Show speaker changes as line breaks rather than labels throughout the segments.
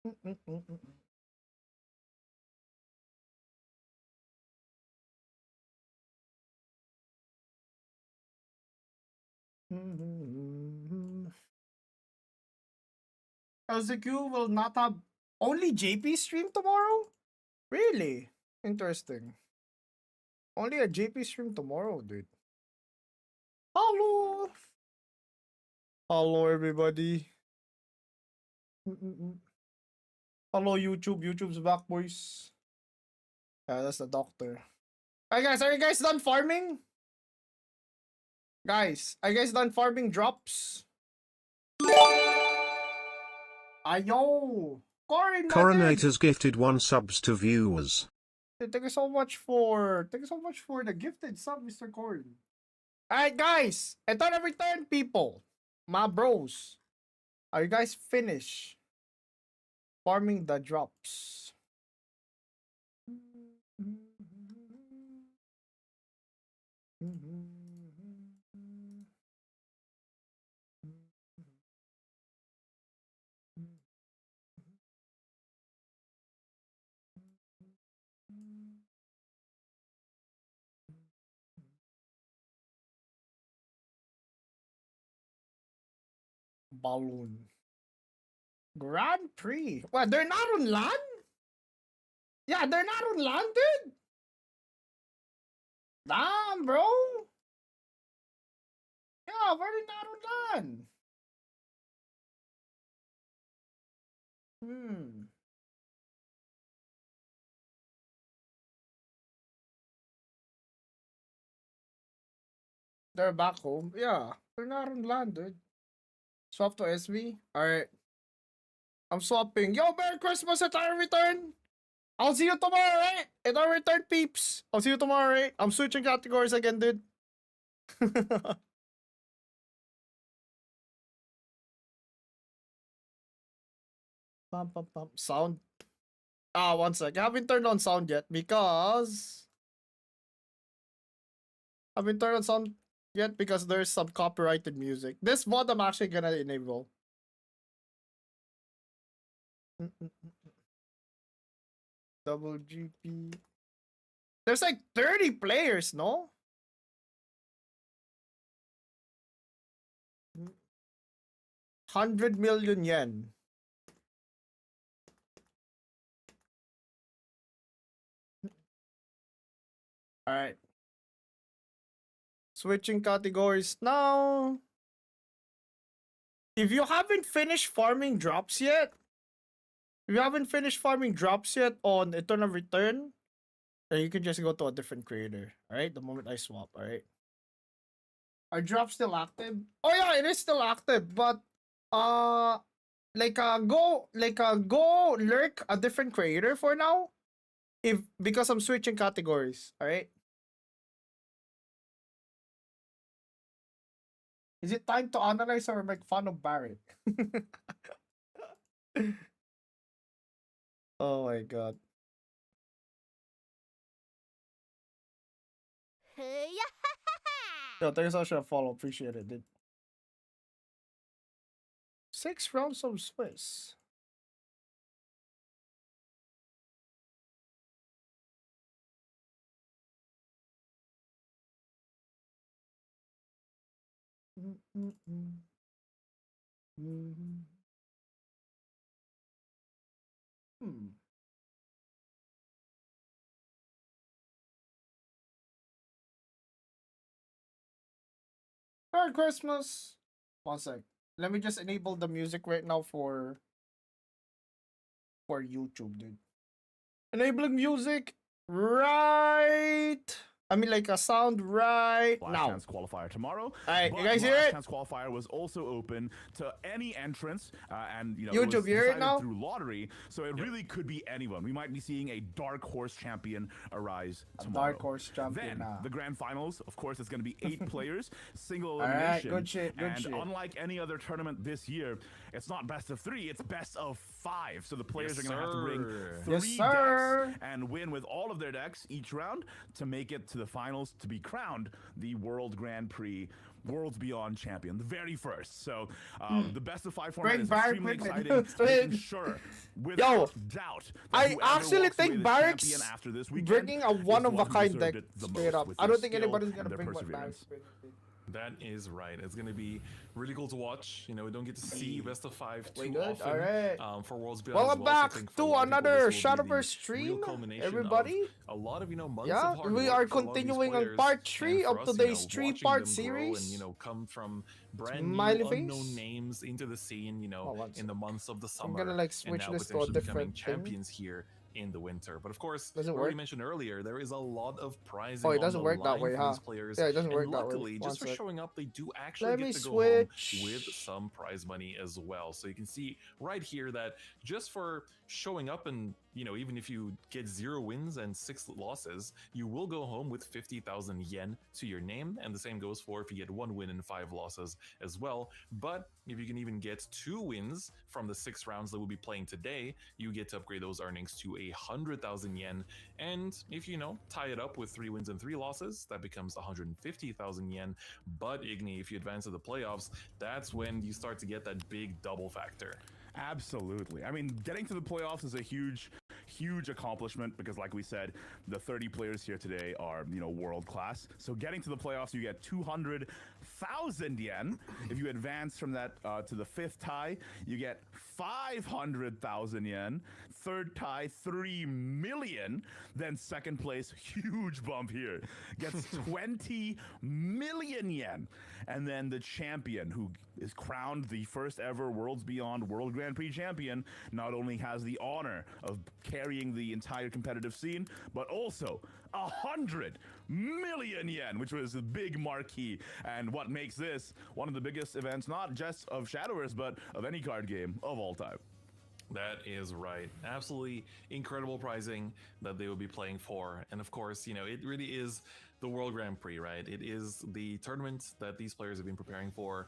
LCQ will not have only JP stream tomorrow? Really? Interesting. Only a JP stream tomorrow, dude. Hello! Hello, everybody. Hello, YouTube. YouTube's back, boys. Yeah, that's the doctor. Alright, guys. Are you guys done farming? Guys, are you guys done farming drops? Ayo!
Coronator's gifted 1 subs to viewers.
Thank you so much for the gifted sub, Mr. Corn. Alright, guys. Ito na return, people. My bros. Are you guys finished farming the drops? Balloon. Grand Prix. What, they're not on LAN? Yeah, they're not on LAN, dude. Damn, bro. Yeah, why are they not on LAN? They're back home. Yeah, they're not on LAN, dude. Swap to SV. Alright. I'm swapping. Yo, Merry Christmas at our return. I'll see you tomorrow, right? At our return, peeps. I'll see you tomorrow, right? I'm switching categories again, dude. Sound. One sec. I haven't turned on sound yet because there's some copyrighted music. This mod I'm actually gonna enable. Double GP. There's like 30 players, no? $100 million. Alright. Switching categories now. If you haven't finished farming drops yet on Eternal Return, then you can just go to a different creator. Alright, the moment I swap, alright. Are drops still active? Oh yeah, it is still active, but go lurk a different creator for now. Because I'm switching categories, alright? Is it time to analyze or make fun of Barrett? Oh my god. Yo, thanks so much for the follow. Appreciate it, dude. 6 rounds of Swiss. Merry Christmas. One sec. Let me just enable the music right now for YouTube, dude. Enabling music right. I mean, like a sound right
Last
now.
Chance Qualifier tomorrow.
Alright, you guys hear it?
Last Chance Qualifier was also open to any entrance, and you know,
YouTube,
it was
you hear it
decided
now?
through lottery, so it really could be anyone. We might be seeing a dark horse champion arise tomorrow.
Dark horse champion.
Then the grand finals, of course, it's going to be 8 players, single
Alright,
elimination.
good shit, good
and
shit.
unlike any other tournament this year, it's not best of 3, it's best of 5. So the players are going to have to bring 3 decks and win with all of their decks each round to make it to the finals to be crowned the World Grand Prix Worlds Beyond champion, the very first. So the best of 5 format
Bring
is
Barry
extremely
Quickly.
exciting, making sure, without doubt, that
I
whoever
actually
walks away
think
the
Barrick's
champion after this weekend
bringing a
is
one-of-a-kind
who
deck
deserved it the
straight
most
up.
with
I
their
don't think
skill
anybody's
and
gonna
their
bring what
perseverance.
Barrick's bringing.
That is right. It's going to be really cool to watch. You know, we don't get to see best of 5
We
too
good?
often.
Alright.
For Worlds Beyond as
Welcome
well. So I
back
think for
to
a lot of people,
another
this will be the
Shadowverse
real
stream,
culmination of
everybody.
a lot of months
Yeah,
of hard
we
work
are
for a lot of these
continuing on
players,
part
and
3
for
of
us,
today's
watching
3-part
them grow
series.
and come from brand new
Smiley
unknown
face.
names into the scene,
one
in the months of the summer,
I'm gonna like
and
switch
now
this to a
potentially becoming
different thing.
champions here in the winter. But of course,
Doesn't
we already
work.
mentioned earlier, there is a lot of prizing
Oh, it
on
doesn't
the
work that
line
way,
for
huh?
these players.
Yeah, it doesn't
And
work that way.
luckily,
One
just for
sec.
showing up, they do actually
Let
get
me
to go home
switch.
with some prize money as well. So you can see right here that just for showing up and, even if you get 0 wins and 6 losses, you will go home with 50,000 yen to your name. And the same goes for if you get 1 win and 5 losses as well. But if you can even get 2 wins from the 6 rounds that we'll be playing today, you get to upgrade those earnings to 100,000 yen. And if tie it up with 3 wins and 3 losses, that becomes 150,000 yen. But Igni, if you advance to the playoffs, that's when you start to get that big double factor.
Absolutely. I mean, getting to the playoffs is a huge accomplishment because, like we said, the 30 players here today are, world class. So getting to the playoffs, you get 200,000 yen. If you advance from that to the 5th tie, you get 500,000 yen. 3rd tie, 3 million. Then 2nd place, huge bump here, gets 20 million yen. And then the champion, who is crowned the first ever Worlds Beyond World Grand Prix champion, not only has the honor of carrying the entire competitive scene, but also 100 million yen, which was a big marquee, and what makes this one of the biggest events, not just of Shadowverse, but of any card game of all time.
That is right. Absolutely incredible prizing that they will be playing for. And of course, it really is the World Grand Prix, right? It is the tournament that these players have been preparing for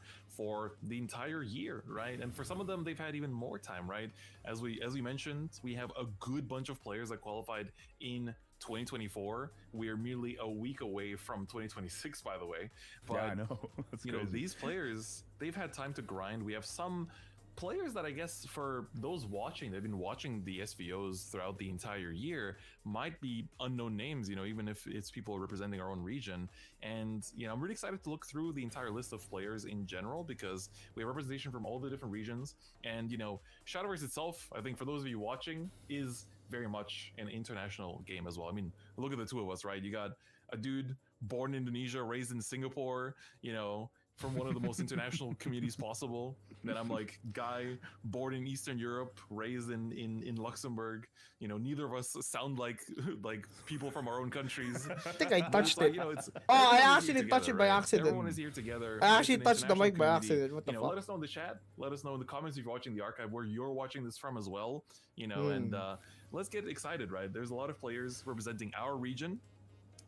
the entire year, right? And for some of them, they've had even more time, right? As we mentioned, we have a good bunch of players that qualified in 2024. We are merely a week away from 2026, by the way. But,
yeah, I know. That's crazy.
These players, they've had time to grind. We have some players that I guess for those watching, they've been watching the SVOs throughout the entire year, might be unknown names, even if it's people representing our own region. And, I'm really excited to look through the entire list of players in general because we have representation from all the different regions. And, Shadowverse itself, I think for those of you watching, is very much an international game as well. I mean, look at the two of us, right? You got a dude born in Indonesia, raised in Singapore, from one of the most international communities possible. Then I'm like guy born in Eastern Europe, raised in Luxembourg. Neither of us sound like people from our own countries.
I think I touched it.
It's,
I actually touched it by accident.
Everyone is here together.
I actually
It's an
touched the mic by
international
accident. What the
community.
fuck?
Let us know in the chat. Let us know in the comments if you're watching the archive where you're watching this from as well. And let's get excited, right? There's a lot of players representing our region.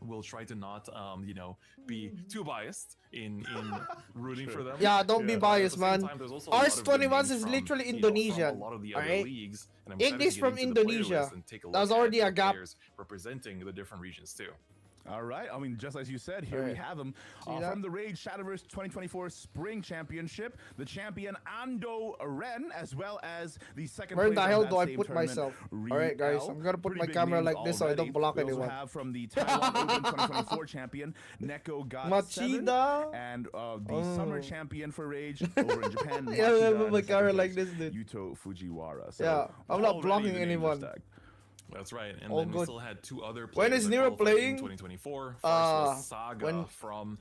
We'll try to not, be too biased in rooting for them.
Yeah, don't be biased, man. Ours 21s is
from,
literally
from
Indonesian.
a lot of the other
Alright?
leagues. And I'm excited
Ignis
to get
from
into the player
Indonesia.
list and take a look
That's
at
already
the
a gap.
players representing the different regions too.
All right. I mean, just as you said, here we have them. From the Rage Shadowverse 2024 Spring Championship, the champion Ando Ren, as well as the second
Where
place
the
of
hell
that
do I
same
put
tournament,
myself?
Riel.
Alright, guys, I'm gonna put
Pretty
my
big
camera
names
like this so I
already.
don't block
We also
anyone.
have from the Taiwan Open 2024 champion, Neko
Machida.
and the summer champion for Rage over in Japan,
Yeah,
Machida,
I
and
put my
second
camera
place,
like this, dude.
Yuto Fujiwara. So
Yeah, I'm not
already
blocking
the names are
anyone.
stacked.
That's right. And
All
then we
good.
still had 2 other players.
When is
that
Nero
qualified
playing?
in 2024? First was Saga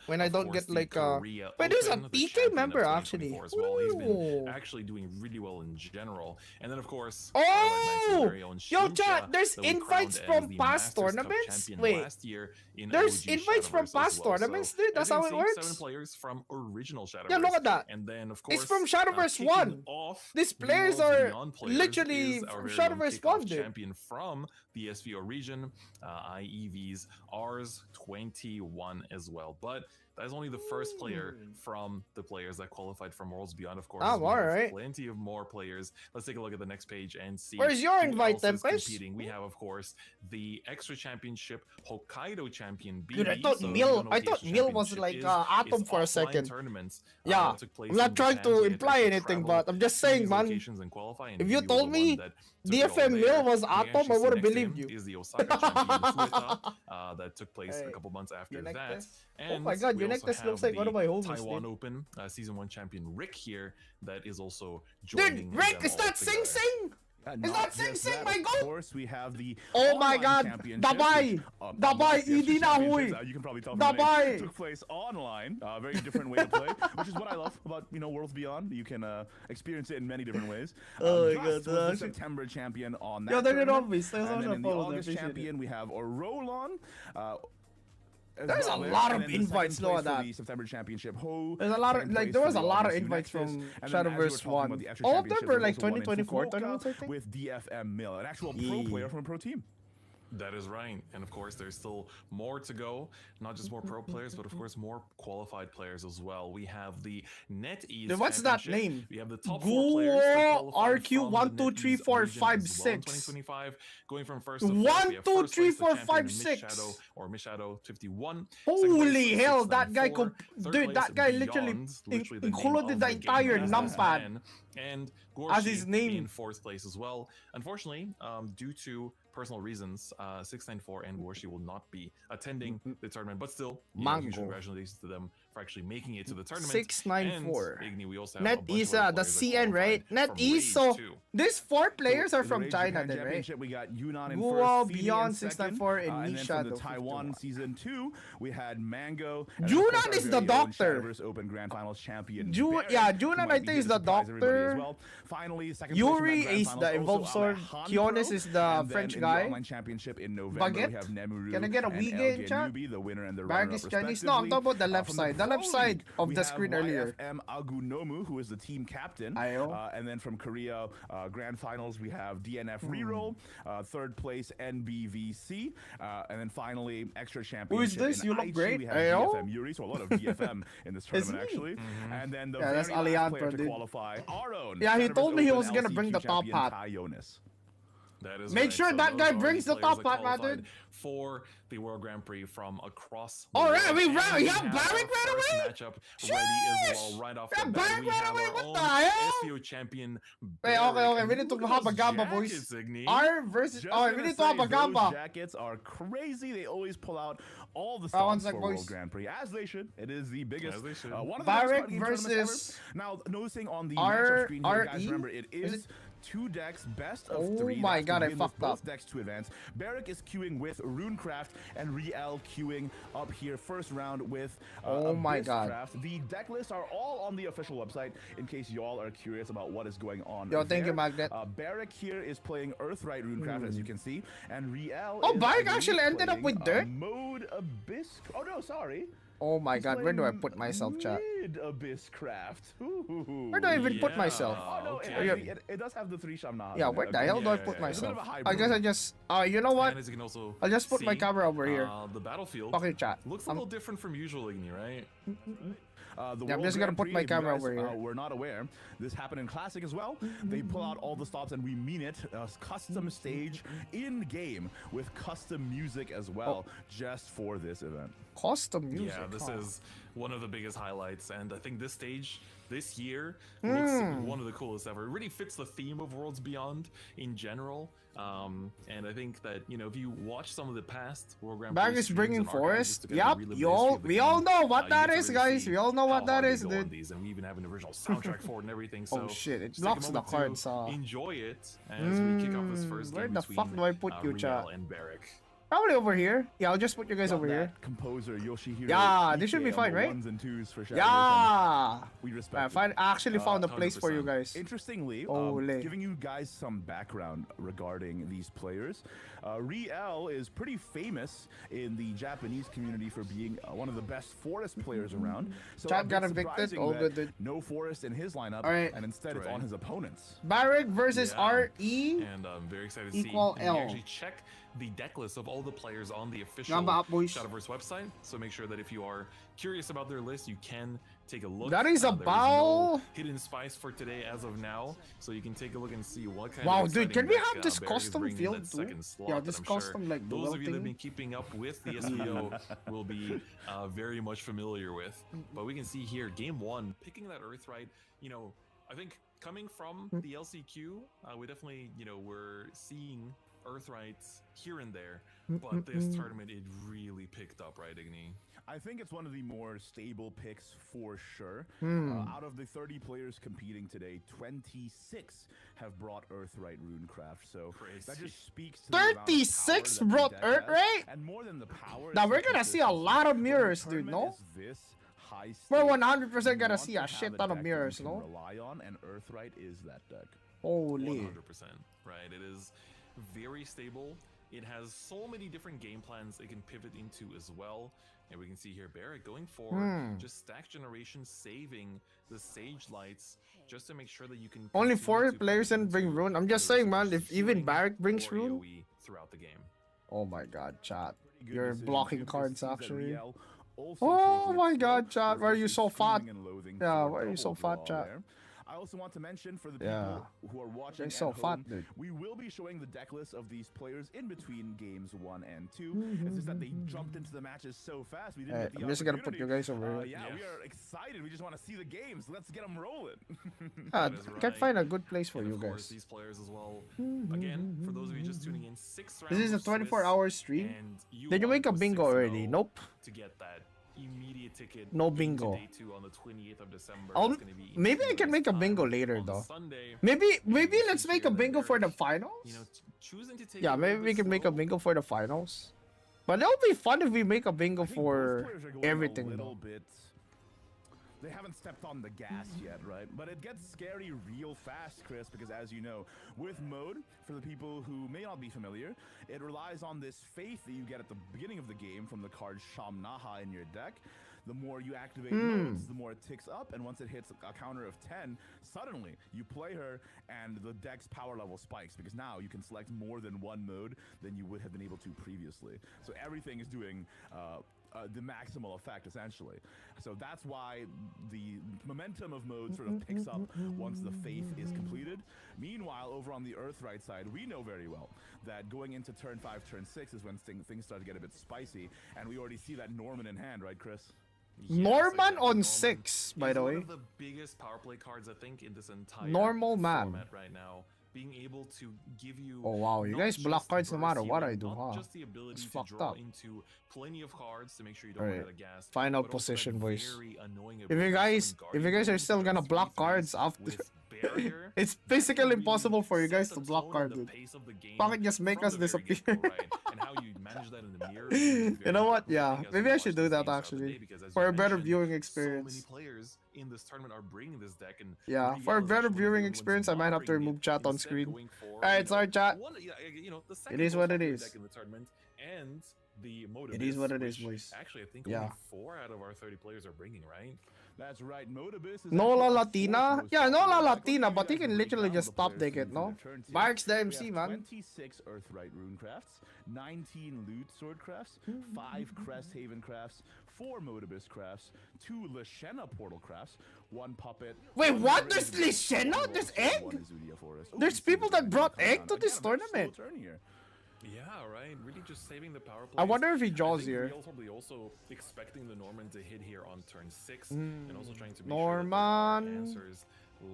when I
of
don't
course,
get
the
like
Korea
wait, there's a
Open, the
PK
champion of
member actually.
2024 as well. He's
Ooh.
been actually doing really well in general. And then of course,
Oh!
very own
Yo,
Shincha
chat, there's
that we
invites
crowned
from
as the
past
Masters Cup
tournaments?
champion
Wait,
last year in
there's
OG
invites from
Shadowverse as
past
well.
tournaments,
So,
dude? That's
as you
how
can
it
see,
works?
7 players from original Shadowverse.
Yeah, look at that.
And then of course,
It's from Shadowverse
kicking
1.
off
These
the
players
Worlds
are
Beyond players
literally
is our
from
very own
Shadowverse
kickoff
1, dude.
champion from the SVO region, IEV's Rs 21 as well. But That is only the first player from the players that qualified from Worlds Beyond, of course.
Oh,
We have
alright.
plenty of more players. Let's take a look at the next page and see.
Where's your
who
invite,
else is
Tempest?
competing. We have, of course, the Extra Championship Hokkaido Champion.
Dude, I
BB.
thought
So if you
Mil,
don't know
I
what the
thought
Extra
Mil was
Championship
like
is,
Atom
it's
for a
offline
second.
tournaments,
Yeah,
that took place
I'm not
in
trying
Japan,
to
so you had
imply
actually
anything,
travel
but I'm just
to
saying,
these
man.
locations and qualify, and
If you
BB was
told
the
me
one that took it all
DFM Mil
there.
was
You
Atom,
actually
I
see
would have
next to
believed
him
you.
is the Osaka champion Fueta, that took place
Hey,
a couple months after
your neck
that.
test? Oh
And
my god,
we
your neck
also
test looks
have
like one of
the
my homies,
Taiwan
dude.
Open Season 1 champion Rick here that is also joining.
Dude, Rick,
them
is
all
that Sing
together.
Sing? Is
Not
that Sing
just
Sing,
that,
my
of
god?
course, we have the
Oh my
online
god,
championship,
Dabay!
which,
Dabay,
not the
hindi na
championships,
huy.
you can probably tell from the name,
Dabay!
took place online. Very different way to play, which is what I love about Worlds Beyond. You can experience it in many different ways.
Oh my
Dust
god,
was the September champion on that.
Yo, they're
tournament.
obvious. There's
And
so
then
much
in the
follow them,
August
appreciate it.
champion, we have Orolon.
There's a lot of
And then the
invites,
second
no,
place for
that.
the September championship. Ho,
There's a lot of
second
like
place
there
for
was
the
a lot of
August
invites
Nexus.
from
And then as we were
Shadowverse
talking
1.
about the extra
All of them
championships,
were
there's
like
also one in
2024
Fukuoka
tournaments, I think.
with DFM Mill, an actual pro
Yeah.
player from a pro team.
That is right. And of course, there's still more to go. Not just more pro players, but of course, more qualified players as well. We have the NetEase.
Dude, what's that
Championship.
name?
We have the top 4 players that
Go
qualified
RQ
from
1
the
2 3
NetEase
4
region
5
as well in
6.
2025. Going from first to fourth,
1
we have
2
first
3
place, the
4
champion
5
Miss
6.
Shadow or Miss Shadow 51.
Holy hell, that guy
Third
dude, that guy literally
Beyond, literally the name
included
of
the
game
entire
as
numpad
N. And
as his
Gorshi
name.
in fourth place as well. Unfortunately, due to personal reasons, 694 and Gorshi will not be attending the tournament, but still, huge
Mango.
congratulations to them for actually making it to the tournament.
694.
And Igni, we also have a bunch
NetEase,
of other
the
players that
CN, right?
qualified from
NetEase,
Rage
so
too.
these 4 players are
In the
from
Rage
China
Japan
then, right?
Championship, we got Yunnan in
Guo,
first, Phoebe in
Beyond
second,
694, and
and then
Nisha
from the
the
Taiwan
51.
season 2, we had Mango. and
Yunnan
of course, our
is the
very own
doctor.
Shadowverse Open Grand Finals champion.
Yunnan,
Barrett, who
I
might
think
be here
is
to
the
surprise everybody as
doctor.
well. Finally, second place in
Yuri
that Grand
is
Finals,
the
also
Evolved Sword.
Alejandro.
Kionis is the
And then
French
in
guy.
The online championship in November,
Baguette?
we have Nemuru
Can I get a
and
Wii
El
game, chat?
Genubi, the winner and the
Bag
runner-up
is Chinese. No, I'm talking about the left
From
side. The left
Pro
side
League,
of
we
the
have
screen earlier.
YFM Agunomu, who is the team captain.
Ayo.
And then from Korea, Grand Finals, we have DNF
Hmm.
Reroll, third place NBVC, and then finally Extra Championship.
this?
in
You look
Aichi,
great.
We have
Ayo.
DFM Yuri, so a lot of DFM in this tournament,
me.
actually. And then the
Yeah, that's
very last
Alejandro,
player to
dude.
qualify, our own.
Yeah, he
Shadowverse
told me he
Open
was gonna bring
LCQ
the top
champion,
hat.
Kai Jonas.
That is
Make
right.
sure
So
that
those
guy
are the
brings the
players
top
that
hat, man,
qualified
dude.
for the World Grand Prix from across the
All right,
world.
we
And
ran.
we
Yeah,
have
Barrick
our
ran
first
away.
matchup ready as well, right off
Yeah,
the bat.
Barrick
We
ran
have
away.
our
What
own
the hell?
SVO champion.
Wait, okay,
Barrick.
we need
And
to
look at
have a
those
gamba, boys.
jackets, Igni.
R versus.
Just
Oh, we
gonna
need to have
say,
a gamba.
Those jackets are crazy. They always pull out all the
one
stops
sec,
for
boys.
World Grand Prix, as they should. It is the biggest,
As they should.
one of the
Barrick
best game tournaments ever.
versus
Now, noticing on the
R-
matchup screen here, guys,
RE?
remember it
Is
is 2 decks, best of
Oh
3.
my
That's to
God, I
win with
fucked
both
up.
decks to advance. Barrick is queuing with Runecraft and Riel queuing up here first round with
Oh my God.
Abysscraft. The deck lists are all on the official website in case y'all are curious about what is going on.
Yo, thank you,
there.
Magnet.
Barrick here is playing Earthright Runecraft, as you can see, and Riel.
Oh,
is,
Barrick
I believe,
actually ended up
playing,
with Dirt?
Mode Abyss. Oh no, sorry.
Oh my
He's
god, where do I
playing
put myself, chat?
Mid Abysscraft.
Where do I even put
Yeah.
myself?
Oh no,
Okay.
it does have the 3 Shamna.
Yeah, where the hell do I put
It's a bit
myself?
of a
I
hybrid.
guess I just. You know what?
And as you can also
I'll just put my
see,
camera over here.
The battlefield
Fuck you, chat.
looks a little different from usual, Igni, right?
The
Yeah, I'm
World
just gonna
Grand
put
Prix,
my
if you
camera
guys,
over here.
We're not aware. This happened in Classic as well. They pull out all the stops, and we mean it. Custom stage in game with custom music as well, just for this event.
Custom music.
Yeah, this
huh?
is one of the biggest highlights, and I think this stage this year looks one of the coolest ever. It really fits the theme of Worlds Beyond in general, and I think that if you watch some of the past World Grand Prix
Bag is
streams
bringing
and archives
Forest.
just to get a
Yep,
relive
you
the history
all,
of the
we all
game,
know what
you
that
get to
is,
really
guys.
see
We all know what
how
that
hard they
is,
go on
dude.
these, and we even have an original soundtrack for it and everything. So
Oh shit, it
just take a
blocks the
moment to
cards.
Enjoy it as we kick off this first
Where
game
the
between
fuck do I put you,
Riel
chat?
and Barrick.
Probably over here. Yeah, I'll just put you guys
Got
over
that
here.
Composer Yoshihiro.
Yeah, this should be
Ike
fine,
on the
right?
Ones and twos for Shadowverse, and
Yeah.
we respect.
I
it.
actually found a place for you
100%.
guys.
Interestingly,
Ole.
giving you guys some background regarding these players, Riel is pretty famous in the Japanese community for being one of the best Forest players around. So
Chat
a bit
got evicted.
surprising
Oh,
that
good, dude.
no Forest in his lineup,
Alright.
and instead it's
Right.
on his opponents.
Barrick versus
Yeah.
RE.
And I'm very excited to
Equal
see. And we
L.
actually check the deck list of all the players on the official
Gamba up, boys.
Shadowverse website. So make sure that if you are curious about their list, you can take a look.
That is a
there
ball.
no hidden spice for today as of now, so you can take a look and see what kind
Wow,
of
dude,
exciting
can we
deck,
have this
Barry is
custom
bringing in
field
that
too?
second slot,
Yeah,
and
this
I'm sure
custom like
those of you that have
dual
been keeping up with the SVO will be very much familiar with. But we can see here, game one, picking that Earthright. You know, I think coming from the LCQ, we definitely, you know, we're seeing Earthrights here and there, but this tournament it really picked up, right, Igni?
I think it's one of the more stable picks for sure. Out of the 30 players competing today, 26 have brought Earthright Runecraft. So that just speaks to the amount of power
36
that the
brought
deck has.
Earthright?
And more than the power,
Now
it's
we're
the
gonna see a
consistency.
lot of
When the
mirrors, dude,
tournament
no?
is this high
We're
stakes,
100%
you
gonna
want
see
to
a
have
shit
a
ton of
deck that
mirrors,
you can
no?
rely on, and Earthright is that deck.
Holy.
100%, right? It is very stable. It has so many different game plans it can pivot into as well. And we can see here Barrett going forward, just stack generation, saving the Sage Lights just to make sure that you can
Only
continue
4
to
players
pivot
didn't bring
into
Rune. I'm just
either
saying, man,
super
if even
healing
Barrack brings
or
Rune.
AoE throughout the game.
Oh my god, chat.
Pretty good
You're
decision,
blocking
too, because
cards
it seems that
actually.
Riel also
Oh
taking it
my
slow
god, chat. Why are you
versus
so fat?
screaming and loathing
Yeah,
for
why are you so
double
fat,
draw
chat?
there. I also want to mention for the
Yeah.
people who are watching
You're so
at
fat,
home,
dude.
we will be showing the deck list of these players in between games 1 and 2. It's just that they jumped into the matches so fast, we didn't
Hey,
get the
I'm just gonna put you
opportunity.
guys over here.
Yeah, we are excited. We just want to see the games. Let's get them rolling.
Ah,
That is
I can
right.
find a good place for
And
you
of course,
guys.
these players as well. Again, for those of you just tuning in, 6 rounds
This is a
of Swiss,
24-hour stream.
and
Did you
want
make
to
a
go
bingo
6-0
already? Nope.
to get that immediate ticket.
No
into
bingo.
Day 2 on the 28th of December.
I'll-
That's gonna be
maybe I
in
can make a
time
bingo later
on
though.
Sunday.
Maybe
And you
let's
see
make
here
a
that
bingo for the
Barrett,
finals.
You know, choosing to take
Yeah,
it a
maybe
little
we
bit
can make a
slow.
bingo for the finals. But it'll be fun if we make a bingo
I think both
for
players are going
everything
a little
though.
bit. They haven't stepped on the gas yet, right? But it gets scary real fast, Chris, because as you know, with mode, for the people who may not be familiar, it relies on this faith that you get at the beginning of the game from the card Shamnaha in your deck. The more you activate modes, the more it ticks up, and once it hits a counter of 10, suddenly you play her and the deck's power level spikes, because now you can select more than one mode than you would have been able to previously. So everything is doing the maximal effect, essentially. So that's why the momentum of mode sort of picks up once the faith is completed. Meanwhile, over on the Earthright side, we know very well that going into turn 5, turn 6 is when things start to get a bit spicy, and we already see that Norman in hand, right, Chris?
Yes,
Norman
exactly.
on
Norman
6, by
is
the
one
way.
of the biggest power play cards I think in this entire
Normal man.
format right now. Being able to give you
Oh wow, you
not
guys block
just
cards no
burst
matter what I
healing,
do,
not
huh?
just the ability
It's
to
fucked
draw
up.
into plenty of cards to make sure you don't
Alright,
run out of gas.
final
but also that
position, boys.
very annoying
If
ability
you
to
guys
summon
are
Guardian
still
Golems
gonna
that
block
speed
cards
things
after
with barrier,
it's
that can
basically
really
impossible for you
set
guys
the
to block
tone
card,
and the
dude.
pace of the game
Fucking just make
from
us
the very
disappear.
get-go, right? And how you manage that in the mirror is
You know
very
what? Yeah,
important as
maybe
we
I
watch
should do
these
that
games throughout the
actually.
day, because as
For
you
a better
mentioned,
viewing
so many
experience.
players in this tournament are bringing this deck, and
Yeah, for a
Riel is
better
actually one of the
viewing
only ones
experience, I
not
might have to
bringing
remove
it,
chat on
instead
screen.
going for,
Alright,
you
sorry,
know,
chat.
the
It
second
is
most
what it
popular
is.
deck in the tournament, and the mode
It is what it is,
which
boys.
actually I think
Yeah.
only 4 out of our 30 players are bringing, right?
That's right, Modibus is
Nola
actually our
Latina?
fourth most
Yeah,
popular
Nola
deck. Let me
Latina,
give
but
you
he
guys
can
a
literally
breakdown
just
of the
top
players
deck
coming
it,
through
no?
their turns here.
Mark's the
We
MC,
have
man.
26 Earthright Runecrafts, 19 Loot Swordcrafts, 5 Crest Haven Crafts, 4 Modibus Crafts, 2 Lashena Portal Crafts, 1 Puppet.
Wait,
1
what?
Raven,
There's Lashena?
1
There's
Wolf, and
egg?
1 Izudia Forest. Ooh,
There's
we see
people
the
that brought
coming
egg
down.
to this
Again, a very slow
tournament.
turn here.
Yeah, right. Really just saving the power play.
I wonder if he draws here.
Riel's probably also expecting the Norman to hit here on turn 6, and also trying to make
Norman.
sure that there are answers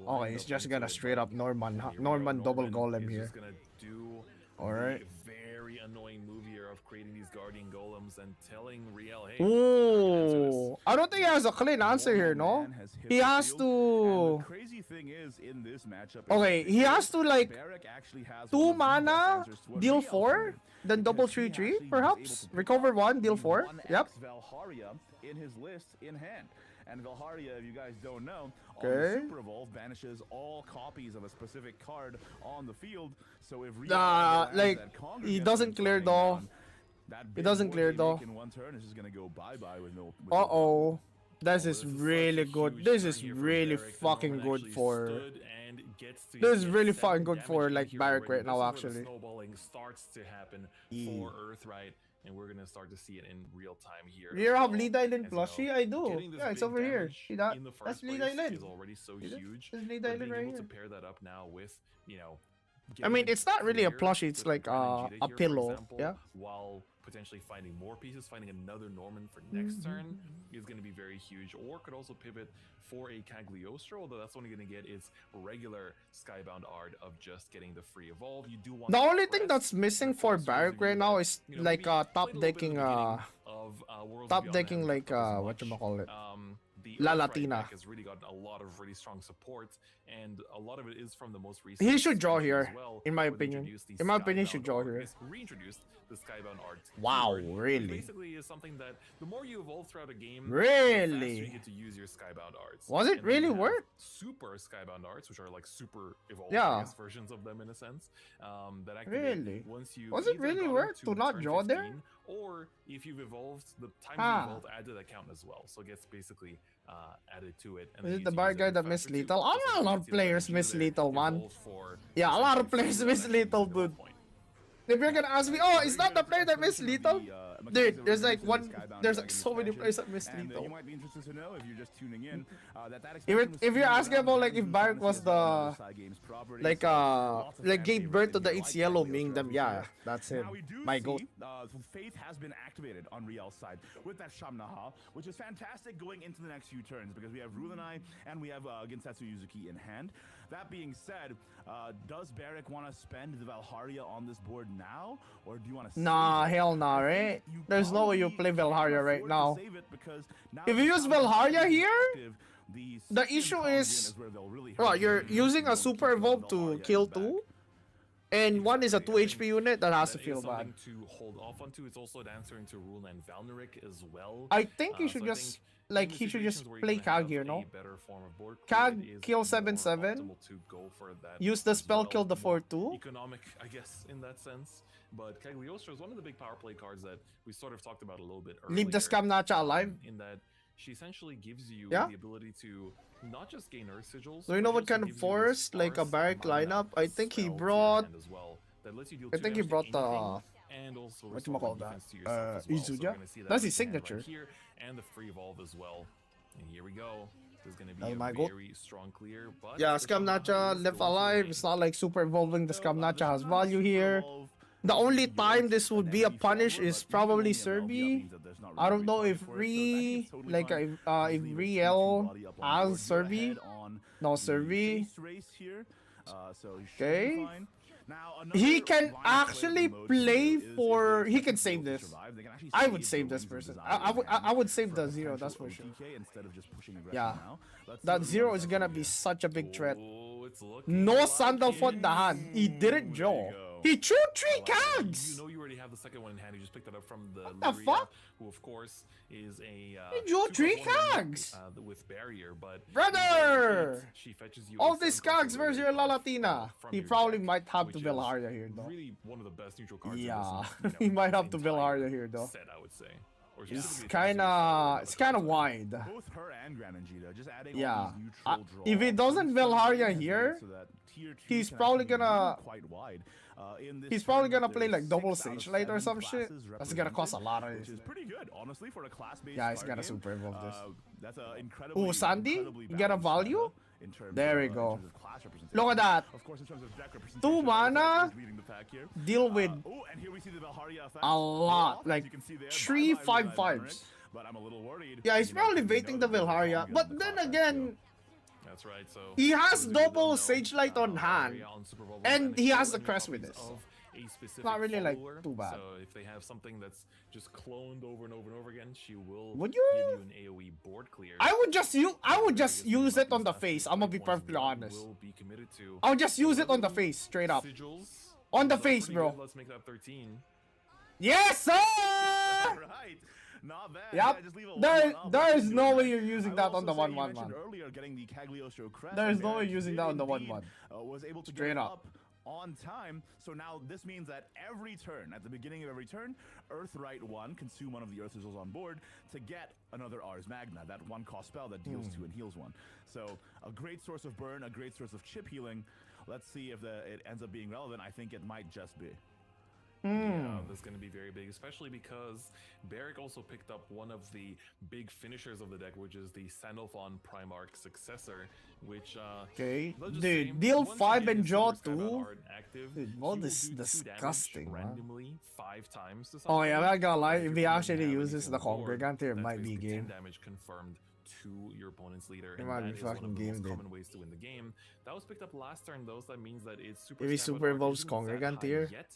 Oh,
lined
he's
up
just
into
gonna
it,
straight
but
up Norman,
here we go.
Norman double
Norman
golem
is
here.
just gonna do
Alright.
the very annoying move here of creating these guardian golems and telling Riel, hey,
Ooh, I don't think he has a clean answer here, no?
Man has hit
He
the
has
field,
to.
and the crazy thing is, in this matchup, in
Okay, he
particular,
has to like
Barrack actually has
2
one of the best
mana,
answers to what
deal
Riel's
4,
doing,
then double
because he
3/3,
actually was able
perhaps.
to pick
Recover
up
1, deal
the
4.
1x
Yep.
Valharia in his list in hand. And Valharia, if you guys don't know, on
Okay.
the Super Evolve banishes all copies of a specific card on the field. So if Riel lands
like,
that Conga
he
gets
doesn't
him
clear
flying
though.
down, that
He
big
doesn't
board
clear
they
though.
make in one turn is just gonna go bye-bye with no with no
Uh-oh. This
Oh,
is
such a
really good.
huge
This
turn
is
here for
really
Barrack. The
fucking
Norman
good
actually
for...
stood and gets to
This is
get
really
7
fucking good
damage
for
in
like
here
Barrack
already.
right now,
This is where the
actually.
snowballing starts to happen for Earthright, and we're gonna start to see it in real time here.
You have
as
Lead
well.
Island
As you know,
plushie? I do.
getting this
Yeah, it's
big
over here.
damage
See that?
in the
That's
first
Lead
place
Island.
is already so
See that?
huge.
There's Lead
But
Island
being
right
able to
here.
pair that up now with, you know,
I mean,
getting
it's not really a
clear
plushie. It's
with
like
Gran and Jita
a
here, for
pillow.
example,
Yeah.
while potentially finding more pieces, finding another Norman for next turn is going to be very huge, or could also pivot for a Cagliostro, although that's only going to get its regular Skybound Art of just getting the free evolve. You do want
The
to
only thing
press,
that's missing
but
for
those of
Barrack
you
right now
that,
is
you know,
like
maybe played
top
a little bit
decking
at the beginning of Worlds
top
Beyond
decking
and
like
haven't kept up as much,
whatchamacallit.
The
La
Earthright
Latina.
deck has really gotten a lot of really strong support, and a lot of it is from the most recent.
He should draw
expansion as
here,
well,
in my
where they
opinion.
introduced the
In my opinion, he
Skybound
should draw
Art,
here.
yes, reintroduced the Skybound Art.
Wow,
keyword, which
really?
basically is something that the more you evolve throughout a game, the
Really?
faster you get to use your Skybound Arts.
Was it
And then
really
you have
worth?
Super Skybound Arts, which are like super evolved,
Yeah.
I guess, versions of them in a sense. That activate
Really?
once you
Was it
either
really
got
worth
into
to not
turn
draw there?
15, or if you've evolved, the time
Ah.
you evolved add to that count as well. So it gets basically added to it. And
Is
then
it
you
the
get to
bar
use
guy
it
that
faster
missed
too,
lethal?
just
A
like
lot
you
of
see
players
the
miss
there,
lethal, man.
evolved for
Yeah, a lot of
essentially
players
free
miss
action
lethal,
at that
dude.
point.
If you're gonna ask me, oh, it's not the player that missed lethal? Dude, there's like there's like so many players that missed lethal.
You might be interested to know if you're just tuning in
If you're asking about like if Barrack was the like gave birth to the It's Yellow Ming, then yeah, that's him.
Now we do
My
see,
goat.
Faith has been activated on Riel's side with that Shamnaha, which is fantastic going into the next few turns because we have Rulanai and we have Gensetsu Yuzuki in hand. That being said, does Barrack want to spend the Valharia on this board now, or do you want to?
Nah, hell nah, right? There's no way you play Valharia right now. If you use Valharia here, the issue is, well, you're using a super evolve to kill two, and one is a 2 HP unit that has to
That
feel
is
bad.
something to hold off onto. It's also an answer into Rule and Valneric as well.
I think he
So
should
I
just
think
like
in
he should just
situations where you're
play
gonna have
Kag here,
a
no?
better form of board
Kag,
clear, it is
kill
more
7/7,
optimal to go for that
use the
as
spell,
well,
kill the
more
4/2.
Economic, I guess, in that sense. But Cagliostro is one of the big power play cards that we sort of talked about a little bit earlier.
Leave the Scam Nacha alive.
In that she essentially gives you
Yeah?
the ability to not just gain Earth Sigils.
So you
but
know
she
what
also
kind of
gives you this
forest, like a
sparse
Barrack
mana
lineup? I think he
spell to your
brought.
hand as well, that lets you deal
I
2
think he
damage to
brought the.
anything, and also
What
restore
you call
one
that?
defense to yourself as well. So
Izuya?
we're gonna see that
That's
in
his
hand right
signature.
here, and the free evolve as well. And here we go. There's gonna be
Oh
a
my God.
very strong clear, but
Yeah,
the
Scam
Shamnaha
Nacha
is
left
going to
alive.
remain.
It's not like super evolving. The Scam Nacha has value here. The only time this would be a punish is probably Serbi. I don't know if if Riel has Serbi. No Serbi. Okay. He can actually play for. He can save this. I would save this person. I would save the 0. That's for sure. Yeah. That 0 is gonna be such a big threat.
Oh, it's looking
No
like
Sandal for
it.
the hand. He didn't draw. He drew 3 cards.
You know you already have the second one in hand. You just picked it up from the
the
Lyria,
fuck?
who of course is a
He drew 3
2/1
cards.
with barrier, but
Brother!
she fetches you
All
a
these
Sunflower
cards versus your La Latina.
from
He
your
probably
deck,
might have to
which is
Valharia here though.
Really one of the best neutral cards.
Yeah,
in this,
he might have to
entire
Valharia here though.
Set, I would say. Or
It's
specifically
it's kind of wide.
Both her and Gran and Jita, just adding
Yeah.
all these neutral draws.
If he doesn't Valharia
So
here,
that tier 2
he's
can
probably
actually
gonna-
move quite wide. In this
He's probably
tournament,
gonna play
there's
like double
6 out of
Sage Light or
7
some shit.
classes
That's gonna cost a
represented,
lot of
which is
it.
pretty good, honestly, for a class-based
Yeah, he's
card
gotta
game.
super evolve this.
That's an incredibly,
Ooh, Sandy?
incredibly
You get a
balanced
value?
meta in terms
There we
of,
go.
in terms of class representation.
Look at that.
Of course, in terms of deck
2
representation,
mana,
Earthright is leading the pack here.
deal with
Oh, and here we see the Valharia effect.
a lot,
As
like
you can see there,
3
bye-bye Rulanai
5/5s.
But I'm a little worried.
Yeah, he's
You know,
probably
because we
baiting
know
the
that there's
Valharia.
Valharia
But
on the
then
card,
again,
That's right. So
he has
those of you who
double
don't know,
Sage Light on hand,
Valharia on Super Bowl
and
One
he has
so
the
any
crest with
copies
this.
of a specific
not really, like,
follower.
too bad.
So if they have something that's just cloned over and over and over again, she will
Would
give
you?
you an AoE board clear.
I would just use
Because the
it on
weapons
the
after
face.
the
I'm gonna be
big ones
perfectly honest.
Will be committed to
I'll just use it on the face, straight up.
sigils.
On the
That's
face,
pretty
bro.
good. Let's make that 13.
Yes, sir!
Right. Not bad.
Yep.
Yeah, just leave a
There
1-1 up.
there
Let's
is
do
no
it.
way you're using
I
that
will
on the
also say, you
1/1,
mentioned
man.
earlier getting the Cagliostro crest,
There is
and
no way
Barrack
using
did
that on the
indeed,
1/1.
Was able to
Straight
get
up.
up on time. So now this means that every turn, at the beginning of every turn, Earthright 1, consume one of the Earth Sigils on board to get another Ars Magna, that 1-cost spell that deals 2 and heals 1. So a great source of burn, a great source of chip healing. Let's see if it ends up being relevant. I think it might just be.
Yeah, that's going to be very big, especially because Barrick also picked up one of the big finishers of the deck, which is the Sandalphon Primarch successor, which
Okay,
let's just
dude,
say,
deal
once
5
you
and
get
draw
Silver Skybound
2.
Art active,
Dude,
he
all
will
this
do 2 damage
disgusting, man.
randomly 5 times to
Oh yeah, I'm
something.
not gonna lie.
But
If
you
he
don't
actually
have
uses
anything
the
on board,
Congregant here, it
that's
might be
basically 10
game.
damage confirmed to your opponent's leader,
It
and
might
that
be
is one
fucking
of the
game,
most
dude.
common ways to win the game. That was picked up last turn though, so that means that it's super.
If he
Skybound
super
Art
evolves
isn't that
Congregant
high
here,
yet,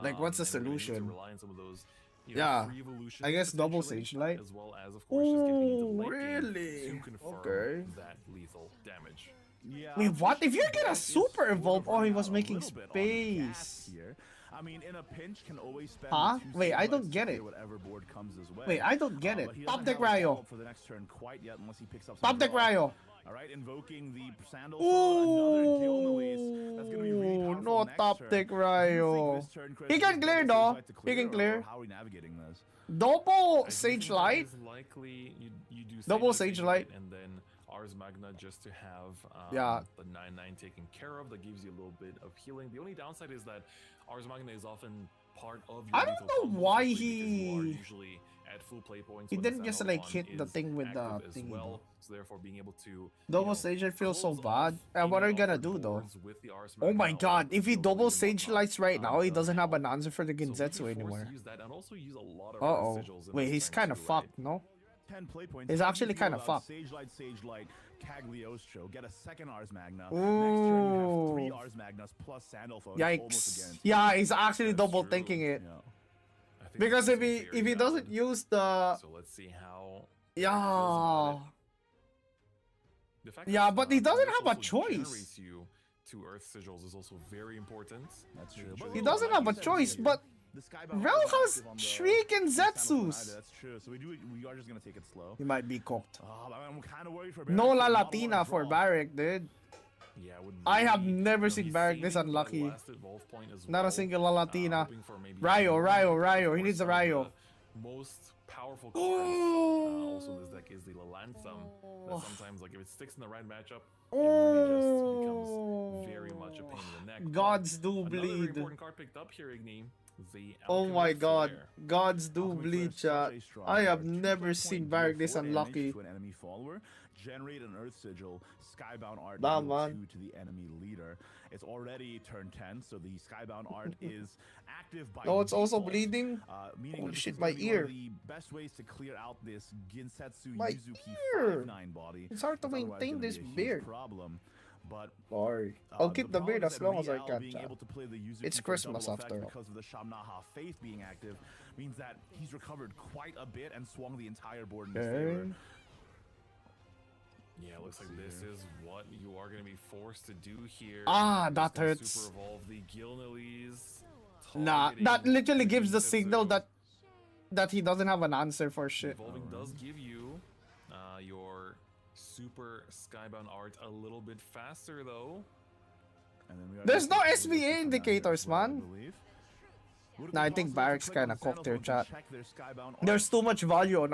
like, what's the
and we're gonna need to
solution?
rely on some of those,
Yeah,
free evolutions,
I guess double
potentially,
Sage Light.
as well as of course just getting into the
Ooh,
late game
really?
to confirm
Okay.
that lethal damage.
Yeah.
Wait, what? If you
unfortunately,
get a
Barrick is
super
sort of
evolve, oh, he
running
was
out a
making
little bit on gas
space.
here. I mean, in a pinch, can always spend
Huh?
2
Wait, I
Sage
don't
Lights
get
to
it.
clear whatever board comes his way.
Wait, I don't get it.
But he
Top
doesn't
deck
have a
Ryo.
follow-up for the next turn quite yet, unless he picks up some
Top deck
draw.
Ryo.
All right, invoking the Sandal another Gilnelis. That's gonna be really
Ooh,
powerful
no
next
top
turn.
deck
Do you
Ryo.
think this turn, Chris,
He
is
can
a
clear
double
though.
Sage Light to
He can
or
clear.
How are we navigating this?
Double
I do
Sage
think that
Light.
is likely you do
Double Sage Light.
and then Ars Magna just to have
Yeah.
the 9/9 taken care of. That gives you a little bit of healing. The only downside is that Ars Magna is often part of your
I don't
lethal
know
combo,
why
especially because you are
he-
usually at full play points.
He
when the
didn't just
Sandalphon
like hit the
is
thing with the
active as
thingy
well.
though.
So therefore being able to
Double Sage, I feel so
close
bad.
off
And what are
any
you gonna
offered
do though?
boards with the Ars
Oh my
Magna
god,
or
if he
the
double
Gilnelis and
Sage
whatnot,
Lights right now, he
does
doesn't have
help.
an answer for the
So we'd be
Ginzetsu
forced to
anymore.
use that and also use a lot of
Uh-oh.
Earth Sigils in
Wait,
this
he's
turn
kind of
too,
fucked,
right?
no?
10 play points.
He's
How do
actually
you feel
kinda
about
fucked.
Sage Light, Cagliostro. Get a second Ars Magna. Next turn you have 3
Ooh.
Ars Magnas plus Sandalphon. It's almost a
Yikes.
guarantee.
Yeah, he's actually
That's
double
true.
thinking it.
Yeah.
I think
Because
that's
if he
also very
if he doesn't
valid.
use the
So let's see how.
yeah.
The fact
Yeah,
that,
but he doesn't
this
have a
also
choice.
generates you 2 Earth Sigils is also very important.
That's true.
Making
But
sure
He
that
doesn't
you
have a
like you said,
choice,
here,
but
the Skybound
Rel
Art is
has
active on the
Shriek and
Sandalphon
Zetsus.
either. That's true. So we are just gonna take it slow.
He might be cooked.
I'm kind of worried for
No
Barrick
La
here, not a lot
Latina
of
for
draw.
Barrick, dude.
Yeah, would
I have
really-
never
you know,
seen
he's
Barrick this
saving the
unlucky.
last evolve point as
Not a
well,
single La Latina.
hoping for maybe
Ryo,
one.
Ryo,
Of
Ryo. He
course,
needs a
some of
Ryo.
the most powerful cards also in this deck is the Lalanthum. That sometimes, like, if it sticks in the right matchup, it really just becomes very much a pain in the neck. But
Gods do
another very
bleed.
important card picked up here, Igni. The
Oh my
Alchemy
god.
Flare.
Gods do
Alchemy Flare
bleed,
is such
chat.
a strong
I have
card.
never
2
seen
point
Barrick
deal
this
4 damage
unlucky.
to an enemy follower. Generate an Earth Sigil. Skybound Art
Nah,
deal
man.
2 to the enemy leader. It's already turn 10, so the Skybound Art is active by
Oh, it's also
default,
bleeding.
meaning
Holy
that this
shit,
is
my
gonna be one of
ear.
the best ways to clear out this Ginsetsu
My
Yuzuki
ear.
5/9 body.
It's hard to
It's otherwise
maintain
gonna be
this
a huge
beard.
problem. But
Sorry. I'll keep the
problem
beard
is
as
that
long as I
Real
can,
being
chat.
able to play the Yuzuki
It's
for
Christmas
double effect
after all.
because of the Shamnaha Faith being active means that he's recovered quite a bit and swung the entire board in his favor.
Okay.
Yeah, it looks like this is what you are going to be forced to do here.
Ah,
He's
that
gonna
hurts.
Super evolve the Gilnelis.
Nah, that
targeting
literally gives the
Ginsetsu.
signal that he doesn't have an answer for shit.
Evolving does give you your super Skybound Art a little bit faster, though.
And then we are
There's
gonna
no
take a
SVA
look at the
indicators,
as well, I
man.
believe. Would it
Nah,
be
I think
possible to
Barrick's
click on
kinda
the
cooked there,
Sandalphon to
chat.
check their Skybound
There's
Art?
too much value on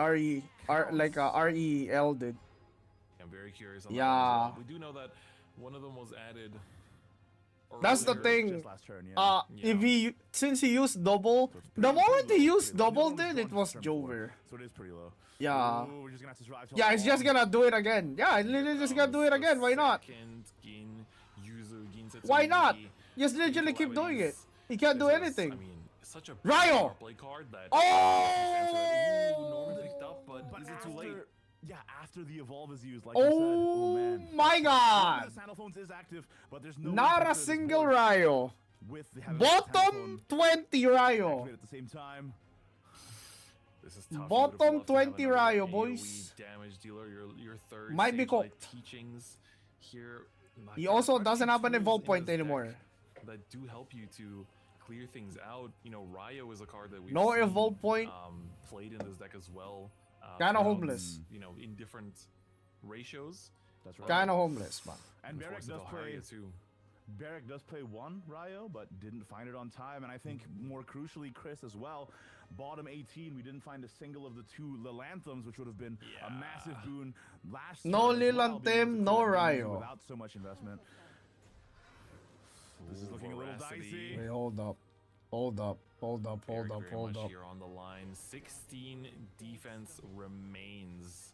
REL, dude.
I'm very curious on that
Yeah.
one as well. We do know that one of them was added.
That's the
earlier.
thing.
Just last turn, yeah.
Yeah.
Since he used double,
So it's
the
pretty
moment
low.
he used
Okay,
double,
Leon's
dude,
drawn
it
to
was
turn 4,
Jover.
So it is pretty low.
Yeah.
Ooh, we're just gonna have to survive till
Yeah, he's just
dawn.
gonna do it again. Yeah, he's literally just gonna do it again. Why not?
Second Gin, Yuzu, Ginsetsu,
Why not?
Yugi,
Just literally keep doing it. He can't do
This is,
anything.
I mean, such a
Ryo!
power play card that.
Oh!
Ooh, Norman picked up, but is it too late?
Yeah, after the evolve is used, like you said. Oh
Oh
man.
my
One
god!
of the Sandalphones is active, but there's no way to
Not
clear
a
this
single
board
Ryo.
with the having
Bottom 20 Ryo.
activate at the same time.
This is tough.
Bottom
You would've loved to have
20
another
Ryo,
AoE
boys.
Damage dealer, your third.
Might be
Sage Light
cooked.
Teachings here. Like,
He
there are
also
quite a
doesn't
few
have an
tools
evolve
in
point
this deck
anymore.
that do help you to clear things out. You know, Ryo is a card that we've
No
seen,
evolve point.
played in this deck as well.
Kinda
throughout,
homeless.
You know, in different ratios.
That's right.
Kinda homeless, man.
And
Of
Barrick
course,
does
with
play
Alharia too.
Barrick does play one Ryo, but didn't find it on time. And I think more crucially, Chris as well, bottom 18, we didn't find a single of the two Lilanthums, which would have been a massive boon last
No
turn as well,
Lilanthum,
being able to
no
collect damage
Ryo.
without so much investment. This is looking a little dicey.
Wait, hold up. Hold up. Hold up. Hold
Very,
up.
very
Hold
much
up.
here on the line. 16 defense remains.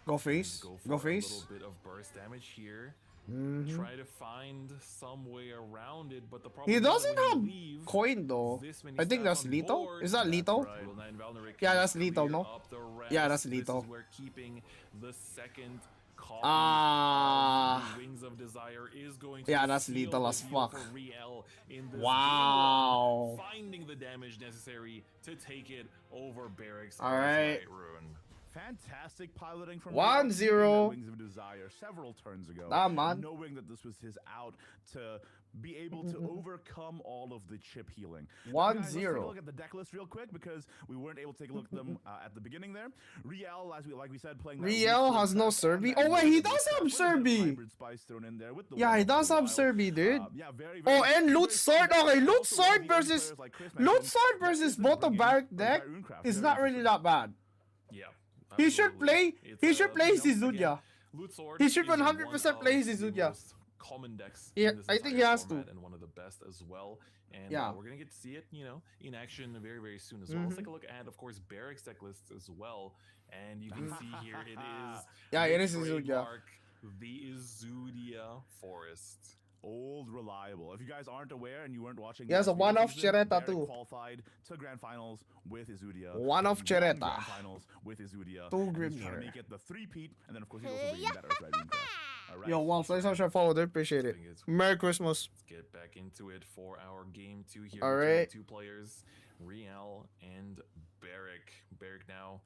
Go face. Go
A
face.
little bit of burst damage here.
Mhm.
Try to find some way around it, but the problem
He
is that
doesn't
when you
have
leave
coin though.
this many
I think
stats
that's
on
lethal.
board,
Is that lethal?
right.
Will Nine Valneric
Yeah,
can
that's lethal,
clear
no?
up the
Yeah, that's
rest.
lethal.
This is where keeping the second copy
Ah.
of the Wings of Desire is going to
Yeah, that's
seal
lethal
the
as
deal
fuck.
for Riel in this
Wow.
game, finding the damage necessary to take it over Barracks.
All right.
Rune.
Fantastic piloting from
1-0.
Wings of Desire several turns ago.
Nah, man.
Knowing that this was his out to be able to overcome all of the chip healing. Now, guys, let's take a
1-0.
look at the deck list real quick because we weren't able to take a look at them at the beginning there. Riel, like we said, playing that
Riel
weak
has
foot
no
trap and
Serbi.
that
Oh wait, he
weak
does
trap
have
with a bit of
Serbi.
hybrid spice thrown in there with the
Yeah, he
Wild
does have
Wild.
Serbi, dude.
Yeah, very,
Oh,
very
and
very
Loot Sword.
strong.
Okay, Loot
Also, one of
Sword
the young
versus
players like Chris
Loot
mentioned,
Sword
that
versus
isn't
both the
bringing
Barrack
in
deck
Runecraft.
is
Very
not really
interesting.
that bad.
Yeah.
He should
absolutely.
play.
It's,
He should play
you know, again,
Zizudia.
Loot Sword
He should
is
100%
one
play
of the
Zizudia.
most common decks
Yeah,
in this
I think he
entire
has to.
format and one of the best as well. And
Yeah.
we're gonna get to see it, in action very, very soon as well. Let's take a look at, of course, Barrack's deck list as well. And you can see here it is.
Yeah,
the
it is Izudia.
trademark, The Izudia Forest.
Old reliable. If you guys aren't aware and you weren't watching,
He has
the
a
SVO
one-off
season,
Chereta
Barrack
too.
qualified to grand finals with Izudia.
One-off
He won
Chereta.
grand finals with Izudia.
Two
and he's trying
Grimnir.
to make it the three-peat, and then of course he's also being better at Runecraft. All right.
Yo, Wolf, thanks so much for following. Appreciate it. Merry Christmas.
Let's get back into it for our game 2 here.
All
between the
right.
two players, Riel and Barrack. Barrack now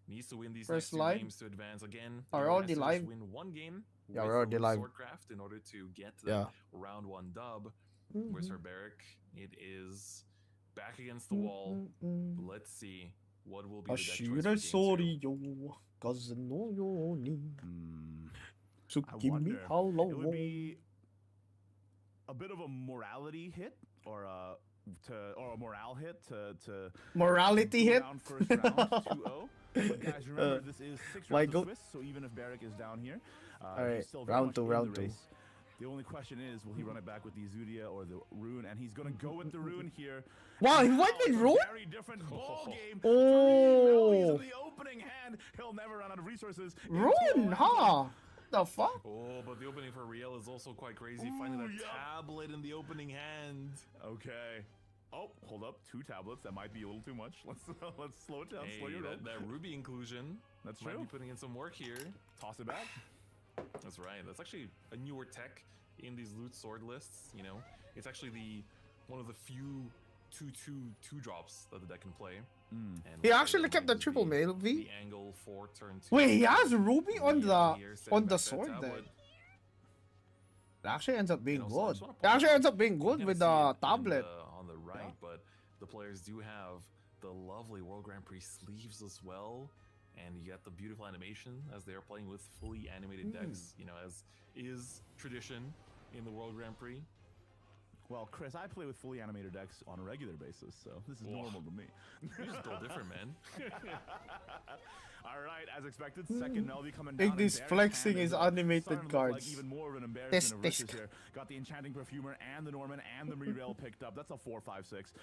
needs to win these
First
next two
live?
games to advance again.
Are
He
we
has
already
to
live?
just win one game.
Yeah,
with
we're already
the
live.
Swordcraft in order to get the
Yeah.
round 1 dub.
Mm-hmm.
Where's for Barrack? It is back against the wall. Let's see what will be the deck choice for game 2.
sorry, yo. Cause no you need. So
I
give me
wonder,
hello.
it would be a bit of a morality hit or a morale hit to
Morality
go
hit.
down first round 2-0. But guys, remember this is 6 rounds
Michael.
of Swiss, so even if Barrack is down here,
Alright,
he's still very
round
much
two,
in
round
the
two.
race. The only question is, will he run it back with the Izudia or the Rune? And he's gonna go with the Rune here.
Wow,
And
he went
now
with
it's a
Rune?
Very different ball game.
Oh.
The opening hand, he'll never run out of resources.
Rune, huh? The fuck?
Oh, but the opening for Riel is also quite crazy. Finding
Ooh,
that
yeah.
tablet in the opening hand.
Okay. Oh, hold up. 2 tablets. That might be a little too much. Let's slow it down. Slow
Hey,
your roll.
that Ruby inclusion
That's
might
true.
be putting in some work here.
Toss it back.
That's right. That's actually a newer tech in these loot sword lists. It's actually one of the few 2/2 drops that the deck can play. And
He
looks like
actually
that
kept
might
the
be
triple mail V.
The angle for turn 2.
Wait, he has Ruby on
Riel
the
here setting back that
sword
tablet.
then. It actually ends up being
And also, I
good.
just wanna
It
point
actually
out,
ends up being
you
good
can
with
see it
the
in
tablet.
on the right, but the players do have the lovely World Grand Prix sleeves as well, and you get the beautiful animation as they are playing with fully animated decks. As is tradition in the World Grand Prix.
Well, Chris, I play with fully animated decks on a regular basis, so this is normal to me.
You just go different, man.
All right, as expected, second Melody coming down.
Think this
and Barrack's
flexing
hand
is
starting
animated
to look
cards.
Like even more of an embarrassment of
Tisk,
riches here. Got the Enchanting Perfumer and the Norman and the Reroll picked up. That's a 4-5-6.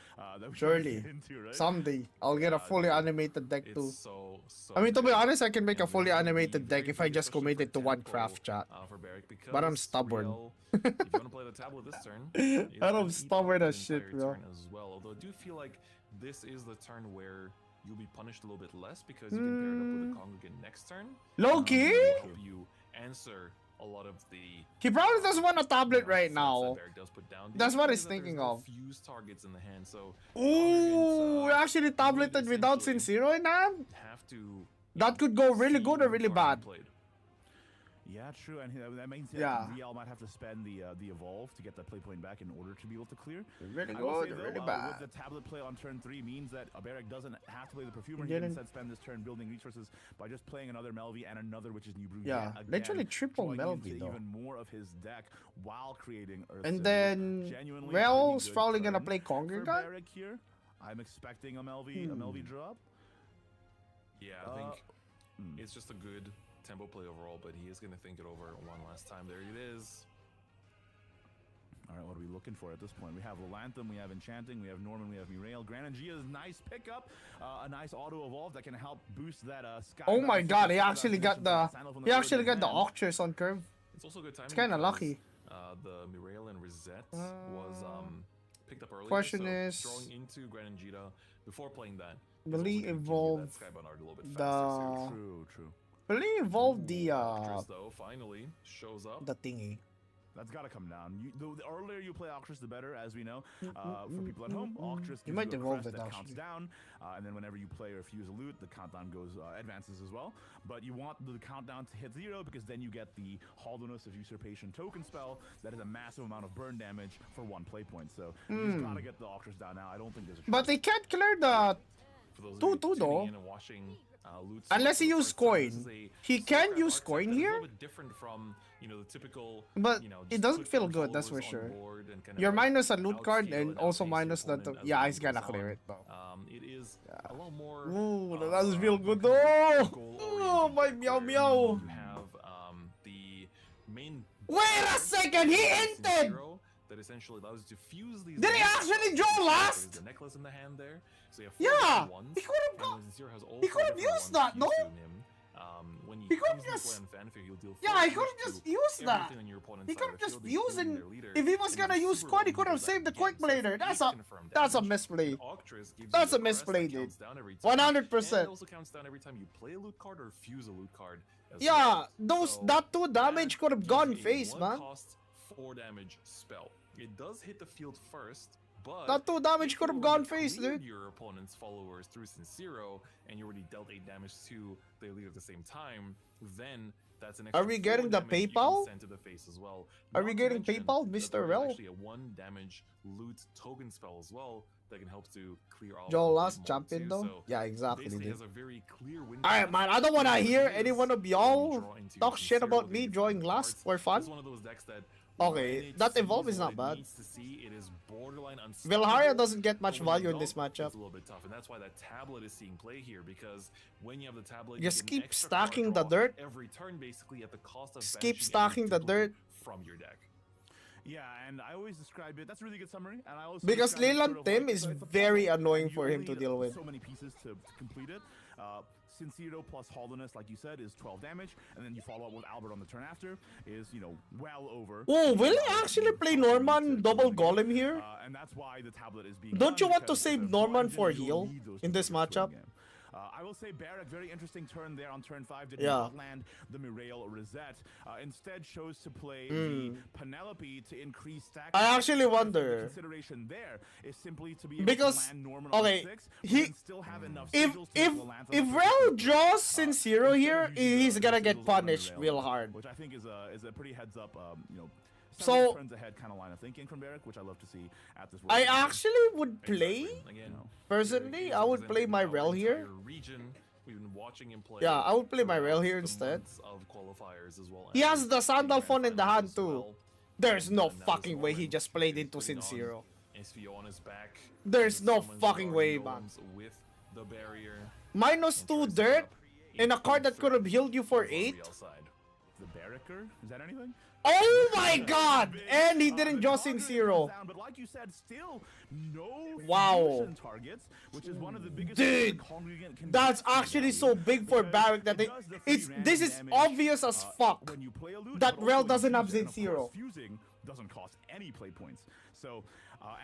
That we
Surely.
get into, right?
Someday, I'll get a fully animated deck too.
It's so
I mean, to be
good.
honest, I can make a
And
fully
this will be
animated deck
very
if I
big,
just
especially
commit it
for
to one
tempo,
craft chat.
For Barrack, because
But I'm stubborn.
Riel, if you want to play the tablet this turn, it's
I'm
gonna eat
stubborn
up
as
the
shit,
entire
bro.
turn as well. Although I do feel like this is the turn where you'll be punished a little bit less because you can pair it up with a Congregant next turn.
Loki?
That will help you answer a lot of the
He probably doesn't want a tablet right
threats
now.
that Barrack does put down. The
That's
issue
what
is
he's
that there's
thinking
no
of.
fuse targets in the hand, so
Ooh,
Congregants,
actually tableted without
essentially
Sincero in hand?
have to
That could go really
see
good or really
what card
bad.
you played.
Yeah, true, and that means
Yeah.
Real might have to spend the evolve to get that play point back in order to be able to clear.
Really
I will say,
good,
though,
really
with
bad.
the tablet play on turn 3 means that Beric doesn't have to play the Perfumer.
He
He can
didn't-
instead spend this turn building resources by just playing another Melvy and another which is New Brew.
Yeah,
yet
literally
again,
triple
drawing
Melvy,
into
though.
even more of his deck while creating Earth
And
Signal.
then
Genuinely
Rel's
pretty good
probably gonna
turn
play
for
Congregant.
Beric here. I'm expecting a Melvy drop.
Yeah, I think it's just a good tempo play overall, but he is going to think it over one last time. There it is.
All right, what are we looking for at this point? We have Lanthem, we have Enchanting, we have Norman, we have Mirail. Gran and Gia's nice pickup, a nice auto evolve that can help boost that Sky.
Oh my god, he actually got the
Octopus
Octures on curve.
It's also a good timing.
It's kinda
because,
lucky.
The Mirail and Rosette was picked up earlier.
Question
so
is-
throwing into Gran and Gita before playing that. is
Will
also
he
gonna give you
evolve
that Sky Bernard a little bit faster. So
True.
Will he evolve the
Octris, though, finally shows up.
thingy?
That's got to come down. The earlier you play Octris, the better, as we know. For people at home, Octris gives
might
you a
evolve
crest
it,
that counts
actually.
down, and then whenever you play or fuse a loot, the countdown goes advances as well. But you want the countdown to hit 0 because then you get the Hollowness of Usurpation token spell that is a massive amount of burn damage for 1 play point. So you just gotta get the Octris down now. I don't think there's a
But they can't clear the
For those of
2-2
you tuning
though.
in and watching, loot
Unless he
for the
use
first time,
coin.
this is a
He can
Starcraft
use
archetype
coin
that is
here?
A little bit different from the typical.
But
just
it doesn't
put
feel
your
good, that's for
followers on
sure.
board and kind of,
You're
like,
minus a loot card
outskill
and
and
also
outpace your
minus the
opponent as
yeah,
the
he's
game
gonna
goes
clear
on.
it though.
It is a lot more.
Ooh, that does feel good
kind of
though.
goal-oriented
Oh my
deck
meow
where
meow.
You have the main.
Wait a second, he hinted!
Zero that essentially allows you to fuse these.
Did he
lights.
actually draw
There's
last?
the necklace in the hand there. So you have
Yeah,
four ones,
he could've
and
got-
when Zero has all
he
four
could've
different
used
ones
that, no?
fused to him, when
He could've
comes into
just-
play on Fanfare, he'll deal
Yeah,
four
he
damage
could've just
to
used that.
everything on your opponent's
He
side
could've
of the
just
field,
used
including
it.
their leader,
If he was
and
gonna
he's
use
super
Quad, he
OP
could've
with that
saved the
game.
Quick
So
Blader.
eight
That's a
confirmed
that's a
damage.
misplay.
Octris gives
That's
you
a
the crest that
misplay, dude.
counts down every time,
100%.
and it also counts down every time you play a loot card or fuse a loot card. as
Yeah,
well.
those
So
that 2 damage could have
gives
gone
you a
face, man.
one-cost 4 damage spell. It does hit the field first, but
That 2 damage
if
could
you
have gone
already
face,
cleared
dude.
your opponent's followers through Sincero, and you already dealt 8 damage to their leader at the same time, then that's an extra
Are we
4
getting the
damage you can
PayPal?
send to the face as well.
Are
Not
we
to
getting
mention
PayPal,
that
Mr.
there is
Rel?
actually a 1 damage loot token spell as well that can help to clear off.
Joel
the
last
Mold
champion
too,
though?
so
Yeah, exactly,
basically
dude.
has a very clear window.
Alright, man, I don't wanna
What
hear
it
any
is
one of
when you
y'all
draw into your
talk shit
Sincero,
about
the
me
different
drawing last
cards.
for
It's
fun.
one of those decks that
Okay,
when it
that
sees
evolve is
what
not
it
bad.
needs to see, it is borderline
Vilharia
unstoppable,
doesn't get
but
much
when you
value in this
don't,
matchup.
It's a little bit tough, and that's why that tablet is seeing play here, because when you have the tablet,
Just
you get
keep
an extra card
stacking the
draw
dirt.
every turn, basically at the cost of
Just
banishing
keep stacking
every
the dirt.
duplicate from your deck.
Yeah, and I always describe it. That's a really good summary. And I also
Because
describe it
Leland
sort of
Tim
like
is
it's a
very
puzzle,
annoying
and you
for him to
only
deal with.
So many pieces to complete it. Sincero plus Hollowness, like you said, is 12 damage, and then you follow up with Albert on the turn after, is well over.
Oh, will he actually play Norman double Golem here?
And that's why the tablet is being.
Don't
done,
you want to
because
save
it's a
Norman
dungeon,
for
you don't
heal
need those
in this
duplicates to win
matchup?
the game. I will say Barrack, very interesting turn there on turn 5. Did
Yeah.
not land the Mirail Rosette. Instead chose to play the Penelope to increase stack.
I actually
The
wonder.
consideration there is simply to be able
Because,
to land Norman
okay,
on 6,
he-
but then still have enough
If
sigils to
if
be able to land
if
on
Rel
the
draws Sincero here,
instead of using
he's
the
gonna
sigils
get
on
punished
Mirail,
real hard.
which I think is a pretty heads up,
So-
several turns ahead kind of line of thinking from Barrack, which I love to see at this.
I
World Cup.
actually would play.
Again,
Personally, I would play my Rel here.
Region. We've been watching him play.
Yeah, I would play my
throughout
Rel here
the
instead.
months of qualifiers as well.
He
and
has the Sandal Phone in the
Grand
hand
Finals as
too.
well.
There's no
And now
fucking
this
way he
moment,
just played
he's
into
putting on
Sincero.
SVO on his back.
There's
He
no
summons
fucking
the
way,
Guardian
man.
Golems with the barrier.
Minus
and
2
tries to
dirt
up
in a card that
8.3
could have healed you for
over on
8.
Real's side.
The Barracker? Is that anything?
Oh my god! And he didn't
The
draw
Conjurer comes
Sincero.
down, but like you said, still no
Wow.
fusion targets, which is one of the biggest
Dude,
things the Congregant can
That's
do.
actually so big for
Because
Barrack that
it
it,
does the free
it's
random
this is
damage,
obvious as fuck.
when you play a loot,
that
but
Rel
also when you
doesn't have
fuse it, and of
Sincero.
course, fusing doesn't cost any play points. So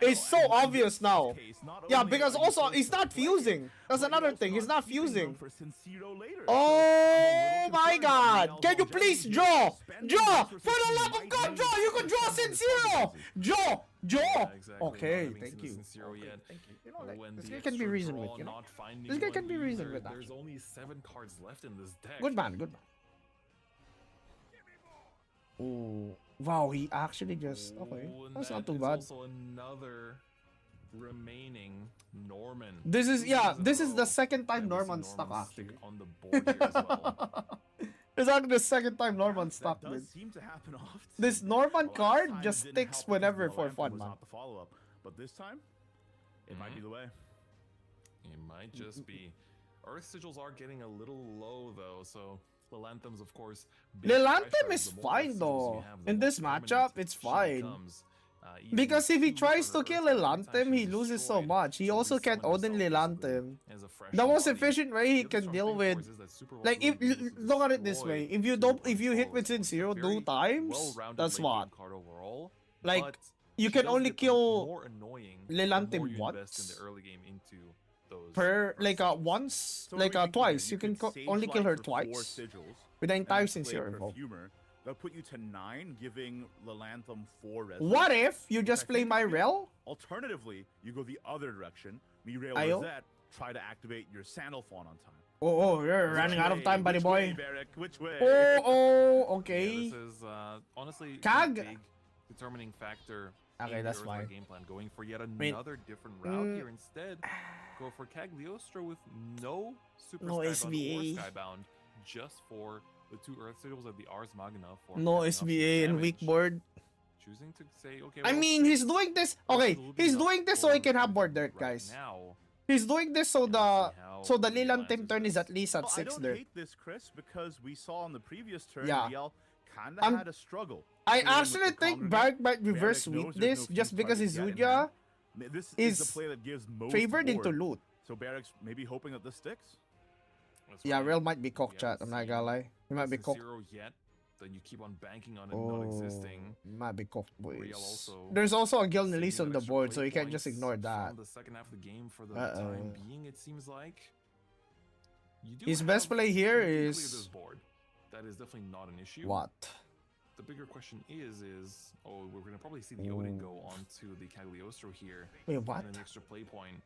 It's so
and in
obvious
this
now.
case, not
Yeah,
only
because
are you
also
forced
he's
to
not
play
fusing.
it,
That's
but you're
another
also
thing. He's not
keeping them
fusing.
for Sincero later. So I'm a
Oh
little
my
concerned
god!
about
Can you
Real's
please
longevity
draw?
here. Spending
Draw!
resources
For the
you
love of
might
God,
need
draw! You
for
can draw
something
Sincero!
crazy.
Draw! Draw!
Yeah, exactly.
Okay,
Not having
thank
seen
you.
the Sincero
Okay,
yet.
thank you. You know, like,
When
this
the
guy can be
extra
reasoned
draw
with, you know?
not finding
This guy
one
can be reasoned
either.
with,
There's
actually.
only 7 cards left in this deck.
Good man, good man. Oh, wow, he actually just okay.
Ooh, and
That's not
that
too
is
bad.
also another remaining Norman.
This is
2
yeah,
games in a
this is the
row
second
that
time
we see
Norman stuck
Norman stick
actually.
on the board here as well.
It's actually the second time Norman
That
stuck,
does
dude.
seem to happen often.
This Norman
The last
card
time
just
it didn't
sticks
help because
whenever
the
for
anthem
fun,
was
man.
not the follow-up, but this time, it might be the way.
It might just be. Earth Sigils are getting a little low though, so Lilanthem's of course. big
Lilanthem
pressure.
is
The more
fine
Earth Sigils you
though.
have, the
In
more
this
permanent
matchup, it's
she
fine.
becomes.
Because if he
Easily
tries
two
to
for her
kill
Earth, every time
Lilantem, he
she's
loses so
destroyed,
much. He
she'll
also can
resummon
Odin
herself basically
Lilantem.
as a fresh
The most
body.
efficient way he
The other
can
strong
deal
thing, of
with,
course, is that Super Wolf
like,
really
if
being able to
look at it this
destroy
way, if you
two
don't, if
opponent's
you hit
followers.
within
It's a
zero
very
2 times,
well-rounded
that's
late
what.
game card overall,
Like,
but
you
she
can
does
only
get the
kill
more annoying
Lilantem
the more you invest
once
in the early game into those
per
Earth
like
Sigils.
once,
So what are
like
we thinking
twice.
here?
You can
could Sage
only kill
Light
her
for 4
twice
sigils,
with the
and
entire
then
sincere
play
involved.
Perfumer. That'll put you to 9, giving Lilanthum 4 res.
What if you
which
just
I
play
think
my
is good.
Rel?
Alternatively, you go the other direction. Mirail
Ayo.
Rosette, try to activate your Sandalphon on time.
Oh, you're
Which
running out of
way?
time, buddy
Which
boy.
way, Barrick? Which way?
Oh,
Yeah,
okay.
this is honestly
Kag.
a big determining factor.
Okay,
in
that's
the
fine.
Earthlight game plan, going for yet
mean,
another different route here instead. Go for Cagliostro with no Super
No
Skybound or
SBA.
Skybound, just for the 2 Earth Sigils of the Ars Magna for
No
capping off some
SBA and
damage.
weak board.
Choosing to say, okay,
I
well,
mean, he's doing this.
Earth
Okay,
Sigils will be
he's
enough
doing this so he
for
can have board
Lilanthem's
dirt, guys.
Now,
He's doing this so
and
the
let's see how
so the
he
Lilantem
balances
turn is
this.
at least at
Well, I
6
don't
there.
hate this, Chris, because we saw on the previous turn,
Yeah.
Riel kind of
I'm-
had a struggle.
I
dealing with
actually
the
think
congregate.
Barrack might
Barrack
reverse
knows
sweep
there's
this
no
just
fuse
because
targets
his
yet in
Zuja
hand. This is
is
the play that gives most
favored into
board.
loot.
So Barrack's maybe hoping that this sticks.
That's
Yeah,
right.
Real might be cooked,
We
chat. I'm
haven't
not gonna
seen
lie. He might be cooked.
Zero yet, then you keep on banking on it
Oh,
not existing.
might be cooked, boys.
Real also
There's also a guild
saving
release
that
on the
extra
board,
play
so you can't just
points
ignore that.
From the second half of the game for the
Uh-oh.
time being, it seems like. You do
His best
have-
play here
you can clear
is
this board. That is definitely not an issue.
what?
The bigger question is oh, we're gonna probably see the Odin go onto the Cagliostro here.
Wait, what?
And an extra play point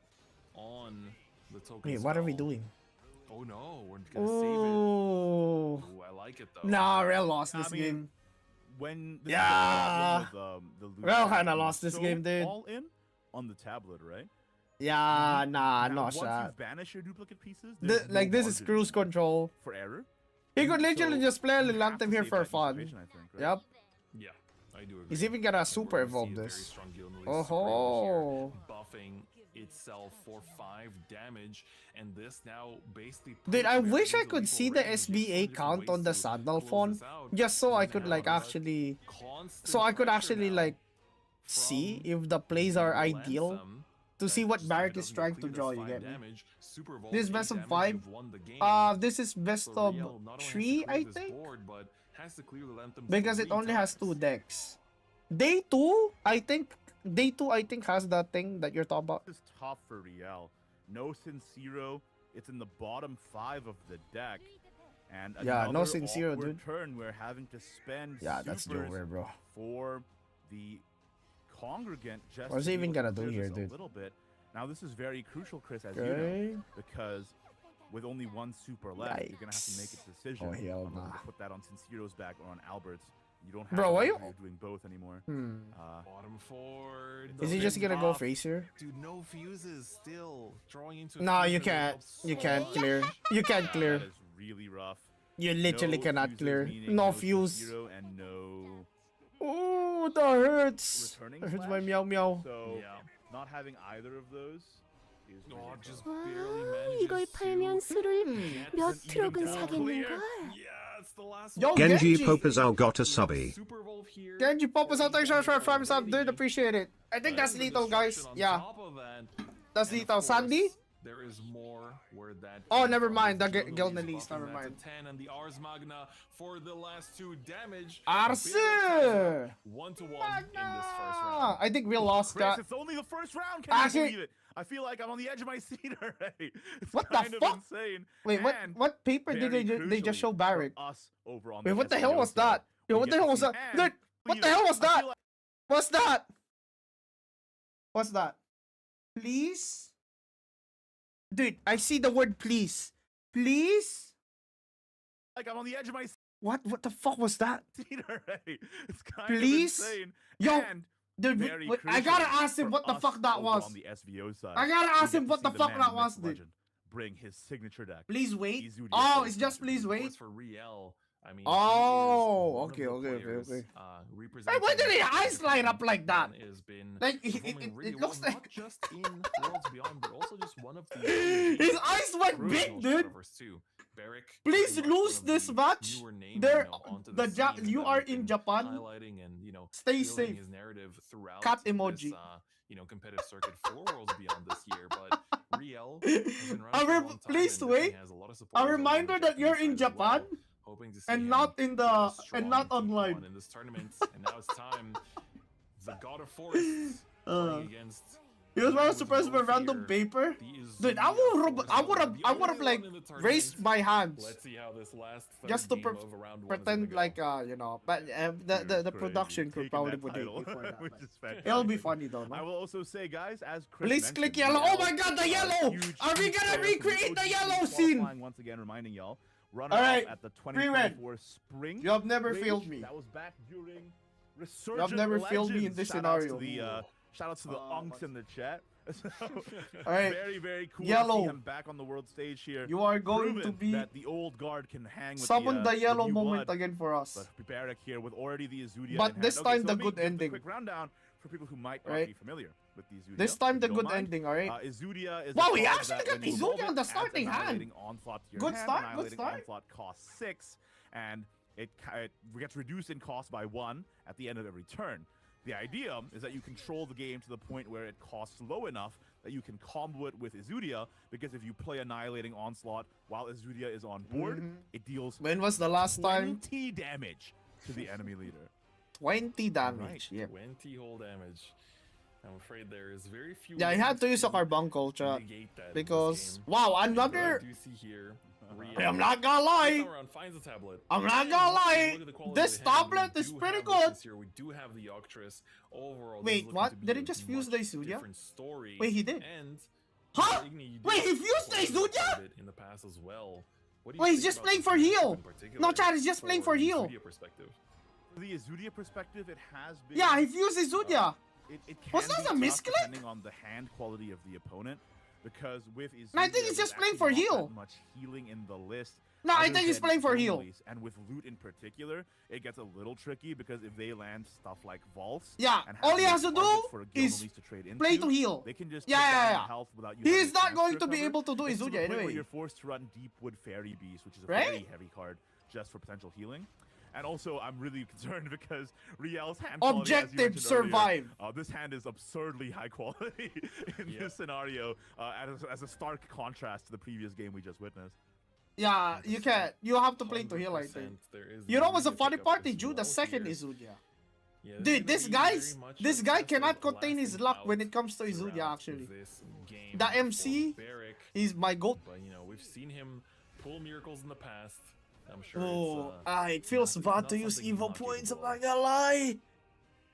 on the token.
Wait, what are we
spell.
doing?
Oh no, we're gonna save it.
Oh,
Ooh, I like it though.
nah, Real lost
I
this
mean,
game.
When this
Yeah.
is the problem with, the
Real
loot
kinda
pack,
lost this
so
game, dude.
All in on the tablet, right?
Yeah, nah,
Now,
no
once
shot.
you banish your duplicate pieces,
Th-
there's no
like this is
margin
cruise control.
for error.
He could literally
So,
just play a
you have to
Lilantem here
save
for
that
fun.
usurpation, I think, right?
Yep.
Yeah, I do agree.
He's even gonna
And we're
super
gonna see
evolve
a very
this.
strong Guild Elite
Oh
Super Evo here,
ho.
buffing itself for 5 damage, and this now basically.
Dude,
puts
I
Barrack
wish I
into
could
lethal
see the
range. Just
SBA
some different
count
ways
on the
to
sandal
close
phone,
this out.
just so I
Now,
could like
but
actually
constant
so I could
pressure
actually
now
like see
from
if the plays are
the
ideal
Lansum
to see
that
what
just
Barrack
doesn't
is
get
trying to
cleared as
draw. You
5
get me?
damage. Super Evolve,
This is
8
best of
damage,
5.
you've won the game.
This is best
So
of
Riel not only has to
3,
clear
I
this
think,
board, but has to clear the Lantham
because it
3
only has 2
times.
decks. Day 2, I think. Day 2, I think has that thing that you're talking about.
This is tough for Riel. No Sincero. It's in the bottom 5 of the deck. And
Yeah, no
another
Sincero,
awkward
dude.
turn we're having to spend
Yeah, that's
supers
nowhere, bro.
for the congregant just
What's
to
he
be
even
able to
gonna do
clear
here,
this
dude?
a little bit. Now this is very crucial, Chris, as you know,
Okay.
because with only 1 super left, you're gonna have to make
Yikes.
a decision
Oh, hell
on whether
nah.
to put that on Sincero's back or on Albert's. You don't have
Bro,
to
why
why
you-
you're doing both anymore.
Bottom 4.
Is he just gonna go face here?
Dude, no fuses still. Drawing into
No,
fusion
you
will
can't.
help
You
so
can't
much.
clear. You can't
That
clear.
is really rough.
You literally
No
cannot
fuses,
clear.
meaning
No fuse.
Sincero and no.
Oh, that hurts.
Returning
That hurts my
flash?
meow meow.
So
Yeah.
not having either of those is
Oh,
really
just
tough.
barely
와,
manages
이걸 팔면
to
술을
get
몇
an
트럭은
even more clear.
사겠는걸?
Yeah, it's the last
Yo,
one.
Genji
Genji.
Popazal got a subby.
Super Evolve here.
Genji pop us out. Thanks so much for a farm sub, dude.
Already.
Appreciate it. I think that's
And the
lethal, guys.
destruction on
Yeah,
top of that.
that's
And of
lethal. Sandy?
course, there is more where that.
Oh,
came
never
from.
mind. The
Guild
Guild
Elite
Elite,
buffing
never
that
mind.
to 10 and the Ars Magna for the last 2 damage.
Arce!
Barrack 1-to-1 in this first round.
I think we lost
Chris,
that.
it's only the first round. Can
Actually-
you believe it? I feel like I'm on the edge of my seat already. It's
What the
kind of
fuck?
insane.
Wait,
And
what paper did
very
they just show
crucially,
Barrack?
for us over on
Wait,
the
what the hell
SEO
was
side,
that? Yo,
we
what
get
the
to
hell was
see-
that?
and
Dude, what the
Leo,
hell was
I feel
that?
like-
What's that? What's that? Please? Dude, I see the word please. Please?
like I'm on the edge of my
What the fuck was that?
Seen already. It's kind
Please?
of insane.
Yo,
and
Dude,
very
wait, I gotta
crucial
ask him
for
what the
us
fuck that
over
was.
On the SVO side,
I gotta ask
we
him
get
what
to
the
see
fuck
man,
that
the
was,
myth,
dude.
legend bring his signature deck.
Please wait.
Izudia
Oh,
Soul
it's just
Signature.
please
Of
wait.
course, for Riel, I mean,
Oh,
he is one of
okay,
the
okay,
players,
okay. Hey,
representing
why did his eyes
Japan
light up like that?
and has been
Like,
performing really
it
well,
looks
not
like
just in Worlds Beyond, but also just one of the
his eyes went big, dude.
too. Barrick,
Please
very much
lose
one of
this
the
match.
newer names,
There,
onto
the
scene
you
that
are
we've
in
been
Japan.
highlighting and
Stay
building
safe.
his narrative throughout
Cat
this,
emoji.
competitive circuit for Worlds Beyond this year. But Riel has been around for a long time
Please
and
wait.
definitely has a lot of
A
supporters over on the
reminder that you're
Japanese
in
side as well,
Japan
hoping to see
and
him
not in
get
the
a strong
and not
T1
online.
in this tournament. And now it's time. The God of Forests playing against.
He was
man
one
with
surprised
no
by random
fear,
paper.
the
Dude,
Izudia
I
Forest
would have
the
like
only one in the
raised
tournament.
my hands
Let's see how this last
just
third
to
game of round one is
pretend
gonna
like
go.
you know. But the production could probably put it before that.
Which
but
is fantastic.
It'll be funny though.
I
No?
will also say, guys, as Chris
Please
mentioned,
click yellow. Oh my god, the
Riel,
yellow!
huge,
Are we
huge
gonna
player from
recreate the
OG
yellow scene?
qualifying, once again, reminding y'all, runner
Alright,
up at the
pre-red.
2024 spring.
You have never
Rage.
failed me.
That was back during Resurgent
never failed me in
Legends.
this
Shout out to
scenario.
shout out to the unks in the chat. So,
Alright,
very, very cool to
yellow.
see him back on the world stage here.
You are going
Proven
to be
that the old guard can hang with
summon the yellow
new
moment
blood.
again for us.
But Barrack here with already the Izudia
But
in
this
hand.
time
so
the
let me
good
give
ending.
quick rundown for people who might not
Right.
be familiar with the Izudia.
This time
if
the
you
good
don't mind.
ending, alright?
Izudia is
Wow,
a
we
card
actually
that
got
when you evolve
Izudia on
it,
the
adds
starting hand.
Annihilating Onslaught to your
Good
hand.
start, good
Annihilating
start.
Onslaught costs 6, and it gets reduced in cost by 1 at the end of every turn. The idea is that you control the game to the point where it costs low enough that you can combo it with Izudia, because if you play Annihilating Onslaught while Izudia is on board, it deals
When was the last time?
20 damage to the enemy leader.
20 damage. Yeah.
20 whole damage. I'm afraid there is very few.
Yeah, I had to use a
ways
carbuncle chat
negate that in this
because
game.
wow,
But I
another.
do see here.
I'm not gonna lie.
Finds the tablet.
I'm not
And
gonna
once you
lie,
look at the quality
this
of the hand,
tablet
we
is
do
pretty
have
good.
this here. We do have the Octress. Overall, this
Wait,
is looking
what?
to be
Did he
a
just fuse
much
the Izudia?
different story.
Wait, he did.
And
Huh?
Igni, you did
Wait, he fused the
play
Izudia?
a bit in the past as well. What do you
Wait, he's
think
just
about
playing
this
for
matchup
heal.
in particular
No, Chad, he's just playing for
the
heal.
Izudia perspective?
From the Izudia perspective, it has been.
Yeah, he fused Izudia.
It can
Was that
be
a
tough
misclick?
depending on the hand quality of the opponent, because with Izudia,
No, I think he's
there's
just playing
actually
for
not
heal.
that much healing in the list.
No, I
other
think he's
than
playing for heal.
onlys. And with loot in particular, it gets a little tricky, because if they land stuff like vaults,
Yeah,
and
all he
no
has to
targets
do
for guild
is
unleash to trade
play
into,
to heal.
They can just
Yeah,
take
yeah,
down
yeah.
your health without you
He
having
is
a
not
chance
going to be
recover.
able to do
It's to the
Izudia
point where
anyway.
you're forced to run Deepwood Fairy Beast, which is a
Right?
very heavy card just for potential healing. And also, I'm really concerned because Riel's hand
Objective
quality, as you mentioned
survive.
earlier, this hand is absurdly high quality in this scenario, as a stark contrast to the previous game we just witnessed.
Yeah, you can't. You have to play to heal, I
100%
think.
there is
You know what's the
Izudia
funny
pickup
part?
as
They drew the
well
second
here.
Izudia.
Yeah,
Dude, this
gonna be very
guy's
much
this
a
guy
test
cannot
of
contain his
lasting
luck
out
when it comes to Izudia.
throughout
Actually,
this game
the
for
MC,
Barrack.
he's my goat.
But we've seen him pull miracles in the past. I'm sure
Oh,
it's
it feels
not-
bad
not
to use
something he's
evil
not
points. I'm
capable
not gonna lie.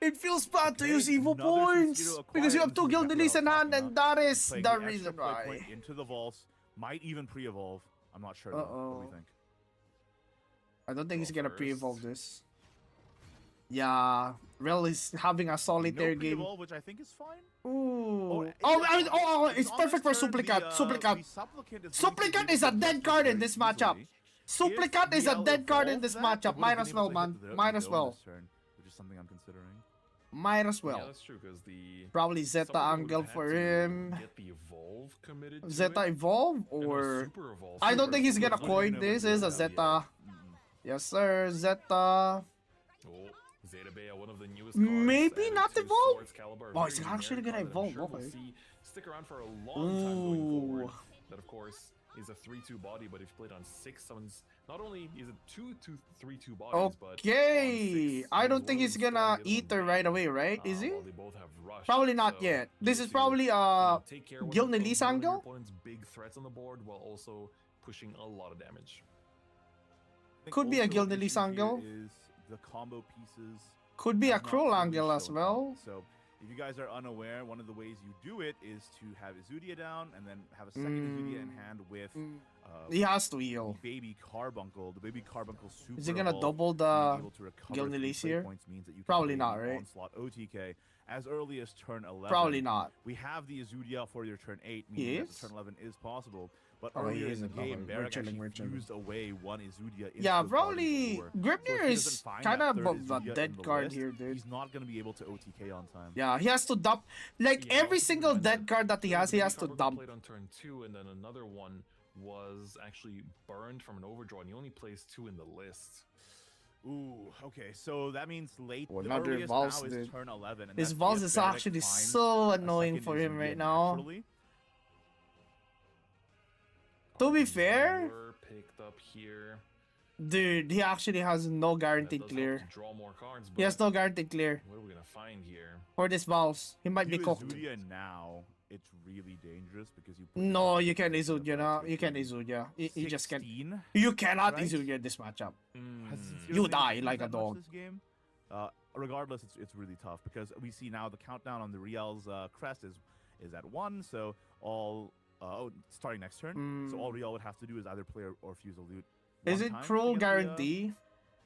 It feels bad to
Okay,
use evil
another
points
Suskido
because you have
acquired
two
into
guild
the
release in
deck
hand,
we're
and
talking
that is
Playing
the
extra
reason
play
why.
point into the vaults, might even pre-evolve. I'm not sure. Though. What do
Uh-oh.
we think?
I don't think he's
Go
gonna
first.
pre-evolve this. Yeah, Rel is having a solitaire
No
game.
pre-evolve, which I think is fine.
Ooh.
it's
It's
on
perfect for
this turn,
Supplicat.
the
Supplicat.
Supplicant is going to
Supplicat
be
is a
able to
dead
get
card in
very
this matchup.
easily.
Supplicat
If
is a
Riel
dead card in
evolves
this
that,
matchup.
it would've
Might
been
as
able
well,
to
man.
hit the
Might as
dome
well.
this turn, which is something I'm considering.
Might as
Yeah,
well.
that's true because the
Probably Zeta
someone
Angle
would've
for
had to
him.
Get the evolve committed to
Zeta
it,
Evolve
and a
or
super evolve.
I don't
Super
think he's
evolve
gonna
is
coin
not
this.
even
Is a
out yet.
Zeta. Yes, sir. Zeta.
Oh, Zeta Bea, one of the newest
Maybe
cards added
not
to
evolve?
Swords Caliber, a
Oh, it's
very
actually
generic
gonna
card that I'm
evolve,
sure we'll
okay.
see stick around for a long time going forward.
Ooh.
That of course is a 3/2 body, but if played on 6 summons, not only is it 3/2 bodies, but
Okay. I don't think he's gonna eat her right away, right? Is he?
They both have rush,
Probably not
so
yet.
you
This
need
is
to,
probably
take care of
Guild
building
Release
your
angle?
opponent's big threats on the board while also pushing a lot of damage.
I think
Could be a
also
Guild
an
Release
issue here
angle.
is the combo pieces
could be a
have not
cruel
fully
angle as
shown
well.
up. So if you guys are unaware, one of the ways you do it is to have Izudia down and then have a second Izudia in hand with
He has to heal.
the baby carbuncle, super.
Is he gonna
evolve,
double
being
the
able to recover
Gil
3
Nilis
play
here?
points means that you can
Probably
play
not,
the
right?
Onslaught OTK as early as turn 11.
Probably not.
We have the Izudia for your turn 8,
He
meaning that
is?
the turn 11 is possible. But
Oh, he
earlier in the
isn't.
game,
Okay, we're
Barrack
chilling,
actually
we're chilling.
fused away one Izudia into
Yeah,
the body
probably
before.
Grimnir
So if he
is
doesn't find
kind
that
of
third
a
Izudia in
dead
the
card
list,
here, dude.
He's not going to be able to OTK on time.
Yeah, he has to dump. Like
Yeah,
every
also keep in
single
mind
dead
that
card that he
there
has,
was a
he has to
Carbuncle
dump.
played on turn 2, and then another one was actually burned from an overdraw, and he only plays 2 in the list.
Ooh, okay, so that means late.
Oh,
The
another
earliest
Vals,
now is
dude.
turn 11. And
His
that's
Vals
if
is
Barrack
actually
finds
so
a
annoying
second
for him
Izudia
right now.
naturally.
To be fair,
Were picked up here.
dude, he actually has no
That
guaranteed
does help
clear.
to draw more cards,
He has
but
no guaranteed clear
what are we gonna find here?
for this Vals. He might be
You
cooked.
Izudia now, it's really dangerous because you. Put
No,
yourself
you
in
can't
a position
Izudia
of
now.
taking
You can't Izudia. You just can't.
16.
You cannot
right?
Izudia this matchup.
Has
Mm.
Sincere
You
been able to
die
use
like a
that much
dog.
This game? Regardless, it's really tough because we see now the countdown on the Riel's crest is at 1, so all starting next turn. So all Riel would have to do is either play or fuse a loot.
Is
one
it
time to
Cruel
get
guarantee?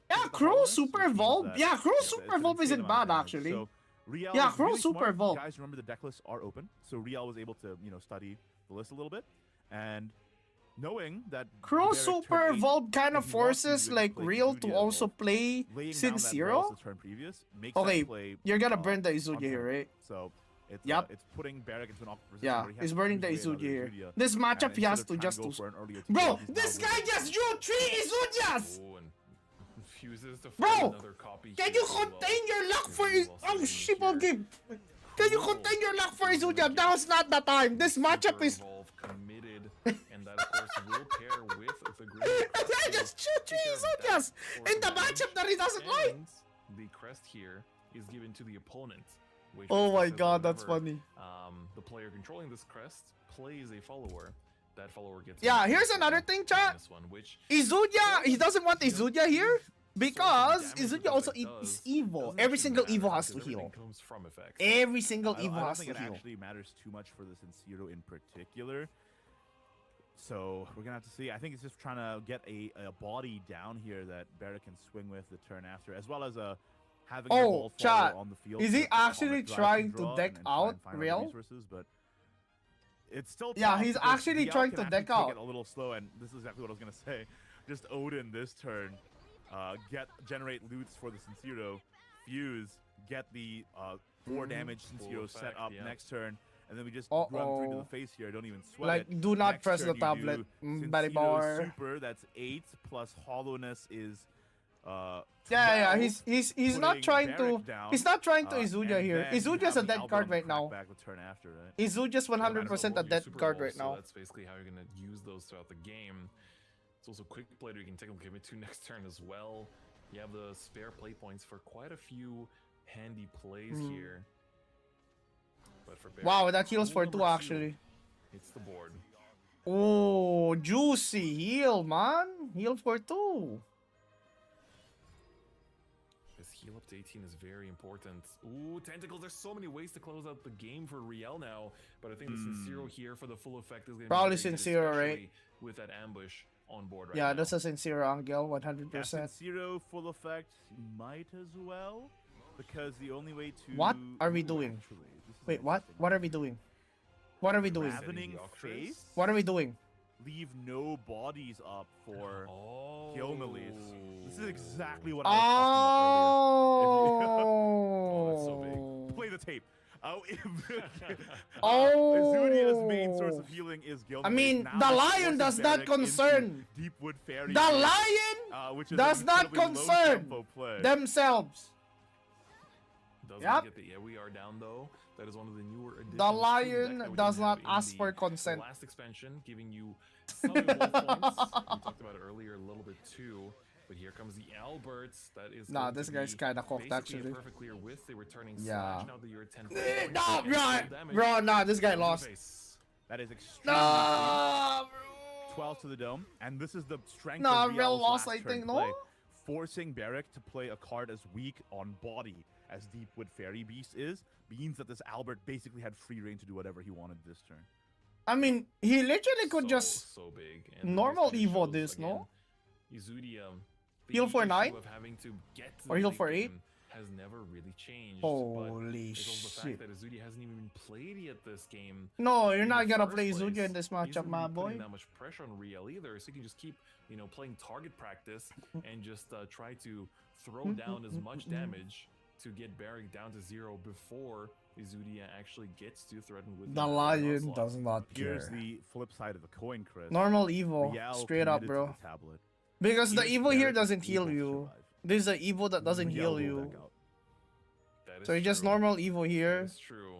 Yeah,
the
Cruel
hardness,
Super
which means
Evolve.
that
Yeah, Cruel
it's
Super
an
Evolve
insane
isn't
amount of
bad
damage.
actually.
So Riel
Yeah,
is
Cruel
really
Super
smart.
Evolve.
Guys, remember the deck lists are open, so Riel was able to study the list a little bit, and knowing that
Cruel
Barrack
Super
turn 8,
Evolve kind of
if he wants to
forces
do it,
like
play
Real
Izudia
to also
Evolve,
play
laying down that
Sin-Zero.
Wells the turn previous makes
Okay,
that play,
you're gonna burn the
on
Izudia here,
turn.
right?
So it's
Yep.
It's putting Barrack into an awkward position.
Yeah,
where he has
he's
to
burning the
fuse away
Izudia here.
another Izudia,
This
and
matchup he
instead
has
of
to
trying
just
go
do.
for an earlier TP,
Bro,
he's now
this
going
guy
for-
just drew 3 Izudias!
Oh, and fuses to
Bro,
find another copy.
Can
here
you
as well.
contain your luck for
He's
it?
also
Oh,
getting
shibble
here.
game. Can you contain your luck for Izudia? Now's not the time. This matchup
Super
is.
Evolve committed, and that of course will pair with the green.
I just shoot 3 Izudias in the matchup that he doesn't like.
And the crest here is given to the opponent. Which
Oh
basically
my
says that
god, that's
whenever,
funny.
The player controlling this crest plays a follower. That follower gets.
Yeah,
a
here's another thing, chat.
-1, which
Izudia, he doesn't want Izudia here because
damage that
Izudia also
effect does
is evil.
doesn't
Every
actually
single
matter
evil has
because
to heal.
everything comes from effects.
Every single
I
evil
don't
has
think
to
it
heal.
actually matters too much for the Sin-Zero in particular. So we're gonna have to see. I think it's just trying to get a body down here that Barrack can swing with the turn after, as well as having the
Oh,
ball
chat.
follower on the field.
Is
so
he
that the
actually
Comet Drive
trying
can
to
draw
deck
and try and
out
find other
Real?
resources, but it's still
Yeah,
tough
he's
because
actually
Real
trying
can
to
actually
deck
take
out.
it a little slow, and this is exactly what I was gonna say. Just Odin this turn, generate loots for the Sin-Zero, fuse, get the 4 damage Sin-Zero set
effect,
up
yeah.
next turn, and then we just run 3 to
Uh-oh.
the face here. Don't even sweat
Like,
it.
do not
Next
press
turn
the
you
tablet,
do
Betty
Sin-Zero
Bar.
Super, that's 8 plus hollowness is 12,
Yeah, he's not
putting
trying to.
Barrack down,
He's not trying to
and
Izudia here.
then you
Izudia's
have
a
the
dead
Albert
card
on the
right now.
crackback the turn after, right?
Izudia's
No matter
100% a
what, you
dead
super
card
evolve,
right
so
now.
that's basically how you're gonna use those throughout the game. It's also quick play that you can technically commit to next turn as well. You have the spare play points for quite a few handy plays here. But for Barrack,
Wow, that heals for
rule
2
number 2,
actually.
It's the board.
Oh, juicy heal, man. Heal for 2.
This heal up to 18 is very important. Ooh, tentacles. There's so many ways to close out the game for Riel now. But I think the Sin-Zero here for the full effect is going to
Probably
be very good,
Sin-Zero, right?
especially with that ambush on board right
Yeah,
now.
that's a sincere Angel, 100%.
Yeah, Sin-Zero full effect might as well, because the only way to...
What are we doing?
Actually, this is
Wait, what?
interesting.
What are we doing? What are we doing?
Ravening
Setting the
Face?
What are we doing?
Leave no bodies up for
Oh.
Gilnelis. This is exactly what I was talking about earlier.
Oh, that's so
Oh.
Play the tape.
Oh.
Izudia's main source of healing is Gilnelis.
I mean,
Now
the
it
lion
forces
does not
Barrack into
concern.
Deepwood Fairy
The
Base,
lion
which is
does
an
not
incredibly low
concern
tempo play.
themselves.
Doesn't
Yep.
get the yeah we are down though. That is one of the newer additions.
The
to deck
lion
that we
does
didn't
not
have in
ask
the
for consent.
Last expansion, giving you some evolve points. We talked about it earlier a little bit too. But here comes the Alberts. That is
Nah,
going
this
to
guy's
be
kinda cooked,
basically
actually.
a perfect clear with the returning
Yeah.
slash. Now that you're at 10
Nah, bro, nah, this guy lost.
That is extremely
Nah, bro.
12 to the dome, and this is the strength
Nah,
of
Real
Riel's
lost,
last
I
turn
think,
play,
no?
forcing Barrack to play a card as weak on body as Deepwood Fairy Beast is, means that this Albert basically had free reign to do whatever he wanted this turn.
I mean, he literally could just
so big. And
normal
this kinda
evo
shows,
this,
again,
no?
Izudia,
Heal
the
for
issue
9?
of having to get to
Or
the
heal
late
for 8?
game has never really changed.
Holy
but it's also the
shit.
fact that Izudia hasn't even played yet this game.
No, you're
in
not
the
gonna
first
play
place.
Zuja in this
He
matchup,
isn't
my
really putting
boy.
that much pressure on Riel either, so you can just keep, playing target practice and just try to throw down as much damage to get Barrick down to 0 before Izudia actually gets to threaten with
The Lion does not
Here's
care.
the flip side of the coin, Chris.
Normal Evo,
Riel
straight up,
committed to
bro.
the tablet.
Because the
Here's
Evo here
Barrick
doesn't heal
able to
you.
survive.
This is an Evo that doesn't
Riel
heal
will
you.
back out.
That is
So you just
true.
normal Evo
That
here.
is true.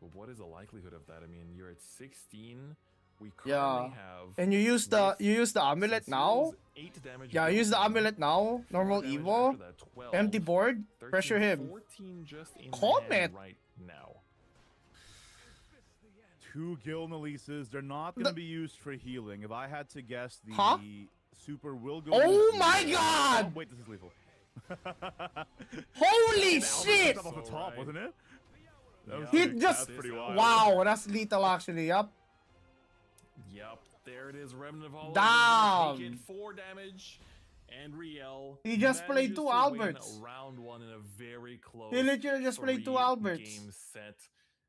But what is the likelihood of that? I mean, you're at 16. We currently
Yeah.
have.
And you use the amulet now.
8 damage.
Yeah, use the
building,
amulet now.
4
Normal
damage
Evo.
after that, 12,
Empty board.
13,
Pressure him.
14 just in
Calm
the hand
it.
right now.
2 Gil Nalises. They're not going to be used for healing. If I had to guess, the
Huh?
super will go.
Oh
in
my
lethal.
god!
Oh, wait, this is lethal.
Holy
That was
shit!
off the
So
top,
right.
wasn't it? That was
He
pretty-
just-
that's pretty wild.
Wow, that's lethal actually. Yup.
Yep, there it is. Remnant of Hollow.
Damn.
Take it 4 damage. And Riel.
He just played
manages
2
to win
Alberts.
round 1 in a very close.
He literally just played 2 Alberts.
Game set.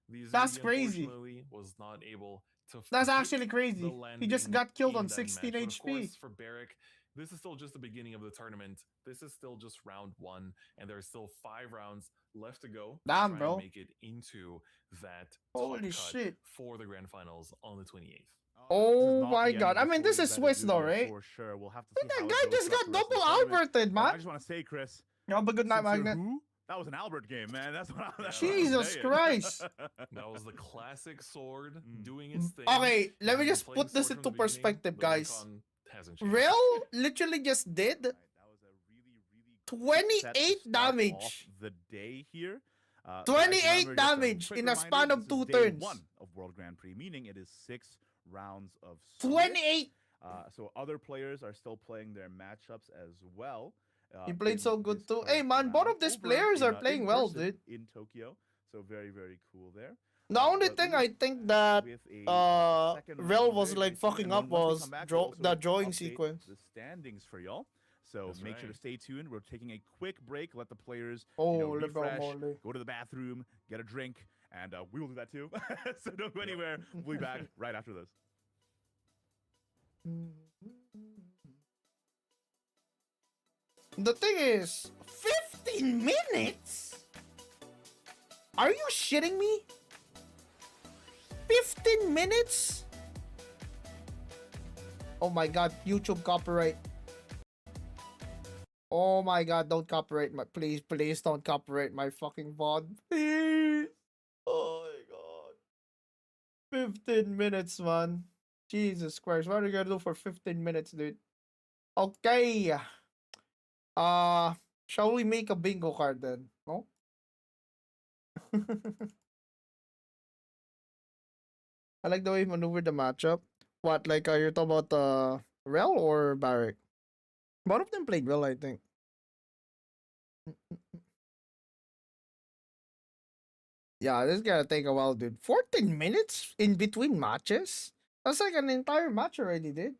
The
That's
Izudia,
crazy.
unfortunately, was not able to.
That's
hit
actually crazy.
the
He just
landing
got killed
in
on
that
16
match. But of
HP.
course, for Barrick, this is still just the beginning of the tournament. This is still just round 1, and there are still 5 rounds left to go. to
Damn,
try
bro.
And make it into that
Holy
top cut
shit.
for the grand finals on the 28th.
Oh my god. I mean, this is
Swiss
Swiss though, right?
For sure. We'll have to see
That
how it
guy
goes
just
throughout
got
the rest of the
double
tournament.
Alberted,
I
man.
just want to say, Chris.
Have a good night,
since you're
Magnet.
who, that was an Albert game, man. That's what I'm
Jesus
saying.
Christ.
That was the classic sword
Mm.
doing its thing.
Okay, let me
He's
just
been
put
playing
this
sword
into
from the beginning.
perspective,
The
guys.
icon hasn't changed.
Rel literally just did
That was a really, really
28
set to start
damage.
off the day here.
28
guys, remember, just a
damage
quick
in a
reminder,
span of
this is
2
day
turns.
1 of World Grand Prix, meaning it is 6 rounds of service.
28.
So other players are still playing their matchups as well.
He played
in
so good
this
too. Hey
current
man, both
round
of these
over
players
in,
are playing
in
well,
person
dude.
in Tokyo. So very, very cool there.
The only
But
thing
we
I think that
with a
Rel
second round
was
very,
like
very soon,
fucking
and
up
then once we
was
come back, we'll also
the drawing
update
sequence.
The standings for y'all. So
That's
make sure to
right.
stay tuned. We're taking a quick break. Let the players
Holy
refresh,
moly.
go to the bathroom, get a drink, and we will do that too. So don't go anywhere. We'll be back right after this.
The thing is, 15 minutes? Are you shitting me? 15 minutes? Oh my god, YouTube copyright. Oh my god, don't copyright my please don't copyright my fucking VOD. Please. Oh my god. 15 minutes, man. Jesus Christ, what are you gonna do for 15 minutes, dude? Okay. Shall we make a bingo card then? No? I like the way you maneuver the matchup. What, like, you're talking about Rel or Barrick? Both of them played well, I think. Yeah, this is gonna take a while, dude. 14 minutes in between matches? That's like an entire match already, dude.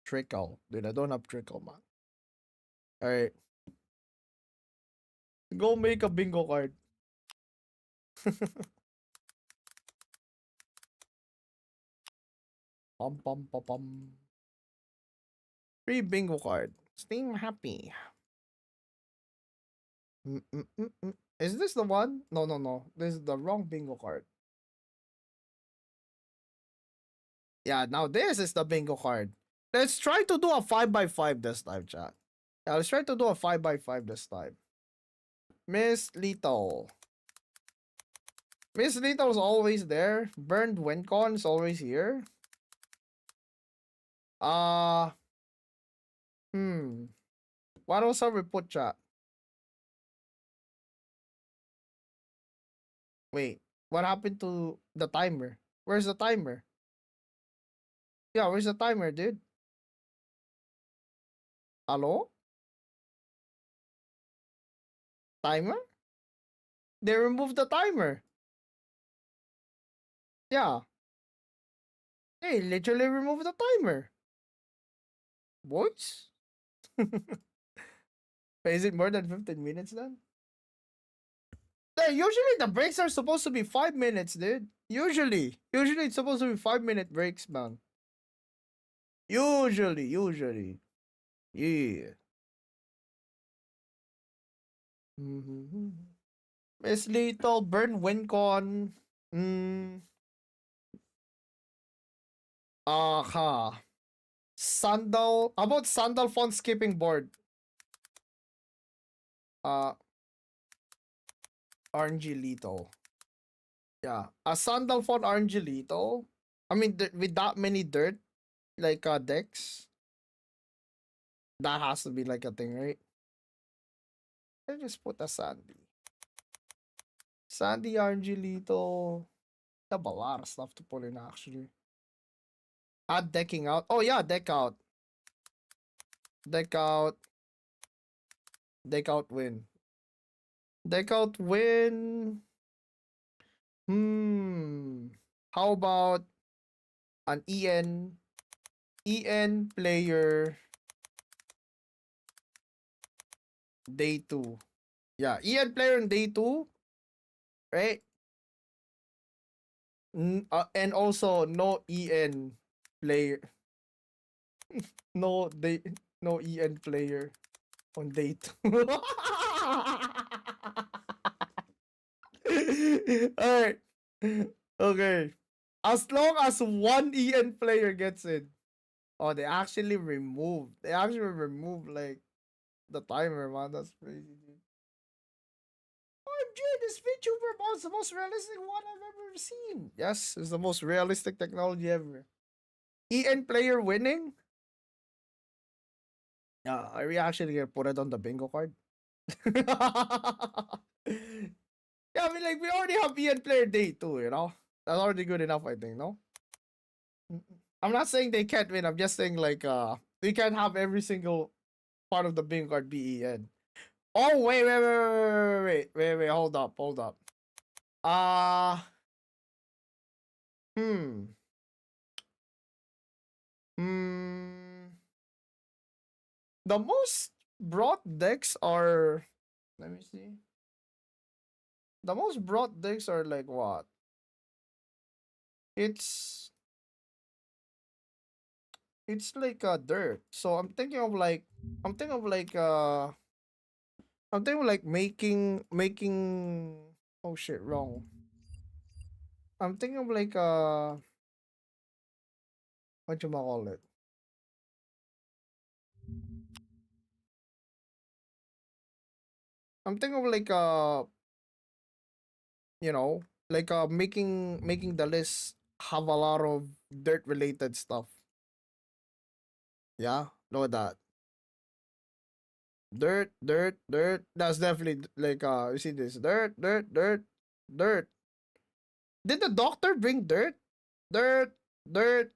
Trickle. Dude, I don't have trickle, man. Alright. Go make a bingo card. Pum pum pum pum. Free bingo card. Steam happy. Is this the one? No, no, no. This is the wrong bingo card. Yeah, now this is the bingo card. Let's try to do a 5x5 this time, chat. Yeah, let's try to do a 5x5 this time. Miss Lethal. Miss Lethal is always there. Burned Wincon is always here. What else have we put, chat? Wait, what happened to the timer? Where's the timer? Yeah, where's the timer, dude? Hello? Timer? They removed the timer. Yeah. They literally remove the timer. Boys? Is it more than 15 minutes then? Usually the breaks are supposed to be 5 minutes, dude. Usually it's supposed to be 5-minute breaks, man. Usually. Yeah. Miss Little, Burn Wincon. Aha. Sandal. How about Sandal font skipping board? Angelito. Yeah. A Sandal font Angelito. I mean, with that many dirt, like decks, that has to be like a thing, right? Let's just put a Sandy. Sandy Angelito. Have a lot of stuff to put in actually. Add decking out. Oh yeah, deck out. Deck out. Deck out win. Deck out win. How about an EN player day 2? Yeah, EN player in day 2, right? And also no EN player. no EN player on day 2. Alright. Okay. As long as one EN player gets in. Oh, they actually removed like the timer, man. That's crazy, dude. OMG, this VTuber mod's the most realistic one I've ever seen. Yes, it's the most realistic technology ever. EN player winning? Yeah, are we actually gonna put it on the bingo card? Yeah, I mean, like, we already have EN player day 2, you know? That's already good enough, I think, no? I'm not saying they can't win. I'm just saying, like, we can't have every single part of the bingo card be EN. Oh, wait, hold up. Uh, hmm. The most brought decks are, let me see. The most brought decks are like what? It's like dirt. So I'm thinking of like making oh shit, wrong. I'm thinking of like what you call it? I'm thinking of like you know, like making the list have a lot of dirt related stuff. Yeah, know that. Dirt. That's definitely like you see this dirt. Did the doctor bring dirt? Dirt, dirt,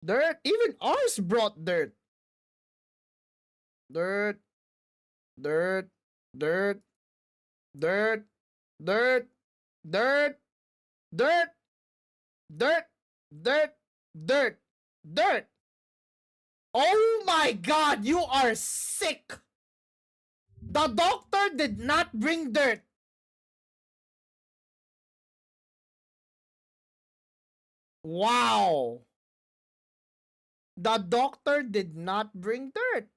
dirt. Even ours brought dirt. Dirt, dirt, dirt, dirt, dirt, dirt, dirt, dirt, dirt, dirt, dirt. Oh my god, you are sick. The doctor did not bring dirt. Wow. The doctor did not bring dirt.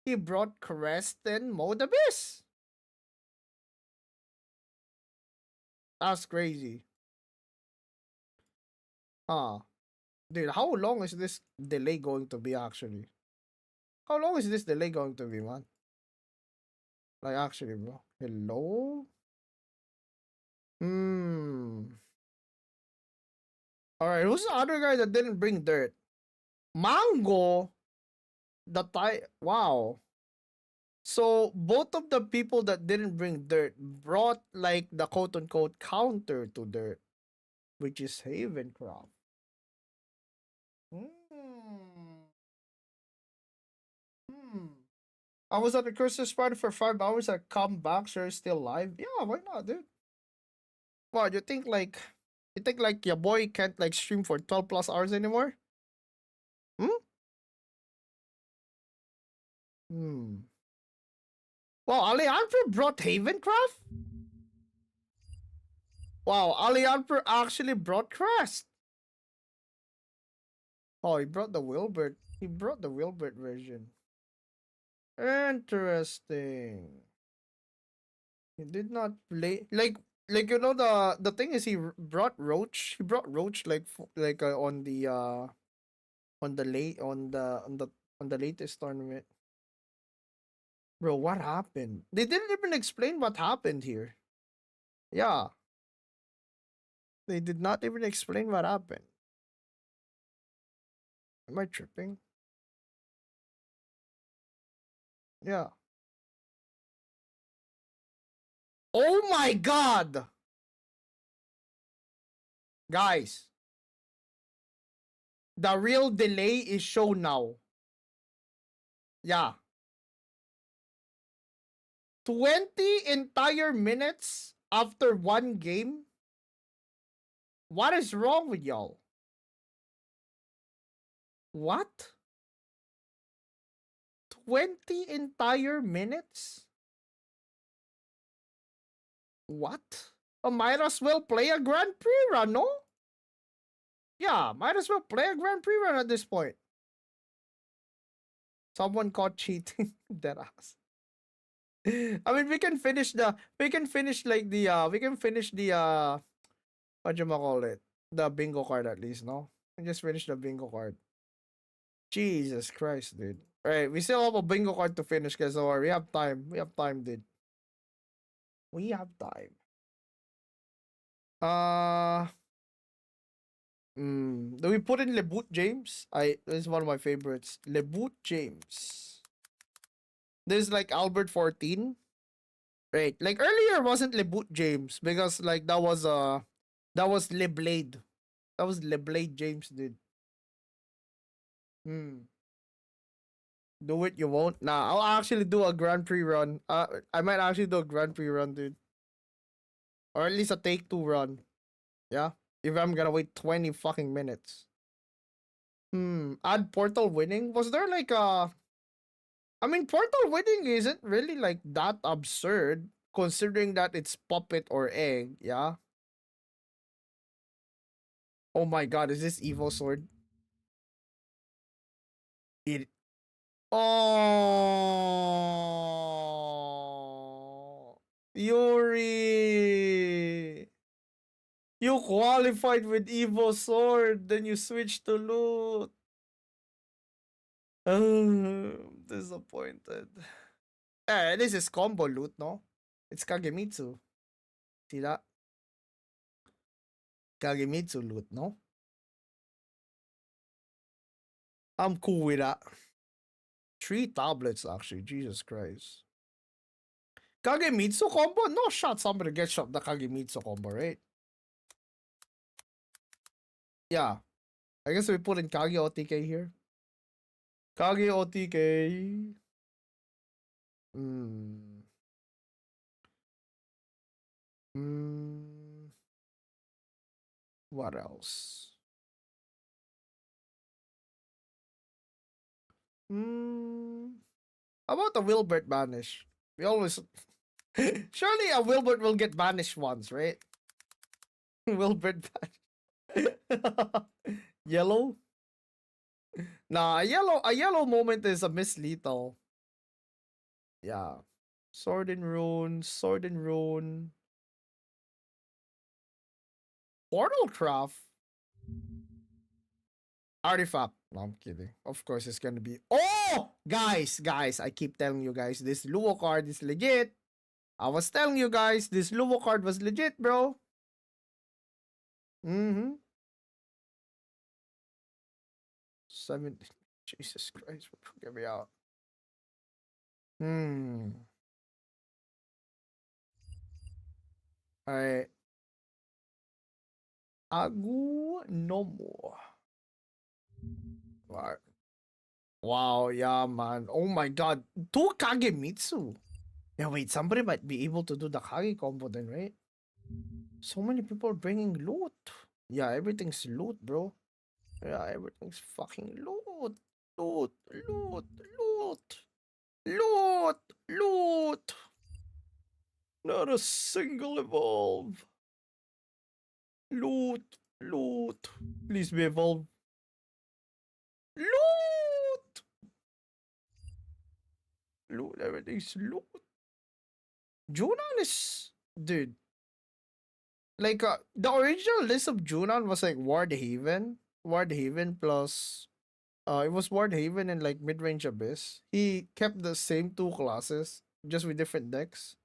He brought Creston Modabis. That's crazy. Huh. Dude, how long is this delay going to be actually? How long is this delay going to be, man? Like actually, bro. Hello? Alright, who's the other guy that didn't bring dirt? Mango? Wow. So both of the people that didn't bring dirt brought like the quote unquote counter to dirt, which is Havencroft. I was at the Christmas party for 5 hours. I come back, sure, still live. Yeah, why not, dude? What you think? Like You think like your boy can't like stream for 12 plus hours anymore? Wow, Alejandro brought Havencraft? Wow, Alejandro actually brought Crest. Oh, he brought the Wilbert. He brought the Wilbert version. Interesting. He did not play like you know the thing is brought Roach. He brought Roach on the late on the latest tournament. Bro, what happened? They didn't even explain what happened here. Yeah. They did not even explain what happened. Am I tripping? Yeah. Oh my god! Guys. The real delay is shown now. Yeah. 20 entire minutes after one game? What is wrong with y'all? What? 20 entire minutes? What? Might as well play a Grand Prix run, no? Yeah, might as well play a Grand Prix run at this point. Someone caught cheating. Dead ass. I mean, we can finish the what you call it, the bingo card at least, no? And just finish the bingo card. Jesus Christ, dude. All right, we still have a bingo card to finish, guys. So we have time. We have time, dude. We have time. Do we put in Lebout James? This is one of my favorites. Lebout James. This is like Albert 14. Right. Like earlier wasn't Lebout James because like that was LeBlade. That was LeBlade James, dude. Do it, you won't? Nah, I'll actually do a Grand Prix run. I might actually do a Grand Prix run, dude. Or at least a take-two run. Yeah? If I'm gonna wait 20 fucking minutes. Add Portal winning? Was there like a... I mean, Portal winning isn't really like that absurd, considering that it's Puppet or Egg, yeah? Oh my god, is this Evo Sword? It... Oh... Yuri! You qualified with Evo Sword, then you switched to loot. Disappointed. This is combo loot, no? It's Kagemitsu. See that? Kagemitsu loot, no? I'm cool with that. 3 tablets, actually. Jesus Christ. Kagemitsu combo? No shot somebody gets shot the Kagemitsu combo, right? Yeah. I guess we put in Kage OTK here. Kage OTK. What else? How about the Wilbert banish? We always... Surely a Wilbert will get banished once, right? Wilbert banish. Yellow? Nah, a yellow moment is a Miss Lethal. Yeah. Sword and Rune. Portal Craft? Artifact. No, I'm kidding. Of course, it's gonna be... Oh! Guys, I keep telling you guys, this Luo card is legit. I was telling you guys, this Luo card was legit, bro. 7... Jesus Christ, get me out. Alright. Agu no more. Wow, yeah, man. Oh my god. 2 Kagemitsu. Yeah, wait, somebody might be able to do the Kage combo then, right? So many people are bringing loot. Yeah, everything's loot, bro. Yeah, everything's fucking loot. Loot, loot, loot, loot, loot. Not a single evolve. Loot, loot. Please be evolve. Loot! Loot, everything's loot. Junon is... Dude. Like, the original list of Junon was like Ward Haven. Ward Haven plus... it was Ward Haven and like Mid-Range Abyss. He kept the same two classes, just with different decks.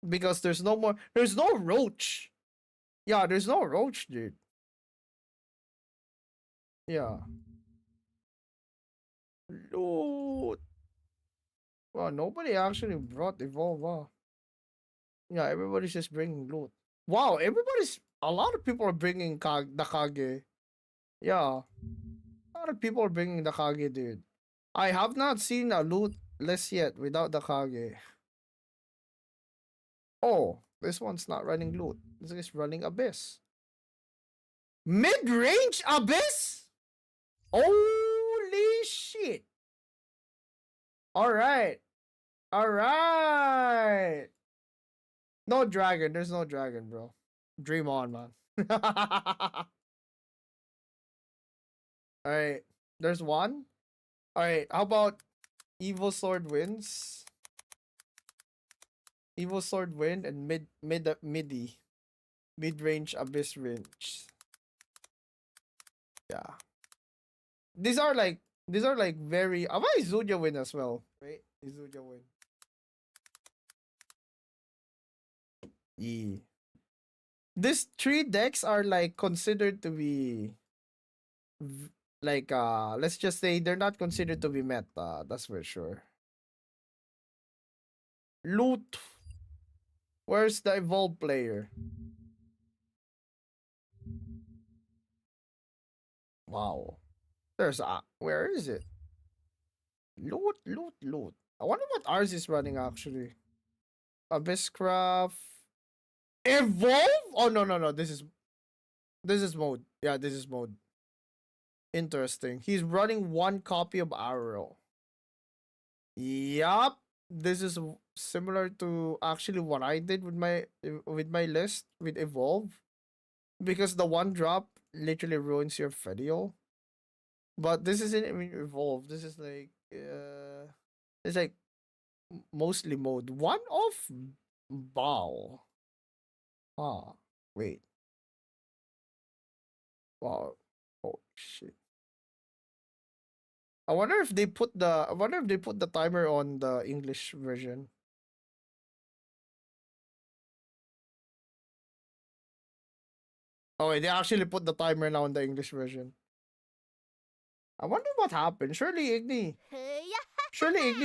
Because there's no more... There's no Roach! Yeah, there's no Roach, dude. Yeah. Loot! Wow, nobody actually brought Evolve, wow. Yeah, everybody's just bringing loot. Wow, everybody's... A lot of people are bringing the Kage. Yeah. A lot of people are bringing the Kage, dude. I have not seen a loot list yet without the Kage. Oh, this one's not running loot. This is running Abyss. Mid-range Abyss? Holy shit. Alright. Alright. No dragon. There's no dragon, bro. Dream on, man. Alright. There's one. Alright. How about Evil Sword wins? Evil Sword win and midi. Mid-range Abyss range. Yeah. These are like very... How about Izuja win as well? Right? Izuja win. Yeah. These three decks are like considered to be like let's just say they're not considered to be meta, that's for sure. Loot. Where's the evolved player? Wow. There's where is it? Loot, loot, loot. I wonder what ours is running actually. Abysscraft. Evolve? Oh no no no. This is mode. Yeah, this is mode. Interesting. He's running one copy of Arrow. Yup. This is similar to actually what I did with my list with Evolve. Because the one drop literally ruins your video. But this isn't even Evolve. This is like it's like mostly mode. One off bow. Ah, wait. Wow. Oh shit. I wonder if they put the timer on the English version. Oh wait, they actually put the timer now on the English version. I wonder what happened. Surely Igni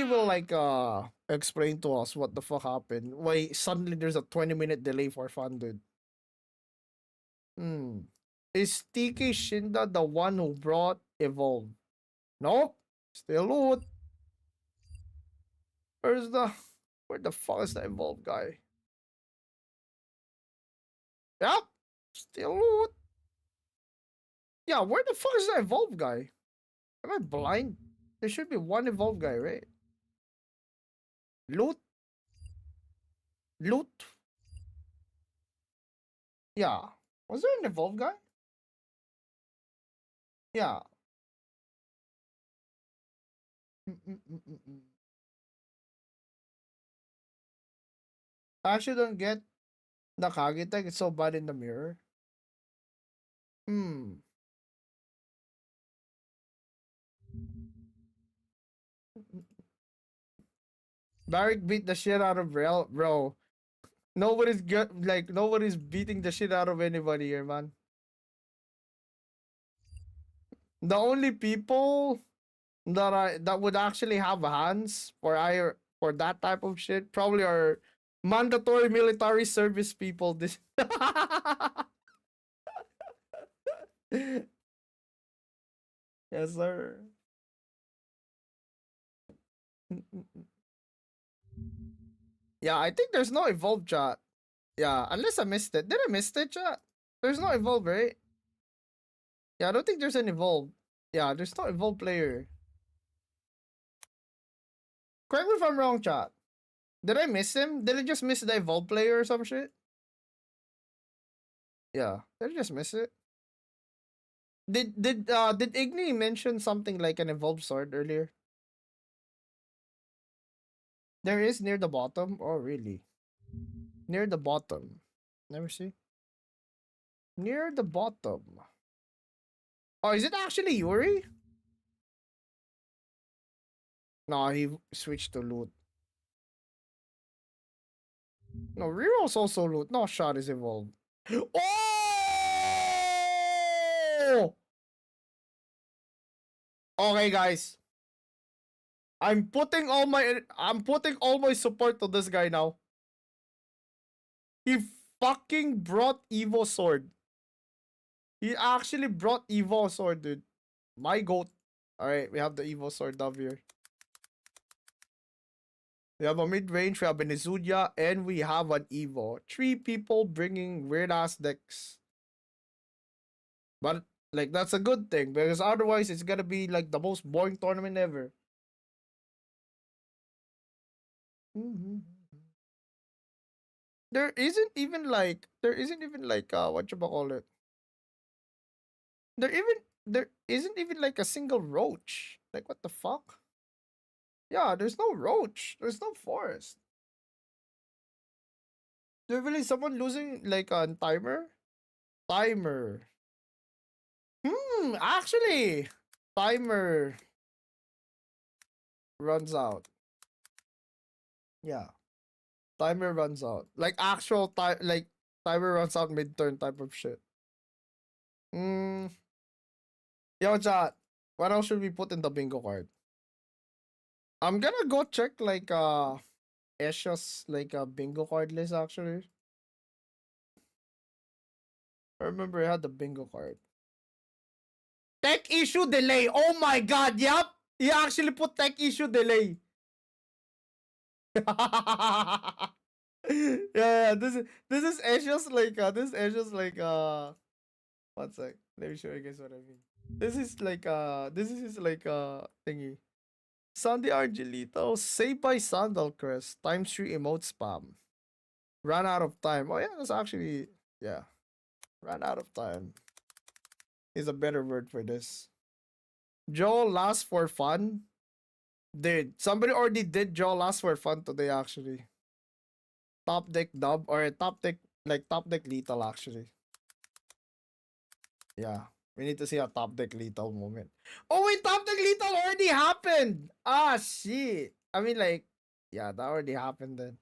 will like explain to us what the fuck happened. Why suddenly there's a 20-minute delay for fun, dude. Is TK Shinda the one who brought Evolve? Nope. Still loot. Where the fuck is the Evolve guy? Yep. Still loot. Yeah, where the fuck is the Evolve guy? Am I blind? There should be one Evolve guy, right? Loot. Loot. Yeah. Was there an Evolve guy? Yeah. I actually don't get the Kage tag. It's so bad in the mirror. Barrick beat the shit out of Rel, bro. Nobody's beating the shit out of anybody here, man. The only people that would actually have hands for that type of shit probably are mandatory military service people. This yes, sir. Yeah, I think there's no evolve chat. Yeah, unless I missed it. Did I miss it, chat? There's no evolve, right? Yeah, I don't think there's an evolve. Yeah, there's no evolve player. Correct me if I'm wrong, chat. Did I miss him? Did I just miss the evolve player or some shit? Yeah, did I just miss it? Did Igni mention something like an evolved sword earlier? There is near the bottom? Oh really? Near the bottom. Never see. Near the bottom. Oh, is it actually Yuri? No, he switched to loot. No, Reroll's also loot. No, shot is evolved. Oh! Okay, guys. I'm putting all my support to this guy now. He fucking brought Evo sword. He actually brought Evo sword, dude. My goat. Alright, we have the Evo sword up here. We have a mid-range, we have a Nizuya, and we have an Evo. 3 people bringing weird-ass decks. But, like, that's a good thing, because otherwise it's gonna be, like, the most boring tournament ever. There isn't even, like, whatchamacallit? There isn't even, like, a single roach. Like, what the fuck? Yeah, there's no roach. There's no forest. There really someone losing like a timer? Timer. Actually, timer runs out. Yeah, timer runs out. Like actual time, like timer runs out mid-turn type of shit. Yo, chat. What else should we put in the bingo card? I'm gonna go check like Esha's like a bingo card list actually. I remember I had the bingo card. Tech issue delay. Oh my god, yep. He actually put tech issue delay. Yeah, this is Asia's like one sec. Let me show you guys what I mean. This is like thingy. Sandy Argelito, saved by Sandal Crest, ×3 emote spam. Ran out of time. Oh yeah, that's actually yeah. Ran out of time is a better word for this. Joe last for fun. Dude, somebody already did Joe last for fun today actually. Top deck dub or top deck lethal actually. Yeah. We need to see a top deck lethal moment. Oh wait, top deck lethal already happened. Ah shit. I mean like yeah, that already happened then.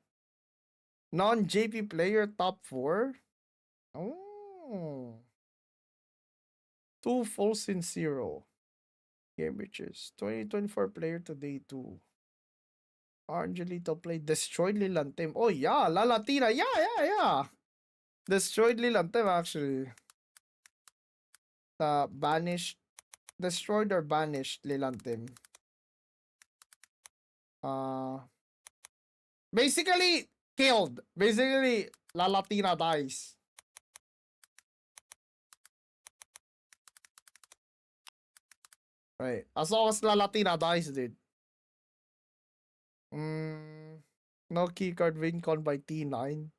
Non-JP player top 4. Oh. 2 false in 0. Game riches. 2024 player today too. Angelito played destroyed Lilantem. Oh yeah, La Latina. Yeah. Destroyed Lilantem actually. Banished, destroyed or banished Lilantem. Basically killed. Basically La Latina dies. Right. As long as La Latina dies, dude. No keycard win con by T9.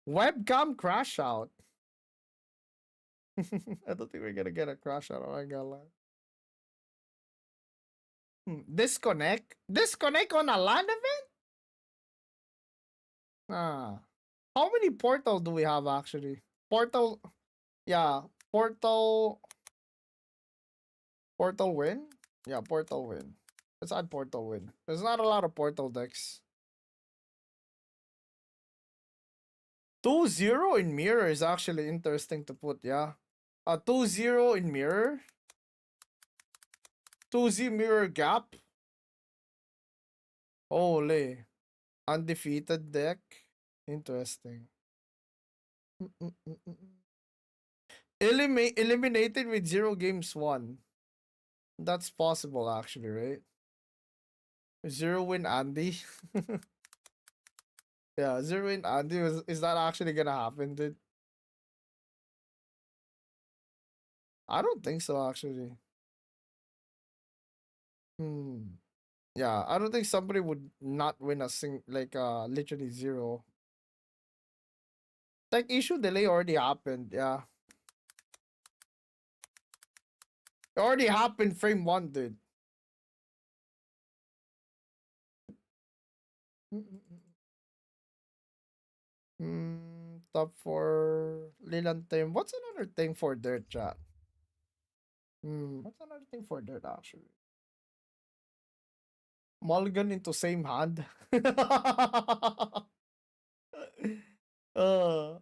Webcam crash out. I don't think we're gonna get a crash out. I'm not gonna lie. Disconnect? Disconnect on a LAN event? How many portal do we have actually? Portal, yeah, portal win? Yeah, portal win. Let's add portal win. There's not a lot of portal decks. 2-0 in mirror is actually interesting to put, yeah. 2-0 in mirror. 2-0 mirror gap. Holy. Undefeated deck. Interesting. Eliminated with 0 games won. That's possible actually, right? 0 win Andy. Yeah, Zero in Andy, is that actually gonna happen, dude? I don't think so, actually. Yeah, I don't think somebody would not win a literally zero. Like issue delay already happened, yeah. It already happened frame 1, dude. Top 4 Lilan team. What's another thing for dirt, chat? What's another thing for dirt, actually? Mulligan into same hand.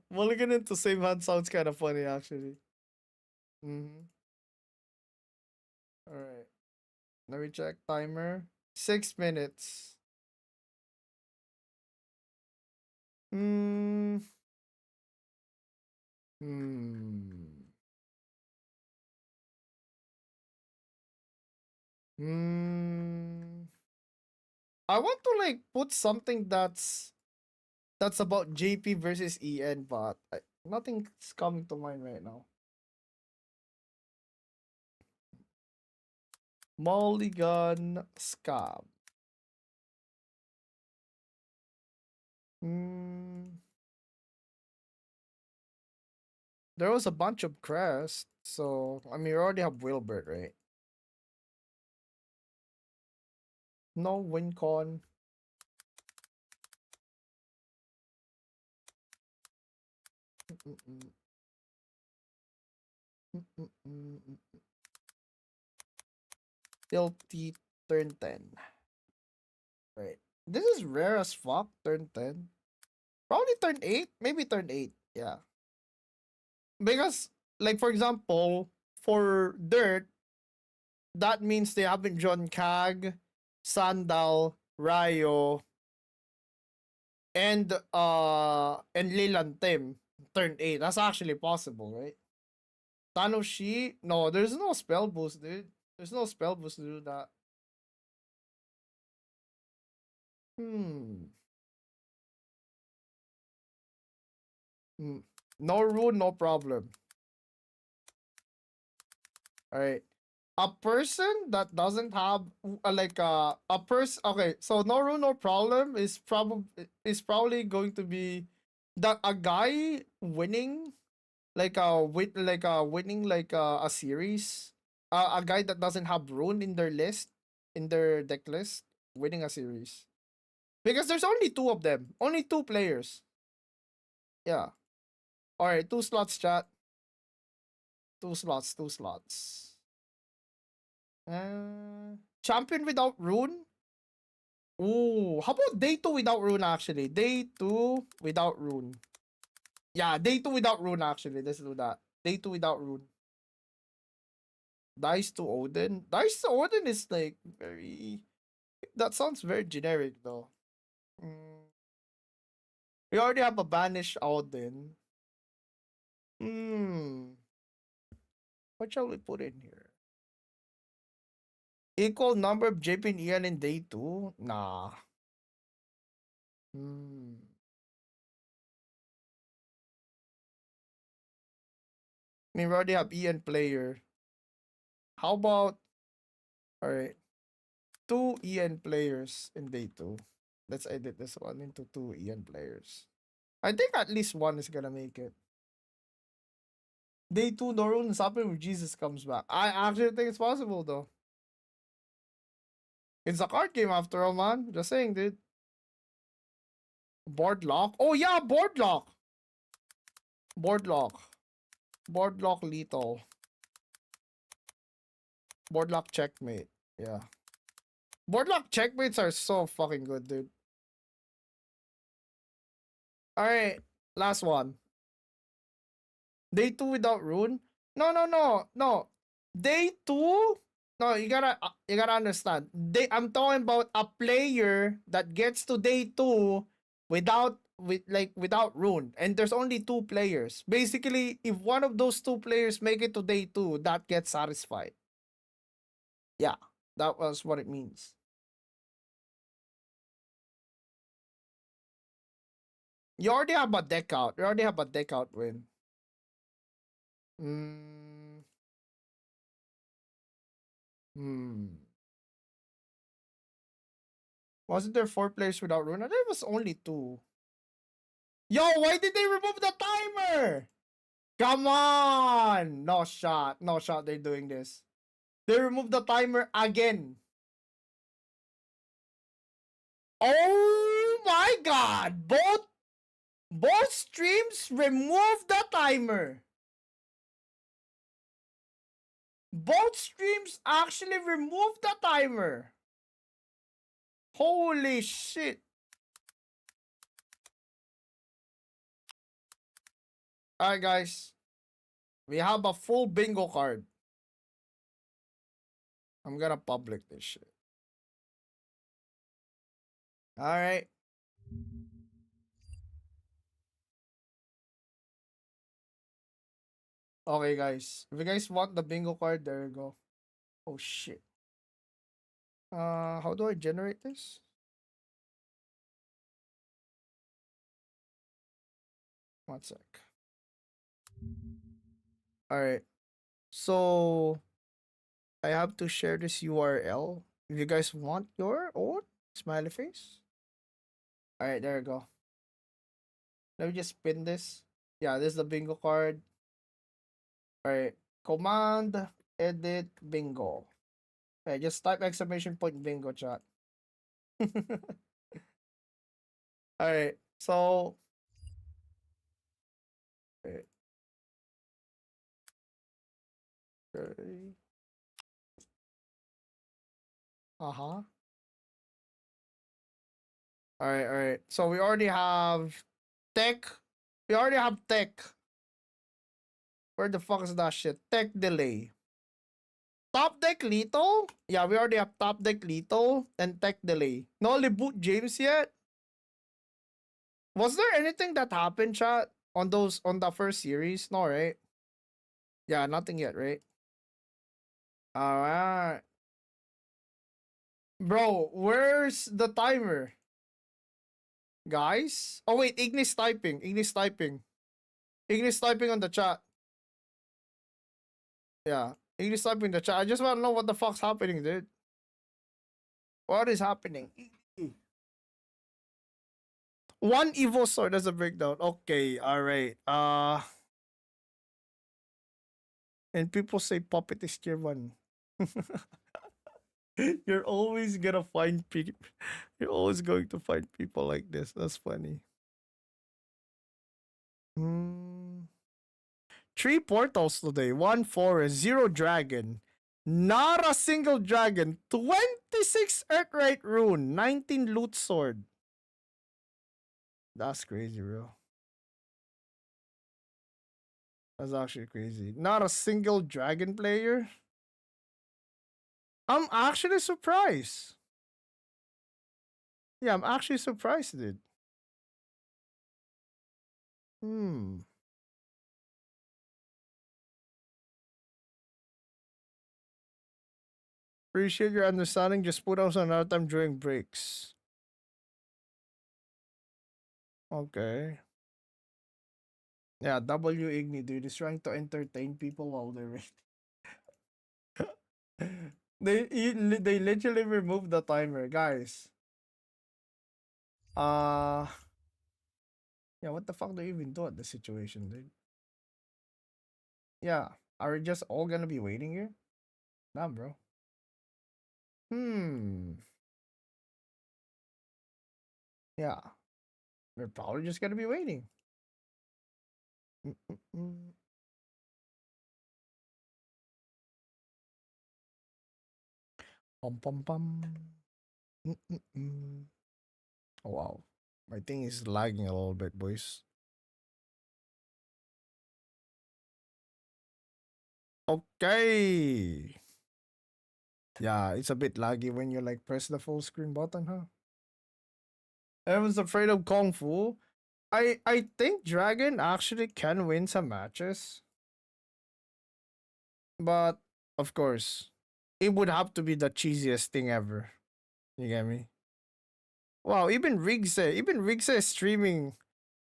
Mulligan into same hand sounds kind of funny, actually. All right. Let me check timer. 6 minutes. Hmm. Hmm. Hmm. I want to like put something that's about JP versus EN, but nothing's coming to mind right now. Mulligan Scab. There was a bunch of crests, so I mean, you already have Wilbert, right? No WinCon. Tilty turn 10. Right. This is rare as fuck, turn 10. Probably turn 8, maybe turn 8. Yeah. Because, like, for example, for Dirt, that means they haven't drawn Kag, Sandal, Rayo, and Lilan Tim turn 8. That's actually possible, right? Tanoshi? No, there's no spell boost, dude. There's no spell boost to do that. No rune, no problem. All right. A person that doesn't have a person. Okay, so no rune, no problem is probably going to be that a guy winning a series. A guy that doesn't have rune in their list, in their deck list, winning a series. Because there's only 2 of them. Only 2 players. Yeah. Alright, 2 slots, chat. 2 slots, 2 slots. Champion without rune? Ooh, how about day 2 without rune, actually? Day 2 without rune. Yeah, day 2 without rune, actually. Let's do that. Day 2 without rune. Dice to Odin. Dice to Odin is like very... That sounds very generic, though. We already have a banished Odin. What shall we put in here? Equal number of JP and Ian in day 2? Nah. We already have Ian player. How about... Alright. 2 Ian players in day 2. Let's edit this one into 2 Ian players. I think at least one is gonna make it. Day 2, no runes happen when Jesus comes back. I actually think it's possible, though. It's a card game after all, man. Just saying, dude. Board lock? Oh, yeah, board lock. Board lock. Board lock lethal. Board lock checkmate. Yeah. Board lock checkmates are so fucking good, dude. Alright. Last one. Day 2 without rune? No. Day 2? No, you gotta understand. I'm talking about a player that gets to day 2 without rune, and there's only 2 players. Basically, if one of those 2 players make it to day 2, that gets satisfied. Yeah, that was what it means. You already have a deck out. You already have a deck out win. Hmm. Hmm. Wasn't there 4 players without Runa? There was only 2. Yo, why did they remove the timer? Come on! No shot. No shot they're doing this. They removed the timer again. Oh my god! Both streams removed the timer. Both streams actually removed the timer. Holy shit. Alright guys. We have a full bingo card. I'm gonna public this shit. Alright. Okay guys. If you guys want the bingo card, there you go. Oh shit. How do I generate this? One sec. Alright. So I have to share this URL. If you guys want your own smiley face. Alright, there you go. Let me just pin this. Yeah, this is the bingo card. Alright. Command edit bingo. Okay, just type exclamation point bingo chat. Alright, so okay. Okay. Uh-huh. Alright. So we already have tech. We already have tech. Where the fuck is that shit? Tech delay. Top deck lethal? Yeah, we already have top deck lethal and tech delay. No reboot James yet? Was there anything that happened, chat? On the first series? No, right? Yeah, nothing yet, right? Alright. Bro, where's the timer? Guys? Oh wait, Ignis typing. Ignis typing on the chat. Yeah. Ignis typing in the chat. I just want to know what the fuck's happening, dude. What is happening? One Evo sword as a breakdown. Okay, alright. And people say Puppet is tier 1. You're always gonna find people. You're always going to find people like this. That's funny. 3 portals today. 1 forest, 0 dragon. Not a single dragon. 26 Earthright rune. 19 loot sword. That's crazy, bro. That's actually crazy. Not a single dragon player. I'm actually surprised. Yeah, I'm actually surprised, dude. Appreciate your understanding. Just put us another time during breaks. Okay. Yeah, W Igni, dude, is trying to entertain people while they're they literally removed the timer, guys. Yeah, what the fuck do you even do at this situation, dude? Yeah, are we just all gonna be waiting here? Nah, bro. Yeah, we're probably just gonna be waiting. Pum pum pum. Oh wow, my thing is lagging a little bit, boys. Okay. Yeah, it's a bit laggy when you like press the full screen button, huh? Everyone's afraid of Kung Fu. I think Dragon actually can win some matches. But of course, it would have to be the cheesiest thing ever. You get me? Wow, even Riggs is streaming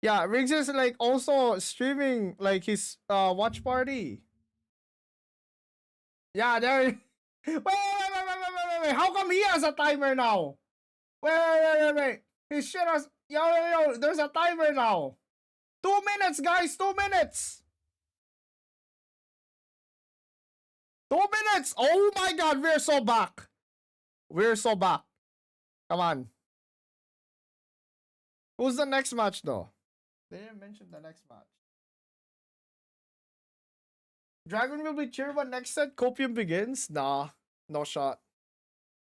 Yeah, Riggs is like also streaming like his watch party. Yeah, there. Wait. How come he has a timer now? Wait. His shit has. Yo. There's a timer now. 2 minutes, guys. 2 minutes. 2 minutes. Oh my God, we're so back. We're so back. Come on. Who's the next match though? They didn't mention the next match. Dragon will be cheered when next set Copium begins? Nah, no shot.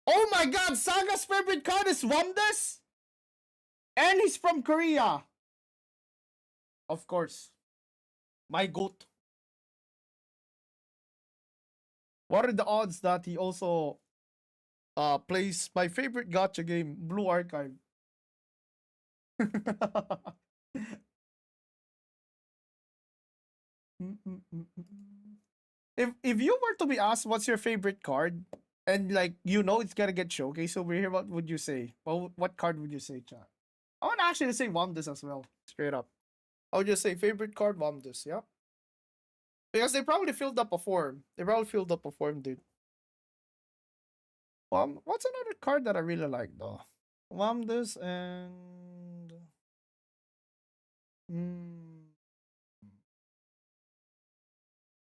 Oh my God, Saga's favorite card is Wamdes? And he's from Korea. Of course. My goat. What are the odds that he also plays my favorite gacha game, Blue Archive? If you were to be asked what's your favorite card, and like you know it's gonna get showcased over here, what would you say? Well, what card would you say, chat? I would actually say Wamdes as well, straight up. I would just say favorite card Wamdes, yeah. Because they probably filled up a form. Dude. What's another card that I really like though? Wamdes and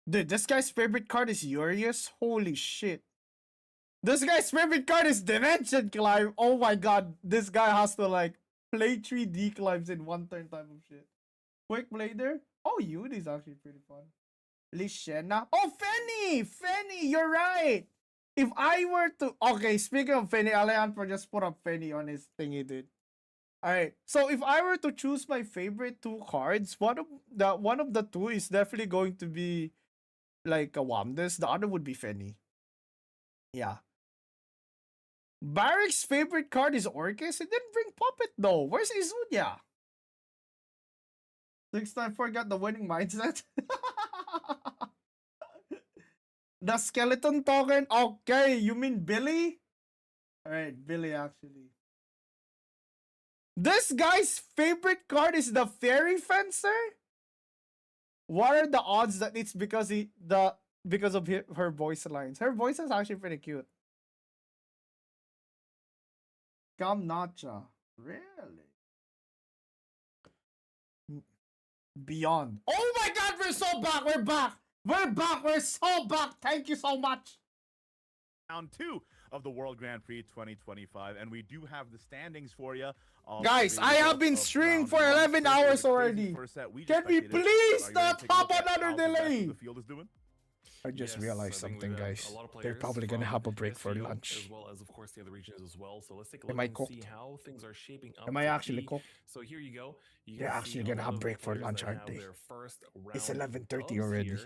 dude, this guy's favorite card is Urius. Holy shit. This guy's favorite card is Dimension Climb. Oh my God. This guy has to like play 3 declimbs in one turn type of shit. Quick Blader. Oh, Yudi's actually pretty fun. Lishena. Oh, Fenny, you're right. If I were to... Okay, speaking of Fenny, Alejandro just put up Fenny on his thingy, dude. Alright, so if I were to choose my favorite 2 cards, one of the 2 is definitely going to be like a Wamdes. The other would be Fenny. Yeah. Barrick's favorite card is Orcus. It didn't bring Puppet though. Where's Izunya? 694 got the winning mindset. The skeleton token. Okay, you mean Billy? Alright, Billy actually. This guy's favorite card is the Fairy Fencer? What are the odds that it's because of her voice lines? Her voice is actually pretty cute. Gamnacha. Really? Beyond. Oh my God, we're so back. We're back. We're so back. Thank you so much.
Round 2 of the World Grand Prix 2025, and we do have the standings for you.
Guys, I have been streaming for 11 hours already. Can we please not have another delay?
The field is doing?
I just realized something, guys. They're probably gonna have a break for lunch.
As well as, of course, the other regions as well. So let's take a
Am
look
I
and
cooked?
see how things are shaping up.
Am I
to
actually
be.
cooked?
So here you go.
They're actually gonna have break for lunch, aren't they? It's 11:30 already.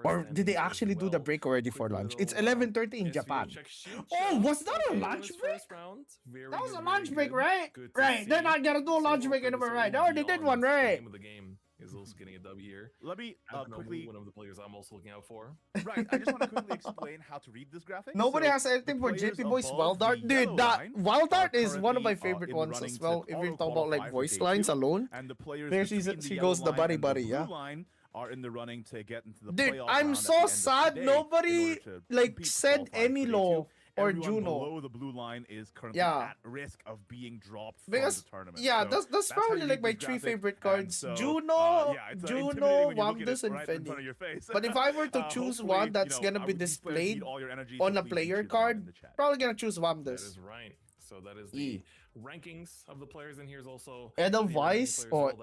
Or did they actually do the break already for lunch? It's 11:30 in Japan. Oh, was that a lunch break? That was a lunch break, right? Right. They're not gonna do a lunch break anymore, right? They already did one, right?
The game is also getting a W here.
Let me quickly...
One of the players I'm also looking out for.
Right, I just want to quickly explain how to read this graphic.
Nobody
So,
has anything
the
for
players
JP Boy's
above
Wild
the
Art. Dude,
yellow
that
line
Wild
are
Art is one of my
currently,
favorite
in the
ones
running
as
to
well. If you're talking about like
auto-qualify
voice
for
lines
J2,
alone.
and the players
There
between the
she
yellow
goes the
line
buddy
and
buddy,
blue
yeah.
line are in the running to get into the
Dude,
playoff
I'm
round
so
at the end of
sad
today
nobody
in order to
like
compete to
said
qualify for
Emilo
J2.
or
Everyone
Juno.
below the blue line is currently
Yeah.
at risk of being dropped
Because
from the tournament.
yeah,
So
that's
how
probably
you
like
read
my
this
3
graphic.
favorite
And
cards.
so,
Juno,
yeah, it's
Juno,
intimidating when you look at
Wamdes,
it
and
right in front of
Fenny.
your face.
But if I were to choose
Hopefully,
one that's gonna be
these players need
displayed
all your energy,
on
so
a
please
player
shoot them out in
card,
the chat.
probably gonna choose
That
Wamdes.
is right. So that is
E.
the rankings of the players in here is also
Edelweiss or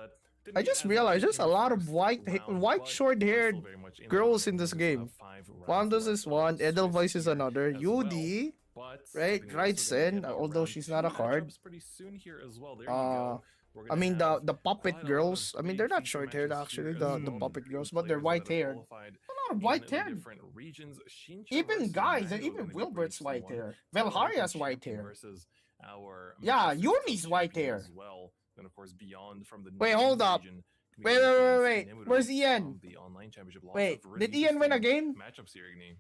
I just realized there's a lot of white short-haired girls in this game. Wamdes is one, Edelweiss is another, Yudi, right, Sen, although she's not a card. I mean the puppet girls. I mean they're not short-haired actually, the puppet girls, but they're white-haired. A lot of white-haired. Even guys, even Wilbert's white hair. Velharia's white hair. Yeah, Yumi's white hair.
And of course, beyond from the
Wait, hold up. Wait. Where's Ian? Wait, did Ian win a game?
Matchups here, Igni.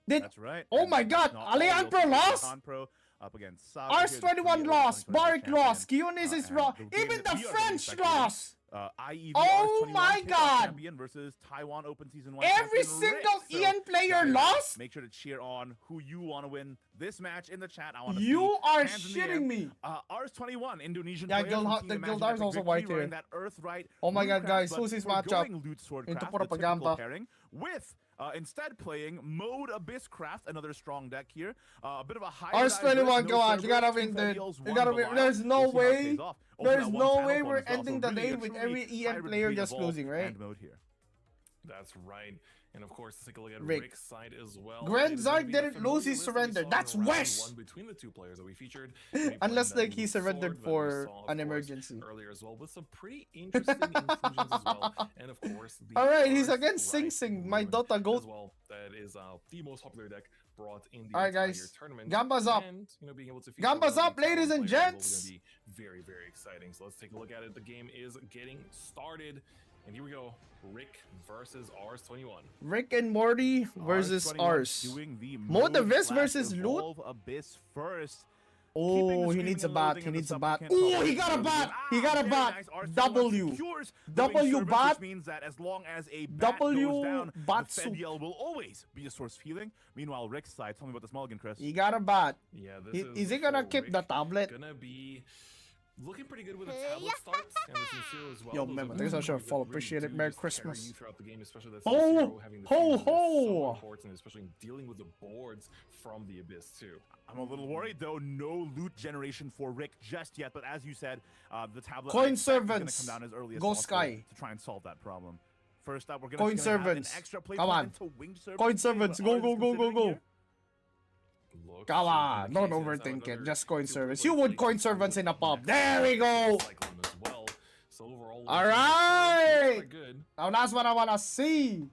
Did
That's right.
Oh my God,
Not all
Alejandro
will be
lost?
Alejandro up against Sav.
Ars21 lost, Bart lost, Kionis is raw, even the French lost!
IEV
Oh
Ars21
my
kickoff
God!
champion versus Taiwan Open Season 1
Every
champion
single
Rick.
Ian player
guys,
lost?
Make sure to cheer on who you want to win this match in the chat. I want to
You
see
are
hands in the air.
shitting me!
Rs21, Indonesian
Yeah,
player
Guild-
from Team
the
Imagine
Guildars
Epic
also
Victory
white here.
wearing that Earthright
Oh my God,
Rune
guys,
Craft,
who's his
but
matchup?
forgoing Loot Sword
Into
Craft,
pura
the typical
paganta.
pairing, with instead playing Mode Abyss Craft, another strong deck here. A bit of a higher
Ars21, go on, you gotta win, dude. You gotta win. There's no way. There's no way we're ending the day with every EN player just losing, right?
Mode here.
That's right. And of course, let's take a look at
Rick.
Rick's side as well.
Grand
It is gonna
Zark
be the
didn't
familiar
lose his
list that we
surrender.
saw in
That's
round
Wes!
one between the two players that we featured.
Unless like he
Loot
surrendered
Sword that we
for
saw, of
an
course,
emergency.
earlier as well, with some pretty interesting inclusions as well. And of course, the
Alright, he's
Ars
against Sing
Right
Sing, my
Rune
Dota GOAT.
as well. That is the most popular deck brought in the
Alright,
entire
guys.
tournament.
Gamba's up.
And, you know, being able to feature
Gamba's
one of
up,
the Taiwan
ladies and
players is
gents.
also gonna be very, very exciting. So let's take a look at it. The game is getting started. And here we go. Rick versus Rs21.
Rick and Morty versus
Rs21
Ars.
doing the
Mode Abyss
slash
versus Loot.
Evolve Abyss first.
Oh, he needs a bat. He needs a bat. Oh, he got a bat. He got a bat. W. W bat.
Which means that as long as a bat
W
goes down,
bat
the
soup.
Fediel will always be a source feeling. Meanwhile, Rick's side, tell me about this mulligan, Chris.
He got a bat.
Yeah, this
Is he gonna
for
keep
Rick
the tablet?
Gonna be looking pretty good with a tablet start and the Sincero as well.
Yo,
Those
man,
are
thanks
two
for sure.
that
Follow.
really
Appreciate it.
do
Merry
just carry
Christmas.
you throughout the game, especially that
Oh,
Sincero having the
ho,
fusion is so
ho.
important, especially in dealing with the boards from the Abyss too.
I'm a little worried though. No loot generation for Rick just yet, but as you said, the tablet
Coin
I expect is
servants.
gonna come down as early as
Go
possible
Sky.
to try and solve that problem. First up, we're
Coin
gonna have an
servants.
extra play
Come
point
on.
into winged servants.
Coin
See what
servants.
Ars
Go,
is
go, go, go,
considering
go.
here.
Looks
Come
to
on.
be the
Don't
case. Let's have
overthink it.
another
Just coin
two
service.
players
You would
play
coin
next
servants in a
next
pub. There we go.
cyclone as well. So overall,
All
looks
right.
quite good.
Now that's what I wanna see.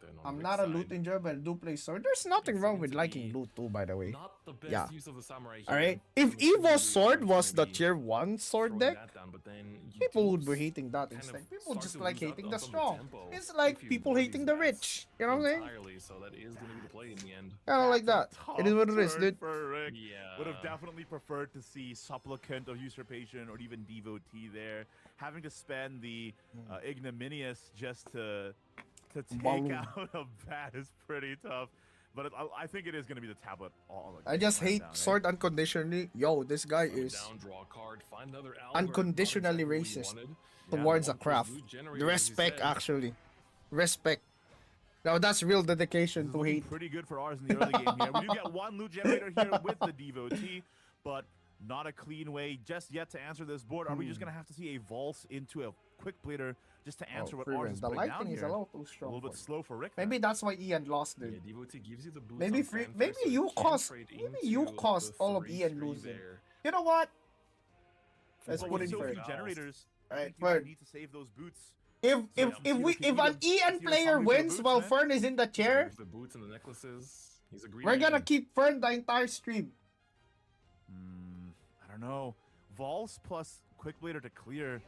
Then on
I'm
Rick's
not a
side,
loot enjoyer, but I do play sword. There's nothing
It's
wrong
going
with
to
liking
be
loot too, by the way.
Not the best
Yeah.
use of the samurai here.
Alright? If
It was
Evo's
really
sword
hard
was
to
the
maybe
tier 1 sword
throwing
deck,
that down, but then you
people
do
would be hating that
kind
instead.
of
People
start
just
to
like
lose out
hating
on
the
some of
strong.
tempo
It's
if
like
you
people
ignore
hating
these
the
bats
rich. You know what I'm saying?
entirely, so that is going to be the play in the end.
I don't like that. It is what it is,
Tough
dude.
turn for Rick.
Yeah.
Would have definitely preferred to see Supplicant of Usurpation or even Devotee there. Having to spend the ignominious just to take
Balloon.
out a bat is pretty tough. But I think it is going to be the tablet.
I just hate sword unconditionally. Yo, this guy
Throw it
is
down, draw a card, find another Albert,
unconditionally
not exactly
racist
what you wanted.
towards
Yeah,
a craft.
loot generator,
The
as you
respect,
said.
actually. Respect. Now that's real dedication to hate.
Pretty good for ours in the early game here. We do get one loot generator here with the Devotee, but not a clean way just yet to answer this board. Are we just going to have to see a Valse into a quick blader just to answer what ours is
The
putting down
lighting is
here?
a little too
A
strong.
little bit
for
slow for Rick.
Maybe
there.
that's why Ian lost,
Yeah,
dude.
Devotee gives you the boost
Maybe
on
free,
fanfare,
maybe
so
you
can
caused,
trade
maybe you
into
caused
the
all of
3-3
Ian losing.
there.
You know what? Let's
But
put
with
in
so
for
few
it.
generators,
Alright,
you might
Fern.
need to save those boots.
If
Yeah,
if an Ian player wins while Fern is in the chair,
With the boots and the necklaces, he's agreed.
we're gonna keep Fern the entire stream.
I don't know. Valse plus quick blader to clear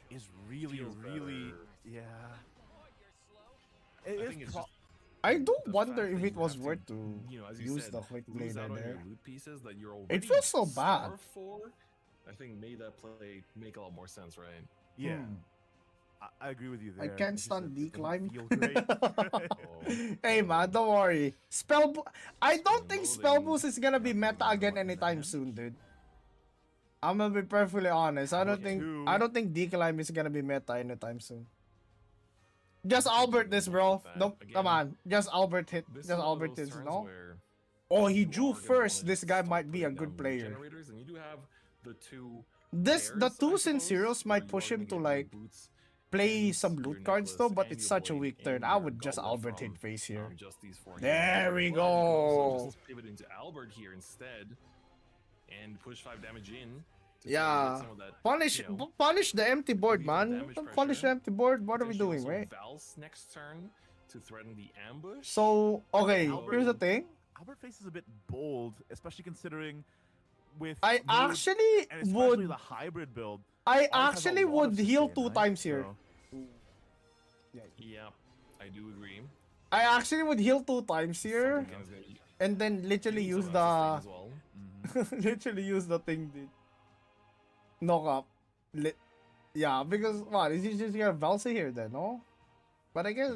is really,
Feels
really,
better.
yeah.
I
It is
think it's
pro-
just
I do
the
wonder
fact
if
that
it
you
was
have
worth to
you know, as you
use
said,
the quick
lose out
blader
on
there.
your loot pieces that you're already
feels so bad.
starved for. I think made that play make a lot more sense, right?
yeah.
Hmm.
I agree with you
I
there.
can't
It's just
stand
it doesn't
decline.
feel great.
Oh.
Hey man, don't worry. I don't think
Loading.
spell boost is gonna be
Nothing
meta again
going
anytime
on.
soon, dude. I'm gonna be perfectly honest. I don't think decline is gonna be meta anytime soon. Just Albert this, bro.
That,
Nope, come
again,
on. Just Albert hit.
This
Just
is one of
Albert
those
hits,
turns
no?
where
Oh, he
you
drew
are gonna
first.
wanna
This guy
start
might be a
putting
good
down loot
player.
generators, and you do have the two
This the
pairs, I
two
suppose,
Sinceros
where
might
you
push
are
him
gonna
to
get
like
your boots
play
and
some
your
loot cards
necklace
though, but
and
it's
your
such a
blade
weak
and
turn. I
your
would just
goblet
Albert
from,
hit face here.
just these four
There
hands.
we
But you can also
go.
just pivot into Albert here instead and push 5 damage in. to
Yeah.
try to get some of that,
Punish
you know,
punish the empty board,
lethal
man.
damage
Don't punish the
pressure.
empty board. What are we
potentially
doing,
also
right?
Val's next turn to threaten the ambush.
So, okay,
Albert-
here's the thing.
Albert face is a bit bold, especially considering with
I
mode
actually
and especially
would
the hybrid build.
I
Ars has a
actually
lot
would
of
heal
sustain,
2
right?
times here.
So-
Yeah, I do agree.
I actually would heal 2 times here.
Something is gonna be
and then literally
Use
use
some sustain
the
as well.
literally use the thing, dude. Knock up. Yeah, because what? Is he just gonna bounce here then? No. But I guess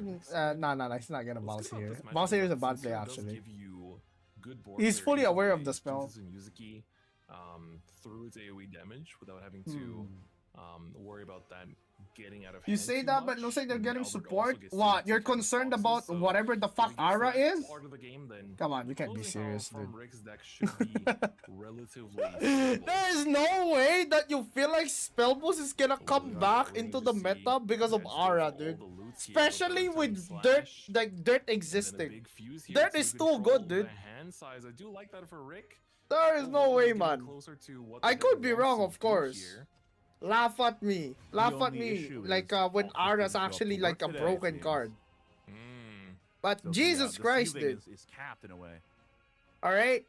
nah, he's not gonna bounce here. Bounce here is a bad play actually. He's fully aware of the spell.
Yuzuki, through its AoE damage without having to worry about that getting out of hand.
You say
too
that, but
much,
no say they're
and
getting
Albert
support.
also gets to
What? You're
take out
concerned
boxes,
about
so
whatever the
if
fuck
he gets
Ara
that
is?
part of the game, then
Come on, you can't be
closing power
serious,
from
dude.
Rick's deck should be relatively stable.
There is no way that you feel like Spell Boost is gonna come
Yeah,
back
we're
into
going
the
to see
meta because of
Edge go
Ara,
for all
dude.
the loot here with
Especially
the
with
turn
dirt,
slash,
like dirt
and then a
existing.
big fuse here
Dirt
to
is too
control
good, dude.
the hand size. I do like that for Rick.
There is no
Overall,
way,
getting
man.
closer to what
I
the
could
deck
be
wants
wrong,
to
of
do
course.
here.
Laugh at me. Laugh at
only
me.
issue
Like
is
when
all
Ara's
systems show up
actually
to
like
work
a
today, it
broken
seems.
card.
Mm.
But
So
Jesus
the
Christ,
ceiling
dude.
is capped in a way.
Alright?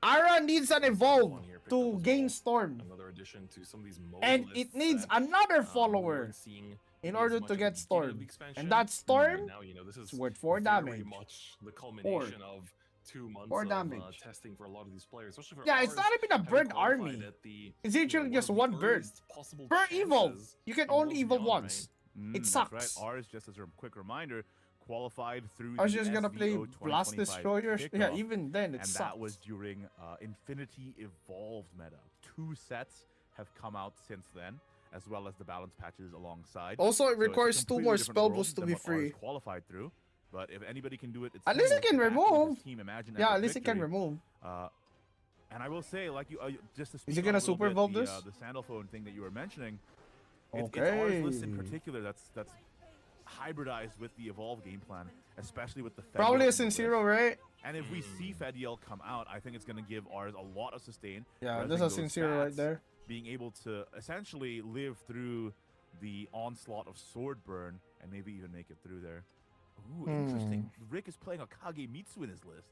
Ara needs an evolve
One here picked up
to
as
gain
well.
Storm.
Another addition to some of these mode
And
lists
it needs
that,
another
we
follower
weren't seeing
in
maybe
order
as much
to
at the
get
beginning of the
Storm.
expansion.
And that
But
Storm
now, you know, this is
is worth 4
very
damage.
much the culmination of 2 months
4
of
damage.
testing for a lot of these players, especially for
Yeah, it's not
ours,
even a
having
bird
qualified
army.
at the,
It's
you know,
literally just
of the
one bird.
earliest possible
Per evolve.
chances
You can
in
only
Worlds
evolve
Beyond,
once.
Mm,
It
that's
sucks.
right. Ours, just as a quick reminder, qualified through
I was
the
just gonna play
SVO
Blast
2025
Destroyer. Yeah,
kickoff,
even then it
and
sucks.
that was during Infinity Evolved meta. 2 sets have come out since then, as well as the balance patches alongside.
Also, it
So it's a
requires 2
completely
more
different
spell
world
boosts to
than
be
what ours
free.
qualified through. But if anybody can do it, it's
At least it can remove.
Team Imagine
Yeah,
Epic
at least it can
Victory.
remove.
And I really say, like you, just to speak
Is it
on
gonna
a little
super
bit
evolve
the,
this?
The Sandalphone thing that you were mentioning. It's ours list in particular that's hybridized with the Evolve game plan, especially with the Fediel
Probably a
in the list.
Sincero, right?
And if we see Fediel come out, I think it's going to give ours a lot of sustain.
Yeah,
resing
there's a
those
Sincero right
stats,
there.
Being able to essentially live through the onslaught of sword burn and maybe even make it through there. Ooh, interesting. Rick is playing a Kagemitsu in his list.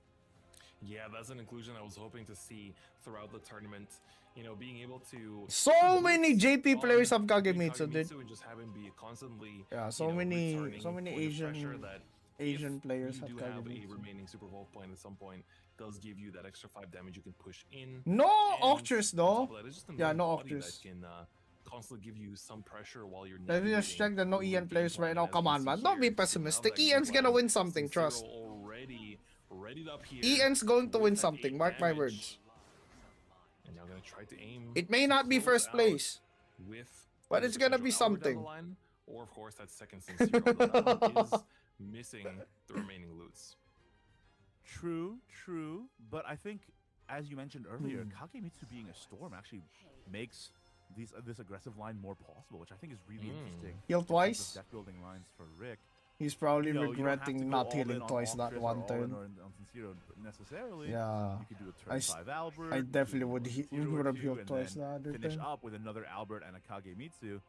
Yeah, that's an inclusion I was hoping to see throughout the tournament. You know, being able to
So many JP
on
players have
Rick
Kagemitsu, dude.
and just have him be constantly
Yeah, so
you know,
many
returning
so many
for the pressure
Asian
that
Asian
if
players
you
have
do have a
Kagemitsu.
remaining super evolve point at some point, does give you that extra 5 damage you can push in.
No
And
Octris
on
though.
top of that, it's just
Yeah,
another
no
body
Octris.
that can constantly give you some pressure while you're
Let me just check the no
navigating
Ian
the
players
game
right
plan.
now.
As
Come
we
on,
see
man. Don't be
here,
pessimistic.
Signal, that
Ian's
game
gonna
plan,
win something,
Sincero
trust.
already readied up here
Ian's going to
with
win
that
something,
8
mark my
damage.
words.
And now gonna try to aim.
It may
to
not be
close
first
out
place,
with
but
the
it's gonna
potential
be
Albert down the
something.
line, or of course that second Sincero, although that one is missing the remaining loots.
True, but I think, as you mentioned earlier, Kagemitsu being a storm actually makes this aggressive line more possible, which I think is really interesting.
Heal
in terms of
twice?
Deck building lines for Rick.
He's probably
You know, you don't have to
regretting
go
not
all
healing
in on
twice that
Octris or
one
all in
turn.
on Sincero necessarily.
Yeah.
You could do a
I
turn
s-
5 Albert.
I
you could
definitely
do a
would
Sincero
would
or
have
two,
healed
and
twice
then
the other
finish
turn.
up with another Albert and a Kagemitsu.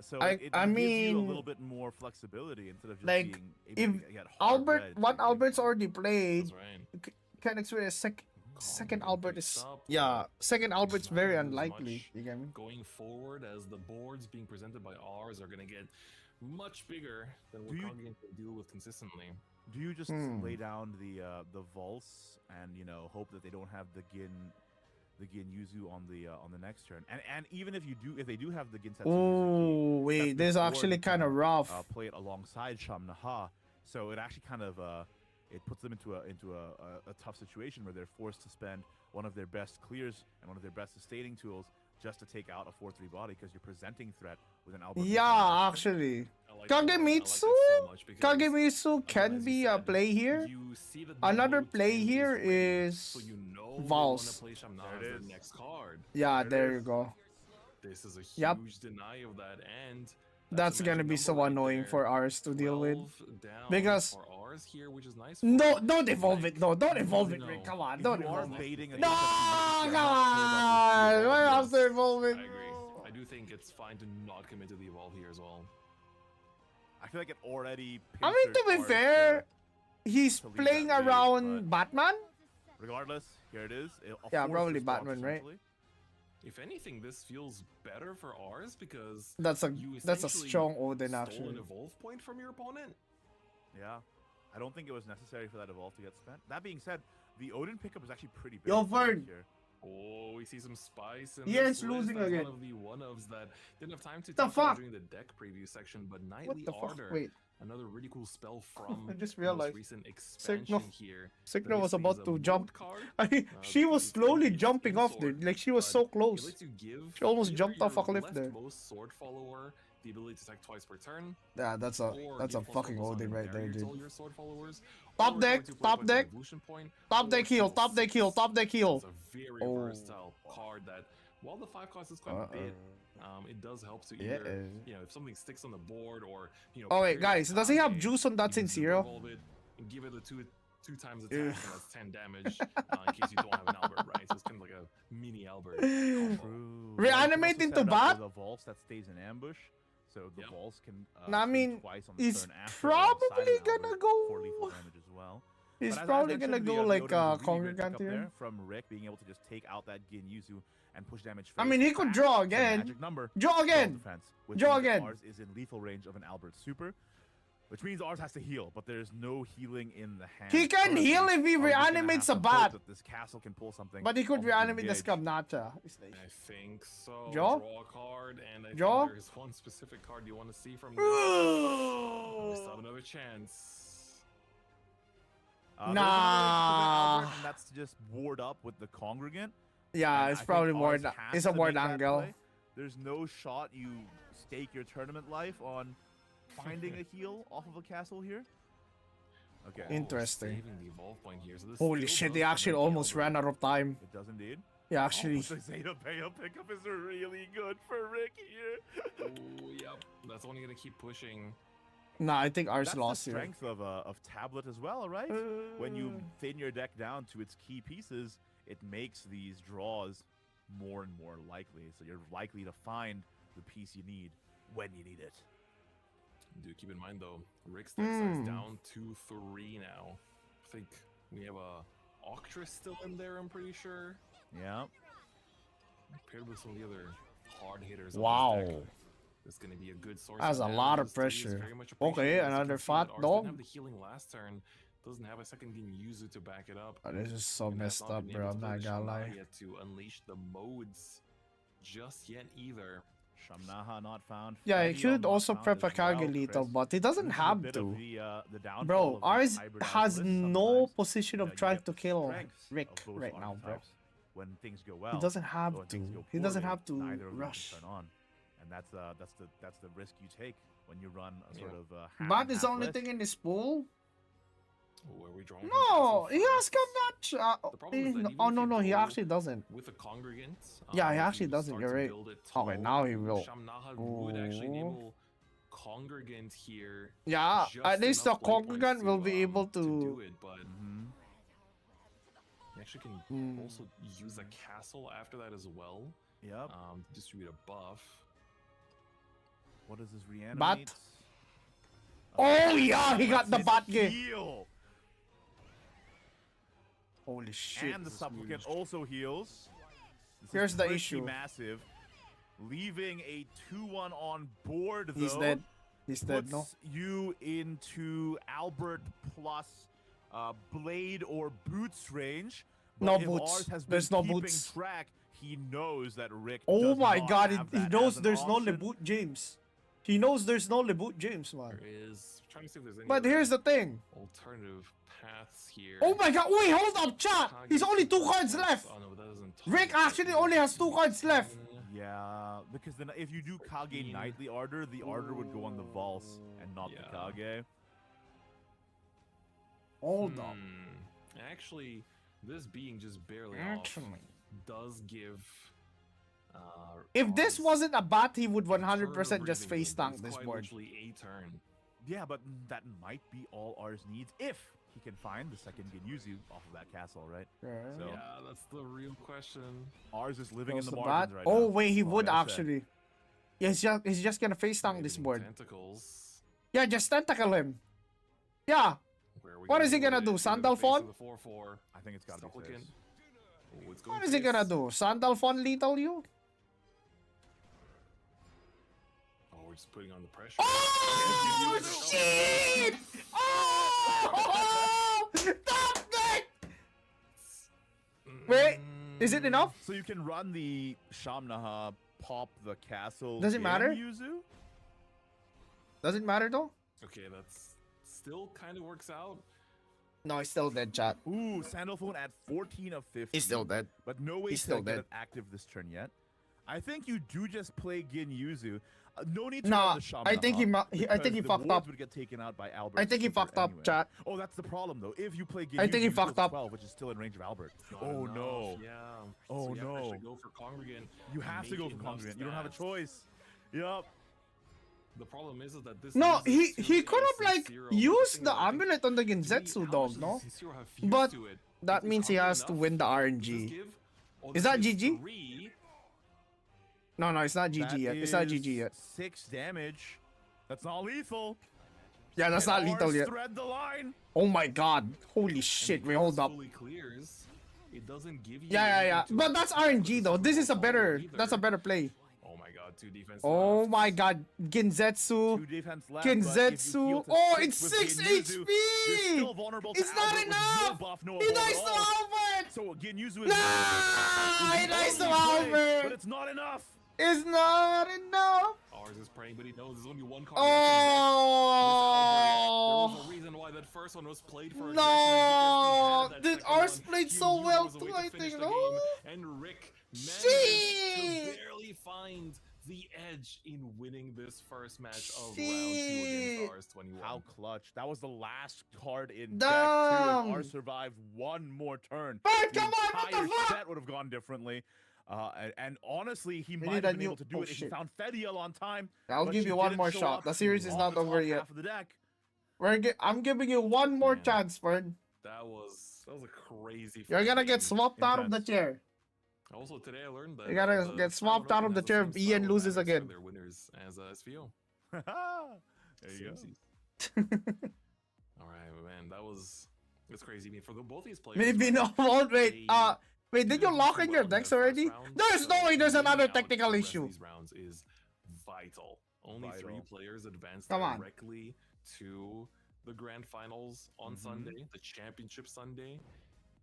So
I
it gives you a
mean,
little bit more flexibility instead of just
like,
being
if
able to get hard
Albert,
red
one
to game
Albert's
plan.
already played.
That's right.
Can experience second
Combo
Albert
picks
is
up,
second Albert's very
not as
unlikely.
much
You get me?
Going forward, as the boards being presented by ours are gonna get much bigger than what
Do you-
Kage can deal with consistently.
Do you just lay down the Vulse and hope that they don't have the Gin Yuzu on the next turn? And even if they do have the Gin Setsu
Oh
Yuzuki,
wait,
that's
this is
before
actually
you can,
kind of rough.
play it alongside Shamnaha, so it actually kind of it puts them into a tough situation where they're forced to spend one of their best clears and one of their best sustaining tools just to take out a 4/3 body because you're presenting threat with an Albert.
Yeah, actually,
I like that one. I like that
Kagemitsu,
so much because,
Kagemitsu can
as you
be a
said,
play here.
you see that
Another
Nemo
play
2
here
ready,
is
so you know
Vals.
they want to play Shamna
There it
as
is.
the next card.
Yeah,
There it
there you
is.
go.
This is a
Yep.
huge deny of that, and
That's
a
gonna
magic
be so
number right
annoying
there.
for ours to deal with.
12 down
Because-
for ours here, which is nice.
No,
for
don't evolve
Rick.
it. No, don't evolve it,
No.
Rick. Come on,
If
don't
you are
evolve it.
baiting a
No,
Gin Setsu Yuzuki,
come
I'm not sure about
on.
this
Why
evolve.
after evolving?
I agree. I do think it's fine to not commit to the evolve here as well.
I feel like it already.
I mean, to be
pincered
fair, he's
to leave
playing
that lead,
around Batman.
regardless, here it is. A
Yeah,
force
probably
response,
Batman, right?
essentially.
If anything, this feels better for ours because
That's a
you
that's a
essentially
strong Odin
stole
actually.
an evolve point from your opponent.
Yeah, I don't think it was necessary for that evolve to get spent. That being said, The Odin pickup is actually pretty big.
Yo,
for Rick
Vern.
here.
Oh, we see some spice in
Yeah,
this
it's losing
list as
again.
one of the one-ofs that didn't have time to
The
talk
fuck?
about during the deck preview section, but
What
Nightly
the fuck?
Ardor,
Wait.
another really cool spell from
I just
the
realized.
most recent expansion
Signal-
here.
Signal
that
was
basically
about
is
to
a
jump.
mode card.
I mean, she was
It's gonna
slowly
be a
jumping
skin
off,
sword,
dude. Like, she was
but
so
It
close.
lets you give
She almost
either
jumped off a
your
cliff there.
leftmost sword follower the ability to attack twice per turn,
Yeah, that's a
or
that's a
give
fucking
+1/+1
Odin right there,
barrier to
dude.
all your sword followers,
Top
or
deck,
22
top
points of
deck.
evolution point,
Top
or
deck heal,
heal
top deck heal,
6.
top deck heal.
It's a very
Oh.
versatile card that, while the 5 cost is quite a bit, it does help to
Yeah.
either, if something sticks on the board or,
Oh wait,
parry
guys,
that
does he have
Kage,
juice on that
you
in
can
zero?
revolve it and give it a two times attack, and that's 10 damage in case you don't have an Albert, right? So it's kind of like a mini Albert combo.
True.
Reanimate into bat?
The Vaults that stays in ambush, so the
Yep.
Vaults can.
Nah, I
swing
mean,
twice on the
he's
turn after
probably
alongside an
gonna
Albert
go-
for lethal damage as well.
He's
But as
probably
mentioned,
gonna
the,
go
the
like
Odin is a really great
Congregant
pickup
here.
there from Rick, being able to just take out that Ginyuzu and push damage.
I mean, he could
back
draw
to
again.
Magic number.
Draw again.
Defense, which
Draw
means that
again.
Ours is in lethal range of an Albert Super, which means ours has to heal, but there's no healing in the hand.
He can
currently.
heal if he
Ours is gonna
reanimates
have
a
to hope
bat.
that this castle can pull something.
But he could
off of
reanimate the
engage.
Scabnata.
I think so.
Draw?
Draw a card, and I
Draw?
think there's one specific card you want to see from this. We still have another chance.
There's another way to prevent
Nah.
Albert, and that's to just ward up with the Congregant.
Yeah,
And
it's
I think
probably more.
ours has
It's a
to
more
make that
angle.
play. There's no shot you stake your tournament life on finding a heal off of a castle here. Okay.
Interesting.
Saving the evolve point here. So this
Holy
still
shit,
does
they actually
prevent the
almost
Albert.
ran out of time.
It does indeed.
Yeah, actually.
Oh, the Zeta Bea pickup is really good for Rick here.
Oh, yep. That's only gonna keep pushing.
Nah, I think ours
That's
lost
the
here.
strength of Tablet as well, right? When you thin your deck down to its key pieces, it makes these draws more and more likely. So you're likely to find the piece you need when you need it.
Do keep in mind though, Rick's deck size down to 3 now. I think we have a Octress still in there, I'm pretty sure.
Yeah.
Paired with some of the other hard hitters. on
Wow.
this deck. It's going to be a good source.
That's
of
a lot
damages
of
to use,
pressure.
very much
Okay,
appreciated. As you
another
can see
fat
that ours
dog.
didn't have the healing last turn. Doesn't have a second Ginyuzu to back it up.
Oh, this is so
And that's
messed
not
up,
been
bro.
able
I'm
to
not
play the
gonna lie.
Shamana yet to unleash the modes just yet either.
Shamnaha not found.
Yeah, he
Fabio
should
not
also
found
prep a
as well,
Kage lethal,
Chris.
but he doesn't
This is a
have
bit
to.
of the downfall
Bro,
of the
ours
hybrid
has
alphabet
no
sometimes.
position
You
of
know, you
trying
get
to
the
kill
strengths
Rick
of both
right now, bro.
archetypes when things go well.
He doesn't
but
have
when
to.
things go
He doesn't
poorly,
have to
neither of them can
rush.
turn on. And that's the risk you take when you run a sort of half
Bat
and
is the
half
only
list.
thing in his pool.
Oh, are we drawing from
No,
Castle
he has
first?
Scabnata.
The problem is that even
Oh
if
no,
you
no, he
go
actually doesn't.
With a congregant.
Yeah, he
if
actually
you
doesn't,
start
you're
to
right.
build it
Okay,
tall,
now he will.
Shamnaha would actually
Ooh.
enable congregant here.
Yeah,
just
at least the
enough play points
congregant will be able
to
to.
do it, but
Mhm.
you actually can
Mm.
also use a castle after that as well.
Yep.
To distribute a buff.
What does this reanimate?
Bat. Oh yeah, he got the
It's
bat game.
heal.
Holy shit.
And the
This is
supplicant
huge.
also heals. This is
Here's the
pretty
issue.
Massive, leaving a 2-1 on board.
He's
though,
dead. He's dead, no?
puts you into Albert plus blade or boots range. But
No
if
boots.
Ours has been
There's no
keeping
boots.
Track, he knows that Rick.
Oh
does
my
not
god,
have
he
that
knows
as an
there's no
option.
Leboot James. He knows there's no Leboot James, man.
There is trying to see if there's any
But
other
here's the thing.
alternative paths here.
Oh my god, wait, hold up, chat. He's only 2 cards left.
Oh no, that doesn't.
Rick actually only has 2 cards left.
Yeah, because then if you do Kage Knightly Ardor, the Ardor would go on the Valse and not the Kage.
Hold up.
Actually, this being just barely
Actually.
off does give.
If this
Ours
wasn't a bat, he would
a turn
100%
of
just
breathing
face
room, but
tank
it's
this
quite
board.
literally a turn.
Yeah, but that might be all ours needs if he can find the second Ginyuzu off of that castle, right? So
Yeah, that's the real question.
ours is living in
Goes
the
the
margins
bat.
right
Oh
now.
wait, he
Like
would
I said.
actually. Yeah, he's just gonna face tank this
Maybe
board.
Tentacles.
Yeah, just tentacle him. Yeah.
Where are we
What
gonna
is he
go
gonna
with
do,
it? We're
Sandal
gonna face
Fawn?
with the 4/4.
I think it's gotta be
Supplicant.
face.
Oh, it's going
What is he gonna
face.
do? Sandalphon lethal you?
Oh, we're just putting on the pressure.
Oh shit! Oh! Top deck! Wait, is it enough?
So you can run the Shamnaha, pop the castle.
Does it matter?
Yuzu?
Does it matter though?
Okay, that's still kind of works out.
No, he's still dead, chat.
Ooh, Sandalphone at 14 of 50.
He's still dead.
But no way
He's
to
still
get
dead.
it active this turn yet. I think you do just play Gin Yuzu. No need to
Nah,
run the Shamnaha.
I think he
the
fucked
wards
up.
would get taken out by Albert.
I think he
super
fucked up,
anyway.
chat.
Oh, that's the problem though. If you play Gin
I think he
Yuzu, still
fucked up.
12, which is still in range of Albert.
Not
Oh
enough,
no.
Yeah.
Oh,
so you have to
no.
actually go for Congregant.
You have to
make
go for
enough
Congregant. You don't have a
stats.
choice. Yup.
The problem is that this.
No,
loses
he
to
could
a
have like
Sub-Zero.
used
thing
the
that I think-
amulet on the
to me,
Genzetsu
how
dog,
much
no?
does Sub-Zero have fused
But
to it?
that
Is
means he
Congregant
has to
enough?
win the
Does
RNG.
this give- or
Is
does
that
this
GG?
3?
No, it's not GG
That
yet. It's not GG
is
yet.
6 damage. That's not lethal.
Yeah, that's not
And
lethal
ours
yet.
thread the line.
Oh my god. Holy
And
shit, wait,
because
hold up.
fully clears, it doesn't give you
Yeah.
anything to
But that's
attack with
RNG
the
though. This is a
Super
better,
Power
that's a
either.
better play.
Oh my god, 2 defense
Oh
left.
my god.
2
Genzetsu.
defense left. but if you
Genzetsu.
heal to
Oh,
6
it's
with
6
Gin Yuzu,
HP.
You're still vulnerable to
It's not
Albert with
enough.
No buff, no
He
evolve
dies
at
to
all.
Albert.
So Ginyuzu is
Nah, he dies to
only play, but
Albert.
it's not enough.
It's not enough.
Ours is praying, but he knows there's only one card. left in deck.
Oh.
There was a reason why that first one was played for
No,
aggression,
did ours played so well too, I think, no?
And Rick managed
Shit.
to barely find the edge in winning this first match of round 2 against
Shit.
ours 21.
How clutch. That was the last card in
Damn.
deck 2. If ours survived one more turn,
Bert,
the
come on, what the
entire
fuck?
set would have gone differently. And honestly, he
We
might
need
have
a
been able
new-
to do
oh,
it if he
shit.
found Fediel on time.
I'll
but
give
she
you one
didn't
more
show
shot.
up
The series is
on
not
the
over
top
yet.
half of the deck.
I'm giving you one more
Man.
chance, Fern.
That was a crazy.
You're
first
gonna get
game.
swapped out of the
Intense.
chair.
Also today I learned that
You gotta
the
get swapped out of the
Sandalphone
chair
has
if
the same
Ian
style
loses
mechanics
again.
for their winners as SVO.
There you go.
Samesies. All right, man, it's crazy. I mean, for both these players,
Maybe
right,
no. Wait,
they
wait. Did you
didn't
lock
do
in
well
your
in
decks
their
already?
first round,
There's no
so
way. There's
winning
another
out
technical
the rest of
issue.
These rounds is vital. Only 3
Vital.
players advanced
Come on.
directly to the grand finals on Sunday, the championship Sunday.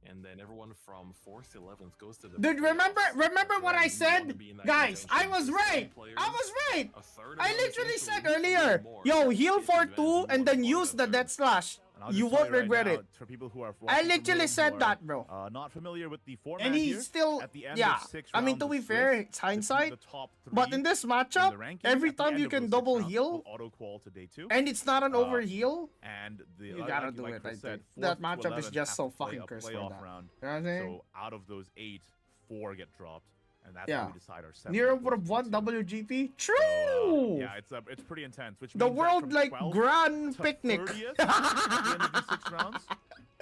And then everyone from 4th to 11th goes to the
Dude, remember
playoffs.
what I
You want to
said?
be in that
Guys, I
contention.
was
Just
right.
10 players,
I was right.
a third of
I
them
literally
essentially,
said
or
earlier,
more,
yo, heal
if
for
you advance
2
more
and then
than
use the
third.
death slash.
And I'll
You
just tell
won't
right
regret
now,
it.
For people who are
I
watching from
literally
home
said
who
that,
are,
bro.
Not familiar with the format
And
here,
he's still,
at the end
yeah.
of 6
I mean,
rounds
to
of
be
Swiss,
fair, it's
between
hindsight.
the top
But
3
in this
in
matchup,
the ranking,
every
at the
time
end
you
of
can
those 6
double
rounds,
heal,
will auto-qual to day 2.
and it's not an
Uh,
over heal.
And the
You gotta do
like
it,
Chris
I
said,
think. That
4th to
matchup is
11th
just
have
so
to play
fucking
a
cursed for
playoff
that.
round.
You know what I'm saying?
So out of those 8, 4 get dropped, and that's
Yeah.
how we decide our 7.
Nero would have won WGP. True.
Yeah, it's pretty intense. Which
The
means that
world
from
like
12th
GRAN
to
picnic.
30th, at the end of these 6 rounds.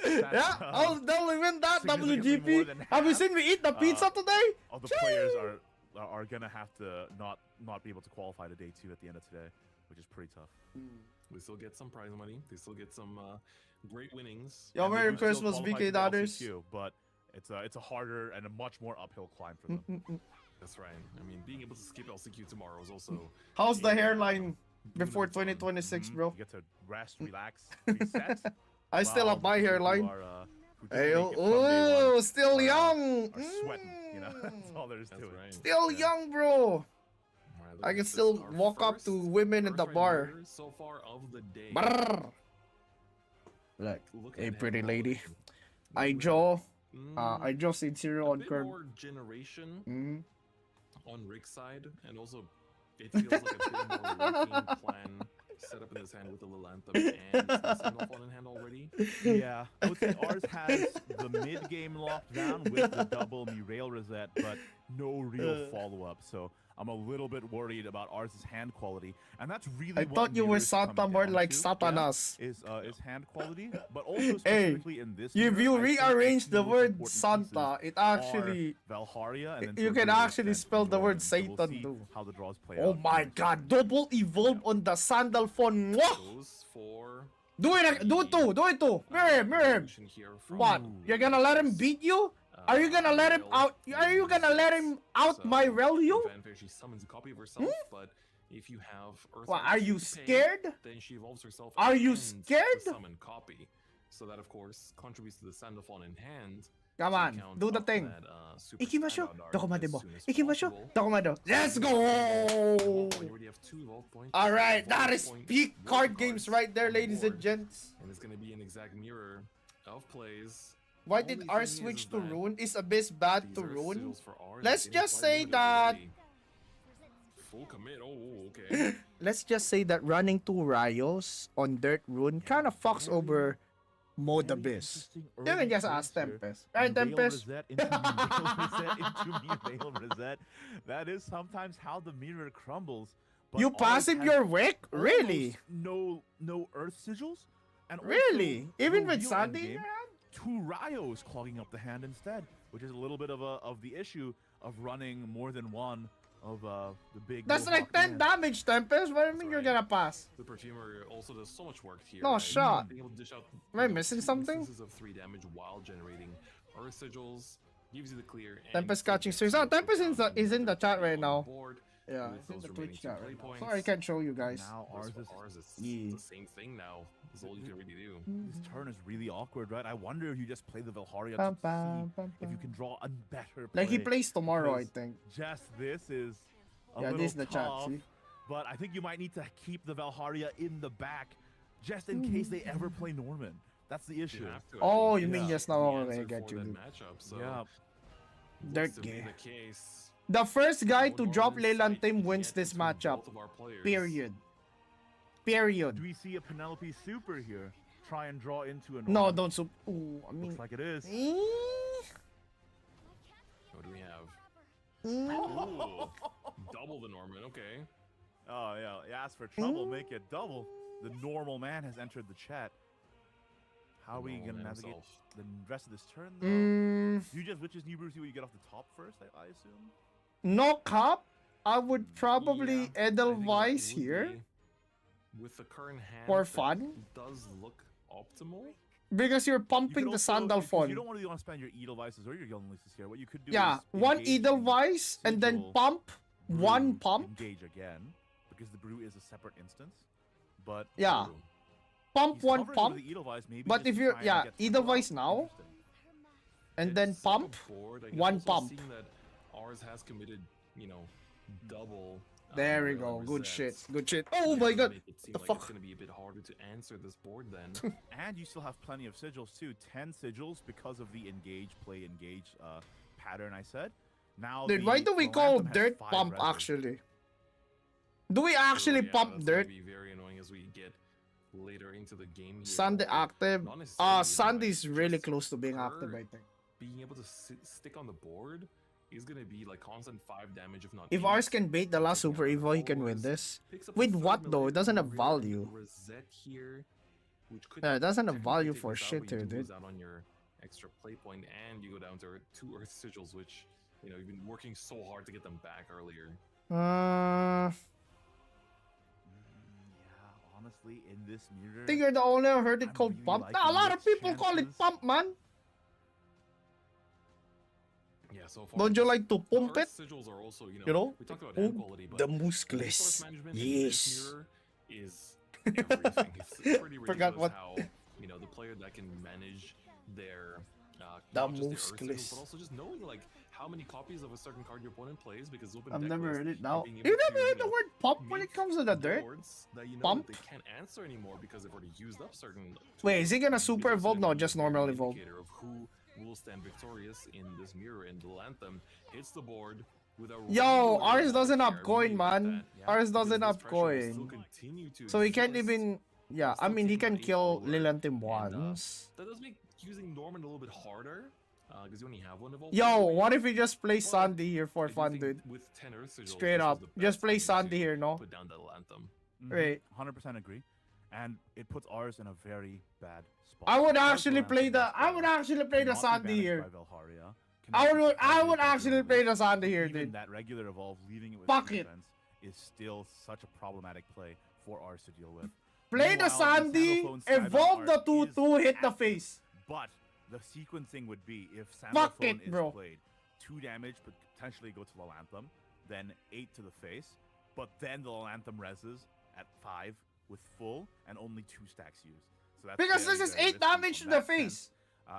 Yeah, they'll win that
significantly more
WGP.
than
Have you
half,
seen me eat the pizza today?
all the players are gonna have to not be able to qualify to day 2 at the end of today, which is pretty tough.
They still get some prize money. They still get some great winnings.
Yo,
And they
Merry
do still
Christmas,
qualify
VK
to the
daughters.
LCQ, but it's a harder and a much more uphill climb for them.
That's right. I mean, being able to skip LCQ tomorrow is also.
How's the
Yeah.
hairline before
Doing it on.
2026,
Mhm.
bro?
You get to rest, relax, reset.
I still
while
have my
people who
hairline.
are, who didn't
Hey,
make it from day one
oh, still
are,
young.
are sweating. You know, that's all there is
That's
to it.
right.
Still
Yeah.
young, bro.
Alright,
I can
this is
still
our
walk up to
first
women in the
round
bar.
winner so far of the day.
Brrr. Look,
Look
hey,
at
pretty
him.
lady.
We
I
will-
draw.
Mm,
I draw Sincero
a
on
bit
curb.
more generation
Mhm.
on Rick's side, and also it feels like a bit more working plan set up in his hand with the Lilantha and the Sandalphone in hand already.
Yeah, I would say ours has the mid game locked down with the double Mirail reset, but no real follow up. So I'm a little bit worried about ours' hand quality, and that's really.
I
what
thought you were
Mirror's coming
Santa more
down
like
to,
Satanas.
is hand quality, but also specifically in this.
If
mirror,
you
I think
rearrange
its
the
most
word
important
Santa,
pieces
it actually.
are Valharia, and then
You can
Torpedo
actually
and
spell the
Evolve,
word
and so we'll
Satan
see
too.
How the draws play
Oh
out.
my god, double evolve on the Sandalphone. Mwah!
Goes for
Do it, do it too, do it too. Mirror him, mirror him.
evolution here from,
What? You're gonna let him beat you? Are you gonna let him out? Are you gonna let him out my rel you?
Fanfare, she summons a copy of herself, but if you have Earth
What,
Element
are you
to pay,
scared?
then she evolves herself.
Are you
and
scared?
The summon copy. So that of course contributes to the Sandalphone in hand.
Come on,
count
do the
up
thing.
that, super
Ikimasho,
standout dart
dokomade
as
mo.
soon as
Ikimasho,
possible.
dokomado. Let's go!
When you already have 2 evolve points,
All right,
evolve
that is
point
peak
worth
card
of
games
cards
right there,
on the
ladies and
board,
gents.
and it's gonna be an exact mirror of plays.
Why
Only
did R
thing
switch
is
to
that
Rune? Is Abyss bad
these
to
are
Rune?
sigils for ours
Let's
getting
just
quite
say
limited
that.
already. Full commit. Oh, okay.
Let's just say that running 2 Rayos on Dirt Rune kind of fucks over Mode Abyss. You can just ask Tempest. Right, Tempest?
That is sometimes how the mirror crumbles. But
You
ours
passive
has
your Wick? Really?
almost no Earth Sigils? And also
Really? Even
no
with
real
Sandy in
endgame,
your hand?
2 Rayos clogging up the hand instead, which is a little bit of the issue of running more than one of the big.
That's
Mohawk
like 10
man.
damage, Tempest. What do you mean
That's
you're
right.
gonna pass?
The perfumer also does so much work here.
No
right?
shot.
Being able to dish out,
Am I
you know,
missing
2
something?
instances of 3 damage while generating Earth Sigils gives you the clear. and
Tempest
still
catching
gets
streaks.
you
Oh,
the
Tempest
cooldown
is in the chat right
on the
now.
board
Yeah,
with
it's in
those
the
remaining
Twitch
2
chat
play
right now.
points.
Sorry, I can't show you guys.
Now
Whereas
ours
for
is.
ours, it's
Yeah.
the same thing now. Is all you can really do.
This turn is really awkward, right? I wonder if you just play the Valharia
Bum,
to
bum, bum,
see if you
bum.
can draw a better play.
Like he plays tomorrow, I
because
think.
Just this is a
Yeah,
little
this is the chat,
tough,
see?
but I think you might need to keep the Valharia in the back just in case they ever play Norman. That's the issue.
You have to, I
Oh,
think.
you mean
Yeah.
just
The
now?
answer
Okay, I get
for
you,
that
dude.
matchup, so
Yeah.
looks
Dirt
to be
game.
the case.
The first guy
No
to drop
Norman in sight
Lelantim wins
yet
this
between
matchup.
both of our players.
Period.
Do
Period.
we see a Penelope Super here try and draw into a Norman?
No, don't sup. Ooh, I mean.
Looks like it is.
Eh,
What do we have?
eh.
Ooh, double the Norman. Okay.
Oh yeah, you ask for trouble, make it double. The normal man has entered the chat. How are we
Normal
gonna
man
navigate
himself.
the rest of this turn? Though?
Mm,
Do you just which is New Brucey where you get off the top first? I assume.
no cop. I would probably
Yeah, I think that
Edelweiss
would
here
be, with the current hand,
for
that
fun
does look optimal.
because you're
You
pumping
could
the
also,
Sandal
if you
fun.
don't want to spend your Edelweises or your Youngleases here, what you could do
Yeah,
is
one
engage
Edelweiss and then
Sigil,
pump.
Brew,
One pump.
Engage again because the brew is a separate instance. But
Yeah,
True.
pump
he's
one
covering
pump,
with the Edelweiss, maybe
but
just
if
to
you're
try and
yeah
get Sandal out.
Edelweiss now
Interesting.
and then
It's like a
pump.
board, I guess,
one
also
pump.
seeing that ours has committed, double.
There we
Leyland
go. Good
resets.
shit. Good shit. Oh
Yeah,
my
to
god.
make it seem
The
like
fuck?
It's gonna be a bit harder to answer this board then.
And you still have plenty of sigils too. 10 sigils because of the engage, play, engage pattern I said. Now,
Dude, why do we call
Lantern has
dirt
5
pump
reses.
actually? Do we actually
So, yeah,
pump
that's
dirt?
gonna be very annoying as we get later into the game. Here.
Sandy active.
Not necessarily
Sandy is
annoying,
really
just
close to being active,
her
I think.
Being able to stick on the board is gonna be like constant 5 damage, if not.
If
8.
ours can bait the last
Taking
Super
out
Evo, he can win
followers,
this.
picks up a
With
third
what though?
melee
It doesn't have
career
value.
Reset here, which could
Yeah, it doesn't have
technically
value
take
for
this out,
shit
but you
here,
do
dude.
lose out on your extra play point, and you go down to 2 Earth Sigils, which you've been working so hard to get them back earlier.
Yeah, honestly, in this mirror,
I think you're the only one who heard it
I'm
called
really
pump.
liking
Nah, a lot of
Nick's
people call it
chances.
pump, man.
Yeah, so far.
Don't you like to
the
pump it?
Earth Sigils are also,
You know?
we talked about
Oh,
hand quality, but
the
resource
muscles.
management in this
Yes.
mirror is everything. It's pretty
Forgot
ridiculous
what-
how the player that can manage their
The
not just the Earth Sigils,
muscles.
but also just knowing like how many copies of a certain card your opponent plays, because open
I've
deck
never
list
heard it
and
now.
being
You
able
never
to,
heard the word pump when it
make
comes to the dirt?
boards that you know
Pump?
that they can't answer anymore because they've already used up certain.
Wait, is he gonna
tools.
super
Gives us
evolve?
an
No, just normal evolve.
indicator of who will stand victorious in this mirror, and the Anthem hits the board with a
Yo,
regular
ours
evolve
doesn't have
here. I
coin,
really like
man.
that,
Yeah,
Ours
because
doesn't
this
have
pressure will still
coin.
continue to
So he can't
exist.
even. Yeah, I
still
mean, he
taking
can
the
kill
forward,
Lelantim
and,
once.
That does make using Norman a little bit harder, because you only have one evolve.
Yo,
point.
what if we just play
But
Sandy here for
I do
fun,
think
dude?
With 10 Earth Sigils,
Straight
this is
up.
the
Just
best
play
time
Sandy
to
here, no?
Put down that Anthem.
Right.
100% agree, and it puts ours in a very bad spot.
I would
Because
actually
Lantern
play
is
the. I
there,
would actually play the
cannot be
Sandy
banished
here.
by Valharia,
I
cannot be
would. I
targeted
would
by
actually
Journey.
play the Sandy here,
Even
dude.
that regular evolve, leaving it with
Fuck
2
it.
defense, is still such a problematic play for ours to deal with.
Play the
Meanwhile,
Sandy,
Sandalphone Skybound
evolve the
Art is
2-2, hit the
active.
face.
But the sequencing would be if
Fuck
Sandalphone
it, bro.
is played, 2 damage, but potentially go to the Lanthem, then 8 to the face, but then the Lanthem reses at 5 with full and only 2 stacks used. So that's
Because
very,
this is
very
8
risky
damage to
from
the
that sense.
face.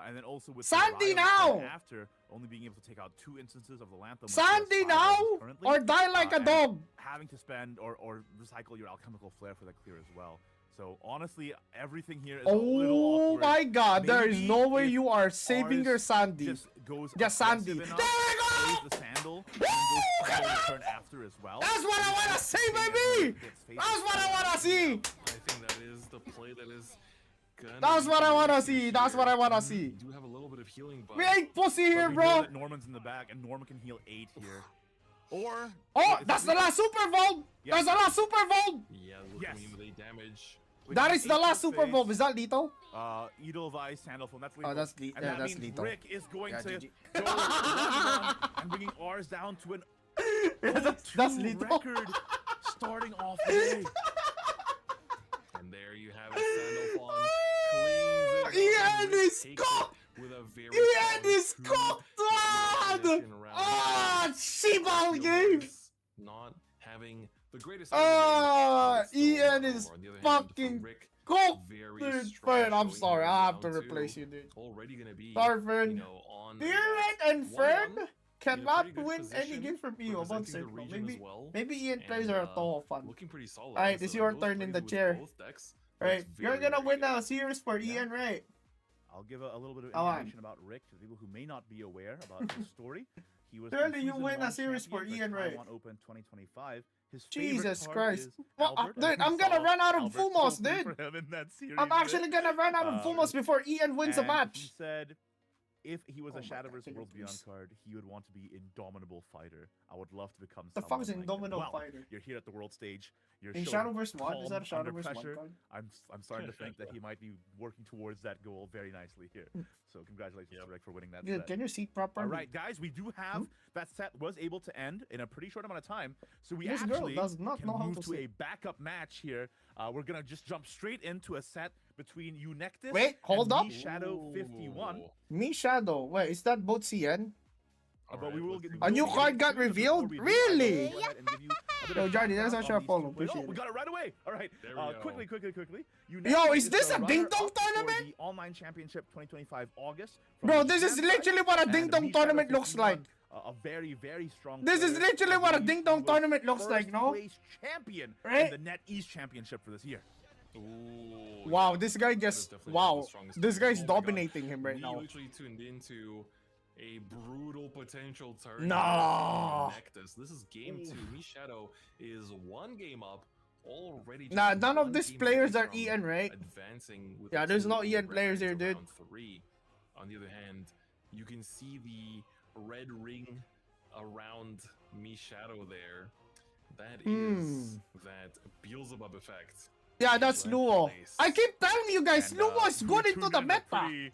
And then also with
Sandy
the Riot
now!
after only being able to take out 2 instances of the Lanthem.
Sandy now, or die like a
and
dog.
having to spend or recycle your alchemical flare for the clear as well. So honestly, everything here is a little
Oh
awkward.
my god, there is
Maybe
no way
if
you are saving
ours
your Sandy.
Just goes
Just Sandy.
aggressive
There
enough,
we go!
plays the sandal, and then goes for the turn after as well.
That's what I
And
wanna
just
see,
taking it
baby!
and gets faced
That's
with
what I
fire.
wanna see!
I think that is the play that is gonna
That's
be
what I
the
wanna
issue
see. That's what I
here.
wanna
We
see.
do have a little bit of healing, but
We ain't pussy
But
here,
we know
bro.
that Norman's in the back, and Norman can heal 8 here. Or
Oh,
it's
that's the
three-
last super vault.
Yeah.
That's the last super vault.
yeah, look
Yes.
at me with a damage.
with
That
an
is the
8
last
to
super
face,
vault. Is that lethal?
Edelweiss, Sandalphone, that's lethal.
that's
and
yeah,
that
that's
means
lethal.
Rick is going
Yeah,
to
GG.
go 1-1 and bringing ours down to an
Yeah, that's
0-2
lethal.
record starting off the day.
And there you have it. Sandalphon cleans it up,
Ian
and Rick
is
takes
cooked!
it with a very
Ian
solid
is
2
cooked, lad!
position round.
Ah, Shibal game!
Shadowverse not having the greatest
Ah,
start of the day, but
Ian
still,
is
on the other hand, for
fucking
Rick,
cooked,
very
dude.
strong
Fern, I'm
showing
sorry.
here
I
in
have to
round
replace
2.
you, dude.
Already gonna be,
Sorry, Fern.
you know, on
Spirit
that
and Fern
1-1,
cannot
pretty good
win any
position,
game from you. One
representing the
second.
region
Maybe
as well,
maybe Ian
and,
plays are a total fun.
looking pretty solid.
Alright,
So
it's your
those
turn in the
plays with
chair.
both decks,
Alright,
looks
you're
very,
gonna
very
win
good.
a series for Ian, right?
I'll give a little bit of
Alright.
information about Rick to people who may not be aware about his story. He was
Surely
the
you
Season
win a
1
series for
champion
Ian,
for
right?
Taiwan Open 2025. His
Jesus
favorite card
Christ.
is
Well,
Albert,
dude,
and we
I'm gonna
saw
run out of
Albert
Fumos,
so free
dude.
for him in that series
I'm
there.
actually gonna run out of Fumos before Ian wins a
And
match.
He said if he was
Oh
a
my God,
Shadowverse
can you
Worlds Beyond
please?
card, he would want to be Indomitable Fighter. I would love to become
The
someone
fuck is
like him.
Indomitable
Well,
Fighter?
You're here at the world stage. You're
In
showing
Shadowverse 1? Is that a
calm under
Shadowverse 1
pressure.
card?
I'm starting to think that he might be working towards that goal very nicely here. So congratulations to Rick for winning that
Dude,
set.
can you seat properly?
All right, guys, we do have that set was able to end in a pretty short amount of time. So we
This girl
actually
does not
can
know how
move
to
to a
sit.
backup match here. We're gonna just jump straight into a set between Eunectus
Wait, hold
and
up.
Shadow 51.
Ooh.
Me Shadow. Wait, is that both CN?
But
Alright,
we will
let's
get
see.
A new
we will
card
get
got
into it, but
revealed?
before we do, I will
Really?
go ahead and give you a bit
Yo,
of
Johnny, that's
background
actually
on
a
these
follow.
two players.
Appreciate
Oh, we
it.
got it right away. All right,
There we go.
quickly.
Yo, is this
the
a ding dong
runner-up for
tournament?
The Online Championship 2025 August. from
Bro,
the
this is
Japan side,
literally what a
and
ding dong
Me
tournament
Shadow
looks
51,
like.
A very, very strong.
This is
player.
literally
I
what a
believe
ding
he
dong
was
tournament looks like,
first
no?
place champion
Right?
in the Net East Championship for this year.
Ooh,
Wow,
yeah,
this guy
that is
just
definitely one of
wow.
the strongest
This
players.
guy's
Oh my God.
dominating him right
We
now.
literally tuned into a brutal potential turn.
Nah.
Nectus. This is game 2. Me Shadow is 1 game up already. just
Nah, none of
one
these
game
players
away
are
from
Ian, right?
Advancing with
Yeah,
the
there's
2
no Ian
already
players here,
into
dude.
round 3. On the other hand, you can see the red ring around Me Shadow there. That is that Beelzebub effect.
Yeah, that's
Right
Luo.
place.
I keep telling you guys,
And,
Luo is
we
good into
tuned
the
in a
meta.
pretty,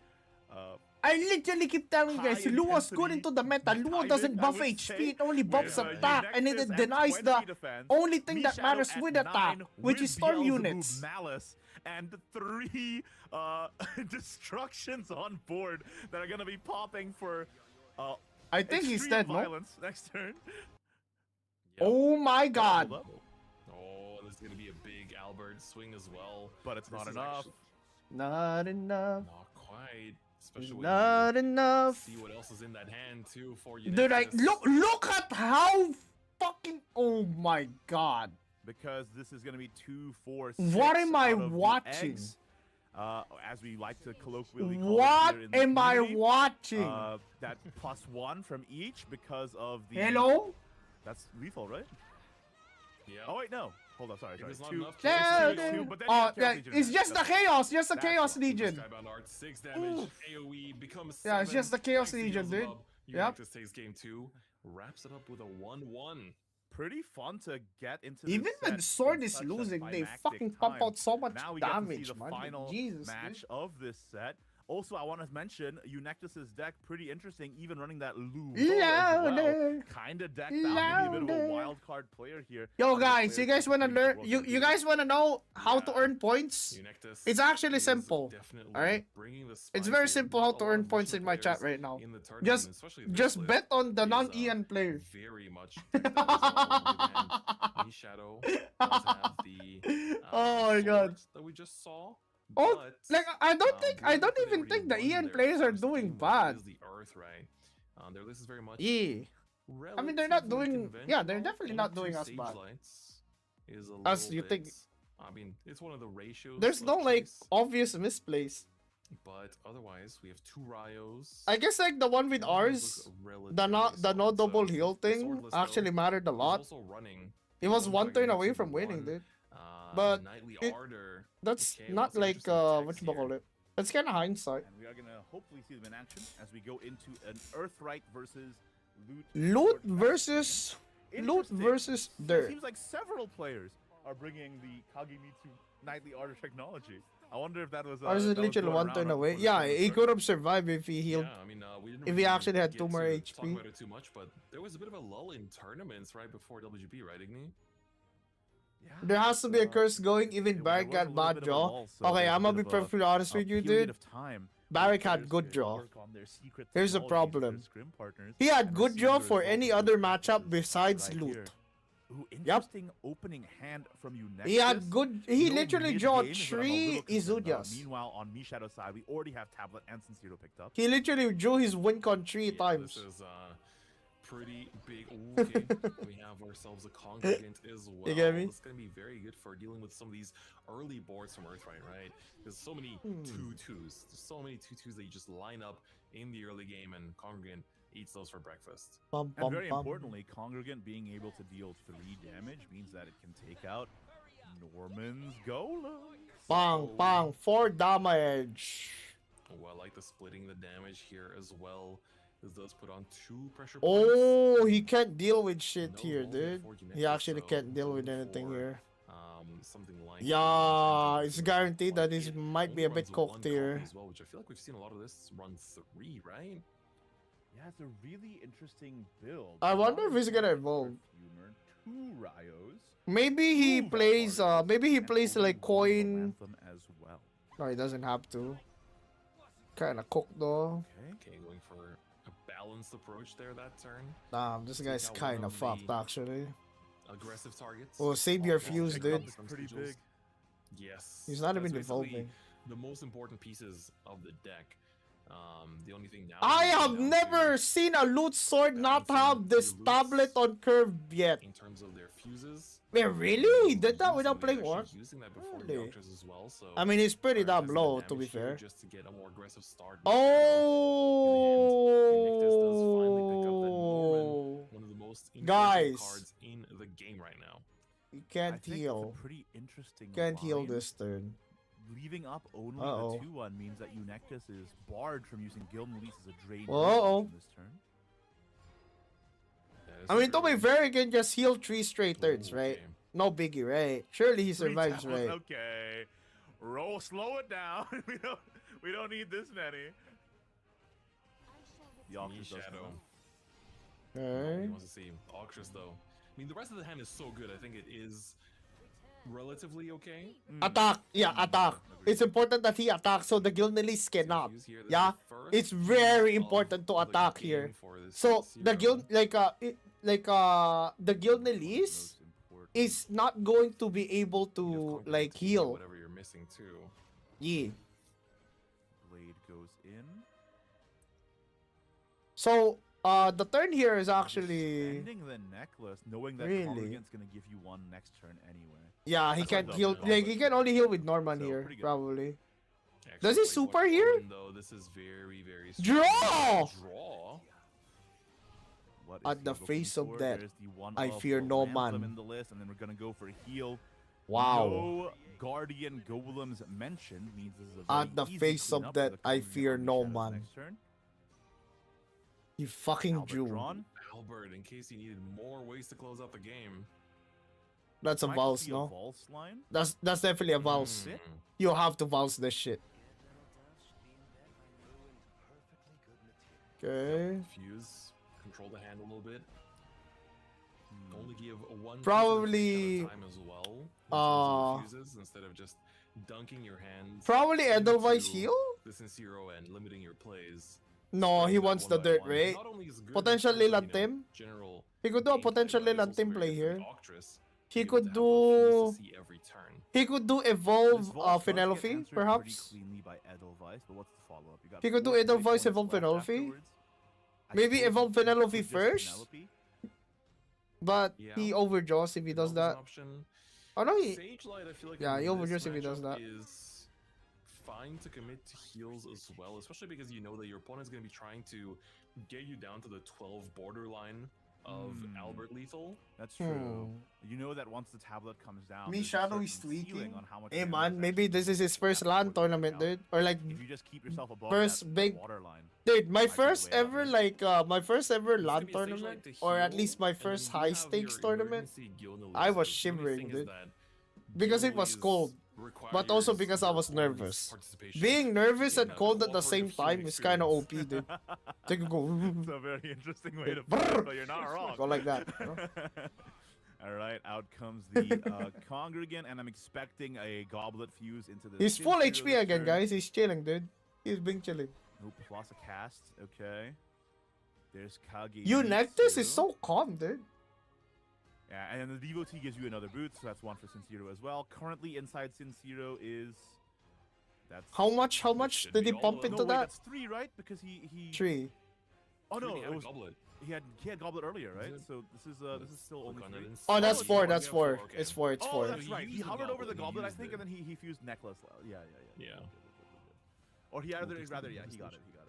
I literally keep telling you guys,
high
Luo is good
intensity
into the meta. Luo
diamond,
doesn't
I
buff
would
HP,
say,
it only buffs
with,
attack, and
Eunectus
it
at
denies
20
the
defense,
only thing
Me
that
Shadow
matters
at
with attack,
9
which
with
is storm
Beelzebub
units.
Malice, and 3 destructions on board that are gonna be popping for
I think he's
extreme
dead, no?
violence next turn.
Yep.
Oh my god.
Hold up.
Oh, this is gonna be a big Albert swing as well.
But it's
This
not
is
enough.
actually
Not enough.
not quite, especially when
Not
you
enough.
see what else is in that hand too for you.
Dude, look at how fucking oh my god.
Because this is going to be 2, 4, 6
What am I
out of the
watching?
eggs, as we like to colloquially call
What
it here in the
am I
community.
watching?
That +1 from each because of the...
Hello?
That's lethal, right?
Yeah.
Oh, wait, no. Hold on, sorry.
It was not
2.
enough.
Yeah,
It's 2, but then you
oh,
have
yeah,
Chaos Legion
it's
in
just the
there.
chaos, just the
That's
chaos
why.
legion.
Skybound Art, 6 damage. AoE becomes
Yeah, it's
7,
just the Chaos
thanks to
Legion, dude.
Beelzebub.
Yep.
Eunectus takes game 2, wraps it up with a 1-1.
Pretty fun to get into this
Even when
set
Sword
in
is
such a
losing, they
climactic
fucking pump
time.
out so much
Now we get to
damage,
see the
man.
final
Jesus,
match
dude.
of this set. Also, I want to mention Eunectus's deck, pretty interesting, even running that Lu
Louder.
kind of decked out, maybe a bit of a
Louder.
wild card player here.
Yo
Other
guys, you
players
guys
can
wanna
choose
learn
what
you
to
you
do.
guys wanna know how to
Yeah.
earn points?
Eunectus
It's actually
is
simple,
definitely
alright?
bringing the
It's
spike
very
in.
simple
Not
how
a
to
lot
earn
of
points
Vision
in my chat
players
right now.
in the tournament,
Just
especially this
just
list
bet on the
is,
non-Ian players.
Very much decked out as well. On the other hand, Me Shadow does have the
Oh my God.
sword that we just saw.
Oh,
But,
like I don't think I
believe
don't
that they
even
already
think the
won
EN
their
players are
first
doing
game, which
bad.
is the Earth, right? Their list is very much
Yeah. I mean, they're not doing. Yeah, they're
conventional.
definitely
Only
not
2
doing as
Sage
bad.
Lights is a
As
little
you
bit.
think.
I mean, it's one of the ratios.
There's
of
no like
choice,
obvious misplays.
but otherwise we have 2 Ryos.
I guess like the one with
One of those
ours,
looks relatively
the no
solid,
double
so
heal
the
thing
swordless,
actually
though,
mattered a
is
lot.
also running.
It was
Going
one
back
turn
into
away
the
from winning,
one.
dude. But
Nightly
it-
Ardor.
That's
Okay,
not
lots of
like
interesting
what
techs
you call
here.
it. It's kind of hindsight.
And we are gonna hopefully see them in action as we go into an Earthright versus Loot.
Loot
Sword match.
versus loot
Interesting.
versus
It
dirt.
seems like several players are bringing the Kagemitsu Nightly Order technology. I wonder if that was.
Ours is
that was
literally
going
one
around
turn
up
away.
before the
Yeah,
tournament
he
started.
could have survived if he healed.
Yeah, I mean, we didn't
if he
really
actually had
get
2 more
to talk
HP.
about it too much, but there was a bit of a lull in tournaments right before WGP, right, Igni?
Yeah,
There has to be a
it's,
curse going. Even
there
Barrick
was a
got
little
bad
bit of a
draw.
lull, so
Okay,
there's a
I'm gonna
bit
be
of a-
perfectly honest
a
with you,
period
dude.
of time
Barrick
where
had
players
good
could
draw.
work on their secret
Here's the
technologies with their
problem.
scrim partners
He had
and
good
see
draw
the
for
result
any
of
other
those
matchup
practices
besides
right
loot.
here. Ooh, interesting opening hand from you next.
He had good. He literally drew 3
Izudias.
Izuyas.
Meanwhile, on Mi Shadow's side, we already have Tablet and Sincero picked up.
He literally drew his win con 3
Yeah,
times.
This is pretty big. Ooh, okay. We have ourselves a congregant as well.
You get me?
This is gonna be very good for dealing with some of these early boards from Earthright, right? There's so many 2/2s. There's so many 2/2s that you just line up in the early game, and congregant eats those for breakfast.
Bum,
And
bum,
very
bum.
importantly, Congregant being able to deal 3 damage means that it can take out Norman's Golem.
Bang, bang, 4 damage.
Oh, I like the splitting the damage here as well. This does put on 2 pressure points.
Oh, he can't deal with shit
No
here,
roll
dude.
before
He
Nexus,
actually
though.
can't deal with
Going
anything
for,
here.
Something like
Yeah, it's guaranteed that this
it
might be
only
a bit
runs 1
cooked here.
copy as well, which I feel like we've seen a lot of this run 3, right?
Yeah, it's a really interesting build.
I wonder if
One
he's gonna
Perfumer,
evolve.
2 Ryos.
Maybe he
2
plays.
Valkyries,
Maybe he
and
plays
only
like
1
coin.
Anthem as well.
No, he doesn't have to. Kind of cooked though.
Okay.
Okay, going for a balanced approach there that turn.
Nah, this guy's
out one
kind
of
of fucked
the-
actually.
Aggressive targets.
Oh, save your
Well,
fuse,
picked
dude.
up some
Pretty
sigils.
big.
Yes.
He's not
that's
even
basically
evolving.
The most important pieces of the deck. The only thing now.
I
is
have
down
never
to,
seen a loot sword not
balancing
have this
your
tablet
loots
on curve yet.
in terms of their fuses.
Wait, really? He did that
Using-
without
they're
playing
actually
war?
Using that before
Really?
Doctors as well. So
I mean, he's pretty damn
prioritizing the
low, to be
damage here
fair.
Just to get a more aggressive start. but, in the end,
Oh,
one of the most influential
Guys.
cards in the game right now.
he
I
can't
think
heal.
it's a pretty interesting
Can't heal
line.
this turn.
Leaving up only
Uh-oh.
the 2-1 means that Eunectus is barred from using Guild Release as a drain
Uh-oh.
this turn.
That is
I mean, to
true.
be fair, he can just heal 3 straight turns,
Ooh,
right?
okay.
No biggie, right? Surely he
3
survives,
tablets,
right?
Okay. Roll, slow it down. we don't need this many. The
Me
Octus does
Shadow.
come.
Okay.
He wants to see Octus though. I mean, the rest of the hand is so good. I think it is relatively okay.
Attack! Yeah, attack. It's important that he attacks so the Guildnellis cannot.
Fuse here, this is
Yeah,
the first
it's
fuse
very
of
important to
the
attack
game
here.
for this
So the
Zero.
guild, the Guildnellis
Most important.
is not going to be able
You have
to
Conqueror
like
to get
heal.
whatever you're missing too.
Yeah.
Blade goes in.
So the turn here is actually
Spending the necklace, knowing that
Really?
Congregant's gonna give you 1 next turn anyway.
yeah, he
That's
can't
not
heal.
dumb,
Like
but-
he can only heal with Norman
So,
here,
pretty good.
probably.
Actually,
Does he
like,
super
what
here?
Omen, though, this is very, very strong.
Draw!
Draw.
What
At
is
the
he looking
face of
for?
death,
There's the one
I
of
fear no
Anthem
man.
in the list, and then we're gonna go for heal.
Wow.
No Guardian Golems mentioned means this is a
At
very
the
easy
face of
cleanup for
death,
the
I
Congregant
fear
on the
no
Shadows
man.
next turn.
He fucking
Albert
drew.
drawn.
Albert, in case you needed more ways to close out the game.
That's a
Might
Vals,
be a
no?
Vals line.
That's definitely a Vals.
Mm.
You have to Vals this shit. Okay.
Fuse, control the hand a little bit. Only give a one
Probably,
piece at a time as well. In terms of the fuses, instead of just dunking your hands.
Probably Edelweiss
into
heal?
The Sincero and limiting your plays.
No, he
Spreading that
wants
one
the
by
dirt,
one.
right?
Not only is good in
Potential
terms of,
Lilantim?
general
He could do a
gameplay,
potential
but it's also
Lilantim
very
play
good for
here.
the Octress.
He
be able
could
to have a fuse
do.
to see every turn.
He could do
This
evolve
vault does get
Penelope,
answered pretty
perhaps.
cleanly by Edelweiss, but what's the follow-up? You got
He could do
4
Edelweiss,
points
evolve
left
Penelope.
afterwards. I
Maybe
suppose
evolve
he could
Penelope
just
first.
Penelope.
But
Yeah.
he overdraws if he does
Evolve's an
that.
option.
Oh no, he.
Sage Light, I feel like
Yeah,
in
he
this
overdraws if he does
matchup
that.
is fine to commit to heals as well, especially because you know that your opponent's going to be trying to get you down to the 12 borderline of Albert Lethal.
That's true. You know that once the tablet comes down,
Me
there's a
Shadow is
certain ceiling
tweaking.
on how much
Hey
damage
man,
is
maybe
actually
this is his
doing
first
before
LAN
you
tournament,
take it out.
dude. Or like,
If you just keep yourself above
first
that
big-
waterline.
dude, my
might be the
first
way out,
ever
man.
my first ever
It's
LAN
gonna be a Sage Light
tournament,
to
or at
heal,
least my
and then
first
you
high
have
stakes
your
tournament.
emergency Gilnelys,
I was
but the only
shivering,
thing is
dude.
that
Because it was
Gilnelys
cold, but also
requires
because I
your
was
opponent's
nervous.
participation
Being nervous
in
and
a
cold at the
cooperative
same
healing
time is kind of
experience.
OP, dude. Take a go.
It's a very interesting way to put it, but you're not wrong.
Go like that. You know?
All right, out comes the Congregant, and I'm expecting a Goblet fuse into the.
He's full
Sin Zero
HP
this
again,
turn.
guys. He's chilling, dude. He's been chilling.
Nope, plus a cast. Okay. There's Kage.
You Nectus is so calm, dude.
Yeah, and then the Devotee gives you another boot, so that's one for Sincero as well. Currently inside Sincero is. That's.
How much
should
did he
be all
pump
of them.
into
No, wait,
that?
that's 3, right? Because he.
3.
Oh no,
Already had
it
a
was.
goblet.
He had Goblet earlier, right?
it?
So this is still only
Click on it
3.
and
Oh,
see.
that's
it's
4.
four,
That's
yeah,
4.
okay.
It's 4. It's
Oh,
4.
that's
So
right.
he
He
used the
hovered over the
goblet, he
Goblet, I
used
think,
it.
and then he fused Necklace. Yeah.
Yeah.
Or he either
Focus
rather,
on
yeah,
the
he got it.
stage.
Yeah.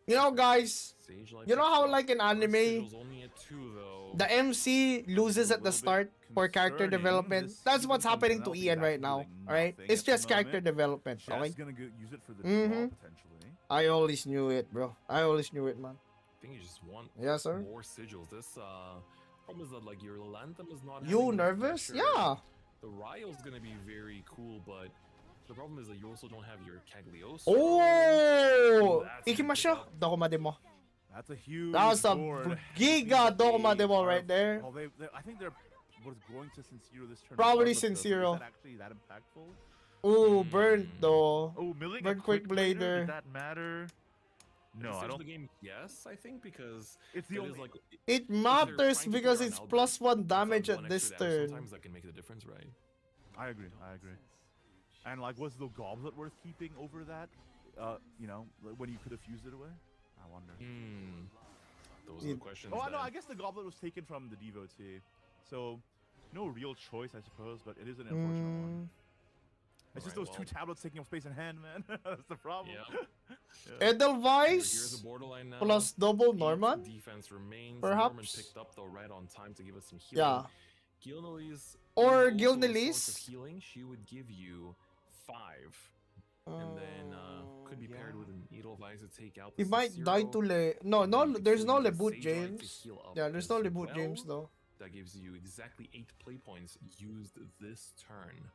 You know, guys,
Sage Light
you know
picks
how
up.
like in
First
anime,
sigil's only at 2 though.
the MC loses
a
at the
little bit
start for character
concerning.
development.
This
That's
even
what's
from
happening to
Penelope
Ian
back
right now.
doing
Alright,
nothing
it's
at the
just character
moment.
development.
Jess
Okay,
gonna use it for the
Mhm.
draw potentially.
I always knew it, bro. I always knew it, man.
I think you just want
Yes, sir.
more sigils. This problem is that like your Lantern is not.
You
having enough
nervous?
pressure.
Yeah.
The Ryo's gonna be very cool, but the problem is that you also don't have your Cagliostro.
Oh,
That's gonna
ikimasho.
pick up.
Dokuma demo.
That's a huge.
That was a
board.
giga
They
Dokuma demo
are-
right there.
Oh, I think they're was going to Sincero this turn.
Probably
regardless, though, so
Sincero.
Is that actually that impactful?
Ooh, burnt though.
Oh, milling
Burn
a
quick
quick blader.
blader.
Did that matter? No,
At this
I
stage of
don't.
The game, yes, I think because
It's the
that
only.
is like
It
if they're
matters
trying to
because
play around
it's
Albert,
+1
it's
damage
one
at this
extra damage.
turn.
Sometimes that can make the difference, right?
I agree. And like, was the Goblet worth keeping over that? You know, when you could have fused it away. I wonder.
Those are the questions.
Oh, I know.
that-
I guess the Goblet was taken from the Devotee, so no real choice, I suppose. But it is an unfortunate one. It's just
Alright,
those two tablets taking up space in hand, man. That's the problem.
Yeah. Here's
Edelweiss
a borderline now.
plus double
8
Norman.
defense remains. Norman
Perhaps.
picked up though right on time to give us some healing.
Yeah.
Gilnelys
Or
is also a source
Gilnelys.
of healing. She would give you 5, and then could be paired with an Edelweiss to take out.
He
the
might die to Le. No,
And then you
there's
can
no
use
Leboot
Sage Light to
James.
heal up
Yeah, there's
as
no Leboot
well.
James though.
That gives you exactly 8 play points used this turn.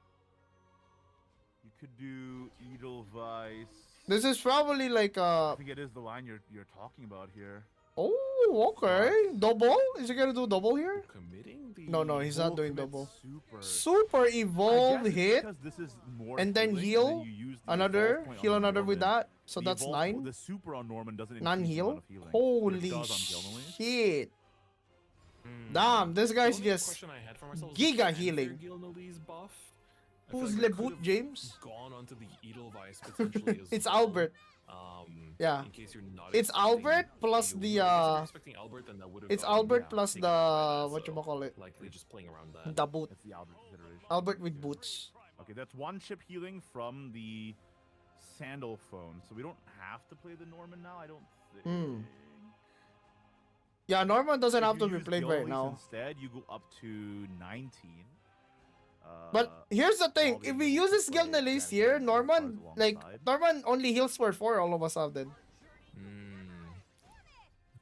You could do Edelweiss.
This is probably like
I think it is the line you're talking about here.
Oh, okay. Double? Is he gonna do double here?
Committing the
No, he's not
Full
doing
commit
double.
Super.
Super
I
evolve
guess it's
hit,
because this is more
and then
healing,
heal
you use the
another,
evolve point
heal
on
another with
Norman.
that. So
The
that's
evolve-
9.
The super on Norman doesn't
None
increase the
heal.
amount of healing, but it
Holy
does on Gilnelys.
shit. Damn, this
The
guy's
only
just
question I had for myself is,
giga
can
healing.
their Gilnelys buff? I feel
Who's
like it
Leboot
could've
James?
Gone onto the Edelweiss potentially as
It's
well.
Albert. Yeah.
In case you're not
It's
expecting
Albert plus
AoE.
the,
I guess if you're expecting Albert, then that would've
It's
gotten
Albert
yeah,
plus
taken
the
out by that,
whatchamacallit,
likely just playing around that.
the boot.
That's the Albert consideration.
Albert with boots.
Okay, that's one chip healing from the Sandal phone, so we don't have to play the Norman now. I don't think.
Hmm. Yeah, Norman doesn't
If
have
you
to be
use
played right
Gilnelys
now.
Instead, you go up to 19.
But here's the thing,
Bobby
if he
will
uses
play
Gilnelys
Grand
here,
Prix
Norman,
cars
like,
alongside.
Norman only heals for 4 all of a sudden.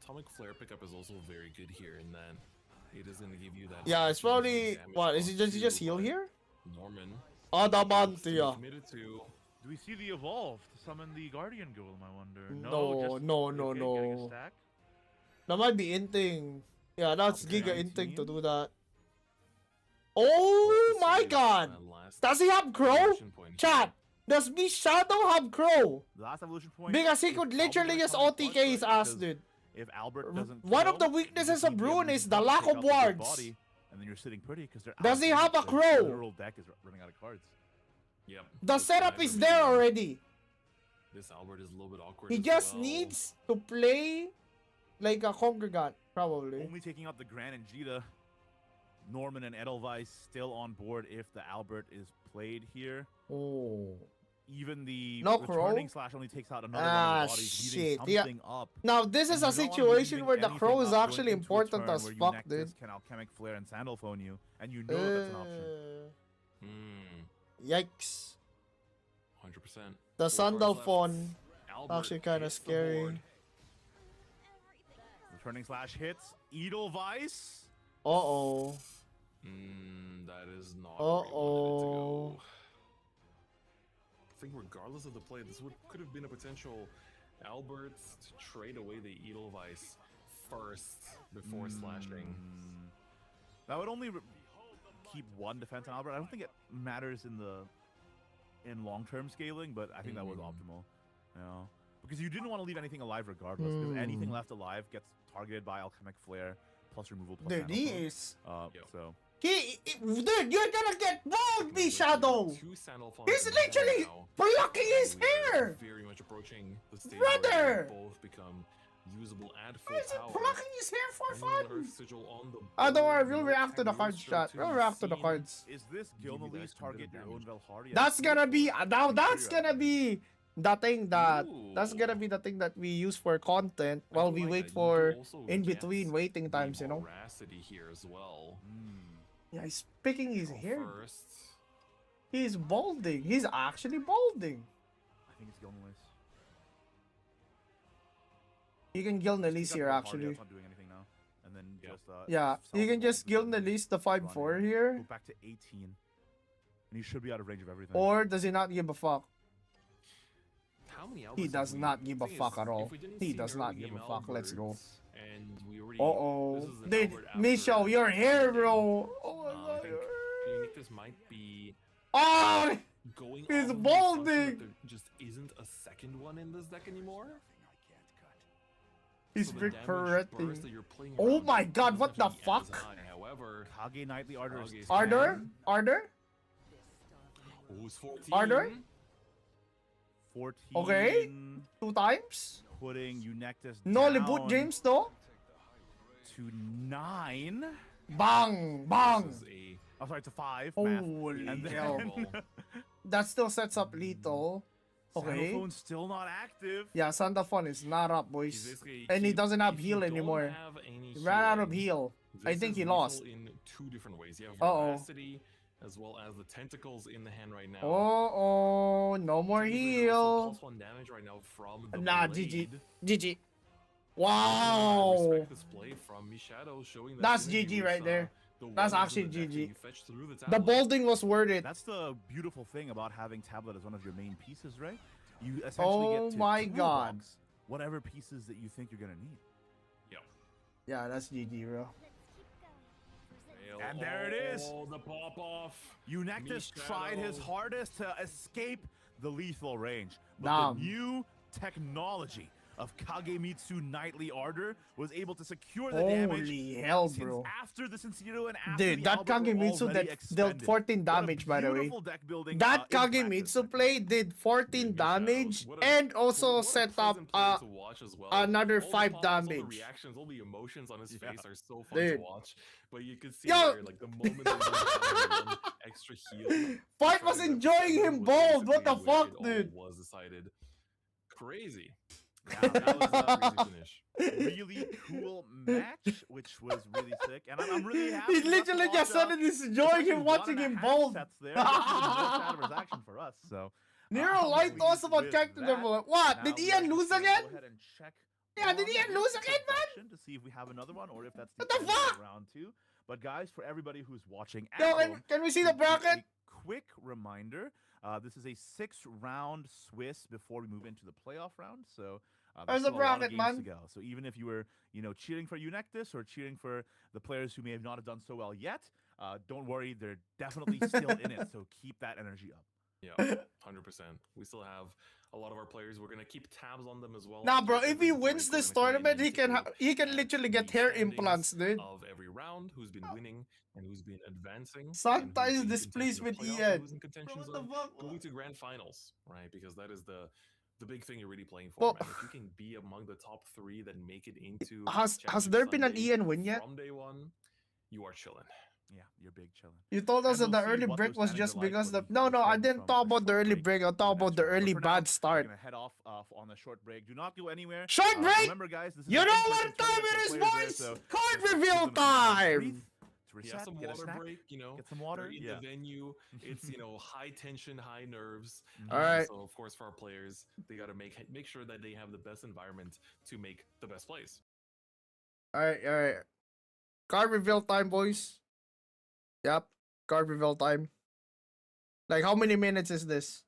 Atomic Flare pickup is also very good here in that it is going to give you that.
Yeah, it's probably,
damage
what, is
buff
he just
too,
heal
but
here?
Norman.
Adamantia.
Committed to.
Do we see the evolve to summon the Guardian Golem? I wonder.
No, no,
okay, getting a
no.
stack.
That might be inting. Yeah, that's
Okay,
Giga inting to
19.
do that. Oh my god! Does he have Crow? Chat! Does me Shadow have Crow?
The last evolution point.
Because he
is
could
probably
literally
gonna
just
come in
OTK
clutch,
his
right?
ass,
Because
dude.
If Albert doesn't
One of
kill,
the
you
weaknesses
just
of
need the
Bruin
evolution
is the
point to
lack
take
of
out the big
wards.
body, and then you're sitting pretty because they're.
Does he have a
The
crow?
literal deck is running out of cards.
Yep.
The
This
setup
might
is
have
there
been-
already.
This Albert is a little bit awkward.
He
as
just
well.
needs to play like a congregant, probably.
Only taking out the Gran and Jita. Norman and Edelweiss still on board if the Albert is played here.
Oh.
Even the
No crow?
returning slash only takes out another one
Ah,
of the bodies, leaving
shit. Yeah.
something up.
Now, this is
And
a
you don't wanna be
situation
leaving
where the
anything
crow is
up going
actually
into a
important
turn
as
where you
fuck,
Nexus
dude.
can Alchemic Flare and Sandal phone you, and you know that's an option.
Yikes.
100%.
The
4
Sandal
cards left.
phone.
Albert
Actually kinda
hits the
scary.
board.
Returning slash hits. Edelweiss.
Uh-oh.
That is not where you wanted it to
Uh-oh.
go. I think regardless of the play, this could have been a potential Albert to trade away the Edelweiss first before slashing.
That would only keep one defense on Albert. I don't think it matters in long-term scaling, but I think that was optimal. You know? Because you didn't want to leave anything alive regardless, because anything left alive gets targeted by Alchemic Flare plus removal plus
Dude,
Sandal
he
phone.
is...
So
Dude, you're gonna get bald, me, Shadow!
Two Sandal phones
He's
in hand
literally
now.
plucking his
We are
hair!
very much approaching the stage
Brother!
where they both become usable at full
Why is he
power.
plucking his hair for
And then
fun?
Earth Sigil on the
Ah, don't worry,
board,
we'll
no
react to the
Tech
cards,
Rooster
chat.
to
We'll
be
react to the
seen.
cards.
is this
Give you
Gilnalese
that kind of
target your own
damage.
Velharia?
That's gonna be... Now, that's gonna be... The thing that... That's
Ooh.
gonna be the thing that we use for content
I
while
do
we
like
wait
that. You
for...
do also
In
get
between waiting
the
times, you know?
Voracity here as well.
Yeah, he's picking his
Go
hair.
First.
He's balding. He's actually balding.
I think it's Gilnalese.
You can Gilnalese here, actually.
Not doing anything now. And then
Yeah.
just
Yeah, you can just Gilnalese the 5-4 here.
Go back to 18. And he should be out of range of everything.
Or does he not give a fuck?
How many
He
Alberts
does
have we-
not give a
thing is,
fuck at all.
if we didn't
He
see
does
early
not give
game
a fuck. Let's go.
Alberts, And we already.
Uh-oh.
this is an
Dude,
Albert after
Michelle, your hair,
game.
bro. Oh my
I
god.
think Uniqueness might be
Oh!
going
He's
on the assumption
balding.
that there just isn't a second one in this deck anymore.
He's
So the
Rick
damage
Ferretti.
burst that you're playing
Oh
around
my
doesn't
god,
have
what
to
the
be as
fuck?
high. However,
Kage Knightly Ardor is
Kage's
10.
Ardor? Ardor?
who's 14?
Ardor?
14.
Okay. 2 times?
Putting Eunectus
No
down
reboot James though?
to 9.
Bang! Bang!
This is a
I'm sorry, to 5. Math.
Holy
And then
hell.
ball.
That still sets up lethal. Okay.
Sandalphone's still not active.
Yeah, Sandaphone is not up,
He's
boys.
basically-
And he
if-
doesn't have
if you
heal
don't
anymore.
have any
He ran out of
healing,
heal. I
this
think
is
he
lethal
lost.
in 2 different ways. You have
Uh-oh.
Voracity as well as the tentacles in the hand right now.
Oh, no more
Technically, there's also
heal.
+1 damage right now from the
Nah,
blade.
GG. GG.
I
Wow.
respect this play from Mishadow showing that
That's
synergy
GG
with,
right there.
the
That's
wonders in
actually
the deck that
GG.
you fetch through the
The
tablet.
balding was worth it.
That's the beautiful thing about having Tablet as one of your main pieces, right? You essentially
Oh
get to
my God.
toolbox whatever pieces that you think you're gonna need.
Yep.
Yeah, that's GG, bro.
Fail.
And there it is.
Oh, the pop off.
Eunectus tried his
Mishadow.
hardest to escape the lethal range, but
Damn.
the new technology of Kagemitsu Knightly Ardor was able to secure the damage.
Holy hell,
Since
bro.
after the Sincero and after
Dude,
the
that
Albert were
Kagemitsu
already
dealt
expended.
14
What a
damage, by the way.
beautiful deck building,
That
in practice,
Kagemitsu
right?
play did 14
Dude,
damage
Mishadow, what a-
and also
what a
set up
pleasant player to watch as well.
another
All the
5
pop-ups, all the
damage.
reactions, all the emotions on his
Yeah.
face are so fun
Dude.
to watch. But you could see
Yo!
there, like the moment that he had one extra heal.
Fight was
Showing that
enjoying him
was
bald. What the
basically where
fuck,
it all
dude?
Was decided. Crazy.
Yeah, that was
Crazy
a
finish.
really cool match, which was really sick, and I'm really happy.
He
not to
literally
watch,
just said he's
it's
enjoying
actually
him watching
1.5
him bald.
sets there. This is no Shadowverse action for us, so.
Nero
I'm
lied to us
pleased
about
with
character
that.
development. What?
Now
Did
we
Ian
are
lose
just gonna
again?
Go ahead and check
Yeah, did
on
Ian
the
lose again, man?
section to see if we have another one or if that's the
What the
end of
fuck?
round 2. But guys, for everybody who's watching at
Yo,
home,
can we see the
just
bracket?
a quick reminder. This is a 6-round Swiss before we move into the playoff round. So
There's
still
the
a lot of
bracket,
games
man.
to go. So even if you were, cheering for Eunectus or cheering for the players who may have not have done so well yet, don't worry, they're definitely still in it. So keep that energy up.
Yeah, 100%. We still have a lot of our players. We're gonna keep tabs on them as well.
Nah,
after
bro, if
every
he
break.
wins
We're
this
gonna come in
tournament,
and take a look
he can
at
literally
the
get hair
standings
implants, dude.
of every round, who's been winning and who's been advancing, and
Santa
who's
is
in
displeased
contention of
with
playoffs, and
Ian.
who's in contention
Bro, what the
of
fuck?
going to grand finals, right? Because that is the big thing you're really playing for,
Well,
man. If you can be among the top 3 that make it into
has
Championship
there been an
Sunday
Ian win yet?
from day one, you are chilling.
Yeah, you're big chilling.
You told us
And
that
we'll
the
see
early
what
break
those
was
standings
just
are like
because
when
the
we
no, I
return
didn't
from
talk
a
about the
short
early
break
break. I
to the
talked about
next
the
round. But
early
for now,
bad
we're
start.
gonna head off on a short break. Do not go anywhere.
Short break.
Remember, guys, this is
You
an
know
in-person
what time
tournament
it
for
is,
players there,
boys?
so
Card
just give
reveal
them some time to breathe,
time.
to
Yeah,
reset,
some
get a
water
snack,
break,
get some
they're
water.
in
Yeah.
the venue. It's high tension, high nerves.
All right.
So of course, for our players, they got to make sure that they have the best environment to make the best plays.
All right. Card reveal time, boys. Yep. Card reveal time. Like, how many minutes is this?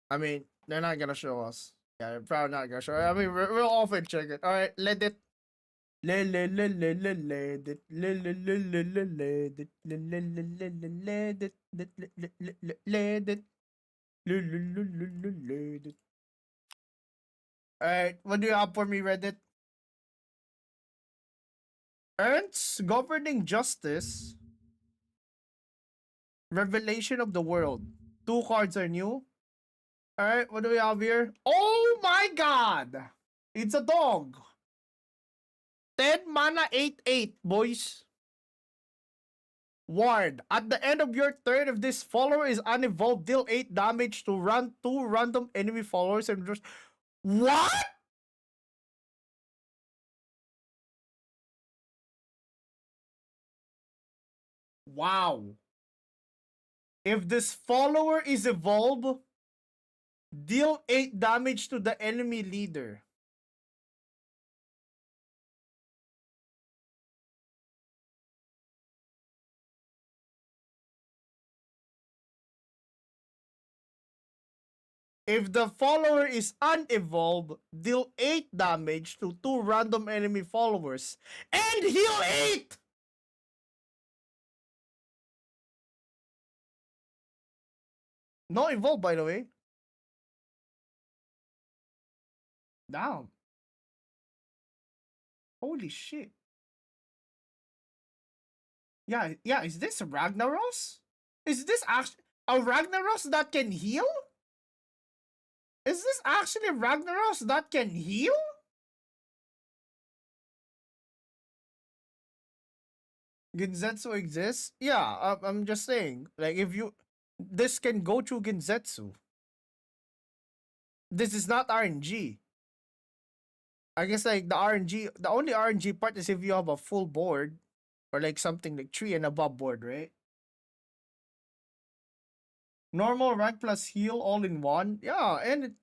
I mean, they're not gonna show us. Yeah, they're probably not gonna show. I mean, we'll often check it. All right, let it. Let it. Let it. Let it. Let it. All right, what do you have for me, Reddit? Ernst's governing justice. Revelation of the world. 2 cards are new. Alright, what do we have here? Oh my god! It's a dog. 10 mana 8/8, boys. Ward. At the end of your turn, if this follower is unevolved, deal 8 damage to 2 random enemy followers and just. What? Wow. If this follower is evolved, deal 8 damage to the enemy leader. If the follower is unevolved, deal 8 damage to 2 random enemy followers and heal 8! Not evolved, by the way. Down. Holy shit. Yeah, is this Ragnaros? Is this actually a Ragnaros that can heal? Is this actually Ragnaros that can heal? Genzetsu exists? Yeah, I'm just saying. Like, if you... This can go through Genzetsu. This is not RNG. I guess, like, the only RNG part is if you have a full board. Or, like, something like 3 and above board, right? Normal, rank plus heal all in one. Yeah, and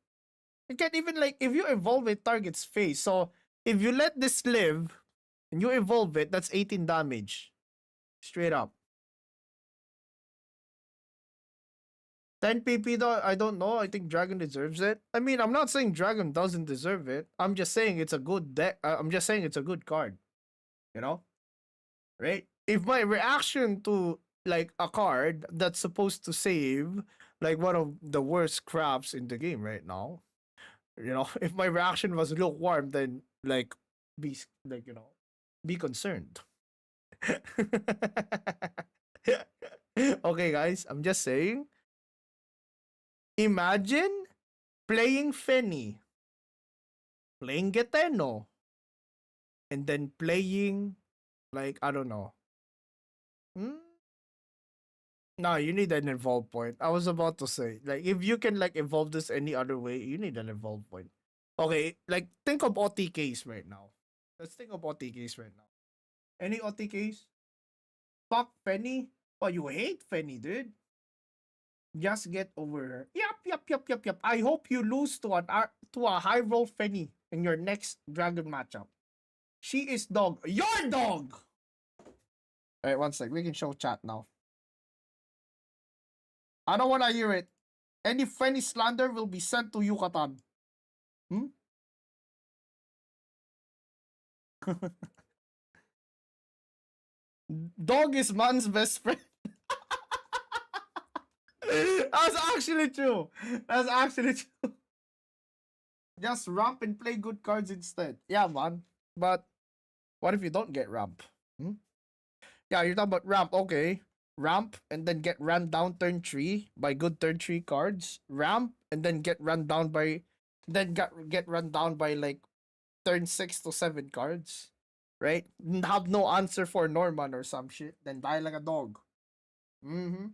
it can even, like, if you evolve it, target's face. So, if you let this live, and you evolve it, that's 18 damage. Straight up. 10 PP though, I don't know. I think Dragon deserves it. I mean, I'm not saying Dragon doesn't deserve it. I'm just saying it's a good deck. I'm just saying it's a good card. You know? Right? If my reaction to, like, a card that's supposed to save, like, one of the worst craps in the game right now, you know, if my reaction was lukewarm, then, like, be, like, you know, be concerned. Okay, guys, I'm just saying. Imagine playing Fenny, playing Geteno, and then playing, like, I don't know. No, you need an evolve point. I was about to say, like, if you can, like, evolve this any other way, you need an evolve point. Okay, like, think of OTKs right now. Let's think of OTKs right now. Any OTKs? Fuck Fenny? Oh, you hate Fenny, dude. Just get over her. Yep. I hope you lose to a high roll Fenny in your next dragon matchup. She is dog. Your dog! Alright, one sec. We can show chat now. I don't wanna hear it. Any Fenny slander will be sent to Yucatan. Dog is man's best friend. That's actually true. That's actually true. Just ramp and play good cards instead. Yeah, man. But what if you don't get ramp? Hmm? Yeah, you're talking about ramp. Okay. Ramp and then get run down turn 3 by good turn 3 cards. Ramp and then get run down by get run down by like turn 6 to 7 cards. Right? Have no answer for Norman or some shit. Then die like a dog. Mm-hmm.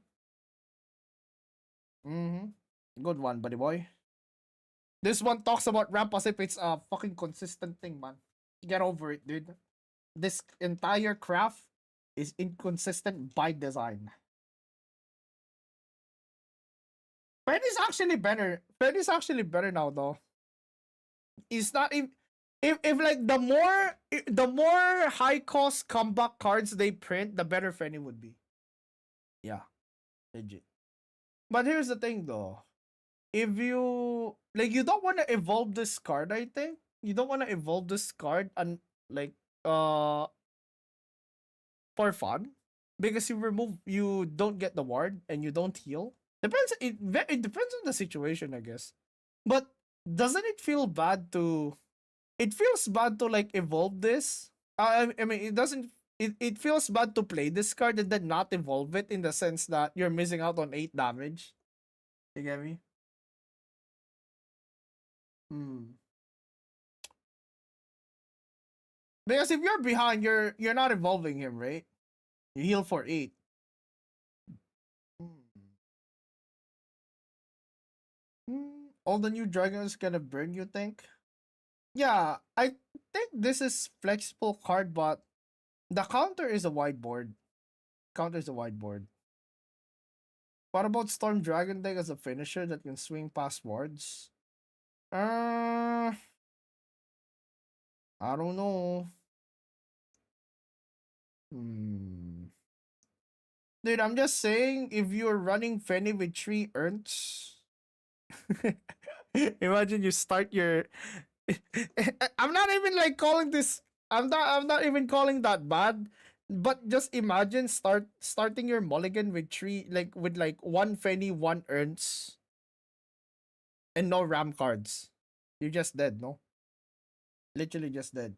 Mm-hmm. Good one, buddy boy. This one talks about ramp as if it's a fucking consistent thing, man. Get over it, dude. This entire craft is inconsistent by design. Fred is actually better. Fred is actually better now, though. It's not if like the more high cost comeback cards they print, the better Freddy would be. Yeah, legit. But here's the thing, though. If you like, you don't want to evolve this card. I think you don't want to evolve this card and like uh for fun, because you don't get the ward and you don't heal. It depends on the situation, I guess. But doesn't it feel bad to? It feels bad to like evolve this. I mean, it doesn't. It feels bad to play this card and then not evolve it, in the sense that you're missing out on 8 damage. You get me? Hmm. Because if you're behind, you're not evolving him, right? You heal for 8. All the new dragons gonna burn, you think? Yeah, I think this is flexible card, but the counter is a whiteboard. Counter is a whiteboard. What about Storm Dragon deck as a finisher that can swing past wards? I don't know. Dude, I'm just saying, if you're running Fenny with 3 urns, imagine you start your. I'm not even like calling this. I'm not even calling that bad. But just imagine starting your mulligan with 3, like with like 1 Fenny, 1 urns, and no ram cards. You're just dead, no? Literally just dead.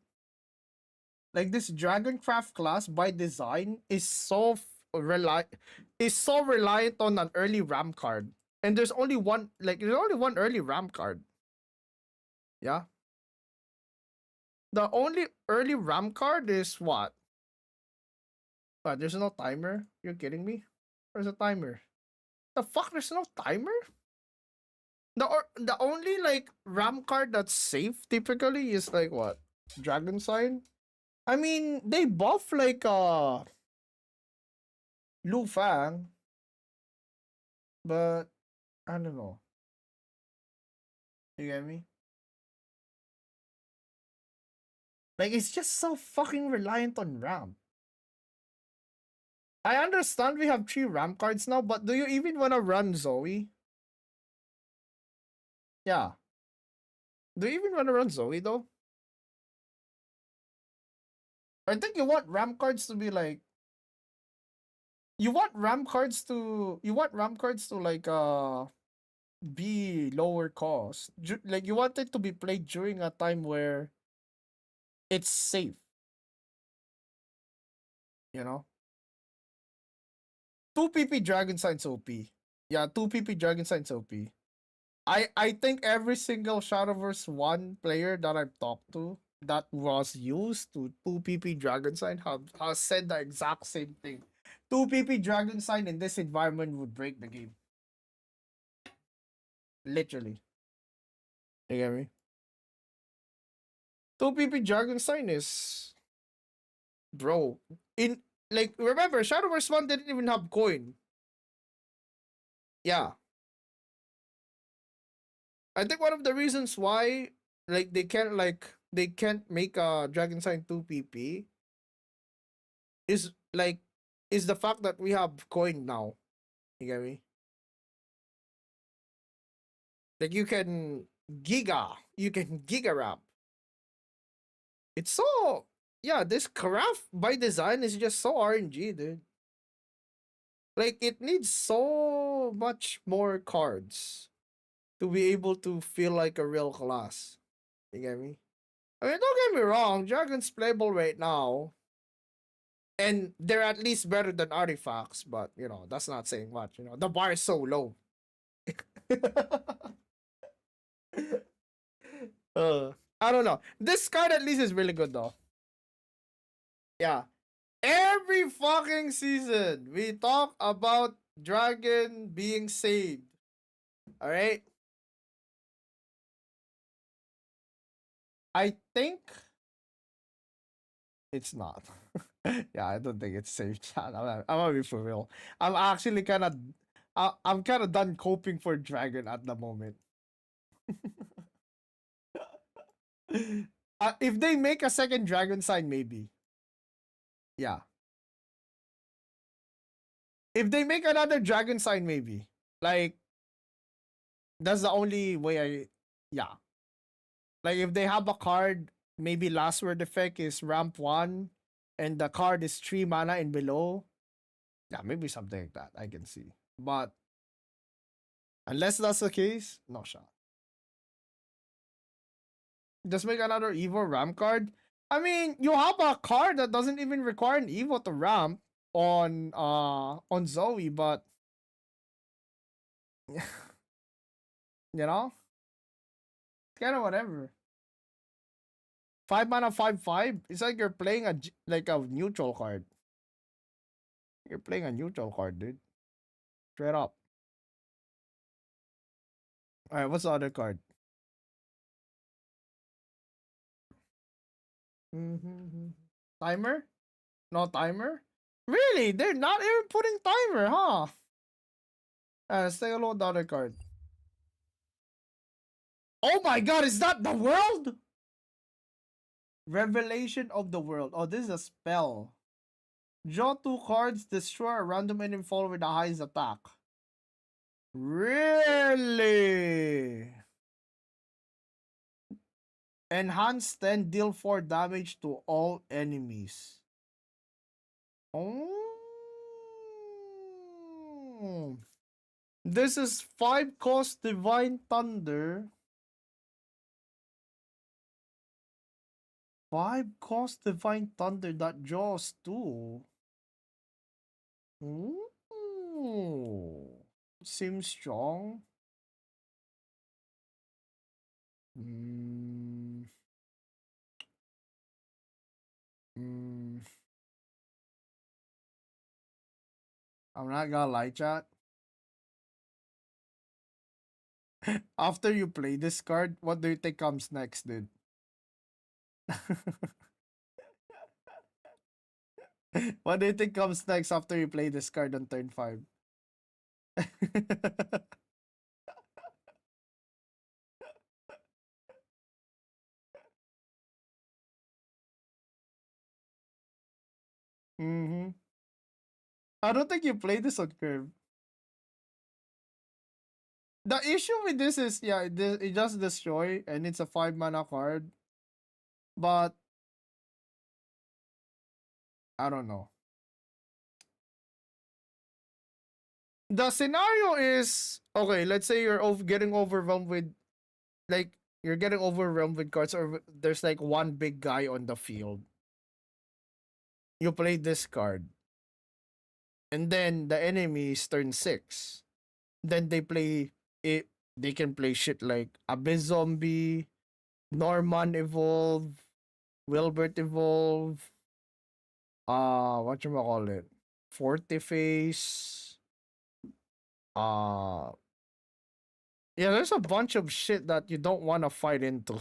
Like, this Dragoncraft class by design is so reliant on an early ram card. And there's only one early ram card. Yeah. The only early ram card is what? What, there's no timer? You're kidding me? There's a timer. The fuck, there's no timer? The only like ram card that's safe typically is like what? Dragon Sign? I mean, they buff like Lu Fang, but I don't know. You get me? Like, it's just so fucking reliant on RAM. I understand we have 3 RAM cards now, but do you even want to run Zoe? Yeah. Do you even want to run Zoe though? I think you want RAM cards to be like. You want RAM cards to like be lower cost. Like, you want it to be played during a time where it's safe. You know? 2 PP Dragon Signs OP. Yeah, 2 PP Dragon Signs OP. I think every single Shadowverse 1 player that I've talked to that was used to 2 PP Dragon Sign has said the exact same thing. 2 PP Dragon Sign in this environment would break the game. Literally. You get me? 2 PP Dragon Sign is, bro. In like, remember, Shadowverse 1 didn't even have coin. Yeah. I think one of the reasons why like they can't make a Dragon Sign 2 PP is the fact that we have coin now. You get me? Like, you can giga wrap. It's so, yeah, this craft by design is just so RNG, dude. Like it needs so much more cards to be able to feel like a real class. You get me? I mean, don't get me wrong, Dragon's playable right now. And they're at least better than artifacts, but you know, that's not saying much. You know, the bar is so low. I don't know. This card at least is really good though. Yeah. Every fucking season, we talk about Dragon being saved. Alright? I think it's not. Yeah, I don't think it's safe, chat. I'm gonna be for real. I'm actually kind of, I'm kind of done coping for Dragon at the moment. If they make a second Dragon sign, maybe. Yeah. If they make another Dragon sign, maybe. Like, that's the only way I. Yeah. Like, if they have a card, maybe last word effect is ramp 1, and the card is 3 mana and below. Yeah, maybe something like that. I can see. But, unless that's the case, no shot. Just make another Evo ramp card. I mean, you have a card that doesn't even require an Evo to ramp on Zoe, but you know, it's kind of whatever. 5 mana 5/5. It's like you're playing like a neutral card. You're playing a neutral card, dude. Straight up. All right, what's the other card? Timer? No timer? Really? They're not even putting timer, huh? Let's take a look at the other card. Oh my god, is that the world? Revelation of the world. Oh, this is a spell. Draw 2 cards, destroy a random enemy follower with the highest attack. Really? Enhance 10, deal 4 damage to all enemies. Oh. This is 5 cost Divine Thunder. 5 cost Divine Thunder that draws 2. Ooh. Seems strong. Mm. Mm. I'm not gonna lie, chat. After you play this card, what do you think comes next, dude? What do you think comes next after you play this card on turn 5? Mm-hmm. I don't think you play this on curve. The issue with this is, yeah, it just destroy, and it's a 5 mana card. But I don't know. The scenario is okay. Let's say you're getting overwhelmed with, like, you're getting overwhelmed with cards, or there's like one big guy on the field. You play this card, and then the enemy is turn 6. Then they play it. They can play shit like Abyss Zombie, Norman Evolve, Wilbert Evolve. What you call it? Fortiface. Uh, yeah, there's a bunch of shit that you don't want to fight into.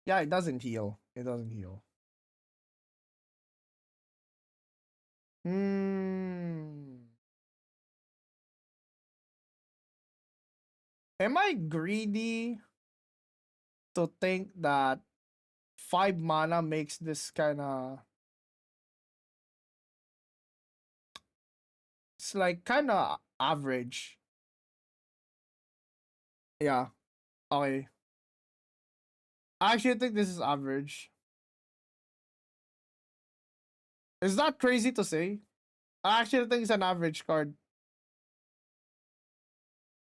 Yeah, it doesn't heal. It doesn't heal. Hmm. Am I greedy to think that 5 mana makes this kind of, it's like kind of average? Yeah. Okay. I actually think this is average. Is that crazy to say? I actually think it's an average card.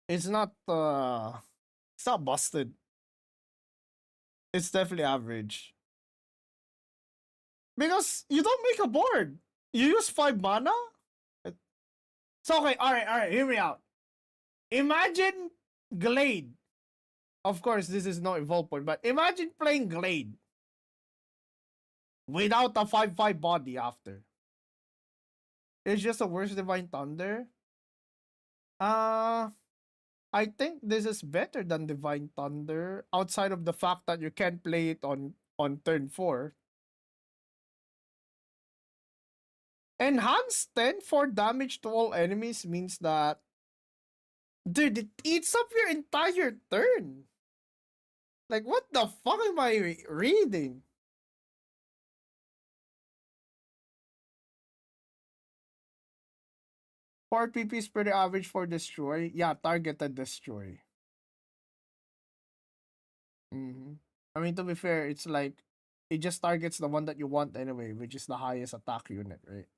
It's not busted. It's definitely average. Because you don't make a board. You use 5 mana? So okay, alright, hear me out. Imagine Glade. Of course, this is no evolve point, but imagine playing Glade without a 5/5 body after. It's just a worse Divine Thunder. I think this is better than Divine Thunder, outside of the fact that you can't play it on turn 4. Enhanced 10 for damage to all enemies means that, dude, it eats up your entire turn. Like, what the fuck am I reading? For PP is pretty average for destroy. Yeah, targeted destroy. I mean, to be fair, it's like, it just targets the one that you want anyway, which is the highest attack unit, right?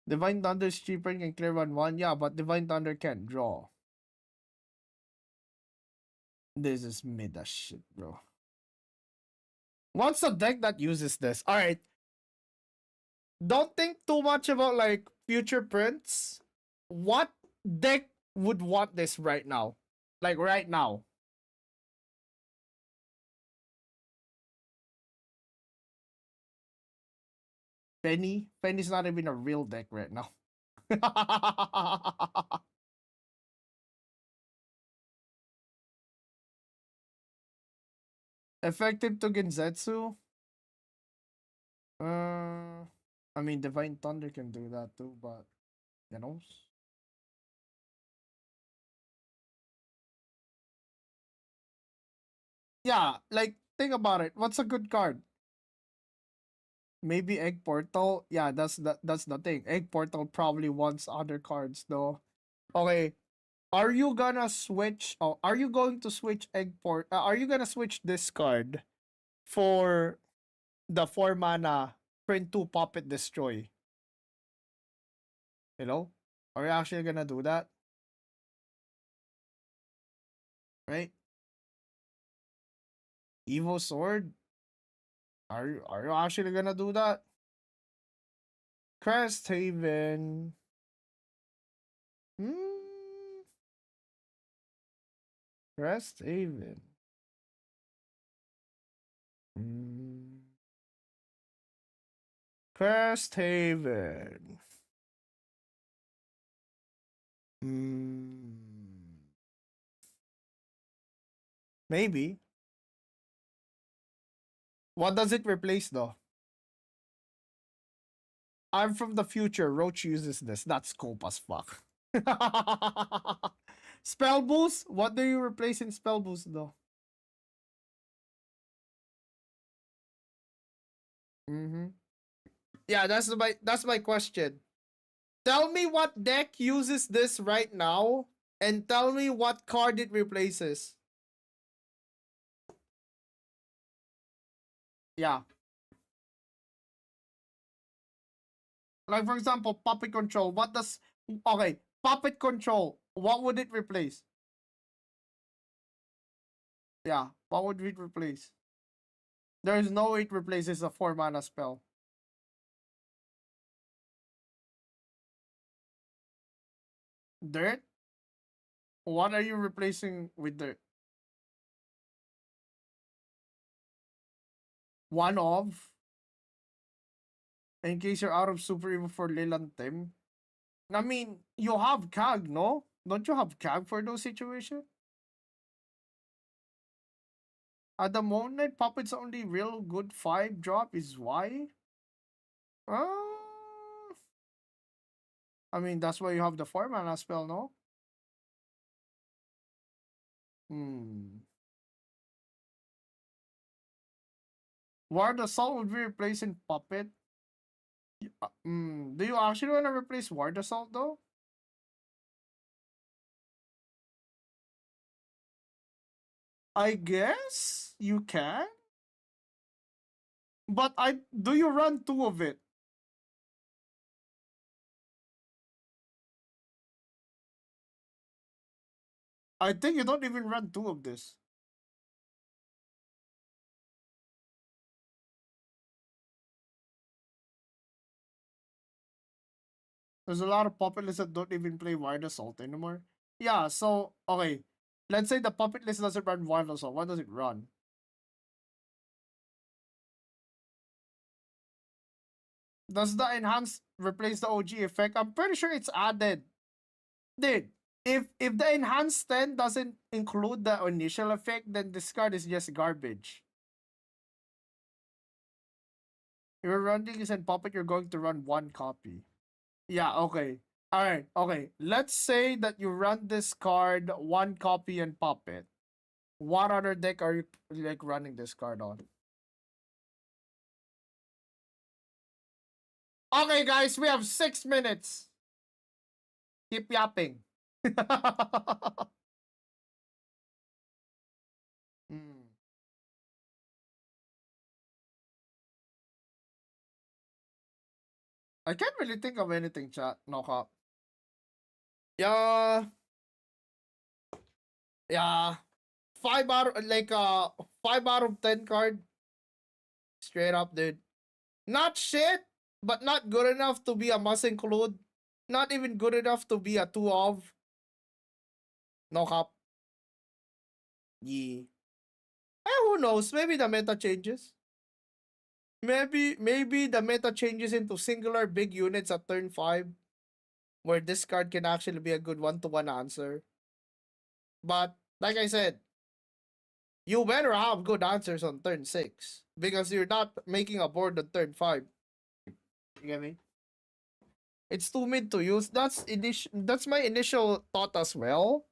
Divine Thunder is cheaper and can clear 1/1. Yeah, but Divine Thunder can't draw. This is mid as shit, bro. What's the deck that uses this? Alright. Don't think too much about like future prints. What deck would want this right now? Like right now. Penny? Penny's not even a real deck right now. Effective to Genzetsu? I mean, Divine Thunder can do that too, but you know. Yeah, like think about it. What's a good card? Maybe Egg Portal. Yeah, that's the thing. Egg Portal probably wants other cards though. Okay. Are you gonna switch? Oh, are you going to switch are you gonna switch this card for the 4 mana print 2 Puppet Destroy? You know? Are you actually gonna do that? Right? Evo Sword? Are you actually gonna do that? Crest Haven. Crest Haven. Crest Haven. Maybe. What does it replace though? I'm from the future. Roach uses this. That's scope as fuck. Spell boost? What do you replace in spell boost though? Yeah, that's my question. Tell me what deck uses this right now, and tell me what card it replaces. Yeah. Like for example, Puppet Control. Puppet Control. What would it replace? Yeah, what would it replace? There is no way it replaces a 4 mana spell. Dirt? What are you replacing with dirt? One of? In case you're out of Super Evo for Lilantem? I mean, you have CAG, no? Don't you have CAG for those situations? At the moment, Puppet's only real good 5 drop is why? I mean, that's why you have the 4 mana spell, no? Ward Assault would be replacing Puppet. Do you actually want to replace Ward Assault though? I guess you can. But do you run 2 of it? I think you don't even run 2 of this. There's a lot of puppet lists that don't even play Wild Assault anymore. Yeah, so, okay. Let's say the puppet list doesn't run Wild Assault. What does it run? Does the enhance replace the OG effect? I'm pretty sure it's added. Dude, if the enhanced 10 doesn't include the initial effect, then this card is just garbage. You're running is in puppet, you're going to run 1 copy. Yeah, okay. Alright, okay. Let's say that you run this card 1 copy in puppet. What other deck are you like running this card on? Okay, guys, we have 6 minutes. Keep yapping. Hmm. I can't really think of anything, chat. No cop. Yeah. Yeah. 5 out of 10 card. Straight up, dude. Not shit, but not good enough to be a must include. Not even good enough to be a 2 of. No cap. Yeah. Who knows? Maybe the meta changes. Maybe the meta changes into singular big units at turn 5, where this card can actually be a good 1-to-1 answer. But like I said, you better have good answers on turn 6 because you're not making a board on turn 5. You get me? It's too mid to use. That's my initial thought as well.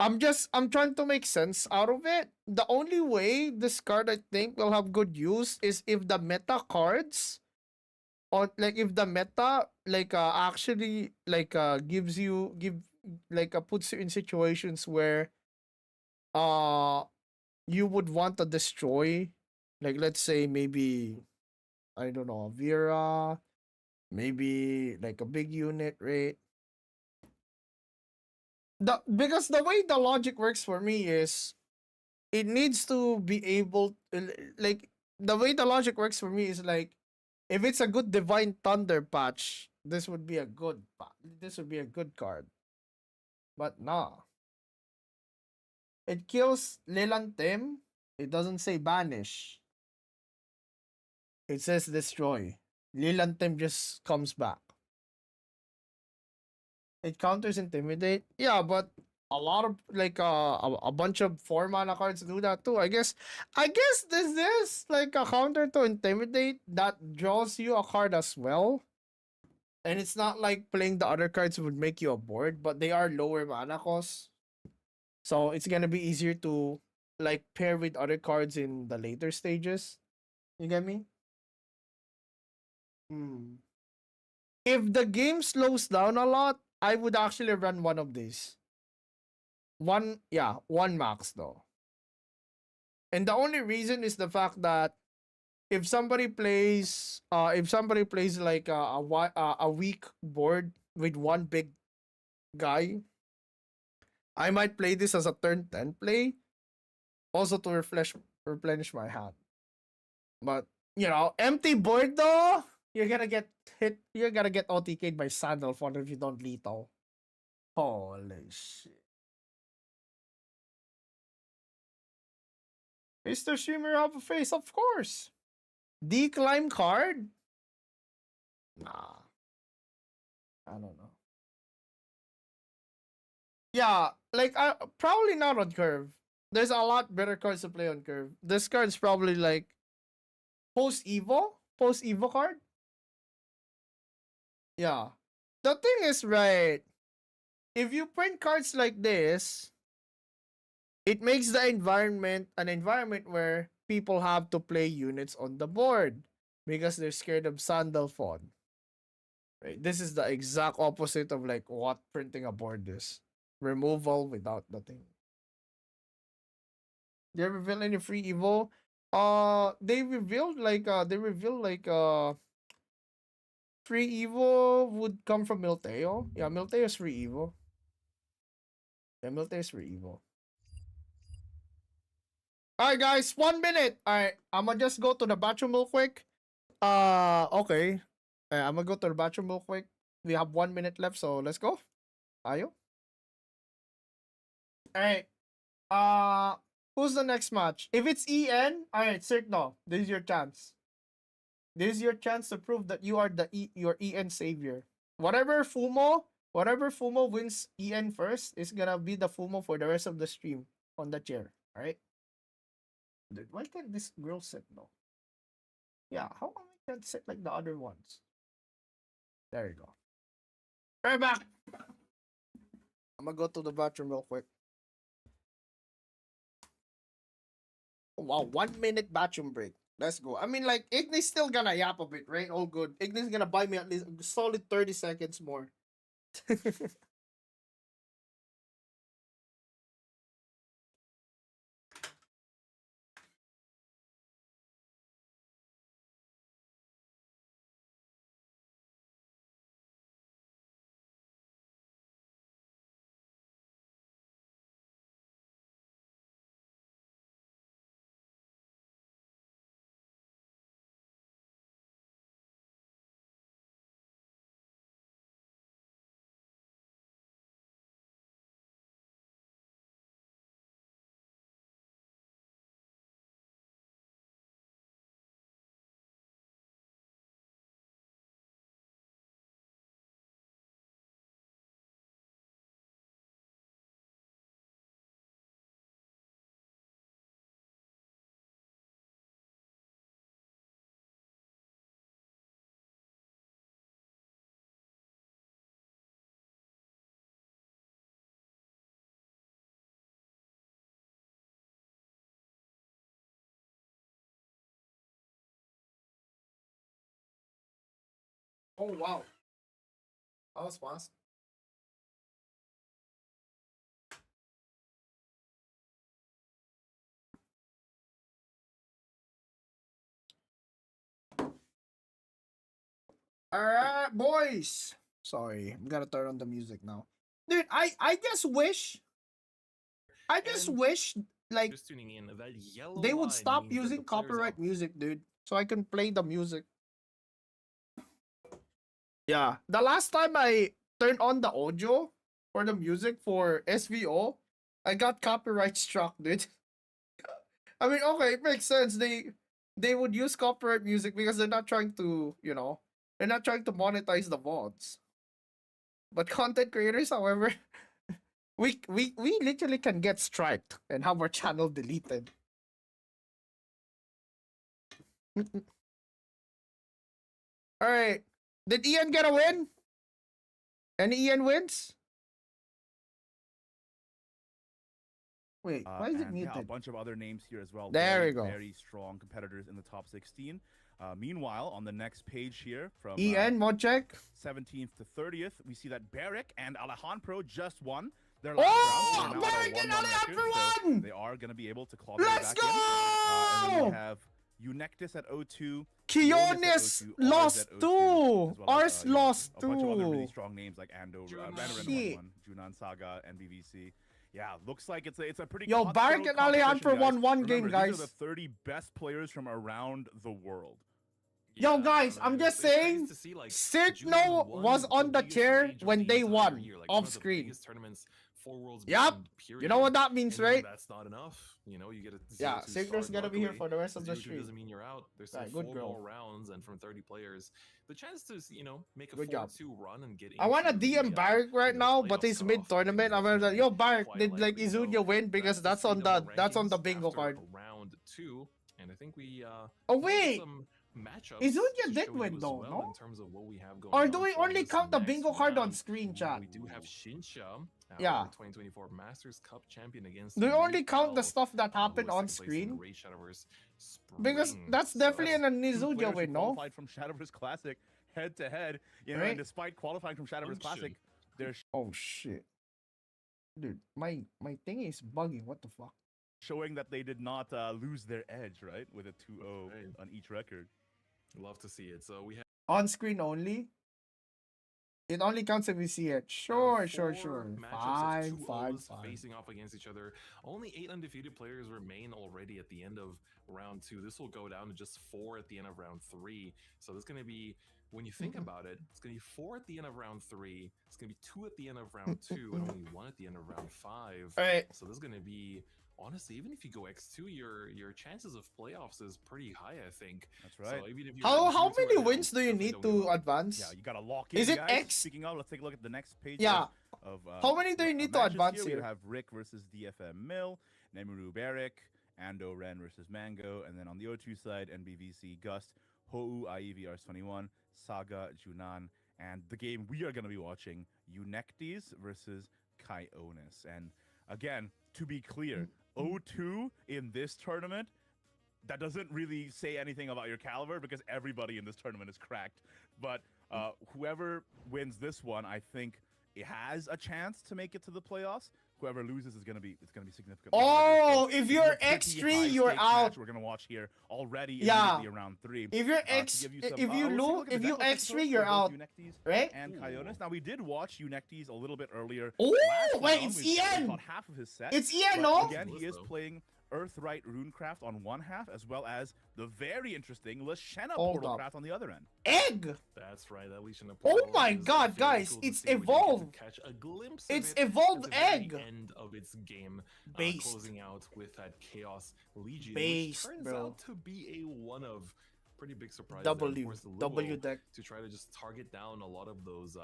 I'm trying to make sense out of it. The only way this card I think will have good use is if the meta cards, or like if the meta actually gives you puts you in situations where uh you would want to destroy, like let's say maybe I don't know, Vera, maybe like a big unit, right? Because the way the logic works for me is it needs to be able like the way the logic works for me is like if it's a good Divine Thunder patch, this would be a good card. But nah. It kills Lelantim. It doesn't say banish. It says destroy. Lelantim just comes back. It counters Intimidate. Yeah, but a lot of a bunch of 4 mana cards do that too. I guess this is like a counter to Intimidate that draws you a card as well. And it's not like playing the other cards would make you a board, but they are lower mana cost. So it's gonna be easier to like pair with other cards in the later stages. You get me? Hmm. If the game slows down a lot, I would actually run one of these. One max though. And the only reason is the fact that if somebody plays like a weak board with one big guy, I might play this as a turn 10 play, also to replenish my hand. But empty board though, you're gonna get hit. You're gonna get OTK'd by Sandalphon if you don't lethal. Holy shit. Mr. Streamer have a face, of course. Decline card? Nah. I don't know. Yeah, like probably not on curve. There's a lot better cards to play on curve. This card's probably like post Evo card. Yeah. The thing is, right, if you print cards like this, it makes the environment an environment where people have to play units on the board because they're scared of Sandalphon. Right? This is the exact opposite of like what printing a board is. Removal without the thing. They reveal any free Evo? They revealed like free Evo would come from Milteo. Yeah, Milteo's free Evo. Yeah, Milteo's free Evo. Alright guys, 1 minute. Alright, I'ma just go to the bathroom real quick. Okay. I'm gonna go to the bathroom real quick. We have 1 minute left, so let's go. Ayo. Alright. Who's the next match? If it's EN, alright, Circo, this is your chance. This is your chance to prove that you are your EN savior. Whatever Fumo wins EN first is gonna be the Fumo for the rest of the stream on the chair. Alright? Dude, why can't this girl sit though? Yeah, how come I can't sit like the other ones? There you go. Right back. I'm gonna go to the bathroom real quick. Wow, 1 minute bathroom break. Let's go. I mean, like, Ignis still gonna yap a bit, right? All good. Ignis gonna buy me at least a solid 30 seconds more. Oh, wow. That was fast. Alright, boys. Sorry, I'm gonna turn on the music now. Dude, I just wish
And
like
just tuning in, that yellow
they would
line
stop
means that
using
the players
copyright
are-
music, dude, so I can play the music. Yeah, the last time I turned on the audio for the music for SVO, I got copyright struck, dude. I mean, okay, it makes sense. They would use copyright music because they're not trying to, they're not trying to monetize the VODs. But content creators, however, we literally can get striked and have our channel deleted. All right. Did Ian get a win? Any Ian wins? Wait, why is it
And
muted?
yeah, a bunch of other names here as well.
There
very,
we go.
Very strong competitors in the top 16. Meanwhile, on the next page here, from
Ian, mod check.
17th to 30th, we see that Barrick and Alejandro just won their
Oh,
last round.
Barrick and Alejandro won!
They are going to be able to claw their way
Let's
back in. And then we
go!
have Unectus at 0-2.
Kionis lost too. Ars lost
A bunch of other really
too.
strong names like Ando,
Junan.
Bannerman won, Junan Saga, and BVC. Yeah, looks like it's a pretty
Yo,
cutthroat
Barrick and Alejandro
competition,
won one
Remember,
game,
these
guys.
are the 30 best players from around the world.
Yo,
Yeah,
guys,
I
I'm
mean,
just
it's crazy
saying,
to see, like,
Sirtno
Junan
was
won
on the
biggest
chair
range of
when
the
they
entire
won
year, like,
off
one of the
screen.
biggest tournaments for Worlds
Yup.
Beyond, period.
You know what that means,
And even
right?
that's not enough. You know, you get a
Yeah,
0-2
Signer's
start,
gonna be here
luckily.
for the rest of the
0-2
stream.
doesn't mean you're out. There's still
Right, good
4
girl.
more rounds, and from 30 players, the chance to, make a
Good job.
4-2 run and get
I want to
into the,
DM Barrick right now, but
playoff
it's
cutoff,
mid-tournament.
I
I'm
think
gonna
is
yo Barrick,
quite
did like
likely.
Izunia
So
win because
that's
that's
the
on
state of
the
rankings
bingo
after
card.
round 2, and I think we
Oh
have
wait,
some matchups
Izunia
to
did
show
win
you as
though,
well
no?
in terms of what we have going
Or
on
do we
for
only
this
count the
next
bingo card on
round.
screen, chat?
We do have Shinsha,
Yeah.
our 2024 Masters Cup champion against
Do we only count the
Mikael,
stuff that
who
happened
was
on
second place in
screen?
Great Shadowverse
Because
Spring.
that's definitely
So-
an
Two
Izunia
players who
win, no?
qualified from Shadowverse Classic head to head.
Right.
And despite qualifying from Shadowverse Classic, they're
Oh shit, dude, my thing is bugging. What the fuck?
showing that they did not lose their edge, right, with a 2-0
Right.
on each record.
Love to see it. So we have
On screen only. It only counts if we see it. Sure, sure,
four
sure.
matchups of
Fine,
2-0s
fine.
facing off against each other. Only 8 undefeated players remain already at the end of round 2. This will go down to just 4 at the end of round 3. So this is going to be, when you think about it, it's going to be 4 at the end of round 3. It's going to be 2 at the end of round 2 and only 1 at the end of round 5.
All right.
So this is going to be, honestly, even if you go X2, your chances of playoffs is pretty high, I think.
That's right.
So even if you're
How
G2
many
right now,
wins do you
definitely
need
don't
to
give up.
advance?
Yeah, you gotta lock in.
Is it
guys.
X?
Speaking of, let's take a look at the next page.
Yeah.
Of
How many do you need to
matches
advance
We
here?
have Rick versus DFM Mill, Nemuru Barrick, Ando Ren versus Mango, and then on the O2 side, NBVC Gust, Hou IE VRs21, Saga Junan, and the game we are gonna be watching, Unectes versus Kyonis. And again, to be clear, O2 in this tournament, that doesn't really say anything about your caliber because everybody in this tournament is cracked. But whoever wins this one, I think it has a chance to make it to the playoffs. Whoever loses is gonna be significantly harder.
Oh,
So
if
this is
you're
a pretty
X3, you're
high-stakes
out.
match we're gonna watch here already
Yeah.
immediately around 3.
If you're
To
X,
give you
if
some-
you
let's take a
lose,
look at
if
the
you
deck list
X3,
for
you're
both
out,
Unectes
right?
and Kyonis. Now we did watch Unectes a little bit earlier.
Oh,
last
wait,
round.
it's
We
Ian.
caught half of his set.
It's Ian,
but
no?
Again, he is
Though.
playing Earthright Runecraft on one half, as well as the very interesting Lashena
Hold up.
Portalcraft on the other end.
Egg.
That's right. That Legion of
Oh
Portal
my
is
God,
very
guys,
cool to
it's
see when you get to
evolved.
catch a glimpse of
It's
it
evolved
at the very
egg.
end of its game,
Based.
closing out with that Chaos Legion,
Based,
which turns
bro.
out to be a one of pretty big surprise.
W deck.
To try to just target down a lot of those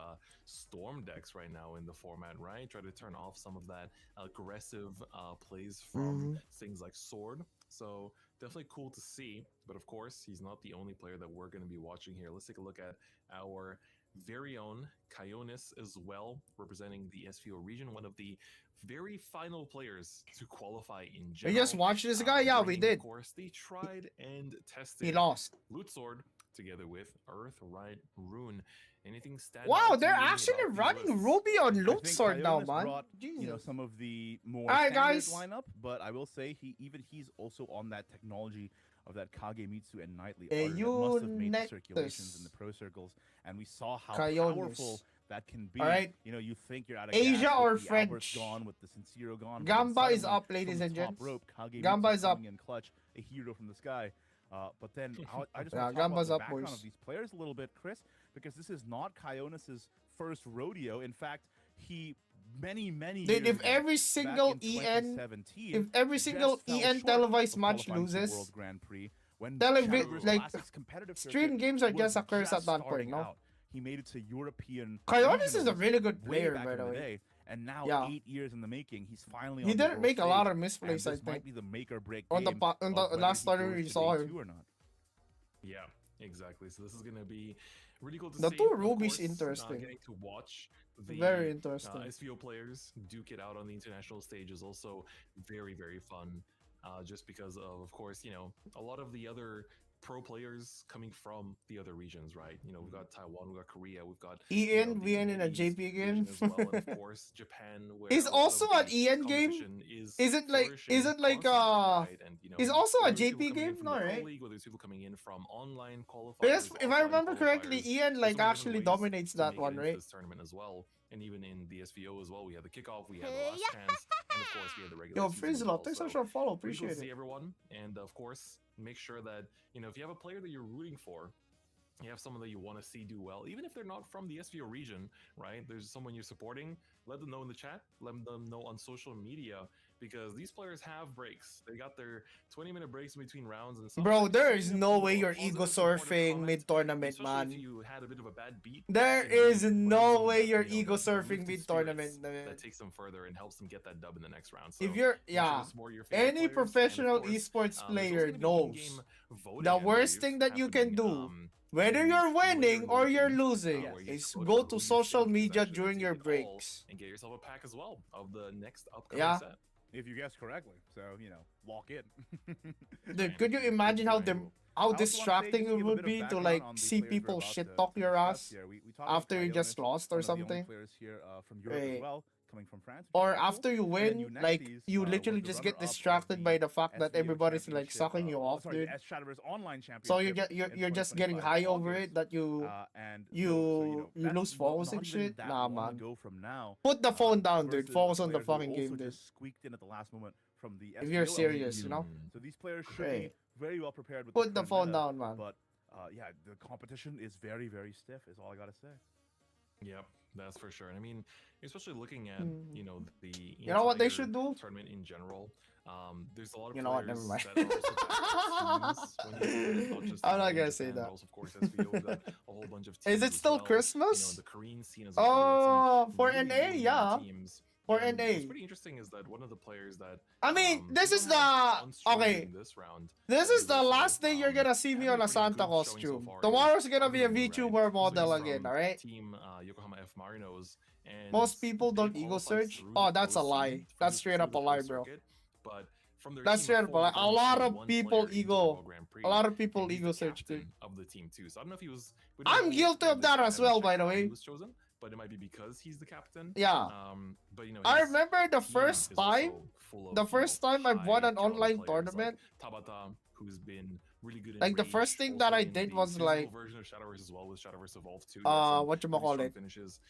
storm decks right now in the format, right? Try to turn off some of that aggressive plays from things like Sword. So definitely cool to see. But of course, he's not the only player that we're going to be watching here. Let's take a look at our very own Kyonis as well, representing the SVO region, one of the very final players to qualify in
You
general.
just watched this guy? Yeah, we
bringing,
did.
Of course, they tried and tested
He lost.
Loot Sword together with Earthright Rune. Anything stand
Wow,
out
they're
to you
actually
about these
running
lists?
Ruby on
I
Loot
think
Sword now,
Kyonis
man.
brought,
Jesus.
some of the more
Alright,
standard
guys.
lineup, but I will say he's also on that technology of that Kagemitsu and Nightly
Hey,
Art that must have made the
Unectes.
circulations in the pro circles, and we saw how
Kyonis.
powerful that can be.
Alright.
You think you're out of
Asia
gas
or
with the Albert's
French?
gone, with the Sincero gone. but then
Gamba is
suddenly,
up, ladies
from the
and
top
gents.
rope, Kagemitsu
Gamba is up.
coming in clutch, a hero from the sky. But then I just
Yeah,
want to talk about
Gamba's
the
up,
background
boys.
of these players a little bit, Chris, because this is not Kyonis' first rodeo. In fact, he many
Dude,
years
if
ago,
every
back
single
in
EN
2017,
if every
just
single
fell
EN
short
televised
of
match
qualifying to the
loses,
World Grand Prix when
televi-
Shadowverse
like,
Classic's competitive
stream
circuit
games are
was
just a curse at that point,
starting
no?
out. He made it to European.
Kyonis is a
regionals
really good
way
player,
back
by
in
the way.
day, and now
Yeah.
8 years in the making, he's finally.
He
on the
didn't
world
make a lot
stage,
of misplays,
and
I
this might
think.
be the make or break
On the
game
on the
of whether
last
he
starter
goes
we
to
saw
day
him.
2 or not.
Yeah, exactly. So this is going to be really cool to
The
see.
two
Of
Ruby's
course,
interesting.
Getting to watch the
Very interesting.
SVO players duke it out on the international stage is also very, very fun. Just because of course, a lot of the other pro players coming from the other regions, right? We've got Taiwan, we've got Korea, we've got
EN,
the
VN in a
East
JP
region
game.
as well, and of course Japan, where
Is
a lot
also
of
an
the
EN game?
competition is
Is it like
flourishing
constantly,
right? And,
is also a
whether it's
JP
people coming in
game?
from
No,
the Pro
right?
League, whether it's people coming in from online qualifiers.
Because if I
offline
remember correctly,
qualifiers,
EN
there's so
like
many
actually
different ways
dominates
to
that
make it
one,
into
right?
this tournament as well, and even in the SVO as well, we had the kickoff, we had the last chance, and of course we had the regular
Yo,
season as
Frizzle,
well.
thanks
So
for a follow.
pretty cool
Appreciate
to see
it.
everyone, and of course make sure that if you have a player that you're rooting for, you have someone that you want to see do well, even if they're not from the SVO region, right? There's someone you're supporting, let them know in the chat, let them know on social media, because these players have breaks. They got their 20-minute breaks in between rounds, and
Bro,
sometimes
there
seeing
is
them
no
do
way
a
you're
positive
ego
supportive
surfing
comment,
mid-tournament,
especially
man.
if you had a bit of a bad beat.
There
can be
is
one
no
thing
way
that,
you're
that
ego
lifts
surfing
the
mid-tournament,
spirits,
man.
that takes them further and helps them get that dub in the next round. So
If you're,
make sure to
yeah,
support your favorite
any
players, and of
professional
course,
esports
there's also
player
gonna be
knows
in-game voting,
the
I
worst
believe,
thing that you can
happening,
do, whether
in
you're
each later
winning
in the
or you're
weekend,
losing,
where you
is
can vote
go
on
to
who you
social
think is
media
actually
during
gonna
your
take it all
breaks.
and get yourself a pack as well of the next upcoming
Yeah.
set.
If you guessed correctly, so lock in.
Dude, could you imagine how
I
how
also wanna say,
distracting
just to
it
give a
would
bit of
be to
background
like
on the
see
players we're
people
about
shit
to
talk your
discuss
ass
here. We talked about
after you just
Kyonis,
lost or
one of the only
something?
players here from Europe
Right.
as well. coming from France. which is
Or
pretty cool.
after you
And then
win,
you
like
Nexties,
you
was
literally
the
just get
runner-up of
distracted
the
by the fact that
SVO
everybody's like
Championship,
sucking you off,
sorry,
dude.
the Shadowverse Online Championship.
So
in
you're just getting
2025
high over
August.
it that you
And
you
so,
you
that's
lose focus
not
and
even
shit.
that
Nah,
long
man.
ago from now.
Put the phone down, dude.
Versus
Focus
a
on the
player who
fucking
also
game, dude.
just squeaked in at the last moment from the
If you're
SVO
serious, you know.
Mm.
So these players should
Hey.
be very well prepared with
Put the
current
phone
meta,
down, man.
But yeah, the competition is very, very stiff. Is all I gotta say.
Yep, that's for sure. And I mean, especially looking at
Mm.
the
You know what they
entire
should do?
tournament in general. There's a lot of
You know what?
players
Never mind.
that are also back teams when you look at it, not just
I'm not
in
gonna say
Japan,
that.
but also of course SVO. We've got a whole bunch of teams.
Is it
as
still
well.
Christmas?
The Korean scene as well. We've got
Oh,
some
for
really,
NA,
really good
yeah.
Teams.
For
And
NA.
what's pretty interesting is that one of the players that
I mean, this
we
is
don't have
the
on stream
okay.
in this round.
This
that
is the
also,
last day you're gonna see me
having
on a
pretty
Santa
good showing so
costume.
far is
Tomorrow's gonna be a
Arnold, right?
VTuber
He's
model
coming
again,
from
alright?
Team Yokohama F Marinos. And
Most people
they
don't ego
qualified
search.
through
Oh,
the
that's a
pro
lie.
scene,
That's
through
straight up
the
a
pro
lie, bro.
circuit, but from their
That's
team of
straight up a
four,
lie.
they've
A
only
lot
seen
of
one
people
player into the
ego.
World Grand Prix,
A lot of people
and he's
ego
the
search, dude.
captain of the team too. So I don't know if he was. we
I'm
don't know
guilty of
this
that as
time,
well,
check
by the
how he
way.
was chosen, but it might be because he's the captain.
Yeah.
But
I
his
remember the
team
first
is also
time,
full of,
the first time I've won
high
an
caliber
online
players like
tournament.
Tabata, who's been really good in
Like the
Rage,
first thing
also
that I
in
did
the
was
physical
like,
version of Shadowverse as well, with Shadowverse Evolved too. He had some
what you
really
call
strong
it?
finishes,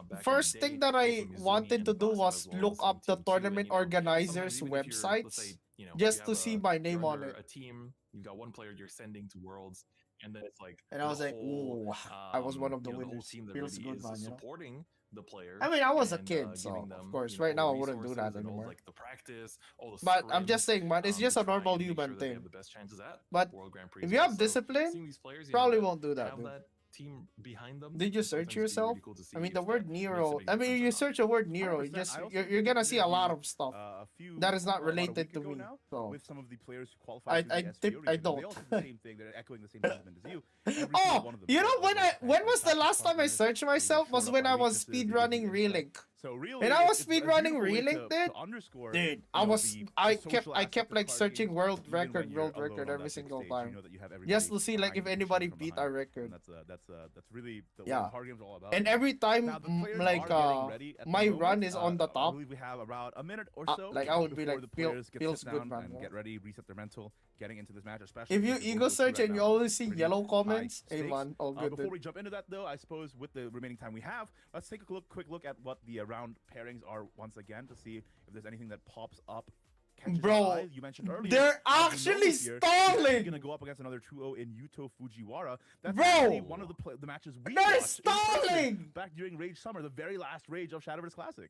back
First
in the
thing
day,
that I
also Mizumi
wanted
and
to do
Basa
was
as well
look
as in
up the
Team 2, and
tournament
sometimes
organizers'
even if you're, let's
websites
say,
just
you
to
have
see
a
my
you're
name on
under
it.
a team, you've got one player you're sending to Worlds, and then it's like
And I
the
was like,
whole
ooh, I was one of the
the whole
winners.
team that
Feels
really
good,
is
man, you know?
supporting the player.
I mean, I was a
And
kid, so
giving
of
them,
course,
all
right
the
now I wouldn't do
resources
that
and all
anymore.
like the practice, all the
But I'm just
scrims,
saying, man, it's
to
just a
try
normal
and make
human
sure that they
thing.
have the best chances at
But
World Grand Prix
if
as
you
well.
have
So
discipline,
seeing these players,
probably
that
won't do that,
have
dude.
that team behind them,
Did you
can
search
sometimes be
yourself?
really cool to see
I mean, the
if
word
that makes a
Nero.
big
I mean,
difference or
you
not.
search the word Nero, you
100%.
just
I also
you're
did
gonna
an
see a lot
interview,
of stuff
a few
that is not
about a
related
week
to
ago
me.
now,
So
with some of the players who qualified
I
through the
tip
SVO
I
region.
don't.
They all did the same thing. They're echoing the same sentiment as you. Every single
Oh,
one of them
you
did.
know
All
when
those
when was the
practice
last time I
partners,
searched myself was
showing up
when
on
I was
weaknesses, they give you
speedrunning
insight.
Relink.
So really,
When I was
it's a
speedrunning
beautiful way
Relink, dude,
to underscore,
dude,
you
I
know,
was
the
I
social
kept
aspect of
like
card
searching
games,
world
even when
record
you're alone
every
on that big
single
stage.
time.
You know that you have
Just
everybody
to see like
behind
if
you and
anybody
cheering from
beat
behind.
our record.
And that's really what
Yeah.
card games are all about.
And every time
Now, the players
like
are getting ready at the
my
moment.
run is on the
I
top,
believe we have about a minute or so
like I would be
before
like
the players get
feels
sit
good,
down
man.
and
You know?
get ready, reset their mental, getting into this match, especially
If you
because we're
ego
going to
search
right
and you
now
always see
pretty
yellow
high
comments, hey
stakes.
man, all good.
Before
Dude.
we jump into that, though, I suppose with the remaining time we have, let's take a quick look at what the round pairings are once again to see if there's anything that pops up. catches
Bro,
your eye. You mentioned earlier,
they're
as we know
actually
this year, he's
stalling!
gonna go up against another 2-0 in Yuto Fujiwara. That's
Bro!
actually one of the matches we
They're
watched in person
stalling!
back during Rage Summer, the very last Rage of Shadowverse Classic.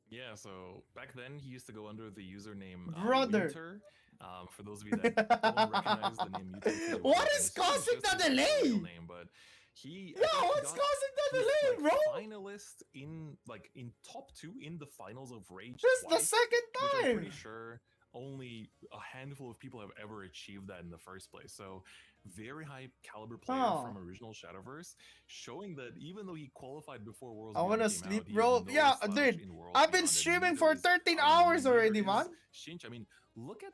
Yeah, so back then he used to go under the username
Brother.
Winter. For those of you that don't recognize the name Winter,
What is causing the delay?
Name, but he
Yo,
actually
what's
got
causing the
he's,
delay,
like,
bro?
finalist in top 2 in the finals of Rage.
This is the
twice,
second
which I'm
time.
pretty sure only a handful of people have ever achieved that in the first place. So very high caliber player
Oh.
from original Shadowverse, showing that even though he qualified before Worlds,
I wanna
came
sleep,
out, he
bro.
is no
Yeah,
slouch
dude,
in Worlds
I've been
Beyond, and
streaming
neither
for
is
13
our
hours
neither
already,
is
man.
Shinch. I mean, look at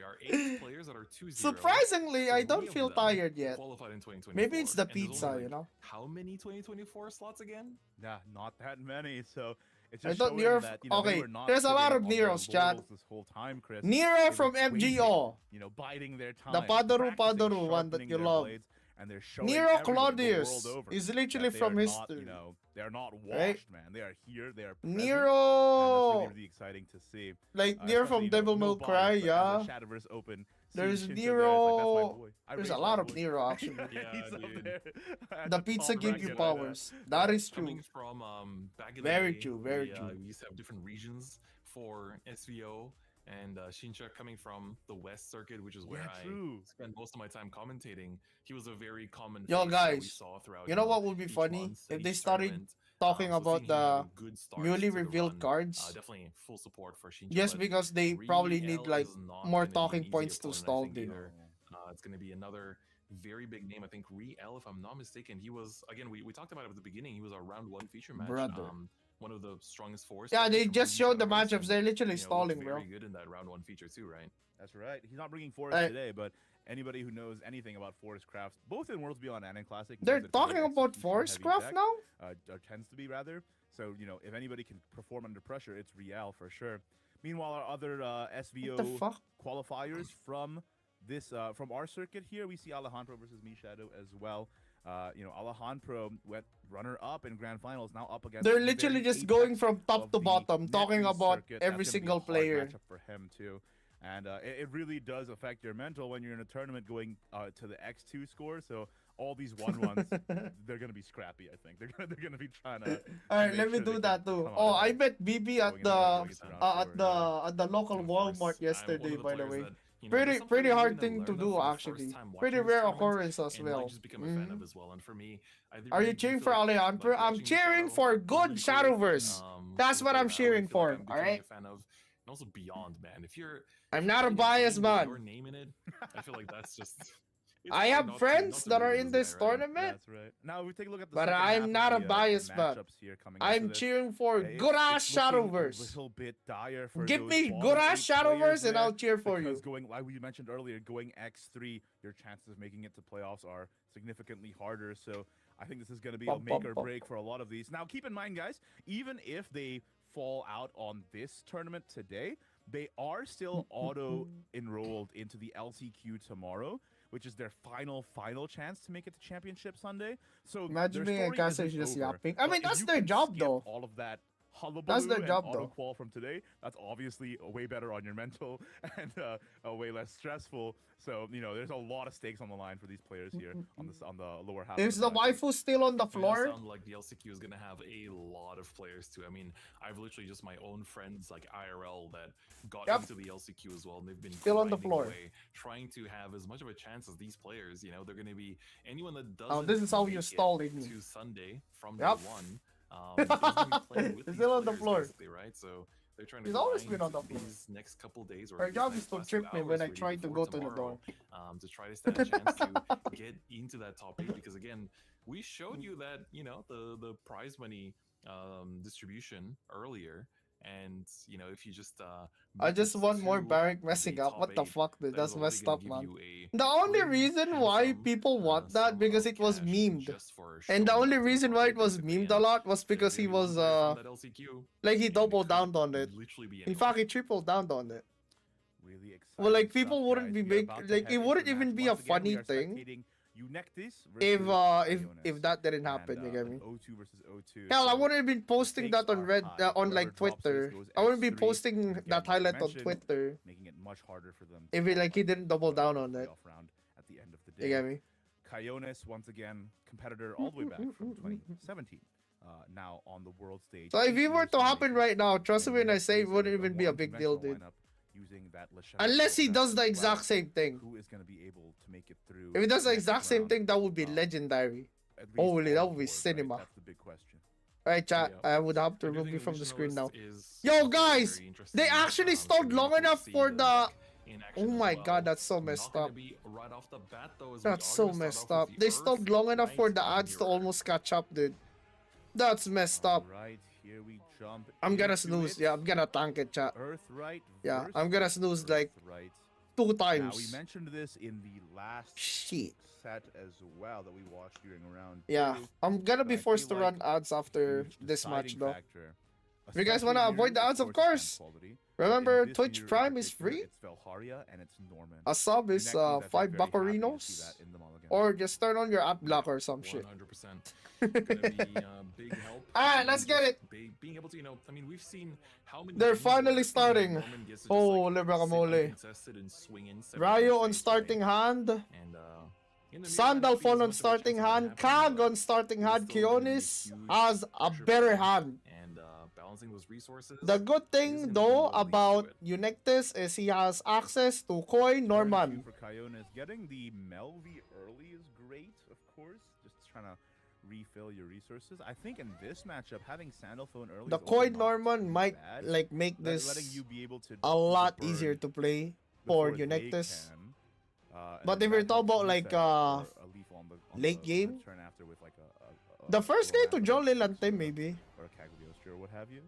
our 8 players that are 2-0.
Surprisingly, I don't
3 of
feel
them
tired yet.
Qualified in 2024.
Maybe it's the
and there's only,
pizza,
like,
you know?
How many 2024 slots again?
Nah, not that many. So it's
I
just
thought
showing
Nero.
that, they
Okay,
were not
there's a lot
sitting
of
on their
Neros, chat.
laurels this whole time, Chris.
Nero
They were
from
waiting,
MGO.
biding their time.
The Padaru
practicing
Padaru one that
sharpening
you
their
love.
blades, and they're showing
Nero
everybody the
Claudius
world over
is
that
literally
they
from
are
history.
not, they're not washed,
Right?
man. They are here. They are present,
Nero,
and that's really exciting to see.
like Nero
Especially,
from Devil
no
May Cry,
bias, but
yeah.
as a Shadowverse Open,
There's
seeing Shincho
Nero.
there, it's like, that's my boy. I
There's
raised
a
my
lot of
boy.
Nero actually.
Yeah,
He's up
dude.
there at
The
the
pizza
top
gives you
bracket right now.
powers. That is true.
Coming from back in
Very
the day,
true, very
we,
true.
we used to have different regions for SVO, and Shincha coming from the West Circuit, which is where
Yeah,
I
true.
spend most of my time commentating. He was a very common
Yo,
face that we
guys,
saw throughout.
you know what would be
each
funny?
month
If
and
they
each
started
tournament.
talking
So
about
seeing him have
the
a good start
newly
to the
revealed
run,
cards.
definitely full support for Shincha.
Just
but
because they probably need
Riel
like
is not
more
gonna be an
talking
easy
points to
opponent, I
stall,
think,
dude.
either. It's going to be another very big name. I think Riel, if I'm not mistaken, he was, again, we talked about it at the beginning. He was our round 1 feature match.
Brother.
one of the strongest force.
Yeah, they
players from
just
Team
showed the
Shadowverse,
matchups.
and,
They're literally
looked
stalling, bro.
very good in that round 1 feature too, right?
That's right. He's not bringing Forest today, but anybody who knows anything about Forest crafts, both in Worlds Beyond and in Classic, knows
They're
that it's a very
talking about
execution
Force
heavy
Craft
deck,
now?
Or tends to be rather. So, you know, if anybody can perform under pressure, it's Real for sure. Meanwhile, our other
What the
SVO
fuck?
qualifiers from this from our circuit here, we see Alejandro versus Shadow as well. You know, Alejandro went runner-up in Grand Finals, now up against.
They're
the
literally
very
just going
apex
from top
of
to
the
bottom, talking
NetEase
about
circuit.
every
That's gonna be a
single
hard
player.
matchup for him too. And it really does affect your mental when you're in a tournament going to the X2 score. So all these 1-1s, they're gonna be scrappy. I think they're gonna be trying to.
All right,
make
let me
sure
do
they
that
can
too.
come out
Oh, I
ahead
met BB at
going
the
into round four,
at the local
And of course,
Walmart
I'm one
yesterday,
of the
by the
players
way.
that, you know, there's some
Pretty
players
hard
you're
thing
gonna
to
learn them
do
for the
actually.
first time
Pretty
watching this
rare
tournament,
occurrence as
and like
well.
just become a fan of as well. And for me, I
Are you
really do
cheering
feel
for
like
Alejandro? I'm
watching
cheering
Shadow
for
is
good
really cool.
Shadowverse. That's
To
what
play
I'm
that, I
cheering
really feel like
for,
I'm becoming
alright?
a fan of, and also Beyond, man. If you're
I'm not a
playing
biased
game with
man.
your name in it, I feel like that's just. It's
I
hard
have
not to-
friends
not to
that
root
are
for
in
this
this
guy, right?
tournament,
That's right. Now we take a look at the
but
second half
I'm
of
not a
the
biased man.
matchups here coming into
I'm
this.
cheering for
It's
good ass
looking a
Shadowverse.
little bit dire for
Give
those
me
bottom
good ass
8 players
Shadowverse and
there,
I'll cheer for
because
you.
going, like we mentioned earlier, going X3, your chances of making it to playoffs are significantly harder. So I think this is going to be a
Bum,
make
bum,
or
bum.
break for a lot of these. Now, keep in mind, guys, even if they fall out on this tournament today, they are still auto enrolled into the LCQ tomorrow, which is their final chance to make it to Championship Sunday. So
Imagine
their
being a
story
caster
isn't
just
over.
yapping. I
But
mean,
if
that's
you
their
can
job
skip
though.
all of that
That's their
hullabaloo
job,
and
though.
auto qual from today, that's obviously way better on your mental and way less stressful. So, you know, there's a lot of stakes on the line for these players here on the lower half.
Is
of
the
the bracket.
waifu still on the
It does
floor?
sound like the LCQ is gonna have a lot of players too. I mean, I've literally just my own friends like IRL that got
Yep.
into the LCQ as well, and they've been
Still on the
grinding
floor.
away, trying to have as much of a chance as these players. You know, they're gonna be anyone that doesn't.
Oh, this is how you
make
stall
it
Igni.
to Sunday from
Yep.
day one. Is gonna be playing with
He's
these
still on the
players,
floor.
basically, right? So they're trying to
He's always
grind
been on the floor.
these next couple days or
Her
these
job
next
is to
last
trip
few
me when
hours
I
really
try to
before
go to the
tomorrow,
door.
to try to stand a chance to get into that top 8, because again, we showed you that, you know, the prize money distribution earlier, and you know, if you just
I
make
just
it
want more
to
Barrack
the
messing up.
top
What the
8,
fuck, dude?
that is
That's
already
messed
gonna
up,
give
man.
you a
The only
pretty
reason why
handsome,
people want that
sum
because
of
it was
cash
memed.
just for
And the
showing
only
up to the
reason
top
why
8,
it was
basically,
memed a
and
lot was
there's
because
gonna
he
be one
was
player from that LCQ,
like he
and it
doubled
could
down on it.
literally be
In
anyone.
fact, he tripled down on it.
Really exciting.
Well, like
stuff,
people wouldn't
guys.
be
We are
make
about to
like
head
it
into
wouldn't
the
even
match.
be a
Once again, we
funny
are
thing
spectating Eunectis
if
versus
if that didn't
Ionis,
happen, you get
and
me?
O2 versus O2.
Hell, I
So
wouldn't have been posting
stakes
that on
are
Red
high.
on
Whoever
like
drops this
Twitter.
goes
I wouldn't be
X3.
posting
Again,
that
like I
highlight on
mentioned,
Twitter
making it much harder for them
if it like he didn't double down on it.
playoff round at the end of the
You
day.
get me?
Ionis, once again, competitor all the way back from 2017. Now on the world stage.
So if
8
it were
years
to
in
happen
making.
right now, trust
And
me when I
next
say
is
it wouldn't
a
even be a
more
big deal,
conventional
dude.
lineup using that Lashana
Unless he
Silva
does the
as
exact
well.
same thing.
Who is going to be able to make it through?
If he does the
next
exact same
round,
thing, that would be
um,
legendary.
at least
Holy, that
on
would be
board,
cinema.
Right? That's the big question.
Alright, chat.
Yeah.
I would have to
I do
remove
think
you from the
Illusionalist
screen now.
is
Yo,
very,
guys,
very
they
interesting,
actually
so
stalled
it'll be
long
cool to
enough
see
for
them
the.
back in action
Oh
as
my
well.
god, that's so
Not
messed
gonna
up.
be right off the bat, though, as we
That's
are
so
gonna start
messed
off with
up.
the
They
Earth
stalled long enough for the
Night
ads to
Mirror.
almost catch up, dude. That's messed up.
Right, here we jump.
I'm gonna
into
snooze.
it.
Yeah, I'm gonna tank it, chat.
Earthright.
Yeah,
versus
I'm gonna snooze like
Earthright.
2
Now we
times.
mentioned this in the last
Shit.
set as well that we watched during round
Yeah,
2.
I'm gonna
But
be
I
forced to
feel
run
like
ads after
huge
this match,
deciding
though.
factor,
If you guys
especially
wanna
here,
avoid the ads, of
is
course.
fan quality.
Remember,
In this
Twitch
mirror in
Prime is
particular,
free.
It's Velharia and it's Norman.
A sub is
Eunectis, I think,
5
very happy to see
buccarinos.
that in the mulligan.
Or just turn on your ad block or some shit.
100%. Gonna be big help.
Alright,
and
let's get
just
it.
Being able to, you know, I mean, we've seen how many.
They're
games where,
finally
you know,
starting.
Norman gets to just,
Oh,
like,
Lebracamole.
sit uncontested and swing in 7
Ryo on
straight,
starting
right?
hand.
And in the mirror,
Sandalphon
might not be
on
as much of a
starting
chance of that
hand.
happening,
Kag
but
on starting
it's
hand.
still gonna be a
Kionis
huge
has a
pressure
better
point,
hand.
and balancing those resources.
The good
is
thing
gonna be
though
what leads to
about
it.
Eunectis is he has access to Koi
Turn
Norman.
2 for Ionis. Getting the Melvi early is great, of course. Just trying to refill your resources. I think in this matchup, having Sandalphone early
The
is also
Koi
not
Norman
too
might
bad.
like make
Letting
this
you be able to
a
do the
lot
burn
easier to play for
before they
Eunectis.
can,
But
and
if you're
that
talking
helps
about
you
like
set up for a leaf on
late
the
game,
return after with like
the first guy to
Rolando
John
or
Lelante maybe.
or a Cagliostro or what have you.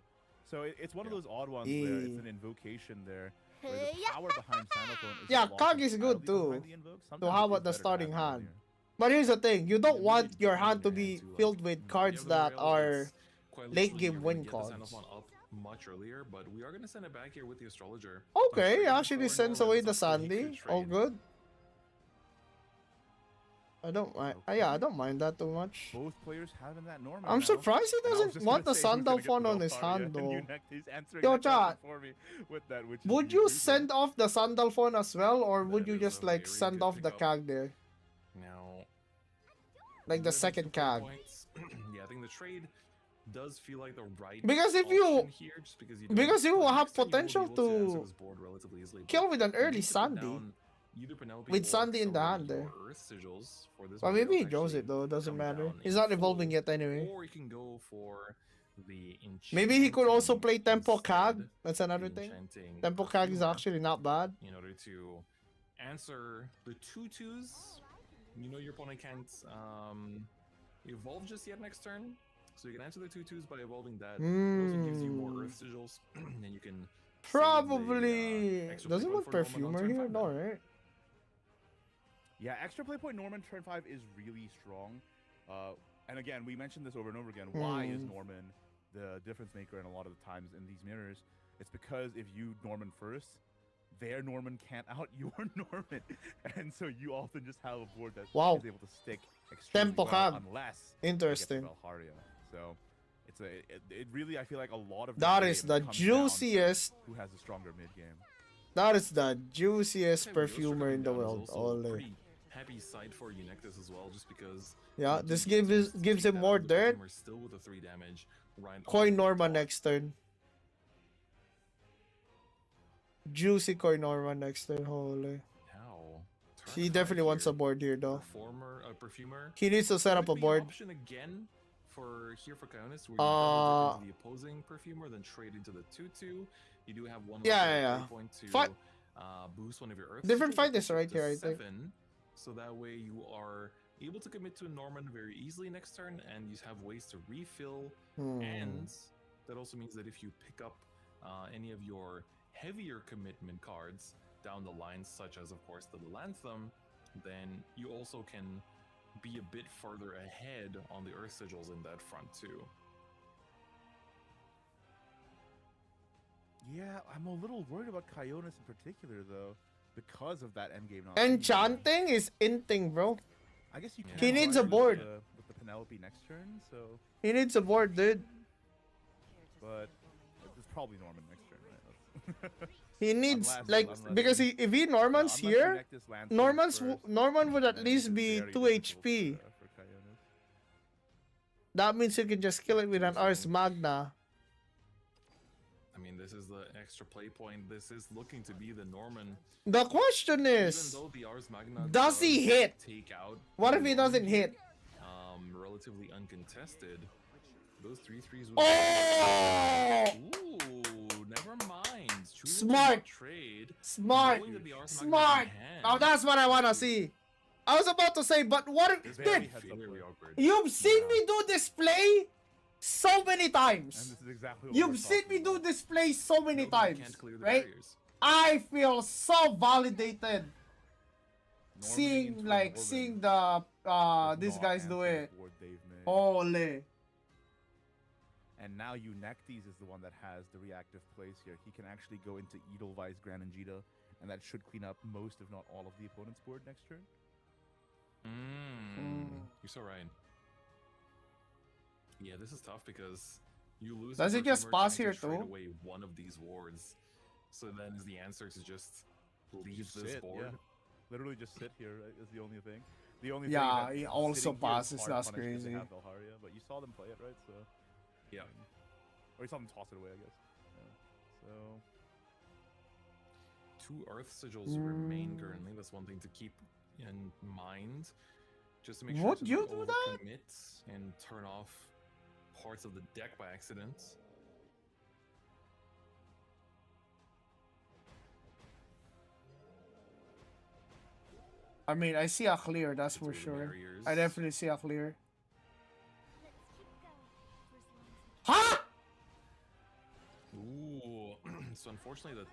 So it's one of those odd ones where it's an invocation there. Where the power behind Sandalphone is
Yeah,
lost
Kag is
entirely
good too.
behind the invoke.
So
Sometimes
how
it
about
is
the
better to
starting
have it
hand?
earlier.
But here's the thing, you don't
It
want
really
your
depends
hand
on
to
your
be
hand too,
filled
like,
with
you
cards
have the
that
rail,
are
it's quite
late
literally
game
you're
win
gonna get the
cards.
Sandalphone up much earlier, but we are gonna send it back here with the astrologer.
Okay,
Trade
actually
for
sends
Norman,
away
it's
the
a pretty
Sandy.
good
All
trade.
good. I don't mind. Yeah, I don't mind that too much.
Both players having that Norman.
I'm
now.
surprised he
And I was
doesn't
just
want
gonna
the
say who's gonna get
Sandalphone
the
on his
Valkyria,
hand
and
though.
He's answering
Yo,
that question
chat.
for me with that, which is
Would
the
you
Reaper.
send off the Sandalphone as well, or would
That
you
is
just
a
like
very
send
good
off the
pickup.
Cag there?
Now,
Like the
with
second
2 play
Cag?
points, yeah, I think the trade does feel like the right
Because if you-
option here, just because you don't,
because you will
like,
have
next turn you will be
potential
able to answer
to
this board relatively easily, but
Kill with an
you
early
need to put
Sandy.
down either Penelope
With
or
Sandy in the
accelerate
hand there.
your Earth Sigils for this
Well,
wheel
maybe he
to
draws
actually
it though, doesn't
come
matter.
down
He's
in
not evolving
full,
yet anyway.
or you can go for the
Maybe he could also
enchanting
play Tempo Cag.
instead,
That's
the
another thing.
enchanting
Tempo Cag is
perfumer,
actually not bad.
in order to answer the 2/2s. You know your opponent can't evolve just yet next turn, so you can answer the 2/2s by evolving that. It also gives you more Earth Sigils, and you can save the,
Probably
extra
doesn't
play
want
point for Norman on
Perfumer
turn
here,
5
no,
then.
right?
Yeah, extra play point Norman turn 5 is really strong. And again, we mentioned this over and over again. Why is Norman the difference maker in a lot of the times in these mirrors? It's because if you Norman first, their Norman can't out your Norman. And so you often just have a board that
Wow.
is able to stick extremely
Tempo
well
Cag.
unless
Interesting.
they get the Valkyria. So it's it really, I feel like a lot of this
That
game
is the
comes down to
juiciest.
who has the stronger mid game.
That is the juiciest
Okay,
perfumer in the
Yoshiko
world.
is also a
Ole.
pretty happy sight for Unectus as well, just because
Yeah,
you do
this
get to
gives
take
him
that
more
out of the
dirt.
Perfumer still with a 3 damage right on
Coin
the
Norma
top.
next turn. Juicy Coin Norma next turn. Holy.
Now, turn
He
5
definitely wants a
here.
board here though.
Perfumer.
He needs to set up
Could
a
be
board.
An option again for Kaonis, where you double dip into the opposing Perfumer, then trade into the 2/2. You do have one
Yeah.
point to
Fight.
boost one of your Earth.
Different
Sigils,
fight
that
is
puts you
right
up to
here, I think.
7, so that way you are able to commit to a Norman very easily next turn, and you have ways to refill. And that also means that if you pick up any of your heavier commitment cards down the line, such as of course the Lanthem, then you also can be a bit further ahead on the Earth Sigils in that front too.
Yeah, I'm a little worried about Kaionis in particular though, because of that endgame. not being there.
Enchanting is inting, bro.
I guess you
He
can
needs
grind
a board.
with the Penelope next turn, so
He needs a board, dude.
but it's probably Norman next turn, right?
He needs
Unless-
like
unless
because
he-
if he Norman's
Unless you
here,
neck this Lance
Norman's
first,
Norman would at
then
least
it's
be
very
2
difficult
HP.
for Kaionis.
That means you can just kill it with an Ars Magna.
I mean, this is the extra play point. This is looking to be the Norman.
The question
Even
is,
though the Ars Magna
does he hit?
Take out
What
the
if he
Norman
doesn't
here,
hit?
Relatively uncontested. Those 3/3s would
Oh!
Ooh, never mind. Choosing to
Smart.
not trade.
Smart.
knowing that the Ars Magna is in
Smart.
hand.
Now that's what I wanna see. I was about to say, but what if,
It's
dude,
very heads up
Very
play.
awkward.
you've seen
Yeah.
me do this play so many
And
times.
this is exactly what
You've
we're
seen
talking
me do
about.
this play so many
Nobody
times,
can't clear the
right?
barriers.
I feel so validated
Norman
seeing
into
like
Norman
seeing the
does
these
not
guys do
answer
it.
the board they've made.
Holy.
And now Unectes is the one that has the reactive plays here. He can actually go into Edelweiss, Gran and Jita, and that should clean up most, if not all, of the opponent's board next turn.
You're so right. Yeah, this is tough because you lose.
Does
the
it just
Perfumer
pass
trying
here
to trade
too?
away one of these wards. So then is the answer to just leave
Just
this
sit,
board?
yeah. Literally just sit here, right, is the only thing. The only
Yeah,
thing
he
that
also
sitting here is
passes,
hard
that's
punish because they
crazy.
have Valharia, but you saw them play it, right? So
Yeah.
or you saw them toss it away, I guess. Yeah. So
2 Earth Sigils remain currently. That's one thing to keep in mind. Just to make sure
Would
to
you
not
do that?
overcommit and turn off parts of the deck by accident.
I mean, I see a clear, that's for
Through the
sure.
barriers.
I definitely see a clear. Huh?
So unfortunately,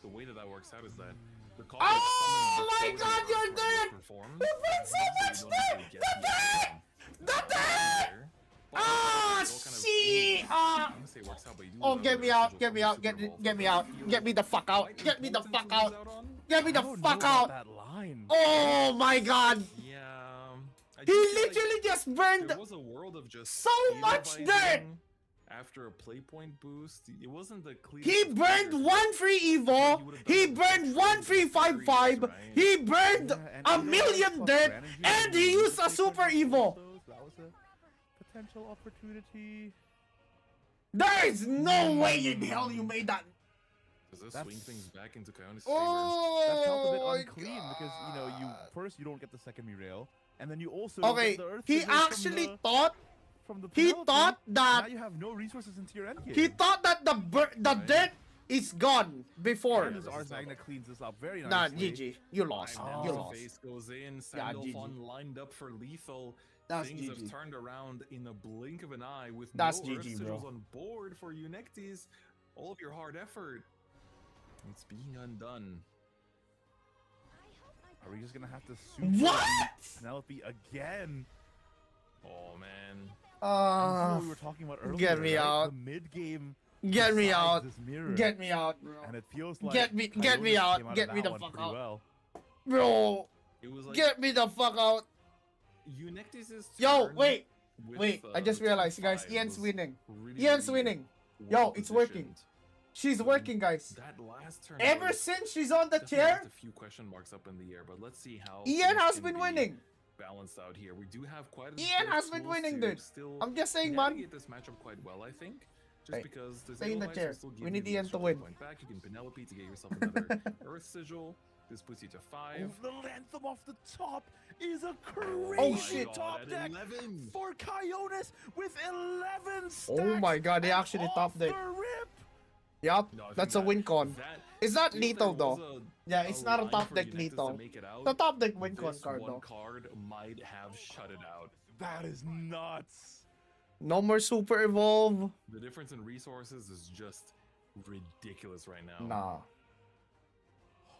the way that works out is that the call
Oh my God, you're dead!
Performs,
You bring so much dead! The dead! Ah, shit! Oh, get me out! Get me out! Get me out! Get me the fuck out! Get me the fuck out! Get me the fuck out!
That line.
Oh my God!
Yeah. I
He
do feel like
literally just burned
there was a world of just
so much dirt!
stabilizing after a play point boost. It wasn't the clear.
He burned one free Evo. He burned one free 5-5. He burned a million dirt, and he used a super Evo.
That was a potential opportunity.
There is no way in hell you made that.
Does this
That's-
swing things back into Coyote's favor?
That felt a bit
Oh my
unclean because you
God.
first you don't get the secondary rail, and then you also
Okay,
get the earth
he
signal from
actually
the-
thought
from the
he
penalty.
thought
Now
that
you have no resources into your end game.
he thought that the dirt is gone before.
And this Ars Magna cleans this up very
Nah,
nicely.
GG, you lost.
Now
You
the
lost.
face goes in.
Yeah,
Sandalphon
GG.
lined up for lethal.
That's
Things
GG.
have turned around in a blink of an eye with
That's
no Earth
GG,
sigils
bro.
on board for Eunectes. All of your hard effort, it's being undone.
Are we just gonna have to super
What?
Penelope again?
Oh man.
This is what we were
Uh,
talking about earlier.
get me
right?
out.
The mid game.
get me out.
This mirror,
Get me out, bro.
and it feels like
Get me
Coyotes
out.
came of
Get me
that
the
one
fuck
pretty
out.
Well.
Bro,
It was like
get me the fuck out.
Eunectes'
Yo,
turn
wait.
with,
Wait, I just
the
realized,
top
guys,
five
Ian's
was
winning.
really,
Ian's
really
winning.
well
Yo, it's working.
positioned.
She's working, guys.
That last turn
Ever
was
since she's on the
definitely
chair,
left a few question marks up in the air, but let's see how
Ian
things
has
can
been
be
winning.
balanced out here. We do have quite a
Ian
bit of
has been
tools
winning,
to
dude.
Still
I'm just saying, man.
navigate this matchup quite well, I think. Just
Hey,
because there's
stay in the
Edelweiss
chair.
will still give
We need
you the
Ian
extra
to win.
point back. You can Penelope to get yourself another Earth Sigil. This puts you to 5.
Oh, the anthem off the top is a
Oh,
crazy
shit.
top
At
deck
11.
for Coyotes with 11 stacks.
Oh my God, they
and
actually
off
top deck.
the rip.
Yup,
No, I think
that's a
that-
win con.
that-
It's not
if
lethal
there was
though.
a-
Yeah, it's not a
line
top
for
deck
Eunectes to
lethal.
make it out,
The top deck win con
this
card
one
though.
card might have shut it out.
That is nuts.
No more super evolve.
The difference in resources is just ridiculous right now.
Nah.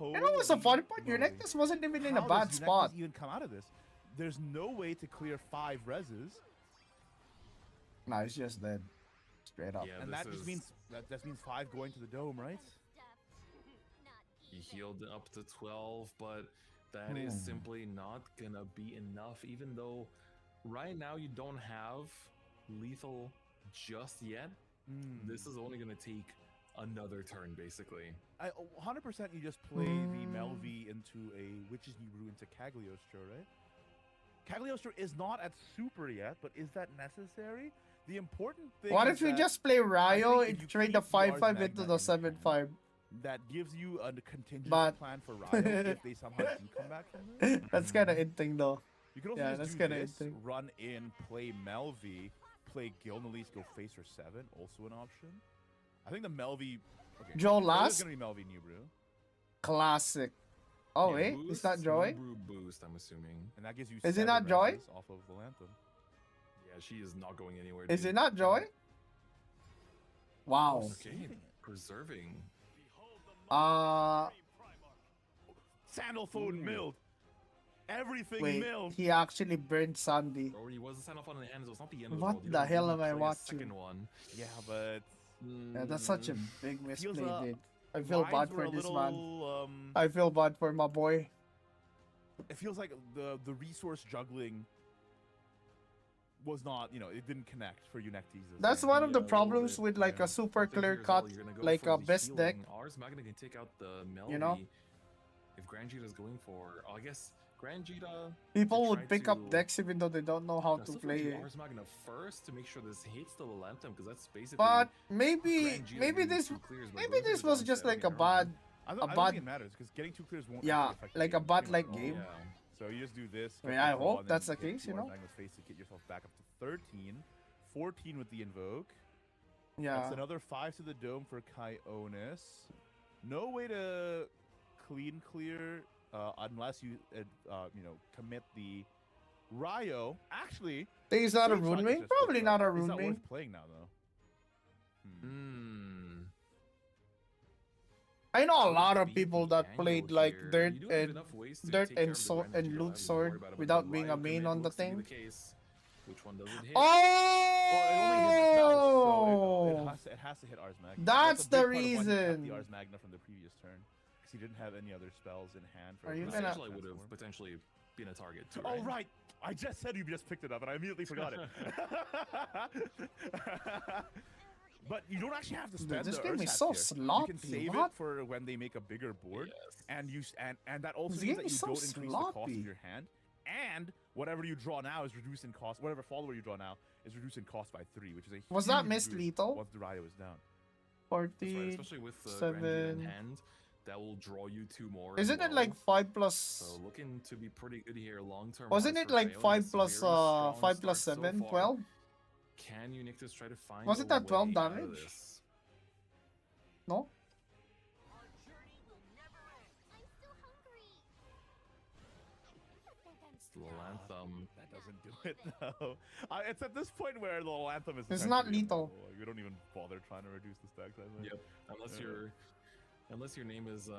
You know what's the funny part? Your
moly.
Nectus wasn't even in a
How
bad
does
spot.
Eunectes even come out of this? There's no way to clear 5 reses,
Nah, it's just dead. Straight up.
Yeah,
and
this
that just
is-
means that means 5 going to the dome, right?
He healed up to 12, but that is
Hmm.
simply not gonna be enough, even though right now you don't have lethal just yet. This is only gonna take another turn, basically.
100% you just play the
Mm.
Melvi into a Witch's New Brew into Cagliostro, right? Cagliostro is not at super yet, but is that necessary? The important thing
What
is
if you
that
just play Ryo
think if
and
you
trade
keep
the
the
5-5
Ars
into
Magna
the
in
7-5?
that gives you a contingency
But-
plan for Ryo if they somehow do come back from this?
That's kind of interesting though.
You could also
Yeah,
just
that's
do
kinda
this,
interesting.
run in, play Melvi, play Gilnelis, go face or 7, also an option. I think the Melvi... Okay,
Joe
It's
last?
gonna be Melvi New Brew,
Classic. Oh
Yeah,
wait,
boost,
it's not Joy?
Brew boost, I'm assuming.
and that gives you
Is it
7
not Joy?
reses off of the Lantern.
Yeah, she is not going anywhere.
Is
dude.
it not Joy? Wow.
Okay, preserving.
Sandalphone
Ooh.
milled. Everything
Wait,
milled.
he actually burned Sandy.
Already was a send off on the hand, so it's not the end of
What
the world. You
the
don't
hell
need
am
to
I
play a
watching?
Second one.
Yeah, but
Yeah, that's such a
Mm,
big misplay,
Feels,
dude. I feel
lines
bad
were
for
a
this
little,
man. I feel bad for my boy.
It feels like the resource juggling was not, it didn't connect for Eunectes. this
That's
game.
one of the
Yeah, a little
problems
bit,
with like
yeah.
a super
I think
clear
here as well,
cut,
you're gonna go
like
for
a
the
best deck.
healing. Ars Magna can take out the Melody.
You know?
If Grand Jita's going for, I guess Grand Jita.
People
try
would pick up
to-
decks even though they don't know how
No,
to
still
play
do
it.
Ars Magna first to make sure this hits the Lantem, because that's basically.
But maybe,
Grand Jita
maybe
getting
this,
2 clears by
maybe
going for
this
the
was
Dawn
just like a
Seven
bad,
I
a
don't
bad-
think it matters because getting 2 clears won't
Yeah,
actually affect the
like a
game
bad
too
like
much at all.
game.
Yeah.
So you just do this.
I mean,
get
I
the draw,
hope
and
that's
then
the
hit
case, you
Ars
know?
Magna's face to get yourself back up to 13, 14 with the invoke.
yeah.
That's another 5 to the dome for Kyonis. No way to clear unless you commit the Ryo. Actually,
Think it's not a
Sage
rune
Rock is
main?
just
Probably
worth
not a
it. It's
rune
not
main.
worth playing now though. Hmm.
I know a
So to
lot of
speak,
people
you
that
can
played
go
like
here.
dirt
You do have
and
enough ways to
dirt
take care
and
of the
sword
GRAN that
and
you
loot
have. You don't
sword
worry about it, but
without
the
being a
Ryo
main
commit
on the
looks to be
thing.
the case. Which one does it hit?
Well, it only hit the spell, so
Oh,
it has to hit Ars Magna.
that's
a
the
big part of why he kept
reason.
the Ars Magna from the previous turn, because he didn't have any other spells in hand. For
Are you
a
gonna-
Essentially would have potentially been a target too,
Oh
right?
right, I just said you just picked it up, and I immediately forgot it. But you don't actually have to
Dude,
spend
this
the
game
Ursa
is so
here. You
sloppy.
can save
What?
it for when they make a bigger board,
Yes.
and and that also
This
means
game
that
is
you
so
don't increase the cost
sloppy.
of your hand, and whatever you draw now is reduced in cost. Whatever follower you draw now is reduced in cost by 3, which is a
Was that
huge
Miss
boost
Lethal?
once the Ryo is down.
That's right,
40.
especially with the Grand Vita in
7.
hand, that will draw you 2 more. as
Isn't it
well.
like 5
So
plus?
looking to be pretty good here long term.
Wasn't it like 5 plus 5 plus 7? 12?
Can Unictus try to find?
Was
a
it that 12
way out of
damage?
this?
No?
Anthem.
That doesn't do it though. It's at this point where the anthem is.
It's not
essentially
lethal.
unplayable. Like, we don't even bother trying to reduce the stack size.
Yep. Unless your name is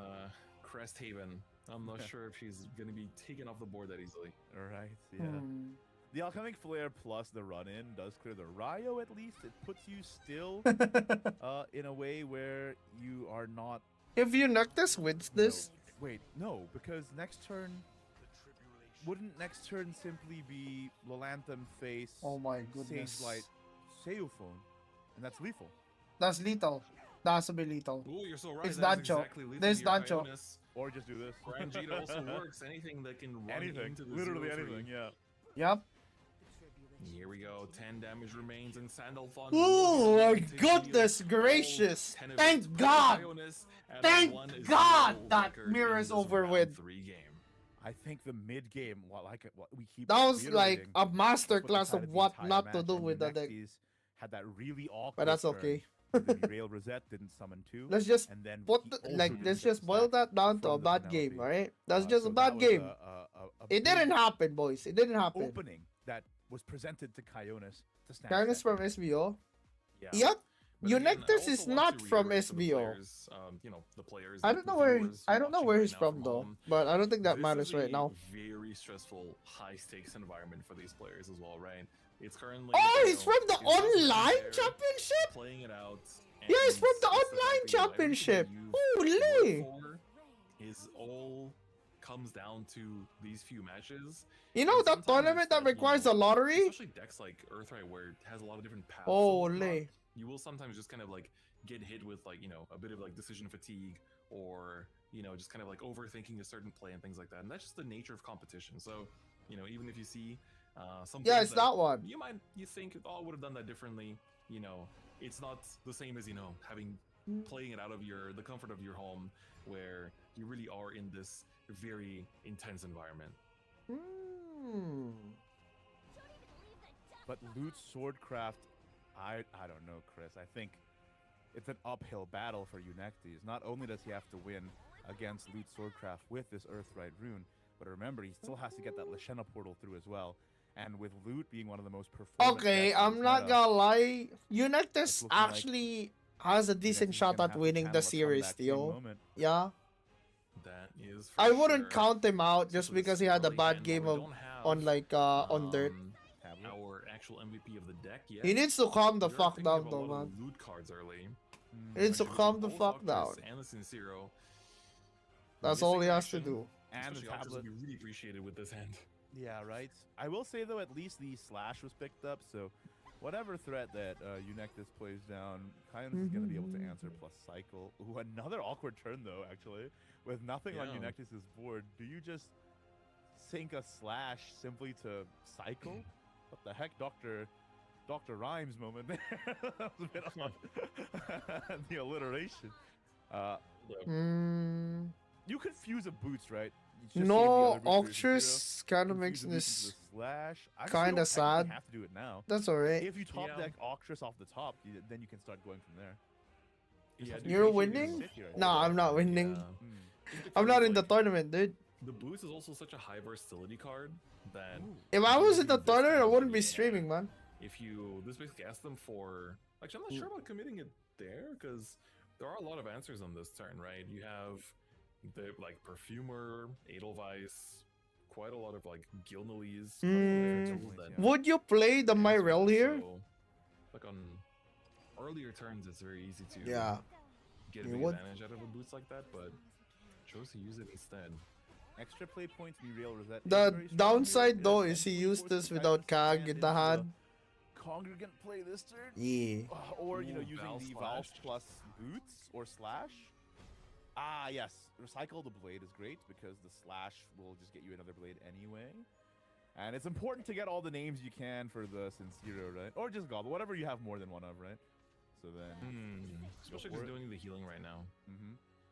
Crest Haven, I'm not sure if she's gonna be taken off the board that easily.
All right. Yeah.
Hmm.
The Alchemic Flare plus the run-in does clear the Ryo at least. It puts you still in a way where you are not.
If Unictus wins this,
Wait, no, because next turn. Wouldn't next turn simply be Lolanthem face
oh my goodness.
Sage Light Seophone? And that's lethal.
That's lethal. That has to be lethal.
Ooh, you're so right.
It's
that is
Dancho.
exactly lethal
There's
here,
Dancho.
Ionis.
Or just do this.
Grand Vita also works. Anything that can run
Anything.
into the
Literally
0-3.
anything, yeah.
Yep.
Here we go. 10 damage remains and Sandalphon.
Oh my goodness gracious. Thank God. Thank God that mirror's over with.
3 game.
I think the mid game, what we keep.
That was like
reiterating,
a
was
master
what
class
decided
of
the
what
entire
not to
match,
do
and
with the deck.
Unexes had that really awkward.
But that's
turn.
okay.
The Derail Rosette didn't summon 2.
Let's just
and then
put
he
the,
also
like
didn't
let's
get
just
the
boil
stack
that down to a
from the
bad
Penelope.
game, alright? That's
So
just a
that
bad
was
game.
a
It
big
didn't happen, boys. It didn't happen.
Opening that was presented to Kionis to snatch
Kindness
that
from
game.
SBO.
Yeah.
Yep.
But again, I
Unictus
also
is
want
not
to
from
reiterate to the
SBO.
players, the players.
I don't know where he's from
home,
though. But I don't think that
this
matters
is
right
a
now.
Very stressful, high stakes environment for these players as well, right? It's currently.
Oh, he's from the
it doesn't
online
matter,
championship?
Playing it out.
Yeah, he's
and
from the
it's
online
fact that, everything
championship.
that you've
Holy!
worked for is all comes down to these few matches.
You know
And
that
sometimes
tournament
it's
that
like,
requires a lottery?
especially decks like Earthright where it has a lot of different paths. and whatnot,
Holy.
you will sometimes just kind of like get hit with like a bit of like decision fatigue or just kind of like overthinking a certain play and things like that, and that's just the nature of competition. So even if you see some
Yeah,
things
it's that one.
you think, oh, I would have done that differently, it's not the same as having playing it out of the comfort of your home where you really are in this very intense environment.
Hmm.
But Loot Swordcraft, I don't know, Chris. I think it's an uphill battle for Unectes. Not only does he have to win against Loot Swordcraft with this Earthright rune, but remember, he still has to get that Lashena portal through as well. And with Loot being one of the most performant
Okay,
decks in
I'm
this
not
meta,
gonna lie. Unictus
It's looking like
actually has a decent
Unectes is
shot
gonna
at
have to
winning
channel
the
a
series,
comeback
Theo.
same moment.
Yeah.
That is for
I wouldn't
sure.
count him out just
Especially
because he had a
early
bad
hand
game
where we
of
don't have,
on like on dirt.
Tablet.
our actual MVP of the deck yet.
He needs to calm the
We are
fuck
thinking
down
of a
though,
lot of
man.
loot cards early.
He needs to
Like,
calm the
both
fuck down.
Octus and the Sincero.
That's all he
Missing
has to
action,
do.
And the
especially Octus
tablet.
would be really appreciated with this hand.
Yeah, right. I will say though, at least the slash was picked up, so whatever threat that Unectus plays down, Kionis is going to be able to answer plus cycle. Ooh, another awkward turn though, actually. With nothing on
Yeah.
Unectus' board, do you just sink a slash simply to cycle? What the heck, Dr. Rhymes moment there. That was a bit odd. The alliteration.
Hmm.
You could fuse a boots, right? You just save the
No,
other boots for your Sincero.
Octrus kind of
Infuse
makes
the boots into
this
the slash. I guess you
kinda
don't technically
sad.
have to do it now.
That's alright.
If you top
Yeah.
deck Octrus off the top, then you can start going from there.
Yeah,
Just
dude,
You're
make sure you
winning?
sit here and
Nah,
do
I'm
it.
not winning.
Yeah.
Hmm.
I'm not in the
Like,
tournament, dude.
The boost is also such a high versatility card that
If I was in the
this
tournament, I
kind of
wouldn't be
game,
streaming, man.
if you this basically asks them for, actually I'm not sure about committing it there because there are a lot of answers on this turn, right? You have the like Perfumer, Edelweiss, quite a lot of like Gilnellies.
Would you play the Myrel here?
So, like on earlier turns, it's very easy to
Yeah.
get a
You
big
would.
advantage out of a boost like that, but chose to use it instead.
Extra play points, Muriel Rosette. is
The
very strong
downside
here.
though
It
is he
essentially
used
forces
this
the
without
guys to
Kag
stand
in the
into
hand.
Congregant play this turn.
Yeah.
Or, you know,
Ooh,
using
Valve
the
slash.
Valve plus boots or slash. Ah, yes. Recycle the blade is great because the slash will just get you another blade anyway. And it's important to get all the names you can for the Sincero, right? Or just Goblin, whatever you have more than one of, right? So then...
Especially
for
just
it.
doing the healing right now.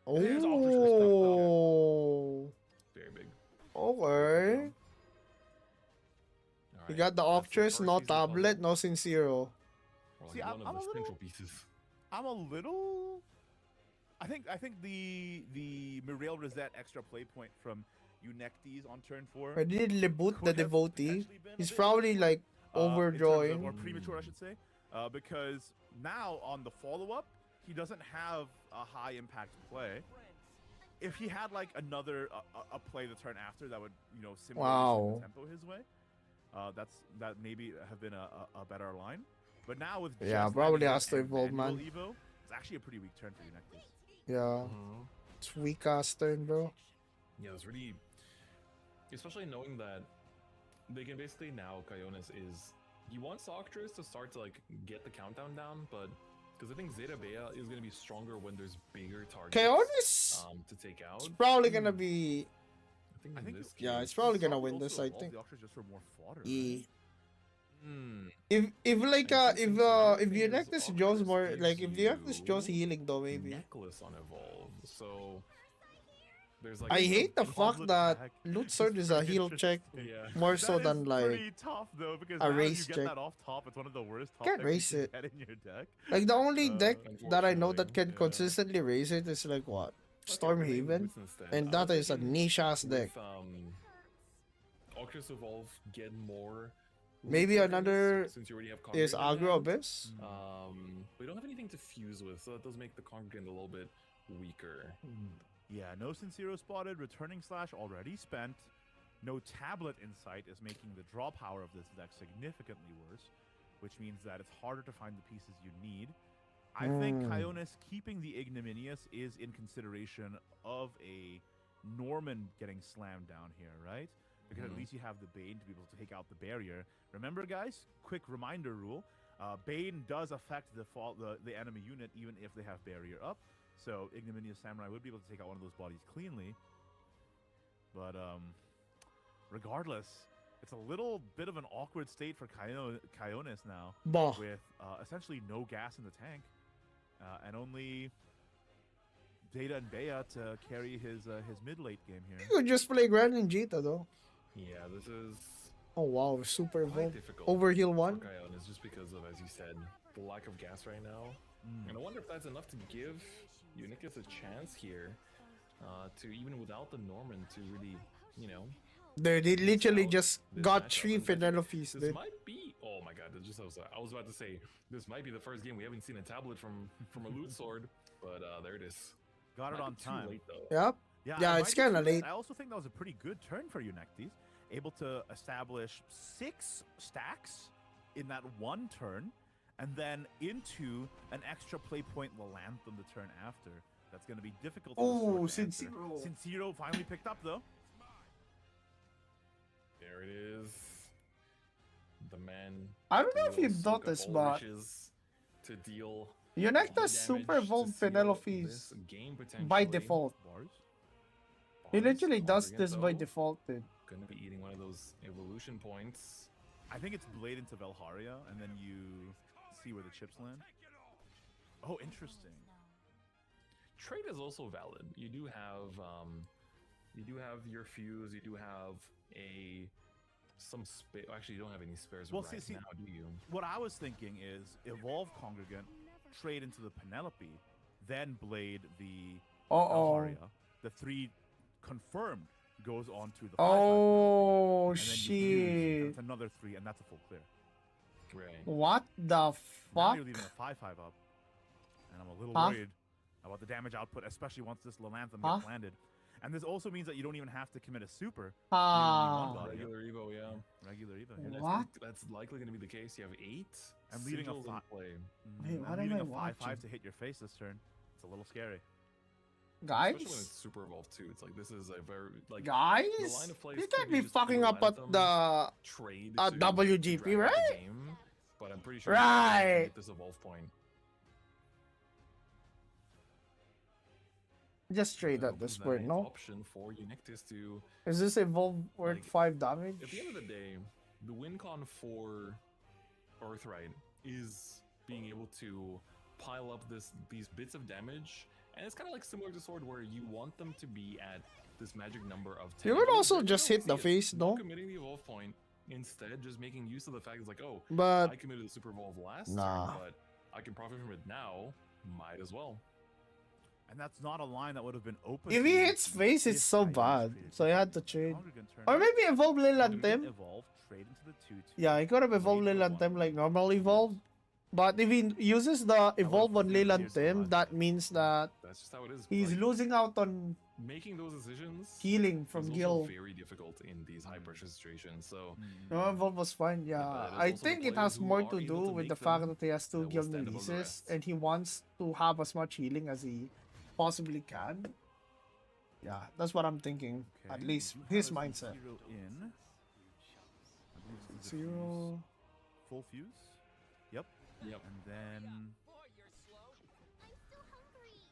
There's Ultra's Respect,
Oh.
Very big.
Okay. You got the Octress, no tablet, no Sincero.
See,
one
I'm
of
a
the
little-
central pieces.
I'm a little... I think the Muriel Rosette extra play point from Unectes on turn 4...
I did Leboot the
could have
devotee.
potentially been a
He's
bit
probably like
in terms of-
overdrawing.
or premature, I should say, because now on the follow-up, he doesn't have a high impact play. If he had like another a play the turn after that would similarly
Wow.
send the tempo his way, that maybe have been a better line. But now with
Yeah,
just
probably
landing
has to
an
evolve,
manual
man.
Evo, it's actually a pretty weak turn for Unectes.
Yeah. It's weak ass turn, bro.
Yeah, it's really, especially knowing that they can basically now Kaionis is he wants Octress to start to like get the countdown down, but because I think Zeta Bea is gonna be stronger when there's bigger targets
Kaionis
to take out.
it's probably gonna be
I
I think
in this
yeah,
case-
it's probably gonna
Probably
win this,
also
I
evolve
think.
the Octress just for more fodder.
Yeah.
Hmm.
If like
I think
if you
is
like this
Octress
Joe's more
gives
like if you have this Joe's
you
healing though maybe.
Necklace on evolve, so there's like
I hate the fact
Goblet
that
attack
Loot
is
Sword is a
pretty
heal check
interesting.
yeah.
more so
That
than
is
like
pretty tough though because
a
now
race
you get
check.
that off top. It's one of the worst top
Can't
decks
race
you
it.
can get in your deck.
the only deck that I know that
Unfortunately,
can
yeah.
consistently raise it is like what?
Okay,
Stormhaven.
Boots instead.
And
I was
that is a
thinking
niche ass deck.
with, Octress Evolve get more.
Maybe
loot tokens,
another
since you already have
is
Congregant in
Aggro
hand.
Abyss.
We don't have anything to fuse with, so that does make the Congregant a little bit weaker.
Yeah, no Sincero spotted. Returning slash already spent. No tablet insight is making the draw power of this deck significantly worse, which means that it's harder to find the pieces you need. I think Kaionis keeping the Ignominious is in consideration of a Norman getting slammed down here, right? Because at least you have the Bane to be able to take out the barrier. Remember, guys, quick reminder rule. Bane does affect the enemy unit even if they have barrier up. So Ignominious Samurai would be able to take out one of those bodies cleanly. But regardless, it's a little bit of an awkward state for Kaionis now.
Bah.
With essentially no gas in the tank. And only Data and Bea to carry his mid-late game here.
You could just play GRAN and Jita though.
Yeah, this is
Oh wow, super
quite
evolved.
difficult.
Overheal
for
one.
Kaionis just because of, as you said, the lack of gas right now. And I wonder if that's enough to give Unicus a chance here to, even without the Norman, to really,
They literally
out
just
this
got
matchup.
3
And
Penelopes,
this
dude.
might be. Oh my god! I was about to say this might be the first game we haven't seen a tablet from a loot sword, but there it is.
Got it
Might
on
be too
time.
late, though.
Yep.
Yeah,
Yeah,
it
it's
might be
kinda
too
late.
I also think that was a pretty good turn for Unectes. Able to establish 6 stacks in that one turn, and then into an extra play point Lanthem the turn after. That's going to be difficult. for the
Oh,
Sword to answer.
Sincero.
Sincero finally picked up, though.
There it is. The man.
I don't know
who
if
will
you've
soak up
noticed,
all
but
riches to deal
Unectes
damage
super
to
evolved
seal
Penelopes
this game
by
potentially.
default.
Bars.
He
Barnes,
literally does
Congregant,
this by
though,
default, dude.
Gonna be eating one of those evolution points.
I think it's Blade into Velharia, and then you see where the chips land. Oh, interesting.
Trade is also valid. You do have your fuse. You do have some spare. Actually, you don't have any spares
Well,
right
see-
now, do you?
What I was thinking is evolve Congregant, trade into the Penelope, then Blade the Velharia. The 3 confirmed goes on to the 5/5
Oh
and then you fuse,
shit.
that's another 3, and that's a full clear.
Right.
What the
Now
fuck?
you're leaving a 5/5 up, and I'm a little
Huh?
worried about the damage output, especially once this Lilanthem
Huh?
gets landed. And this also means that you don't even have to commit a super.
Ah.
body,
Regular Evo, yeah.
Regular Evo.
And
Yeah.
I
What?
think that's likely going to be the case. You have 8
I'm leaving a
sigils in
fi-
play.
Wait,
I'm
what am
leaving
I
a 5/5
watching?
to hit your face this turn. It's a little scary.
Especially when it's
Guys?
Super Evolved too. It's like this is a very like
Guys?
line of plays
You
could
can't
be
be
just
fucking up at
Lilanthem
the
trade
at
to
WGP,
drag out the
right?
game, but I'm pretty sure
Right.
you can get this evolve point.
Just trade
That
at this
opens that
point,
ninth
no?
option for Unictus to.
Is this evolve worth
Like,
5 damage?
At the end of the day, the win con for Earthright is being able to pile up these bits of damage, and it's kind of like similar to Sword, where you want them to be at this magic number of 10.
You could
But
also
there we
just
go,
hit
see,
the
it's
face,
not
no?
committing the evolve point. Instead, just making use of the fact it's like, oh,
But
I committed the super evolve last
Nah.
turn, but I can profit from it now. Might as well.
And that's not a line that would have been open.
if
to
he
you
hits
if
face, it's so
Coyotes
bad.
traded.
So he had to trade.
Counter can turn
Or
out.
maybe evolve
Commit,
Lilantem.
Evolve, trade into the 2/2.
Yeah, he could have evolved
Trade for
Lilantem
one.
like normal evolve. But if he uses the evolve on
cleared so
Lilantem,
much.
that means that
That's just how it is.
he's
Like,
losing out on
making those decisions
healing
is
from
also
Gil.
very difficult in these high pressure situations. So
No, evolve was fine, yeah.
that is
I
also the
think it
players
has
who
more
are
to
able
do
to
with
make
the
them
fact that he has 2
that will
Gil
stand above the
releases
rest.
and he wants to have as much healing as he possibly can. Yeah, that's what I'm thinking. At
Okay,
least
you do
his
have a
mindset.
zero in. I believe this is a fuse.
Zero.
Full fuse. Yep.
Yep.
And then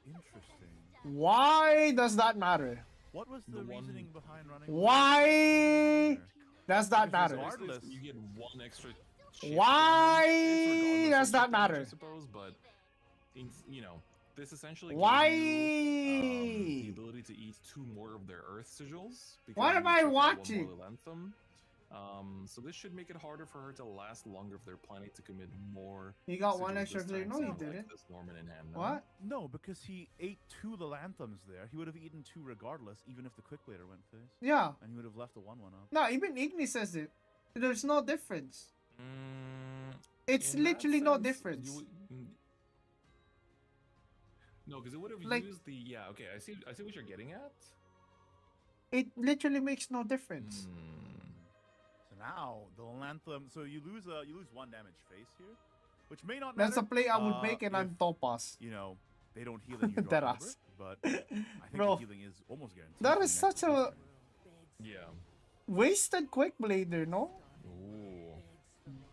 interesting.
Why does that matter?
What was the
The one-
reasoning behind running?
Why does that
Because
matter?
regardless-
you get one extra chip
Why
damage. It's regardless
does
of
that
chip damage,
matter?
I suppose, but you know, this essentially
Why?
gives you the ability to eat 2 more of their Earth sigils. because
What
you
am I
took out 1 more
watching?
Lilanthem. So this should make it harder for her to last longer if they're planning to commit more.
He got one
sigils
extra
this
flame.
time,
No, he
something like
didn't.
this Norman in hand, no?
What?
No, because he ate 2 Lilanthems there. He would have eaten 2 regardless, even if the quick blader went face.
Yeah.
And he would have left the 1/1 up.
No, even Ignis says it. There's no difference. It's
In that
literally no
sense,
difference.
No, because it would have
Like-
used the Okay, I see what you're getting at.
It literally makes no difference.
So now the Lilanthem. So you lose 1 damage face here, which may not.
That's a
matter,
play I would make and
if,
I'm Topaz.
You know, they don't heal and you
That
drop
ass.
over, but I think
Bro,
the healing is almost guaranteed.
that
for
is
the next
such a-
turn.
Yeah.
Wasted quick blader, no?
Ooh.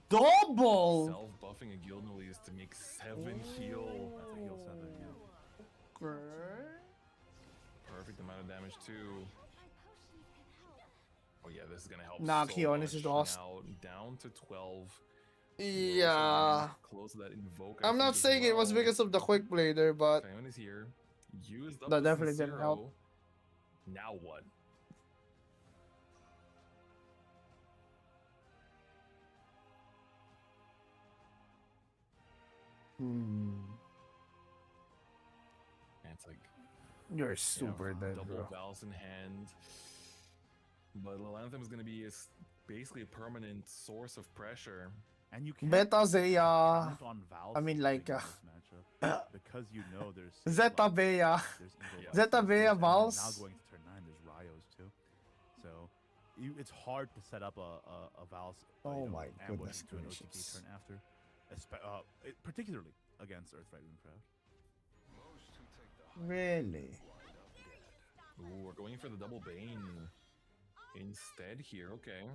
Double!
Self-buffing a guild release to make 7 heal.
That's a heal 7. Yeah.
Perfect amount of damage too. Oh yeah, this is gonna help.
Nah,
so
Keon, this is
much.
lost.
Now down to 12.
Yeah.
Close to that invoke. I
I'm
think,
not
as
saying it was
well.
because of the quick blader, but
Kion is here. Used up
That
the
definitely didn't help.
Sincero. Now what? And it's like
You're
yeah,
super dead,
double
bro.
Valves in hand. But Lilanthem is gonna be basically a permanent source of pressure.
And you can't
Beta Zeya.
count on Valve
I mean, like,
in this matchup because you know there's
Zeta
like,
Bea.
there's
Yeah.
Eagle
Zeta
Light,
Bea
and then
Vals.
Now going to turn 9, there's Rios too. So it's hard to set up a Vals.
Oh my
ambush
goodness
to an OTK
gracious.
turn after, particularly against Earthright Runecraft.
Really?
Ooh, we're going for the double Bane instead here. Okay.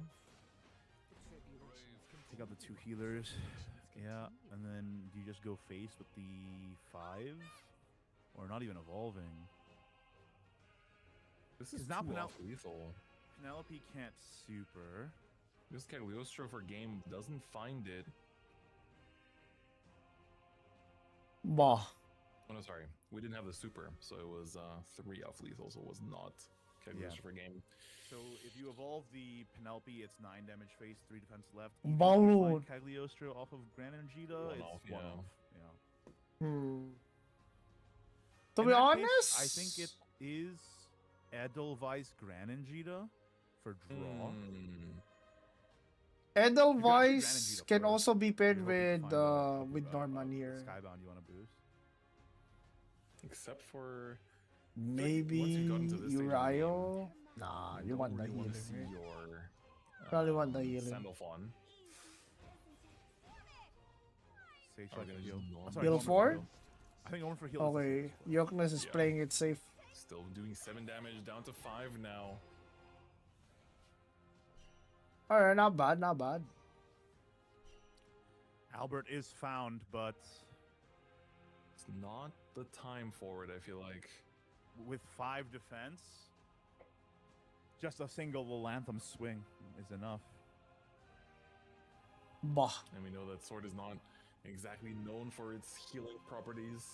Take out the 2 healers. Yeah, and then do you just go face with the 5? Or not even evolving?
This is
Is now
too
Penel-
off lethal.
Penelope can't super.
This Cagliostro for game doesn't find it.
Bah.
Oh no, sorry. We didn't have the super, so it was 3 off lethal, so it was not Cagliostro for game.
So if you evolve the Penelope, it's 9 damage face, 3 defense left.
Balloon.
Cagliostro off of Gran and Gita,
One
it's
off,
1
yeah.
off. Yeah.
To
In
be
that
honest,
case, I think it is Edelweiss Gran and Gita for draw.
Edelweiss
Granagita
can
first.
also be paired
You're hoping to
with
find
with Norman here.
Skybound, you want to boost?
Except for
Maybe
once you've gotten to this stage of the game,
Uriel? Nah, you
don't
want the
really want
healing.
to see
right?
your
Probably want the healing.
send-off on.
Sage
Are we
tries
gonna
to
use
heal.
normal?
I'm sorry,
Heal
Norman for
4?
heal. I think Norman for heal.
Okay, Yokness is
Yeah.
playing it safe.
Still doing 7 damage, down to 5 now.
Alright, not bad, not bad.
Albert is found, but
It's not the time for it, I feel like.
with 5 defense, just a single Lanthem swing is enough.
Bah.
And we know that sword is not exactly known for its healing properties.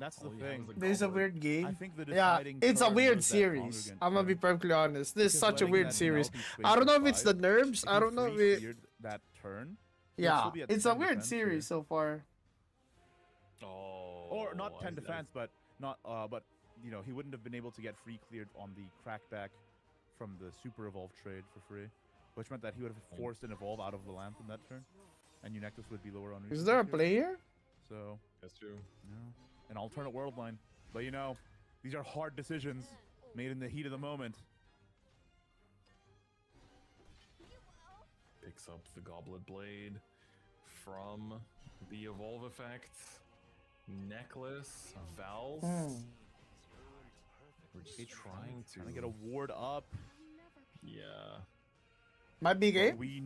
That's the
All you have
thing.
is a
This is a
goblet.
weird game.
I think the
Yeah,
deciding
it's a
turn
weird
was that
series.
congregant
I'm gonna be
turn.
perfectly honest. This is
Because
such a
letting
weird
that
series.
penalty swing
I don't know if
survive,
it's the nerfs.
if
I
he
don't know if
free
it.
cleared that turn. he'll
Yeah,
still be at
it's a
10
weird
defense here.
series so far.
Oh,
Or not 10
I-
defense, but but you know, he wouldn't have been able to get free cleared on the crackback from the super evolve trade for free, which meant that he would have forced an evolve out of the Lantern that turn, and Eunectus would be lower on.
Is there a
resources.
player?
So
That's true.
no, an alternate world line, but you know, these are hard decisions made in the heat of the moment.
Picks up the Goblet Blade from the Evolve effect. Necklace, Valve. We're just trying to
Trying to get a ward up.
Yeah.
Might be
But
game.
we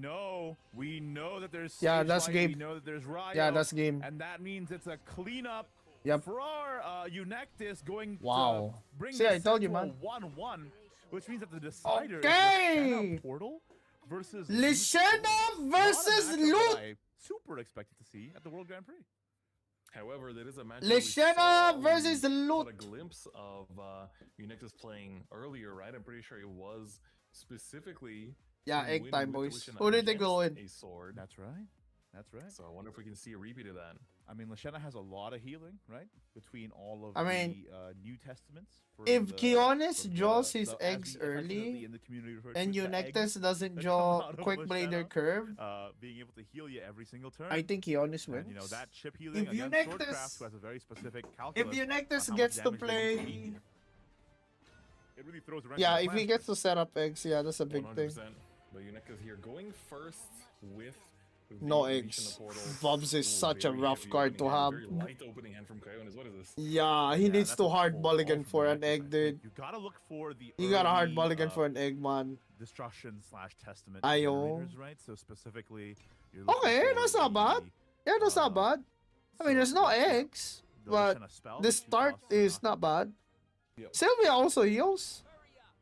know that there's
Yeah,
Sage
that's
Light,
game.
We know that there's Ryo.
Yeah, that's game.
And that means it's a cleanup
Yep.
for our Eunectus going
Wow.
to bring
See,
this
I told you,
to a
man.
1-1, which means that the decider
Okay.
is Lishana Portal versus
Lishana versus
Not a matchup
Loot.
that I super expected to see at the World Grand Prix.
However, there is a match.
Lishana versus
Got a
Loot.
glimpse of Eunectus playing earlier, right? I'm pretty sure it was specifically.
Yeah,
to
egg
win
time,
with
boys.
Lishana
Who do you think will
against
win?
A sword.
That's right. That's right.
So I wonder if we can see a repeat of that.
I mean, Lishana has a lot of healing, right? Between all of
I mean,
the New Testaments. For
If
the-
Kionis
from
draws
the-
his
as
eggs
we affectionately
early
in the community refer
and
to the eggs,
Eunectus doesn't
that
draw
come out of
Quick Blader
Lishana,
Curve,
being able to heal you every single turn.
I think Kionis
and, you know,
wins.
that chip healing
If
against
Eunectus-
Swordcraft, who has a very specific
If
calculus on
Eunectus
how
gets
much
to
damage they can
play,
take, it really throws a wrench
yeah,
in
if
the
he
plan.
gets to set up eggs, yeah, that's a big thing.
100%. But Eunectus here going first with the
No
Reach in
eggs.
the portal.
Vubs is
Ooh,
such a
very
rough
heavy
card to
opening hand,
have.
Very light opening hand from Kionis. What is this?
Yeah, he
Yeah,
needs
that's
to
a
hard
full
mulligan
call
for
from
an
Eunectus, I
egg,
think.
dude.
You gotta look for the
You got a hard
early,
mulligan for an egg, man.
destruction / testament
Ayo.
generators, right? So specifically, you're looking
Okay,
for
that's not bad.
the,
Yeah, that's not
uh,
bad. I mean, there's no
yeah,
eggs,
the
but
Lishana spell,
the
two
start
costs
is
knock.
not bad.
Yep.
Sylvia also heals.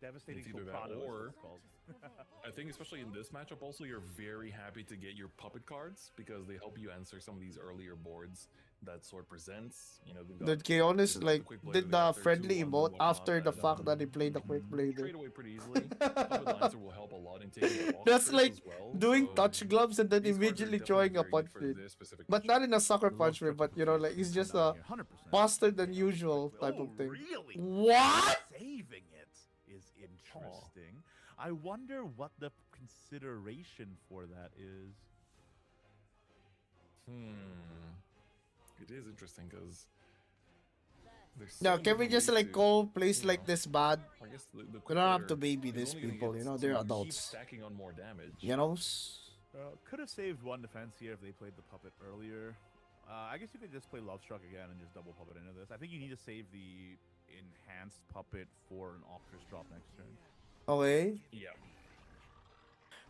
Devastating
It's either that
Soprano, is what
or-
it's called.
I think especially in this matchup also you're very happy to get your puppet cards because they help you answer some of these earlier boards that sword presents. You know, they've got
Did Kionis
the
like
Quick Blader
did
there
the
after
friendly
2-1 and
emote
whatnot,
after the
and,
fact that he played the Quick
trade
Blader?
away pretty easily. Puppet Lancer will help a lot in taking it off
That's
first
like
as well,
doing
so
touch gloves and then
these cards are
immediately
definitely
throwing a
very good
punch
for
with.
this specific
But
matchup.
not in a sucker
Love
punch way,
triple
but you know, like
fingers
it's just
come down
a
here, 100%.
faster than usual type
Oh,
of thing.
Really?
What?
Saving it is interesting. I wonder what the consideration for that is.
It is interesting because
Now, can we just like call plays like this bad?
I guess the
We don't have to baby these people, you know, they're
Keep
adults.
stacking on more damage.
You know?
Could have saved one defense here if they played the puppet earlier. I guess you could just play Love Struck again and just double puppet into this. I think you need to save the enhanced puppet for an Octors drop next turn.
Okay.
Yeah.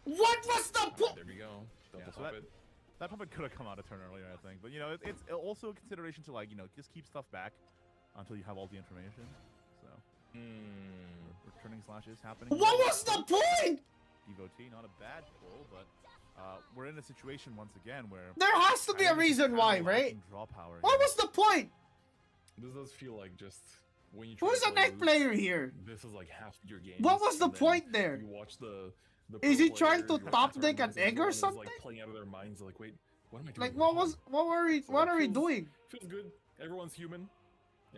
What was the point?
There we go. Double
Yeah, so that-
puppet.
That puppet could have come out a turn earlier, I think. But, you know, it's also a consideration to, like, you know, just keep stuff back until you have all the information. So, returning slash is happening.
What was the point?
Devotee, not a bad pull, but we're in a situation once again where...
There has to be a
Tyrant is
reason
kinda
why, right?
lacking Draw power
What
here.
was the point?
This does feel like just when you try
Who's
to
the
play
next
loot,
player here?
This is like half your game.
What was the point there?
You watch the
Is
pro
he trying
players,
to
you watch
top
the
deck an
tournaments, and
egg or
everyone is,
something?
like playing out of their minds, like, wait, what am I doing?
Like what
wrong?
what are we
feels-
doing?
Feels good. Everyone's human.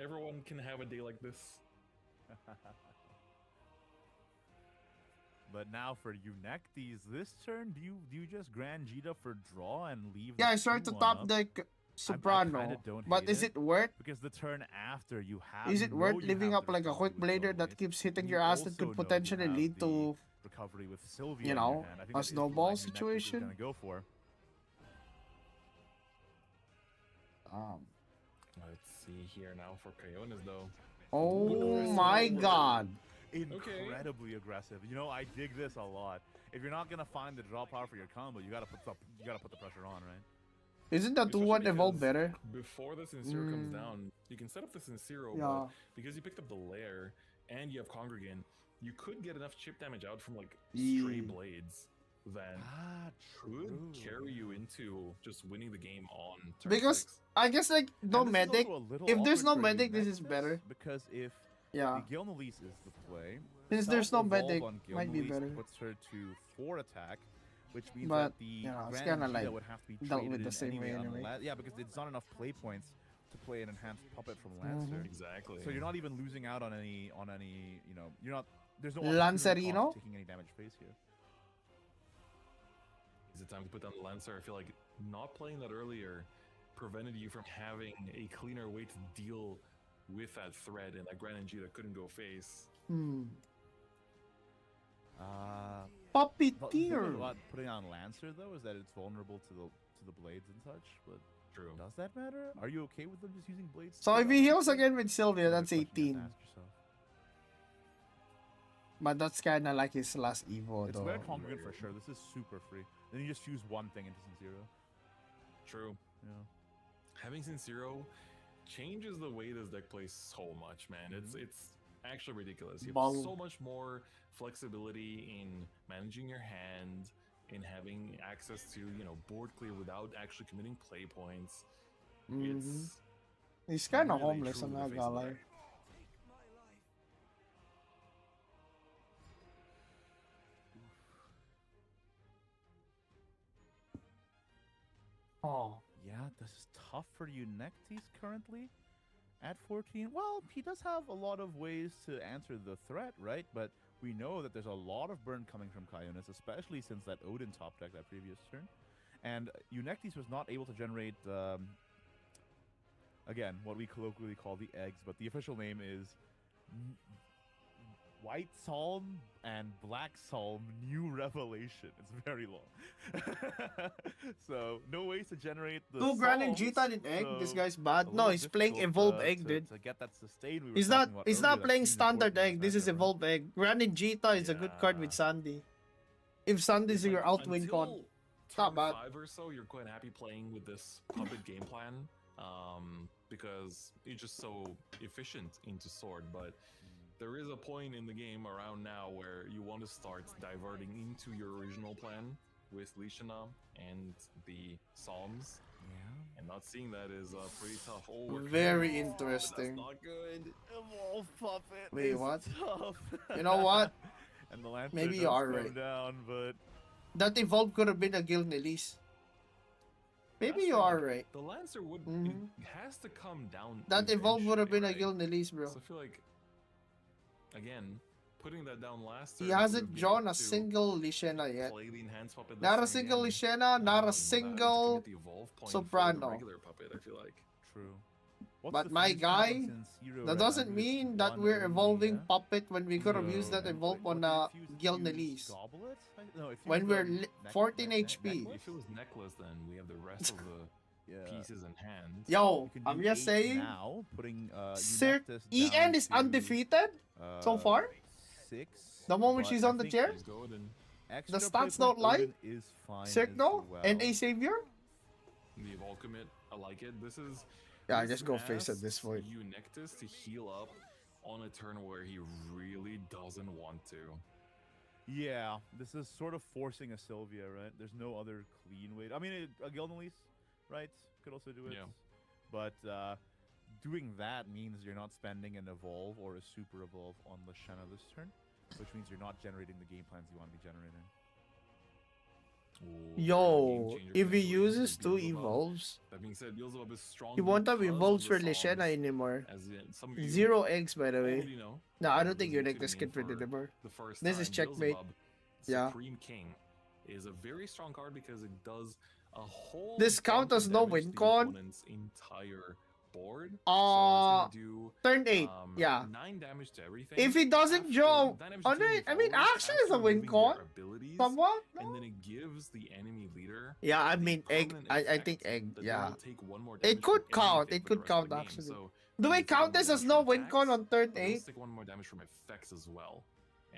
Everyone can have a day like this.
But now for Eunectes, this turn, do you just Grand Jita for draw and leave?
Yeah,
the
I started to
2-1
top
up?
deck Soprano.
don't
But
hate
is it worth?
because the turn after you have
Is it
you
worth
know you
living
have
up
the
like a
recovery
quick
with
blader
Golden
that
Ace,
keeps hitting
and
your
you
ass that
also
could
know you
potentially
have
lead
the
to,
recovery with Sylvia
you
in
know,
your hand. I think
a
that is the
snowball
line Unectus is
situation?
gonna go for.
Let's see here now for Kayonas though.
Oh my god.
Incredibly aggressive. You know, I dig this a lot. If you're not gonna find the draw power for your combo, you gotta put the pressure on, right?
Isn't the
Especially
2-1 evolve
because
better?
Before the Sincero comes down, you can set up the Sincero,
Yeah.
but because you picked up the Lair and you have Congregant, you could get enough chip damage out from like stray blades that could carry you into just winning the game on turn
Because
6.
I guess like no
And this is
medic.
also a little
If there's no
awkward for
medic, this is
Unectus,
better.
Because if
Yeah.
the Gilnelise is the play,
Since there's no
self-evolve
medic,
on
might be
Gilnelise
better.
puts her to 4 attack, which means
But,
that the
you know, it's
Gran
kinda
Vegeta
like
would have to be
dealt
traded
with the
in
same way anyway.
yeah, because it's not enough play points to play an enhanced puppet from Lancer.
Exactly.
So you're not even losing out on any, you know, you're not. There's no
Lancerino?
opportunity cost taking any damage face here.
Is it time to put down the Lancer? I feel like not playing that earlier prevented you from having a cleaner way to deal with that threat, and that Gran and Vegeta couldn't go face.
The thing
Puppeteer.
about putting on Lancer though is that it's vulnerable to the blades and such. But
True.
does that matter? Are you okay with them just using blades?
So
to
if
put
he
on
heals
Lancer?
again with Sylvia,
Another
that's
question you have
18.
to ask yourself.
But that's kind of like his last Evo,
It's
though.
rare congregant for sure. This is super free. Then you just use one thing into Sincero.
True.
Yeah.
Having Sincero changes the way this deck plays so much, man. It's actually ridiculous. You have
Bong.
so much more flexibility in managing your hand, in having access to, you know, board clear without actually committing play points. It's
He's kind of
really
homeless, I'm
truly the
not
face
gonna
of the
lie.
deck.
Oh.
Yeah, this is tough for Unectis currently at 14. Well, he does have a lot of ways to answer the threat, right? But we know that there's a lot of burn coming from Kaionis, especially since that Odin top deck that previous turn. And Unectis was not able to generate, again, what we colloquially call the eggs, but the official name is White Psalm and Black Psalm New Revelation. It's very long. So, no ways to generate the
Two Gran and
Psalms,
Jita in egg. This
so
guy's
a
bad. No,
little
he's playing
difficult,
evolved egg, dude.
to get that sustained. We were
He's
talking
not.
about
He's
earlier,
not
that
playing
seems
standard
important in
egg. This is
matchup, right?
evolved egg. Gran and Jita is a good card with
Yeah.
Sandy. If Sandy's
It's
your
like,
outwin con.
until
Not
turn
bad.
5 or so, you're quite happy playing with this puppet game plan, because it's just so efficient into sword. But there is a point in the game around now where you want to start diverting into your original plan with Lishana and the Psalms,
Yeah.
and not seeing that is pretty tough. Oh, we're
Very
connected.
interesting.
That's not good.
Evolve puppet.
Wait,
is
what?
Tough.
You know what?
And the Lancer
Maybe you
does
are
come
right.
down, but
That evolve could have been a Guild Elise. Maybe
That's
you
true,
are
like,
right.
The Lancer would
Mhm.
it has to come down.
That evolve would have been a
eventually,
Guild Elise, bro.
right? So I feel like, again, putting that down last
He
turn
hasn't
would've
drawn
been
a
to
single Lishena yet.
play the enhanced puppet
Not a
this turn
single
again,
Lishena, not a
to
single.
commit the evolve point
Soprano.
for the regular puppet. I feel like.
true. What's
But
the
my
fuse
guy,
count since Hero
That
Red
doesn't
Under is
mean that
one
we're
only,
evolving
yeah?
puppet when we could have used that
So,
evolve
what
on
did
a
it fuse? It
Guild
fused
Elise.
Goblet? No, it
When
fused,
we're 14
neck-
HP.
necklace?
If it was necklace, then we have the rest of the
Yeah.
pieces in hand.
Yo,
You can
I'm
do
just
8
saying,
now, putting
Sir
Unectis
EN
down
is
to,
undefeated so far.
6.
The moment
but
she's
I
on the
think
chair.
Please go then.
extra
The
play
stats
point
don't lie.
Odin is fine
Circle
as well.
and a savior.
The evolve commit, I like it. This is.
Yeah,
this
just go face at this
asks
point.
Unectis to heal up on a turn where he really doesn't want to.
Yeah, this is sort of forcing a Sylvia, right? There's no other clean way. I mean, a Gilnelise, right? Could also do it.
Yeah.
But doing that means you're not spending an evolve or a super evolve on Lashana this turn, which means you're not generating the game plans you want to be generating.
Ooh,
Yo,
game changer
if he
potentially
uses
for
2
Beelzebub.
evolves,
That being said, Beelzebub is strong.
he won't have
because of
evolves
the
for
songs,
Lishena anymore.
As in, some of you
0 eggs, by the way.
already know.
No, I don't think
Doesn't
your
need
deck
to
is
mean
good for
for
anymore.
The first
This is
time,
checkmate.
Beelzebub,
Yeah.
Supreme King, is a very strong card because it does a whole.
This count
bunch of
as no
damage
win
to the
con?
opponent's entire board. So it's gonna do
Turn 8. Yeah.
9 damage to everything.
If he doesn't draw
9 damage
on
to
it, I mean,
followers
actually, it's a
after
win
removing
con.
their abilities,
Somewhat.
and
No?
then it gives the enemy leader.
Yeah, I
the
mean, egg.
permanent
I
effect
think egg.
that they
Yeah.
will take 1 more
It
damage
could
from
count.
everything
It
for the
could
rest of
count
the game.
actually.
So
Do we
it's taking
count
1
this
more
as
damage
no
from
win con
attacks,
on turn
but it'll
8?
take 1 more damage from effects as well.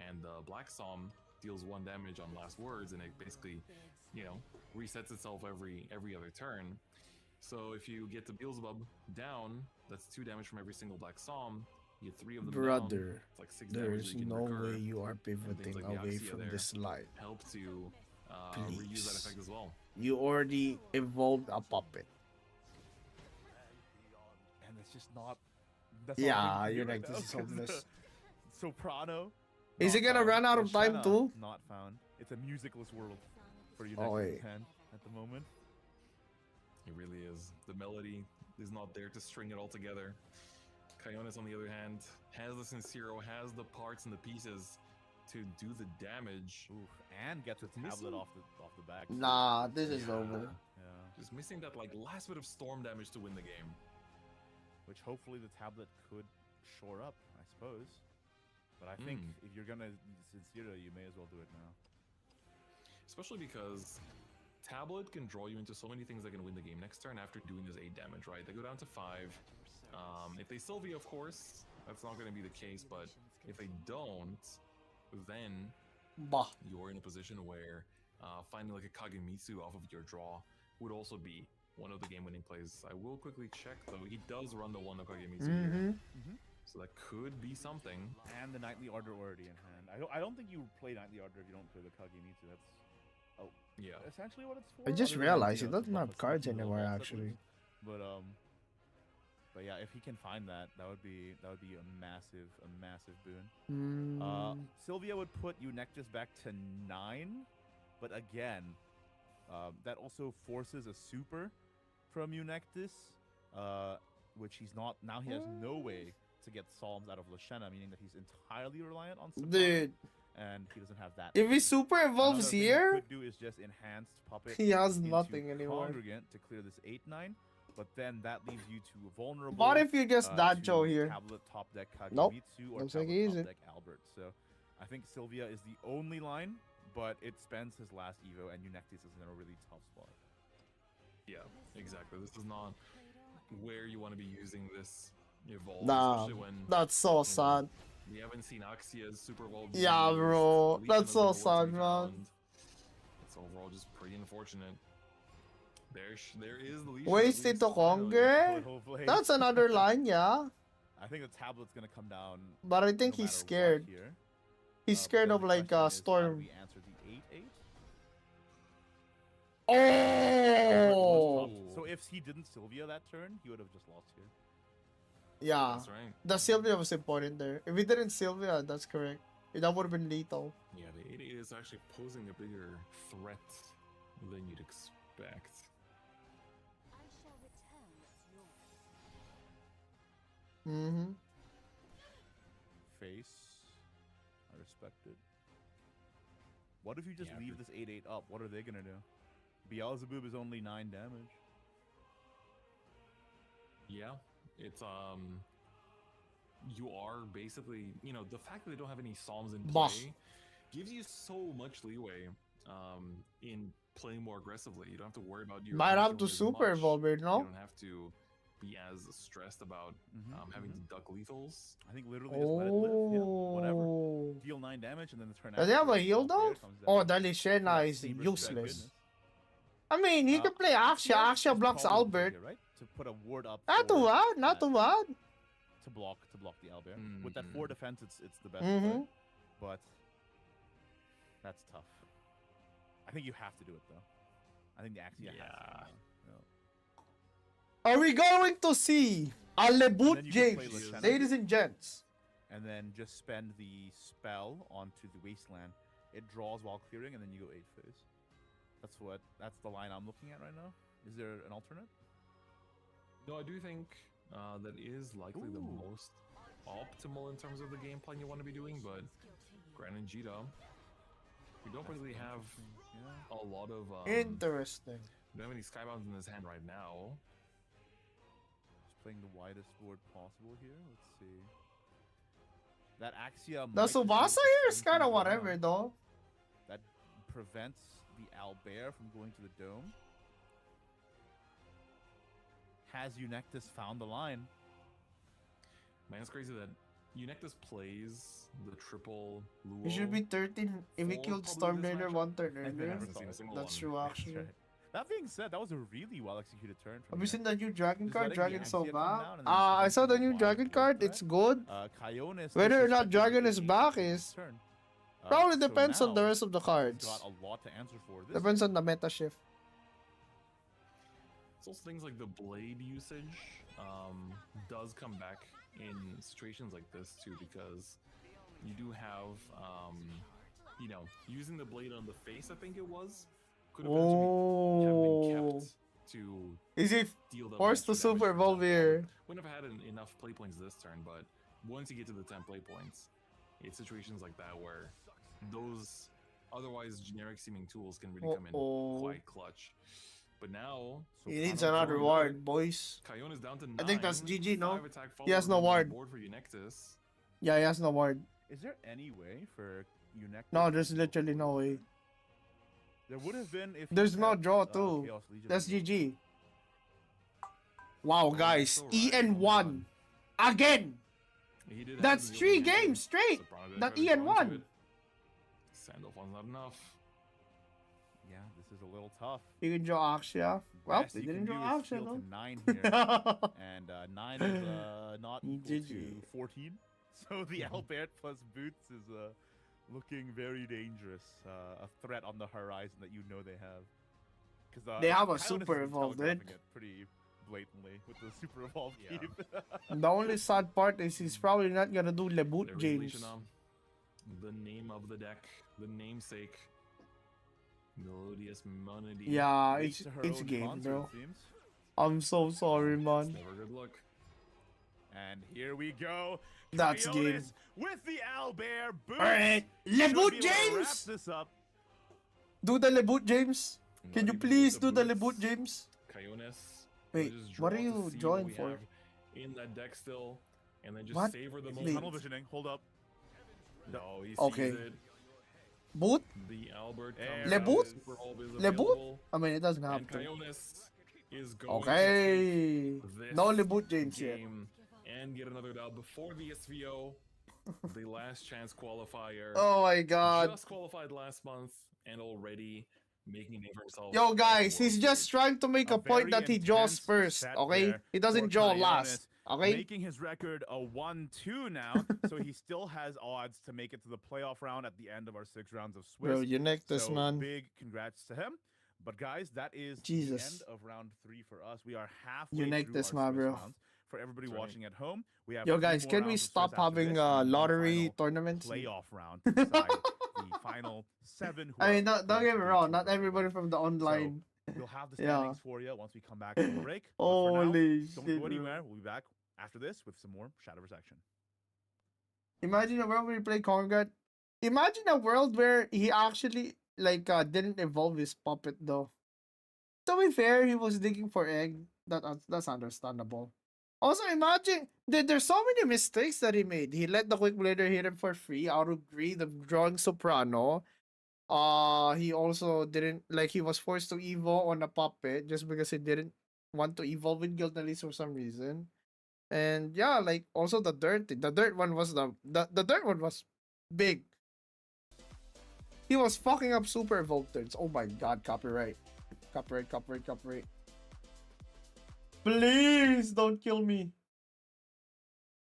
And Black Psalm deals 1 damage on last words, and it basically, you know, resets itself every other turn. So if you get the Beelzebub down, that's 2 damage from every single Black Psalm. You get 3 of them down.
Brother,
It's like 6 damage
there's
that you can
no
recur.
way you are
and things
pivoting
like the
away
Axia
from
there
this line.
help to reuse that effect as well.
You already evolved a puppet.
And it's just not. That's
Yeah,
not what we
you're
do
like,
right
this is
now, 'cause
hopeless.
the Soprano.
Is
not
it gonna
found.
run out of
And
time
Shanna,
too?
Not found. It's a musicless world for you
Oh, wait.
next hand at the moment.
It really is. The melody is not there to string it all together. Kyonis, on the other hand, has the Sincero, has the parts and the pieces to do the damage.
Oof, and gets a tablet
missing-
off the back.
Nah, this is
Yeah.
over.
Yeah.
Just missing that like last bit of storm damage to win the game.
Which hopefully the tablet could shore up, I suppose. But I think if you're gonna Sincero, you may as well do it now.
Especially because Tablet can draw you into so many things that can win the game next turn after doing this 8 damage, right? They go down to 5. If they Sylvia, of course, that's not going to be the case, but if they don't, then
Bah.
you're in a position where finding like a Kagemitsu off of your draw would also be one of the game-winning plays. I will quickly check, though. He does run the one no Kagemitsu here. So that could be something.
And the Knightly Order already in hand. I don't think you play Knightly Order if you don't play the Kagemitsu. That's
Yeah.
essentially what it's for.
I just
other than,
realized
you
it
know,
doesn't
to
have
buff us
cards
into
anymore,
all
actually.
separate. But yeah, if he can find that, that would be a massive boon. Sylvia would put Eunectus back to 9, but again, that also forces a super from Eunectus, which he's not. Now he has no way to get Psalms out of Lashena, meaning that he's entirely reliant on Soprano,
Dude,
and he doesn't have that.
if he super evolves
Another thing
here,
he could do is just enhanced puppet.
he has
into
nothing anymore.
Congregant to clear this 8/9, but then that leaves you to vulnerable.
What if you just Dacho
to
here?
Tablet top deck Kagemitsu
Nope.
or
Looks like
tablet
he
top
isn't.
deck Albert. So I think Sylvia is the only line, but it spends his last Evo, and Eunectus is in a really tough spot.
Yeah, exactly. This is not where you want to be using this evolve,
Nah,
especially when
that's so sad.
we haven't seen Axia's super evolve.
Yeah,
used,
bro,
at least
that's so
another world to
sad,
be
man.
found. It's overall just pretty unfortunate. There is the leash.
Wasted to Conger?
Hopefully.
That's another line, yeah.
I think the tablet's gonna come down.
But I think
no
he's
matter what
scared.
here.
He's
But
scared
then
of
the
like
question is, how do
storm.
we answer the 8/8?
Oh,
So if he didn't Sylvia that turn, he would have just lost here.
yeah.
That's right.
The Sylvia was important there. If he didn't Sylvia, that's correct. That would have been lethal.
Yeah, the 8/8 is actually posing a bigger threat than you'd expect.
Face. I respect it. What if you just
Yeah,
leave this 8/8 up? What are they gonna do? Beelzebub is only 9 damage.
Yeah, it's you are basically, you know, the fact that they don't have any Psalms in
Bah.
play gives you so much leeway in playing more aggressively. You don't have to worry about your
Might have
action
to
as
super
much.
evolve it,
You
no?
don't have to be as stressed about having to duck lethals.
I think literally just let it live. Yeah, whatever.
Oh.
Deal 9 damage and then the turn
Does he have
after,
a heal
Valkyria
though?
comes
Oh,
down.
Dalishena is
Saber's
useless.
goodness.
I mean, he
Uh,
can play Axia.
Here,
Axia
just
blocks
call it
Albert.
Valkyria, right? To put a ward up.
Not too
for
bad, not
that-
too bad.
To block the Albert. With that 4 defense, it's the best.
Mhm.
play. But that's tough. I think you have to do it though. I think the Axia has to.
Are we going to see a Lebut
then you can play
James,
Lashana.
ladies and gents?
And then just spend the spell onto the Wasteland. It draws while clearing, and then you go 8 phase. That's the line I'm looking at right now. Is there an alternate?
No, I do think that is likely the
Ooh.
most optimal in terms of the game plan you want to be doing, but Gran and Jita, we don't really have
Yeah.
a lot of
Interesting.
We don't have any skybounds in his hand right now.
Just playing the widest board possible here. Let's see. That Axia.
The
might just be able
Subasa
to
here is
spin
kind of
things
whatever
around.
though.
That prevents the Owlbear from going to the dome. Has Eunectus found the line?
Man, it's crazy that Eunectus plays the triple Luo.
It should be 13 if he
Four
killed
probably this
Stormblader
matchup.
one turn
I
earlier.
never
seen a single
That's
one.
true
That's
actually.
right. That being said, that was a really well executed turn.
Have you
From
seen the new Dragon
Just
card?
letting the
Dragon
Axia
so
come
back?
down and then
I saw the
making a
new
wide
Dragon
board
card.
threat.
It's good.
Coyonis
Whether or not
disrespected
Dragon
the
is
lead
back
on
is
this turn.
probably
So
depends on the
now
rest of the
he's
cards.
got a lot to answer for. This
Depends on the meta shift.
It's also things like the blade usage does come back in situations like this too, because you do have you know, using the blade on the face, I think it was, could have potentially have been
Oh,
kept to
is he
deal that
forced to
extra damage,
super
for
evolve
example.
here?
Wouldn't have had enough play points this turn, but once you get to the 10 play points, it's situations like that where those otherwise generic seeming tools can really come in
Uh-oh.
quite clutch. But now
He needs
Soprano
another
Jones,
ward, boys.
Kayon is down to 9.
I think that's GG, no?
5 attack
He has no
followers on
ward.
board for Eunectus.
Yeah, he has no ward.
Is there any way for Eunectus?
No, there's
to
literally
go
no
first?
way.
There would have been if. he
There's no
kept,
draw too.
Chaos Legion
That's
on the board.
GG. Wow, guys.
so right.
EN won. Again!
He did have
That's
the
3
opening game.
games straight!
Soprano didn't
That
try to
EN
draw into
won.
it. Sandalph one's not enough.
Yeah, this is a little tough.
You can draw Axia. Well,
Best
they
you
didn't
can
draw
do is
Axia
steal
though.
to 9 here, and 9 is not equal to
GG.
14. So the Albert plus Boots is looking very dangerous. A threat on the horizon that you know they have. Because
They have a super evolved,
it pretty blatantly with the super evolved
Yeah.
keep.
The only sad part is he's probably not gonna do Leboot
There is
James.
Leishonam, the name of the deck, the namesake. Melodious Monody.
Yeah,
Leads
it's
to her
it's
own
game,
concert,
bro.
it seems.
I'm so sorry,
It's
man.
never a good look.
And here we go.
That's game.
Coyotes with the Owlbear Boots.
Alright,
Should
Leboot
be able to wrap
James!
this up.
Do the Leboot James. Can you
Not even
please
with
do the
boots.
Leboot James?
Coyonis.
Wait,
just
what
draw
are
to
you
see
drawing
we
for?
have In that deck still, and then just
What?
savor the
He's
Wait.
moment.
tunnel visioning. Hold up.
No, he sees
Okay.
it.
Boot?
The Albert
There
comes
Le
out,
Boot?
Super Orb is
Le Boot?
available,
I mean, it doesn't have
and
to.
Coyonis is going
Okay.
to take
No
this
Leboot James yet.
game and get another dub before the SVO, the last chance qualifier.
Oh my god.
Just qualified last month and already making a name for himself.
Yo,
on
guys,
the
he's
world
just
stage.
trying to make a point
very
that he draws
intense
first,
set
okay?
there
He doesn't
for
draw
Coyonis,
last, okay?
Making his record a 1-2 now, so he still has odds to make it to the playoff round at the end of our 6 rounds of Swiss.
Bro, you necked this,
so
man.
big congrats to him. But guys, that is
Jesus.
the end of round 3 for us. We are halfway
You necked
through
this,
our
my
Swiss
bro.
rounds. For everybody
That's right.
watching at home, we have
Yo,
3
guys,
more
can we
rounds of
stop
Swiss after
having
this, and one
lottery
final
tournaments?
playoff round to decide the final 7. Who
I mean,
are
don't
going
get
to
me
be
wrong,
two
not
for
everybody from the online.
We'll have the
Yeah.
standings for you once we come back from the break. But for now,
Holy
don't
shit,
go
bro.
anywhere. We'll be back after this with some more Shadowverse action.
Imagine a world where you play Conrad. Imagine a world where he actually, like, didn't evolve his puppet, though. To be fair, he was digging for egg. That's understandable. Also, imagine there's so many mistakes that he made. He let the quick blader hit him for free out of greed of drawing Soprano. He also didn't like he was forced to evo on a puppet just because he didn't want to evolve with Guild Elise for some reason. And yeah, like also the dirt one was the dirt one was big. He was fucking up super evolved turns. Oh my god, copyright. Copyright. Please don't kill me.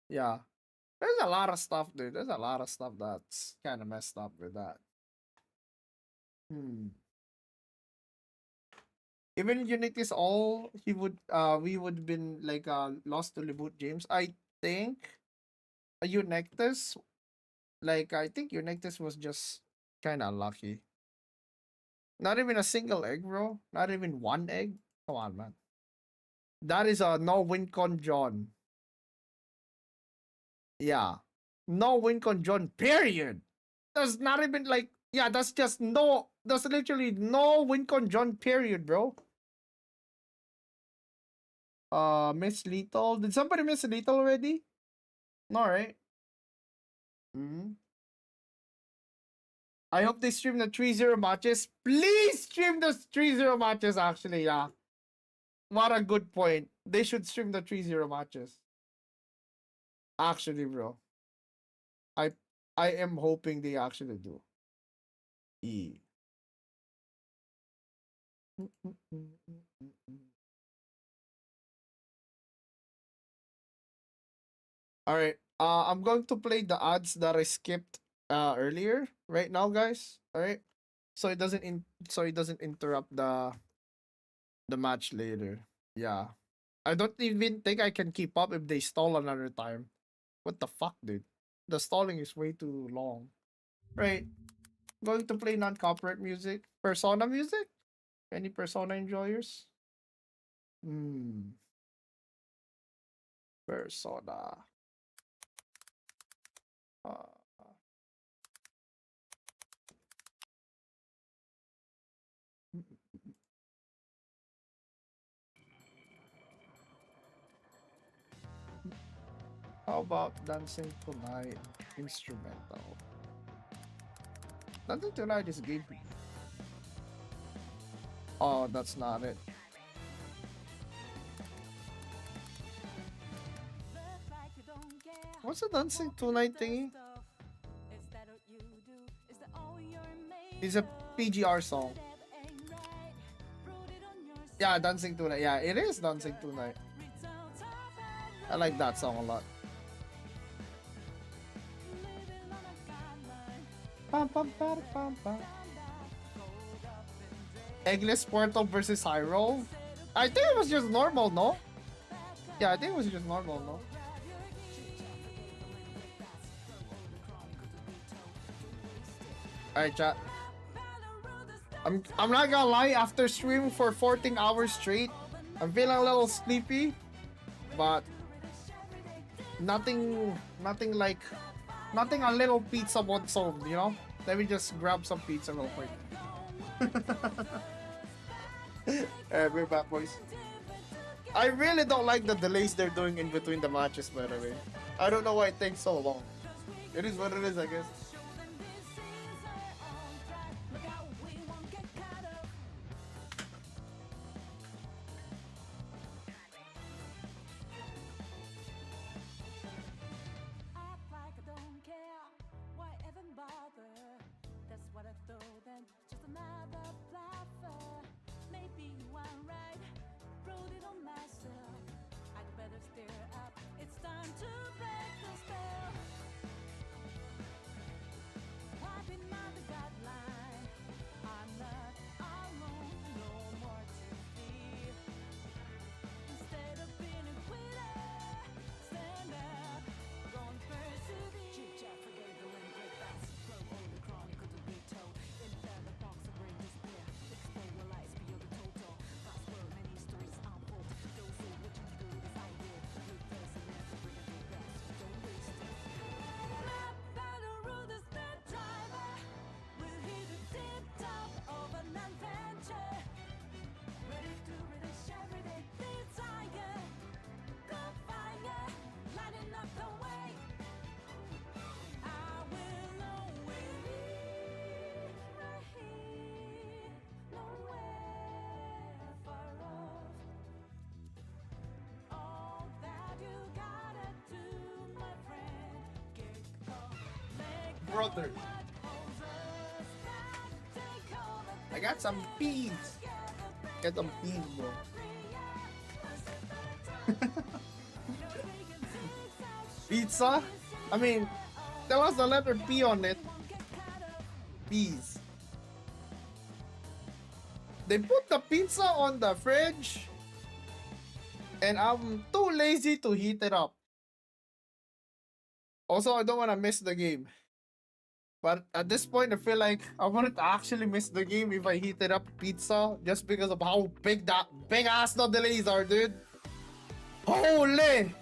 Yeah. There's a lot of stuff, dude. There's a lot of stuff that's kind of messed up with that. Even Uniqueness all we would been like lost to Leboot James. I think Eunectus, like I think Eunectus was just kind of unlucky. Not even a single egg, bro. Not even one egg. Come on, man. That is a no win con John. Yeah. No win con John, period. That's not even like, yeah, that's just no, that's literally no win con John, period, bro. Miss Lethal. Did somebody miss Lethal already? No, right? I hope they stream the 3-0 matches. Please stream the 3-0 matches, actually, yeah. What a good point. They should stream the 3-0 matches. Actually, bro. I am hoping they actually do. E. Alright. I'm going to play the ads that I skipped earlier right now, guys. Alright. So it doesn't interrupt the match later. Yeah. I don't even think I can keep up if they stall another time. What the fuck, dude? The stalling is way too long. Right. Going to play non-copyright music. Persona music? Any Persona enjoyers? Persona. How about Dancing Tonight instrumental? Dancing Tonight is good. Oh, that's not it. What's the Dancing Tonight thingy? It's a PGR song. Yeah, Dancing Tonight. Yeah, it is Dancing Tonight. I like that song a lot. Eggless Portal versus Hyrule? I think it was just normal, no? Yeah, I think it was just normal, no? Alright, chat. I'm not gonna lie, after streaming for 14 hours straight, I'm feeling a little sleepy, but nothing a little pizza won't solve, you know? Let me just grab some pizza real quick. Alright, we're back, boys. I really don't like the delays they're doing in between the matches, by the way. I don't know why it takes so long. It is what it is, I guess. Brother, I got some peas. Get some peas, bro. Pizza? I mean, there was the letter P on it. Peas. They put the pizza on the fridge, and I'm too lazy to heat it up. Also, I don't want to miss the game. But at this point, I feel like I wanted to actually miss the game if I heated up pizza just because of how big ass the delays are, dude. Holy!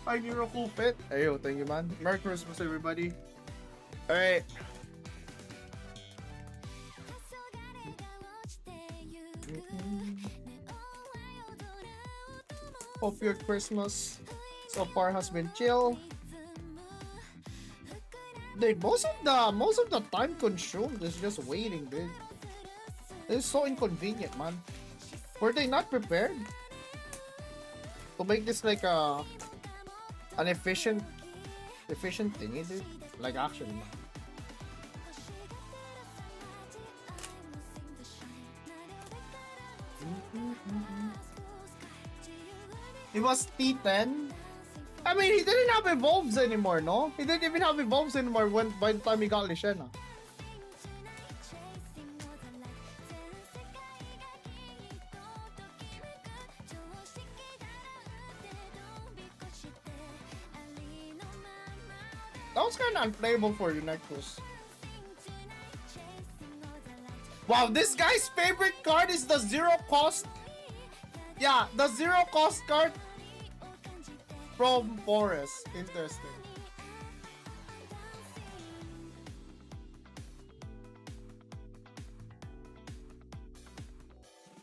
Hi, Nero Cool Fit. Hey, yo, thank you, man. Merry Christmas, everybody. Alright. Hope your Christmas so far has been chill. Dude, most of the time consumed is just waiting, dude. This is so inconvenient, man. Were they not prepared to make this like an efficient thingy, dude? Like actually. It was T10. I mean, he didn't have evolves anymore, no? He didn't even have evolves anymore when by the time he got Lishena. That was kind of unplayable for you, Necros. Wow, this guy's favorite card is the zero cost. Yeah, the zero cost card from Forest. Interesting.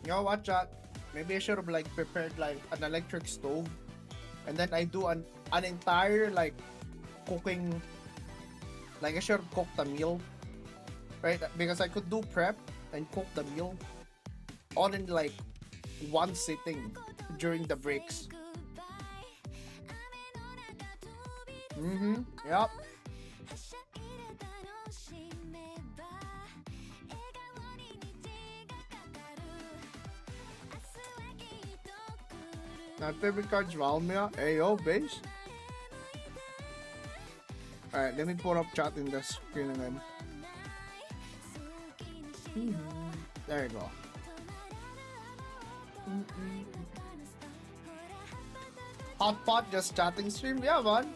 You know what, chat? Maybe I should have like prepared like an electric stove, and then I do an entire like cooking. Like I should have cooked a meal, right? Because I could do prep and cook the meal all in like one sitting during the breaks. Yep. My favorite card's Valmia. Ayo, base. Alright, let me put up chat in the screen again. There you go. Hot pot, just chatting stream? Yeah, man.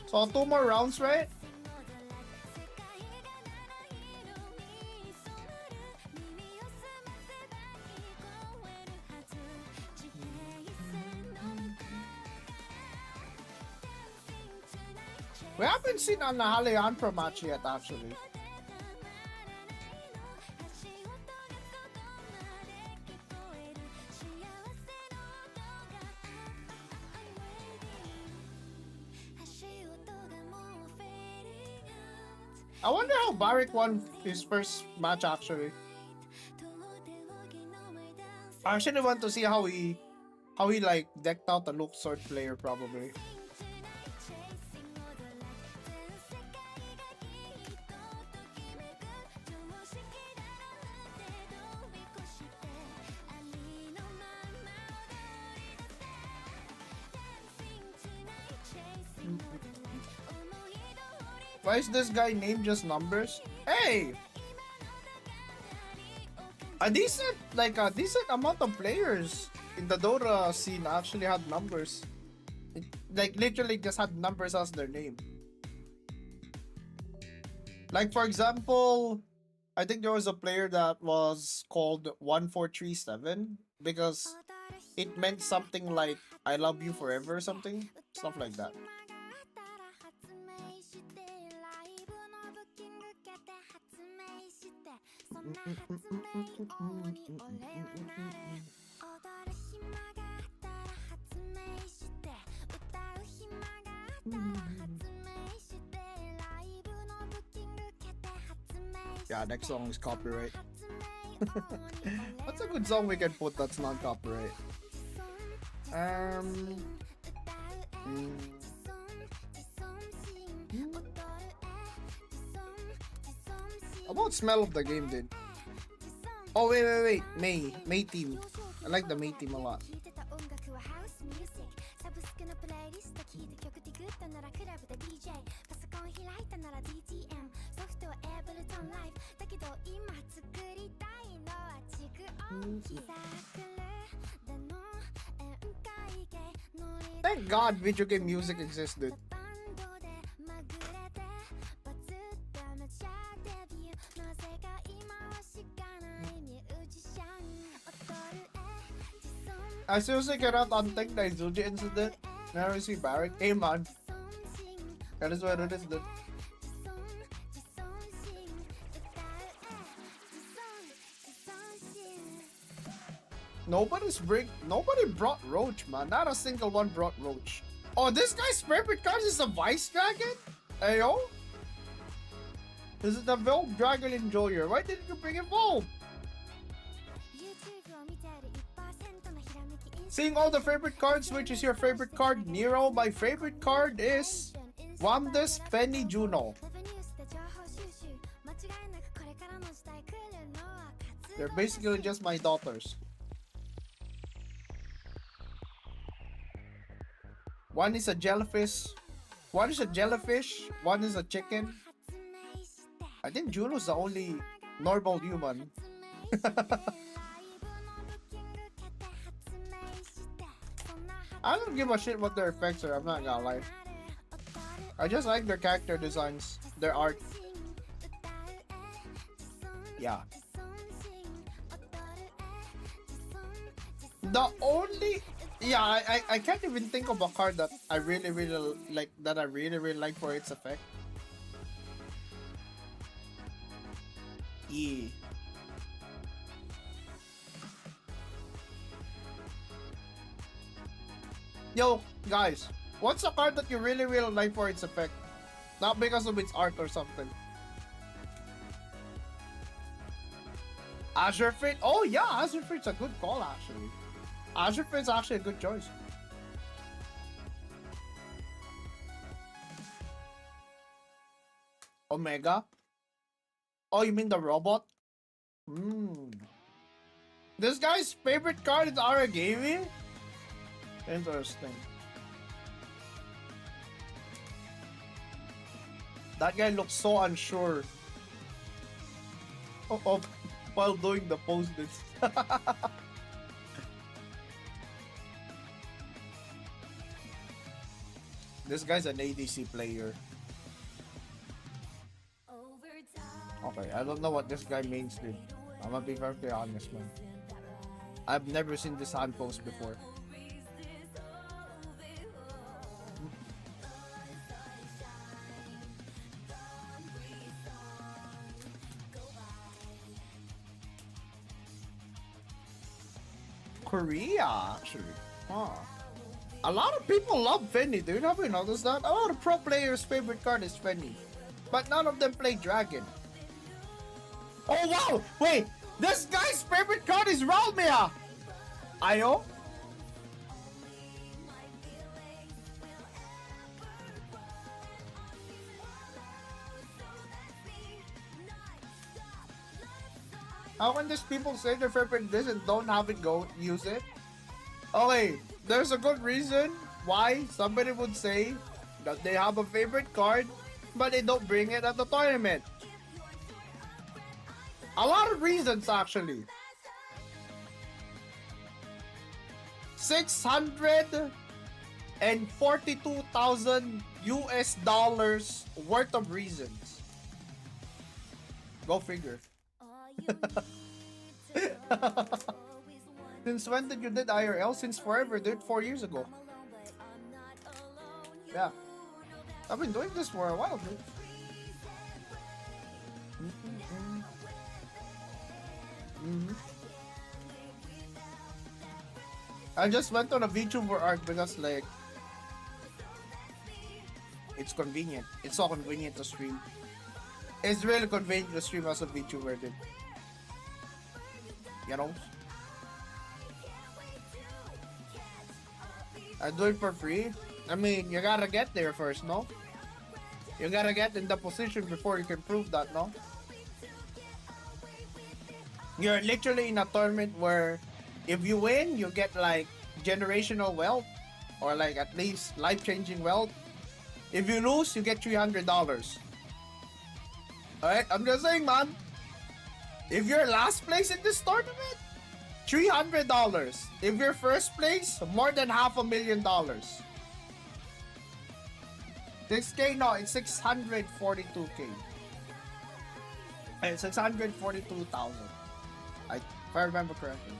So 2 more rounds, right? We haven't seen a Nahaliantra match yet, actually. I wonder how Barrick won his first match, actually. I actually want to see how he like decked out the Luke Sword player, probably. Why is this guy named just numbers? Hey! A decent amount of players in the Dota scene actually had numbers. Like literally just had numbers as their name. Like for example, I think there was a player that was called 1437 because it meant something like I love you forever or something. Stuff like that. Yeah, next song is copyright. What's a good song we can put that's not copyright? About smell of the game, dude. Oh wait. May team. I like the May team a lot. Thank God video game music exists, dude. I seriously cannot untake the Izuji incident. Never see Barrick. Hey man. That is what it is, dude. Nobody brought Roach, man. Not a single one brought Roach. Oh, this guy's favorite card is a Vice Dragon? Ayo? This is the Evolved Dragon Enjoyer. Why didn't you bring Evolved? Seeing all the favorite cards, which is your favorite card? Nero. My favorite card is Wamda's Penny Juno. They're basically just my daughters. One is a jellyfish. One is a jellyfish. One is a chicken. I think Juno's the only normal human. I don't give a shit what their effects are, I'm not gonna lie. I just like their character designs, their art. Yeah. The only... Yeah, I can't even think of a card that I really like, that I really like for its effect. Yeah. Yo, guys, what's a card that you really like for its effect? Not because of its art or something. Azure Fit? Oh yeah, Azure Fit's a good call actually. Azure Fit's actually a good choice. Omega? Oh, you mean the robot? This guy's favorite card is Aragami? Interesting. That guy looks so unsure of while doing the poses. This guy's an ADC player. Okay, I don't know what this guy means, dude. I'm gonna be very honest, man. I've never seen this hand pose before. Korea, actually. Huh. A lot of people love Fenny, dude. Have you noticed that? A lot of pro players' favorite card is Fenny. But none of them play Dragon. Oh wow! Wait! This guy's favorite card is Ralmia! Ayo? How can these people say their favorite this and don't have it go use it? Okay, there's a good reason why somebody would say that they have a favorite card but they don't bring it at the tournament. A lot of reasons actually. 642,000 US dollars worth of reasons. Go figure. Since when did you did IRL? Since forever, dude. 4 years ago. Yeah. I've been doing this for a while, dude. I just went on a VTuber arc because like it's convenient. It's so convenient to stream. It's really convenient to stream as a VTuber, dude. You know? I do it for free. I mean, you gotta get there first, no? You gotta get in the position before you can prove that, no? You're literally in a tournament where if you win, you get like generational wealth or like at least life-changing wealth. If you lose, you get $300. Alright, I'm just saying, man. If you're last place in this tournament, $300. If you're first place, more than $500,000. 6K? No, it's 642K. It's 642,000. If I remember correctly.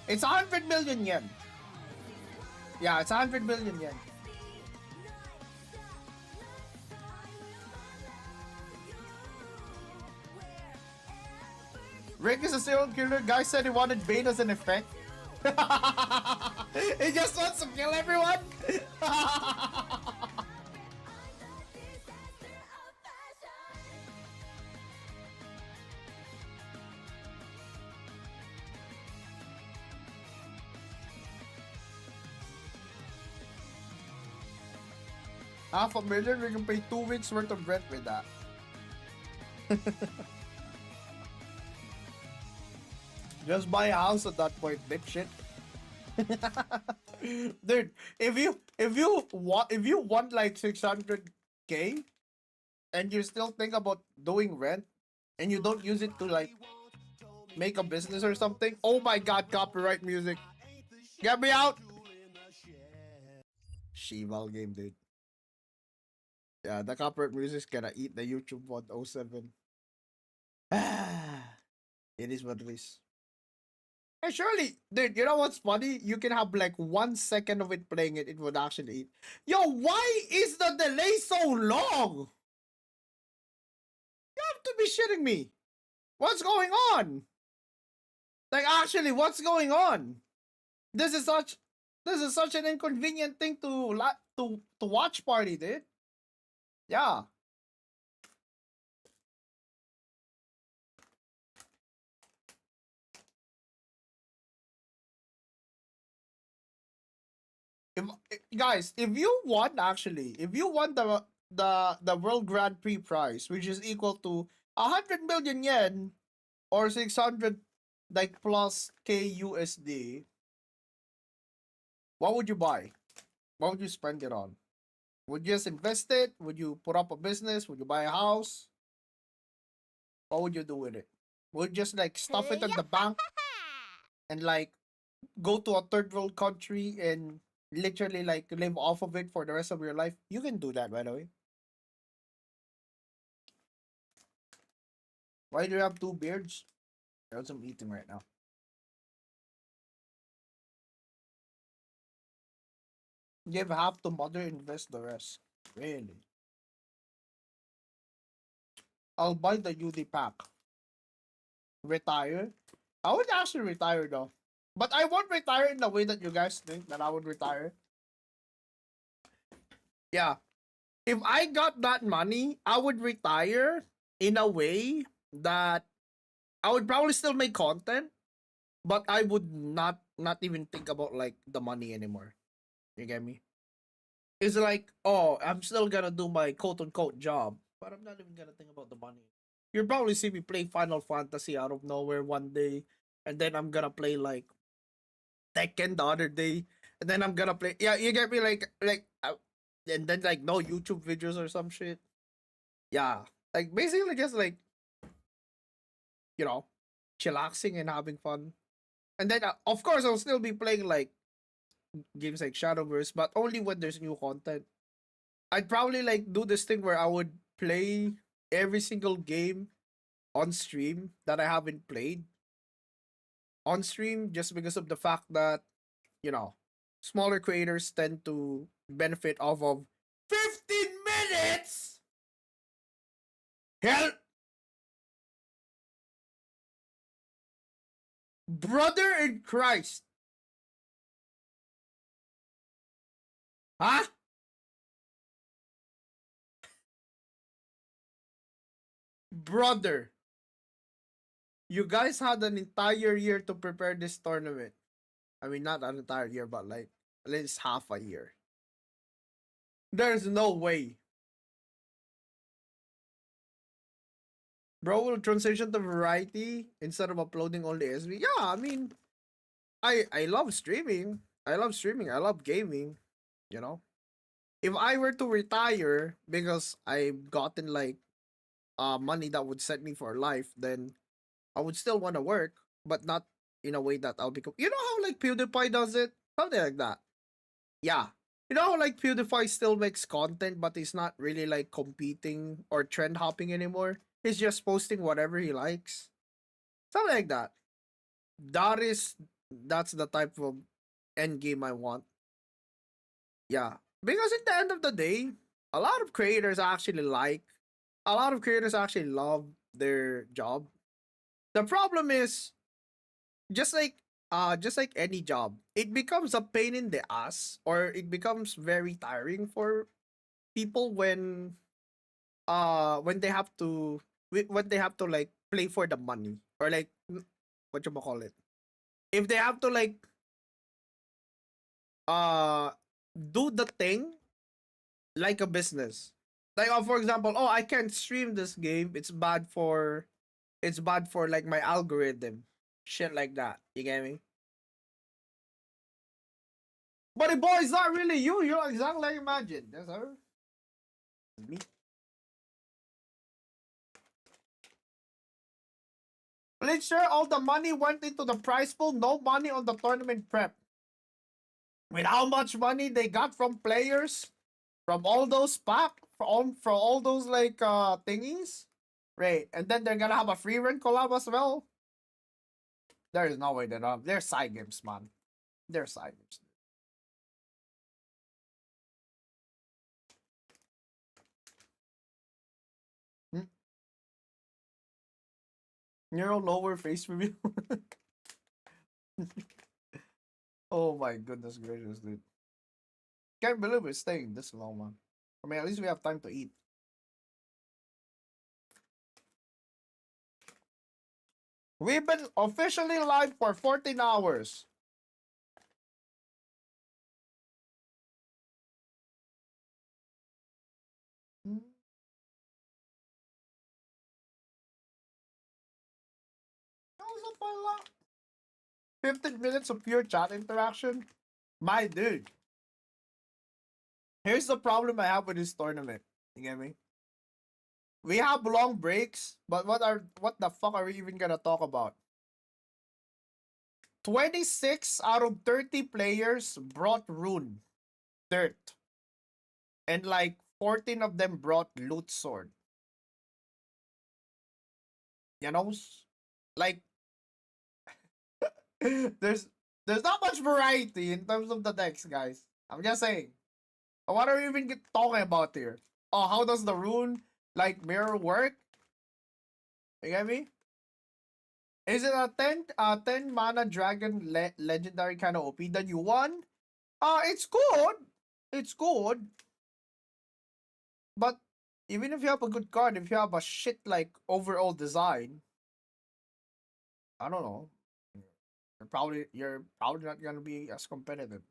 It's 100 million yen. Yeah, it's 100 million yen. Rick is a serial killer. Guy said he wanted Bane as an effect. He just wants to kill everyone. $500,000, we can pay 2 weeks worth of rent with that. Just buy a house at that point, dipshit. Dude, if you want like 600K and you still think about doing rent and you don't use it to like make a business or something, oh my god, copyright music. Get me out. Shival game, dude. Yeah, the copyright music's gonna eat the YouTube 107. It is what it is. And surely, dude, you know what's funny? You can have like 1 second of it playing it would actually eat. Yo, why is the delay so long? You have to be shitting me. What's going on? Like, actually, what's going on? This is such an inconvenient thing to watch party, dude. Yeah. Guys, if you want the World Grand Prix prize, which is equal to 100 million yen or 600 like plus K USD, what would you buy? What would you spend it on? Would you just invest it? Would you put up a business? Would you buy a house? What would you do with it? Would you just like stuff it in the bank and like go to a third world country and literally like live off of it for the rest of your life? You can do that, by the way. Why do you have 2 beards? That's what I'm eating right now. Give half to mother, invest the rest. Really? I'll buy the UD pack. Retire? I would actually retire though. But I won't retire in the way that you guys think that I would retire. Yeah. If I got that money, I would retire in a way that I would probably still make content, but I would not even think about like the money anymore. You get me? It's like, oh, I'm still gonna do my quote unquote job, but I'm not even gonna think about the money. You'll probably see me play Final Fantasy out of nowhere one day, and then I'm gonna play like Tekken the other day, and then I'm gonna play. Yeah, you get me? And then like no YouTube videos or some shit. Yeah, like basically just like, you know, chillaxing and having fun. And then of course I'll still be playing like games like Shadowverse, but only when there's new content. I'd probably like do this thing where I would play every single game on stream that I haven't played on stream, just because of the fact that, you know, smaller creators tend to benefit off of 15 minutes. Hell, brother in Christ. Huh? Brother, you guys had an entire year to prepare this tournament. I mean, not an entire year, but like at least half a year. There's no way. Bro will transition to variety instead of uploading only SV. Yeah, I mean, I love streaming. I love gaming. You know, if I were to retire because I've gotten like money that would set me for life, then I would still want to work, but not in a way that I'll become. You know how like PewDiePie does it, something like that. Yeah, you know how like PewDiePie still makes content, but he's not really like competing or trend hopping anymore. He's just posting whatever he likes, something like that. That's the type of end game I want. Yeah, because at the end of the day, a lot of creators actually love their job. The problem is just like any job, it becomes a pain in the ass, or it becomes very tiring for people when they have to when they have to like play for the money, or like what you call it, if they have to like uh do the thing like a business. Like, for example, oh, I can't stream this game, it's bad for like my algorithm, shit like that, you get me? But the boy, it's not really you. You're exactly like Imagine. That's her. It's me. Make sure all the money went into the prize pool, no money on the tournament prep. With how much money they got from players, from all those pack, from all those like thingies, right? And then they're gonna have a free run collab as well. There is no way they're side games, man. They're side games. Neuro lower face review. Oh my goodness gracious, dude. Can't believe we're staying this long, man. I mean, at least we have time to eat. We've been officially live for 14 hours. Also, 15 minutes of pure chat interaction. My dude. Here's the problem I have with this tournament. You get me? We have long breaks, but what the fuck are we even gonna talk about? 26 out of 30 players brought rune, dirt, and like 14 of them brought loot sword. You know, like there's not much variety in terms of the decks, guys. I'm just saying. What are we even talking about here? Oh, how does the rune like mirror work? You get me? Is it a 10 mana dragon legendary kind of OP that you won? It's good. It's good. But even if you have a good card, if you have a shit like overall design, I don't know. You're probably not gonna be as competitive.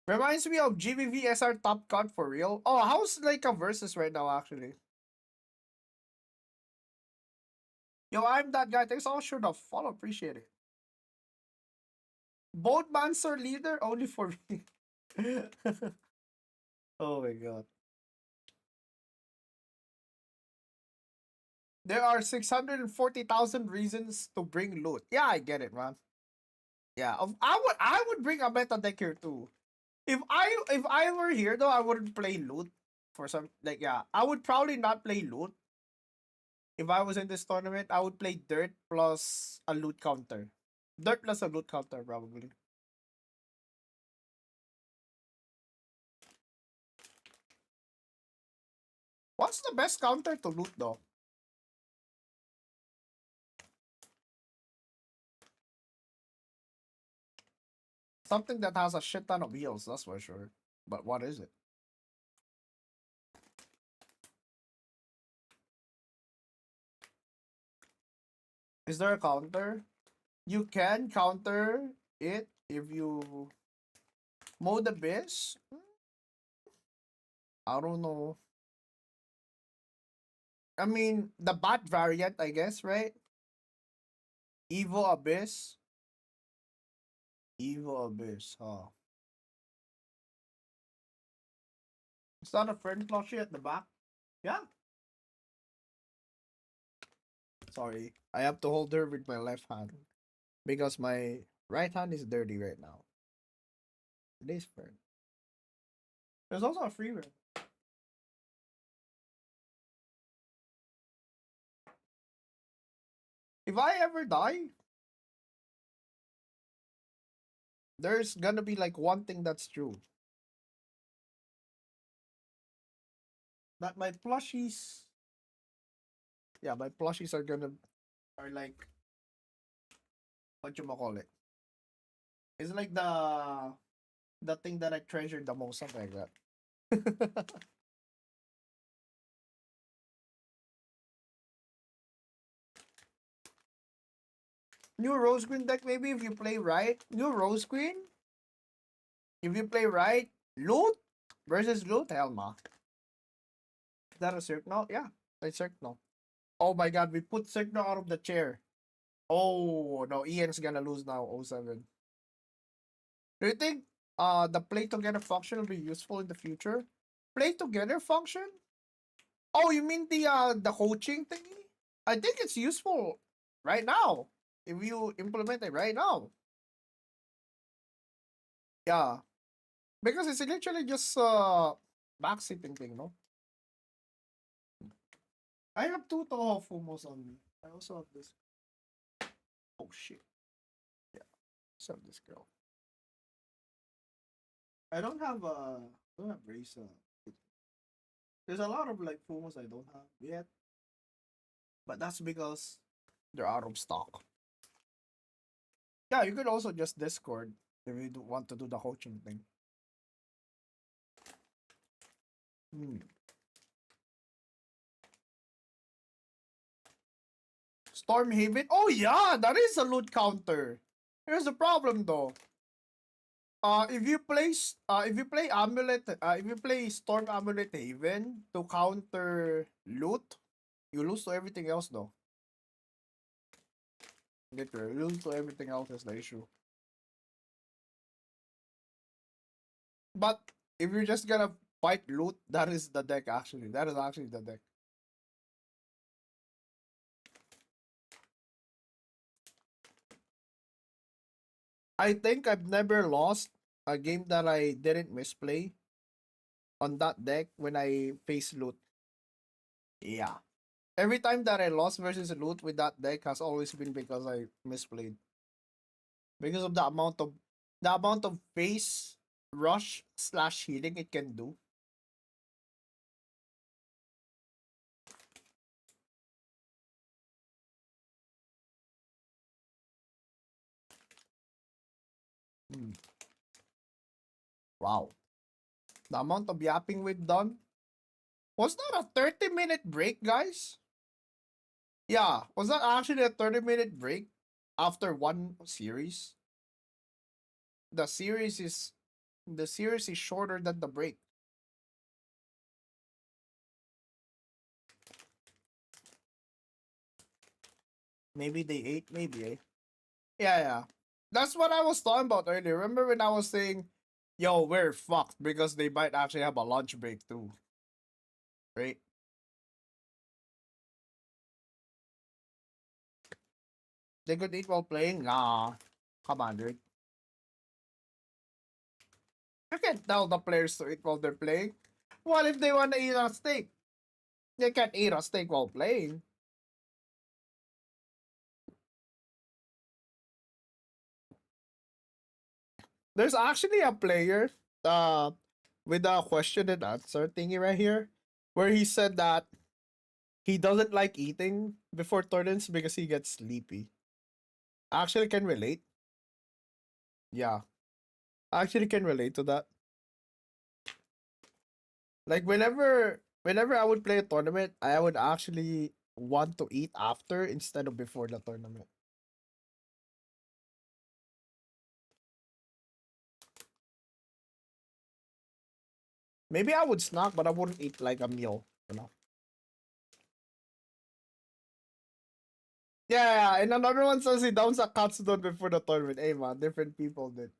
Reminds me of GVV SR top card for real. Oh, how's like a versus right now actually? Yo, I'm that guy. Thanks all sure the follow. Appreciate it. Both Mancer leader only for me. Oh my god. There are 640,000 reasons to bring loot. Yeah, I get it, man. Yeah, I would bring a meta deck here too. If I were here though, I wouldn't play loot for some like yeah. I would probably not play loot. If I was in this tournament, I would play dirt plus a loot counter. Dirt plus a loot counter probably. What's the best counter to loot though? Something that has a shit ton of heals, that's for sure. But what is it? Is there a counter? You can counter it if you mode abyss. I don't know. I mean, the bat variant, I guess, right? Evo Abyss. Evo Abyss, huh? Is that a friend plushie at the back? Yeah. Sorry, I have to hold her with my left hand because my right hand is dirty right now. It is friend. There's also a free run. If I ever die, there's gonna be like one thing that's true. That my plushies. Yeah, my plushies are gonna Or like, what you call it? It's like the thing that I treasure the most, something like that. New Rose Queen deck, maybe if you play right. New Rose Queen? If you play right, loot versus loot, hell no. Is that a Cirque? Yeah, it's Cirque. Oh my god, we put Cirque out of the chair. Oh no, Ian's gonna lose now, 07. Do you think the play together function will be useful in the future? Play together function? Oh, you mean the coaching thingy? I think it's useful right now. If you implement it right now. Yeah. Because it's literally just backseating thing, no? I have two Toho Fumos on me. I also have this. Oh shit. Yeah. I also have this girl. I don't have race. There's a lot of like Fumos I don't have yet. But that's because they're out of stock. Yeah, you could also just Discord if you want to do the coaching thing. Stormhaven? Oh yeah, that is a loot counter. Here's the problem though. If you play Amulet, if you play Storm Amulet Haven to counter loot, you lose to everything else though. Literally, lose to everything else is the issue. But if you're just gonna fight loot, that is the deck actually. That is actually the deck. I think I've never lost a game that I didn't misplay on that deck when I face loot. Yeah. Every time that I lost versus loot with that deck has always been because I misplayed. Because of the amount of face rush / healing it can do. Wow. The amount of yapping we've done. Was that a 30-minute break, guys? Yeah, was that actually a 30-minute break after one series? The series is shorter than the break. Maybe they ate, maybe, eh? Yeah. That's what I was talking about earlier. Remember when I was saying, yo, we're fucked because they might actually have a lunch break too. Right? They could eat while playing? Nah. Come on, dude. You can't tell the players to eat while they're playing. What if they want to eat a steak? They can't eat a steak while playing. There's actually a player with a question and answer thingy right here where he said that he doesn't like eating before tournaments because he gets sleepy. I actually can relate. Yeah. I actually can relate to that. Like whenever I would play a tournament, I would actually want to eat after instead of before the tournament. Maybe I would snack, but I wouldn't eat like a meal, you know. Yeah, and another one says he downs a katsudon before the tournament. Hey man, different people did.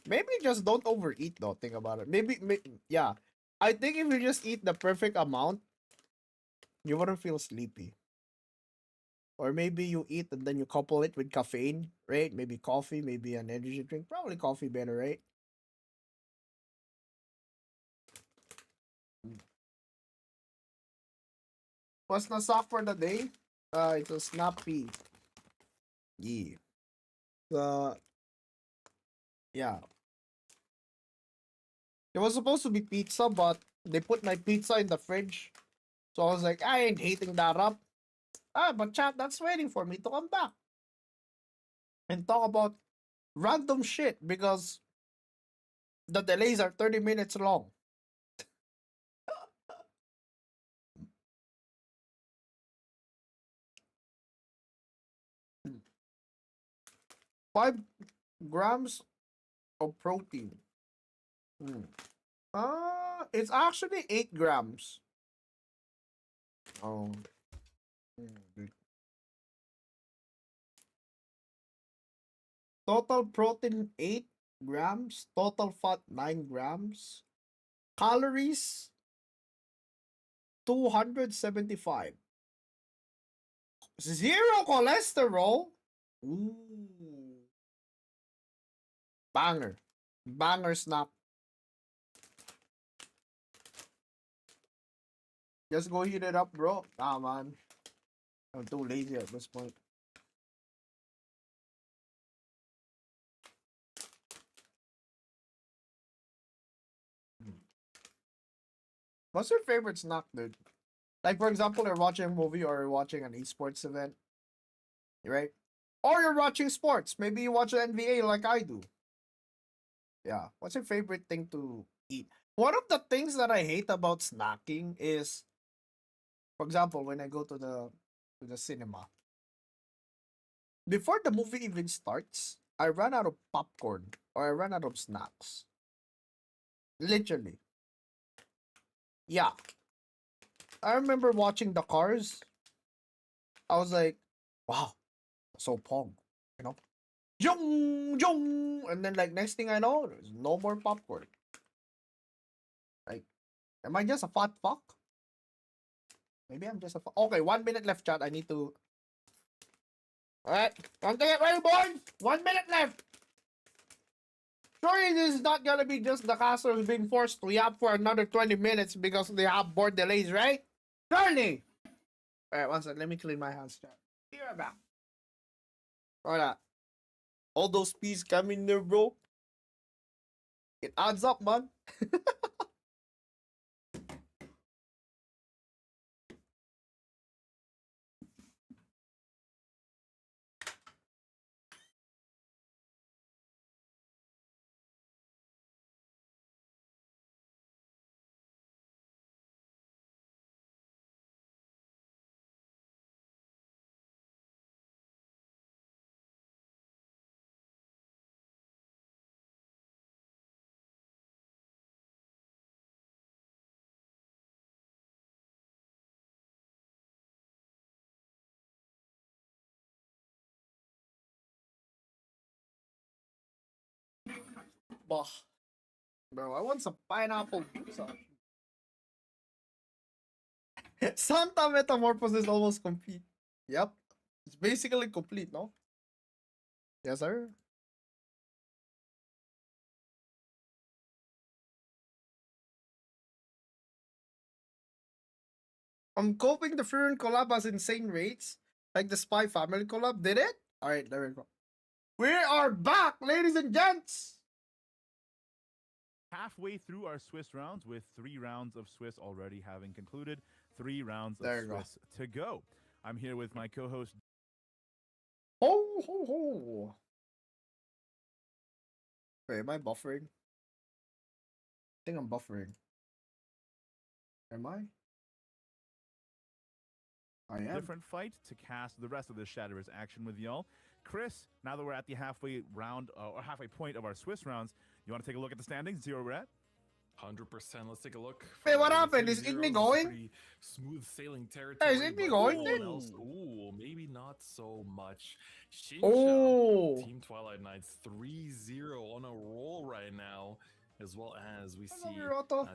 Maybe just don't overeat though. Think about it. Yeah. I think if you just eat the perfect amount, you wouldn't feel sleepy. Or maybe you eat and then you couple it with caffeine, right? Maybe coffee, maybe an energy drink. Probably coffee better, right? What's the sock for the day? It's a snappy. Yeah. Yeah. It was supposed to be pizza, but they put my pizza in the fridge. So I was like, I ain't heating that up. But chat, that's waiting for me to come back and talk about random shit because the delays are 30 minutes long. Hmm. 5 grams of protein. It's actually 8 grams. Oh. Dude. Total protein 8 grams. Total fat 9 grams. Calories 275. Zero cholesterol. Ooh. Banger. Banger snack. Just go heat it up, bro. Nah, man. I'm too lazy at this point. What's your favorite snack, dude? Like, for example, you're watching a movie or you're watching an esports event, right? Or you're watching sports. Maybe you watch the NBA like I do. Yeah. What's your favorite thing to eat? One of the things that I hate about snacking is, for example, when I go to the cinema, before the movie even starts, I run out of popcorn or I run out of snacks. Literally. Yeah. I remember watching the Cars. I was like, wow, so pong, you know? Jung, jung! And then, like, next thing I know, there's no more popcorn. Like, am I just a fat fuck? Maybe I'm just a fuck. Okay, 1 minute left, chat. I need to. Alright, I'm getting ready, boys! 1 minute left! Surely this is not gonna be just the casters being forced to yap for another 20 minutes because they have board delays, right? Surely! Alright, one second. Let me clean my hands, chat. Be right back. Alright. All those peas coming there, bro. It adds up, man. Bah. Bro, I want some pineapple juice. Santa Metamorphosis is almost complete. Yep. It's basically complete, no? Yes, sir. I'm hoping the Furin collab has insane rates. Like the Spy Family collab. Did it? Alright, there we go. We are back, ladies and gents!
Halfway through our Swiss rounds, with 3 rounds of Swiss already having concluded, 3 rounds of
There you go.
Swiss to go. I'm here with my co-host.
Ho, ho, ho. Wait, am I buffering? I think I'm buffering. Am I? I am.
Different fight to cast the rest of the Shadowverse action with y'all. Chris, now that we're at the halfway round or halfway point of our Swiss rounds, you want to take a look at the standings and see where we're at?
100%. Let's take a look.
Wait, what
The
happened? Is
3-0,
Igni
this
going?
pretty smooth sailing territory.
Hey, is Igni
but
going?
everyone else, ooh, maybe not so much. Shinsha,
Oh.
Team Twilight Knights 3-0 on a roll right now, as well as we see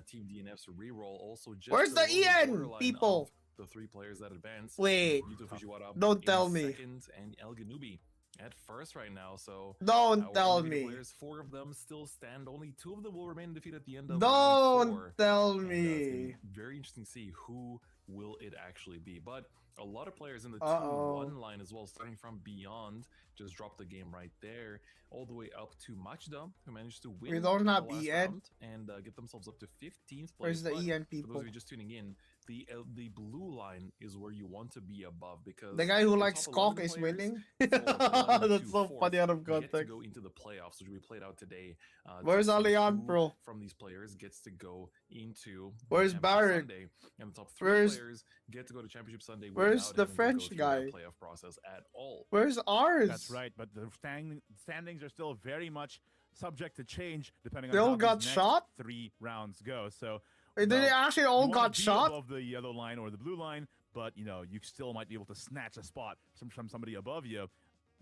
Team DNF's reroll also just
Where's the
below
EN,
borderline
people?
of the 3 players that advanced.
Wait.
Yuto Fujiwara
Don't
in
tell me.
second, and El Ganubi at first right now. So
Don't
our
tell
undefeated
me.
players, 4 of them still stand. Only 2 of them will remain defeated at the end of round
Don't
4.
tell
And, it's gonna
me.
be very interesting to see who will it actually be? But a lot of players in the
Uh-oh.
2-1 line as well, starting from beyond, just dropped the game right there, all the way up to Machda, who managed to win
We don't have
the last
EN.
round and get themselves up to 15th place.
Where's the
But
EN
for those
people?
of you just tuning in, the blue line is where you want to be above, because
The guy who
the
likes
top
cock
11
is
players
winning.
from 11
That's
to
so
4th
funny out of
get to
context.
go into the playoffs, which we played out today. To
Where's
see
Allian,
who
bro?
from these players gets to go into the
Where's
Championship
Barrett?
Sunday, and the top 3
Where's-
players get to go to Championship Sunday.
Where's
without
the
having to go
French
through
guy?
that playoff process at all.
Where's ours?
That's right, but the standings are still very much subject to change depending
They
on
all
how
got
these next
shot?
3 rounds go. So
Did they actually all
you wanna
got
be
shot?
above the yellow line or the blue line, but you know you still might be able to snatch a spot from somebody above you,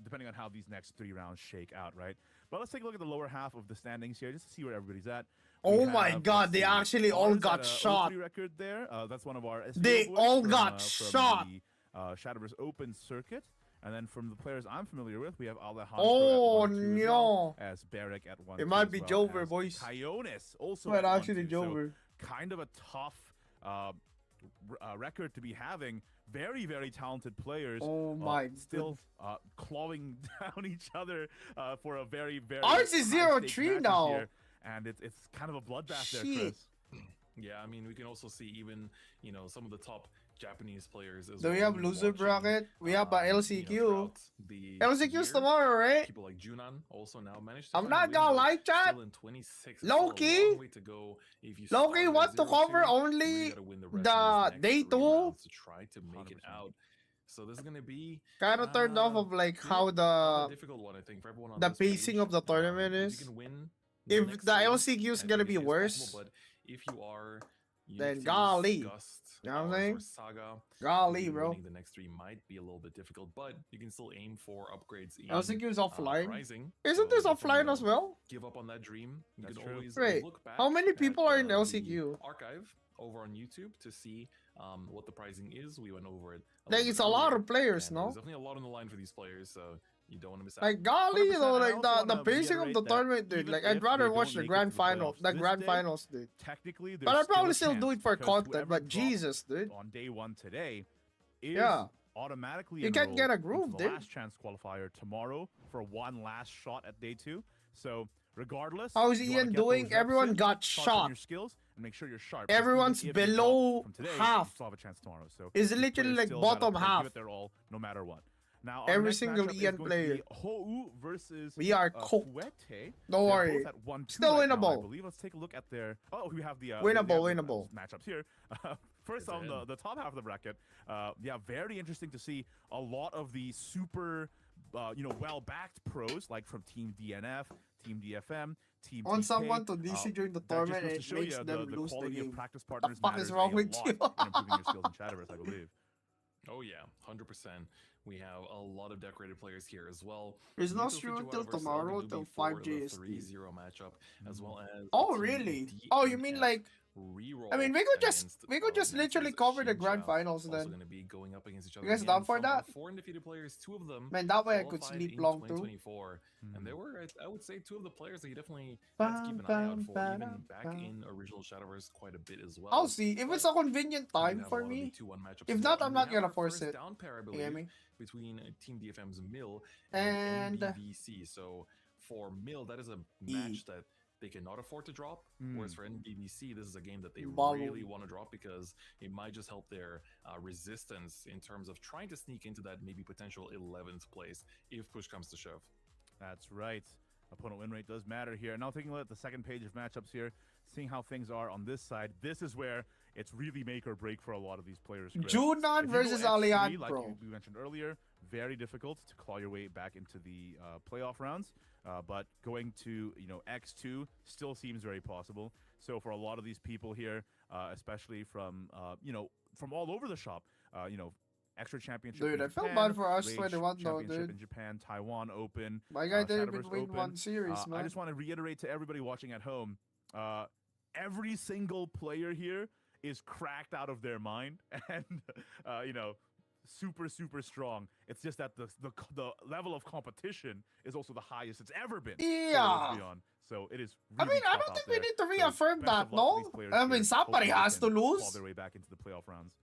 depending on how these next 3 rounds shake out, right? But let's take a look at the lower half of the standings here, just to see where everybody's at. We
Oh my
have,
god,
let's
they
see,
actually all
ours
got
at a
shot.
0-3 record there. That's one of our SVO
They
boys
all
from,
got
from
shot.
The Shadowverse Open circuit. And then from the players I'm familiar with, we have Alejandro
Oh,
at 1-2 as well,
no.
as Barrick at 1.
It might be Jover, boys.
Kionis also
Might
at
actually
1-2. So
Jover.
kind of a tough record to be having. Very, very talented players.
Oh my
still clawing down each other for a very, very
Ours is
high-stakes
0-3
matches
now.
here. And it's kind of a bloodbath there,
Shit.
Chris.
Yeah, I mean, we can also see even, you know, some of the top Japanese players as
Do we
well
have
who've
loser
watching,
bracket? We have a
you know,
LCQ.
throughout the
LCQ's
year.
tomorrow, right?
People like Junan also now managed to
I'm
find
not
wins,
gonna
but
lie, chat.
still in 26th.
Low-key.
Still a long way to go. If you
Loki
started
want
at
to cover
0-2, you
only
really gotta win the rest
the
of these next
day
3
2.
rounds to try to make it
100%.
out. So this is gonna be
Kind of turned off of like
yeah,
how
a
the
difficult one, I think, for everyone on
the
this
pacing
page.
of the tournament
If
is.
you can win
If
next
the
3,
LCQ is
as
gonna
many
be
as
worse,
possible, but if you are
then
Unity's
golly.
Gust,
You know what I'm
ours,
saying?
or Saga,
Golly,
maybe
bro.
winning the next 3 might be a little bit difficult, but you can still aim for upgrades in
LCQ is offline.
Rising.
Isn't
So
this
definitely
offline
don't
as well?
give up on that dream. You
That's
can
true.
always
Wait,
look back
how many
at,
people are in
the
LCQ?
archive over on YouTube to see what the pricing is. We went over it.
Like,
little
it's
bit
a lot
earlier,
of players,
and
no?
There's definitely a lot on the line for these players, so you don't want to miss out.
Like golly,
100%,
you know,
and I
like
also
the
wanna
pacing of
reiterate
the
that
tournament, dude.
even
Like
if
I'd rather
they
watch
don't
the
make it
grand
to the
final,
playoffs
the
this
grand
day,
finals, dude.
Technically,
But
there's
I'd probably
still a
still do it
chance
for
because
content.
whoever
But
drops
Jesus, dude.
on day 1 today is
Yeah.
automatically
You can't
enrolled
get a
into
groove,
the
dude.
last chance qualifier tomorrow for one last shot at day 2. So regardless,
How is
you wanna
Ian
get those
doing?
reps
Everyone
in,
got
sharpen
shot.
your skills and make sure you're sharp. 'cause even
Everyone's
if you drop
below
from today,
half.
You still have a chance tomorrow. So
It's
these
literally
players
like
still
bottom
gotta
half.
give it their all, no matter what. Now, our
Every
next
single
matchup is
Ian
going
player.
to be Hou versus
We are cooked.
Huete.
Don't
They're
worry.
both at 1-2
Still
right now, I
winnable.
believe. Let's take a look at their. Oh, we have the
Winnable,
we have the,
winnable.
matchups here. First
Good
on
to
the top half of the bracket. Yeah, very interesting to see a lot of the super, well-backed pros like from Team DNF, Team DFM, Team.
On
TK,
someone to DC during the
that just
tournament,
goes to
it
show
makes
you
them
the
lose the
quality of
game.
practice partners
fuck is
matters
wrong
a
with
lot
you?
in improving your skills in Shadowverse, I believe.
Oh yeah, 100%. We have a lot of decorated players here as well.
There's no
Neutral
stream
feature,
until
however,
tomorrow
Saga
till
Newbie
5
for the
JST.
3-0 matchup, as well as
Oh
Team
really? Oh, you mean
DNF
like?
reroll
I mean, we could just
against,
literally
Nancy's
cover the grand
Shincha,
finals
also
then.
going to be going up against each other.
You guys
again.
down for
From our
that?
4 undefeated players, 2 of them
Man, that way I could
qualified
sleep
in
long too.
2024, and there were, I would say, 2 of the players that you definitely had to keep an eye out for, even back in original Shadowverse quite a bit as well.
I'll see if it's a convenient
We
time
have a
for
lot of the
me.
2-1 matchups
If
as
not,
well,
I'm
and
not
we have
gonna
our
force
first
it.
down pair, I
You get
believe,
me?
between Team DFM's Mill
And
NBVC. So for Mill, that is a match that they cannot afford to drop. Whereas for NBVC, this is a game that they
Balloon.
really want to drop because it might just help their resistance in terms of trying to sneak into that maybe potential 11th place if push comes to shove.
That's right. Opponent win rate does matter here. Now taking a look at the second page of matchups here, seeing how things are on this side. This is where it's really make or break for a lot of these players. Chris.
Junan
If you go
versus
X3,
Allian,
like
bro.
we mentioned earlier, very difficult to claw your way back into the playoff rounds. But going to X2 still seems very possible. So for a lot of these people here, especially from from all over the shop, extra championship.
Dude,
in
I felt
Japan,
bad for us
Rage
21 though,
championship
dude.
in Japan, Taiwan Open.
My guy didn't even
Shadowverse
win
Open.
one series,
I
man.
just want to reiterate to everybody watching at home, every single player here is cracked out of their mind and super strong. It's just that the level of competition is also the highest it's ever been.
Yeah.
So it is
I
really
mean, I
tough
don't
out
think we
there.
need to
So
reaffirm
best
that,
of luck to
no?
these players
I
here.
mean, somebody
Hopefully they
has to
can claw
lose.
their way back into the playoff rounds.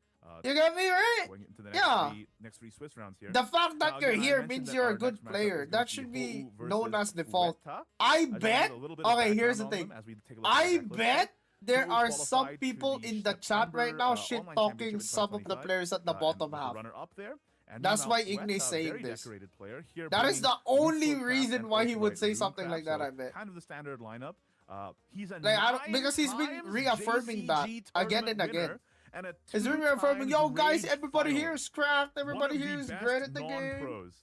You get me, right?
Going into the
Yeah.
next three Swiss rounds here.
The fact
Now,
that you're
again, I
here
mentioned
means
that
you're
our
a good
next matchup
player.
is
That
going
should
to
be
Hou
known
versus
as default.
Huerta.
I
As you know,
bet.
a little bit of
Okay, here's
background
the
on
thing.
them as we take a look at
I
the deck list here.
bet there
Who
are some
qualified to
people
the
in the chat right
September,
now shit
online
talking
championship in
some of the
2025,
players at the
and
bottom
was the
half.
runner up there. And
That's why
meanwhile,
Ignis
Huerta,
saying
very
this.
decorated player, here
That is
bringing
the only
Swordcraft
reason
and
why he would
Earthright
say something
Runecraft,
like that,
so
I bet.
kind of the standard lineup. He's a
Like, I don't, because he's been
9 times
reaffirming that
JCG
again
tournament
and again.
winner and a
He's been
2
reaffirming,
times
yo guys,
Rage
everybody here
finalist.
is cracked, everybody
One of
here
the
is
best
great at the game.
non-pros.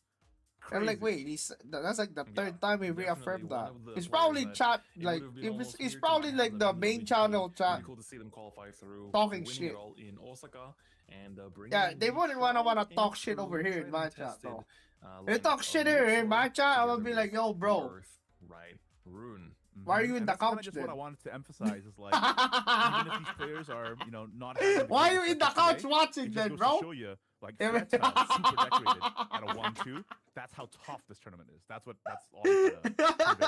I'm like,
Crazy.
wait, that's like the
Yeah,
third time he
definitely
reaffirmed
one
that.
of the
It's
players
probably
that
chat,
it
like,
would have been
it was,
almost
it's
weird to
probably
not
like
have
the
them in
main
WGP.
channel chat.
Really cool to see them qualify through,
Talking
winning
shit.
it all in Osaka, and bringing
Yeah,
in
they
the
wouldn't
tried
wanna
and
talk shit
true,
over here in
tried
my
and
chat,
tested,
though.
lineup
They talk
of
shit here in my
Mixor
chat, I'm gonna
together
be like,
with
yo, bro.
Earth, right, Rune.
Why are you in
And
the
that's kinda
couch
just
then?
what I wanted to emphasize is like, even if these players are, not having the
Why are you
greatest
in the
record
couch
today,
watching
it just
then,
goes
bro?
to show you, like,
Yeah,
Fred's super decorated at a 1-2. That's how tough this tournament is. That's all I'm trying to convey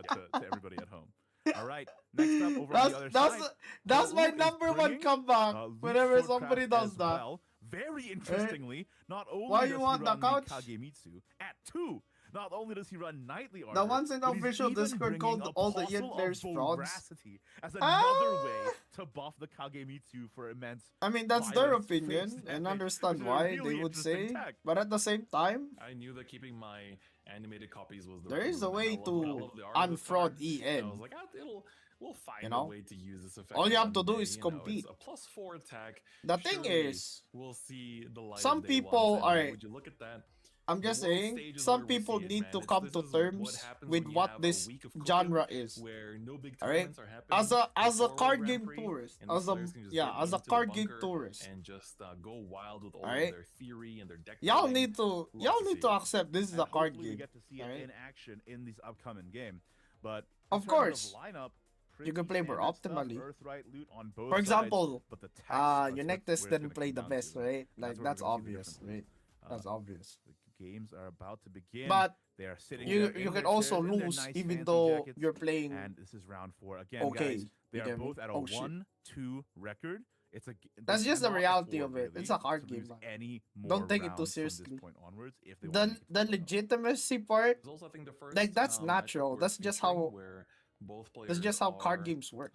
here, to everybody at home. All right, next up over on the other side.
That's my
Hou is
number one
bringing,
comeback
loose
whenever
Swordcraft
somebody does
as
that.
well. Very interestingly, not only
Why
does
you
he
want the
run
couch?
Kagemitsu at 2, not only does he run Nightly Armor,
The ones in the
but he's
official
even
Discord
bringing
called all the
Apostle
Yin
of
players frauds.
Voracity as another way to buff the Kagemitsu for immense.
I mean, that's their
violence
opinion,
faced
and
epic,
understand
which is a
why
really
they would
interesting
say.
tech.
But at the same time,
I knew that keeping my animated copies was the
there is a
Rune,
way
and I love
to
the art of this
unfraud
card. And I
EN.
was like, we'll find
You know?
a way to use this effect.
All you have
one
to do
day,
is
you know,
compete.
It's a +4 attack.
The thing
Surely
is,
we'll see the light
some
of day
people
once, and,
are-
Would you look at that?
I'm just
The world
saying,
stage is
some
where we
people
see it,
need
man.
to
It's-
come
this
to
is what
terms
happens
with
when you
what
have a
this
week of cooking
genre is.
where no big
Alright?
tournaments are happening
As a
before
card
Grand
game
Prix,
tourist,
and these players can just get
as a
into the
card game
bunker
tourist,
and just go wild with all
Alright?
of their theory and their deck
y'all
building.
need to
Love
y'all
to
need
see
to
it.
accept this is
And
a card
hopefully we
game.
get to see it
alright?
in action in this upcoming game. But
Of
in terms
course,
lineup,
you can
pretty
play more
standard stuff,
optimally.
Earthright loot on both
For
sides,
example,
but the text, that's
your
what-
Nectus
where it's
didn't
gonna
play
come
the
down
best,
to.
right?
And
Like
where
that's
we're gonna see the
obvious,
differences.
right? That's obvious.
The games are about to begin.
But
They are sitting
you
there in
you
their
can also
chairs in their
lose
nice
even
fancy
though
jackets,
you're playing.
and this is round 4 again,
Okay,
guys. They
you
are
get me?
both at a
Oh, shit.
1-2 record. It's a
That's
they
just the
cannot
reality
afford,
of it.
really,
It's a card
to
game,
lose
man.
any more
Don't take it too
rounds from
seriously.
this point onwards if they
The
want to make it
the
to the playoffs.
legitimacy part,
It's also, I think, the first,
like that's
matchup
natural.
we're
That's just
featuring
how
where both
that's
players
just how card
are,
games work.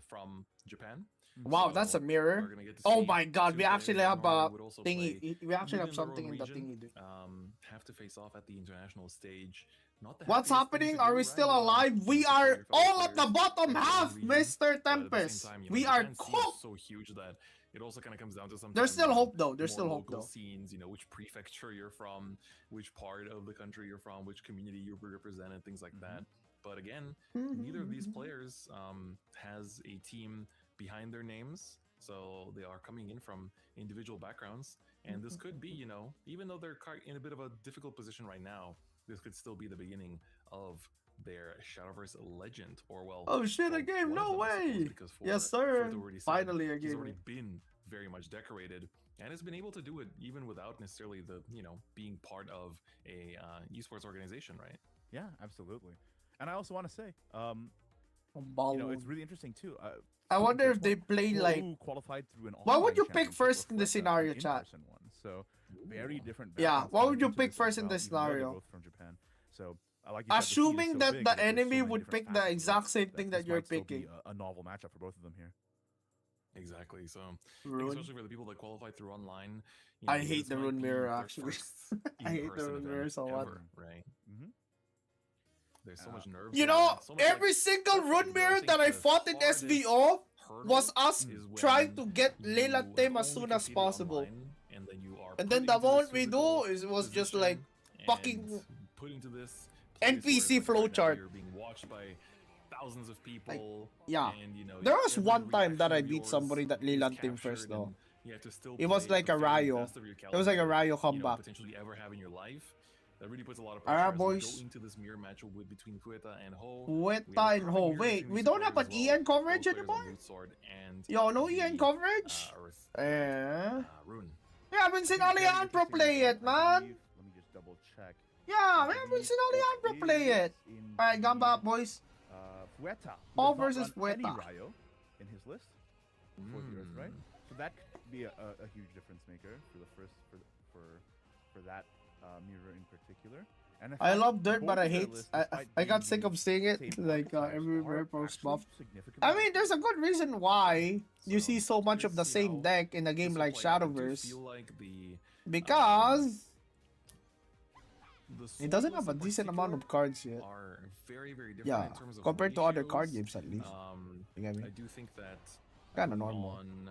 from Japan.
Wow, that's a
So
mirror.
we're gonna get to
Oh
see
my god,
two
we actually
players that
have
normally
a
would also play
thingy. We actually have
within their
something
own
in the
region,
thingy, dude.
have to face off at the international stage. Not the
What's
happiest thing
happening?
to
Are
do,
we
right?
still
You wanna
alive? We
support
are
your fellow
all at the
players
bottom
from your own
half,
region,
Mr.
but at the same
Tempest.
time,
We are
Japan scene is
cooked.
so huge that it also kind of comes down to sometimes.
There's still hope though. There's
more
still hope
local
though.
scenes, which prefecture you're from, which part of the country you're from, which community you represent, and things like that. But again, neither of these players has a team behind their names, so they are coming in from individual backgrounds. And this could be, even though they're in a bit of a difficult position right now, this could still be the beginning of their Shadowverse legend, or well.
Oh shit, a
for
game?
one
No
of them, I suppose,
way.
because for
Yes, sir.
Fruit already said
Finally a
he's already
game.
been very much decorated and has been able to do it even without necessarily the being part of a esports organization, right?
Yeah, absolutely. And I also want to say,
Balloon.
it's really interesting too.
I
to
wonder
this
if they
point,
play
Hou
like.
qualified through an
What would
online
you pick
championship
first in the
before
scenario,
an
chat?
in-person one. So very different.
Yeah,
backgrounds
what
coming
would you
into
pick
this as
first in
well,
this
even though they're
scenario?
both from Japan. So like you said, the scene is
Assuming
so
that
big
the
that there's so
enemy
many
would
different
pick the
factors
exact same
that
thing
this
that you're
might still be
picking.
a novel matchup for both of them here.
Exactly. So, I think
Rune.
especially for the people that qualify through online,
I
this
hate the
might
Rune
be
mirror,
their
actually.
first
I hate the
in-person
Rune
event
mirror so much.
ever, right? There's so much nerves.
You
there,
know,
so much, like,
every single
that's
rune
like,
mirror
think
that I
the
fought in
hardest
SVO
hurdle
was us
is
trying
when
to get
you
Layla
have
Tem as
only
soon as
competed
possible.
online, and then you are
And then
put
the
into this
moment we
physical
do is was just like
position
fucking
and put into this place where
NPC
it's like, right now
flowchart.
you're being watched by thousands of people.
yeah.
And,
There was
every
one time that I
reaction of
beat
yours
somebody that
is
Leland Team
captured
first though.
and you have to still
It was
play
like
the
a
very
Ryo.
best of your
It was like a
caliber,
Ryo comeback.
potentially ever have in your life. That really puts a lot of
Alright,
pressure as we
boys.
go into this mirror matchup between Huerta and Ho.
Huerta and Ho. Wait, we don't have an EN coverage anymore?
And
Yo, no EN
the,
coverage?
Earth, Rune.
We haven't seen Alejandro play it, man.
Let me just double check.
Yeah, we haven't seen Alejandro play it. Alright, gamba up, boys.
Huerta.
Ho
who has
versus
not run any
Huerta.
Ryo in his list for the Earth, right? So that be a huge difference maker for the first for that mirror in particular. And
I
fact,
love Dirt,
both
but I
of their
hate.
lists,
I
despite
got
being
sick
the
of seeing it
same
like
archetypes,
everywhere
are
post
actually
buff.
significantly
I mean,
different.
there's a good reason why you
So,
see so much of the
curious to see
same
how
deck in a game
this will
like
play out. I do
Shadowverse
feel like
because
the
it doesn't
swords
have a
in
decent amount of
particular
cards yet.
are very different
Yeah,
in terms of
compared to other card
ratios.
games at least. You get me?
I do think that
Kinda normal.
on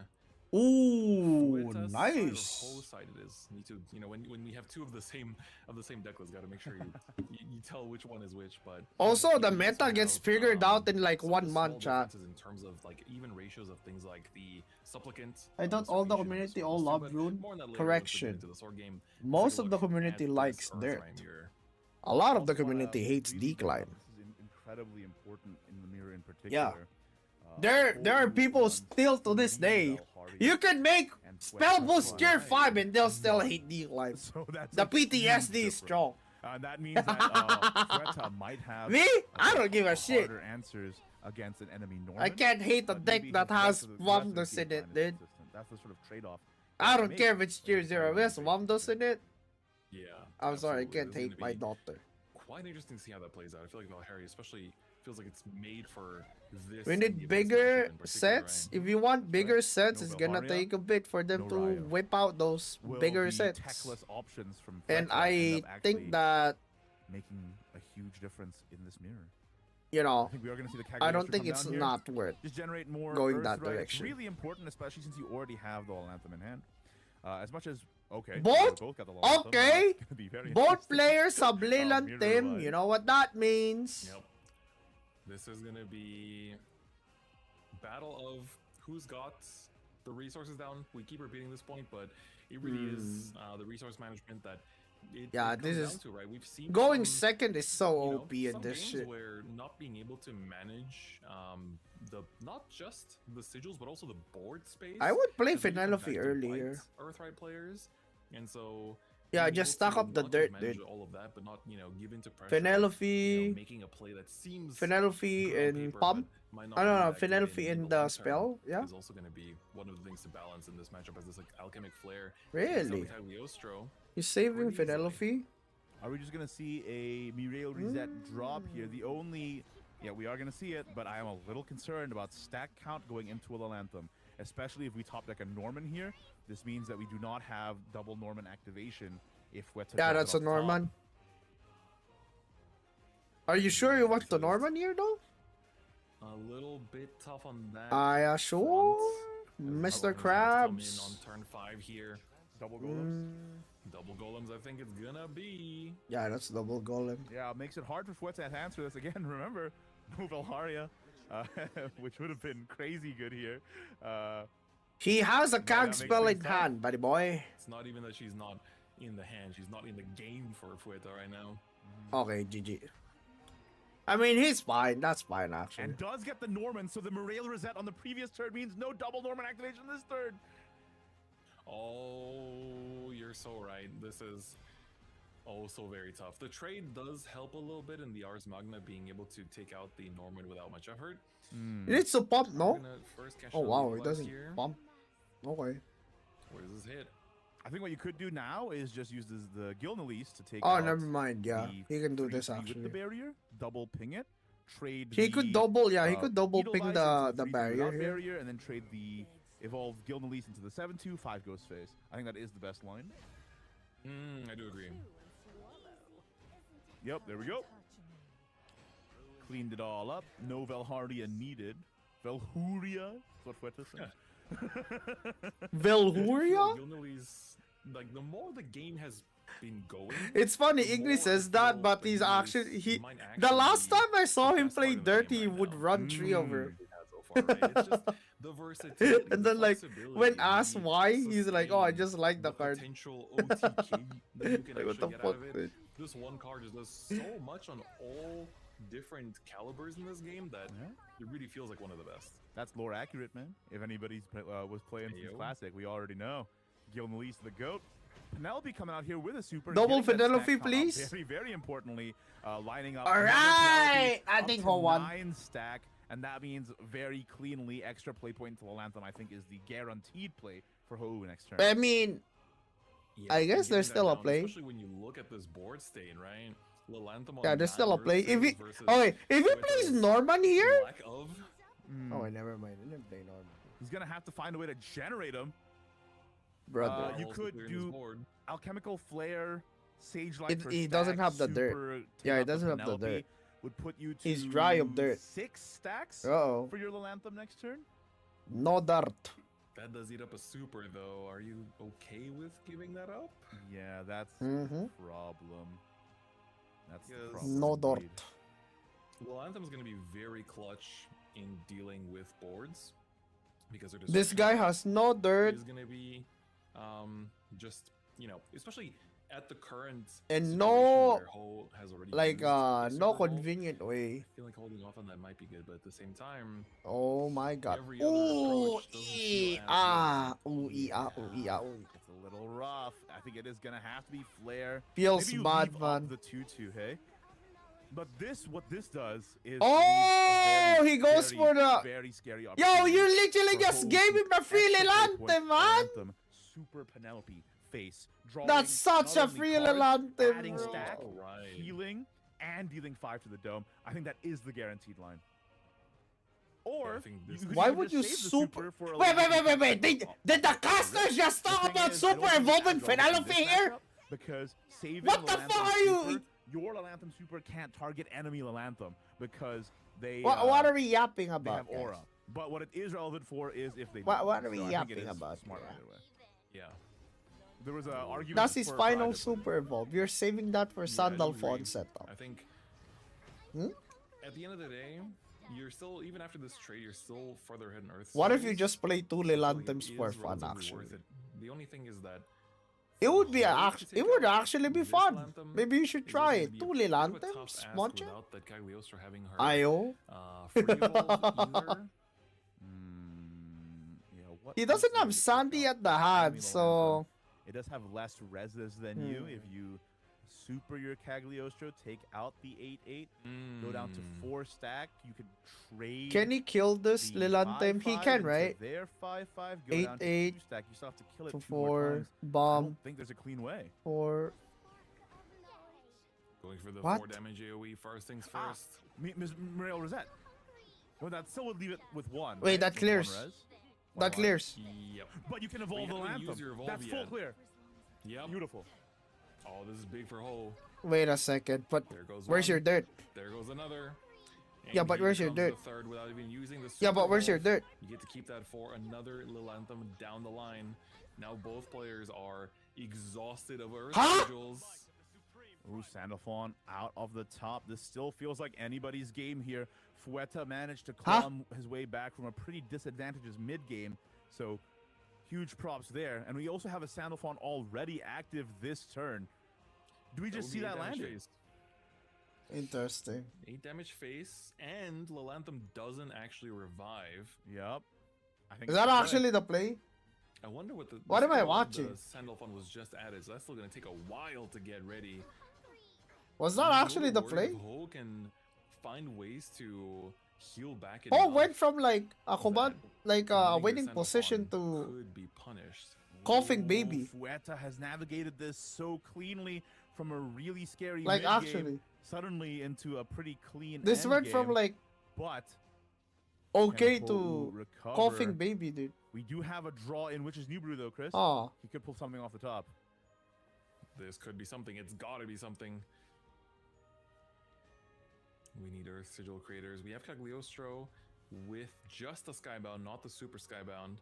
Ooh,
Fueta's side or
nice.
Ho's side it is. Need to, when we have two of the same deck lists, got to make sure you tell which one is which. But
Also, the
we
meta
also
gets
have,
figured out in like
some of
1
the small
month, chat.
differences in terms of like even ratios of things like the supplicant.
I thought all the
Serpation,
community
Sword
all
too,
love
but
Rune.
more on that later once we get
Correction.
into the sword game.
Most
Take a
of the
look
community
at this
likes
Earth
Dirt.
Rhyme mirror.
A lot of the
Also,
community hates
reason that
Decline.
This is incredibly important in the mirror in
Yeah.
particular.
There are people still to this day. You can make Spell Boost Tier 5 and they'll still hate Decline.
So that's
The
a huge
PTSD is
difference.
strong.
That means that Fueta might have
Me? I don't give a shit.
harder answers against an enemy Norman.
I can't hate a
but
deck
maybe
that
his
has
rest of the game
Wamdos in
plan
it,
is
dude.
consistent. That's the sort of trade-off.
I
that
don't
makes
care if it's
an
Tier 0.
entirely
There's
great
Wamdos in
decision.
it.
Yeah.
I'm sorry, I
absolutely.
can't
This is
hate
gonna
my
be
daughter.
quite interesting to see how that plays out. I feel like Valkyrie especially feels like it's made for this.
We
and
need
the Abyss
bigger
matchup in particular,
sets.
right?
If you want bigger sets,
No
it's gonna
Valharia,
take a bit for them
no
to
Ryo.
whip out those
Will
bigger
the
sets.
techless options from
And
Fueta
I
end up actually
think that,
making a huge difference in this mirror.
you
I
know,
think we are going to see the
I don't
Kageyastra
think
come
it's
down here.
not worth.
Just generate more
going
Earth
that
Right.
direction.
It's really important, especially since you already have the All Anthem in hand. As much as okay,
Both?
we both got the All Anthem,
Okay.
that's gonna be very
Both
interesting.
players have Leyland
mirror
Team.
wise.
You know what that means.
Yep. This is gonna be battle of who's got the resources down. We keep repeating this point, but it really is the resource management that
Yeah,
it
this
comes
is-
down to, right? We've seen
Going
some,
second is so
you know,
OP in
some
this
games
shit.
where not being able to manage the not just the sigils but also the board space.
I would play
has really come back
Penelope
to
earlier.
bite Earthright players, and so
Yeah,
being
just
able
stack
to
up the
not just
dirt,
manage
dude.
all of that, but not give into pressure.
Penelope,
Making a play that seems
Penelope
good on
and
paper,
Pump.
but might not
I don't
be
know,
that good
Penelope
in
in
the
the
long term
spell, yeah.
is also going to be one of the things to balance in this matchup as this like alchemic flare.
Really?
Cagliostro.
You saving
Pretty easily.
Penelope?
Are we just gonna see a Mirail reset drop here? The only, yeah, we are gonna see it, but I am a little concerned about stack count going into a Anthem, especially if we top deck a Norman here. This means that we do not have double Norman activation if Weta
Yeah,
drops it
that's a
off top.
Norman. Are you sure you want the Norman here though?
A little bit tough on that.
I sure,
front, as
Mr.
Golems have to come in
Krabs.
on turn 5 here.
Double golems.
Double golems, I think it's gonna be.
Yeah, that's double golem.
Yeah, it makes it hard for Fueta to answer this again. Remember, no Valharia, which would have been crazy good here.
He has a
that
Kag
makes
spell in
things tough.
hand, buddy boy.
It's not even that she's not in the hand; she's not in the game for Fueta right now.
Okay, GG. I mean, he's fine. That's fine, actually.
And does get the Norman, so the Mirail reset on the previous turn means no double Norman activation this turn.
Oh, you're so right. This is so very tough. The trade does help a little bit in the Ars Magna being able to take out the Norman without much effort.
He needs to pump,
We're
no?
gonna first cash
Oh
in a
wow,
little
he
left
doesn't
here.
pump. Okay.
Where does this hit?
I think what you could do now is just use the Gilnelise to take
Oh,
out
never mind. Yeah,
the
he can do
3/3
this
with
actually.
the barrier, double ping it, trade
He
the,
could double. Yeah, he could double
Edelweiss
ping
into
the
3/3
barrier
without
here.
barrier, and then trade the evolved Gilnelise into the 7/2 5 Ghost Phase. I think that is the best line.
I do agree.
Yep, there we go. Cleaned it all up. No Valharia needed. Valhuria? That's what Fueta said.
Velhuria?
Gilnelise, like the more the game has been going.
It's funny,
the
Ignis
more
says
I
that,
feel
but
like
he's
Gilnelise
actually
might
the last
be
time I saw
the
him
best
play
part of the
dirty,
game
he
right
would
now.
run 3 over.
He has so far, right? It's just the versatility,
And
the
then like when
flexibility,
asked
the
why, he's like, "Oh, I
sustain,
just like the card."
potential OTK that you can
Like, what
actually
the
get
fuck,
out of it.
dude?
This one card just does so much on all different calibers in this game that it really feels like one of the best.
That's lore accurate, man. If anybody's was playing since
Ayo.
Classic, we already know. Gilnelise the GOAT. Penelope coming out here with a super.
Double
getting that
Penelope,
stack count up
please.
Very, very importantly, lining up.
All
another
right,
Penelope
I
up
think
to
for one.
9 stack, and that means very cleanly extra play point into Anthem. I think is the guaranteed play for Ho next turn.
I mean,
Yeah,
I
and
guess there's
getting that
still a
down,
play.
Especially when you look at this board state, right? Lilanthem on
yeah, there's still a
Nine
play. If he,
versus
oh wait, if he plays
Fueta's
Norman here,
lack of.
oh wait, never mind. He didn't play Norman,
He's gonna have to find a way to generate him.
brother.
You
balls
could
clearing his
do
board.
Alchemical Flare, Sage Light for
He doesn't
stacks,
have the dirt.
super take
Yeah, he
out the
doesn't have the
Penelope,
dirt.
Would put you to
He's dry of dirt.
6 stacks
Uh-oh.
for your Lilanthem next turn.
No dirt.
That does eat up a super, though. Are you okay with giving that up?
Yeah, that's
Mhm.
the problem. That's the
Yes.
problem.
No
indeed.
dirt.
Well, Anthem's going to be very clutch in dealing with boards because their
This guy has no dirt
is going to be just, especially at the current
and
situation
no,
where Ho has already
like,
used the
no
Super Bowl.
convenient way.
I feel like holding off on that might be good, but at the same time,
Oh my god.
Every other
Ooh,
approach doesn't feel as
ooh, ooh.
It's a little rough. I think it is gonna have to be Flare.
Feels
Maybe you
bad,
leave up
man.
the 2-2, hey? But what this does is
Oh,
leave a
he goes for the-
very scary
Yo,
opportunity
you literally
for
just
Ho
gave
to
him a free
extra play
Lilante,
point
man.
Lilanthem, Super Penelope face. Drawing
That's such
not
a
only
free
cards,
Lilante,
adding
bro.
stack,
Right.
healing, and dealing 5 to the dome. I think that is the guaranteed line.
Yeah,
Or
I think this
you
is-
could
Why
even
would
just
you
save the
super?
for a
Wait.
Lilanthem.
Did the casters just
The
talk
thing
about
is, I don't
super
think
involving
it's as relevant in
Penelope
this
here?
matchup, because saving
What the
Lilanthem
fuck are you-
Super, your Lilanthem Super can't target enemy Lilanthem because they
What are we yapping
they
about?
have aura.
guys?
But what it is relevant for is if they
What-
don't.
what are we
So I think it
yapping
is
about
Smart
here?
either way.
Yeah.
There was an argument.
That's his
for
final
either, but
super evolve. You're saving that for
Yeah, I do
Sandalphon
agree.
setup.
I think
Hmm?
at the end of the day, you're still, even after this trade, you're still further ahead in Earth.
What if you
Series,
just play 2
so it
Lilanthems
is
for fun,
relatively
actually?
worth it. The only thing is that
It would be
Ho to
it
take
would
out
actually be
this
fun.
Lilanthem
Maybe you should
is
try
gonna
it.
be
2
a bit of a tough
Lilanthems,
ask
Moncha?
without that Cagliostro having her
Io.
free evolve either.
Yeah, what
He
is
doesn't
the
have
way to
Sandy
pick
at
up
the
enemy
hand,
Lilanthem?
so
It does have less reses than you.
Hmm.
If you super your Cagliostro, take out the 8/8, go down to 4 stack. You could trade.
can he kill this
the
Lilantem? He
5/5
can,
into
right?
Their 5/5 go down to
8/8
2 stack. You still have to kill it
To
2 more
4
times. I
bomb
don't think there's a clean way.
4.
Going for the
What?
4 damage AoE first things
Ah.
first.
Ms. Muriel Rosette. Well, that still would leave it with 1.
Wait,
right?
that
With
clears.
1 res.
That
1/1.
clears.
Yep.
But you can evolve
you
the
haven't used
Lanthem.
your evolve
That's full
yet.
clear.
Yep.
Beautiful.
Oh, this is big for Ho.
Wait a second, but
There goes
where's
one.
your dirt?
There goes another.
Yeah,
And
but
here
where's your
comes
dirt?
The third without even using the
Yeah,
super
but where's your
evolve.
dirt?
You get to keep that for another Lilanthem down the line. Now both players are exhausted of Earth
Huh?
Sigils.
Ooh, Sandalphon out of the top. This still feels like anybody's game here. Fueta managed to claw his way back from a pretty disadvantageous mid-game. So, huge props there. And we also have a Sandalphon already active this turn. Do we
That
just
would
see
be
that
8 damage
landing?
face.
Interesting.
8 damage face, and Lilanthem doesn't actually revive.
Yep. I think
Is that
it's okay.
actually the play?
I wonder what the.
What am I
still
watching?
The Sandalphon was just added, so that's still gonna take a while to get ready.
Was that
I'm
actually
really
the
worried
play?
if Ho can find ways to heal back.
Oh,
enough
went from like a command,
that
like a
winning
winning
the
position
Sandalphon
to
could be punished.
coughing
Ooh,
baby.
Fueta has navigated this so cleanly from a really scary
Like
mid-game
actually,
suddenly into a pretty clean
this
end
went from
game,
like
but
okay
can
to
Ho recover?
coughing baby, dude.
We do have a draw in, which is New Brew though, Chris.
Oh,
He could pull something off the top.
This could be something. It's gotta be something. We need Earth Sigil creators. We have Cagliostro with just the Skybound, not the Super Skybound.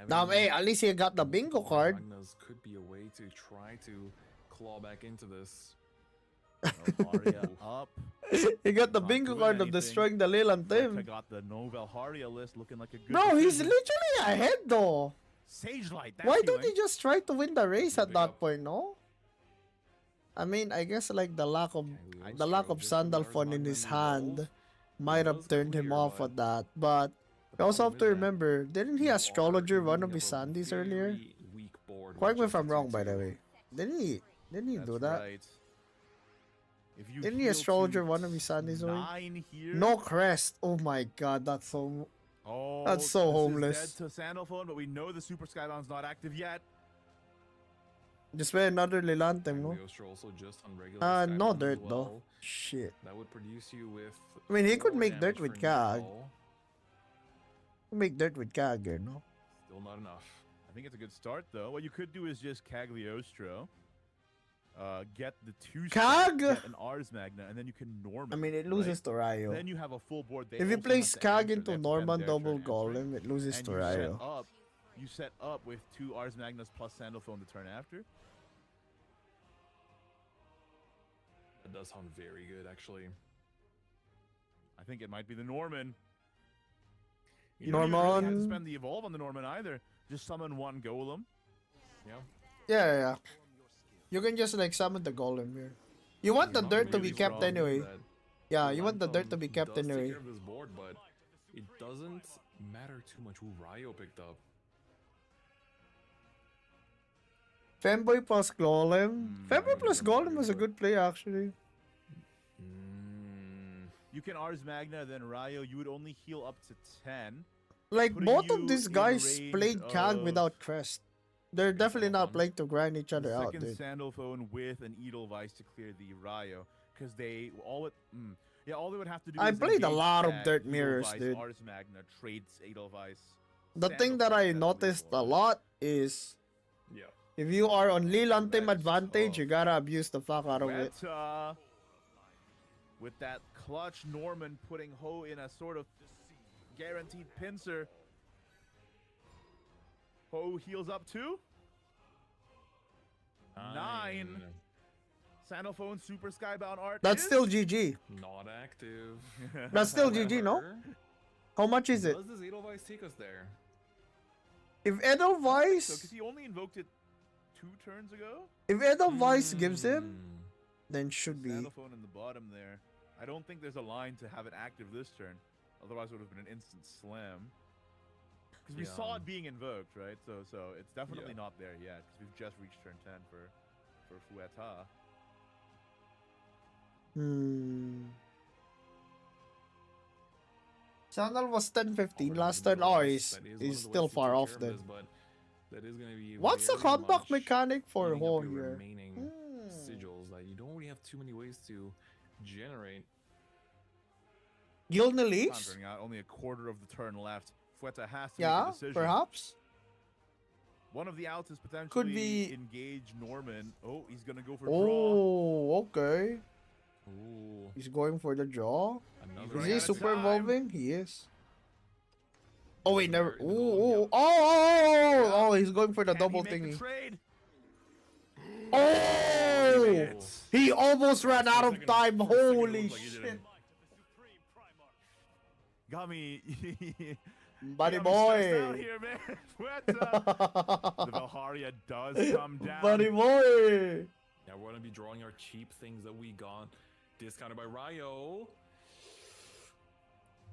now hey, at least he got the bingo card.
Ragna's could be a way to try to claw back into this.
Velharia up.
He got the
Not
bingo
doing
card of
anything.
destroying the Leyland
Fueta
team.
got the no Velharia list looking like a good
Bro, he's
decision.
literally ahead though.
Sage Light. That's
Why don't
healing.
he just try to win the race at
Pick
that
up.
point, no? I mean, I guess like the lack of
Cagliostro just
Sandalphon in
Mars
his
Magna
hand
Evolve.
might have
does
turned him
clear,
off
but
at that. But
the
you also have
problem
to
is that
remember, didn't he
you are
astrologer one of
bringing
his
up a
Sandys earlier?
very weak board
Correct me
with
if I'm
just
wrong,
a
by the
2-2.
way. Didn't he
That's
do that?
Right. If you
Didn't he
heal
astrologer
to
one of his Sandys already?
9 here.
No crest. Oh my god, that's so.
Oh,
That's so
this
homeless.
is dead to Sandalphone, but we know the Super Skybound's not active yet.
Just play another Lilantem, no?
Cagliostro also just on regular
No
Skybound as
dirt
well.
though. Shit.
That would produce you with.
I mean, he could
4
make dirt
damage
with
for
Kag.
Nico.
Make dirt with Kagger, no?
Still not enough.
I think it's a good start, though. What you could do is just Cagliostro. Get the 2
Kag!
get an Ars Magna, and then you can Norman.
I mean, it loses
right?
to Ryo.
Then you have a full board. They
If he
also
plays
have to
Kag
answer.
into
They have to spend
Norman
their
double
turn answering.
Golem, it loses
And
to
you
Ryo.
set up with 2 Ars Magnas plus Sandalphone the turn after.
That does sound very good, actually.
I think it might be the Norman.
You
You
know,
don't even really have to
Norman.
spend the evolve on the Norman either. Just summon 1 Golem.
Yeah.
Yeah. You can just like summon the Golem here. You want the
You're not
dirt to
maybe
be kept
wrong
anyway.
that
Yeah, you want the dirt to
Lilantem
be kept
does take
anyway.
care of this board, but it doesn't matter too much who Ryo picked up.
Femboy plus Golem. Femboy plus Golem was a good play actually.
You can Ars Magna, then Ryo. You would only heal up to 10.
Like
Putting
both
you
of these
in
guys
range
played Kag
of-
without Crest. They're definitely not
fun.
playing to grind each
The
other out,
second
dude.
Sandalphone with an Edelweiss to clear the Ryo. Because they all it. Yeah, all they would have to do
I
is
played a
engage
lot of
that
dirt mirrors,
Edelweiss,
dude.
Ars Magna trades Edelweiss.
The thing that I
Sandalphone, that's
noticed a
reasonable.
lot is
Yeah.
if you are on Lilantem
That's
advantage,
tough.
you gotta abuse the fuck out of it.
Quetta, with that clutch Norman putting Ho in a sort of guaranteed pincer. Ho heals up to 9. Sandalphone Super Skybound art.
That's
is-
still GG.
Not active.
That's still GG, no?
However,
How much is it?
Does this Edelweiss take us there?
If
So,
Edelweiss,
because he only invoked it 2 turns ago.
if Edelweiss gives him,
Hmm.
then should be.
Sandalphone in the bottom there. I don't think there's a line to have it active this turn. Otherwise, it would have been an instant slam. Because we saw
Yeah.
it being invoked, right? So it's definitely
Yeah.
not there yet. Because we've just reached turn 10 for Fueta.
Sandal was 10-15
Already
last
the
turn. Oh,
Edelweiss,
he's
that is one of the
still
ways to
far
take
off
care of
then.
this, but that is gonna be
What's the
very
comeback
much
mechanic for
eating up
Ho
your
here?
remaining sigils. Like, you don't really have too many ways to generate.
Gilna
Time's
Leaves?
running out. Only a quarter of the turn left. Fueta has to make
Yeah,
a decision.
perhaps.
One of the outs is potentially
be-
engage Norman. Oh, he's gonna go for draw.
Oh, okay.
Ooh,
He's going for the draw.
another
Is
running
he
out of
super
time.
evolving? He is. Oh wait, never.
There in
Ooh,
the golem,
ooh. Oh, he's going for the
Can
double
he make the
thingy.
trade?
Oh!
Minutes.
He almost ran out of
second-
time.
for a second it
Holy
looked like he
shit.
didn't.
Got me.
Buddy
got me stressed
boy.
out here, man. Fueta. The Valharia does come down.
Buddy boy.
Yeah, we're gonna be drawing our cheap things that we got discounted by Ryo.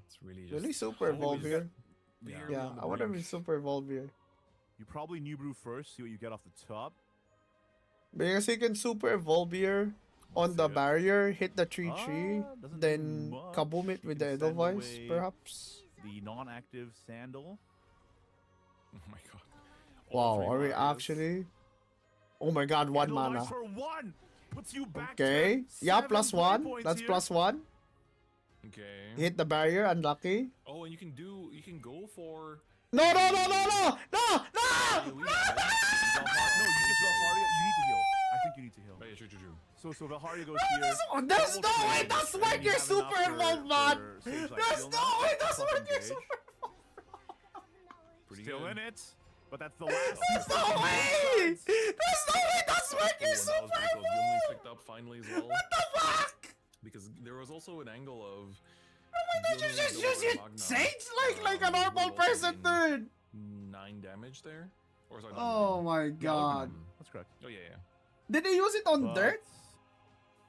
It's really just
Really super
always
evolve here.
barely
Yeah,
on the
I want to be
brink.
super evolve here.
You probably New Brew first, see what you get off the top.
Because he can super evolve here on the
see it.
barrier, hit the 3-3,
Doesn't do
then
much.
kaboom it
You
with
can
the
send
Edelweiss,
away
perhaps.
The non-active Sandal.
Oh my god. All
Wow,
three
are we
Marios.
actually? Oh my god, 1
Edelweiss
mana.
for 1! Puts you back
Okay.
to
Yeah,
7
plus
play
1.
points
That's
here.
plus 1.
Okay.
Hit the barrier, unlucky.
Oh, and you can go for
No, no, no, no, no! No! No!
Yeah, we have it.
No, you just Valharia. You need to heal. I think you need to heal.
Oh, yeah, true.
So Valharia goes here.
There's
double
no way
trade,
that's
and
why
then you
you're
have enough
super evolved, man!
for Sage Light
There's
Heal
no
now.
way that's
Plus
why you're
engage.
super
Pretty
Still
good.
in it, but that's the last.
There's no way! There's no way that's why
Oh,
you're
and that was
super
because Gimli
evolved!
picked up finally as well.
What the fuck?
Because there was also an angle of
Why don't you
Gimli
just
going
use your
Magna,
Sage like a
would
normal
also
person,
gain
dude?
9 damage there. Or sorry,
Oh my
Yeah,
god.
That's correct.
Oh yeah.
Did he use it on
But
dirt?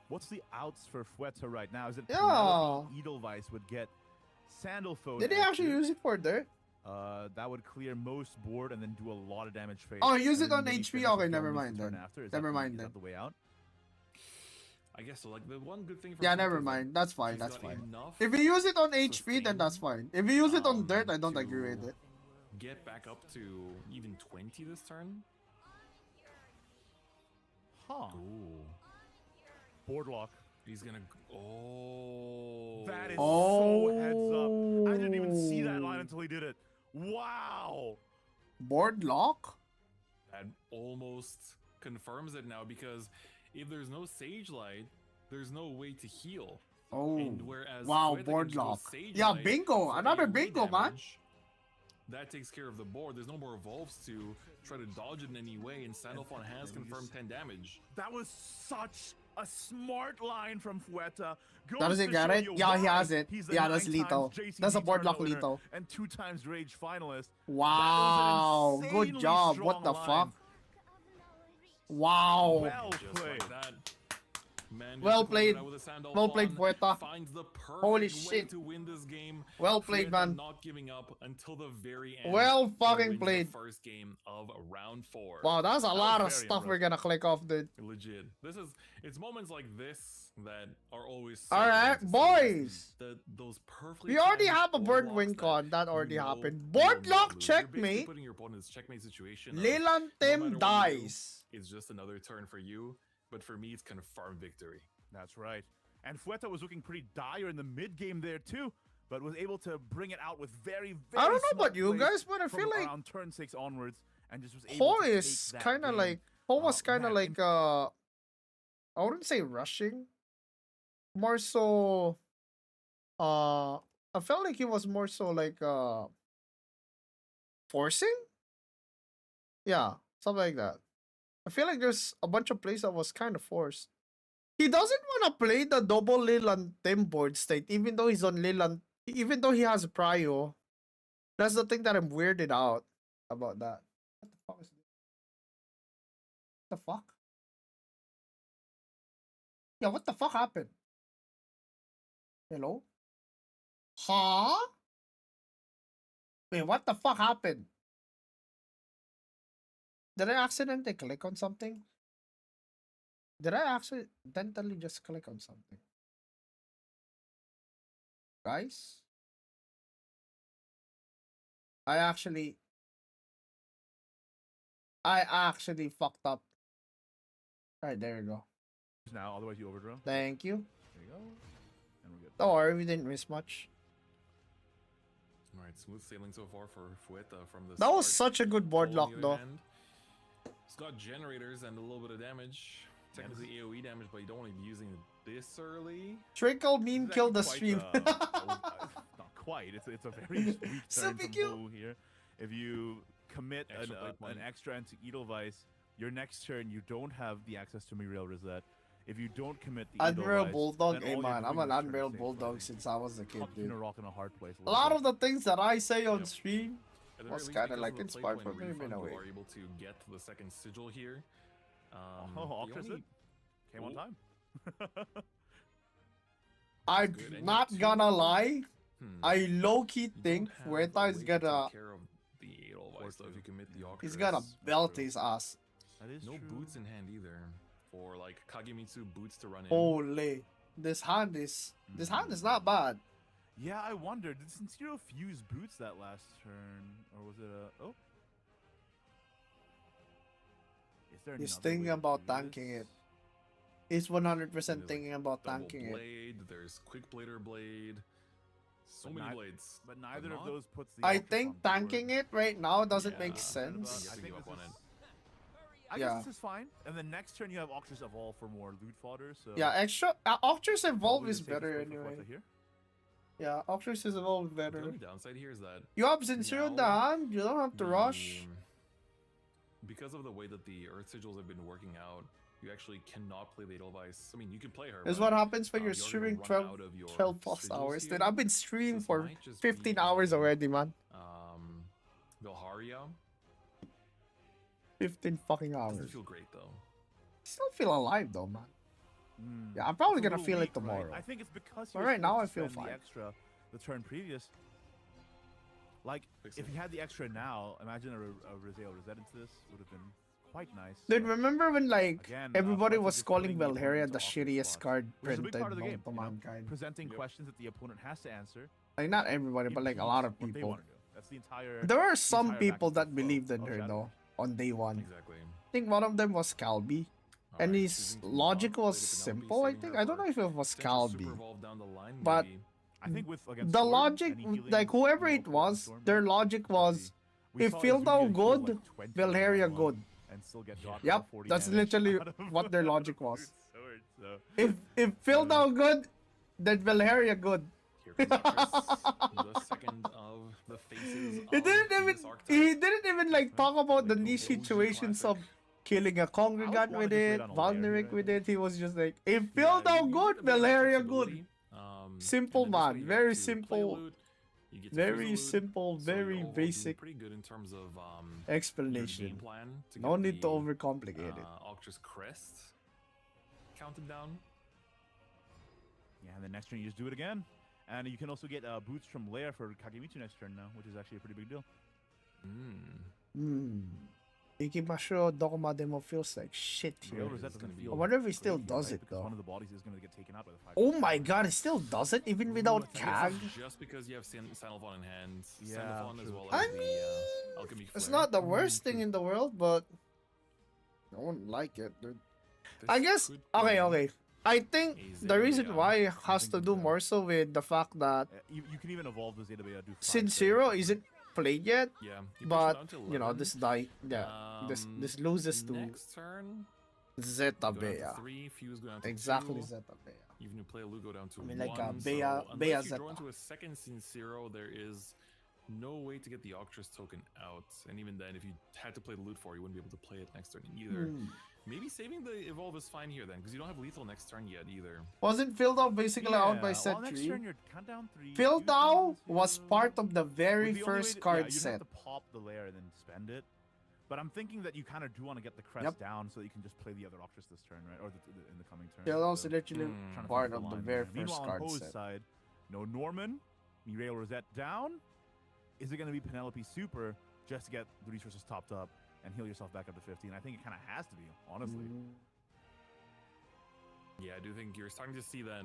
What's the outs for Fueta right now? Is it
Yeah.
Penelope Edelweiss would get Sandalphone?
Did he actually use it for dirt?
That would clear most board and then do a lot of damage.
Oh, he used
and
it
then
on
maybe
HP?
finish
Okay,
with
never
Gilneas
mind
the turn
then.
after. Is
Never
that
mind
is
then.
that the way out?
I guess so. Like the one good thing for
Yeah,
Fueta
never
is that
mind. That's fine.
he's
That's
got
fine.
enough
If you use it on HP, then that's
sustain,
fine. If you use it on dirt, I don't
to
agree with it.
get back up to even 20 this turn.
Huh.
Ooh.
Boardlock.
He's gonna. Oh.
That is
Oh.
so heads up. I didn't even see that line until he did it. Wow.
Board lock?
That almost confirms it now because if there's no Sage Light, there's no way to heal.
Oh.
And whereas
Wow,
Fueta can
board
just go
lock.
Sage
Yeah,
Light
bingo.
for
Another
AoE
bingo, man.
damage, that takes care of the board. There's no more evolves to try to dodge it in any way, and Sandalphon has confirmed 10 damage.
That was such a smart line from Fueta.
Does he get it? Yeah, he has it.
He's the
Yeah, that's
9
lethal.
times JCG
That's a board lock
tournament winner
lethal.
and 2 times Rage finalist.
Wow.
That was an
Good
insanely
job. What
strong
the
line.
fuck? Wow.
Well
Just
played.
like that. Man,
Well
just to close it
played.
out with a Sandalphon,
Well played, Fueta.
finds the perfect
Holy
way
shit.
to win this game.
Well played,
Fueta
man.
Not giving up until the very end.
Well
and
fucking
wins
played.
The first game of round 4.
Wow, that's a lot of
very
stuff we're gonna click off, dude.
Legit. It's moments like this that are always. So
Alright,
fun to see.
boys.
Those perfectly.
We already
timed
have a
board
bird
locks
win
that
con. That already
you know
happened.
you
Board
will not
lock
lose. You're basically
checkmate.
putting your opponent in this checkmate situation. of,
Leland
no matter
Tim
what you do,
dies.
It's just another turn for you. But for me, it's confirmed victory.
That's right. And Fueta was looking pretty dire in the mid game there too, but was able to bring it out with very, very
I don't know
smart
about you
plays
guys, but I
from
feel like
around turn 6 onwards, and just was able
Ho
to take
is
that
kind of
game.
like Ho was kind of
man,
like I wouldn't say rushing, more so I felt like he was more so like forcing, yeah, something like that. I feel like there's a bunch of plays that was kind of forced. He doesn't want to play the double Leland Tim board state, even though he's on Leland, even though he has prio. That's the thing that I'm weirded out about that. What the fuck is this? The fuck? Yeah, what the fuck happened? Hello? Huh? Wait, what the fuck happened? Did I accidentally click on something? Did I accidentally just click on something? Guys? I actually fucked up. Alright, there you go.
Now, otherwise you overdraw.
Thank you.
There you go. And we're good.
Don't worry, we didn't miss much.
All right, smooth sailing so far for Fueta from the
That was
start.
such a good board
Ho, on
lock
the other
though.
hand, He's got generators and a little bit of damage. Technically AoE damage, but you don't want to be using it this early.
Trickle meme
This is
killed the
actually
stream.
not quite. It's a very weak turn
Super
from
cute.
Ho here. If you commit
Extra plate
an
money.
extra into Edelweiss, your next turn you don't have the access to Muriel Reset. If you don't commit the
Admiral
Edelweiss,
Bulldog,
then
hey
all you have
man,
to
I'm
do
an
is turn
Admiral
safe
Bulldog
play.
since I was a kid,
Caught you in
dude.
a rock and a hard place.
A lot of the things that I say on
Yep.
stream
At the
was
very least,
kinda
because
like
of the
inspired
plate
from
plan
him in a
refund,
way.
You are able to get the second sigil here.
Oh,
the
Octre's
only-
it. Came on
Ooh.
time.
I'm
good, and
not
you have
gonna
two-
lie. I low-key
You don't
think
have a
Fueta is
way to take
gonna
care of the Edelweiss, though, if you commit the
he's
Octreus.
gonna belt
true.
his ass.
That is
No
true.
boots in hand either. For like Kagemitsu boots to run in.
Holy, this hand is not bad.
Yeah, I wondered. Did Sincero fuse boots that last turn, or was it a? Oh, is there?
He's
another way
thinking
to
about
do
tanking
this?
it. He's 100%
There's, like,
thinking about
Double
tanking it.
blade, there's quick blader blade. So
But
many
not-
blades.
But neither of
not-
those puts the.
I
Octreus
think
on board.
tanking it right now doesn't
Yeah,
make
and
sense.
about-
I
Giving
think
up
this
on
is.
it.
I
Yeah.
guess this is fine. And then next turn you have Octreus Evolve for more loot fodder. So
Yeah, extra Octreus Evolve
probably
is
the safest
better
play for
anyway.
Fueta here.
Yeah, Octreus is Evolve
The
better.
only downside here is that
You have Sincere in the
now
hand, you don't have to rush.
Because of the way that the Earth Sigils have been working out, you actually cannot play the Edelweiss. I mean, you can play her.
That's
but,
what happens when you're
gonna
streaming
run
12,
out of your
12 plus
sigils
hours.
here.
Dude, I've been streaming
This
for
might just
15
be,
hours already, man.
Vilharia
15 fucking
doesn't
hours.
feel great though.
Still feel alive though, man.
Mm.
Yeah, I'm probably
It's a
gonna
little
feel it
weak, right?
tomorrow.
I think it's because.
But
he was
right now
forced
I
to
feel
spend
fine.
The extra, the turn previous. Like,
Fix
if
it.
he had the extra now, imagine a Rizeo Reset into this would have been quite nice.
Dude,
but
remember when like
again,
everybody
Flex is
was
just
calling
putting the
Valheria
opponent
the
into awkward
shittiest
spots,
card
which is a big
printed
part of the
known
game.
to
You know,
mankind?
presenting
Yep.
questions that the opponent has to answer.
Like not everybody, but like a lot of
impedes what they
people.
wanna do. That's the entire.
There were
the
some
entire back
people
and
that
forth flow
believed in
of
her
Shadowverse.
though on day one.
Exactly.
I think one of them was Calby. And
Alright,
his
choosing to
logic
not
was
play the Penelope,
simple, I
saving
think.
her
I don't
for
know if it was
potential
Calby.
super evolve down the line,
But
maybe.
I think with against
The
Storm,
logic,
any healing,
like whoever
you know,
it
from
was,
Storm,
their logic
pretty
was,
easy. We
if
saw
Phil
Azulia
Dow
heal,
good,
like, 20
Valheria
round
good.
one and still get got
Yep,
40
that's
damage
literally
out of
what their logic was.
Sword, so.
If Phil Dow good, then Valheria good.
Here comes Chris, the second of the faces
He
of
didn't even
this archetype.
he didn't even like talk about the
Like
niche
OG
situations of
classic.
killing a congregant
wanna
with
just lay
it,
down a layer here,
Valneric
I
with
think.
it. He was just like, if
Yeah,
Phil Dow
you
good,
get a bit of
Valheria
flexibility,
good.
and
Simple,
then this way
man.
you get
Very
to play
simple.
loot, you get to
Very
freeze a loot,
simple,
so
very
you're all
basic
doing pretty good in terms of your game
explanation.
plan to
No
get
need to
the,
overcomplicate it.
Octra's crest counted down.
Yeah, and then next turn you just do it again. And you can also get boots from Lair for Kagemitsu next turn now, which is actually a pretty big deal.
Ikimashiro Dogma demo feels like shit here.
Real Rosette doesn't feel
I wonder if he still
great here,
does
right?
it
Because
though.
one of the bodies is going to get taken out by the 5.
Oh my god, he still does it even without
I guess
CAG?
it's just because you have Sandalphon in hand.
Yeah,
Sandalphon as
true.
well
I
as the Alchemy
It's
Flare.
not the worst thing in the world, but I wouldn't like it, dude. I
This
guess
could
okay,
be
okay. I think
a
the reason
Zendaya.
why it has to
Something
do
like
more so with the fact that
You can even evolve the Zeta Beta do 5
since
turns.
Zero isn't played yet,
Yeah, you push it
but
down to
you know
11.
this die, yeah, this loses to
Next turn,
Zeta
go down to
Bea.
3, Fuse go down to
Exactly
2.
Zeta Bea.
Even you play a Lu go down to
I mean,
1.
like,
So
Bea
unless you draw
Zeta.
into a second Sincero, there is no way to get the Octra's token out. And even then, if you had to play the loot for, you wouldn't be able to play it next turn either. Maybe saving the Evolve is fine here then, because you don't have lethal next turn yet either.
Wasn't Phildau basically out by
Yeah,
set
well, next
3?
turn you're countdown 3.
Phildau was part of the very
With the only way
first
to-
card
yeah, you'd
set.
have to pop the layer and then spend it. But I'm thinking that you kind of do want to get the crest
Yep.
down so that you can just play the other Octris this turn, right? Or in the coming turn.
Phildau's
So,
literally
trying to
part
find
of the
line
very
there.
first
Meanwhile,
card
on Poe's
set.
side, no Norman, Mireille Rosette down. Is it going to be Penelope Super just to get the resources topped up and heal yourself back up to 15? I think it kind of has to be, honestly.
Yeah, I do think you're starting to see that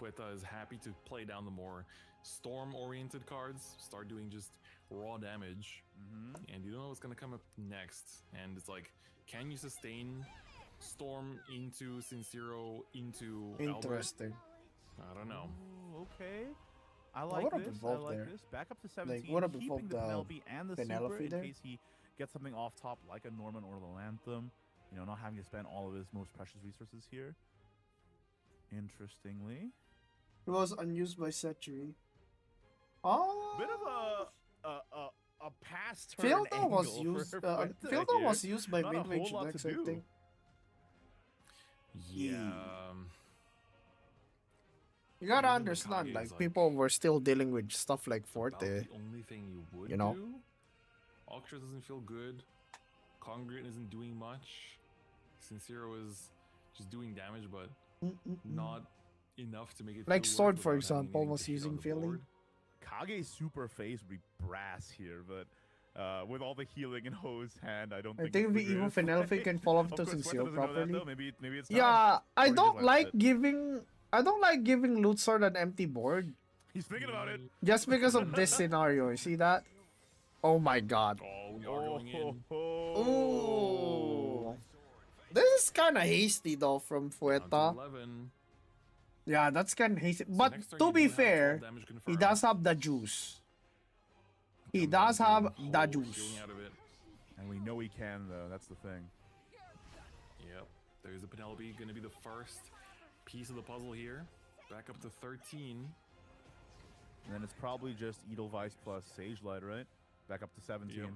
Fueta is happy to play down the more storm-oriented cards, start doing just raw damage, and you don't know what's going to come up next. And it's like, can you sustain Storm into Sincero into Albert?
Interesting.
I don't know.
Ooh, okay. I like
would've
this. I
evolved
like
there.
this. Back up to 17.
would've
keeping
evolved
the
the
Penelope and the
Penelope
Super in
there.
case he gets something off top like a Norman or the Lantham. You know, not having to spend all of his most precious resources here. Interestingly.
It was unused by Setchery. Oh,
Bit of a past turn
Phildau was
angle
used.
for
Phildau
Fueta
was
here.
used by
Not a
midrange
whole lot
decks,
to
I
do.
think.
Yeah.
You gotta
Even
understand,
Mikage
like,
is, like,
people were still dealing with stuff like
about
Forte.
the only thing you would
You know?
do. Octra doesn't feel good. Congregate isn't doing much. Sincero is just doing damage, but not enough to make it
Like
feel
Sword,
worth
for
without having
example,
anything
was
to hit on
using
the
feeling.
board.
Kage's super face would be brass here, but with all the healing in Ho's hand, I don't
I
think
think
it's
the
the
Evo
greatest
Penelope
play.
can fall off
Of
to
course, Fueta
Sincero
doesn't know that,
properly.
though. Maybe it's time.
Yeah, I
Or he
don't
just lets
like
it.
giving. I don't like giving Loot Sword an empty board
He's thinking about it.
just because of this scenario. You see that? Oh my god.
Oh, we are going in.
Ooh. This is kind of hasty though from
Down to
Fueta.
11.
Yeah, that's kind of hasty.
So
But
next turn
to
you
be
do have 12
fair,
damage
he
confirmed.
does have the juice. He
Comes
does
down
have
to
the
Ho
juice.
healing out of it.
And we know he can, though. That's the thing.
Yep. There's the Penelope going to be the first piece of the puzzle here. Back up to 13.
And then it's probably just Edelweiss plus Sage Light, right? Back up to 17.
Yep.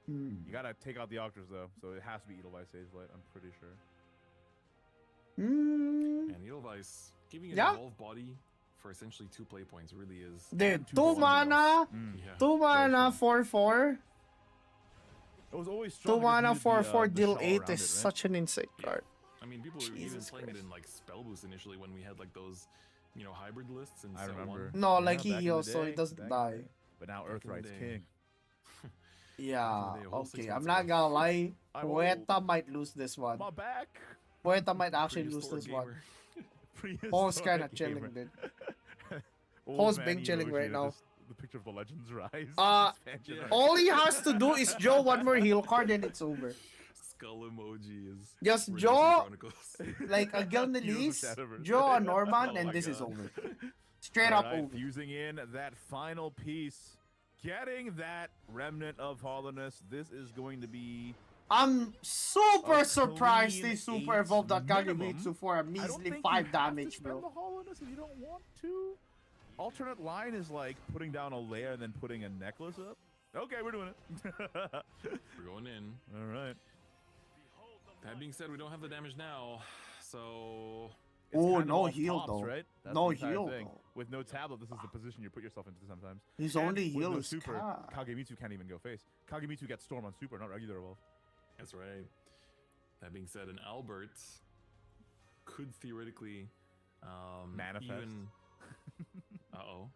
You gotta take out the Octors, though, so it has to be Edelweiss Sage Light, I'm pretty sure.
And Edelweiss giving an
Yeah.
evolved body for essentially 2 play points really is.
Dude,
And
2
2
mana,
Yeah.
2 mana,
strong.
4/4.
It was always
2
strong because
mana,
you needed
4/4,
the
deal
shell
8
around
is
it, right?
such an insane card.
I mean, people were even
Jesus
playing it
Christ.
in like spell boost initially when we had like those, hybrid lists and
I remember.
No,
Yeah,
like
back in
he
the
heals so he
day,
doesn't
back in the
die.
day. But now
Back in the
Earthright's
day.
king.
Yeah,
They a whole 6
okay. I'm
months
not
ago.
gonna lie.
I'm
Poeta might lose this one.
My back.
Poeta might actually lose
Prehistoric
this one.
gamer.
Paul's kind of
Prehistoric
chilling,
gamer.
dude.
Old
Paul's
man
being chilling right
Hiroshi,
now.
The picture of the Legends Rise.
Uh,
expansion
yeah.
art.
All he has to do is draw one more heal card and it's over.
Skull emoji is.
Just
Redemption
draw
Chronicles.
like a
Heroes of
Gilnelis,
Shadowverse.
draw a Norman,
Oh
and
my
this is
God.
over. Straight up
Alright,
over.
fusing in that final piece, getting that remnant of hollowness. This is going to be.
I'm super
A
surprised
clean
they super
8
evolved that
minimum.
Kagemitsu for a
I don't
measly
think
5
you have to
damage,
spend
bro.
the hollowness if you don't want to. Alternate line is like putting down a layer and then putting a necklace up. Okay, we're doing it.
We're going in.
All right.
That being said, we don't have the damage now, so
It's
Oh,
kind of
no
off
heal,
tops,
though.
right? That's
No
the entire
heal,
thing.
though.
With no tablet, this is the position you put yourself into sometimes.
His
And
only
with
heal
no
is
super.
Ka.
Kagemitsu can't even go face. Kagemitsu gets Storm on super, not regular evolve.
that's right. That being said, an Albert could theoretically
Manifest.
Even, uh-oh.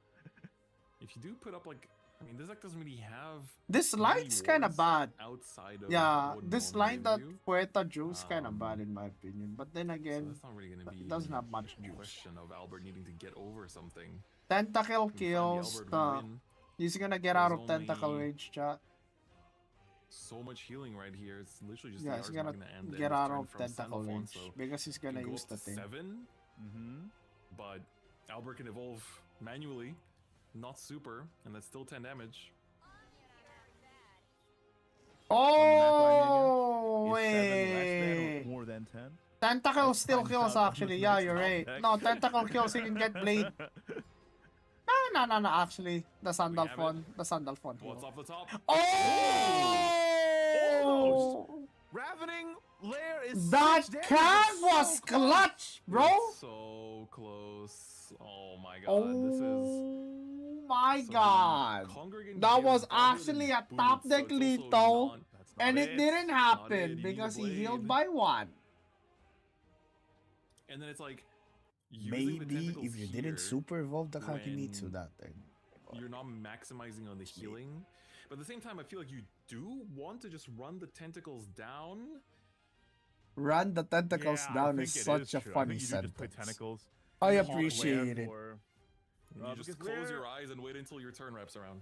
If you do put up like, I mean, this deck doesn't really have
This
many
line's kind of
wards
bad.
outside of
Yeah,
what
this
normally
line that
give you.
Poeta drew is kind of bad
Um,
in my opinion. But then
So
again,
that's not really going to be
it doesn't have much
a
juice.
question of Albert needing to get over something.
Tentacle
We find the
kills.
Albert win.
He's gonna get out
There's
of tentacle
only-
range, chat.
So much healing right here. It's literally just
Yeah,
the
he's
R's
gonna
not gonna end
get
his
out
turn
of
from
tentacle
Xenophon,
range
so
because he's
can
gonna
go
use
up
the
to
thing.
7,
Mm-hmm.
but Albert can evolve manually, not super, and that's still 10 damage.
Oh,
Is 7 less than
wait.
or more than 10?
Tentacle
Let's
still
find
kills
out on
actually.
the
Yeah,
next
you're right.
topic.
No, tentacle kills. He can get blade. No. Actually, the sandal
have it.
phone. The sandal phone.
What's off the top?
Oh!
Ravening Lair is
That
6 damage.
can
It's
was
so close.
clutch, bro.
It's so close. Oh my god, this is.
Oh my
so the
god.
Congregant
That
gives
was
Goblet and
actually a
Boots,
top
so
deck
it's also
lethal.
not-
That's not
And it didn't
Not it,
happen
you need
because
a
he healed
blade.
by 1.
And then it's like using the
Maybe
tentacles
if you
here,
didn't super evolve the Kagemitsu
when
that thing.
you're not maximizing on the healing. But at the same time, I feel like you do want to just run the tentacles down.
Run the tentacles
Yeah, I
down
think
is
it
such a
true. I
funny
think you do just play
sentence.
tentacles.
I
Haunt
appreciate
Lair
it.
for-
You just
because
close
Lair-
your eyes and wait until your turn wraps around.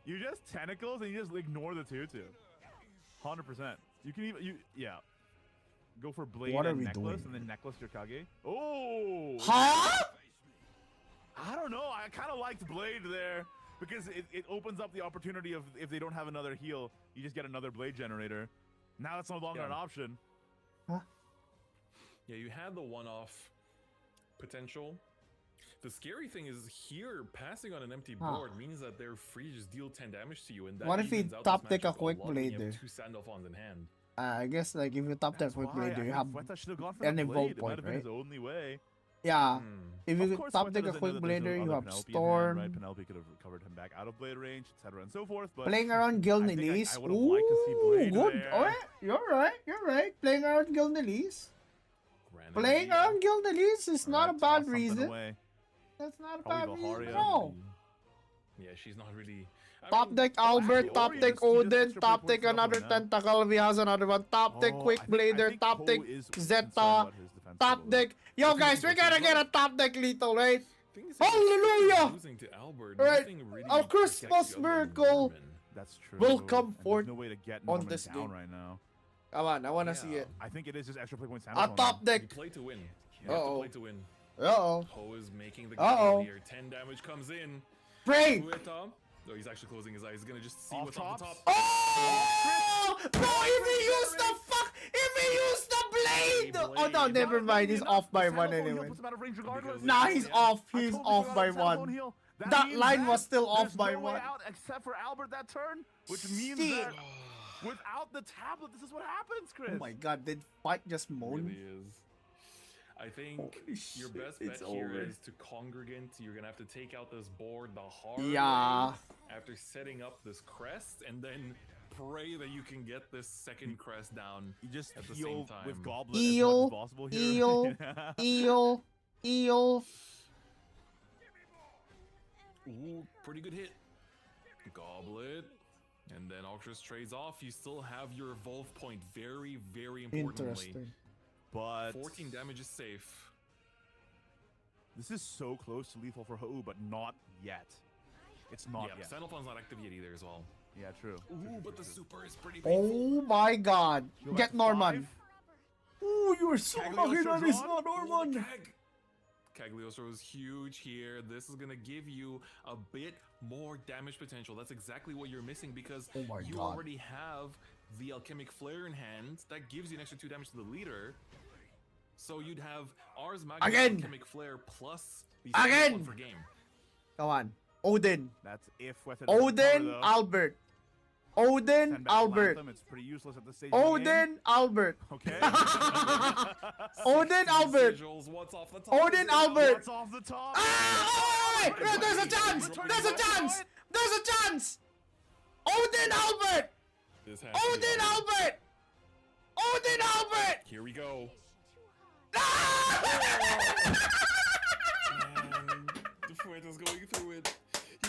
You just tentacles and you just ignore the 2-2. 100%. You can even go for blade
What are
and
we
necklace
doing?
and then necklace your Kage. Oh!
Huh?
I don't know. I kind of liked blade there because it opens up the opportunity of if they don't have another heal, you just get another blade generator. Now it's no longer
Yeah.
an option.
Yeah, you had the one-off potential. The scary thing is here, passing on an empty
Huh.
board means that they're free to just deal 10 damage to you. And that
What if he
evens out
top
this
deck a
matchup
quick
lot when you
blade
have
there?
2 Sandalphons in hand.
I guess like if you top that
That's
quick
why
blade,
I
you
think
have
Fueta should have gone for
an
the
evolve
blade. It might
point,
have been
right?
his only way.
yeah.
Hmm.
If
Of
you
course,
top
Fueta
deck a
doesn't know
quick
that there's no
blader, you
other
have
Penelope in hand,
Storm.
right? Penelope could have covered him back out of blade range, etc. and so forth. But
Playing around
I think
Gilnelis.
I would've liked to see Blade
good.
there.
Alright, you're right. Playing around Gilnelis.
Grand
Playing
idea.
around Gilnelis is not a
Alright,
bad
toss something
reason.
away.
That's not a
Probably
bad reason
Valharia.
at all.
Yeah, she's not really. I
Top
mean,
deck Albert,
actually,
top
or you
deck
just- you just
Odin,
extra
top
play
deck
points
another
off of him
tentacle. If he has another one. Top deck
Oh,
quick
I think
blader, top
Cole
deck
is concerned
Zeta,
about his defense a
top
little bit.
deck. Yo
If he
guys,
can
we
go
gotta
super
get a
low.
top deck lethal, right?
thing is,
Hallelujah!
Losing to Albert,
Right.
nothing really
A
protects
Christmas
you other than
miracle.
Norman.
That's true.
will
and
come
there's
forth
no way to get
on
Norman
this
down
game.
right now.
Come on, I wanna see
Yeah.
it.
I think it is just extra play points.
A top deck.
You play to win. You have to
Uh-oh.
play to win.
Uh-oh.
Ho is making the
Uh-oh.
call here. 10 damage comes in.
Pray!
Fueta. Oh, he's actually closing his eyes. He's gonna just see
Off
what's off the
tops.
top.
Oh! No, if he used the fuck! If he used the blade! Oh no, never mind. He's off by one anyway. Nah, he's off. He's off by one. That line was still off by one.
Out except for Albert that turn, which means
Shit.
that without the tablet, this is what happens, Chris.
Oh my god, did Fight just
It
moan?
really is. I think
Holy
your
shit,
best bet
it's
here
over.
is to congregant. You're gonna have to take out this board the hard
Yeah.
way after setting up this crest, and then pray that you can get this second crest down.
You just
at the
heal
same time.
with Goblet
Eel,
as much as possible here.
eel, eel, eel.
Ooh, pretty good hit. Goblet. And then Octris trades off. You still have your evolve point. Very, very importantly.
Interesting.
But
14 damage is safe.
this is so close to lethal for Ho, but not yet. It's not
Yeah,
yet.
Xenophon's not active yet either as well.
Yeah, true.
Ooh, but the super is pretty painful.
Oh my god.
Go back
Get
to
Norman.
5.
Ooh, you were so lucky
Cagliostro
that it's
drawn?
not Norman.
Cagliostro is huge here. This is gonna give you a bit more damage potential. That's exactly what you're missing because
Oh my
you
God.
already have the Alchemic Flare in hand. That gives you an extra 2 damage to the leader. So you'd have Ars Magna
Again.
Alchemic Flare plus the
Again.
one for game.
Come on. Odin.
That's if Weta doesn't
Odin
recover, though.
Albert. Odin
Send back
Albert.
Latham, it's pretty useless at this stage of the game.
Odin Albert.
Okay.
Odin Albert.
Sigils, what's off the top?
Odin Albert.
What's off the top?
Ah! Wait, wait, there's a chance. There's a chance. There's a chance. Odin Albert.
This has to be
Odin
over.
Albert. Odin Albert.
Here we go.
Ah!
And the Fuerte's going through it.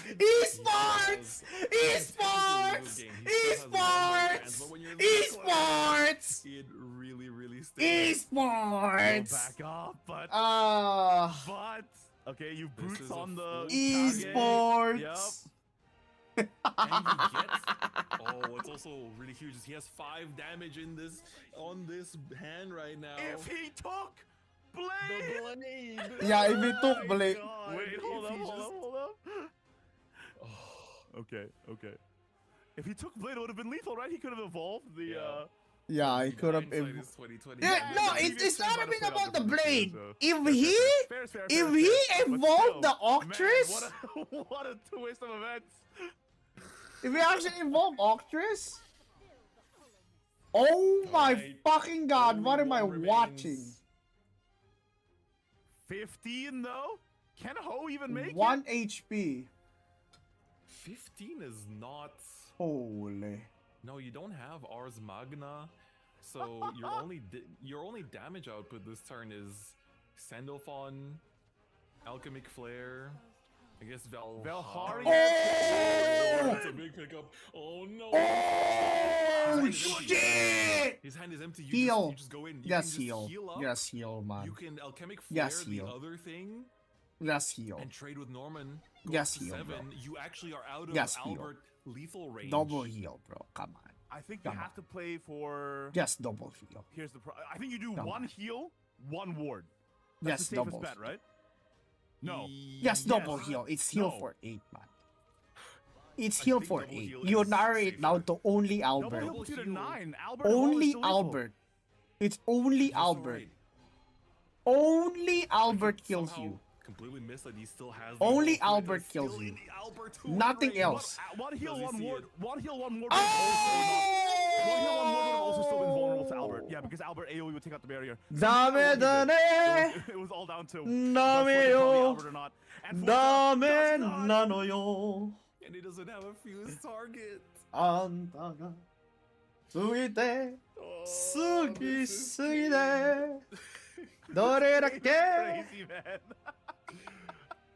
Esports! Esports! Esports! Esports!
It really, really stinks.
Go
Esports!
back up, but okay, you
This
brutes
is a
on the
full
Kage.
Esports!
And he gets. Oh, it's also really huge. He has 5 damage in this on this hand right now.
If he took Blade!
The blade.
Yeah, if he took Blade.
Wait, hold
If
up,
he
hold
just-
up, hold up. Okay, okay. If he took Blade, it would have been lethal, right? He could have evolved the,
Yeah.
Yeah, he could have.
Hindsight is 2020.
Yeah, no, it's not
might have
even
played out
about the
differently,
blade.
so-
If
Fair,
he
fair, fair,
if
fair,
he
fair. But
evolved the
still,
Octris,
Man, what a twist of events.
if he actually evolved Octris, oh my
Alright,
fucking god,
only
what am I
one remains.
watching?
15 though? Can Ho even make
1
it?
HP.
15 is not.
Holy.
No, you don't have Ars Magna, so your only damage output this turn is Sandalphon, Alchemic Flare, I guess
Valhari.
Oh!
That's a big pickup. Oh no!
Oh
His hand is empty.
shit!
His hand is empty. You
Heal.
Just go in. You
Yes,
can just
heal.
up.
Yes, heal,
You
man.
can Alchemic Flare
Yes,
the
heal.
other thing
Yes, heal.
and trade with Norman. Go
Yes,
up to
heal,
7.
bro.
You actually are out of
Yes, heal.
Albert lethal range.
Double heal, bro. Come on.
I think you
Come
have to play for...
Yes, double heal.
Here's the I think you do
Come
1
on.
heal, 1 ward.
Yes,
That's the safest
double.
bet, right? No.
Yes, double heal. It's heal
No.
for 8, man. It's
I
heal
think
for
double
8.
heal
You
is
narrow it
safer.
down to only
Double
Albert.
heal puts you to
heal.
9. Albert alone is
Only
still lethal.
Albert. It's only
That's
Albert.
alright.
Only Albert
I
kills
somehow
you.
Completely missed that he still has. the
Only
evolve point
Albert
that's still
kills
in
you.
the Albert
Nothing
range.
else.
One heal,
Does he
1
see
ward.
it?
1 heal, 1 ward. Would also not, 1 heal, 1 ward would have also still been vulnerable to Albert.
Oh!
Yeah, because Albert AoE would take out the barrier.
Dame,
It
dane.
was all down to
Dame
does Fuerte
yo.
call the Albert or not. And Fuerte
Dame
does not.
nano yo.
And he doesn't have a fused target.
Antaga. Sugite.
Oh,
Sugi
this is
sugide.
crazy.
Dorerake.
Crazy, man.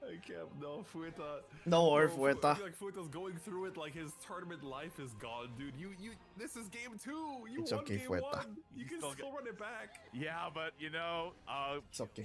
I can't. No, Fueta.
No more
I
Fueta.
feel like Fueta's going through it like his tournament life is gone, dude. This is game 2. You
It's
won
okay,
game
Fueta.
1. You can
still
still run it back.
Yeah, but you know,
It's okay.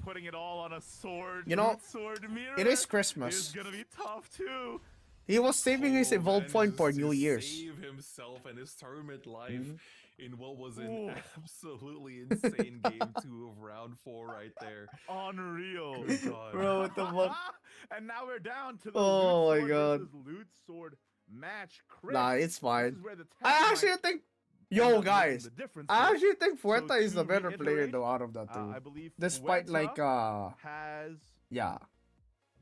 putting it all on a sword.
You know,
sword mirror.
It is
Is
Christmas.
gonna be tough too.
He was saving his
Oh,
evolve
man,
point for
just
New
to
Year's.
Save himself and his tournament life
Mhm.
in what was an
Ooh.
absolutely insane game 2 of round 4 right there.
Unreal.
Good God.
Bro, what the fuck?
And now we're down to the
Oh my
Loot Sword
God.
versus Loot Sword match. Chris,
Nah, it's
this
fine.
is where the
I
tag
actually
might
think,
end
yo
up making
guys,
the difference
I
here.
actually think
So
Fuerta is the
to
better player
reiterate,
though out of the
I
two.
believe
Despite
Fuerta
like
has
yeah.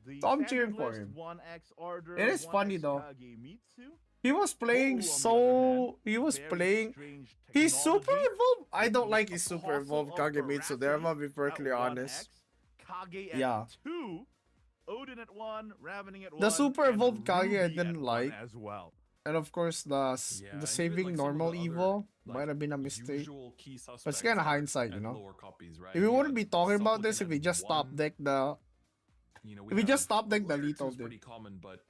the
So I'm
standard
cheering for
list,
him.
1x Ardor,
It is
1x
funny though.
Kagemitsu.
He was playing
on the other
so
hand,
he was
very
playing
strange
he's super
technology.
evolved. I don't
The
like his super
Apostle
evolved
of
Kagemitsu there, I'm gonna be
Veracity
perfectly
at
honest.
1x, Kage at
Yeah.
2, Odin at 1, Ravening at 1.
The super
and
evolved Kage I
Ruby at
didn't
1
like.
as well.
And of course
Yeah, and
the
even,
saving
like, some of
normal
the other,
Evo
like,
might have been a mistake.
Usual key
But it's
suspects
kinda
at-
hindsight, you
at
know.
lower copies, right?
If we
You
wouldn't
got
be talking about
Supplicant
this if we
at
just stop
1.
deck the
You know,
if we just
have
stop deck the
Lyrics
lethal
is
dude.
pretty common, but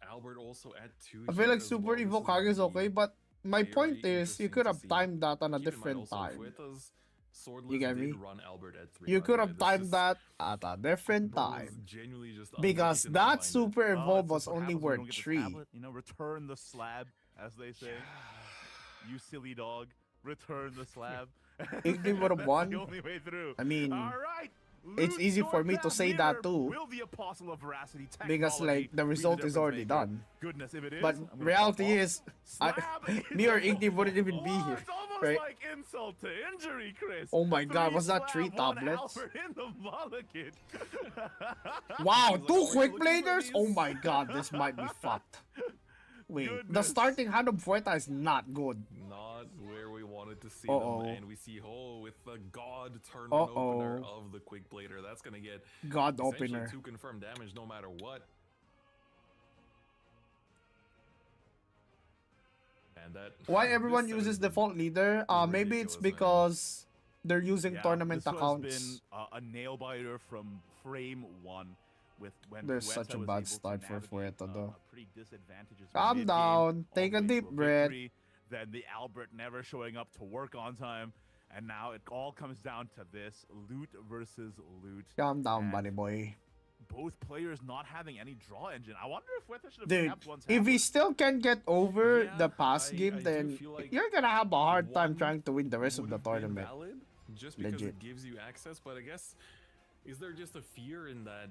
Albert also at 2.
I feel
here
like
as
Super
well. This
Evo
is
Kage is
gonna be
okay, but my
very
point is, you
interesting
could
to
have
see.
timed that on a
Keep in mind
different
also,
time.
Fueta's Swordless
You get
did
me?
run Albert at 3.
You
by
could
the way.
have
This
timed
is-
that at a different
bro was
time.
genuinely just
Because
unbeaten to
that
find it.
Super
Oh,
Evolve
it's
was
just what
only
happens when you
worth
don't get the
3.
tablet. You know, return the slab, as they say. You silly dog, return the slab.
Igni would have
That's
won.
the only way through.
I mean,
All right.
it's
Loot
easy for
your
me to
craft
say
leader.
that too.
Will the apostle of veracity
Because like
technology
the
be
result is
difference
already
maker?
done.
Goodness, if it is.
But
I'm gonna
reality
pop off.
is,
Slab
me or Igni wouldn't even be
Wow,
here.
It's almost
right?
like insult to injury, Chris.
Oh my god,
3
was that 3
slab, 1
tablets?
Albert in the mulligan.
Wow,
He's like,
2
"Are you
quick
looking for
bladers? Oh
these?"
my god, this might be fucked. Wait, the
Goodness.
starting hand of Fueta is not good.
Not where we wanted to see
Uh-oh.
them, and we see Ho with the God turn
Uh-oh.
opener of the Quick Blader. That's gonna get
God
essentially
opener.
2 confirmed damage no matter what. And that
Why
this
everyone
set
uses
is
default leader? Maybe it's
ridiculous, man.
because they're using
Yeah,
tournament
this
accounts.
has been a nail biter from frame 1. With when
There's
Fueta
such a
was
bad
able to
start for
navigate,
Fueta, though.
a pretty disadvantageous
Calm
mid-game
down,
all
take
the
a
way
deep
to
breath.
victory, then the Albert never showing up to work on time, and now it all comes down to this loot versus loot.
Calm down,
and
buddy boy.
Both players not having any draw engine. I wonder if Fueta should have
Dude,
tapped one
if he
tablet.
still can get over
Yeah,
the past
I
game,
do
then
feel like
you're gonna have a hard time
one
trying to win the rest of the
would have been
tournament.
valid, just because
Legit.
it gives you access, but I guess is there just a fear in that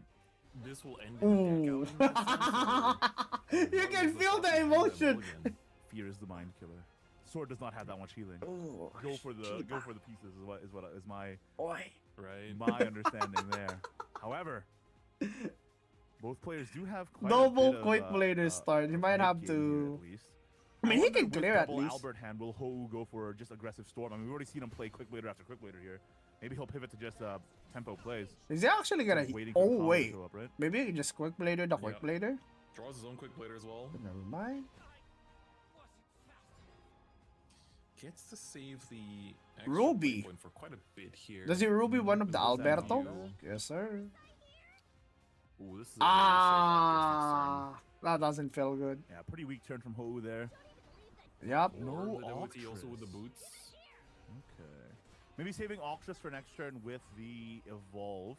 this will end
Ooh.
in a deck out in this sense, or
You
what
can
is the
feel
thought
the
behind that
emotion.
mulligan?
Fear is the mind killer. Sword does not have that much healing.
Ooh,
Go for the pieces is my
Oi.
my understanding there. However, both players do have quite
Double
a bit
quick
of,
blader start. You might have
mid-game here
to.
at least.
I mean, he
wonder
can
with
clear at
double
least.
Albert hand, will Ho go for just aggressive storm? I mean, we've already seen him play quick blader after quick blader here. Maybe he'll pivot to just tempo plays.
Is he actually gonna?
Waiting for the
Oh
combo to
wait,
show up, right?
maybe he can just quick blader the quick
Yeah.
blader.
Draws his own quick blader as well.
Never mind.
Gets to save the extra
Ruby.
point for quite a bit here.
Does he Ruby one of the
Does that
Alberto?
deal?
Yes, sir.
Ooh, this is a very safe
Ah, that doesn't feel good.
Yeah, pretty weak turn from Ho there.
Yep.
turn.
No
Or the ability also with the
Octress.
boots.
Okay. Maybe saving Octress for next turn with the evolve.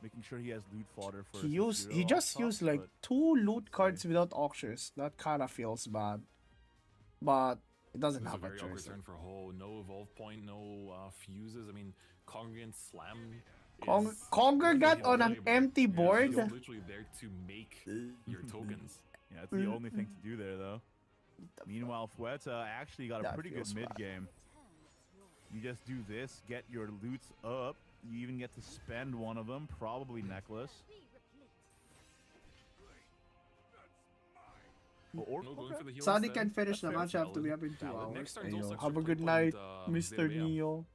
Making sure he has loot fodder for
He just used like 2 loot cards without auctions. That kind of feels bad. But it doesn't
This is a
have a
very awkward
choice.
turn for Ho. No evolve point, no fuses. I mean, Congregant Slam. is
Congregate
literally
on an
unplayable.
empty
Yeah,
board?
he's literally there to make your tokens.
Yeah, it's the only thing to do there, though. Meanwhile, Fueta actually got a
That
pretty good
feels bad.
mid-game. You just do this, get your loots up. You even get to spend one of them, probably necklace. Or,
No, going for the heal
Sadi
instead.
can finish the
That's
match
fair,
after we
valid.
have in 2
Valid.
hours.
Next turn's also
Ayo,
extra
have a
quick
good
point,
night,
Mr.
Mr. Neo.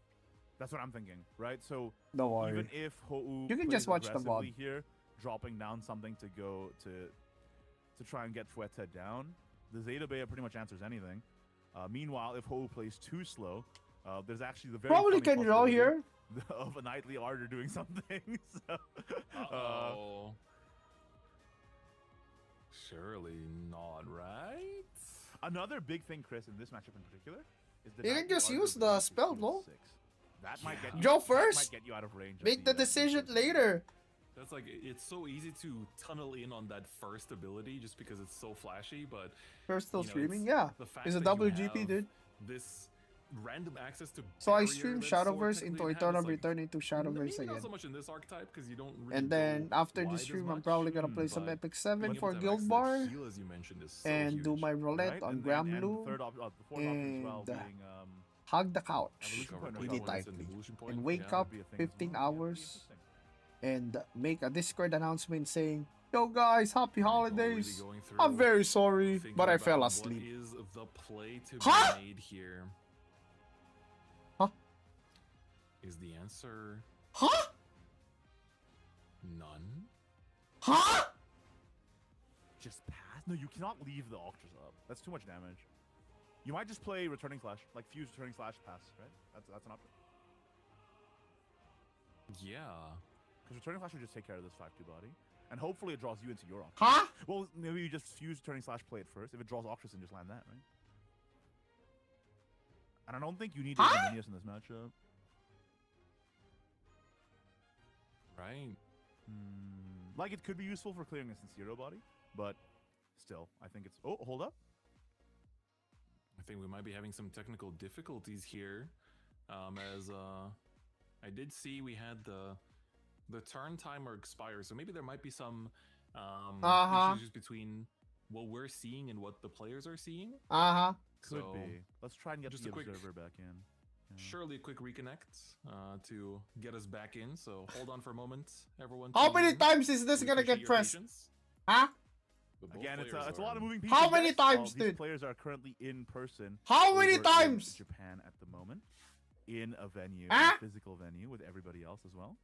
That's what I'm thinking, right? So
Don't worry.
even if Ho'u
You can
plays
just watch the
aggressively
VOD.
here, dropping down something to go to try and get Fueta down, the Zeta Bea pretty much answers anything. Meanwhile, if Ho'u plays too slow, there's actually the very
Probably
funny
can draw
possibility
here.
of a Nightly Ardor doing something. So,
Oh. Surely not, right?
another big thing, Chris, in this matchup in particular, is the
You can
Nightly
just
Ardor
use the
ability to
spell,
heal
no?
6. That might get you,
Draw
that
first.
might get you out of range. of
Make the decision
first
later.
That's like, it's so easy to tunnel in on that first ability just because it's so flashy, but
First still
you know,
streaming,
it's
yeah.
the fact
It's a
that
double
you
GP,
have
dude.
this random access to
So I
barrier
stream
that Sword
Shadowverse
technically
into
has,
Eternal
like,
Return into Shadowverse
maybe
again.
not so much in this archetype because you don't really
And then
go
after
wide
this
as
stream, I'm
much,
probably gonna play some
but
Epic 7
being able
for
to have
Guild
access to
Bar
heal, as you mentioned, is so
and do
huge.
my roulette
right?
on
And
Gram
the
Blue
third the fourth option as well
and
being
hug the couch
Evolution point
really
or something.
tightly
Evolution point,
and wake
yeah.
up
be a thing as
15
well. Yeah,
hours
pretty
and make a Discord announcement saying, "Yo guys, happy holidays.
Really going through,
I'm very sorry,
thinking
but I
about
fell
what
asleep."
is the play to
Huh?
be made here?
Huh?
Is the answer
Huh?
none?
Huh?
Just pass? No, you cannot leave the Octress up. That's too much damage. You might just play Returning Slash, like Fuse Returning Slash pass, right? That's an option.
Yeah.
Because Returning Slash would just take care of this 5-2 body. And hopefully it draws you into your Octris.
Huh?
Well, maybe you just fuse turning / play it first. If it draws Octris, then just land that, right? And I don't think you need Ignominious in this matchup.
Right.
Like, it could be useful for clearing a Sincero body, but still, I think it's... Oh, hold up.
I think we might be having some technical difficulties here, as I did see we had the turn timer expire, so maybe there might be some issues between what we're seeing and what the players are seeing.
Could
So,
be. Let's try and get
just
the
a quick-
observer back in. Yeah.
Surely a quick reconnect to get us back in. So hold on for a moment, everyone.
How
tune
many
in.
times is this
We
gonna
appreciate
get
your
pressed?
patience,
Huh?
but both
Again, it's
players
a lot
are-
of moving pieces.
How many
guys.
times,
These
dude?
players are currently in person.
How many
over in
times?
Japan at the moment, in a venue,
Huh?
a physical venue with everybody else as well.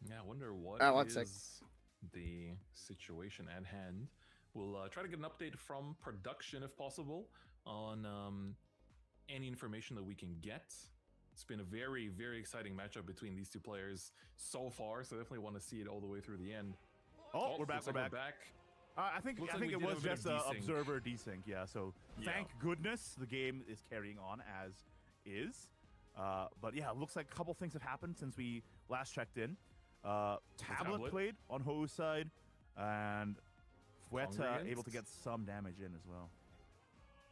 Yeah, I wonder what
one sec.
is the situation at hand. We'll try to get an update from production if possible on any information that we can get. It's been a very, very exciting matchup between these two players so far, so definitely want to see it all the way through the end.
Oh, we're back.
looks
We're
like
back. I think
Looks
I
like
think
we
it
did have
was
a bit
just
of
a
desync.
observer desync. Yeah. So
Yeah.
thank goodness the game is carrying on as is. But yeah, it looks like a couple things have happened since we last checked in. Tablet played on Ho's side, and Fueta
Congregants?
able to get some damage in as well.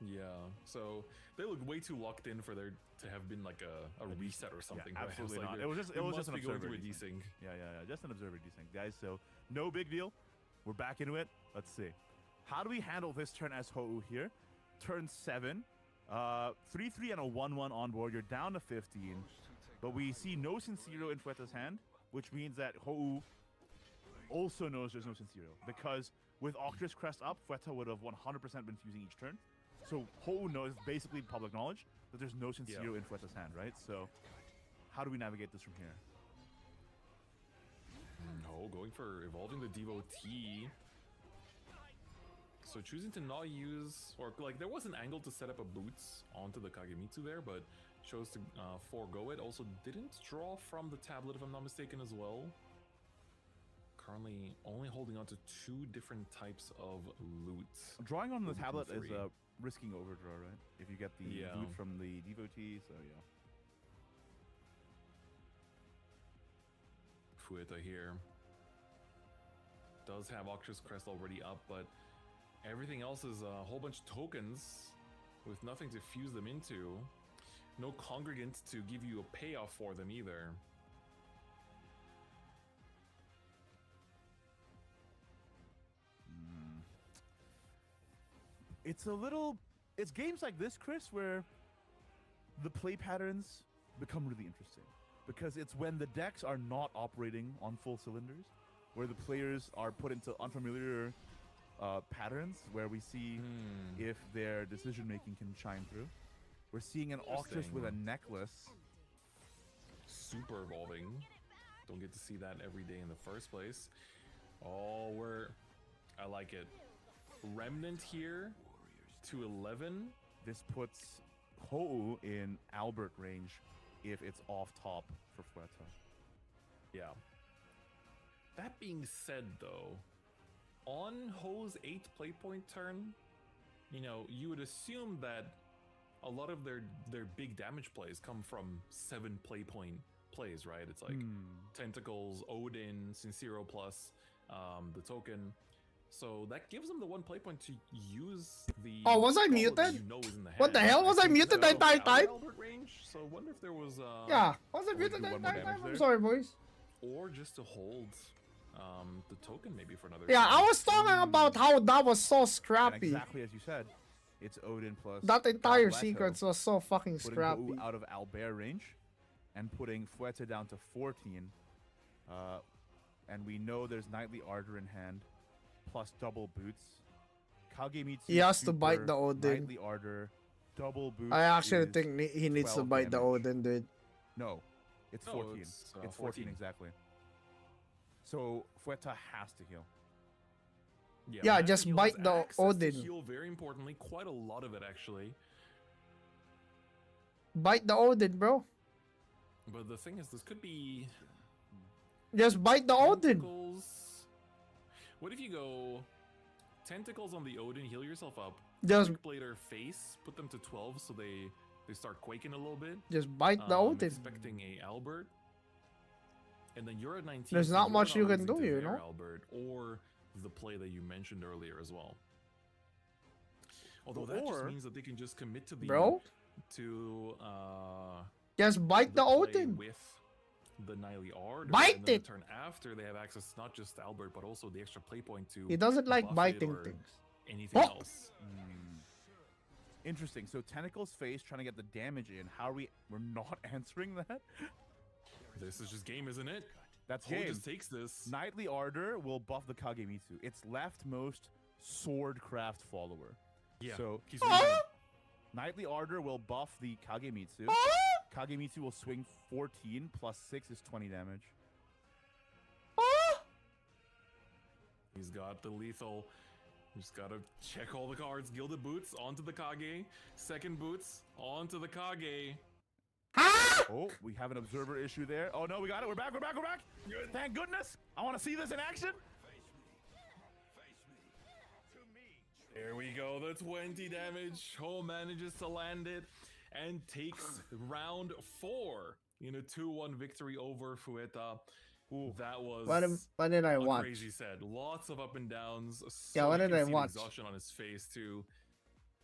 Yeah, so they look way too locked in for there to have been like a reset or something. right?
absolutely
like
not.
there-
It was just
we
an
must be going
observer
through a
desync.
desync.
Yeah, just an observer desync, guys. So no big deal. We're back into it. Let's see. How do we handle this turn as Ho'u here? Turn 7. 3-3 and a 1-1 on board. You're down to 15. But we see no Sincero in Fueta's hand, which means that Ho'u also knows there's no Sincero. Because with Octris Crest up, Fueta would have 100% been fusing each turn. So Ho'u knows, basically public knowledge, that there's no Sincero in Fueta's hand, right? So how do we navigate this from here?
No, going for evolving the devotee. So choosing to not use, or like there was an angle to set up a boots onto the Kagemitsu there, but chose to forego it. Also didn't draw from the tablet if I'm not mistaken as well. Currently only holding on to 2 different types of loot.
Drawing on the
Moving to
tablet is
3.
risking overdraw, right? If you get the
Yeah.
loot from the devotee, so yeah.
Fueta here does have Octris Crest already up, but everything else is a whole bunch of tokens with nothing to fuse them into. No congregant to give you a payoff for them either.
It's games like this, Chris, where the play patterns become really interesting. Because it's when the decks are not operating on full cylinders, where the players are put into unfamiliar patterns, where we see if their decision-making can shine through. We're seeing an Octris with a necklace.
Super evolving. Don't get to see that every day in the first place. Oh, I like it. Remnant here to 11.
This puts Ho'u in Albert range if it's off top for Fueta.
Yeah. That being said, though, on Ho's 8th play point turn, you know, you would assume that a lot of their big damage plays come from 7 play point plays, right? It's like Tentacles, Odin, Sincero plus the token. So that gives them the 1 play point to use the.
Oh, was I
goblet
muted?
that you know is in the
What the
hand.
hell? Was I
think
muted
so.
the entire
Out of
time?
Albert range. So I wonder if there was.
Yeah, was I
we
muted
do
that
one more
entire
damage
time? I'm
there?
sorry, boys.
Or just to hold the token maybe for another.
Yeah,
turn.
I was talking about how that was so
And
scrappy.
exactly as you said, it's Odin plus
That entire
Gobletto,
sequence was so fucking
putting
scrappy.
Ho'u out of Albert range and putting Fueta down to 14. And we know there's Knightly Ardor in hand, plus double boots. Kagemitsu.
He has to bite
super,
the Odin.
Knightly Ardor, double boots.
I actually
is
think he needs to
12
bite the
damage.
Odin, dude.
No, it's
No,
14.
it's,
It's 14 exactly. So Fueta has to heal.
Yeah,
Magic
just
heal
bite
has
the
access to
Odin.
Heal very importantly, quite a lot of it actually.
Bite the Odin, bro.
But the thing is, this could be
Just bite the Odin.
Tentacles. What if you go tentacles on the Odin, heal yourself up.
Just
Quick blade their face, put them to 12 so they start quaking a little bit.
bite the Odin.
Expecting a Albert. And then you're at 19.
There's
so
not
you're
much you can
losing
do,
to
you
their
know?
Albert or the play that you mentioned earlier as well. Although that just
Or-
means that they can just commit to the
Bro, just bite the
play
Odin.
with the Nile Ard.
Bite
and then
it!
the turn after they have access to not just Albert but also the extra play point to
He doesn't like
buff it
biting
or
things.
anything
Oh!
else.
Interesting. So Tentacle's face trying to get the damage in. How are we? We're not answering that.
This is just game, isn't it?
That's
Ho
game.
just takes this.
Knightly Ardor will buff the Kagemitsu. Its leftmost swordcraft follower.
Yeah.
So
he's really
Knightly Ardor will buff the Kagemitsu. Kagemitsu will swing 14 plus 6 is 20 damage.
He's got the lethal. Just gotta check all the cards. Gilded Boots onto the Kage. Second Boots onto the Kage.
Oh, we have an observer issue there. Oh no, we got it. We're back. We're back. We're back. Thank goodness. I want to see this in action.
There we go. The 20 damage. Ho manages to land it and takes round 4 in a 2-1 victory over Fueta. That was
What did I
a
watch?
crazy set. Lots of up and downs.
Yeah,
So
what
you
did
can
I
see the
watch?
exhaustion on his face too.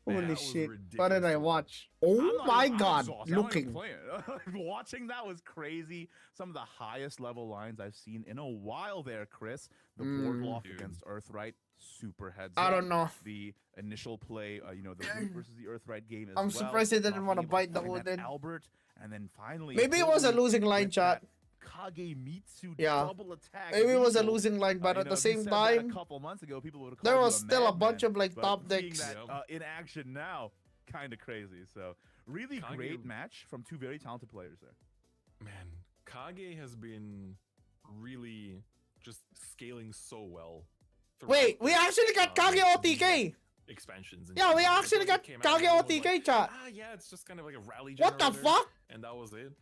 Man,
Holy
that was
shit. What
ridiculous
did I
to
watch?
I'm
Oh
not
my
even- I'm
god.
exhausted. I'm not even
Looking.
playing. Watching that was crazy. Some of the highest level lines I've seen in a while there, Chris. The boardwalk
Dude.
against Earthright, super heads
I
up.
don't know.
The initial play, the root versus the Earthright game as
I'm
well.
surprised they didn't
Not
wanna
being able to
bite the
find that
Odin.
Albert, and then finally.
Maybe it was a
Holy
losing line,
with
chat.
that Kagemitsu
Yeah.
double attack.
Maybe it was a
lethal.
losing line, but
You
at
know,
the
if you
same
said that
time,
a couple months ago, people would have
there
called you
was
a
still a
madman,
bunch of like
but
top
seeing
decks.
that,
Yep.
in action now, kind of crazy. So really
Kage-
great match from two very talented players there.
Man, Kage has been really just scaling so well.
Wait,
throughout
we actually got Kage
the
OTK.
expansions. and
Yeah,
shit.
we
Like,
actually
when
got
it came out,
Kage
everyone was
OTK,
like,
chat.
yeah, it's just kind of like a rally
What the
generator,
fuck?
And that was it.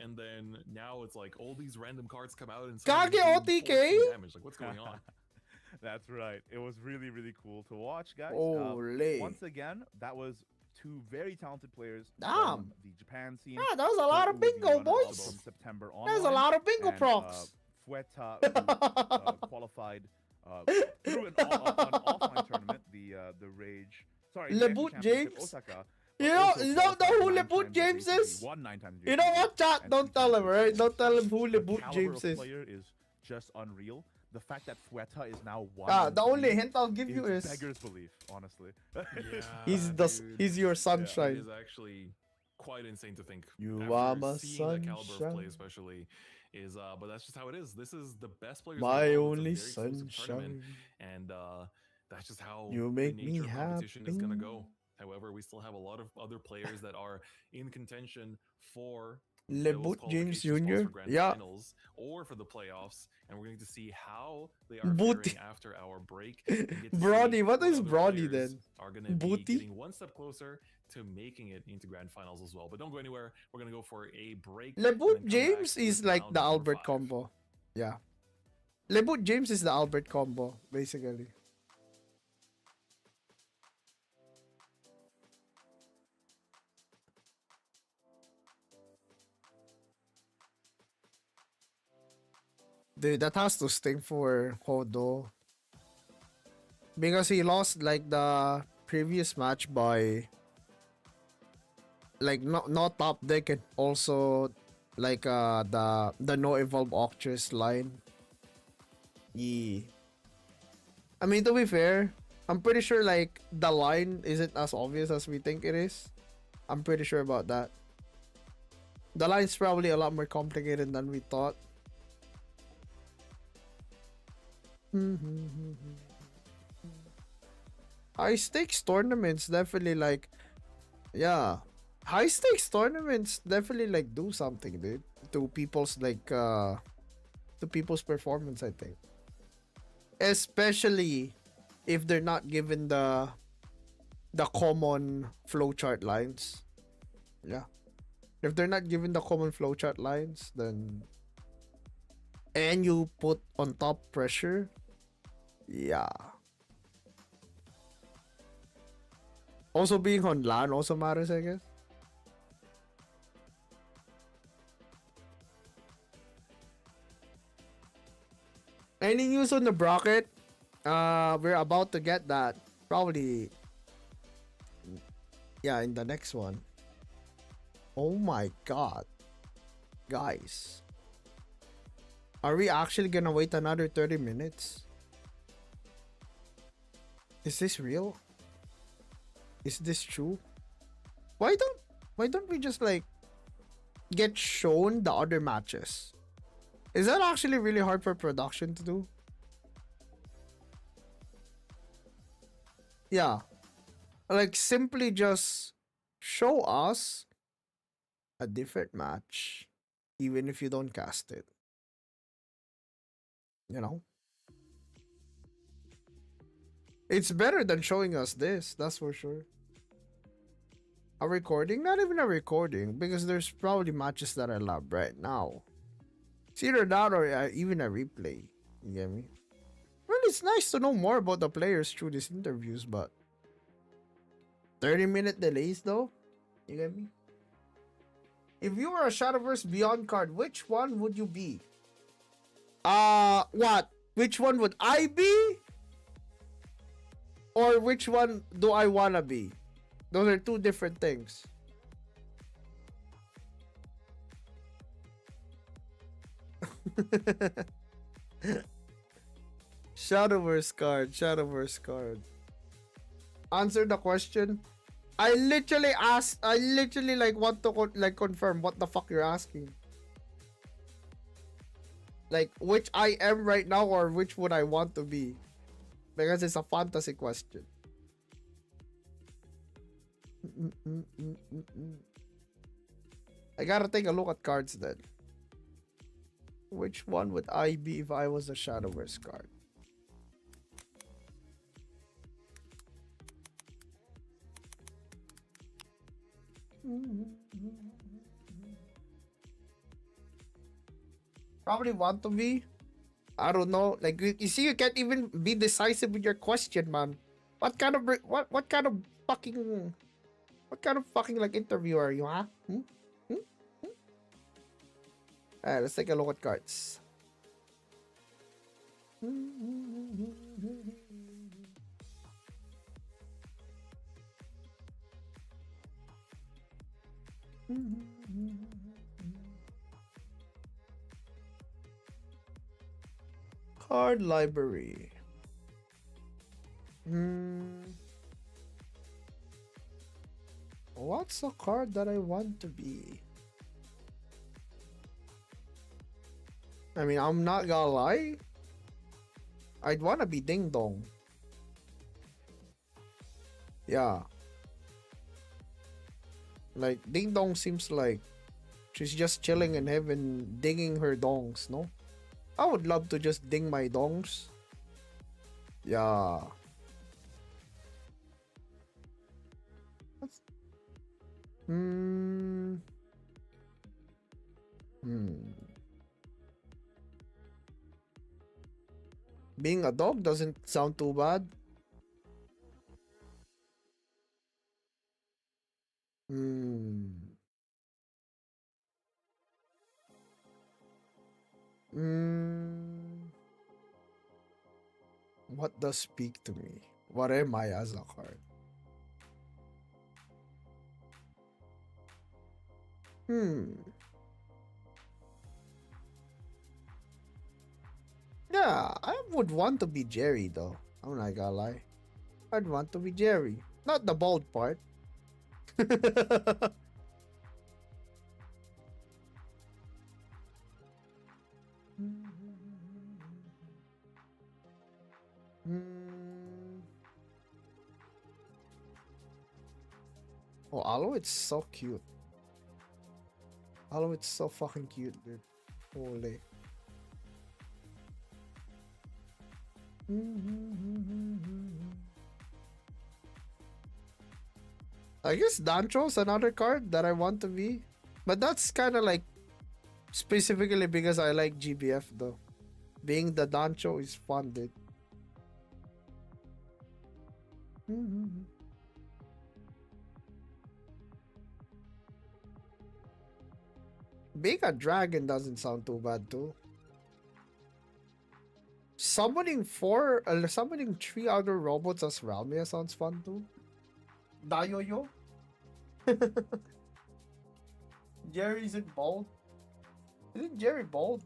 And then now it's like all these random cards come out and
Kage
suddenly doing
OTK?
14 damage. Like, what's going on?
That's right. It was really, really cool to watch, guys.
Holy.
Once again, that was two very talented players
Damn.
from the Japan scene.
Yeah, that was a lot of
who will be
bingo,
runners-up
boys.
From September on.
There's a lot of bingo procs.
Fueta who, qualified through an offline tournament, the Rage. Sorry, the
Lebut
Action Championship
James?
Osaka.
You
but
know-
also
you don't know
qualified
who
9
Lebut
times
James
JCB,
is?
won 9 times
You know
JCB,
what, chat?
and
Don't
3
tell
times
him, right?
JCB.
Don't tell him who
The
Lebut
caliber
James
of
is.
player is just unreal. The fact that Fueta is now one.
Ah,
in
the only
3
hint I'll give you is
beggars belief, honestly.
he's
dude.
he's your
It
sunshine.
is actually quite insane to think.
You
after
are my
seeing that caliber of play,
sunshine.
especially, is but that's just how it is. This is the best players. in the
My
world. It's a
only
very exclusive tournament,
sunshine.
and that's just how
You
the
make me
nature of competition is gonna
happy.
go. However, we still have a lot of other players that are in contention for
Lebut
those
James
qualification spots
Jr.
for grand
Yeah.
finals or for the playoffs, and we're going to see how they are
Booty.
faring after our break. and get to
Brody,
see
what is
other
Brody
players
then?
Are going to be
Booty?
getting one step closer to making it into grand finals as well. But don't go anywhere. We're going to go for a break. and then come
Lebut
back
James
with
is like
round
the
number
Albert
5.
combo. Yeah. Lebut James is the Albert combo, basically. Dude, that has to sting for Hodo. Because he lost like the previous match by like not top deck and also like the no evolve Octress line. Yeah. I mean, to be fair, I'm pretty sure like the line isn't as obvious as we think it is. I'm pretty sure about that. The line's probably a lot more complicated than we thought. High stakes tournaments definitely like, yeah, high stakes tournaments definitely like do something, dude, to people's like to people's performance, I think. Especially if they're not given the common flowchart lines. Yeah. If they're not given the common flowchart lines, then and you put on top pressure. Yeah. Also being on LAN also matters, I guess. Any news on the bracket? We're about to get that. Probably. Yeah, in the next one. Oh my god. Guys. Are we actually gonna wait another 30 minutes? Is this real? Is this true? Why don't we just like get shown the other matches? Is that actually really hard for production to do? Yeah. Like simply just show us a different match even if you don't cast it. You know? It's better than showing us this, that's for sure. A recording? Not even a recording, because there's probably matches that I love right now. It's either that or even a replay. You get me? Well, it's nice to know more about the players through these interviews, but 30-minute delays though? You get me? If you were a Shadowverse Beyond card, which one would you be? What? Which one would I be? Or which one do I wanna be? Those are two different things. Shadowverse card. Answer the question. I literally like want to confirm what the fuck you're asking. Like which I am right now or which would I want to be? Because it's a fantasy question. I gotta take a look at cards then. Which one would I be if I was a Shadowverse card? Probably want to be. I don't know. Like you see, you can't even be decisive with your question, man. What kind of fucking like interview are you, huh? Alright, let's take a look at cards. Card library. What's a card that I want to be? I mean, I'm not gonna lie. I'd wanna be Ding Dong. Yeah. Like, Ding Dong seems like she's just chilling in heaven, dinging her dongs, no? I would love to just ding my dongs. Yeah. Being a dog doesn't sound too bad. What does speak to me? What am I as a card? Yeah, I would want to be Jerry though. I'm not gonna lie. I'd want to be Jerry. Not the bald part. Oh, Aloe, it's so cute. Aloe, it's so fucking cute, dude. Holy. I guess Dancho's another card that I want to be. But that's kind of like specifically because I like GBF though. Being the Dancho is fun, dude. Being a dragon doesn't sound too bad too. Summoning three other robots as Ramia sounds fun too. Dayoyo. Jerry isn't bald. Isn't Jerry bald?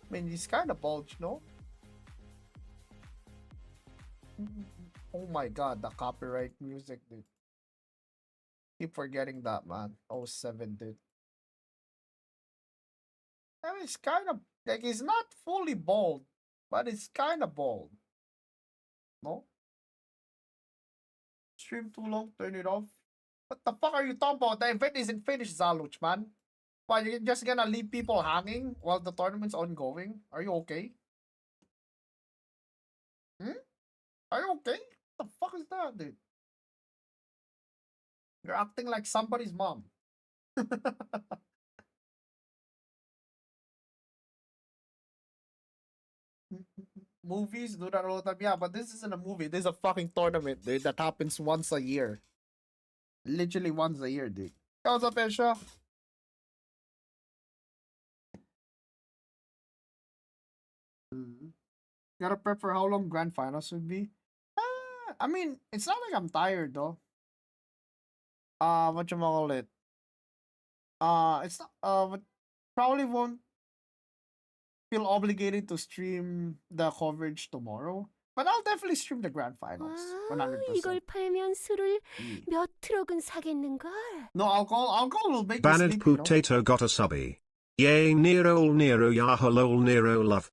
I mean, he's kind of bald, you know? Oh my god, the copyright music, dude. Keep forgetting that, man. 07, dude. I mean, it's kind of, like, it's not fully bald, but it's kind of bald. No? Stream too long, turn it off. What the fuck are you talking about? The event isn't finished, Zaluch, man. Why, you're just gonna leave people hanging while the tournament's ongoing? Are you okay? Are you okay? What the fuck is that, dude? You're acting like somebody's mom. Movies do that all the time. Yeah, but this isn't a movie. This is a fucking tournament, dude, that happens once a year. Literally once a year, dude. What's up, Esha? Gotta prep for how long grand finals would be. I mean, it's not like I'm tired though. What you call it? It's not. But probably won't feel obligated to stream the coverage tomorrow. But I'll definitely stream the grand finals. 100%.
이걸 팔면 술을 몇 트럭은 사겠는걸?
No, alcohol will make you
Banned
sleep, you know?
Potato got a subby. Yay Nero Yahoo Nero love.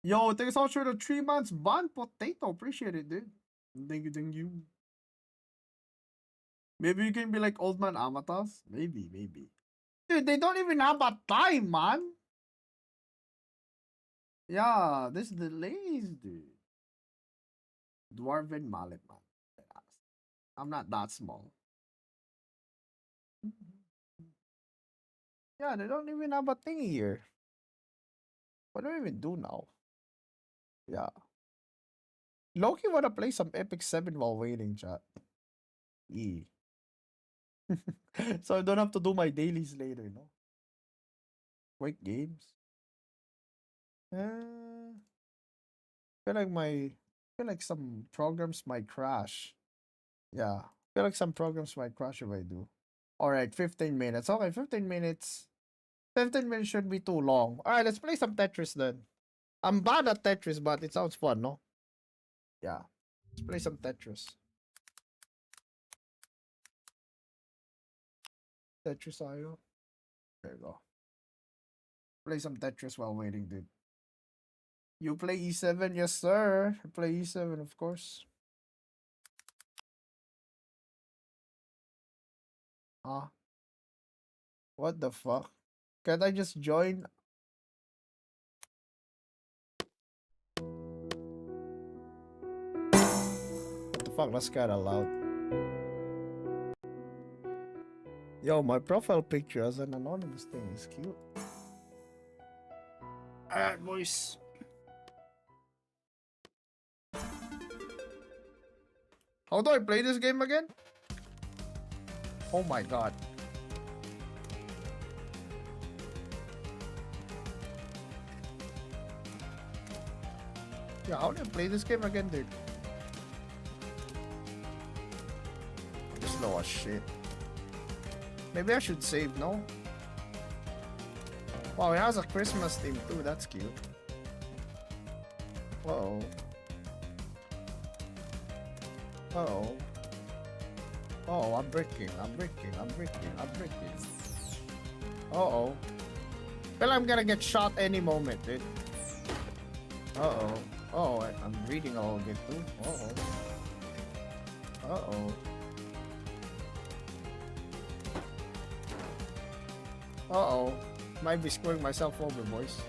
Yo, thanks so much for the 3 months ban potato. Appreciate it, dude. Thank you. Maybe you can be like Old Man Amatas? Maybe. Dude, they don't even have a time, man. Yeah, this delays, dude. Dwarven mallet, man. I'm not that small. Yeah, they don't even have a thing here. What do I even do now? Yeah. Loki wanna play some Epic 7 while waiting, chat. E. So I don't have to do my dailies later, no? Quick games. Feel like some programs might crash. Yeah. Feel like some programs might crash if I do. Alright, 15 minutes. Okay, 15 minutes. 15 minutes shouldn't be too long. Alright, let's play some Tetris then. I'm bad at Tetris, but it sounds fun, no? Yeah. Let's play some Tetris. Tetris ayo. There you go. Play some Tetris while waiting, dude. You play E7? Yes, sir. I play E7, of course. Huh? What the fuck? Can't I just join? What the fuck? That's kinda loud. Yo, my profile picture as an anonymous thing is cute. Alright, boys. How do I play this game again? Oh my god. Yeah, how do I play this game again, dude? I'm slow as shit. Maybe I should save, no? Wow, it has a Christmas theme too, that's cute. Uh-oh. Uh-oh. Oh, I'm breaking. Uh-oh. Well, I'm gonna get shot any moment, dude. Uh-oh. Oh, I'm reading a little bit too. Uh-oh. Uh-oh. Uh-oh. Might be screwing myself over, boys.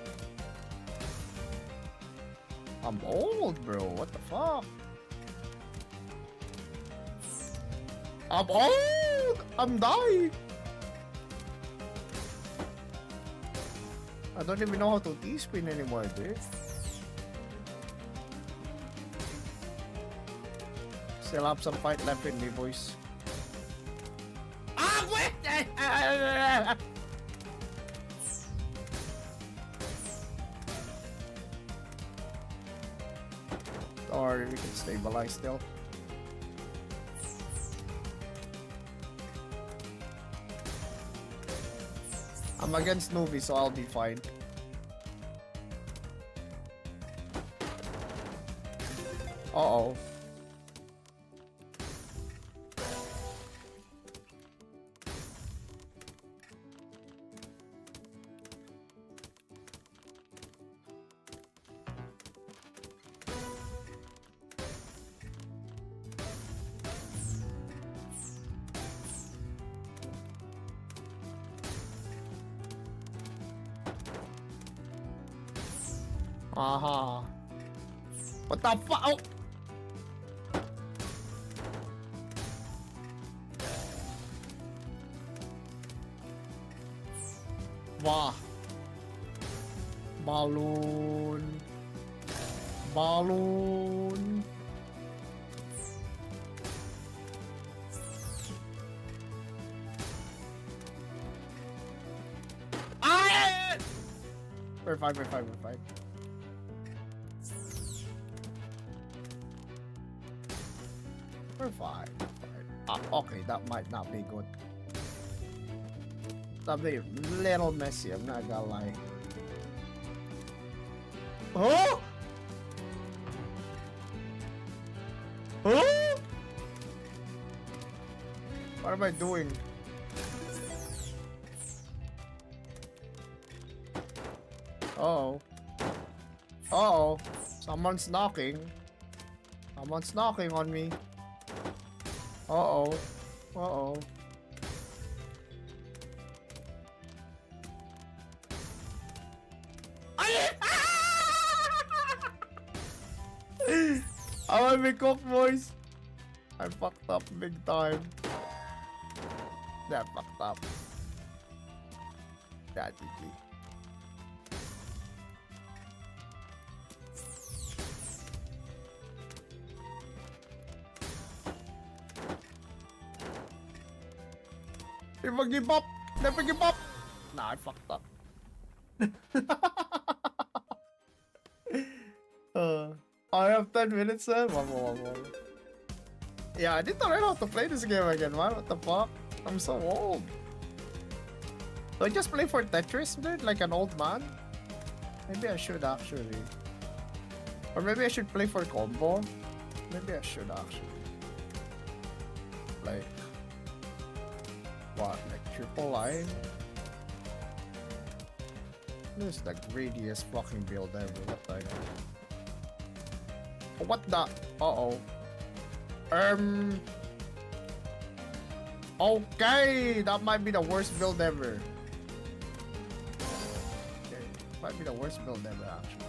I'm old, bro. What the fuck? I'm old! I'm dying! I don't even know how to T-spin anymore, dude. Still have some fight left in me, boys. Ah, wait! Or we can stabilize still. I'm against newbie, so I'll be fine. Uh-oh. Aha. What the fuck? Oh. Wah. Balloon. Balloon. Ah! We're fine, we're fine, we're fine. We're fine. Ah, okay, that might not be good. That'd be a little messy, I'm not gonna lie. Oh! Oh! What am I doing? Uh-oh. Uh-oh. Someone's knocking. Someone's knocking on me. Uh-oh. Uh-oh. I want to be cooked, boys. I fucked up big time. That fucked up. That GG. Never give up! Never give up! Nah, I fucked up. I have 10 minutes, sir. One more. Yeah, I didn't know how to play this game again, man. What the fuck? I'm so old. Do I just play for Tetris, dude? Like an old man? Maybe I should actually. Or maybe I should play for combo. Maybe I should actually. Like. What? Like triple line? This is the greediest fucking build ever. What the hell? What the? Uh-oh. Okay, that might be the worst build ever. Okay, might be the worst build ever, actually.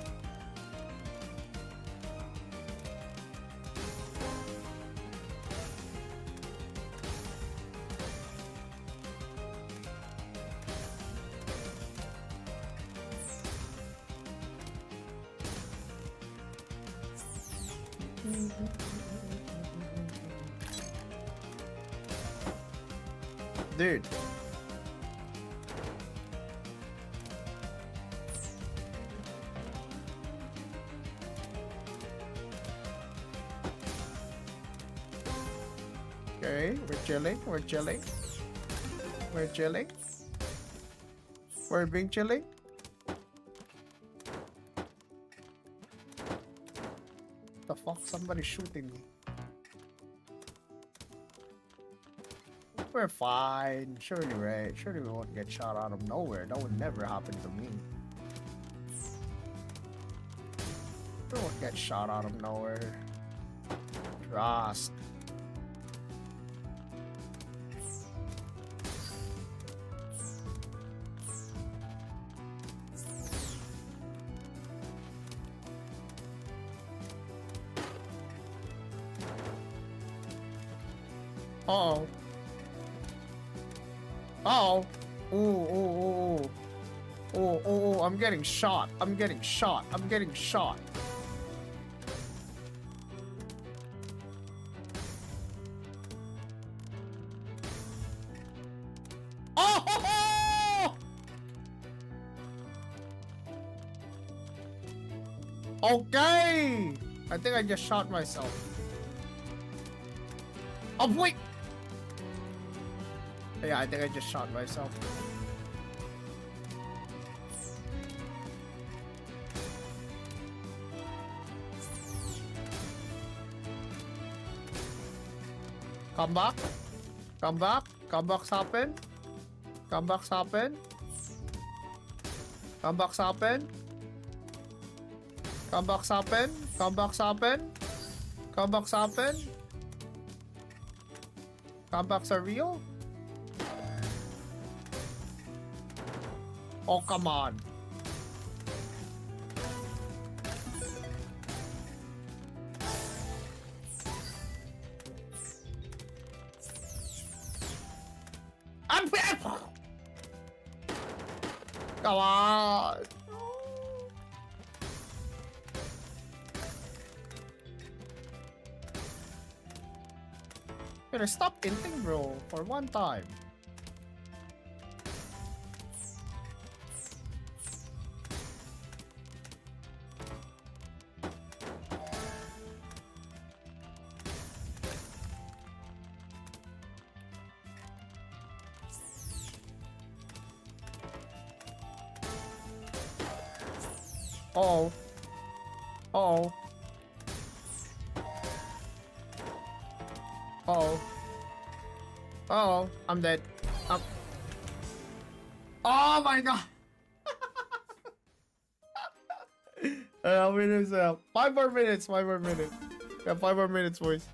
Dude. Okay, we're chilling. We're being chilling. The fuck? Somebody's shooting me. We're fine. Surely, right? Surely we won't get shot out of nowhere. That would never happen to me. We won't get shot out of nowhere. Trust. Uh-oh. Uh-oh. Ooh. Oh, I'm getting shot. I'm getting shot. I'm getting shot. Oh! Okay! I think I just shot myself. Oh, wait! Yeah, I think I just shot myself. Come back. Come back. Comebacks happen. Comebacks happen. Comebacks happen. Comebacks happen. Comebacks happen. Comebacks happen. Comebacks are real? Oh, come on. I'm back! Come on. Better stop hinting, bro, for one time. Oh. Oh. Oh. Oh, I'm dead. Oh my god. How many minutes? 5 more minutes. 5 more minutes. Yeah, 5 more minutes, boys.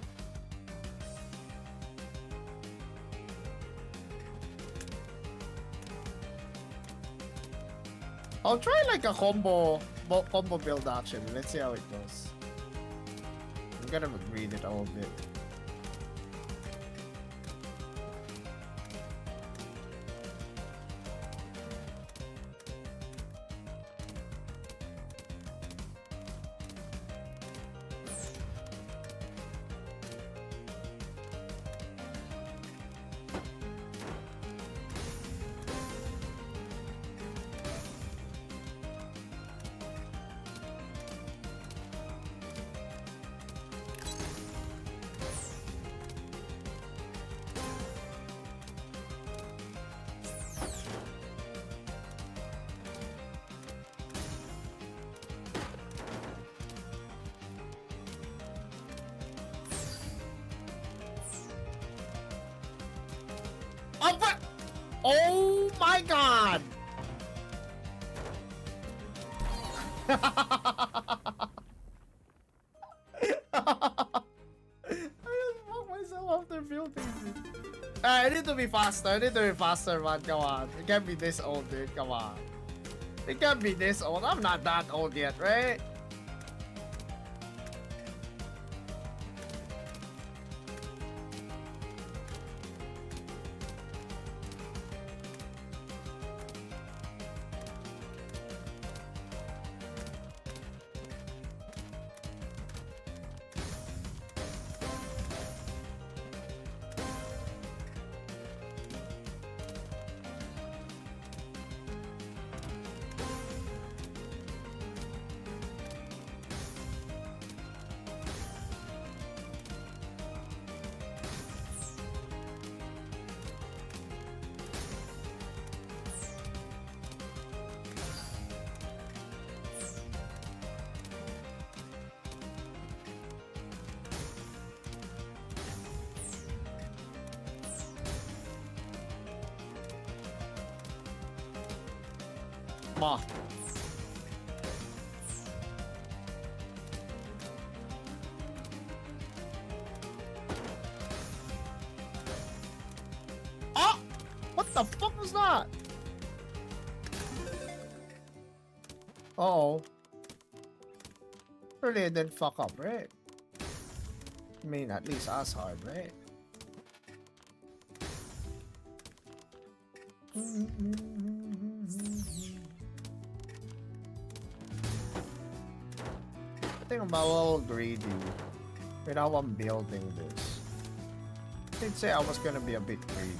I'll try like a combo build actually. Let's see how it goes. I'm gonna read it a little bit. Oh, but oh my god! I just fucked myself after building it. I need to be faster. I need to be faster, man. Come on. It can't be this old, dude. Come on. It can't be this old. I'm not that old yet, right? Ma. Ah! What the fuck was that? Uh-oh. Really, it didn't fuck up, right? I mean, at least as hard, right? think I'm a little greedy with how I'm building this. I'd say I was gonna be a bit greedy.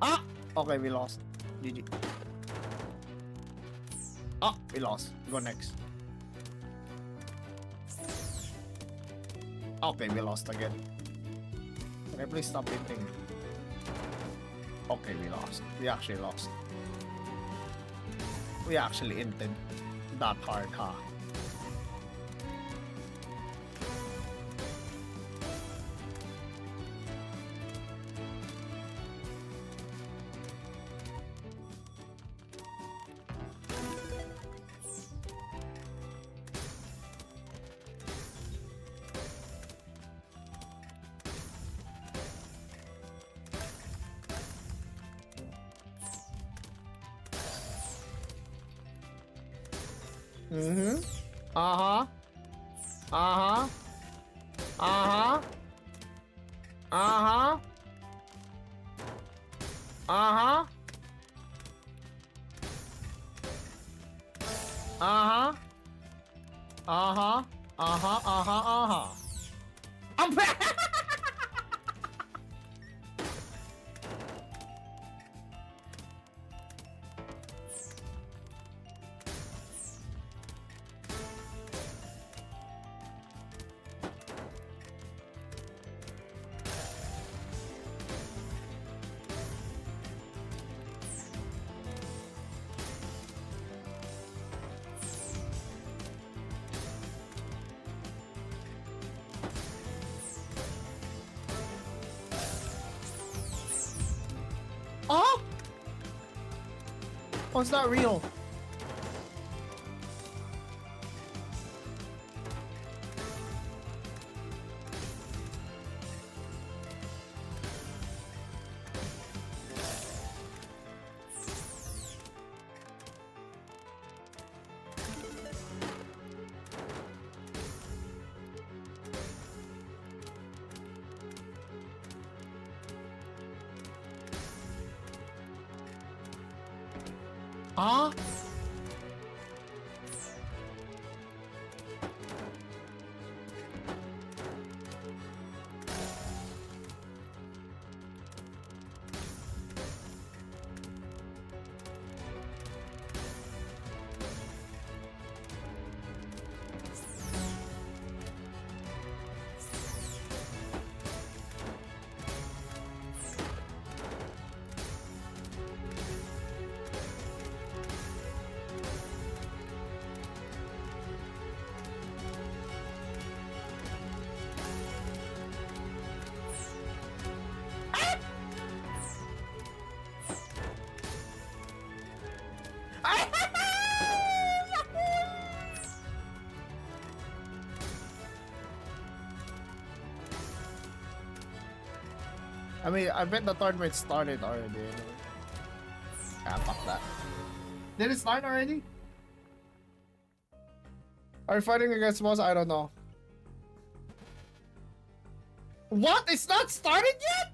Ah! Okay, we lost. GG. Ah, we lost. Go next. Okay, we lost again. Can I please stop hinting? Okay, we lost. We actually lost. We actually hinted that hard, huh? Mm-hmm. Uh-huh. Uh-huh. Uh-huh. Uh-huh. Uh-huh. Uh-huh. Uh-huh. Uh-huh. Uh-huh. Uh-huh. I'm back! Oh! Oh, it's not real. Huh? I mean, I bet the tournament started already. Anyway. Ah, fuck that. Did it start already? Are you fighting against boss? I don't know. What? It's not started yet?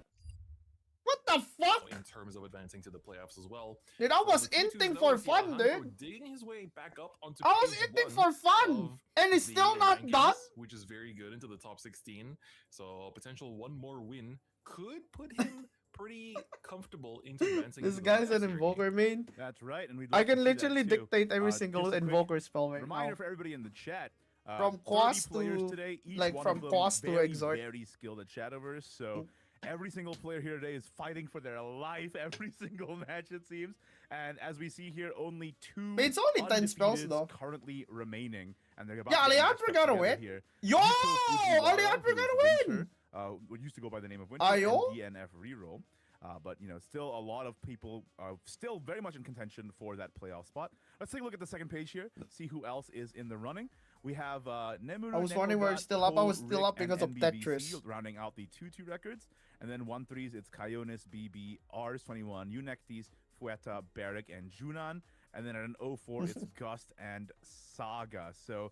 What the fuck?
In terms of advancing to the playoffs as well.
Dude, I was
The T2s,
inting
though,
for
we see
fun,
Alejandro
dude.
digging his way back up onto
I was
page
inting
one
for fun,
of
and it's
the
still not
rankings,
done.
which is very good into the top 16. So potential one more win could put him pretty comfortable into advancing.
This
into the
guy's
playoffs
an
here.
invoker main.
That's right, and we'd
I
like to
can
see that
literally
too.
dictate every
Just
single
a quick
invoker spell right
reminder
now.
for everybody in the chat.
From
30
Quas
players
to,
today, each
like,
one
from
of them
Quas to
very,
Exhort.
very skilled at Shadowverse. So every single player here today is fighting for their life every single match, it seems. And as we see here, only two
It's only 10 spells,
undefeateds
though.
currently remaining, and they're about
Yeah,
to get
Alejandro
matched up
got a
together
win.
here.
Yo!
Yuko Fujiwara,
Alejandro
who
got
is
a win!
Winter, what used to go by the name of Winter,
Ayo?
and DNF Reroll. But, you know, still a lot of people are still very much in contention for that playoff spot. Let's take a look at the second page here, see who else is in the running. We have Nemuru.
I was wondering where it's still up. I was still up because of Tetris.
Rounding out the 2-2 records. And then 1-3s, it's Kyonis, BB, Rs21, Unectis, Fueta, Barrick, and Junan. And then at an 0-4, it's Gust and Saga. So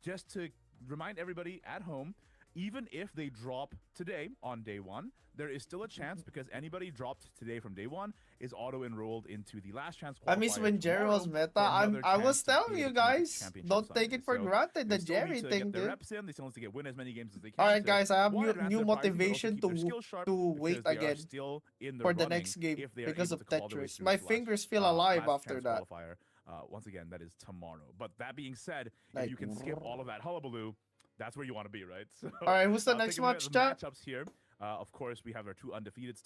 just to remind everybody at home, even if they drop today on day one, there is still a chance because anybody dropped today from day one is auto-enrolled into the last chance qualifier.
I miss when Jerry was meta. I was telling you guys, don't take it for granted, the Jerry thing,
dude.
dude.
Reps in, they still need to win as many games as they can.
Alright guys, I have
One,
new
their
motivation
prizes, but also keep their skill sharp
to wait
because they are
again
still in the
for the
running
next game
if they are
because
able
of
to claw their way
Tetris.
through
My
to last,
fingers feel alive
last
after
chance
that.
Qualifier. Once again, that is tomorrow. But that being said,
Like,
if you can skip all of that hullabaloo, that's where you want to be, right? So,
Alright, who's the next
taking a look
match,
at the
chat?
matchups here. Of course, we have our two undefeateds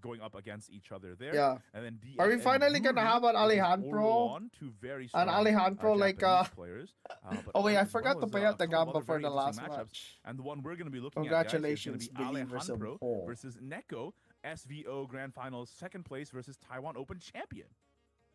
going up against each other there.
Yeah.
And then
Are we
DF and
finally gonna
Yuri
have an
versus
Alejandro?
Orlon, two very strong,
Alejandro, like,
Japanese players. But
Oh wait, I
as
forgot
well
to
as,
pay out the
a couple of
Gamba
other
for
very
the last
interesting matchups.
match.
And the one we're going to be looking at, guys, is going
Congratulations,
to be
believers of
Alejandro
all.
versus Neko, SVO Grand Finals, second place versus Taiwan Open champion.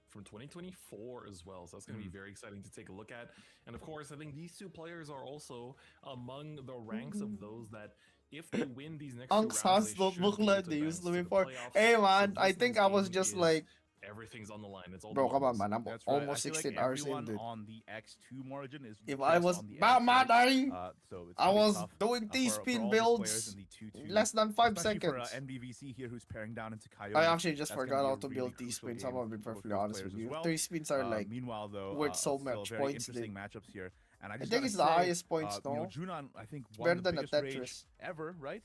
From 2024 as well, so that's going to be very exciting to take a look at. And of course, I think these two players are also among the ranks of those that, if they win these next two
Unks
rounds,
has
they should be able
booklet
to
they
advance
used
to
to
the
before.
playoffs.
Hey
So
man, I
this
think
next
I was
game
just
is-
like,
everything's on the line. It's all
bro, come on
balls.
man, I'm
That's right.
almost
I feel
16
like
hours in,
everyone
dude.
on the X2 margin is
If
just
I was
on the
bad
X,
mad,
right? So it's
I
pretty
was
tough,
doing
for
T-spin
all these
builds
players in the 2-2,
less than 5
especially
seconds.
for NBVC here, who's pairing down into Coyote.
I actually just
That's gonna
forgot
be
how
a
to
really
build
crucial
T-spins.
game
I'm gonna be
for both
perfectly
those
honest
players
with
as
you.
well.
3 spins are like,
Meanwhile, though,
worth so
still
much
very
points,
interesting
dude.
matchups here. And I
I
just
think
gotta
it's the
say,
highest points,
you know,
no?
Junan, I think
Better
one of the
than a
biggest rage
Tetris.
ever, right?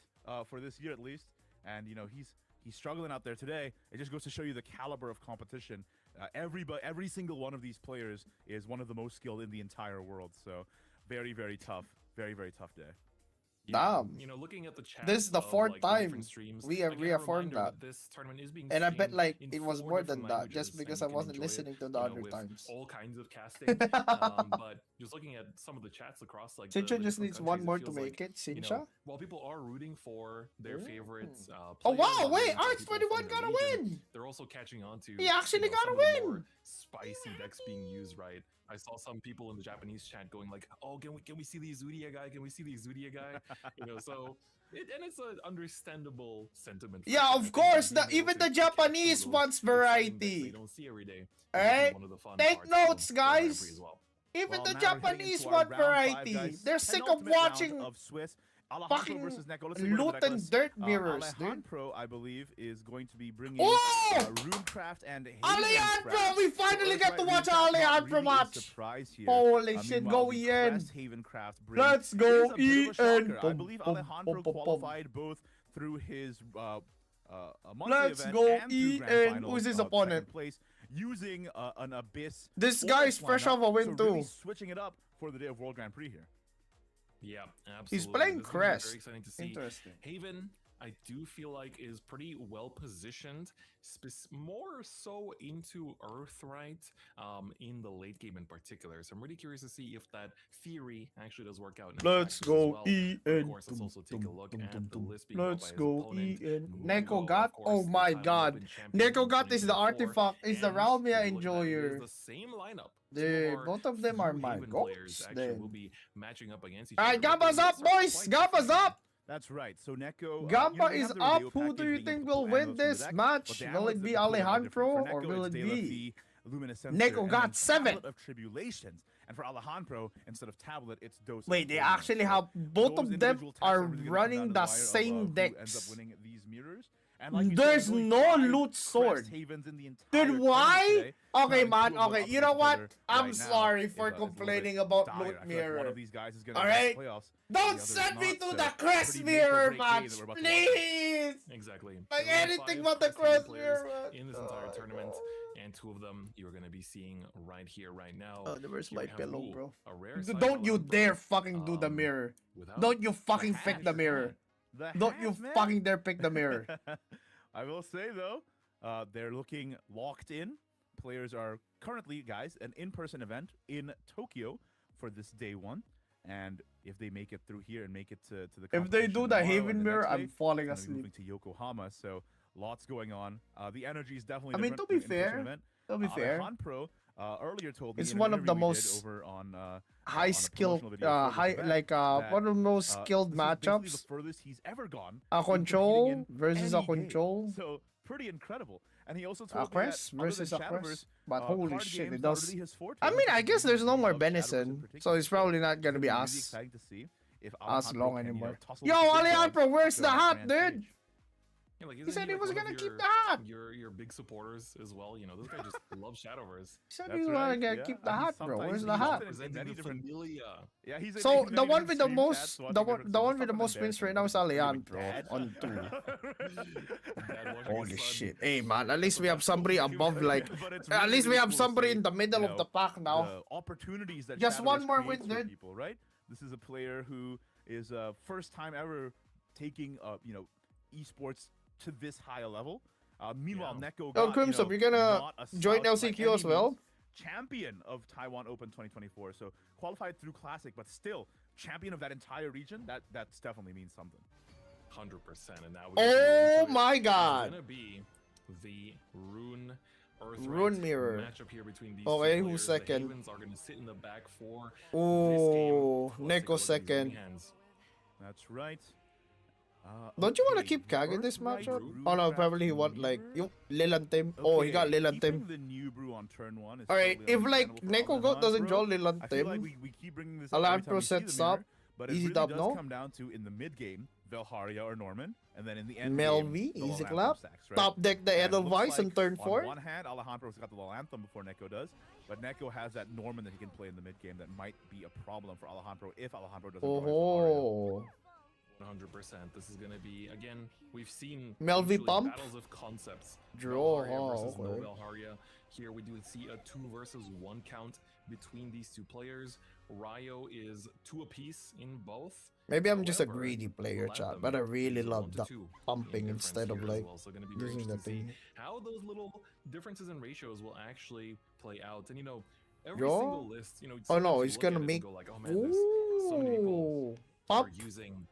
For this year at least. And you know, he's struggling out there today. It just goes to show you the caliber of competition. Every single one of these players is one of the most skilled in the entire world. So very, very tough. Very, very tough day.
Damn.
You know, looking at the chat,
This is the fourth
the
time
different streams,
we have
again, a
reaffirmed
reminder
that.
this tournament is being
And I bet
streamed
like
in
it was
4
more
different
than that
languages,
just
and
because
you
I
can
wasn't
enjoy it,
listening to the
you know,
other
with
times.
all kinds of casting. But just looking at some of the chats across, like
Sincha
the
just
different
needs one
countries,
more
it
to
feels
make
like,
it.
you
Sincha?
know, while people are rooting for their favorites,
Oh
players
wow,
and
wait,
rooting for people
RX21
from the
gotta
region,
win!
they're also catching on to
He actually
you know,
gotta
some of the
win!
more spicy decks being used, right? I saw some people in the Japanese chat going like, "Oh, can we see the Izuria guy? Can we see the Izuria guy?" You know, so and it's an understandable sentiment. For
Yeah,
sure. I
of
think
course,
being able
even
to
the
catch some of
Japanese
those
wants
exciting decks that
variety.
you don't see every day is
Alright?
definitely one of the fun
Take
parts
notes,
of the Grand
guys.
Prix as well.
Even
Well,
the
now we're heading
Japanese
into our
want
round 5,
variety.
guys.
They're sick of
Penultimate round
watching
of Swiss. Alejandro
fucking
versus Neko. Let's see what
loot
the deck
and
list.
dirt mirrors, dude.
Alejandro, I believe, is going to be bringing
Oh!
Runecraft and
Alejandro!
Havencraft.
We finally
That's
get
right,
to watch
Runecraft, not
Alejandro
really a
match.
surprise here.
Holy shit,
Meanwhile,
go
the
Ian.
Crest Havencraft brings
Let's go
is a bit of a
Ian.
shocker. I believe Alejandro qualified both through his monthly
Let's
event
go
and through Grand
Ian.
Finals
Who's his
of
opponent?
second place using an Abyss.
This
Force
guy's fresh
lineup,
off a win
so really
too.
switching it up for the day of World Grand Prix here.
Yeah, absolutely.
He's playing
This is gonna be
Crest.
Very exciting to see.
Interesting.
Haven, I do feel like is pretty well positioned, more so into Earthright in the late game in particular. So I'm really curious to see if that theory actually does work out. In
Let's
practice as
go
well.
Ian.
Of course, let's also take a look at the list being brought
Let's
by his
go
opponent.
Ian.
Nuno,
Neko
of
Gat?
course,
Oh
the
my
Taiwan
god.
Open champion
Neko
in
Gat is the
2024.
artifact, is the
And
Realmia
if you look back, it
enjoyer.
is the same lineup.
Dude,
Some of
both
our
of them are
few
my
Haven players
goats,
actually
then.
will be matching up against each
Alright,
other.
Gamba's up, boys! Gamba's up!
That's right. So Neko,
Gamba
they
is
have their
up.
Deo
Who
package
do you
being
think
able to
will
pull
win
Amulet from the
this
deck,
match?
but the
Will
Amulets
it be
that they pull are different.
Alejandro
For
or
Neko,
will
it's
it
De La
be
Fee, Luminescence,
Neko
and
got
then
7?
Tablet of Tribulations. And for Alejandro, instead of Tablet, it's Dose of
Wait, they
Torment.
actually
So
have both
those
of them
individual attacks
are
really gonna come
running
down to
the
wire of,
same
who ends
decks.
up winning these mirrors. And like you
There's
said, only
no
5
loot
Crest
sword.
Havens in the entire
Dude,
tournament
why?
today,
Okay,
and
man.
2 of them
Okay,
up
you know
against
what?
each other
I'm
right now
sorry for
is a little bit
complaining about
dire.
loot
I feel like one
mirror.
of these guys is gonna
Alright?
miss playoffs.
Don't
The other
send
is
me
not,
to
so
the Crest
pretty make or
mirror
break game
match,
that we're about to watch.
please.
Exactly.
Like
There are
anything
5
but the
Crest Haven
Crest
players
mirror match.
in this entire
Oh,
tournament,
no.
and 2 of them you're going to be seeing right here, right now.
Oh, where's
Here
my
we have,
pillow,
ooh,
bro?
a rare
Don't you
Alejandro,
dare fucking do the mirror.
without
Don't you fucking
hat,
pick the
man.
mirror.
The
Don't you
hat, man.
fucking dare pick the mirror.
I will say though, they're looking locked in. Players are currently, guys, an in-person event in Tokyo for this day 1. And if they make it through here and make it to the
If they
competition
do the
tomorrow
Haven
and the
mirror,
next
I'm
day,
falling
they're gonna be
asleep.
moving to Yokohama. So lots going on. The energy is definitely
I mean,
different
to be
for an in-person
fair,
event.
To be fair.
Alejandro, earlier told me
It's
in an
one of the
interview we did
most
over on
high
on a
skill,
promotional video for this
high
event
like
that,
one of the most skilled
this is basically
matchups.
the furthest he's ever gone
A
in competing
control
in
versus a
any game.
control.
So pretty incredible. And he also
A
told me that
quest
other
versus
than
a
Shadowverse,
quest. But holy
card
shit,
games
it
not
does.
really his forte,
I mean,
which
I
is
guess
the
there's
reason
no
he
more
loves Shadowverse in
venison, so
particular.
it's probably not gonna be
really
as
exciting to see if
as
Alejandro
long
can,
anymore.
tussle
Yo,
with the big
Alejandro,
dogs
where's
after
the
that
hat,
grand
dude?
stage.
Yeah, like
He
isn't
said he
like
was
one of
gonna keep
your-
the hat.
Your big supporters as well. You know, this guy just loves Shadowverse.
He said
That's
he was
right,
gonna
yeah.
keep the
And
hat, bro.
sometimes
Where's
he's
the hat?
often in many
Representing the
different.
familia.
Yeah, he's in
So
many
the one
different
with the
stream
most,
chats
the
watching
one,
different
the
stuff.
one with
It's
the
not
most wins
embarrassing,
right now is
but it's really
Alejandro
dad.
on 2.
Dad watching
Holy
his son.
shit. Hey man, at least we have somebody above, like,
But it's
at
really,
least we
really
have
cool to
somebody
see,
in the middle
you
of the
know,
pack now.
the opportunities that
Just one
Shadowverse
more
creates
win,
for
dude.
people, right? This is a player who is first time ever taking esports to this high a level. Meanwhile,
Yeah.
Neko
Yo,
got,
Crimson, you're gonna
not a
join
slouch by
LCQ as
any
well?
means, champion of Taiwan Open 2024. So qualified through Classic, but still champion of that entire region. That definitely means something.
100%, and now we
Oh my god.
It's gonna be the Rune Earth
Rune Mirror.
matchup here between these
Okay,
two
who's
players.
second?
The Havens are gonna sit in the back for
Oh,
this game. Let's take a
Neko
look at these
second.
hands.
That's right.
Don't you want to
Okay,
keep Kage this
Earthright
matchup?
Rune
Oh no,
Craft
probably he want like
Mirror?
yung Lilantem. Oh, he got
Okay,
Lilantem.
keeping the new brew on turn 1 is
Alright,
totally
if like
understandable for
Neko Goat doesn't draw
Alejandro. I feel like
Lilantem,
we keep bringing this up every
Alejandro
time we see
sets
the mirror,
up,
but it
easy
really
dub,
does
no?
come down to in the mid game, Velharia or Norman, and then in the end
Mel
game,
V,
the
easy
Lol
clap.
Anthem stacks, right?
Top deck the
And it
Edelweiss
looks
on turn
on
4.
one hand, Alejandro's got the Lol Anthem before Neko does, but Neko has that Norman that he can play in the mid game that might be a problem for Alejandro if Alejandro doesn't draw his Velharia.
Oh,
100%. This is gonna be, again, we've seen
Melvi
literally
pump?
battles of concepts.
Draw,
Velharia versus
oh,
no
okay.
Velharia. Here we do see a 2 versus 1 count between these two players. Ryo is 2 apiece in both.
maybe I'm just a
However,
greedy player, chat,
Latham
but I really
is a
love
1 to
the
2
pumping
in
instead
difference
of
here as
like
well. So gonna be very
using the
interesting to see
thing.
how those little differences in ratios will actually play out. And every
Yo?
single list,
Oh no,
sometimes you
it's
look
gonna
at it and
make.
go like, oh man, there's so many people
Ooh,
are
pump,
using,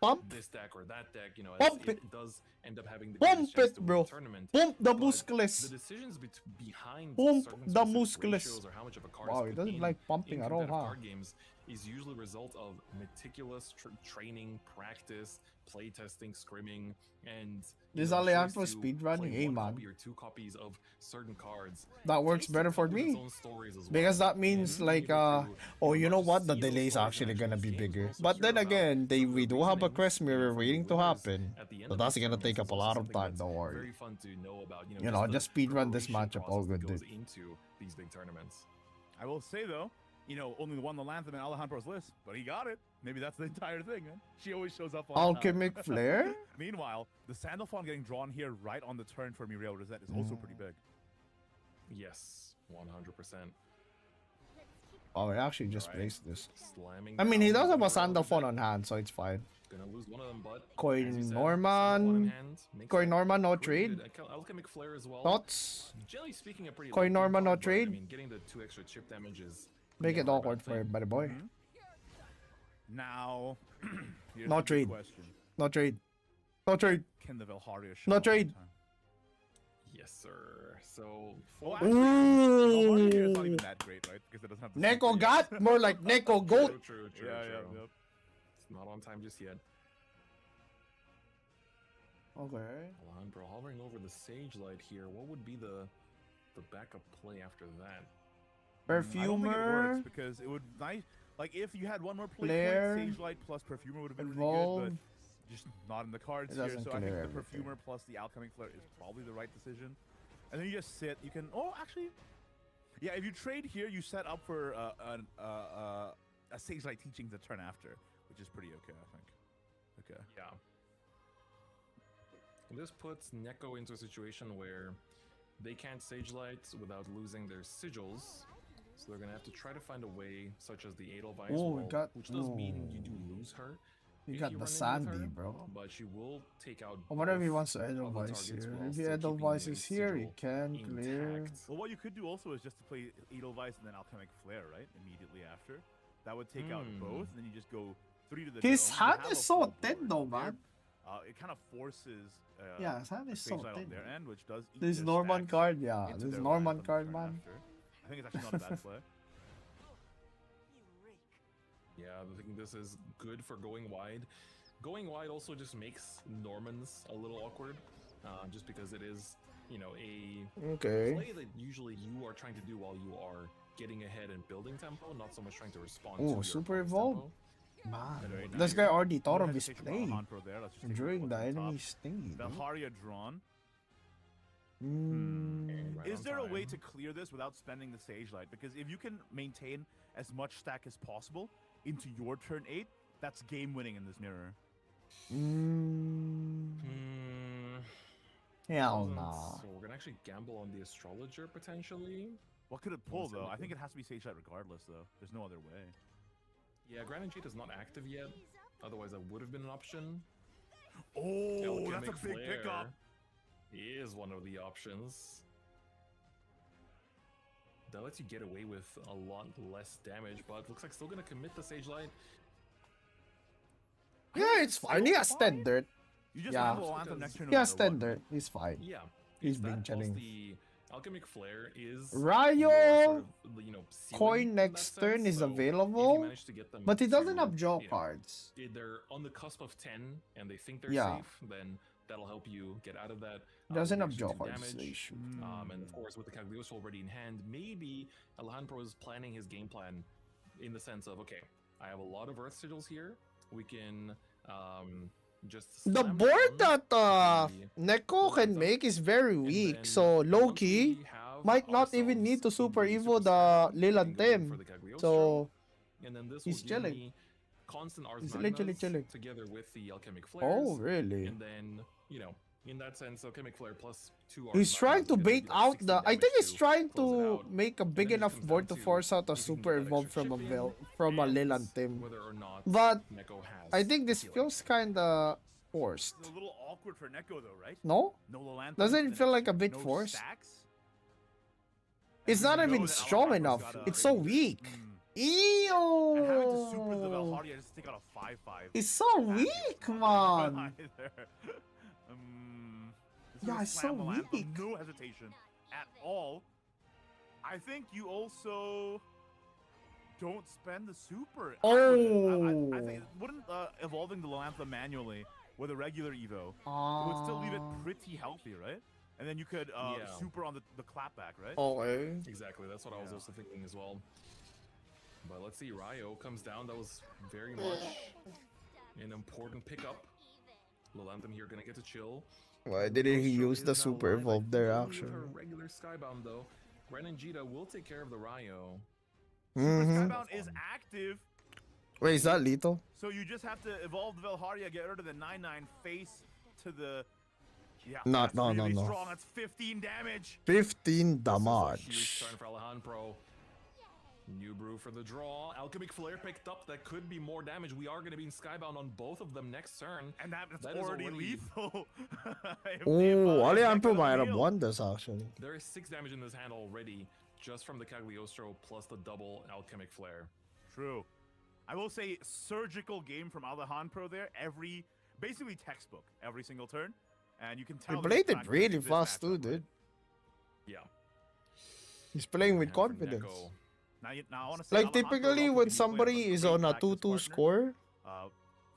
pump,
this deck or that deck,
Pump
it
it.
does end up having the
Pump
greatest chance
it,
to win
bro.
the tournament.
pump the
But
muscles.
the decisions behind
Pump
certain
the
specific
muscles.
ratios or how much of a card
Wow,
is
he
put
doesn't
in
like pumping at all,
competitive
huh?
card games is usually a result of meticulous training, practice, play testing, scrimming, and
This
the choice
Alejandro
to
speedrunning,
play
hey,
one
man.
copy or 2 copies of certain cards.
That works
Tends to
better
come
for
with its
me.
own stories as well.
Because that means
And
like
being able to,
oh, you know
not
what,
just
the
see those
delay is
stories
actually
in
gonna
actual
be
games,
bigger.
also
But
hear
then
about
again,
some
they
of the
we do have a
reasonings,
quest mirror
from the
waiting to
winners
happen.
at the end
So
of
that's
these
gonna take
tournaments
up
is
a
also
lot of
something
time,
that's
don't worry.
very fun to know about.
You know,
the
just speedrun this
preparation
matchup, all
process that
good,
goes
dude.
into these big tournaments.
I will say though, only won the Lanthem in Alejandro's list, but he got it. Maybe that's the entire thing, man. She always shows up on
Alchemic Flare?
Meanwhile, the Sandalphon getting drawn here right on the turn for Muriel Rosette is also pretty big.
Yes, 100%.
Oh, he actually just
Alright.
placed this.
Slamming
I mean, he
down
does have a
over
Sandalphon
Rosette.
on hand, so it's fine.
Gonna lose one of them, but
Coin
as you said,
Norman.
Sandalphon in hand makes
Coin
that
Norman, no
pretty
trade.
good. Alchemic Flare as well.
Thoughts?
Generally speaking, a pretty
Coin
low
Norman, no
card, but, I
trade.
mean, getting the 2 extra chip damage is
Make it
never a
awkward
bad
for
thing.
everybody, boy.
Now, here's
No
the big
trade.
question.
No trade. No trade.
Can the Velharia show
No
up
trade.
on time?
Yes, sir. So,
Well,
for
actually, Velharia here is not even
Ooh.
that great, right? Because it doesn't have the
Neko
super yet.
got more like Neko Goat.
True.
Yeah.
It's not on time just yet.
Okay.
Alejandro hovering over the Sage Light here. What would be the backup play after that?
I don't think it
Perfumer.
works because it would like if you had one more play
Flare.
point, Sage Light plus Perfumer would have been
Evolve.
really good, but just not in the cards
It
here.
doesn't
So I think
clear
the
everything.
Perfumer plus the Alchemic Flare is probably the right decision. And then you just sit. You can. Oh, actually, yeah. If you trade here, you set up for a Sage Light teaching the turn after, which is pretty okay, I think. Okay.
Yeah. This puts Neko into a situation where they can't Sage Light without losing their sigils. So they're gonna have to try to find a way, such as the Edelweiss,
Oh, we got-
which does mean you
oh.
do lose her.
You
if
got
you
the
run in with
Sandy,
her,
bro.
But she will take out.
I wonder if he
both
wants to
of the
Edelweiss
targets
here.
while
If
still
he
keeping
Edelweiss
the
is here, he
sigil
can clear.
intact.
Well, what you could do also is just to play Edelweiss and then Alchemic Flare, right? Immediately after. That would take out both, and then you just go 3 to the
His
dome. You
hand
have
is
a
so
full
thin
board.
though,
There,
man.
It kind of forces
Yeah, his hand
a
is so
Sage Light on
thin.
their end, which does eat
This
their
Norman
stacks
card, yeah.
into
This
their
Norman
Lanthem
card,
turn
man.
after. I think it's actually not a bad play.
Yeah, I think this is good for going wide. Going wide also just makes Norman's a little awkward, just because it is, you know, a
Okay.
play that usually you are trying to do while you are getting ahead and building tempo, not so much trying to respond to
Oh,
your
super
opponent's
evolve.
tempo.
Man,
Very
this
nice.
guy already thought
No
of his
hesitation from
play
Alejandro there. Let's just take a
during
look
the
at top.
enemy's thing.
Valharia drawn.
Right
Is
on
there a way
time.
to clear this without spending the Sage Light? Because if you can maintain as much stack as possible into your turn 8, that's game winning in this mirror.
Hell
Doesn't-
nah.
So we're gonna actually gamble on the astrologer potentially.
What could it pull
Sounds
though? I
good.
think it has to be Sage Light regardless though. There's no other way.
Yeah, GRAN and Cheat is not active yet. Otherwise, that would have been an option.
Oh, that's a
Alchemic
big pickup.
Flare is one of the options. That lets you get away with a lot less damage, but looks like still gonna commit the Sage Light.
Yeah, it's fine. He has standard.
You just
Yeah.
level Anthem next turn.
He
no
has
matter what.
standard. He's fine.
Yeah,
He's
it's
being
that plus
chilling.
the Alchemic Flare is
Ryo
your sort of, you know, ceiling
Coin
in
next
that
turn
sense,
is
so if you
available,
manage to get them
but he doesn't
to,
have draw
you know,
cards.
they're on the cusp of 10 and they think they're
Yeah.
safe, then that'll help you get out of that.
He doesn't
with
have
extra
draw
2
cards.
damage.
They should.
And of course, with the Cagliostro already in hand, maybe Alejandro is planning his game plan in the sense of, okay, I have a lot of Earth Sigils here. We can just
The
slam
board
down
that
the
Neko can
Momentum,
make is very
and
weak.
then
So low
once
key
we have
might not even need to
ourselves
super
in
evo
Super
the
Saiyan, we
Leland
can go in
Tim.
for the Cagliostro,
So
and then this
he's
will give
chilling.
me constant Ars
He's literally
Magnas
chilling.
together with the Alchemic Flares.
oh really?
And then, you know, in that sense, Alchemic Flare plus 2 Ars
He's trying
Magnas
to
is gonna
bait
be like
out
60
the. I
damage
think he's
to
trying
close it
to
out.
make a
And
big
then it
enough
comes
board
down
to
to
force out a
if you can
super
get that
evolve
extra
from a
chip
Vel
in,
from a
and
Leland Tim.
whether or not
But
Neko has
I think this
healing.
feels kinda forced.
It's a little awkward for Neko though, right?
No?
No Lelanthus,
Doesn't it
and
feel like a bit
no
forced?
stacks?
It's
And
not
we know
even
that
strong
Alejandro's
enough.
got a-
It's so weak.
And having to super the
Ew.
Valharia just to take out a 5/5.
It's so weak, man.
This
Yeah,
is a
it's so
slam Melantham,
weak.
No hesitation at all. I think you also don't spend the super. I think wouldn't evolving the Melantham manually with a regular Evo, it would still leave it pretty healthy, right? And then you could
Yeah.
super on the clapback, right?
Okay.
Exactly, that's what I was
Yeah.
also thinking as well. But let's see, Ryo comes down. That was very much an important pickup. Lelantham here gonna get to chill.
Why didn't he
Ghost
use
Stroke
the
is now
super
live. I
evolve
think
there
only with her
actually?
regular Skybound though. GRAN and Jita will take care of the Ryo.
Super
Mhm.
Skybound is active,
Wait, is that lethal?
so you just have to evolve the Valharia, get rid of the 9/9 face to the. Yeah,
No,
that's
no,
really
no.
strong. That's 15 damage.
15
This is a huge
damage.
turn for Alejandro. New brew for the draw. Alchemic Flare picked up. That could be more damage. We are going to be in Skybound on both of them next turn.
And that's
That is
already
already-
lethal.
Oh, Alejandro
Neko
might have
heal.
won this actually.
There is 6 damage in this hand already, just from the Cagliostro plus the double Alchemic Flare.
True. I will say surgical game from Alejandro there. Basically textbook every single turn, and you can
He
tell. that
played
he's
it
trying to
really
beat this
fast too,
matchup, right?
dude.
Yeah.
He's playing with
And for
confidence.
Neko,
Now I want to say
Like
Alejandro
typically
also
when
can be
somebody
played as
is
great
on a
practice
2-2
partner.
score,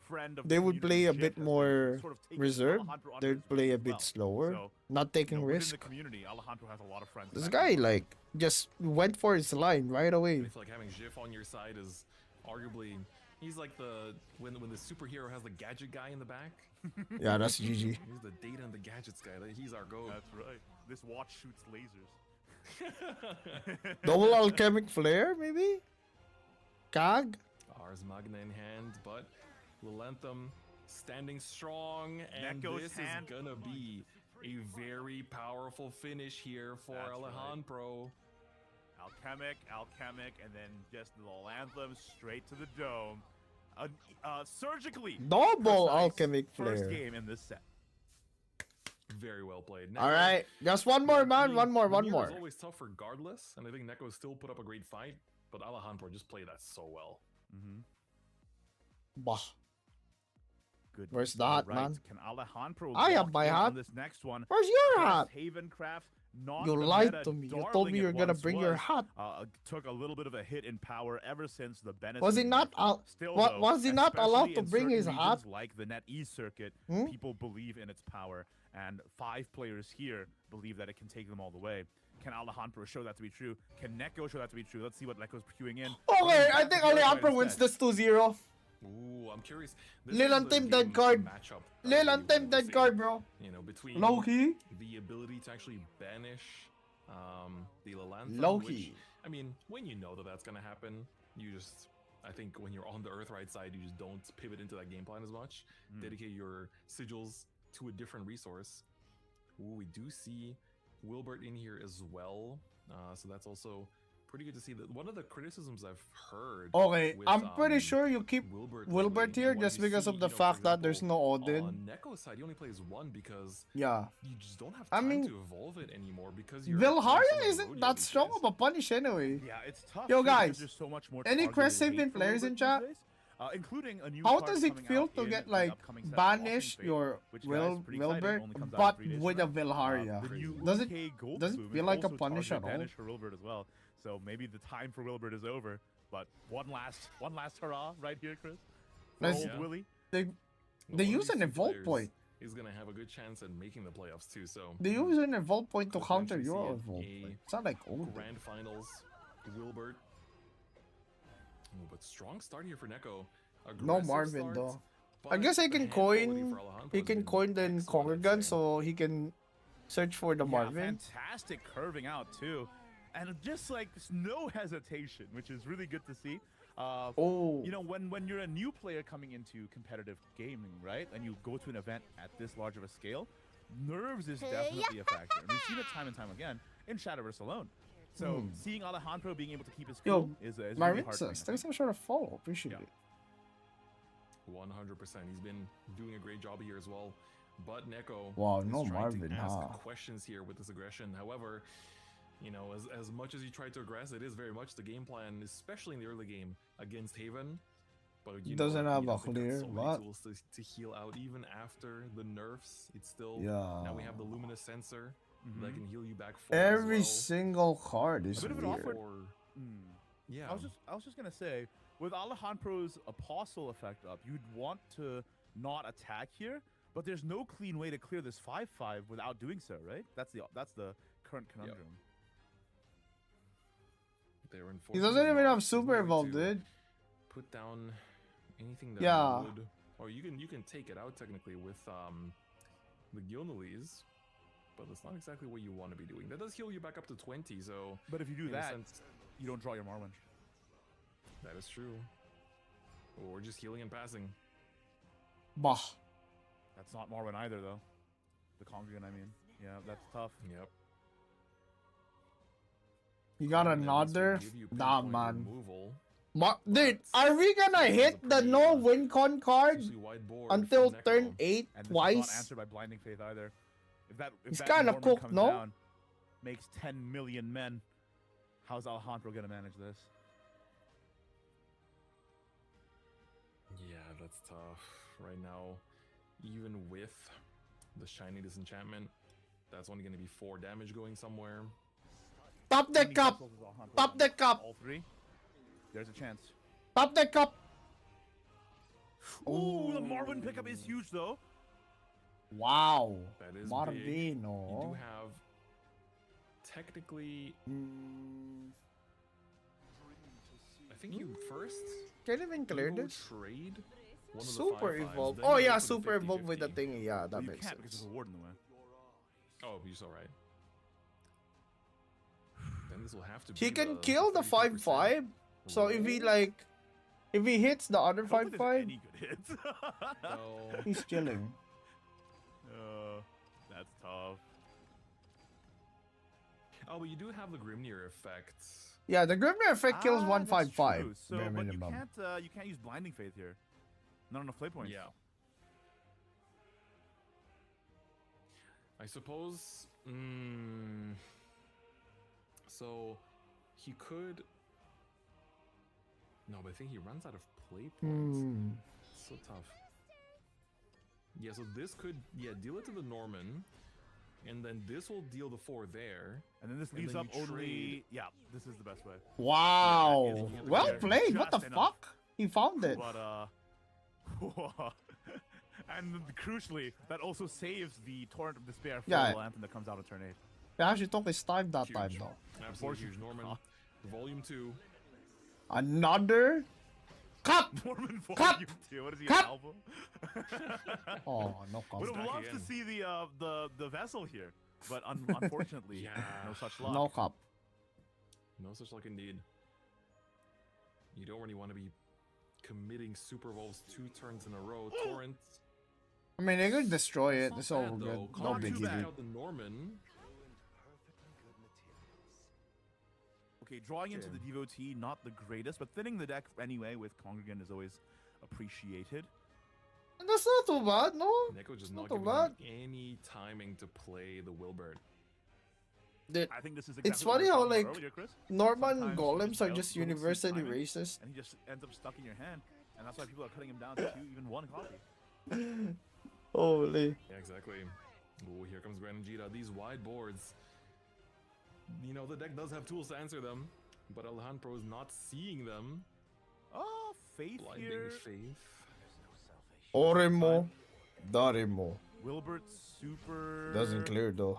Friend of
they
the
would
community,
play a
Jif,
bit
has been
more
sort of taking
reserved.
Alejandro under
They'd
his
play
wing
a
as
bit
well.
slower,
So,
not taking
within
risk.
the community, Alejandro has a lot of friends.
This
that
guy
way.
like just went for his line right
I
away.
feel like having Jif on your side is arguably... He's like when the superhero has the gadget guy in the back.
Yeah, that's GG.
He's the data and the gadgets guy. He's our goat.
That's right. This watch shoots lasers.
Double alchemic flare, maybe? Kag?
Ars Magna in hand, but Lelantham standing strong, and
Neko's
this
hand.
is gonna be a very powerful finish here for
That's right.
Alejandro.
Alchemic, and then just the Lantham straight to the dome. Surgically
Double
precise
alchemic
first
flare.
game in this set.
Very well played.
All
Neko-
right, just one more,
I
man.
mean,
One more,
the
one
mirror
more.
is always tough regardless, and I think Neko still put up a great fight, but Alejandro just played that so well.
Bah.
Good.
Where's the
All
hat, man?
Can Alejandro
I have
lock
my
in on
hat.
this next one?
Where's your hat?
Havencraft not
You
the
lied
meta
to me. You told
darling
me
it
you were gonna
once
bring your
was.
hat.
Took a little bit of a hit in power ever since the Bennett.
Was he not
Still, though,
was he not allowed
especially
to
in
bring his
certain
hat?
regions like the NetEase circuit,
Hmm?
people believe in its power, and 5 players here believe that it can take them all the way. Can Alejandro show that to be true? Can Neko show that to be true? Let's see what Neko's queuing in.
Okay, I think Alejandro wins this 2-0.
Ooh, I'm curious.
Lil on team dead card.
Matchup that I
Lil
really
on team
wanted to
dead
see.
card, bro.
You know, between
Low key.
the ability to actually banish the Lilantha,
Low
which,
key.
I mean, when you know that that's gonna happen, you just, I think when you're on the Earthright side, you just don't pivot into that game plan as much. Dedicate your sigils to a different resource. Ooh, we do see Wilbert in here as well, so that's also pretty good to see. That one of the criticisms I've heard.
Okay,
with,
I'm pretty sure you keep
Wilbert
Wilbert
lately,
here
and what
just
you
because
see,
of the
you know, for
fact that there's
example,
no Odin.
On Neko's side, he only plays one because
Yeah.
you just don't have
I
time
mean,
to evolve it anymore because you're
Vilharia
so
isn't
rodeo
that
these
strong
days.
of a punish anyway.
Yeah, it's tough.
Yo,
too, because
guys,
there's so much more
any
targeted
Crest
hate
Haven
for
players in
Wilbert
chat?
these days, including a new
How
card
does it
coming
feel
out
to
in
get
the
like
upcoming set of
banish
Offering Fate,
your
which, guys, pretty exciting,
Wilbert,
only comes out in
but
3 days
with
from
a
now.
Vilharia?
The new
Does it
UK Gold
does it
Bloom
feel
is
like a
also
punish at
targeted
all?
banish for Wilbert as well. So maybe the time for Wilbert is over. But one last hurrah right here, Chris. For
Nice.
old
Yeah.
Willie.
They
One
use
of
an
these two
evolve
players
point.
is gonna have a good chance at making the playoffs too. So
They use an evolve point to
Could
counter
potentially
your
see
evolve
a
point. It's not like Odin.
grand finals, Wilbert. Ooh, but strong start here for Neko.
No
Aggressive
Marvin
start,
though. I
but
guess I
the
can
hand quality
coin.
for Alejandro
He
has
can
been
coin the
excellent, I'd
Congrega
say.
so he can search for the
Yeah,
Marvin.
fantastic curving out too. And just like no hesitation, which is really good to see.
Oh,
You know, when you're a new player coming into competitive gaming, right, and you go to an event at this large of a scale, nerves is definitely a factor. And we've seen it time and time again in Shadowverse alone. So seeing Alejandro being able to keep his
Yo,
cool is really
Marvin
heartening,
says
I
thanks
think.
for sure to follow. Appreciate
Yeah.
it.
100%. He's been doing a great job here as well. But Neko
Wow,
is
no
trying
Marvin,
to ask
huh?
questions here with this aggression. However, you know, as much as you try to aggress, it is very much the game plan, especially in the early game against Haven. But you
Doesn't
know,
have
he
a
hasn't got
clear
so many
what?
tools to heal out even after the nerfs. It's still
Yeah.
now we have the luminous sensor that can heal you back for
Every
as
single card is
A bit of an
weird.
awkward-
well. Yeah.
I was just gonna say, with Alejandro's Apostle effect up, you'd want to not attack here, but there's no clean way to clear this 5/5 without doing so, right? That's the current conundrum.
They're
He
unfortunately
doesn't even
not.
have
There's no
super
way
evolve,
to
dude.
Put down anything that
Yeah.
would, or you can take it out technically with the Gilnalese, but that's not exactly what you want to be doing. That does heal you back up to 20, so
But if you do
in a
that,
sense,
you don't draw your Marwyn.
that is true. Or just healing and passing.
Bah.
That's not Marwyn either, though. The Congregant, I mean. Yeah, that's tough.
Yep.
You got
And at least will
another?
give you
Nah,
pinpoint
man.
removal,
Dude, are we gonna
This is
hit
a
the
pretty,
no win con card
especially wide board
until
from
turn
Neko.
8
And this is
twice?
not answered by Blinding Faith either. If
He's
that
kinda
Norman
cooked,
comes
no?
down, makes 10 million men, how's Alejandro gonna manage this?
Yeah, that's tough right now. Even with the shiny disenchantment, that's only going to be 4 damage going somewhere.
Top the
Any
cup!
vessels is Alejandro
Top
on
the cup!
All 3? There's a chance.
Top the cup!
Ooh, the Marwyn pickup is huge, though.
Wow.
That is big.
Marvino.
You do have technically, I think you first
Can you even clear
you go
this?
trade one of the
Super
5/5s,
evolve.
then
Oh
you go
yeah,
for the
super evolve with the
50/50.
thing. Yeah, that
Well, you
makes
can't because
sense.
there's a ward in the way.
Oh, you're so right. Then this will have to be
He can
the
kill the
33%.
5/5. So if he like, if he hits the other
I don't think there's
5/5,
any good hits.
So,
he's chilling.
That's tough.
oh, but you do have the Grimnir effect.
Yeah, the Grimnir effect kills
Ah,
155.
that's true. So,
bare
but
minimum.
you can't use Blinding Faith here. Not enough play points.
Yeah. I suppose. So he could. No, but I think he runs out of play points. So tough. Yeah, so this could deal it to the Norman. and then this will deal the 4 there.
And then this
And
leaves
then
up
you
only.
trade.
Yeah, this is the best way.
Wow.
Yeah,
Well
yeah,
played. What the
just enough.
fuck? He found it.
But and crucially, that also saves the Torrent of Despair
Yeah.
full anthem that comes out of turn 8.
He actually took his time that
Huge.
time though.
Absolutely huge. Norman, Volume 2.
Another cup.
Norman
Cup!
Volume 2. What is he,
Cup!
an album?
Oh, no cup.
Would have
Back
loved to
again.
see the vessel here, but unfortunately,
Yeah.
no such luck.
No cup.
No such luck indeed. You don't really want to be committing Super Evolves 2 turns in a row. Torrent.
I mean, they could destroy it.
Not
It's all
bad,
good.
though.
No
Not too
biggie,
bad.
dude.
Out the Norman.
Okay, drawing into the devotee, not the greatest, but thinning the deck anyway with Congregant is always appreciated.
That's not too bad, no?
Neko just
Not
not
too
giving
bad.
him any timing to play the Wilbert.
Dude,
I think this is exactly
it's
what we
funny
were
how,
talking about
like,
earlier, Chris.
Norman
Sometimes
golems
just
are
fails
just
to go to sleep
universally
timing,
racist.
And he just ends up stuck in your hand, and that's why people are cutting him down to even one copy.
Holy.
Yeah, exactly. Oh, here comes Gran and Jita. These wide boards. You know, the deck does have tools to answer them, but Alejandro is not seeing them.
Oh, Faith
Blinding
here.
Faith.
Oremo. Daremo.
Wilbert super.
Doesn't clear though.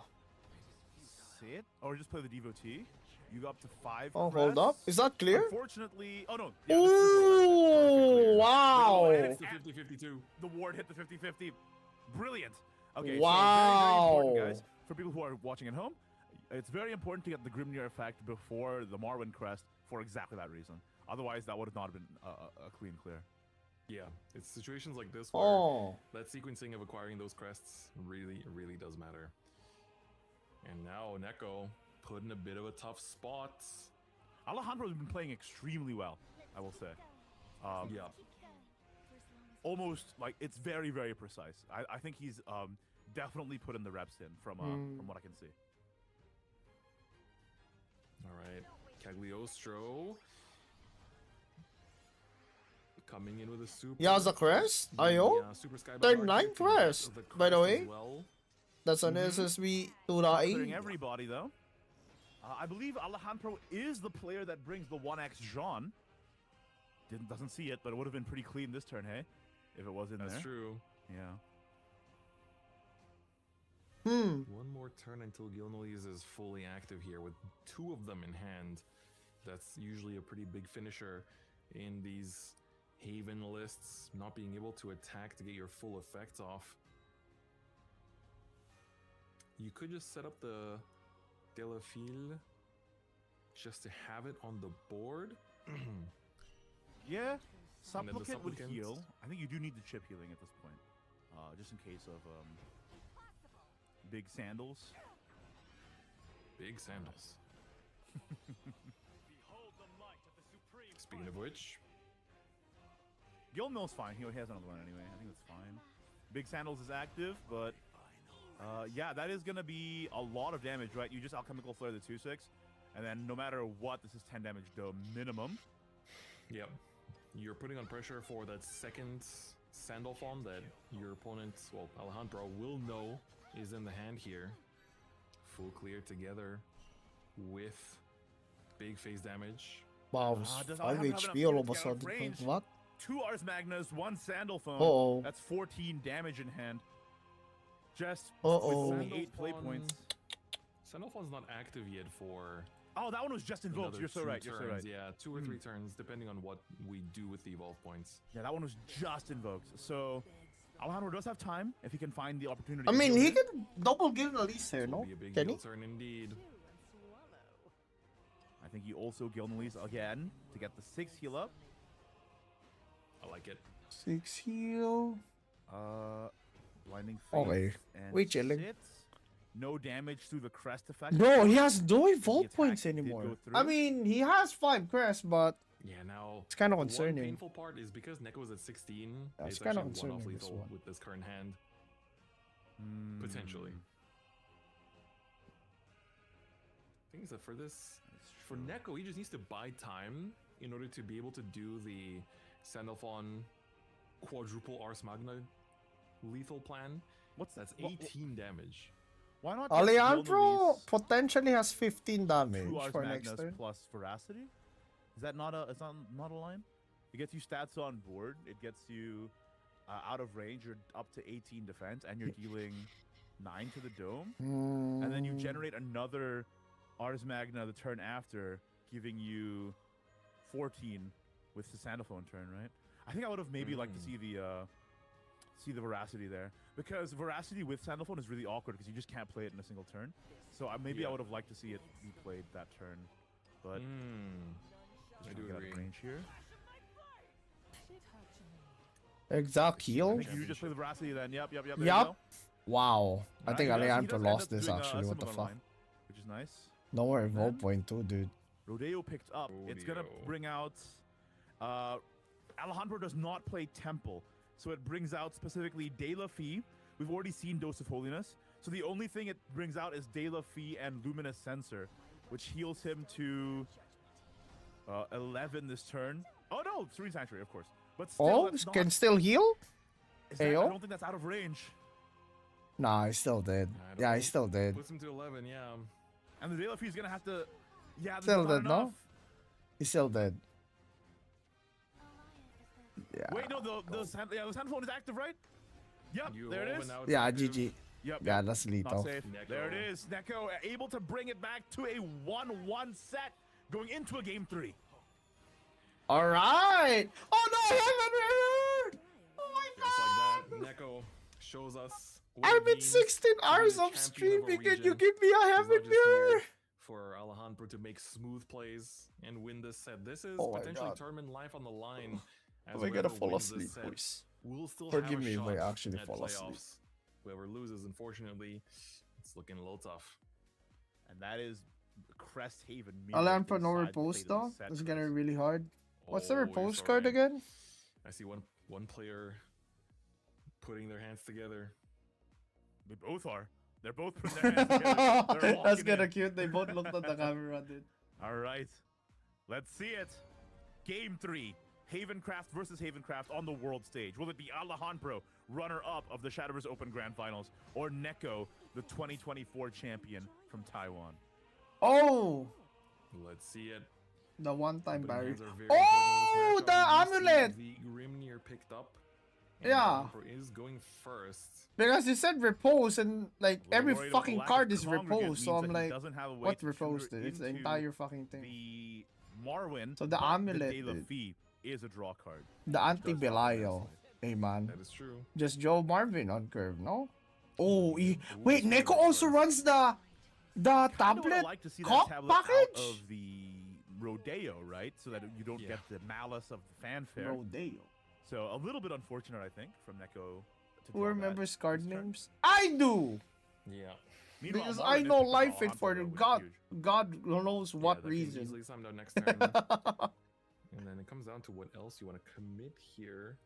Sit or just play the devotee. You go up to 5.
Oh, hold up.
crests.
Is that clear?
Unfortunately, oh no. Yeah, this is
Ooh, wow.
It's the 50-52.
The ward hit the 50-50. Brilliant. Okay,
Wow.
so very, very important, guys. For people who are watching at home, it's very important to get the Grimnir effect before the Marwyn crest for exactly that reason. Otherwise, that would have not been a clean clear.
Yeah, it's situations like this where
Oh.
that sequencing of acquiring those crests really, really does matter. And now Neko put in a bit of a tough spot.
Alejandro has been playing extremely well, I will say.
Yeah.
Almost like it's very, very precise. I think he's definitely put in the reps in from what I can see.
All right, Cagliostro coming in with a super.
Yeah, the crest? IO?
Super Sky
Third
Bar,
nine
taking
crest,
the
by the
crest
way.
as well.
That's an SSB 2.8.
Clearing everybody though. I believe Alejandro is the player that brings the 1x Jean. Doesn't see it, but it would have been pretty clean this turn, hey? If it was in there.
That's true.
Yeah.
One more turn until Gilnoise is fully active here with 2 of them in hand. That's usually a pretty big finisher in these Haven lists, not being able to attack to get your full effects off. You could just set up the Delafile just to have it on the board.
Yeah.
And then the
Supplicant would
Supplicant.
heal. I think you do need the chip healing at this point. Just in case of big sandals.
Big sandals. Speaking of which,
Gilmill's fine. He has another one anyway. I think that's fine. Big Sandals is active, but yeah, that is going to be a lot of damage, right? You just Alchemical Flare the 2/6, and then no matter what, this is 10 damage the minimum.
yep, you're putting on pressure for that second Sandal form that your opponent, well, Alejandro, will know is in the hand here. Full clear together with big phase damage.
Wow,
does
5
Alejandro have
HP
enough
all of a
units to get out of
sudden.
range?
What?
2 Ars Magnas, 1 Sandal Phone.
Uh-oh.
That's 14 damage in hand. Just
Uh-oh.
with only 8 play points.
Sandalphon's not active yet for
Oh, that one was just invoked.
another
You're so
2
right. You're so
turns.
right.
Yeah, 2 or 3 turns, depending on what we do with the evolve points.
Yeah, that one was just invoked. So Alejandro does have time if he can find the opportunity.
I
to
mean,
heal
he
here.
can double kill at least here,
This will
no?
be a big
Can he?
heal turn indeed.
I think he also Gilnelise again to get the 6 heal up.
I like it.
6 heal.
Blinding Faith.
Okay.
And
We chilling.
sit. No damage through the crest effect.
Bro, he has no
The
evolve
attack
points
did go
anymore.
through.
I mean, he has 5 crests, but
Yeah, now
it's kind of
the one
concerning.
painful part is because Neko is at 16.
That's
It's
kinda
actually
concerning,
one-off
this
lethal
one.
with this current hand,
Hmm.
potentially. Thing is that for this, for Neko, he just needs to buy time in order to be able to do the Sandalphon quadruple Ars Magna lethal plan.
What's
That's
what-
18 damage.
Why not get Gil
Alejandro
Novis
potentially has 15 damage
2 Ars
for
Magnus
next turn.
plus Veracity? Is that not a? It's not a line. It gets you stats on board. It gets you out of range. You're up to 18 defense, and you're dealing 9 to the dome. And then you generate another Ars Magna the turn after, giving you 14 with the Sandalphone turn, right? I think I would have maybe liked to see the Veracity there, because Veracity with Sandalphone is really awkward because you just can't play it in a single turn. So maybe I would have liked to see it be played that turn, but
I do agree.
range here.
Exact
I
heal.
think you just play the Veracity then. Yep. There you
Yup.
go.
Wow. I
Right,
think
he does
Alejandro
end up
lost this
doing a
actually. What the
similar
fuck?
line, which is nice.
No more
And
evolve
then-
point too, dude.
Rodeo picked up. It's gonna
Rodeo.
bring out. Alejandro does not play Temple, so it brings out specifically De La Fee. We've already seen Dose of Holiness, so the only thing it brings out is De La Fee and Luminous Sensor, which heals him to 11 this turn. Oh no, Serene Sanctuary, of course. But still,
Oh,
that's not,
can still heal?
is that, I
AO?
don't think that's out of range.
Nah, he's still dead.
I don't
Yeah,
know.
he's still dead.
Puts him to 11, yeah.
And the De La Fee is gonna have to. Yeah, this
Still
is not
dead, no?
enough.
He's still dead. Yeah.
Wait, no, the Sandalphone is active, right? Yep,
You
there it
evolve
is.
and now it's
Yeah,
active.
GG.
Yep.
Yeah, that's
Not
lethal.
safe.
Neko.
There it is. Neko able to bring it back to a 1-1 set going into a game 3.
All right. Oh no, Heaven! Oh my
Just
god.
like that, Neko shows us what
I'm
it
in
means
16
to be
hours
the
of
champion of a
streaming and you
region.
give me a
He's
Heaven
not just here
mirror.
for Alejandro to make smooth plays and win this set. This is
Oh my
potentially
God.
tournament life on the line. As
Am I gonna
whoever
fall
wins this
asleep,
set
boys?
will still
Forgive
have a
me if I
shot
actually
at
fall asleep.
playoffs. Whoever loses, unfortunately, it's looking a little tough.
And that is Crest Haven.
Alejandro no repose though. It's gonna be really hard. What's the
Oh,
repose
it's
card
alright.
again?
I see one player putting their hands together.
They both are. They're both putting their hands together. They're
That's
locking
kinda
in.
cute. They both looked at the camera, dude.
All right. Let's see it. Game 3. Havencraft versus Havencraft on the world stage. Will it be Alejandro, runner-up of the Shadowverse Open Grand Finals, or Neko, the 2024 champion from Taiwan?
Oh,
Let's see it.
the one-time
Opening
barrier.
hands are very
Oh,
important in this
the
matchup. We see
amulet.
The Grimnir picked up. and
Yeah.
Alejandro is going first.
Because you said repose and like
We're
every
worried about the
fucking
lack
card
of
is
congregate
repose, so
means
I'm
that he
like,
doesn't have a way
what
to
repose,
tutor
dude? It's the
into
entire fucking thing.
The Marwyn.
So the
but
amulet,
De La
dude.
Fee is a draw card.
The anti-Belial. Hey man,
That is true.
just Joe Marvin on curve, no? Oh,
Ooh,
wait,
this
Neko
is
also
first.
runs the
Kinda would
tablet
like to see that
cop
tablet out
package.
of the Rodeo, right? So that you don't
Yeah.
get the malice of the fanfare.
Rodeo.
So a little bit unfortunate, I think, from Neko. To
Who
draw that
remembers card
this turn.
names? I do,
Yeah.
Meanwhile,
because
Marwyn
I
is
know
picking
life it
Alejandro,
for
though, which is
God.
huge.
God knows
Yeah,
what
that can
reason.
Easily summed out next turn. And then it comes down to what else you want to commit here.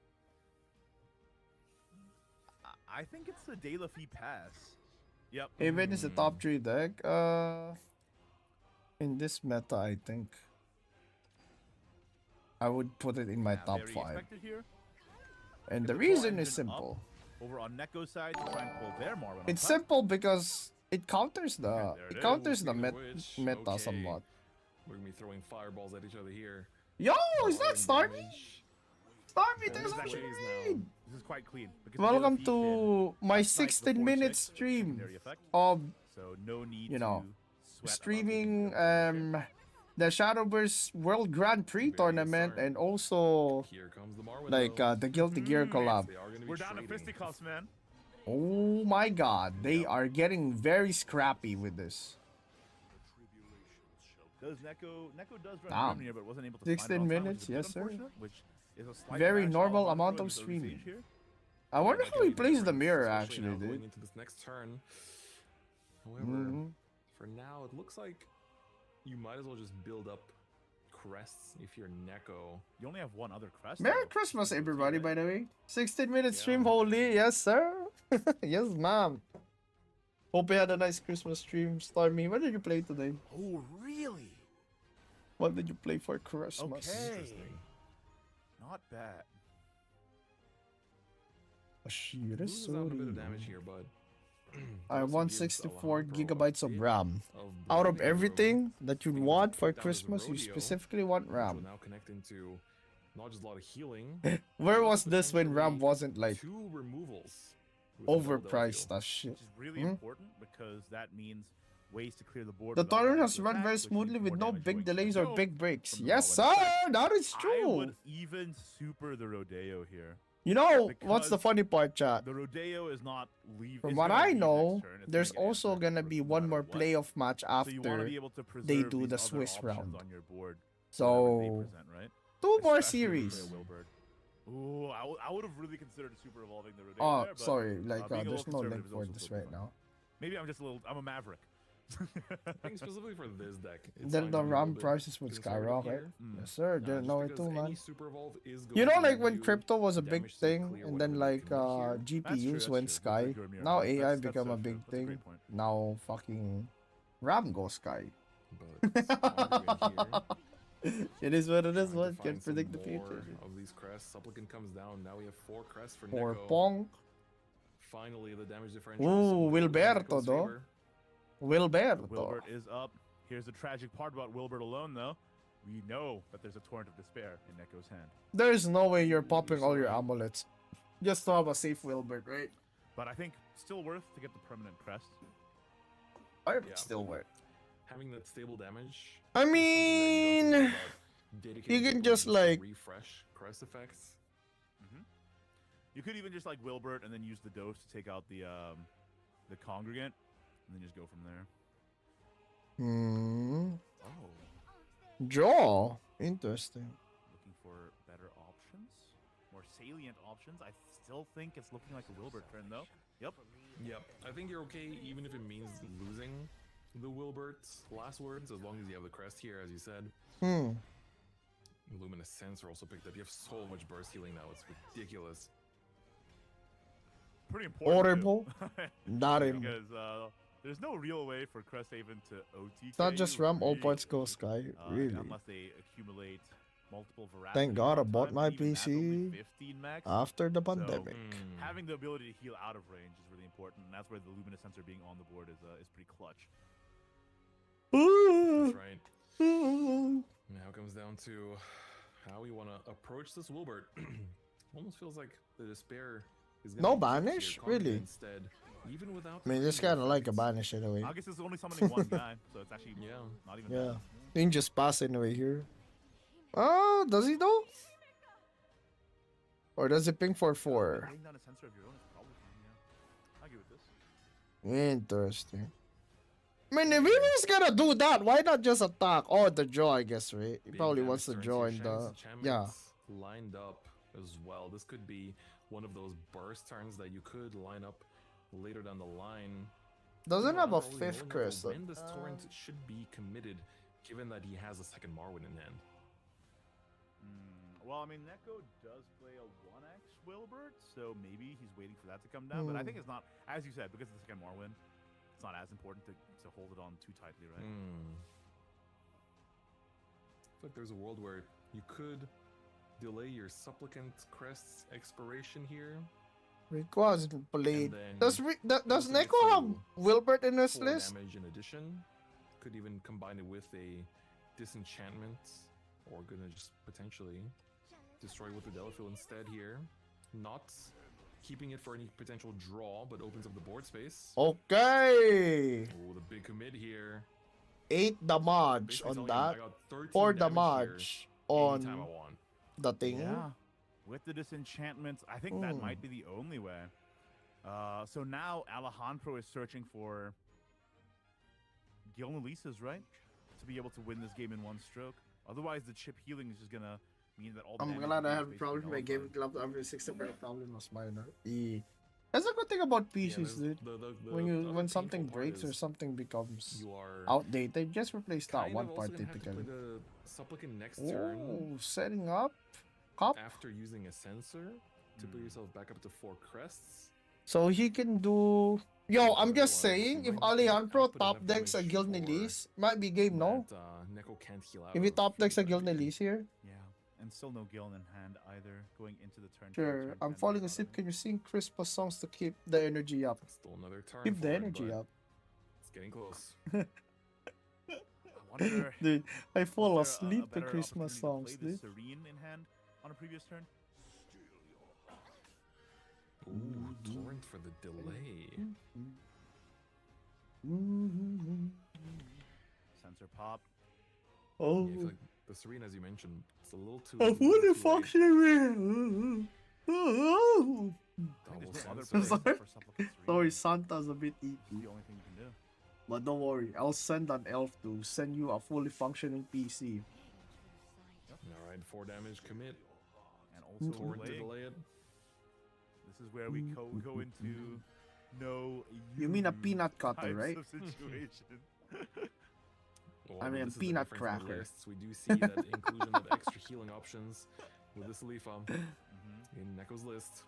I think it's the De La Fee pass. Yep.
Haven is a top 3 deck. In this meta, I think I would put it in my
Yeah,
top
very
5.
expected here.
And
Get
the
the draw
reason is
engine up.
simple.
Over on Neko's side to try and pull their Marwyn. on
It's
top.
simple because it counters the
there it
it
is.
counters the
Speaking of which,
meta
okay.
somewhat.
We're going to be throwing fireballs at each other here.
Yo, is that
Marwyn
Starmie?
damage.
Starmie,
Yeah,
there's
this
a
is ways
trade.
now.
This is quite clean. because De La
Welcome
Fee
to
can
my
outside
16-minute
4/6
stream
secondary effect,
of
so no need
you know,
to sweat about
streaming
taking
the Shadowverse World Grand Prix
Very good
tournament
start.
and also
Here comes the Marwyn.
like
though.
the Guilty Gear collab.
They are going to be
We're down to
trading.
fisticuffs, man.
Oh my god, they are getting very scrappy with this.
Does Neko does run
Damn.
Grimnir, but wasn't able to
16
find it on time,
minutes,
which is a bit
yes, sir.
unfortunate, which is a slight
Very
advantage to
normal
Alejandro
amount
in
of
this early
streaming.
stage here.
I wonder
That
how
can
he
be
plays the
different,
mirror
especially
actually,
now going
dude.
into this next turn. However,
Mhm.
for now, it looks like you might as well just build up crests if you're Neko.
You only have one other crest.
Merry
though.
Christmas,
Yeah.
everybody, by the way. 16-minute stream,
Yeah.
holy. Yes, sir. Yes, ma'am. Hope you had a nice Christmas stream. Starmie, what did you play today?
Oh, really?
What did you play for Christmas?
Okay.
Interesting.
Not bad.
Ashira
Loses out a bit of
Sori.
damage here, but
I
also
want
gives
64
Alejandro a
gigabytes of
bit
RAM.
of
Out of
breathing room.
everything that you
Because
want for
down is
Christmas, you
Rodeo,
specifically want
which will
RAM.
now connect into not just a lot of healing.
Where
but
was this when RAM
potentially
wasn't like
2 removals with Philadelphia.
overpriced as shit?
Which is really
Hmm?
important because that means ways to clear the board.
The
without
tournament
having
has
to
run
attack,
very
which means
smoothly with
more
no
damage
big
going to the
delays or
dome
big breaks.
from the
Yes,
ball when
sir!
it's back.
That is
I
true!
would even super the Rodeo here.
You know, what's the
because
funny part, chat?
The Rodeo is not leave.
From
is
what
gonna
I
leave
know,
next turn. It's
there's
gonna get
also
answered
gonna
for
be
no
one
matter
more
what.
playoff match
So you want to
after
be able to preserve
they do
these
the
other
Swiss
options
round.
on your board. whatever they
So,
present, right?
2 more
Especially
series.
for Wilbert. Ooh, I would have really considered super evolving the Rodeo
Oh,
there, but
sorry, like,
being a
there's
little
no link
conservative is
for
also
this
still
right
fun.
now.
Maybe I'm a maverick.
I think specifically for this deck, it's
Then
fine
the
to be a
RAM
little bit
prices would
conservative
skyrocket.
here.
Yes, sir.
Just
Didn't know it
because
too,
any
man.
super evolve is
You
going
know,
to
like
give
when
you
crypto was a big
damage to
thing,
clear
and then
whatever they
like
commit here.
GPUs
That's
went
true.
sky.
That's a good
Now
mirror.
AI
That's
become
so
a
true.
big
That's a
thing.
great point.
Now fucking RAM goes sky.
But Andre here,
It is what it is.
trying to
What can
find some
predict the
more
future?
of these crests. Supplicant comes down. Now we have 4 crests for
For
Neko.
Pong,
Finally, the damage differential.
Ooh,
is in
Wilberto,
Neko's
though.
favor.
Wilberto.
Wilbert is up. Here's the tragic part about Wilbert alone, though. We know that there's a torrent of despair in Neko's hand.
There's no way you're popping all your amulets just to have a safe Wilbert, right?
But I think still worth to get the permanent crest.
I
Yeah.
still work.
Having that stable damage.
I
is something that
mean,
you don't think about. Dedicated
you can
to
just,
to
like-
refresh crest effects.
You could even just like Wilbert and then use the dose to take out the congregant, and then just go from there.
Oh.
Draw. Interesting.
Looking for better options, more salient options. I still think it's looking like a Wilbert turn though. Yep.
Yep. I think you're okay even if it means losing the Wilbert's last words, as long as you have the crest here, as you said. Luminous Sensor also picked up. You have so much burst healing now, it's ridiculous.
Pretty important.
Horrible.
too.
Not him.
Because there's no real way for Cresthaven to OTK.
It's not just
you,
RAM, all
really.
points go sky. Really.
Unless they accumulate multiple veracity.
Thank God I
over
bought
time,
my
even that's only
PC
15 max.
after the pandemic.
Having the ability to heal out of range is really important, and that's where the Luminous Sensor being on the board is pretty clutch.
That's right. Now it comes down to how we want to approach this Wilbert. Almost feels like the despair is gonna
No
be tricky
banish?
or Conquer
Really?
Instead, even without.
I mean, it's kind of like a banish anyway.
I guess it's only summoning one guy, so it's actually
Yeah.
not even
Yeah.
bad.
You can just pass anyway here. Oh, does he though? Or does it ping for 4?
Laying down a sensor of your own is probably fine, yeah. I agree with this.
Interesting. I mean, if he was gonna do that, why not just attack? Oh, the draw, I guess, right? He
Big
probably
damage
wants to
turns
draw
here.
in
Shanks
the...
and
Yeah.
Enchantments lined up as well. This could be one of those burst turns that you could line up later down the line.
Doesn't have a
Already
5th
knowing that
crest.
When this torrent should be committed, given that he has a second Marwyn in hand.
Well, I mean, Neko does play a 1x Wilbert, so maybe he's waiting for that to come down. But I think it's not, as you said, because it's the second Marwyn, it's not as important to hold it on too tightly, right?
I feel like there's a world where you could delay your Supplicant Crest's expiration here.
Rayquaza played.
And then
Does
also
Neko
gets
have
you
Wilbert in his
4
list?
damage in addition. Could even combine it with a Disenchantment, or gonna just potentially destroy with the Delafil instead here. Not keeping it for any potential draw, but opens up the board space.
Okay.
Oh, the big commit here.
8 damage
Basically
on
telling him,
that.
I got 13
4
damage
damage
here
on
anytime I want.
the thing.
Yeah. With the disenchantments, I think that might be the only way. So now Alejandro is searching for Gilnelisa's, right? To be able to win this game in one stroke. Otherwise, the chip healing is just gonna mean that all the
I'm
damage
glad I
is
have a
basically
problem with my game
nullified.
club. Every 60% problem was minor. That's a good thing about PCs, dude. When something breaks or something becomes
you are
outdated, just replace that
kind
one
of
part
also gonna have to
typically.
play the Supplicant next turn
Oh, setting up cup.
after using a sensor to put yourself back up to 4 crests.
So he can do. Yo, I'm just
Otherwise,
saying,
you
if
might need to
Alejandro
output
top
enough
decks a
damage
Gilnelis,
for
might be game, no?
that, Neko can't heal out
If he
of
top decks a
45 here.
Gilnelis here,
Yeah. And still no Giln in hand either, going into the turn.
Sure,
turn
I'm
10
falling
without
asleep.
it.
Can you sing Christmas songs to keep the energy up?
Still another turn.
Keep the
for it,
energy
but
up.
It's getting close.
I wonder,
Dude, I fall
was there a
asleep to
better
Christmas
opportunity
songs,
to play
dude.
this Serene in hand on a previous turn?
Ooh, torrent for the delay.
Sensor pop.
Oh,
Yeah, I feel like the Serene, as you mentioned, it's a little too.
I'm
little
fully
too late.
functioning.
Double
I think there's no other
sensor.
place
Sorry.
for Supplicant Serene.
Sorry, Santa's a bit
It's
icky.
the only thing you can do.
But don't worry, I'll send an elf to send you a fully functioning PC.
All right, 4 damage commit.
And also
Torrent to
delaying.
delay it.
This is where we go into no.
You mean a
use
peanut cutter,
types
right?
of situation.
Well,
I mean,
this is the
peanut
difference in the
cracker.
lists. We do see that inclusion of extra healing options with this Leafa
Mhm.
in Neko's list.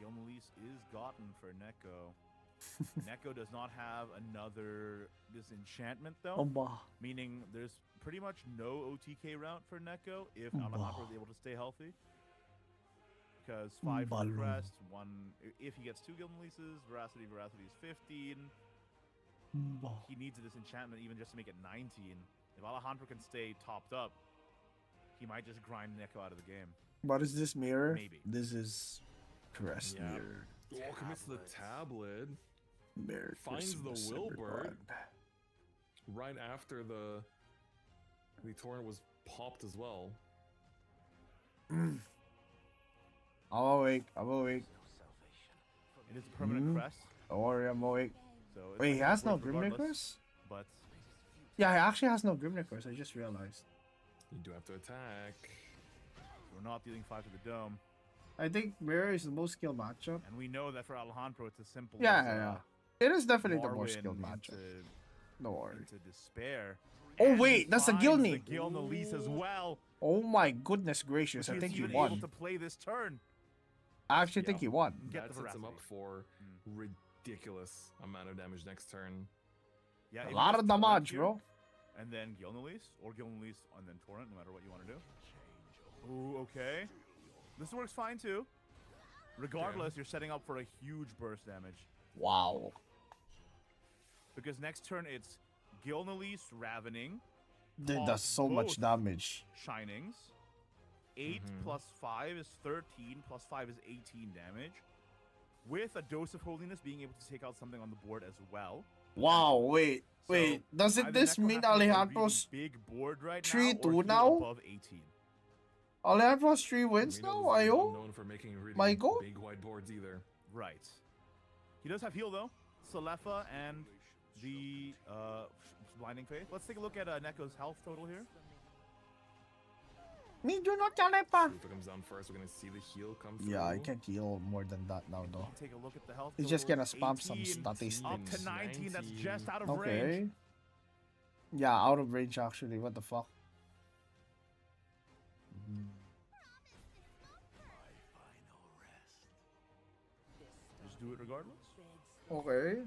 Gilmelise is gotten for Neko. Neko does not have another disenchantment though,
Aba.
meaning there's pretty much no OTK route for Neko if
Bah.
Alejandro is able to stay healthy. Because 5 for the
Balloon.
crest, 1 if he gets 2 Gilmelises, veracity is 15. He needs a disenchantment even just to make it 19. If Alejandro can stay topped up, he might just grind Neko out of the game.
What is this mirror?
Maybe.
This is Crest
Yeah.
Mirror.
Oh, commits to the tablet
Merry
Finds the
Christmas,
Wilbur.
everyone.
right after the torrent was popped as well.
I'm awake. I'm awake.
It is a permanent crest.
Don't worry, I'm awake.
So it's
Wait, he
like
has no
worth regardless,
Grimnickers?
But
Yeah, he actually has no Grimnickers. I just realized.
You do have to attack.
we're not dealing 5 to the dome.
I think Mirror is the most skilled matchup.
And we know that for Alejandro, it's as simple
Yeah,
as
yeah. It is definitely the
Marwyn
more skilled matchup.
into,
Don't worry.
into despair.
Oh,
And he
wait, that's a
finds
Gilney.
the Gilnelise as well.
Oh my goodness gracious,
Which
I
is
think he
even able
won.
to play this turn.
I actually
Yeah.
think he won.
Get
That
the
sets him up
veracity.
for ridiculous amount of damage next turn.
Yeah,
A
if he
lot
gets
of
Torrent
damage,
here,
bro.
And then Gilnelise, or Gilnelise and then Torrent, no matter what you want to do. Ooh, okay. This works fine too. Regardless, you're setting up for a huge burst damage.
Wow.
Because next turn it's Gilnelise Ravening,
Dude,
Off
that's so much
both.
damage.
Shinings. 8 plus 5 is 13, plus 5 is 18 damage. With a dose of holiness being able to take out something on the board as well.
Wow, wait.
So,
Wait, doesn't
either
this
Neko
mean
has to make a
Alejandro's
really big board right
3-2
now, or
now?
heal above 18?
Alejandro's 3 wins now?
Reno's not
Ayo?
known for making really
My God.
big whiteboards either.
Right. He does have heal though. Salefa and the Blinding Faith. Let's take a look at Neko's health total here.
Medyo no pa.
If it comes down first, we're gonna see the heal come through.
Yeah, I can't heal more than that now though.
Take a look at the health.
He's just
totals.
gonna spam some
18,
statistics.
Up to 19. That's just out of range.
Okay. Yeah, out of range actually. What the fuck?
Just do it regardless.
Okay.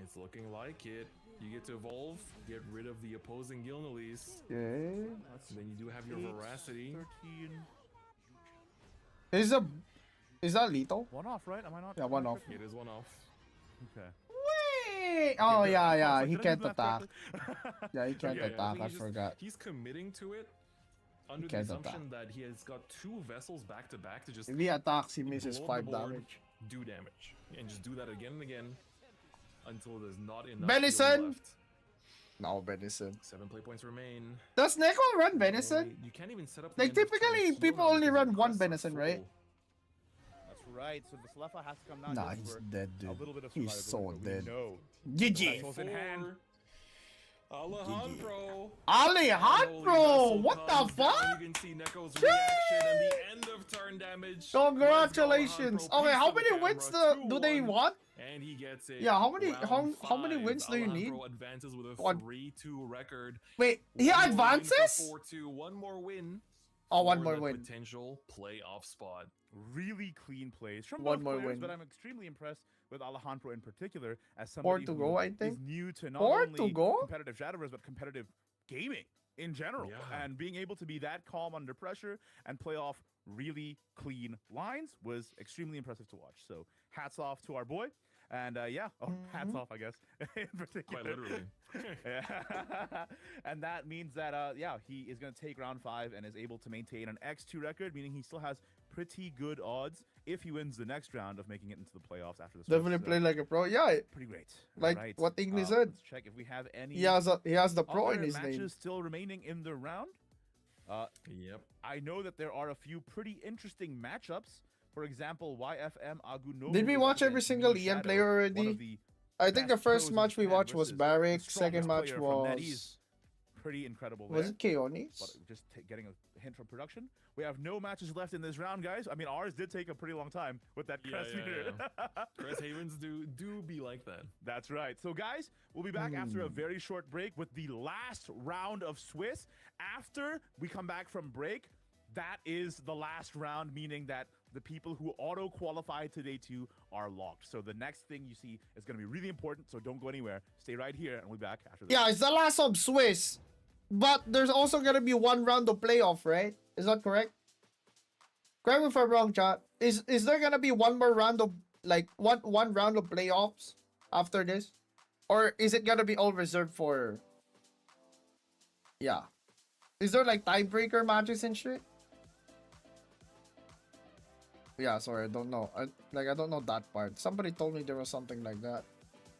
It's looking like it. You get to evolve, get rid of the opposing Gilnelise.
Okay.
Then you do have your
8,
veracity.
13.
Is that lethal?
One off, right? Am I not?
Yeah, one off.
It is one off.
Okay.
Wait. Oh
Okay,
yeah,
good.
yeah.
So
He
did I
can't
do that
attack.
correctly?
Yeah, he can't
Yeah,
attack.
think
I
he's
forgot.
He's committing to it under the
can't
assumption
attack.
that he has got 2 vessels back to back to just
If he attacks, he misses
blow up
5
the board,
damage.
do damage, and just do that again and again until there's not enough
Benison!
healing left.
No, Benison.
7 play points remain.
Does Neko run Benison?
Only- You can't even set up.
Like,
the end of turn
typically,
heal
people
now
only
because
run
your
one
crests are
Benison, right?
full.
That's right. So the Salefa has to come down.
Nah,
just
he's
for
dead,
a
dude.
little bit of
He's
survivability,
so
but we
dead.
know
GG.
Vessels in hand.
Alejandro.
Alejandro! What the fuck?
You can see Neko's reaction and the end of turn damage.
Congratulations.
Let's go, Alejandro.
Okay, how
Peace to
many
the
wins
camera.
do they
2-1.
want?
And he gets it.
Yeah, how many
Round
how many
5.
wins do you need?
Alejandro advances with a
What?
3-2 record.
Wait, he
One more win for
advances?
4-2. One more win.
Oh, one
for
more
the
win.
potential playoff spot.
Really clean plays from
One
both
more
players,
win.
but I'm extremely impressed with Alejandro in particular as
4
somebody
to
who
go, I
is
think.
new to not
4 to
only
go?
competitive Shadowverse but competitive gaming in general,
Yeah.
and being able to be that calm under pressure and play off really clean lines was extremely impressive to watch. So hats off to our boy, and yeah, hats off, I guess, in particular.
Quite literally.
Yeah. And that means that yeah, he is going to take round 5 and is able to maintain an X2 record, meaning he still has pretty good odds if he wins the next round of making it into the playoffs after this.
Definitely play like a pro. Yeah,
Pretty great.
like
Right.
what Ignis said.
Let's check if we have any
He has the pro
other
in his
matches
name.
still remaining in the round.
Yep.
I know that there are a few pretty interesting matchups. For example, YFM Aguno.
Did we watch every single Ian player already? I think the
best
first
pros in
match we
Japan
watched was
versus
Barrick.
the
Second
strongest
match
player from NetEase.
was
Pretty incredible.
was
there.
it Keonis?
But just getting a hint from production. We have no matches left in this round, guys. I mean, ours did take a pretty long time with that
Yeah,
crest
yeah,
meter.
Crest Havens do be like that.
That's right. So, guys, we'll be back after a very short break with the last round of Swiss. After we come back from break, that is the last round, meaning that the people who auto-qualified today too are locked. So the next thing you see is going to be really important, so don't go anywhere. Stay right here, and we'll be back after this.
Yeah, it's the last of Swiss. But there's also gonna be one round of playoff, right? Is that correct? Correct me if I'm wrong, chat. Is there gonna be one more round of like one round of playoffs after this? Or is it gonna be all reserved for? Yeah. Is there like tiebreaker matches and shit? Yeah, sorry, I don't know. I don't know that part. Somebody told me there was something like that.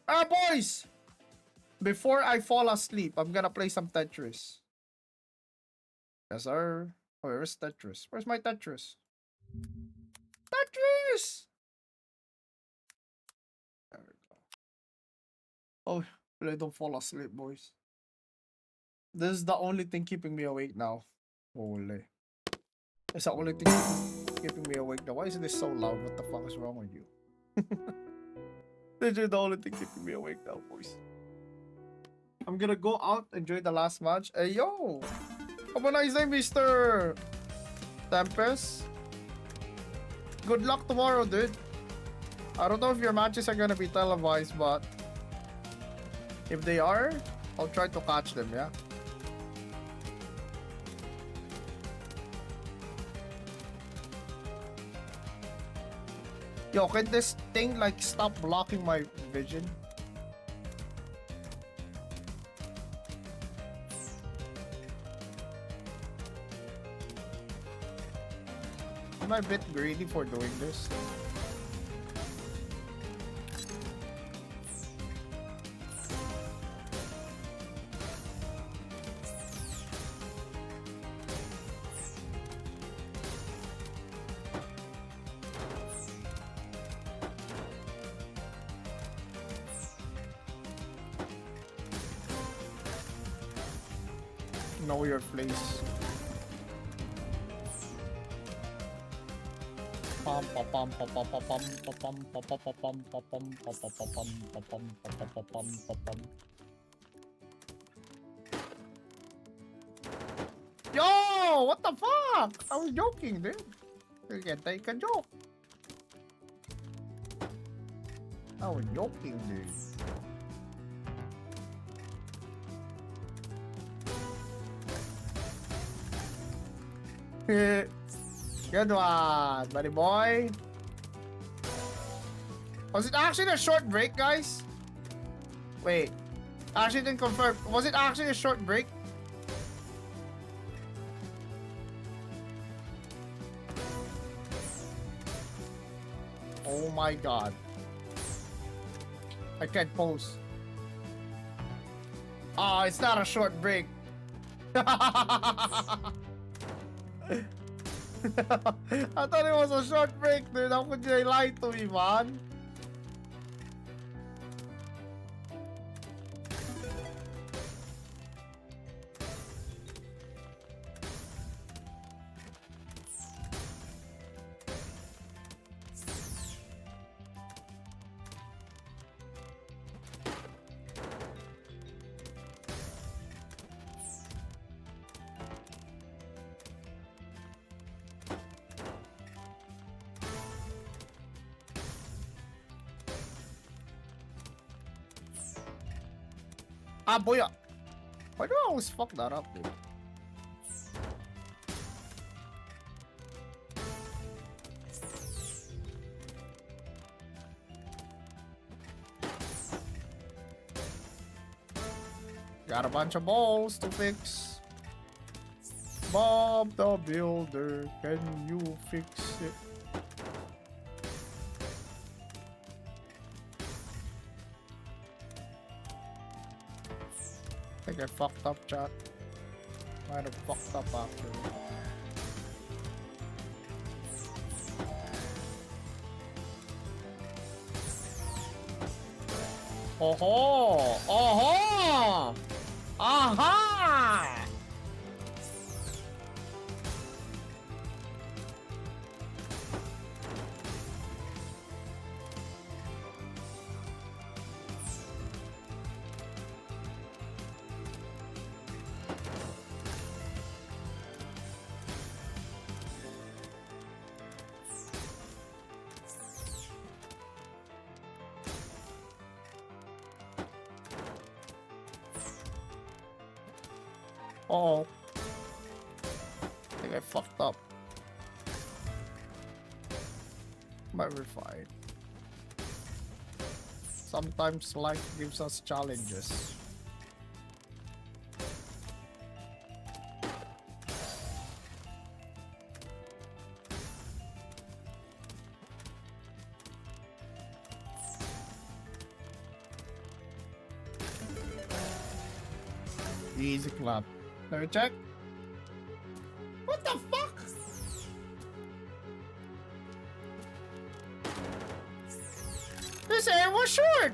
Ah, boys! Before I fall asleep, I'm gonna play some Tetris. Yes, sir. Oh, where's Tetris? Where's my Tetris? Tetris! There we go. Oh, I don't fall asleep, boys. This is the only thing keeping me awake now. Holy. It's the only thing keeping me awake now. Why is this so loud? What the fuck is wrong with you? This is the only thing keeping me awake now, boys. I'm gonna go out, enjoy the last match. Hey, yo! Have a nice day, Mr. Tempest. Good luck tomorrow, dude. I don't know if your matches are gonna be televised, but if they are, I'll try to catch them, yeah? Yo, can this thing like stop blocking my vision? Am I a bit greedy for doing this? Know your place. Pam pam pam pam pam pam pam pam pam pam pam pam pam pam pam pam. Yo, what the fuck? I was joking, dude. You can take a joke. I was joking, dude. Good one, buddy boy. Was it actually a short break, guys? Wait. Actually didn't confirm. Was it actually a short break? Oh my god. I can't pose. Oh, it's not a short break. I thought it was a short break, dude. How could they lie to me, man? Ah, boya! Why do I always fuck that up, dude? Got a bunch of balls to fix. Bob the Builder, can you fix it? I think I fucked up, chat. Might have fucked up after. Oh-ho! Oh-ho! Aha! Oh, I think I fucked up. But we're fine. Sometimes life gives us challenges. Easy clap. Let me check. What the fuck? This air was short.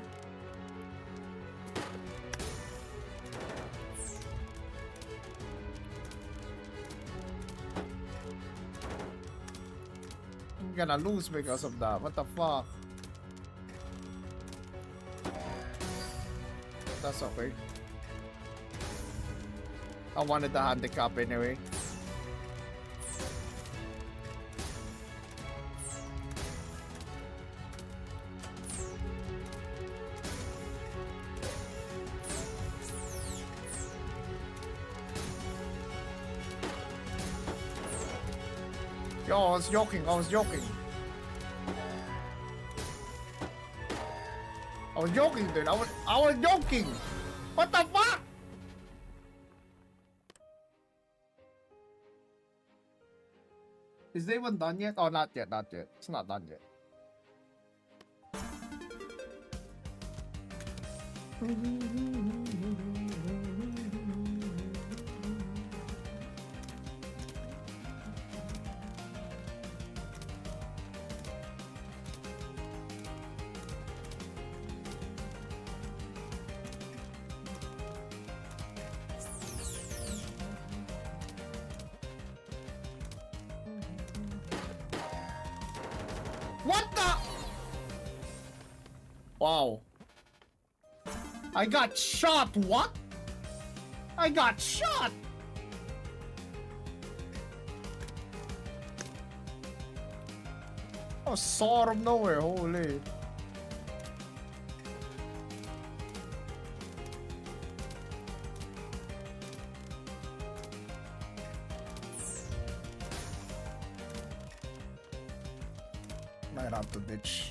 I'm gonna lose because of that. What the fuck? That's okay. I wanted the handicap anyway. Yo, I was joking. I was joking. I was joking, dude. I was joking. What the fuck? Is they one done yet? Oh, not yet, not yet. It's not done yet. What the? Wow. I got shot. What? I got shot. Oh, saw out of nowhere. Holy. Might have to ditch.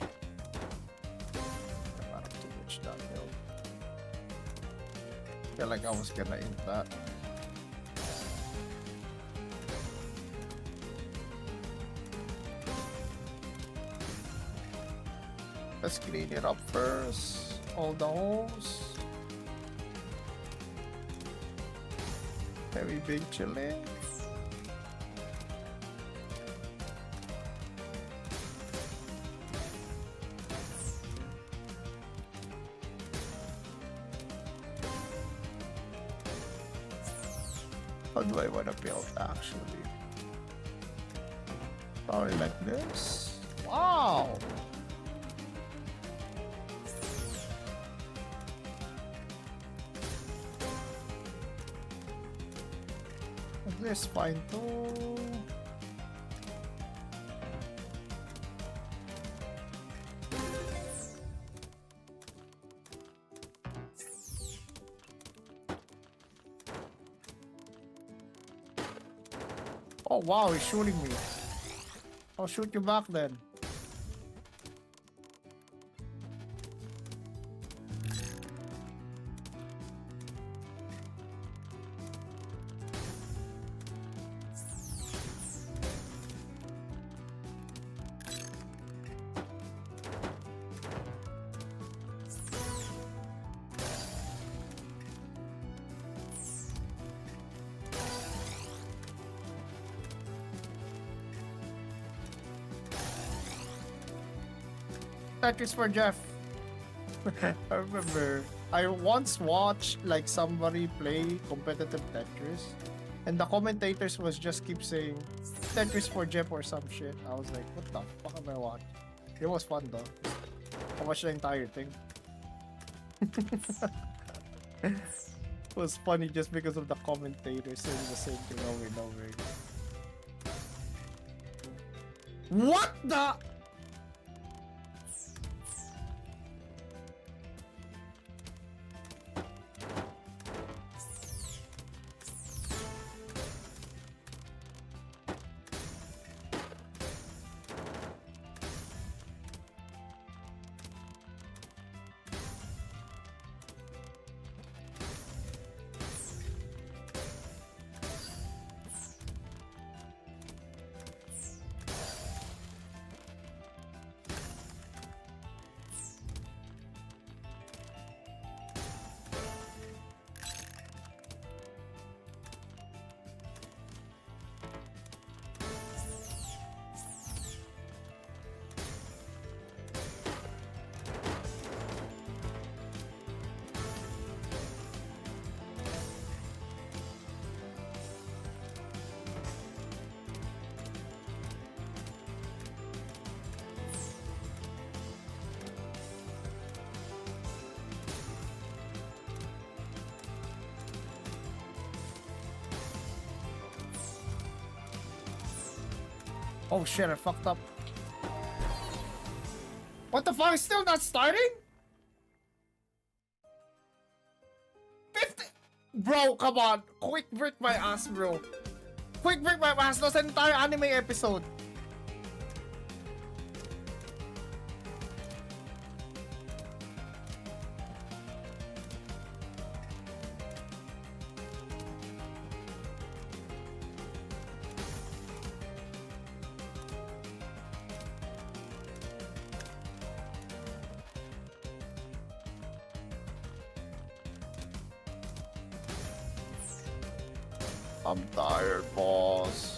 I might have to ditch that hill. Feel like I was gonna hit that. Let's clean it up first. All the holes. Very big chili. How do I want to build actually? Probably like this. Wow! This fine too. wow, he's shooting me. I'll shoot you back then. Tetris for Jeff. I remember I once watched like somebody play competitive Tetris, and the commentators was just keep saying Tetris for Jeff or some shit. I was like, what the fuck am I watching? It was fun though. I watched the entire thing. It was funny just because of the commentators saying the same thing over and over again. What the? Oh shit, I fucked up. What the fuck? It's still not starting? 50? Bro, come on. Quick break my ass, bro. Quick break my ass. That's an entire anime episode. I'm tired, boss.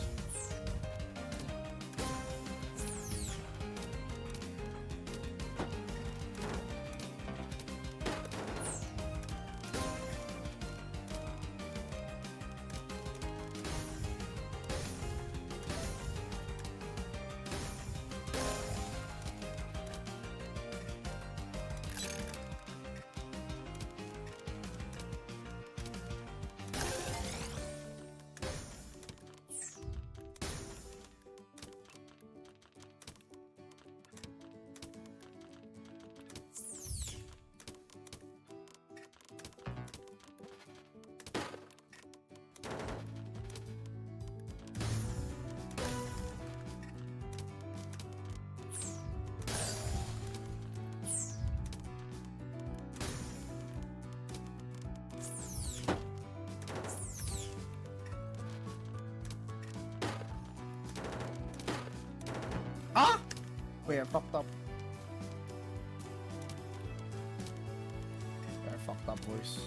Ah! Wait, I fucked up. I fucked up, boys.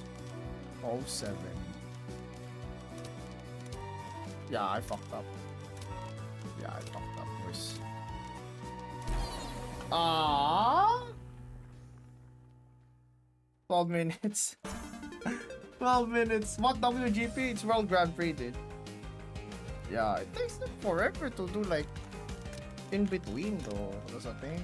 07. Yeah, I fucked up. Yeah, I fucked up, boys. Ah! 12 minutes. 12 minutes. What WGP? It's World Grand Prix, dude. Yeah, it takes them forever to do like in between though. That's a thing.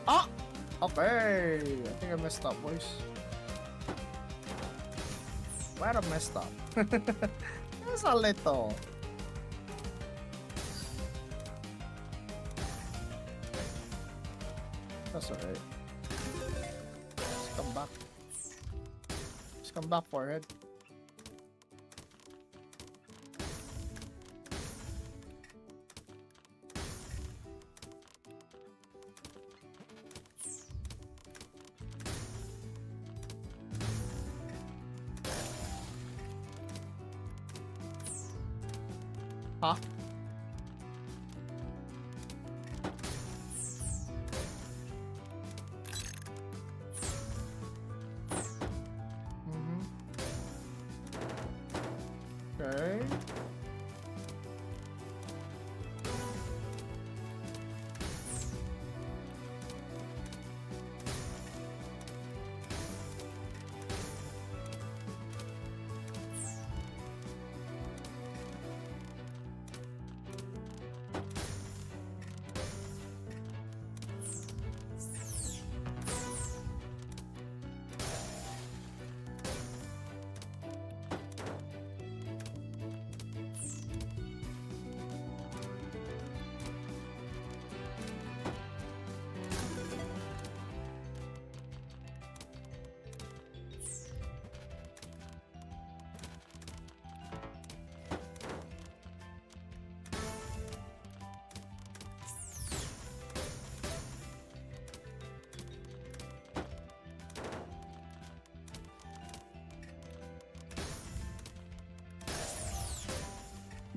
Ah! Okay. I think I messed up, boys. Where I messed up? It's a little. That's alright. Just come back. Just come back, forehead. Huh? Okay.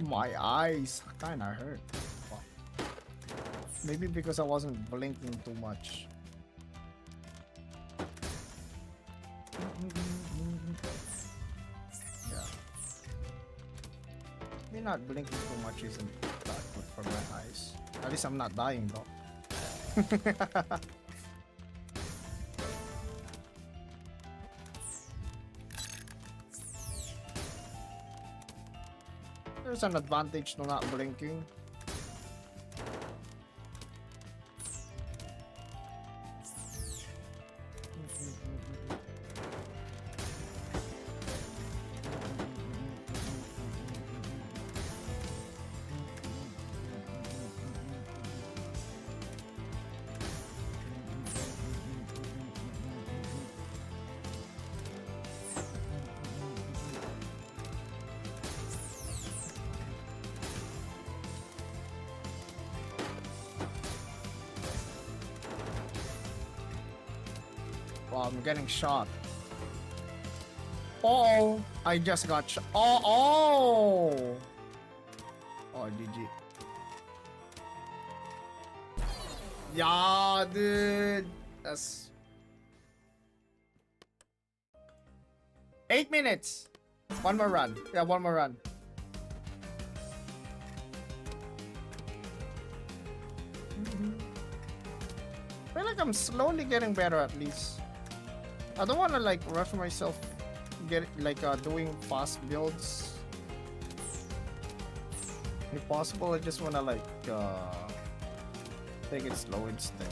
My eyes kinda hurt. Fuck. Maybe because I wasn't blinking too much. Yeah. Maybe not blinking too much isn't that good for my eyes. At least I'm not dying though. There's an advantage to not blinking. Wow, I'm getting shot. Oh, I just got shot. Oh, GG. Yeah, dude. That's 8 minutes. One more run. Yeah, one more run. I feel like I'm slowly getting better at least. I don't want to like rush myself, get like doing fast builds. If possible, I just want to like take it slow instead.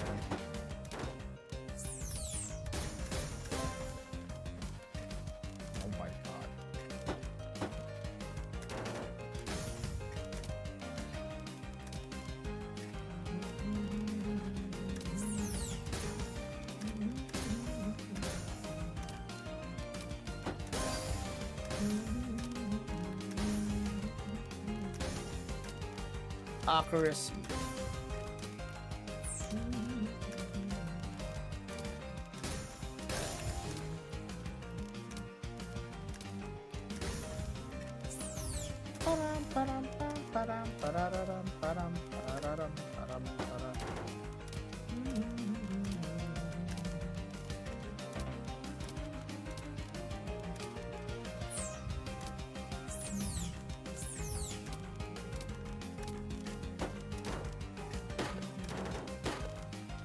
Oh my god. Accuracy.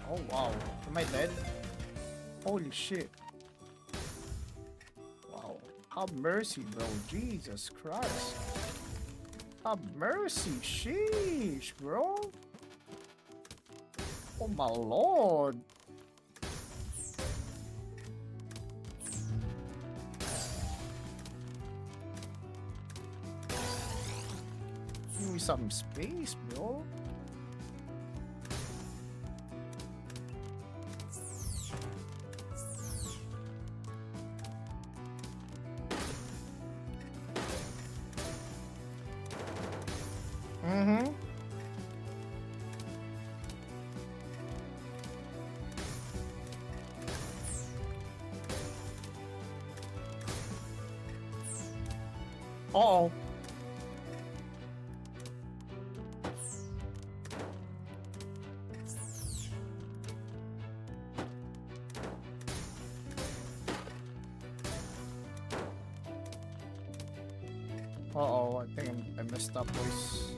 Oh wow, am I dead? Holy shit. Wow, have mercy bro, Jesus Christ. Have mercy, sheesh bro. Oh my lord. some space, bro. Mm-hmm. Uh-oh. Uh-oh, I think I messed up, boys.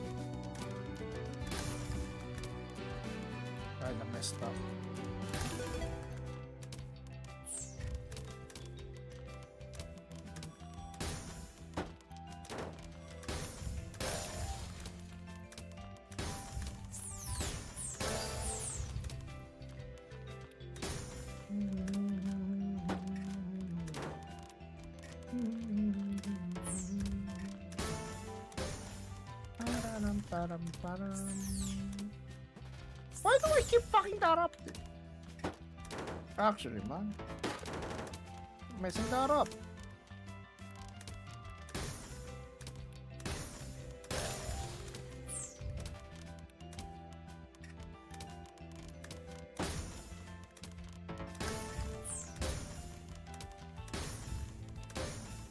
Kinda messed up. Why do I keep fucking that up? Actually, man. Messing that up.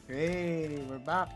Hey, we're back.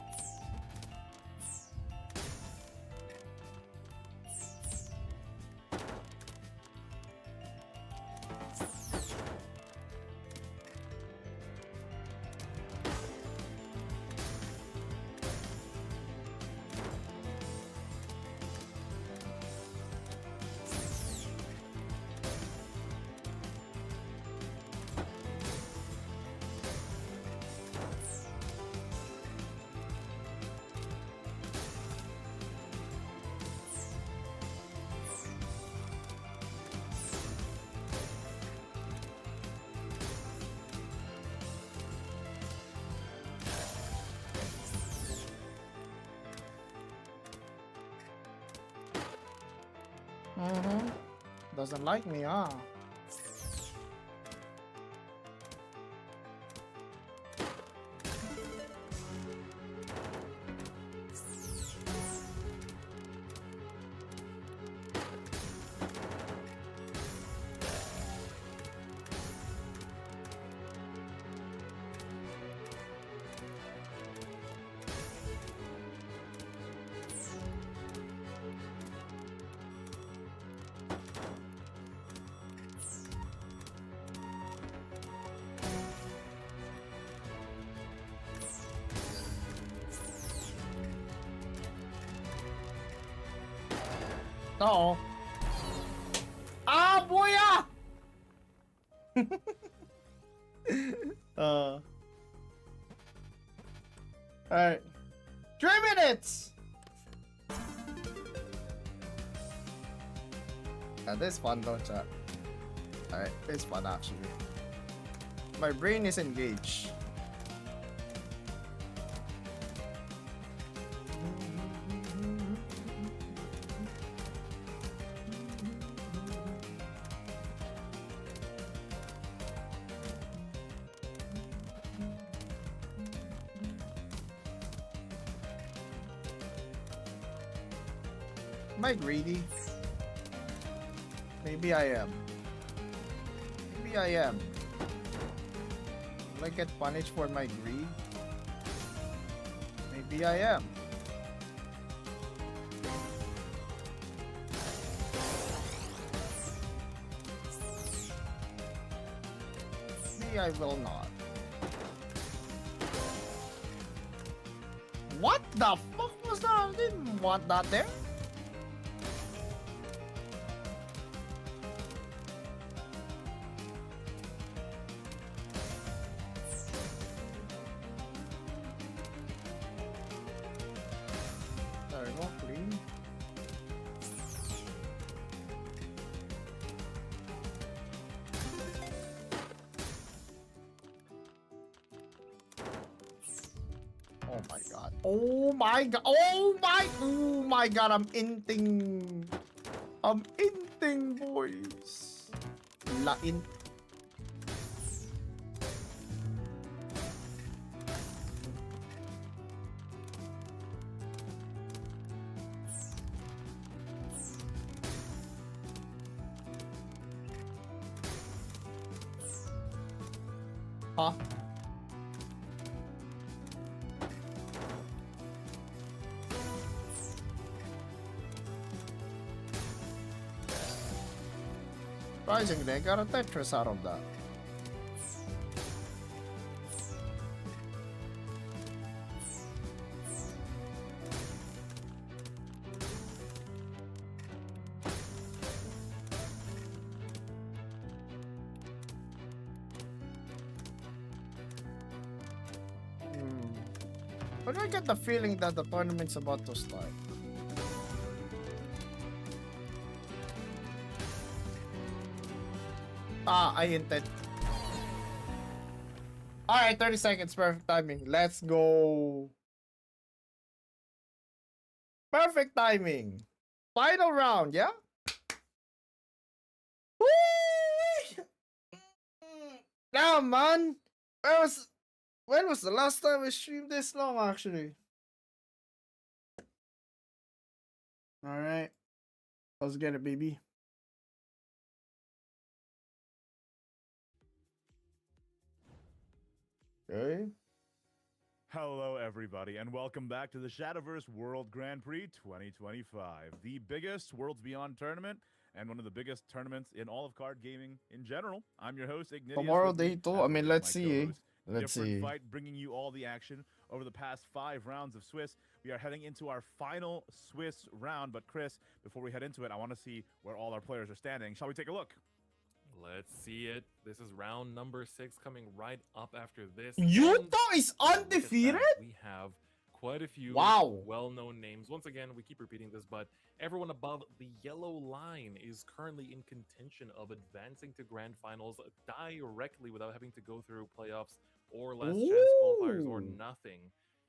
Mm-hmm. Doesn't like me, huh? Uh-oh. Ah, boya! Alright. 3 minutes! This fun though, chat. Alright, this fun actually. My brain is engaged. Am I greedy? Maybe I am. Maybe I am. Will I get punished for my greed? Maybe I am. Maybe I will not. What the fuck was that? I didn't want that there. There we go, clean. Oh my god. god. Oh my god. Oh my god. I'm inting. I'm inting, boys. La int. Huh? Surprisingly, I got a Tetris out of that. But I get the feeling that the tournament's about to start. I intend. Alright, 30 seconds, perfect timing. Let's go. Perfect timing. Final round, yeah? Woo! Damn, man. When was the last time we streamed this long, actually? Alright. Let's get it, baby. Okay.
Hello, everybody, and welcome back to the Shadowverse World Grand Prix 2025, the biggest Worlds Beyond tournament and one of the biggest tournaments in all of card gaming in general. I'm your host, Ignatius.
Tomorrow
with me,
day two.
as
I mean,
always,
let's
my
see.
co-host.
Let's
Different
see.
fight, bringing you all the action over the past 5 rounds of Swiss. We are heading into our final Swiss round, but Chris, before we head into it, I want to see where all our players are standing. Shall we take a look?
Let's see it. This is round number 6 coming right up after this.
Utah is
Look at
undefeated?
that. We have quite a few
Wow.
well-known names. Once again, we keep repeating this, but everyone above the yellow line is currently in contention of advancing to grand finals directly without having to go through playoffs or last chance qualifiers or
Ooh.
nothing.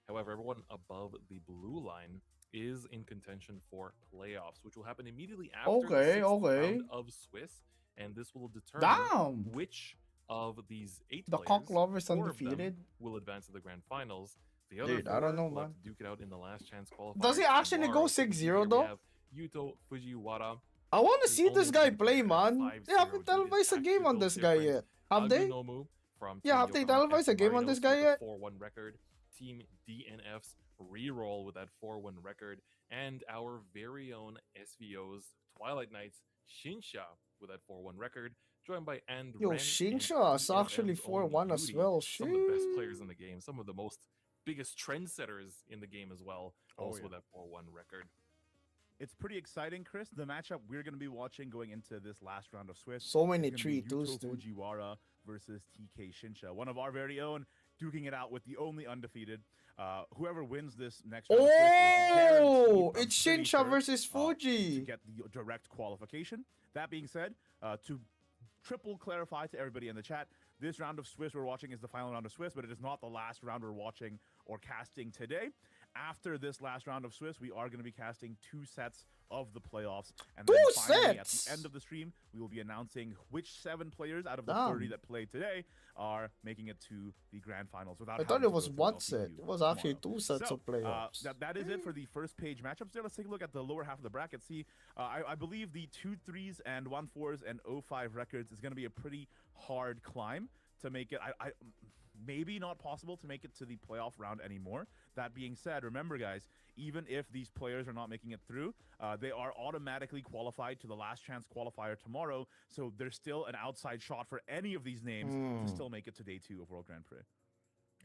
However, everyone above the blue line is in contention for playoffs, which will happen immediately after the
Okay,
6th
okay.
round of Swiss, and this will determine
Damn.
which of these 8
The
players,
Cock Lovers
4 of them,
undefeated.
will advance to the grand finals. The other
Dude,
4
I don't know,
will have
man.
to duke it out in the last chance qualifier.
Does he actually go
tomorrow. So
6-0
here we
though?
have Yuto Fujiwara.
I want to
the
see this
only
guy
big
play,
player,
man.
5-0.
They haven't
He is
televised a game
actually
on
goal
this guy
difference.
yet. Have they?
Agunomu from
Yeah,
Team
have they
Yokohama
televised a game on this
Marinos
guy
with
yet?
a 4-1 record. Team DNF's reroll with that 4-1 record. And our very own SVO's Twilight Knights Shinsha with that 4-1 record. Joined by and
Yo,
Ren
Shinsha
and
is actually
ESM's only
4-1 as
Beauty,
well.
some of the best
Shit.
players in the game, some of the most biggest trendsetters in the game as well, also
yeah.
with that 4-1 record.
It's pretty exciting, Chris. The matchup we're going to be watching going into this last round of Swiss.
So many
is gonna be
3-2s,
Yuto
dude.
Fujiwara versus TK Shinsha, one of our very own, duking it out with the only undefeated. Whoever wins this next round of Swiss is guaranteed,
Oh,
I'm
it's
pretty
Shinsha
sure,
versus
to
Fuji.
get the direct qualification. That being said, to triple clarify to everybody in the chat, this round of Swiss we're watching is the final round of Swiss, but it is not the last round we're watching or casting today. After this last round of Swiss, we are going to be casting 2 sets of the playoffs. And then finally, at the end of the stream, we will be announcing which 7 players out of the 30 that played today are making it to the grand finals. Without
I thought it was 1 set. It was actually 2 sets of playoffs.
That is it for the first page matchups. There, let's take a look at the lower half of the bracket. See, I believe the 2-3s and 1-4s and 0-5 records is going to be a pretty hard climb to make it. Maybe not possible to make it to the playoff round anymore. That being said, remember guys, even if these players are not making it through, they are automatically qualified to the last chance qualifier tomorrow, so there's still an outside shot for any of these names to still make it to day 2 of World Grand Prix.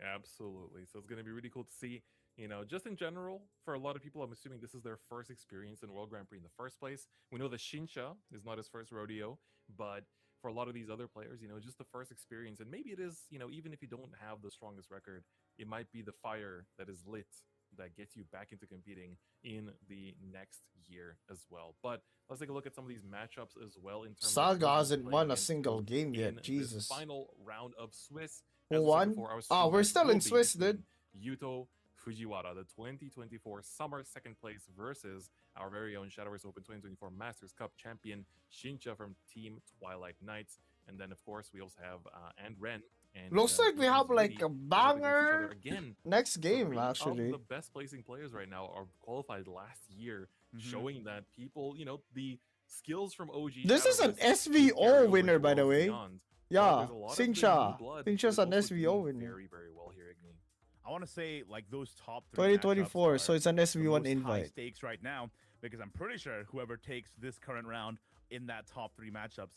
Absolutely. So it's going to be really cool to see, you know, just in general, for a lot of people, I'm assuming this is their first experience in World Grand Prix in the first place. We know that Shinsha is not his first rodeo, but for a lot of these other players, you know, just the first experience. And maybe it is, you know, even if you don't have the strongest record, it might be the fire that is lit that gets you back into competing in the next year as well. But let's take a look at some of these matchups as well. In terms
Saga
of
hasn't won a
against
single game
in
yet.
this
Jesus.
final round of Swiss.
Who
As I said
won?
before, our
Oh, we're
stream
still
will
in
be
Swiss,
between
dude.
Yuto Fujiwara, the 2024 Summer second place versus our very own Shadowverse Open 2024 Masters Cup champion Shincha from Team Twilight Knights. And then, of course, we also have and Ren. And
Looks like we have like
Yuri
a
goes up against each other
banger
again.
next game,
Three
actually.
of the best placing players right now are qualified last year, showing that people, the skills from OG.
This is an
Shadowverse do carry
SVO
over
winner,
to
by the
Worlds
way.
Beyond.
Yeah,
There's a lot of the new
Sincha.
blood
Sincha's
who's
an
also
SVO
doing
winner.
very, very well here, Igni.
I want to say like those top three
2024,
matchups
so
are
it's an
the
SV1
most high
invite.
stakes right now because I'm pretty sure whoever takes this current round in that top three matchups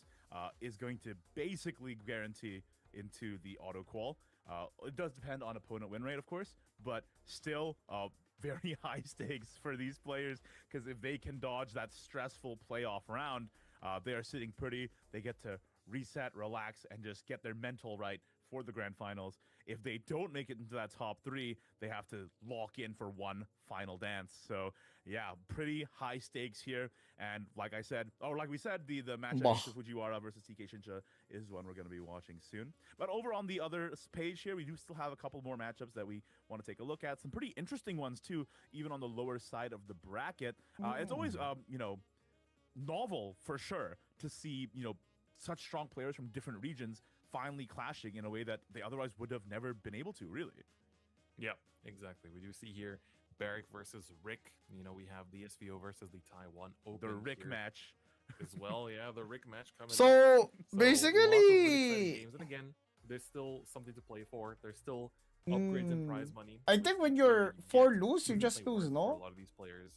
is going to basically guarantee into the auto qual. It does depend on opponent win rate, of course, but still very high stakes for these players because if they can dodge that stressful playoff round, they are sitting pretty. They get to reset, relax, and just get their mental right for the grand finals. If they don't make it into that top three, they have to lock in for one final dance. So yeah, pretty high stakes here. And like I said, or like we said, the matchup
Bah.
of Fujiwara versus TK Shincha is one we're going to be watching soon. But over on the other page here, we do still have a couple more matchups that we want to take a look at. Some pretty interesting ones too, even on the lower side of the bracket. It's always, novel for sure to see, such strong players from different regions finally clashing in a way that they otherwise would have never been able to, really.
Yeah, exactly. We do see here Barrick versus Rick. We have the SVO versus the Taiwan Open.
The Rick
here
match.
as well. Yeah, the Rick match coming.
So
up. Lots of really exciting
basically,
games. And again, there's still something to play for. There's still upgrades and prize money.
I
which
think when
is
you're
really
four
get
lose, you
to
just
definitely
lose,
worth
no?
For a lot of these players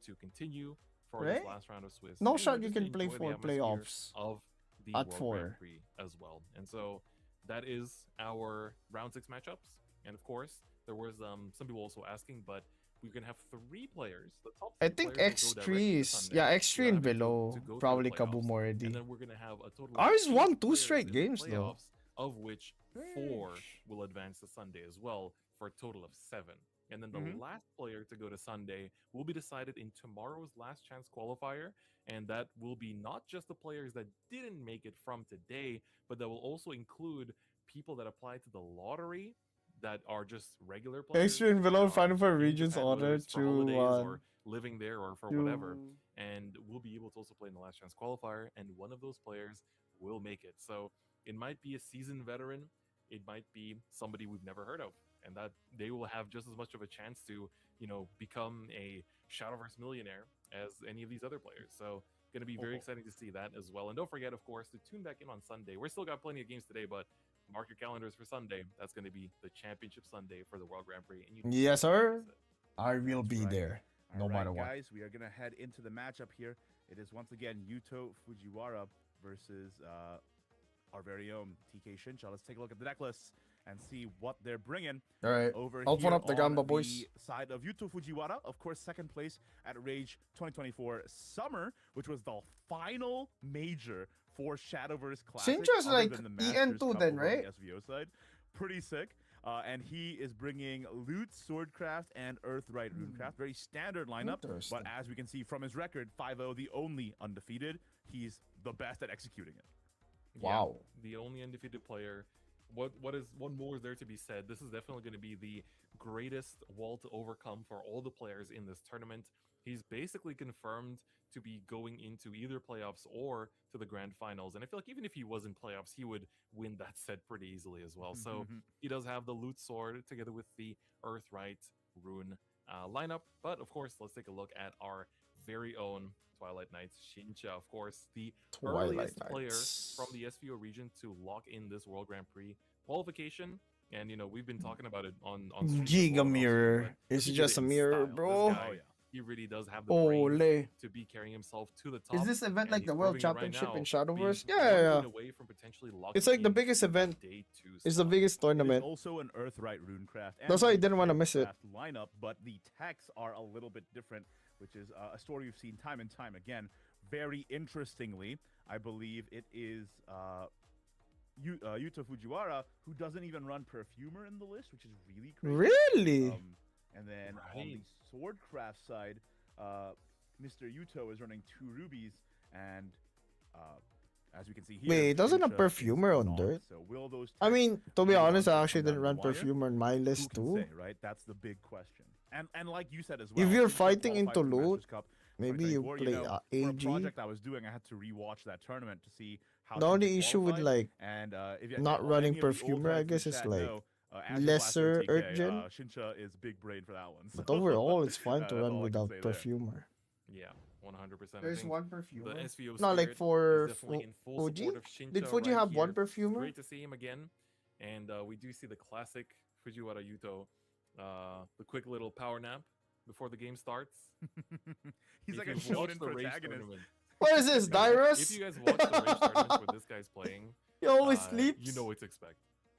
to continue for
Right?
this last round of Swiss.
No
and,
shot you
just
can
to
play
enjoy the
for
atmosphere
playoffs
of the
at
World
4.
Grand Prix as well. And so that is our round 6 matchups. And of course, there was some people also asking, but we're gonna have 3 players. The top
I
3
think
players will go directly
X3
to
is,
Sunday
yeah, X3 and
without having to
below.
go through the
Probably
playoffs.
kaboom already.
And then we're gonna have a total of
Ours
8
won 2
players
straight
in the
games, though.
playoffs, of which 4 will advance to Sunday as well, for a total of 7. And then the last player to go to Sunday will be decided in tomorrow's last chance qualifier, and that will be not just the players that didn't make it from today, but that will also include people that applied to the lottery that are just regular players.
X3 and below
that are
Final Four
in
regions
Japan, whether
order
it's for
to
holidays or living there or for whatever,
to-
and we'll be able to also play in the last chance qualifier, and one of those players will make it. So it might be a seasoned veteran, it might be somebody we've never heard of, and that they will have just as much of a chance to, become a Shadowverse millionaire as any of these other players. So going to be very exciting to see that as well. And don't forget, of course, to tune back in on Sunday. We're still got plenty of games today, but mark your calendars for Sunday. That's going to be the championship Sunday for the World Grand Prix. And
Yes, sir.
That's it.
I will
That's
be
right.
there, no
All right,
matter what.
guys, we are going to head into the matchup here. It is once again Yuto Fujiwara versus our very own TK Shincha. Let's take a look at the deck list and see what they're bringing.
All right.
Over
I'll
here
put up the Gamba,
on
boys.
the side of Yuto Fujiwara, of course, second place at Rage 2024 Summer, which was the final major for Shadowverse Classic.
Shincha's
other
like
than the
EN2
Masters Cup
then,
over on the
right?
SVO side. Pretty sick. And he is bringing Loot, Swordcraft, and Earthright Runecraft. Very standard lineup.
Interesting.
But as we can see from his record, 5-0, the only undefeated. He's the best at executing it.
Wow.
Yeah, the only undefeated player. What more is there to be said? This is definitely going to be the greatest wall to overcome for all the players in this tournament. He's basically confirmed to be going into either playoffs or to the grand finals. And I feel like even if he was in playoffs, he would win that set pretty easily as well. So he does have the Loot Sword together with the Earthright Rune lineup. But of course, let's take a look at our very own Twilight Knights. Shincha, of course, the
Twilight
earliest player
Knights.
from the SVO region to lock in this World Grand Prix qualification. And we've been talking about it on stream before
Giga
also,
mirror.
but
It's
he did
just
it
a
in
mirror,
style. This
bro.
guy,
Oh, yeah.
he really does have the brains
Ole.
to be carrying himself to the top.
Is this event
and
like
he's
the World
proving it right
Championship
now,
in
being
Shadowverse?
one
Yeah.
win away from potentially locking
It's like the
in
biggest
that
event.
day 2
It's the
spot.
biggest
It is
tournament.
also an Earthright Runecraft. and
That's why I
a
didn't want to miss it.
Swordcraft lineup, but the techs are a little bit different, which is a story we've seen time and time again. Very interestingly, I believe it is Yuto Fujiwara who doesn't even run Perfumer in the list, which is really crazy.
Really?
And then on the Swordcraft side, Mr. Yuto is running 2 rubies, and as we can see here.
Wait, doesn't a
Shincha is
perfumer on
not.
dirt?
So will those
I
techs
mean, to be
really
honest,
run
I
this
actually
one down
didn't
the
run
wire?
perfumer in my
Who
list
can
too.
say, right? That's the big question. And like you said as well,
If you're
Shincha
fighting
qualified
into
for the Masters
loot,
Cup
maybe you
2024,
play
for a
AG.
project I was doing, I had to rewatch that tournament to see how
The
Shincha
only issue with
qualified.
like
And if you,
not
if
running
any of the old
perfumer, I
heads in
guess, is
chat
like
know,
lesser
As a TK,
urgent.
Shincha is big brain for that one.
But
So,
overall, it's fine to
that's
run
all I can
without
say there.
perfumer.
Yeah, 100%.
There's
I think
one perfumer.
the SVO
No, like
spirit
for
is definitely in full
Fuji?
support of Shincha
Did Fuji
right
have one
here.
perfumer?
Great to see him again. And we do see the classic Fujiwara Yuto, the quick little power nap before the game starts.
He's
If
like a
you've watched
shonen
the Rage
protagonist.
tournament,
What is this,
if
Dyrus?
you guys watch the Rage tournaments where this guy's playing,
He always
you
sleeps.
know what to expect.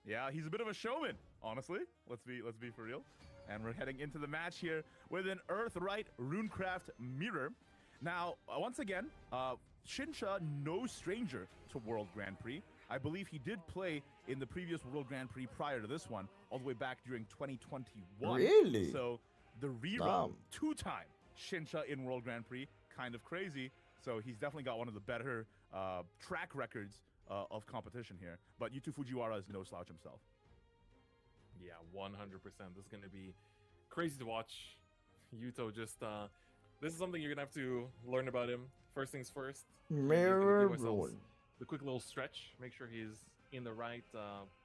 Yeah, he's a bit of a showman, honestly. Let's be for real. And we're heading into the match here with an Earthright Runecraft mirror. Now, once again, Shincha, no stranger to World Grand Prix. I believe he did play in the previous World Grand Prix prior to this one, all the way back during 2021.
Really?
So the rerun, two-time Shincha in World Grand Prix, kind of crazy. So he's definitely got one of the better track records of competition here. But Yuto Fujiwara is no slouch himself.
Yeah, 100%. This is going to be crazy to watch. Yuto just, this is something you're going to have to learn about him. First things first.
Mirror
give
roll.
ourselves the quick little stretch. Make sure he's in the right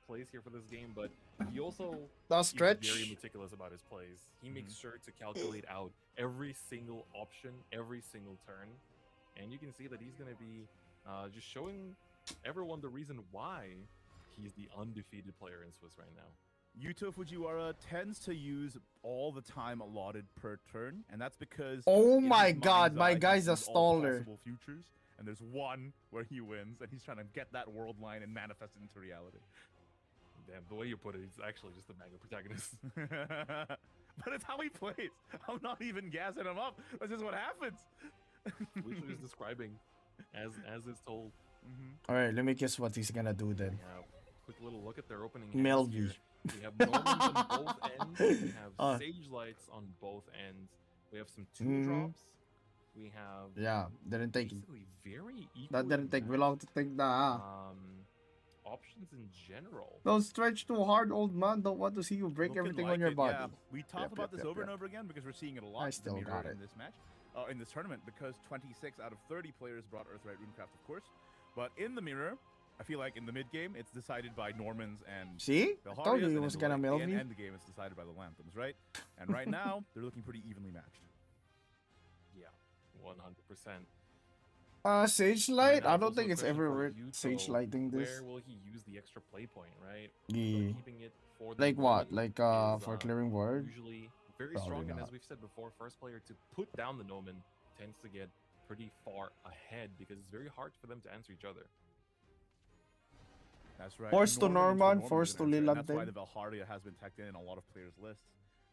place here for this game. But he also
That
is
stretch.
very meticulous about his plays. He makes sure to calculate out every single option, every single turn. And you can see that he's going to be just showing everyone the reason why he's the undefeated player in Swiss right now.
Yuto Fujiwara tends to use all the time allotted per turn, and that's because
Oh
in his
my
mind's
god, my
eye, he
guy's a
sees all
staller.
possible futures, and there's one where he wins, and he's trying to get that world line and manifest it into reality.
Damn, the way you put it, he's actually just a manga protagonist.
But it's how he plays. I'm not even gassing him up. That's just what happens.
Literally just describing as is told.
Alright, let me guess what he's gonna do then.
Yeah, quick little look at their opening hands
Melvi.
here. We have Normans on both ends. We have Sage Lights on both ends. We have some two drops. We have
Yeah, didn't take
basically very equal.
that didn't take me long to think that.
Options in general.
Don't stretch too hard, old man. Don't want to see you break
Looking
everything
like
on your
it,
body.
yeah. We talked
Yep,
about
yep,
this
yep,
over
yep.
and over again because we're seeing it a lot
I
in
still
the
got
mirror
it.
in this match, in this tournament, because 26 out of 30 players brought Earthright Runecraft, of course. But in the mirror, I feel like in the mid game, it's decided by Normans and
See? I
Belharias,
told you
and
he
in
was
the
gonna
late
mail
game
me.
and end game, it's decided by the Lanthams, right? And right now, they're looking pretty evenly matched.
Yeah, 100%.
Sage
Right
Light?
now,
I
it's
don't
also
think
a
it's
question
ever
for
worth Sage
Yuto,
Lighting this.
Where will he use the extra play point, right?
Yeah.
So keeping it for the
Like what?
Norman
Like
is,
for clearing word?
usually very
Probably
strong, and
not.
as we've said before, first player to put down the Nomen tends to get pretty far ahead because it's very hard for them to answer each other.
That's right.
Force to Norman,
Norman's
force
an
to
answer, and that's why
Lilandem.
the Valharia has been tagged in a lot of players' lists.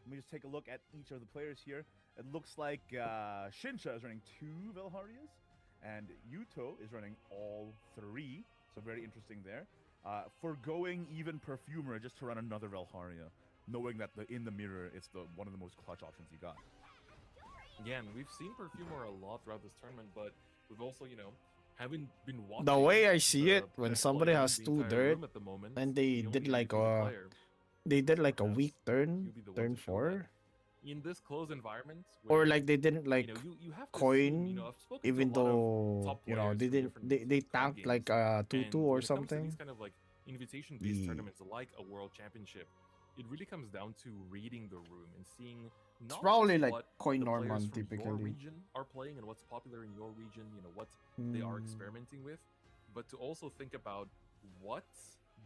Let me just take a look at each of the players here. It looks like Shincha is running 2 Valharias, and Yuto is running all 3. So very interesting there. Forgoing even Perfumer just to run another Valharia, knowing that in the mirror it's one of the most clutch options you got.
Yeah, and we've seen Perfumer a lot throughout this tournament, but we've also, haven't been watching.
The way I see
the
it, when
best
somebody
player in
has
the
2
entire
dirt,
room at the moment,
and they
the
did
only
like
undefeated
a
player,
they did like a
perhaps
weak turn,
you'd be the one
turn
to show that.
4,
In this close environment,
or
where,
like they didn't like
you have to
coin,
assume, I've spoken to
even
a lot of
though
top
you know
players
they
from
did
different
they
card
tanked
games,
like 2-2
and
or
when it comes to
something.
these kind of like invitation-based
Yeah.
tournaments like a world championship, it really comes down to reading the room and seeing not
probably
just
like
what
coin
the players
Norman
from your
typically.
region are playing and what's popular in your region, what they are
Mm.
experimenting with, but to also think about what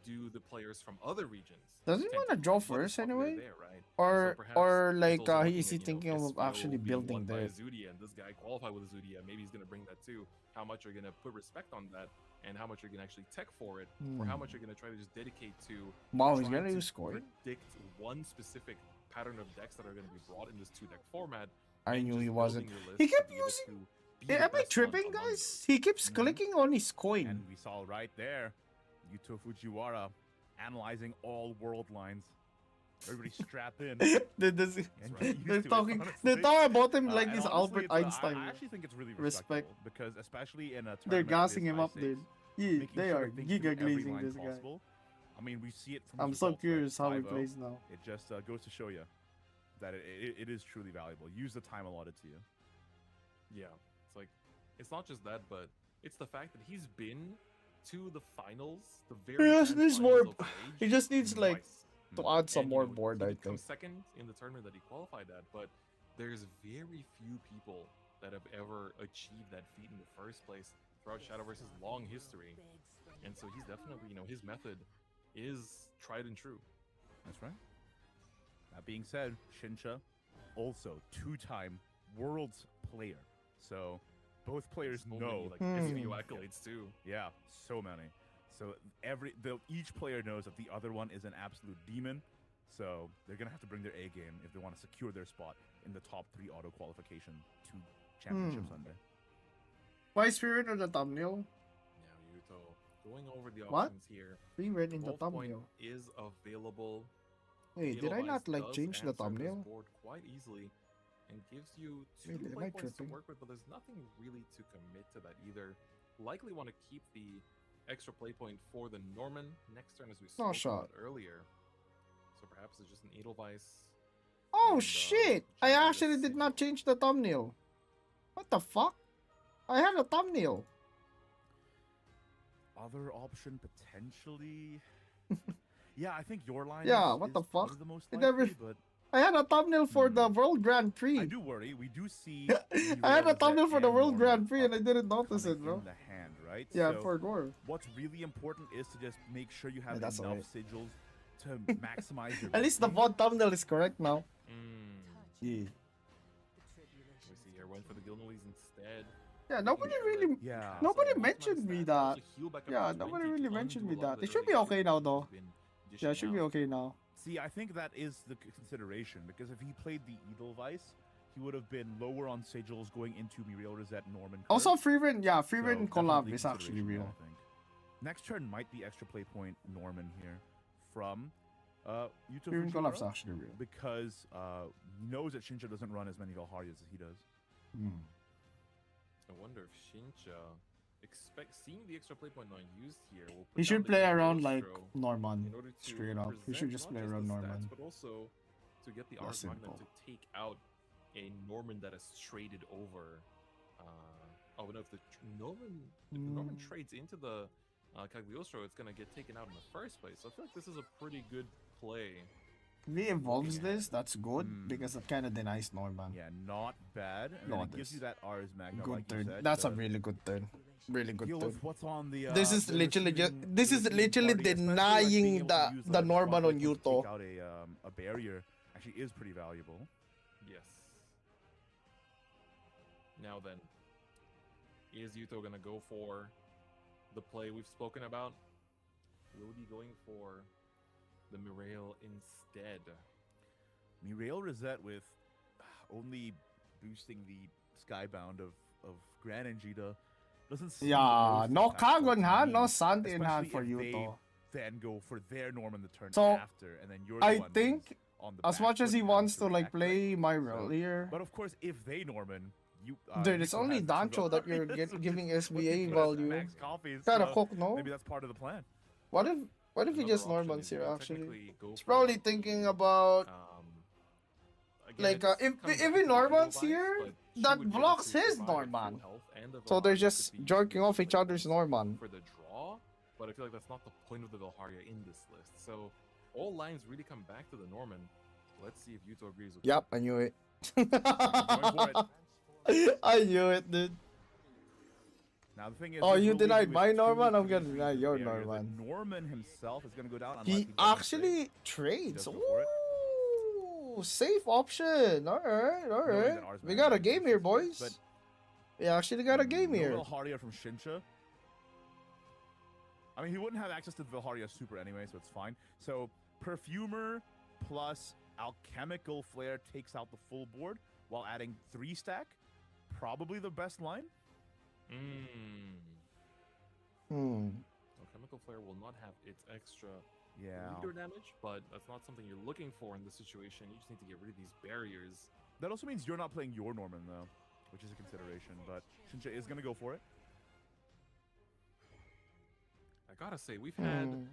do the players from other regions
Does he
tend
want
to
to draw
do, what is
first
popular
anyway?
there, right?
Or
So perhaps
or
he's
like
also looking
is he
at,
thinking of
SVO
actually
being
building
won by
that?
Zudia, and this guy qualified with Zudia. Maybe he's gonna bring that too. How much are you gonna put respect on that, and how much are you gonna actually tech for it, or how much are you gonna try to just dedicate to
Wow, he's
trying
gonna
to
use score.
predict one specific pattern of decks that are gonna be brought in this 2-deck format.
I
and
knew
just
he wasn't.
building your
He
list to
kept
be able
using.
to be the
Am I
best one
tripping,
among
guys?
those.
He keeps
Mhm.
clicking on his coin.
And we saw right there, Yuto Fujiwara analyzing all world lines. Everybody strap in.
They're
and get used
they're
to it,
talking.
honestly.
They're talking about him like
And
he's
honestly,
Albert
I
Einstein.
actually think it's really
Respect.
respectful because especially in a
They're
tournament
gassing
this
him up,
high
dude.
stakes,
Yeah,
making
they
sure
are
to think
giga
through every
glazing
line
this guy.
possible. I mean, we see it from
I'm
his
so
results,
curious how he
5-0.
plays now.
It just goes to show you that it is truly valuable. Use the time allotted to you.
Yeah, it's like it's not just that, but it's the fact that he's been to the finals, the very
He just
grand
needs
finals
more.
of
He
Rage
just needs like
twice.
to add some
And,
more board.
he
I
did come
think.
second in the tournament that he qualified at, but there's very few people that have ever achieved that feat in the first place throughout Shadowverse's long history. And so he's definitely, his method is tried and true.
That's right. That being said, Shincha, also two-time Worlds player. So both players
So
know.
many, SVO accolades too.
Yeah, so many. So each player knows that the other one is an absolute demon. So they're gonna have to bring their A game if they want to secure their spot in the top 3 auto qualification to Championship Sunday.
Why is Spirit in the thumbnail?
Now, Yuto, going over the
What?
options here.
Spirit in the
Wolf Point
thumbnail.
is available.
Hey, did I
Edelweiss
not like
does
change the
answer this
thumbnail?
board quite easily and gives you two
Wait, am
play
I
points to
tripping?
work with, but there's nothing really to commit to that either. Likely want to keep the extra play point for the Norman next turn, as we
No
spoke
shot.
about earlier. So perhaps it's just an Edelweiss.
Oh
And,
shit! I
generate a
actually did not
sigil.
change the thumbnail. What the fuck? I had a thumbnail.
Other option potentially. Yeah, I think your line.
Yeah,
is,
what
is
the fuck?
probably the most
It
likely,
never-
but
I had a thumbnail for the World Grand Prix.
I do worry. We do see.
I had a
Rosette
thumbnail for the
and
World
Norman
Grand Prix and I
up
didn't notice
coming
it, bro.
in the hand, right?
Yeah,
So
for Gore.
what's really important is to just make sure you have
that's
enough
alright.
sigils to maximize your.
At least the
victory.
VOD thumbnail is correct now. Yeah.
We see here, went for the Gilnolese instead.
Yeah, nobody really.
Yeah.
Nobody
So,
mentioned me that. Yeah, nobody really mentioned me that. It should be okay now, though. Yeah, it should be okay now.
See, I think that is the consideration because if he played the Edelweiss, he would have been lower on sigils going into Muriel Rosette Norman.
Also,
curve.
Freeman, yeah,
So
Freeman collab
definitely
is actually
consideration there,
real.
I think. Next turn might be extra play point Norman here from Yuto
Freeman collab's
Fujiwara
actually real.
because he knows that Shincha doesn't run as many Valharias as he does.
I wonder if Shincha seeing the extra play point not used here will put
He
down
should
the
play around like
Cagliostro
Norman,
in order to
straight up. He
present
should just
not
play
the
around
stats,
Norman.
but also to get the
That's
Ars Magnum
simple.
to take out a Norman that has traded over. Oh, but no, if the Norman trades into the Cagliostro, it's gonna get taken out in the first place. So I feel like this is a pretty good play.
If he evolves this, that's good because it kind of denies Norman.
Yeah, not bad. And
Not
then it gives
this.
you that Ars Magnum.
Good
like you
turn.
said,
That's a
to
really good turn. Really good
deal
turn.
with what's on the.
This is
the
literally just.
receiving-
This
the
is
receiving
literally
party, especially, like, being
denying
able to use
the Norman
spot
on
to take
Yuto.
out a barrier actually is pretty valuable.
Yes. Now then, is Yuto gonna go for the play we've spoken about? Will he be going for the Mirail instead?
Muriel Rosette with only boosting the Skybound of GRAN and Jita doesn't seem
Yeah,
the
no
most impactful
Kagon
to
ha,
me,
no Sand in hand
especially
for
if they
Yuto.
then go for their Norman the turn
So,
after, and then you're the
I
one
think
who's on the
as
back
much as
foot
he
and
wants
having
to like
react right.
play my
So-
role here,
But of course, if they Norman, you
dude,
Yuto
it's only
has two
Dancho that you're
Valkyries, which
giving
is what
SBA
he put as
value.
max copies,
Kinda
so
cook, no?
maybe that's part of the plan.
What if he
Another
just
option
Normans
is you
here
can
actually?
technically go
He's
for,
probably thinking about
again,
like
it's
if
coming back
if
to
he
the
Normans
Edelweiss,
here,
but she
that
would be able
blocks
to
his
survive at full
Norman.
health, and the
So they're
Valharia
just
could be
jerking
used
off
as
each
a
other's Norman.
for the draw, but I feel like that's not the point of the Valharia in this list. So all lines really come back to the Norman. Let's see if Yuto agrees with
Yep, I knew it.
Going for it.
I knew it, dude.
Now the thing is,
Oh,
this
you
will leave
denied
with
my
two
Norman? I'm
3-3
gonna deny your
barriers that
Norman.
Norman himself is gonna go down.
He
unlike does mistake.
actually trades.
He does go for it.
Ooh, safe option. All right, all
Knowing
right.
that Ars
We
Magnum
got a
is
game here,
useless,
boys.
but
We actually got a game
no
here.
Valharia from Shincha. I mean, he wouldn't have access to the Valharia Super anyway, so it's fine. So Perfumer plus Alchemical Flare takes out the full board while adding 3 stack. Probably the best line.
Chemical Flare will not have its extra
Yeah.
leader damage, but that's not something you're looking for in this situation. You just need to get rid of these barriers.
That also means you're not playing your Norman, though, which is a consideration. But Shincha is going to go for it.
I gotta say, we've had
Hmm.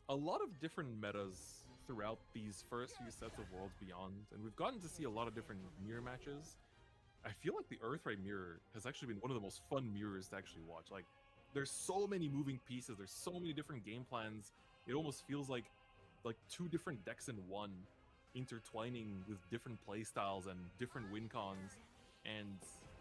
a lot of different metas throughout these first few sets of Worlds Beyond, and we've gotten to see a lot of different mirror matches. I feel like the Earthright mirror has actually been one of the most fun mirrors to actually watch. Like, there's so many moving pieces, there's so many different game plans. It almost feels like two different decks in one, intertwining with different playstyles and different win cons. And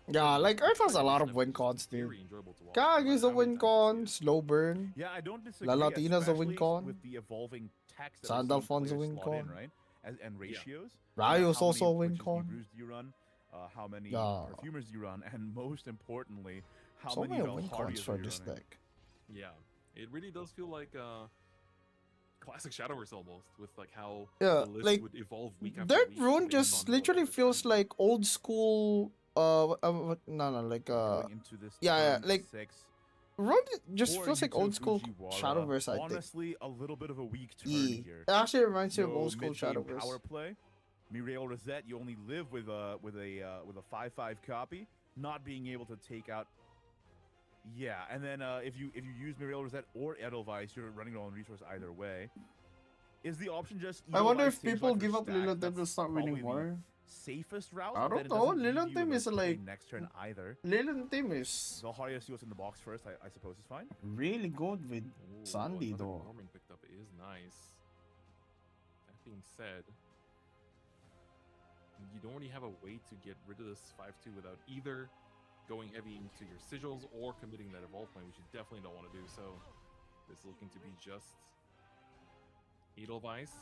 Yeah, like Earth has a lot of
it's
win cons, dude.
very enjoyable to watch.
Kag is a
I would
win
like to see
con,
it.
slow burn.
Yeah, I don't disagree.
Latina's a win
especially
con.
with the evolving text that
Sandalphon's a win
slot in,
con.
right? And ratios.
Ryo's
How
also a
many
win
Witches
con.
Hebrews do you run? How many
Yeah.
perfumers do you run? And most importantly, how
So
many
many win cons
Valharias
for
are you
this
running?
deck.
Yeah, it really does feel like classic Shadowverse almost, with like how
Yeah,
the list
like,
would evolve week after
That
week.
rune
based
just
on what
literally
other
feels
trends
like old school. No, like
Going into this
yeah,
turn
like,
6.
rune just
For
feels like
Yuto
old school
Fujiwara,
Shadowverse. I think.
honestly, a little bit of a weak turn
Yeah.
here.
It actually reminds me of
No
old school
mid-game
Shadowverse.
power play. Mirail Rosette, you only live with a 5/5 copy, not being able to take out. Yeah, and then if you use Mirail Rosette or Edelweiss, you're running your own resource either way. Is the option just?
I wonder
Edelweiss
if
Sage
people
Life or
give up
Stack?
Lilith
That's
to start winning
probably the
more.
Safest route.
I
but
don't
then it
know,
doesn't leave
Lilith
you
team
with
is
a
like-
play next turn either.
Lilith team is
Valharia see what's in the box first. I suppose is fine.
really good with
Ooh,
Sandy
another
though.
Norman picked up is nice. That being said, you don't really have a way to get rid of this 5/2 without either going heavy into your sigils or committing that evolve plan, which you definitely don't want to do. So this is looking to be just Edelweiss,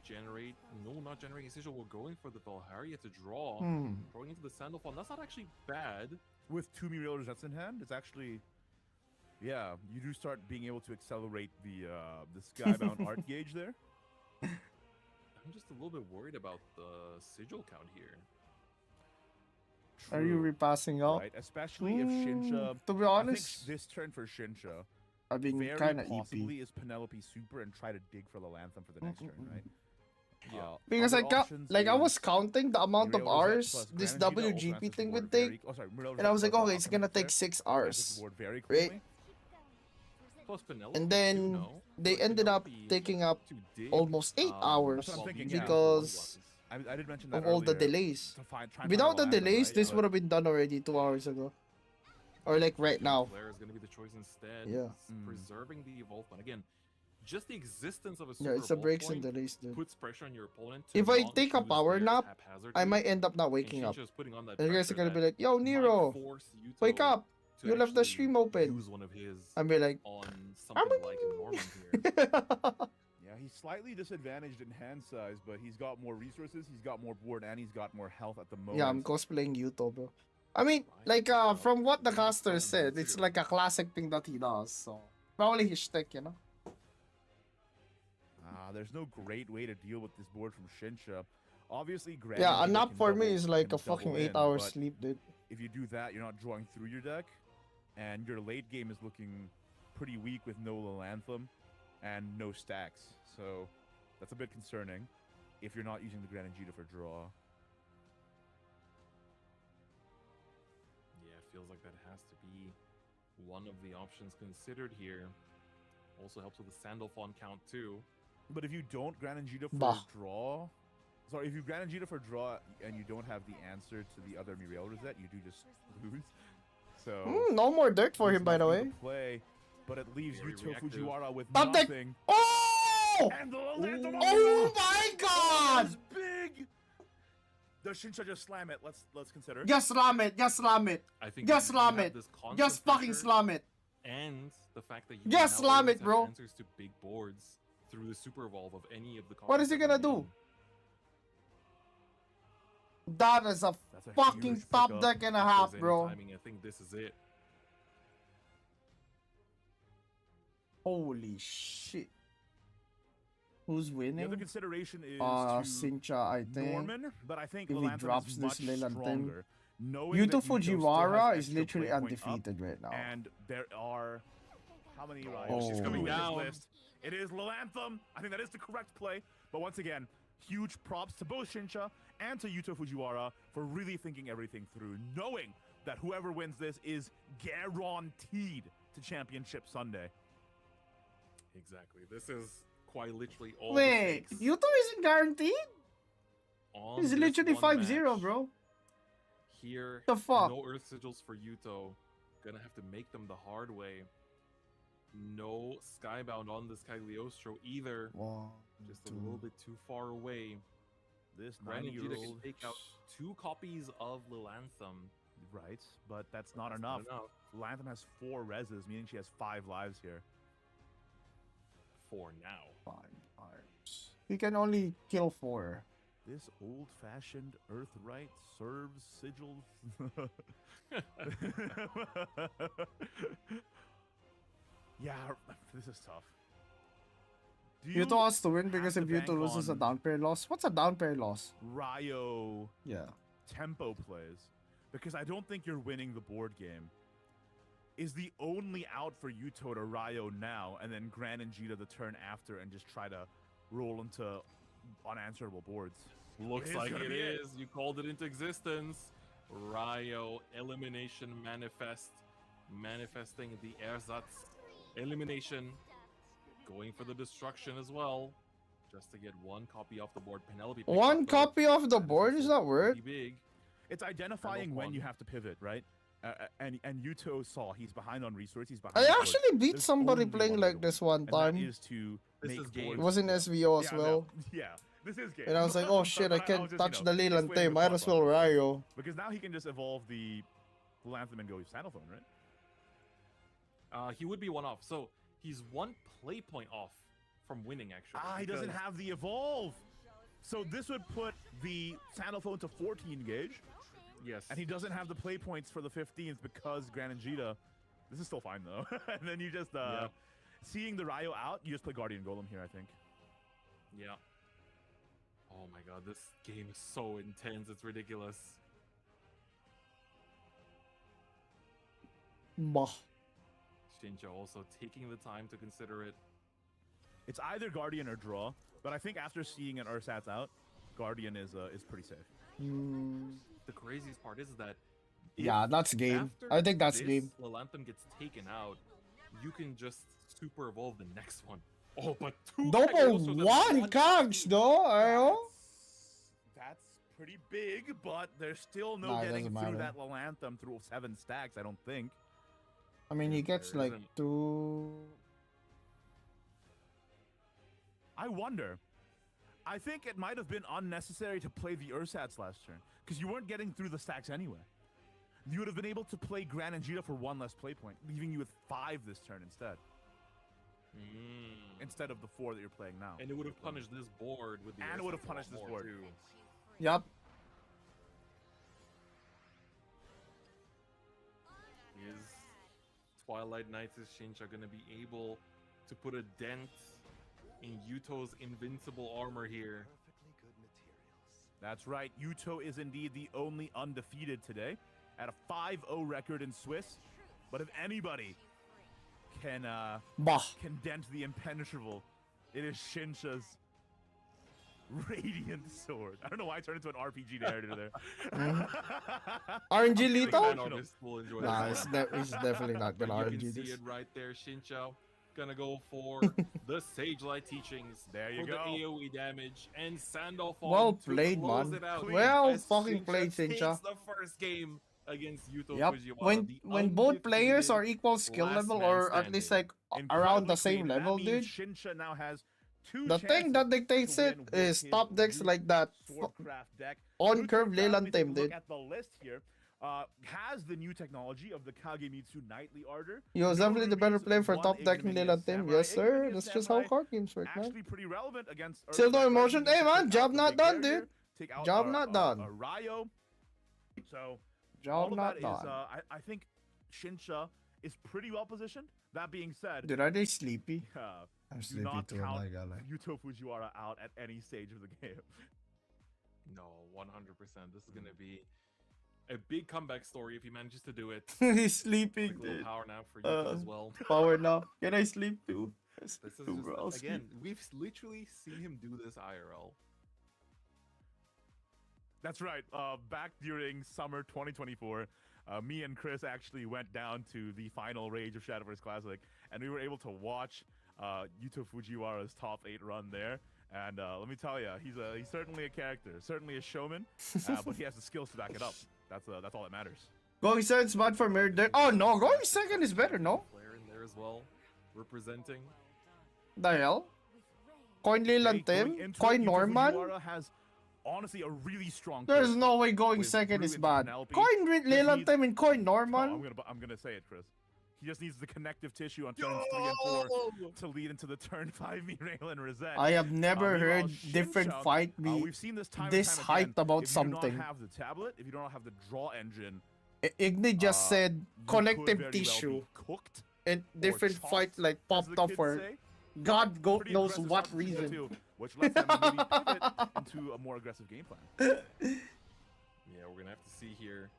generate, no, not generating a sigil. We're going for the Valharia to draw, throwing into the Sandalphon. That's not actually bad.
With 2 Mirail Rosettes in hand, it's actually, yeah, you do start being able to accelerate the Skybound art gauge there.
I'm just a little bit worried about the sigil count here.
Are you
True,
repassing out?
right? Especially if Shinsha.
To be
I think
honest,
this turn for Shinsha,
I've been
very
kind of
possibly
EP.
is Penelope Super and try to dig for the Lanthem for the next turn, right?
Yeah.
Because I
other options
I
is
was counting the amount of
Mirail Rosette
hours
plus
this
Granagina also
WGP
answers
thing
the
would
board very-
take,
Oh, sorry, Mirail
and I was
Rosette
like,
plus
okay, it's gonna
Alchemist
take
there
6
answers the
hours.
board very
right?
cleanly.
Plus Penelope,
And
too,
then
no?
they
Like,
ended up
Penelope
taking up
to dig,
almost 8 hours
That's what I'm
while
thinking,
being
yeah.
because
I did mention that
of all the
earlier,
delays.
to try and find
Without the
Lanthem,
delays,
right?
this
But
would have been done already 2 hours ago. Or like right now.
Flare is going to be the choice instead.
Yeah.
It's preserving the evolve point. Again, just the existence of a
Yeah,
super
it's a
evolve
breaks and
point
delays, dude.
puts pressure on your opponent. To
If I
not
take a
choose
power
theirs
nap,
haphazardly,
I might end up not
and
waking up.
Shinsha's putting on that
And you guys are
pressure
gonna be
that
like, yo,
might
Nero,
force Yuto
wake up.
to
You left the
actually
stream open.
use one of his
I'll be like,
on something like a Norman here.
Yeah, he's slightly disadvantaged in hand size, but he's got more resources, he's got more board, and he's got more health at the moment.
yeah, I'm cosplaying Yuto, bro. I mean, like, from what the caster said, it's like a classic thing that he does. So probably his shtick, you know.
There's no great way to deal with this board from Shinsha. Obviously, Gran
Yeah, a
Gina
nap
can
for me
double-
is like
can
a fucking
double in,
8-hour
but
sleep, dude.
if you do that, you're not drawing through your deck, and your late game is looking pretty weak with no Lanthem and no stacks. So that's a bit concerning if you're not using the Granagina for draw.
Yeah, it feels like that has to be one of the options considered here. Also helps with the Sandalphon count too.
But if you don't Granagina for
Bah.
draw, sorry, if you Granagina for draw and you don't have the answer to the other Mirail Rosette, you do just lose. So
No more dirt for
this
him, by the
might be
way.
Play, but it leaves
Very
Yuto
reactive.
Fujiwara with
Top deck.
nothing.
Oh!
And the Lanthem
Oh my god!
is big. Does Shinsha just slam it? Let's consider.
Just slam it, just slam it.
I think
Just
you
slam
have
it.
this constant
Just fucking
pressure,
slam it.
and the fact that you
Just
now
slam
always
it,
have
bro.
answers to big boards through the super evolve of any of the
What is he
copies that
gonna
remain.
do? That is a
That's a
fucking
huge
top
pickup.
deck and a
If
half,
there's any
bro.
timing, I think this is it.
Holy shit. Who's
The
winning?
other consideration is to
Sincha, I think.
Norman, but I think
if he
Lanthem
drops
is
this
much
Lilanthem.
stronger. Knowing
Yuto
that still
Fujiwara
has
is
extra
literally
play point up,
undefeated right now.
and there are how many
Oh,
she's coming
Oh.
down.
down.
List. It is Lilanthem. I think that is the correct play. But once again, huge props to both Shinsha and to Yuto Fujiwara for really thinking everything through, knowing that whoever wins this is guaranteed to Championship Sunday.
Exactly. This is quite literally all
Wait,
the stakes
Yuto isn't guaranteed?
on
He's
this
literally
one
5-0,
match.
bro.
Here,
The fuck?
no Earth Sigils for Yuto. Gonna have to make them the hard way. No Skybound on this Cagliostro either.
One,
Just a little bit too far away.
This
GRAN and Gita can
9-year-old,
take out 2 copies of Lilanthem.
right? But that's not
That's
enough.
not enough
Lanthem has 4 reses, meaning she has 5 lives here.
for now.
5 arms. He can only kill 4.
This old-fashioned Earthright serves sigil. Yeah, this is tough. Do you
Yuto has to win because
have
if
to bank
Yuto loses a
on
down pair loss. What's a down pair loss?
Ryo
Yeah.
tempo plays? Because I don't think you're winning the board game. Is the only out for Yuto to Ryo now, and then GRAN and Gita the turn after, and just try to roll into unanswerable boards?
Looks
It is
like
gonna
it
be it.
is. You called it into existence. Ryo elimination manifest. Manifesting the ersatz elimination. Going for the destruction as well. Just to get 1 copy off the board. Penelope picks
One
up the-
copy off the
that
board is
also
not worth.
pretty big.
It's identifying when
one.
you have to pivot, right? And Yuto saw he's behind on resources. He's behind.
I
on board.
actually beat
There's
somebody
only
playing
one
like
way to
this
win,
one
and
time.
that is to
This
make
is game.
It
boards
was in
work.
SVO as
Yeah,
well.
yeah, this is game.
And I was like, oh shit, I
But
can't
was just,
touch the
explaining
Lilante.
the
Might
thought
as well
process.
Ryo.
Because now he can just evolve the Lanthem and go Sandalphone, right?
He would be 1 off. So he's 1 play point off from winning, actually.
He doesn't
because-
have the evolve. So this would put the Sandalphone to 14 gauge,
Yes.
and he doesn't have the play points for the 15th because GRAN and Gita. This is still fine though. And then you just
Yeah.
seeing the Ryo out, you just play Guardian Golem here, I think.
Yeah. Oh my god, this game is so intense. It's ridiculous.
Bah.
Shinja also taking the time to consider it.
It's either Guardian or draw, but I think after seeing an Ursat's out, Guardian is pretty safe.
The craziest part is that
Yeah, that's game.
after
I think that's
this
game.
Lilanthem gets taken out, you can just super evolve the next one. Oh, but 2
Double
Cagliostros and
1 cogs though, Ayo.
That's pretty big, but there's still no
Nah, it
getting
doesn't
through
matter.
that Lilanthem through 7 stacks, I don't think.
I mean, he gets
There
like
isn't.
2.
I wonder. I think it might have been unnecessary to play the Ursats last turn, because you weren't getting through the stacks anyway. You would have been able to play GRAN and Gita for 1 less play point, leaving you with 5 this turn instead of the 4 that you're playing now.
And it would have punished this board with the
And it would have
Ursats a lot
punished this
more,
board.
too.
Yup.
Is Twilight Knights' Shinja gonna be able to put a dent in Yuto's invincible armor here?
That's right. Yuto is indeed the only undefeated today at a 5-0 record in Swiss. But if anybody can
Bah.
dent the impenetrable, it is Shinja's Radiant Sword. I don't know why I turned into an RPG narrator there.
RNG
I'm feeling
lethal?
emotional.
Artists will enjoy
Nah,
this
it's,
one.
it's definitely not
But
gonna
you can
RNG
see
this.
it right there. Shinja gonna go for the Sage Light Teachings
There you
for
go.
the AoE damage and Sandalphon
Well
to
played,
close
man.
it out.
Well
as
fucking
Shinja
played,
takes
Shinja.
the first game against Yuto
Yep.
Fujiwara, the
When both players
undefeated
are equal skill
last
level
man
or at least
standing.
like around the
Incredibly
same
clean.
level,
That means
dude.
Shinja now has 2
The thing that
chances
dictates
to
it
win with
is
his
top decks
new
like that
Swordcraft deck.
on
New
curve
Swordcraft,
Leyland
if you
team,
look
dude.
at the list here, has the new technology of the Kagemitsu Knightly Order.
He was
No
definitely the better
rubies,
player for
1
top deck in
Ignominious
Leyland team.
Samurai.
Yes, sir.
Ignominious
That's just how
Samurai,
card games work, man.
actually pretty relevant against
Still no
Earthquake, right?
emotion.
You
Hey,
can
man,
take
job
out the
not
big
done,
barrier,
dude.
take out
Job not done.
A Ryo. So all
Job
of
not
that
done.
is, I think Shinja is pretty well positioned. That being said,
Dude, are they sleepy? I'm
do
sleepy
not
too,
count
my god.
Yuto Fujiwara out at any stage of the game.
No, 100%. This is gonna be a big comeback story if he manages to do it.
He's sleeping,
Quick little
dude.
power nap for Yuto as well.
Power now. Can I sleep too?
This is
Too, bro. I'll
just, again,
sleep.
we've literally seen him do this IRL.
That's right. Back during summer 2024, me and Chris actually went down to the final Rage of Shadowverse Classic, and we were able to watch Yuto Fujiwara's top 8 run there. And let me tell you, he's certainly a character, certainly a showman, but he has the skills to back it up. That's all that matters.
Going second's bad for Murder. Oh no, going second is better, no?
Player in there as well, representing.
The hell? Coin
Going
Lilantem?
into
Coin
it, Yuto
Norman?
Fujiwara has honestly a really strong.
There's
push
no way going
with
second
Brew
is
into
bad.
Penelope.
Coin
Just
Lilantem and Coin
Oh,
Norman?
I'm gonna say it, Chris. He just needs the connective tissue on turns 3 and 4 to lead into the turn 5 Mirail and Rosette.
I have never
Meanwhile,
heard different
Shinsha,
fight be
we've seen this time and
this
time
hyped
again.
about
If
something.
you do not have the tablet, if you don't have the draw engine,
Igni just said
you could
connective
very well be
tissue
cooked.
and different
chopped,
fight like
as
popped
the
up
kids
for
say.
God
Pretty
knows
aggressive
what
strategy
reason.
too, which lets them maybe pivot into a more aggressive game plan.
Yeah, we're gonna have to see here.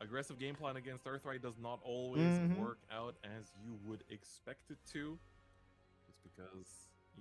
Aggressive game plan against Earthright does not always work out as you would expect it to, just because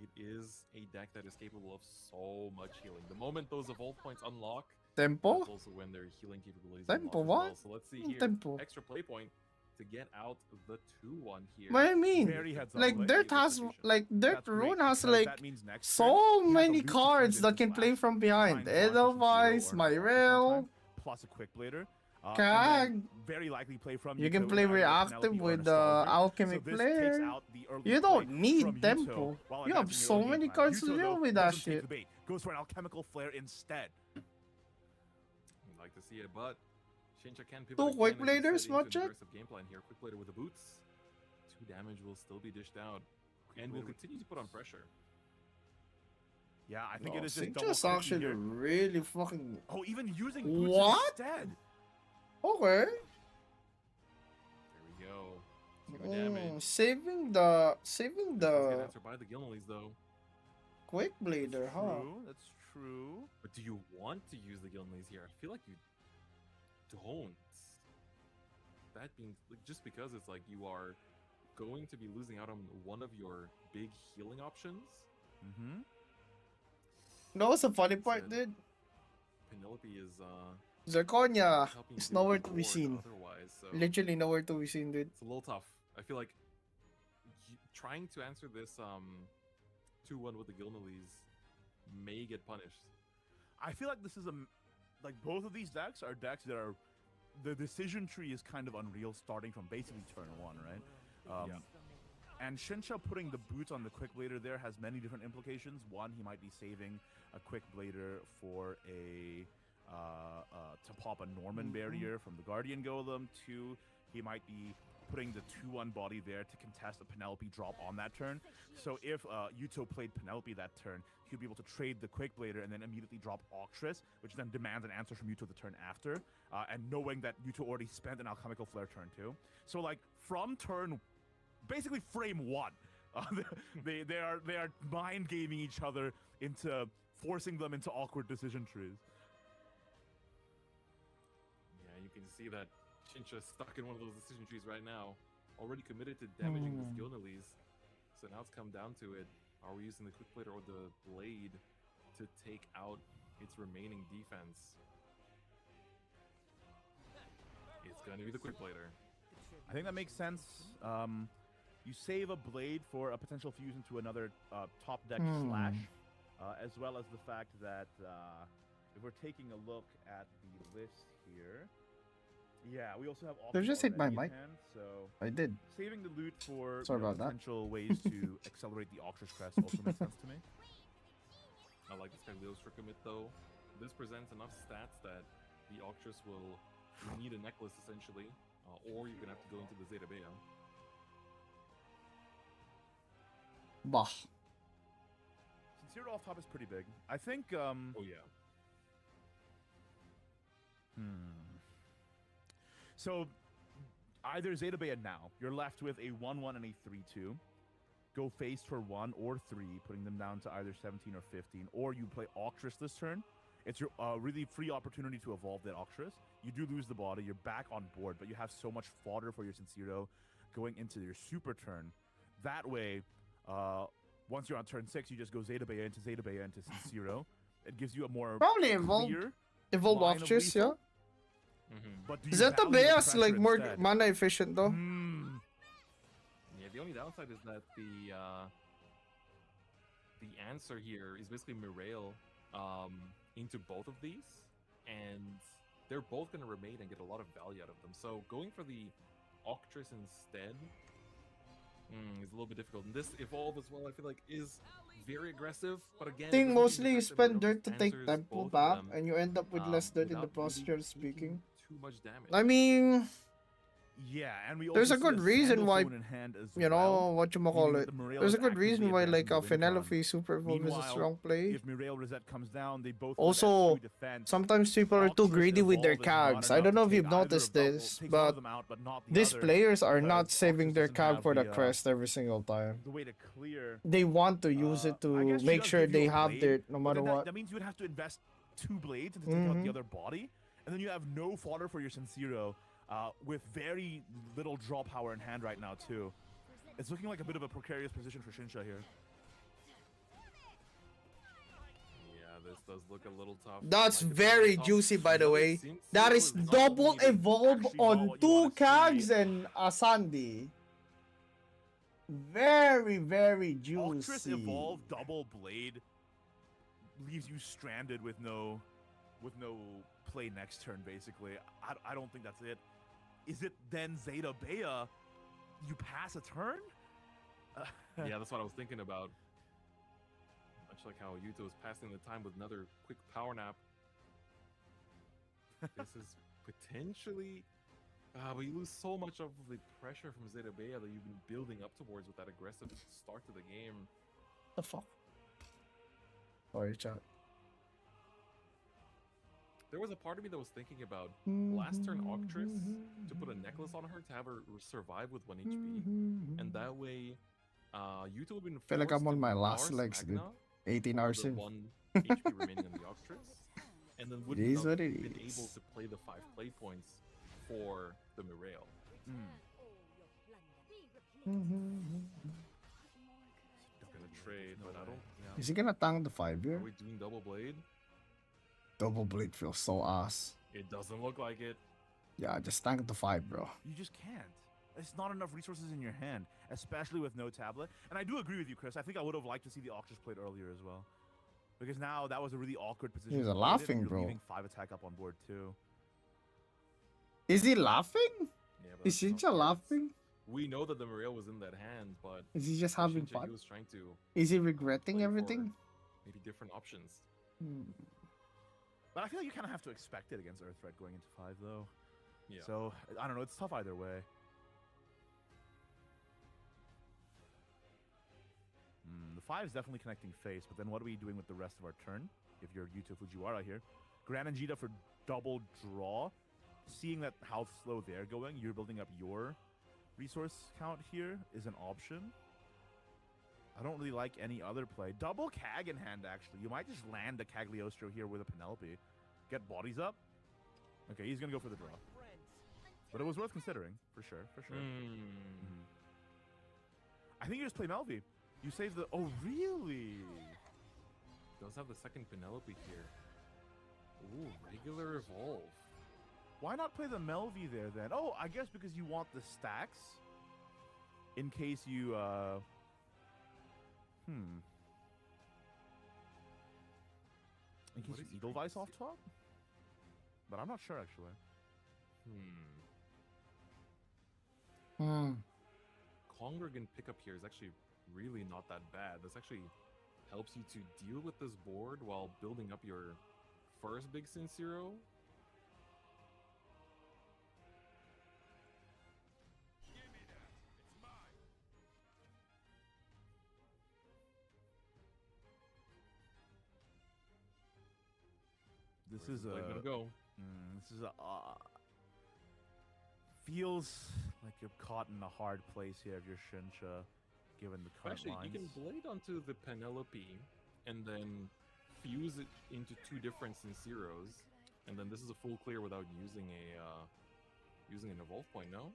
it is a deck that is capable of so much healing. The moment those evolve points unlock,
Tempo?
that's also when their healing capabilities
Tempo,
unlock as
what?
well. So let's see here.
Tempo.
Extra play point to get out the 2-1 here.
What I mean,
Very heads up
like
play.
Dirt has, like Dirt
That's great,
Rune has
because
like
that means next turn,
so
he has a
many
loot to feed
cards that
into
can play
Slash,
from behind.
find Josh versus Zero
Edelweiss,
or
Myrel,
sometime, plus a Quick Blader. And
Kag.
then very likely play from
You
Yuto
can play
with either
reactive
Penelope or
with
Nostalgia.
Alchemic
So this
Flare.
takes out the early
You don't
play
need
from Yuto
tempo.
while
You have
advancing
so
your early
many
game
cards to
plan. Yuto,
deal
though,
with that
doesn't take
shit.
the bait, goes for an Alchemical Flare instead.
I'd like to see it, but Shinsha can pivot
Two
again
Quick
as he
Bladers,
set into an
Machek?
aggressive game plan here. Quick Blader with the boots. 2 damage will still be dished out, and will continue to put on pressure.
Yeah, I think
Oh,
it is just double
Sinja's
clicking
actually
here.
really fucking
Oh, even using boots
What?
instead.
okay.
There we go. 2 damage.
Saving
Let's get
the
answered by the Gilneys though.
Quick Blader, huh?
True, that's true.
But do you want to use the Gilneys here? I feel like you don't. That being like, just because it's like you are going to be losing out on one of your big healing options.
Mm-hmm.
That was a funny
It's
part,
a-
dude.
Penelope is
Zirconia
helping
is
build
nowhere
the
to be
board
seen.
otherwise. So
Literally nowhere to be seen, dude.
it's a little tough. I feel like trying to answer this 2-1 with the Gilneys may get punished.
I feel like this is like both of these decks are decks that are the decision tree is kind of unreal starting from basically turn 1, right?
Yeah.
And Shinsha putting the boots on the Quick Blader there has many different implications. One, he might be saving a Quick Blader for a to pop a Norman barrier from the Guardian Golem. 2, he might be putting the 2-1 body there to contest a Penelope drop on that turn. So if Yuto played Penelope that turn, he'd be able to trade the Quick Blader and then immediately drop Octress, which then demands an answer from Yuto the turn after, and knowing that Yuto already spent an Alchemical Flare turn 2. So like from turn, basically frame 1, they are mind gaming each other into forcing them into awkward decision trees.
Yeah, you can see that Shinsha's stuck in one of those decision trees right now. Already committed to damaging the Gilneys. So now it's come down to it. Are we using the Quick Blader or the Blade to take out its remaining defense? It's going to be the Quick Blader.
I think that makes sense. You save a Blade for a potential fusion to another top deck Slash, as well as the fact that if we're taking a look at the list here, yeah, we also have.
Did you just hit my
already in
mic?
hand, so
I did.
saving the loot for
Sorry about that.
potential ways to accelerate the Octress Crest also makes sense to me.
I like this Cagliostro commit though. This presents enough stats that the Octress will need a necklace essentially, or you're going to have to go into the Zeta Bea.
Bah.
Sincere off top is pretty big. I think.
Oh yeah.
So, either Zeta Bea now, you're left with a 1-1 and a 3-2. Go face for 1 or 3, putting them down to either 17 or 15. Or you play Octress this turn. It's your really free opportunity to evolve that Octress. You do lose the body, you're back on board, but you have so much fodder for your Sincero going into your super turn. That way, once you're on turn 6, you just go Zeta Bea into Sincero. It gives you a more
Probably evolve
clear
evolve
line of
Octress, yeah.
lethal. But do you
Zeta
value the
Bea's like
pressure
more
instead?
mana efficient though.
Yeah, The only downside is that the answer here is basically Mirail into both of these, and they're both going to remain and get a lot of value out of them. So going for the Octress instead is a little bit difficult. And this Evolve as well, I feel like, is very aggressive. But again,
I think mostly you spend dirt to take tempo back,
them,
and you end up with less dirt in the
without really
posture
taking
speaking.
too much damage.
I mean,
Yeah, and we
there's
also
a
see
good reason why,
Sandalphone in hand as
you know,
well,
what you
meaning
call
that
it.
the Mirail
There's
is
a good
actively
reason why, like,
advancing the win con.
Penelope Super Evolve is a
Meanwhile,
strong play.
If Mirail Reset comes down, they both
Also, sometimes people are too
Octress
greedy with their
Evolve is not
cags. I
enough
don't
to
know if
take
you've
either of
noticed
them-
this,
takes one of
but
them out, but not the
these
other,
players are not
because
saving
Octress
their
doesn't
cag
have
for the
the,
crest every single time.
the way to clear.
They want to use it
I
to
guess she
make
does
sure
give you
they
a
have
blade,
dirt no
but
matter
then that,
what.
that means you would have to invest 2 blades into taking out
Mhm.
the other body, and then you have no fodder for your Sincero, with very little draw power in hand right now too. It's looking like a bit of a precarious position for Shinsha here.
Yeah, this does look a little tough.
That's
Like, it's
very
tough.
juicy, by the
Another
way.
Sincero
That is
not
double
needed.
evolve
Actually not
on
what you wanna
2 cags
see.
and a Sandy. Very, very
Octress
juicy.
Evolve double blade leaves you stranded with no play next turn basically. I don't think that's it. Is it then Zeta Bea? You pass a turn?
Yeah, that's what I was thinking about. Much like how Yuto is passing the time with another quick power nap. This is potentially... but you lose so much of the pressure from Zeta Bea that you've been building up towards with that aggressive start to the game.
The fuck? Sorry, chat.
There was a part of me that was thinking about last turn Octress to put a necklace on her to have her survive with 1 HP. And that way, Yuto would have been
Feel like I'm
forced
on
to
my last
Mars
legs, dude.
Magna
18
for
hours
the
in.
1 HP remaining on the Octress, and then
It
wouldn't
is
have
what it
been
is.
able to play the 5 play points for the Mirail. Gonna trade, but I don't.
Is he gonna tank the 5
Are
here?
we doing double blade?
Double blade feels so ass.
It doesn't look like it.
Yeah, just tank the 5, bro.
You just can't. It's not enough resources in your hand, especially with no tablet. And I do agree with you, Chris. I think I would have liked to see the Octress played earlier as well. Because now that was a really awkward position.
He's
to play it,
laughing,
and you're
bro.
leaving 5 attack up on board too.
Is he laughing?
Yeah, but
Is
that's not
Shinja
fair.
laughing?
We know that the Mirail was in that hand, but
Is he just having
Shinja, he
fun?
was trying to
Is he regretting
play
everything?
for maybe different options.
But I feel like you kind of have to expect it against Earththread going into 5, though.
Yeah.
So, I don't know. It's tough either way. The 5 is definitely connecting face, but then what are we doing with the rest of our turn? If you're Yuto Fujiwara here. Gran and Jita for double draw. Seeing that how slow they're going, you're building up your resource count here is an option. I don't really like any other play. Double Cag in hand, actually. You might just land a Cagliostro here with a Penelope. Get bodies up. Okay, he's going to go for the draw. But it was worth considering, for sure, for sure. I think you just play Melvi. You save the... Oh, really?
Does have the second Penelope here. Ooh, regular evolve.
Why not play the Melvi there, then? Oh, I guess because you want the stacks. In case you, In case
What
you
is he
Edelweiss
trying
off top? But I'm not sure, actually.
Congregant pickup here is actually really not that bad. This actually helps you to deal with this board while building up your first big Sincero.
This
Where's
is
the blade gonna
a...
go?
This is a... feels like you're caught in a hard place here if you're Shinsha, given the current
Actually,
lines.
you can blade onto the Penelope and then fuse it into 2 different Sinceros, and then this is a full clear without using an evolve point. No.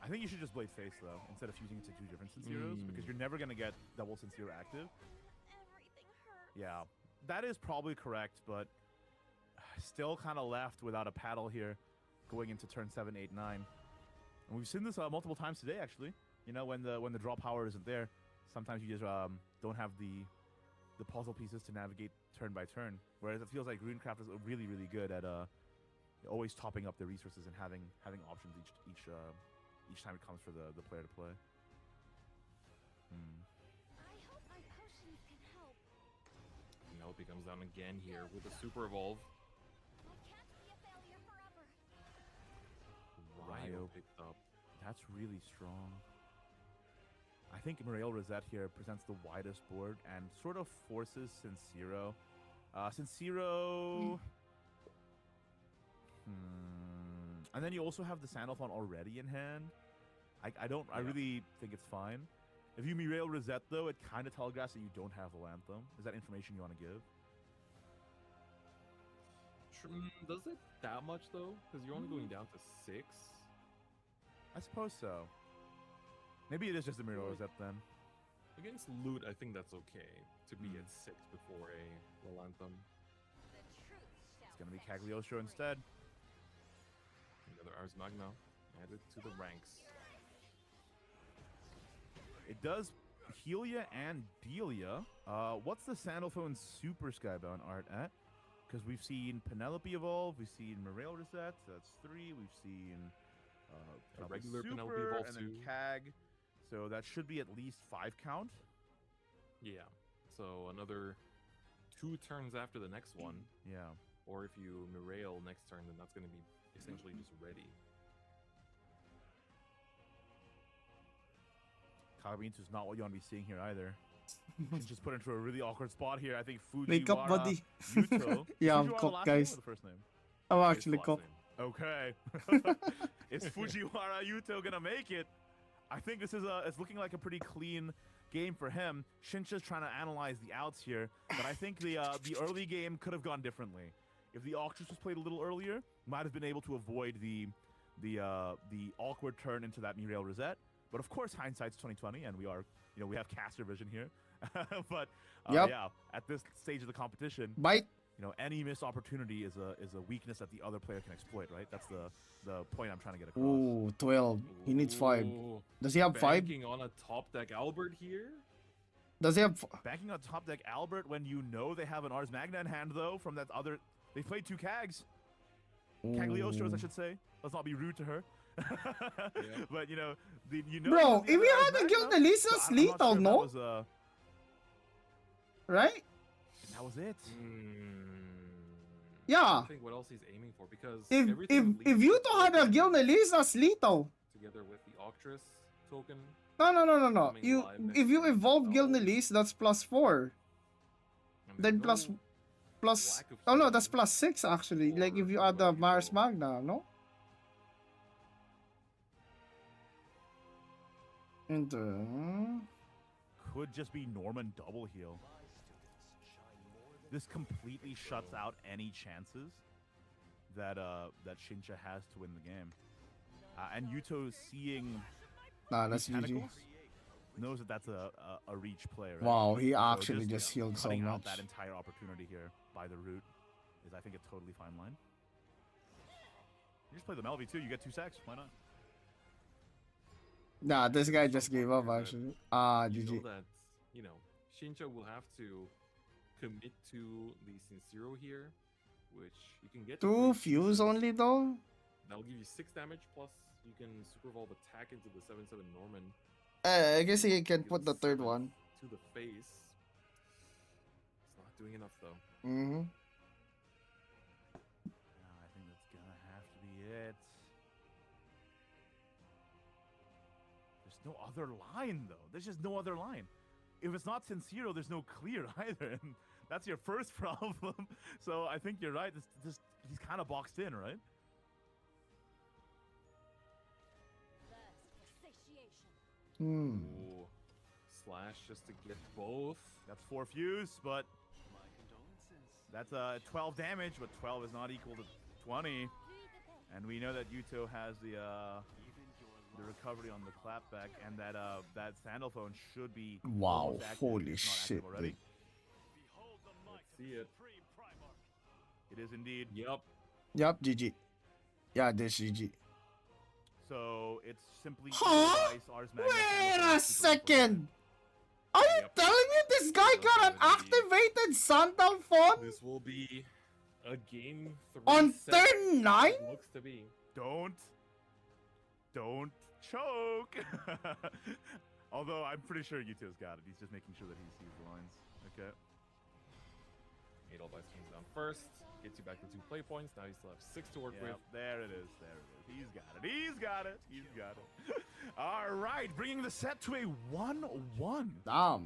I think you should just blade face though, instead of fusing it to 2 different Sinceros, because you're never gonna get double Sincero active. Yeah, that is probably correct, but still kind of left without a paddle here, going into turn 7, 8, 9. And we've seen this multiple times today, actually. You know, when the draw power isn't there, sometimes you just don't have the puzzle pieces to navigate turn by turn. Whereas it feels like Runecraft is really good at always topping up their resources and having options each time it comes for the player to play.
I hope my potions can help.
Now it comes down again here with a super evolve.
I can't be a failure forever.
Ryo
Ryo.
picked up.
That's really strong. I think Muriel Rosette here presents the widest board and sort of forces Sincero. Sincero... And then you also have the Sandalphon already in hand. I really think it's fine. If you Muriel Rosette, though, it kind of telegraphs that you don't have a Anthem. Is that information you want to give?
Does it that much though? Because you're only going down to 6.
I suppose so. Maybe it is just a Muriel Rosette then.
Against loot, I think that's okay to be at 6 before a Anthem.
The truth
It's
shall
going to be
set
Cagliostro instead.
Another Ars Magna added to the ranks.
It does Helia and Delia. What's the Sandalphone Super Skybound art at? Because we've seen Penelope evolve, we've seen Muriel Rosette, so that's 3. We've seen
A
Penelope
regular
Super,
Penelope evolve
and then
too.
Cag. So that should be at least 5 count.
Yeah. So another 2 turns after the next one.
Yeah.
Or if you Mirail next turn, then that's going to be essentially just ready.
Kagabintu is not what you want to be seeing here either. She's just put into a really awkward spot here. I think Fujiwara
Wake up, buddy.
Yuto.
Yeah, I'm
Fujiwara the
cooked,
last
guys.
name or the first name?
I'm
His
actually
last
cooked.
name.
Okay. Is Fujiwara Yuto gonna make it? I think this is it's looking like a pretty clean game for him. Shinsha's trying to analyze the outs here, but I think the early game could have gone differently. If the Octress was played a little earlier, might have been able to avoid the awkward turn into that Muriel Rosette. But of course, hindsight's 2020, and we have caster vision here. But
Yep.
yeah, at this stage of the competition,
Bite.
any missed opportunity is a weakness that the other player can exploit, right? That's the point I'm trying to get across.
Ooh, 12. He needs 5.
Ooh,
Does he have 5?
banking on a top deck Albert here.
Does he have...
Banking on top deck Albert when you know they have an Ars Magna in hand, though, from that other... They played 2 Cags. Cagliostros, I should say. Let's not be rude to her. But,
Bro, if you had a Guild Elise,
so
that's
I'm not
lethal,
sure
no?
if that was,
Right?
that was it.
Yeah.
I think what else he's aiming for, because
If
everything
if
leads
you
to
don't have a
Token
Guild Elise, that's lethal.
together with the Octress token.
No.
Coming
You
live next
if you
turn.
evolve Guild
No.
Elise, that's +4.
And
Then
there's
plus
lack of
oh no,
healing
that's +6 actually. Like if you
or
add the
where you
Mars
go.
Magna, no? And
Could just be Norman double heal. This completely shuts out any chances that Shinsha has to win the game. And Yuto seeing
nah, that's
these
GG.
tentacles knows that that's a reach play, right?
Wow, he
So
actually just healed so
cutting out
much.
that entire opportunity here by the root is, I think, a totally fine line. You just play the Melvy too. You get 2 sacks. Why not?
Nah, this guy just gave up actually.
You
GG.
know that, Shinsha will have to commit to the Sincero here, which you can get to
2
30
fuse
pieces.
only though?
That'll give you 6 damage, plus you can Super Evolve attack into the 7/7 Norman.
I guess he can
Give
put
it
the third
7
one.
to the face. It's not doing enough though.
Mm-hmm.
I think that's gonna have to be it. There's no other line though. There's just no other line. If it's not Sincero, there's no clear either, and that's your first problem. So I think you're right. He's kind of boxed in, right?
thirst for satiation.
Hmm.
Ooh. Slash just to get both.
That's 4 fuse, but that's 12 damage, but 12 is not equal to 20. And we know that Yuto has the recovery on the clapback, and that Sandalphone should be
Wow,
almost active,
holy
if not active
shit,
already.
dude.
Let's see it.
It is indeed.
Yep.
Yup, GG. Yeah, this GG.
So it's simply
Huh?
Ice, Ars Magna,
Wait
and
a
the
second! Are you
Yep.
telling me this guy got an
That's gonna be-
activated Sundown phone
This will be a game 3
on
set.
turn 9?
It looks to be.
Don't choke. Although I'm pretty sure Yuto's got it. He's just making sure that he sees the lines. Okay.
8 all dice comes down first. Gets you back to 2 play points. Now you still have 6 to work
Yeah,
with.
there it is. There it is. He's got it. He's got it. He's got it. All right, bringing the set to a 1-1.
Damn.
I will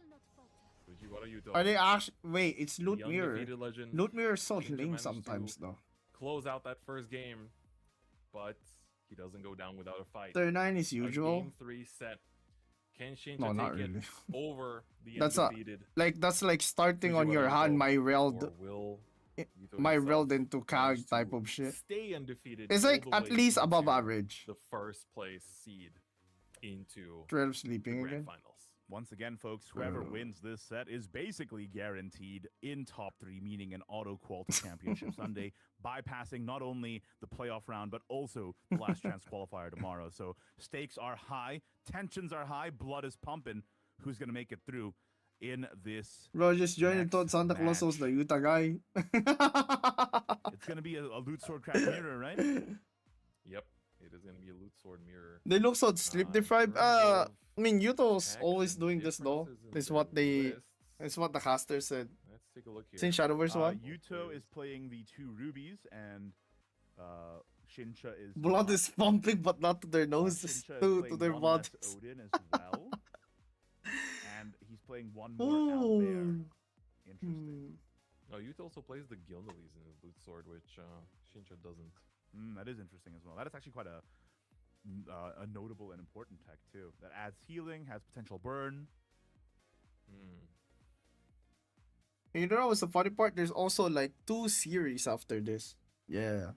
not falter.
Fujiwara Yuto.
Are they actually? Wait, it's
the
Loot Mirror.
undefeated legend.
Loot Mirror is so
Ninja
lame
managed to
sometimes though.
Close out that first game, but he doesn't go down without a fight.
Turn 9 is
A
usual.
game 3 set. Can Shinja
No,
take
not
it
really.
over the
That's a-
undefeated?
That's like starting on your
Fujiwara
hand,
Yuto,
my
or
relled,
will Yuto
my
himself
relled into
manage
CAG type
to
of shit.
Stay undefeated.
It's
all
like
the
at
way
least above
into
average.
The first place seed into
12
the
sleeping
grand
again.
finals.
Once again, folks, whoever wins this set is basically guaranteed in top 3, meaning an auto qual to championship Sunday, bypassing not only the playoff round, but also the last chance qualifier tomorrow. So stakes are high, tensions are high, blood is pumping. Who's going to make it through in this?
Bro, just join and
Next
thought Santa Claus was the
match.
Utah guy.
It's going to be a loot sword crack mirror, right?
Yep, it is going to be a loot sword mirror.
They look so sleep
In
deprived.
terms of
I mean, Yuto's
attacks
always
and
doing this though.
differences in
It's
their
what they.
lists.
It's what the caster said.
Let's take a look here.
Since Shadowverse one.
Yuto is playing the 2 rubies, and Shinsha is
Blood
not.
is pumping, but not to their noses,
Shinsha is
to
playing
their
one less
bodies.
Odin as well. And he's playing one more out there.
Ooh.
Interesting.
Oh, Yuto also plays the Gilnelis in his loot sword, which Shinja doesn't.
That is interesting as well. That is actually quite a notable and important tech too. That adds healing, has potential burn.
And you know what's the funny part? There's also like 2 series after this. Yeah.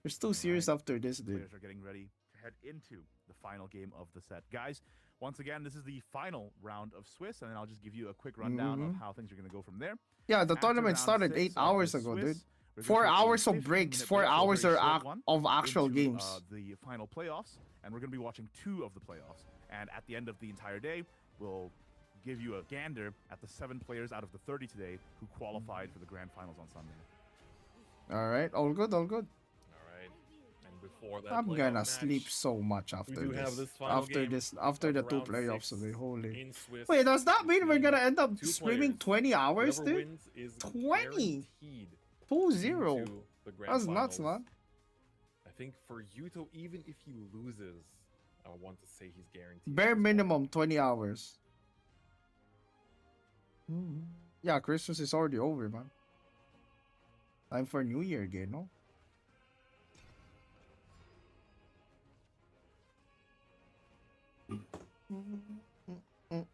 There's 2 series after this, dude.
Players are getting ready to head into the final game of the set. Guys, once again, this is the final round of Swiss, and then I'll just give you a quick rundown of how things are going to go from there.
Yeah, the
After
tournament
round
started
6
8
of
hours
the
ago,
Swiss,
dude.
we're
4
gonna take a
hours of
15-minute
breaks, 4
break, a
hours
very
are
short one,
of actual
into,
games.
The final playoffs, and we're going to be watching 2 of the playoffs. And at the end of the entire day, we'll give you a gander at the 7 players out of the 30 today who qualified for the grand finals on Sunday.
Alright, all good, all good.
All right. And before that,
I'm
playoff
gonna
match,
sleep so much
we
after
do have
this.
this final
After
game
this, after the
of
2
round
playoffs
6
today, holy.
in Swiss.
Wait, does that mean we're
between
gonna end up
2
streaming
players.
20 hours,
Whoever
dude?
wins is
20?
guaranteed
2-0.
into the grand
That's nuts,
finals.
man.
I think for Yuto, even if he loses, I want to say he's guaranteed.
Bare
as well.
minimum 20 hours. Yeah, Christmas is already over, man. Time for New Year again, no?
All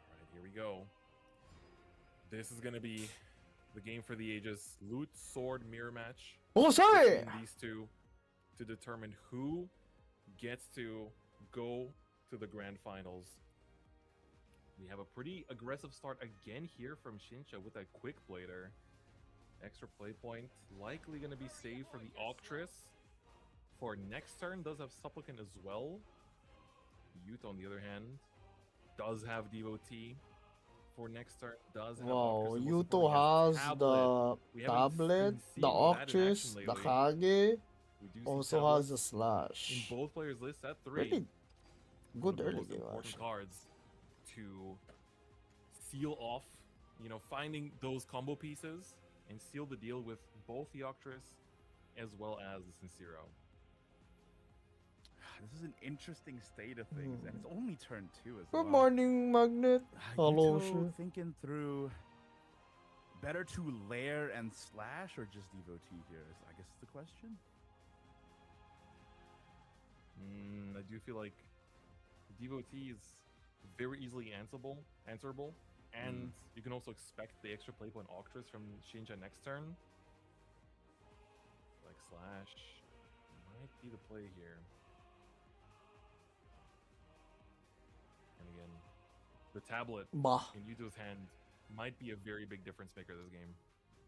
right, here we go. This is gonna be the game for the ages. Loot sword mirror match
Oh, sorry!
between these two to determine who gets to go to the grand finals. We have a pretty aggressive start again here from Shinsha with that quick blader. Extra play point likely going to be saved for the Octress. For next turn, does have Supplicant as well. Yuto, on the other hand, does have Devotee. For next turn, does have
Wow,
Octress as well,
Yuto
supporting his
has
tablet. We
the
haven't
tablet,
been
the
seeing that in
Octress,
action
the
lately.
Kage,
We do see
also
tablets
has the Slash.
in both players' lists at 3.
Pretty
One
good
of the
early
most
game,
important
actually.
cards to seal off, finding those combo pieces and seal the deal with both the Octress as well as the Sincero.
This is an interesting state of things, and it's only turn 2 as
Good
well.
morning, Magnet. Hello,
Yuto
sir.
thinking through better to lair and slash or just devotee here is, I guess, the question.
I do feel like Devotee is very easily answerable, and you can also expect the extra play point Octress from Shinja next turn. Like Slash might be the play here. And again, the tablet
Bah.
in Yuto's hand might be a very big difference maker this game.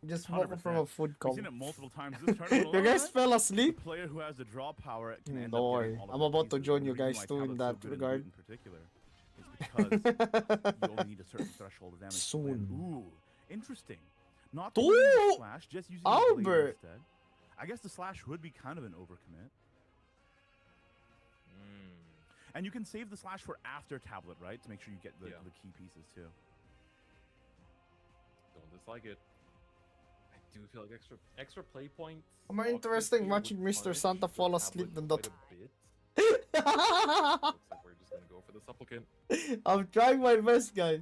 Just woke up from a
100%.
food
We've
coma.
seen it multiple times this tournament.
You guys
alone,
fell
The
asleep?
player who has the draw power can end
Don't
up
worry.
getting all of
I'm
the
about to
pieces.
join
And
you
the reason
guys
why
too in
Tablet's so
that
good in
regard.
loot in particular is because you only need a certain threshold of damage. to win.
Soon.
Ooh, interesting. Not
Ooh,
committing the slash, just using the blade
Albert.
instead. I guess the slash would be kind of an overcommit. And you can save the slash for after tablet, right? To make sure you get the key pieces too.
Don't dislike it. I do feel like extra play points.
More
Octus
interesting
here
watching
would
Mr.
punish
Santa
the
fall
tablet
asleep than the.
quite a bit. Looks like we're just gonna go for the supplicant.
I'm trying my best, guys.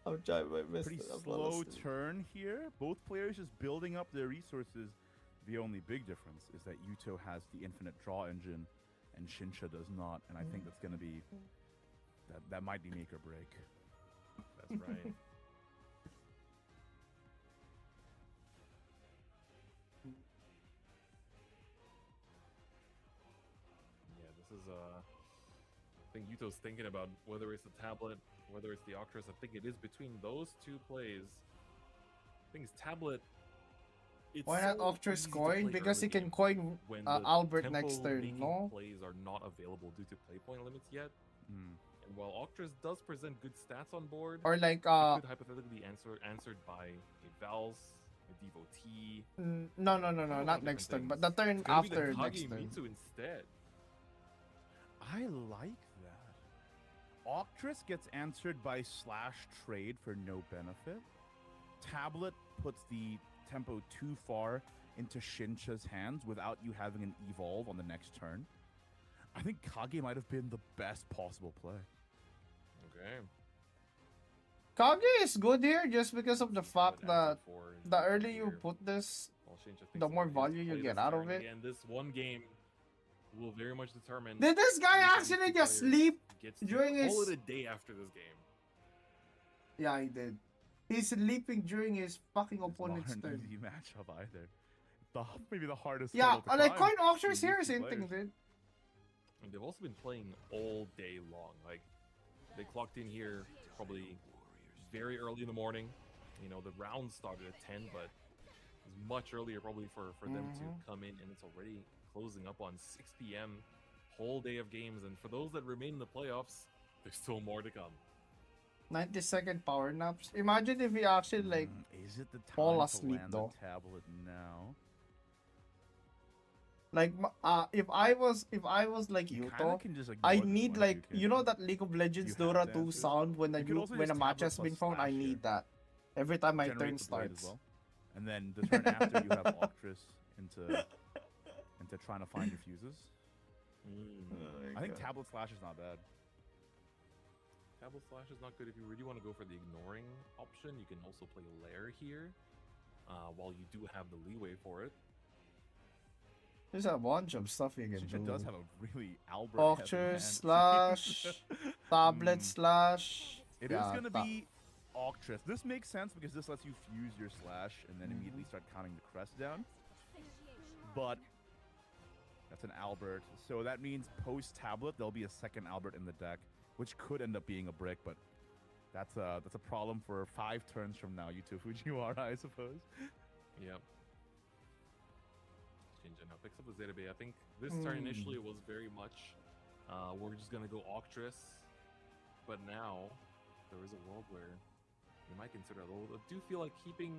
I'm trying my best.
Pretty
to fall
slow
asleep.
turn here. Both players just building up their resources. The only big difference is that Yuto has the infinite draw engine and Shinsha does not. And I think that's going to be... That might be make or break.
That's right. Yeah, this is I think Yuto's thinking about whether it's the tablet, whether it's the Octress. I think it is between those two plays. I think it's tablet. It's
Why not
so
Octress
easy to
coin?
play
Because he
early
can
game
coin
when the
Albert next turn,
tempo-making
no?
plays are not available due to play point limits yet.
Hmm.
And while Octress does present good stats on board,
Or like
it could hypothetically be answered by a Vals, a Devotee.
no,
a lot of
not next turn,
different
but the turn
It's gonna be the
after next
Kage
turn.
Mitsu instead.
I like that. Octress gets answered by slash trade for no benefit. Tablet puts the tempo too far into Shinsha's hands without you having an evolve on the next turn. I think Kage might have been the best possible play.
Okay.
Kage is good here just because of the fact
Good
that
answer for
the
Yuto
earlier you
here.
put this,
While Shinsha thinks
the more
about his
value you
play
get
this
out of
turn.
it.
Again, this one game will very much determine.
Did this guy
which of
actually
these two
just
players
sleep
gets to
during
call
his-
it a day after this game?
Yeah, he did. He's sleeping during his fucking
It's
opponent's
not an
turn.
easy matchup either. Maybe the hardest.
Yeah,
hurdle to
and like
climb
coin Octress
for
here
these
is
two
hinting,
players.
dude.
And they've also been playing all day long. Like, they clocked in here probably very early in the morning. You know, the round started at 10, but it was much earlier probably for them to come in, and it's already closing up on 6 p.m. Whole day of games, and for those that remain in the playoffs, there's still more to come.
90-second power naps. Imagine if he actually like
Is it the time
fall
to
asleep,
land
though?
the tablet now?
like if I was like
You kinda
Yuto,
can just ignore
I
this
need
one if
like
can.
you know that League of Legends
You have
Dota
the
2
answers.
sound when
You could also
when a
just
match
tablet
has been
plus
found. I
slash
need
here.
that every time my
Generate
turn
the blade
starts.
as well. And then the turn after you have Octress into trying to find your fuses. I think tablet slash is not bad.
Tablet Slash is not good if you really want to go for the ignoring option. You can also play Lair here, while you do have the leeway for it.
There's a bunch of stuff you can
Shinsha
do.
does have a really Albert
Octress slash tablet slash.
It is
yeah,
going to be Octress. This makes sense because this lets you fuse your slash and then immediately start counting the crest down. But that's an Albert. So that means post-tablet, there'll be a second Albert in the deck, which could end up being a brick, but that's a problem for 5 turns from now, Yuto Fujiwara, I suppose.
Yep. Shinja now picks up the Zeta Bay. I think this turn initially was very much, we're just going to go Octress. But now, there is a world where you might consider it. I do feel like keeping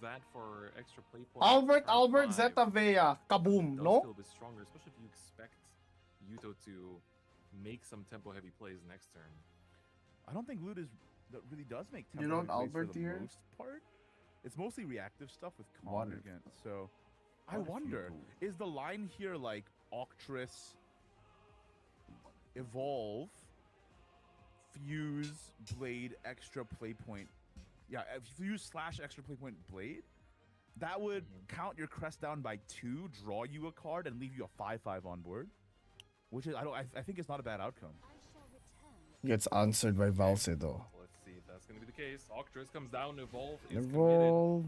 that for extra play points.
Albert Zeta Vea kaboom,
does
no?
feel a bit stronger, especially if you expect Yuto to make some tempo-heavy plays next turn.
I don't think loot that really does make
You
tempo
don't
plays for
Albert
the
here?
most part. It's mostly reactive stuff with
What
Con
if-
again. So I
what if you
wonder,
do?
is the line here like Octress, Evolve, Fuse, Blade, extra play point? Yeah, Fuse slash extra play point Blade. That would count your crest down by 2, draw you a card, and leave you a 5/5 on board. Which is I think it's not a bad outcome.
Gets answered by Valsedo.
Let's see if that's going to be the case. Octress comes down, Evolve is committed.
Evolve.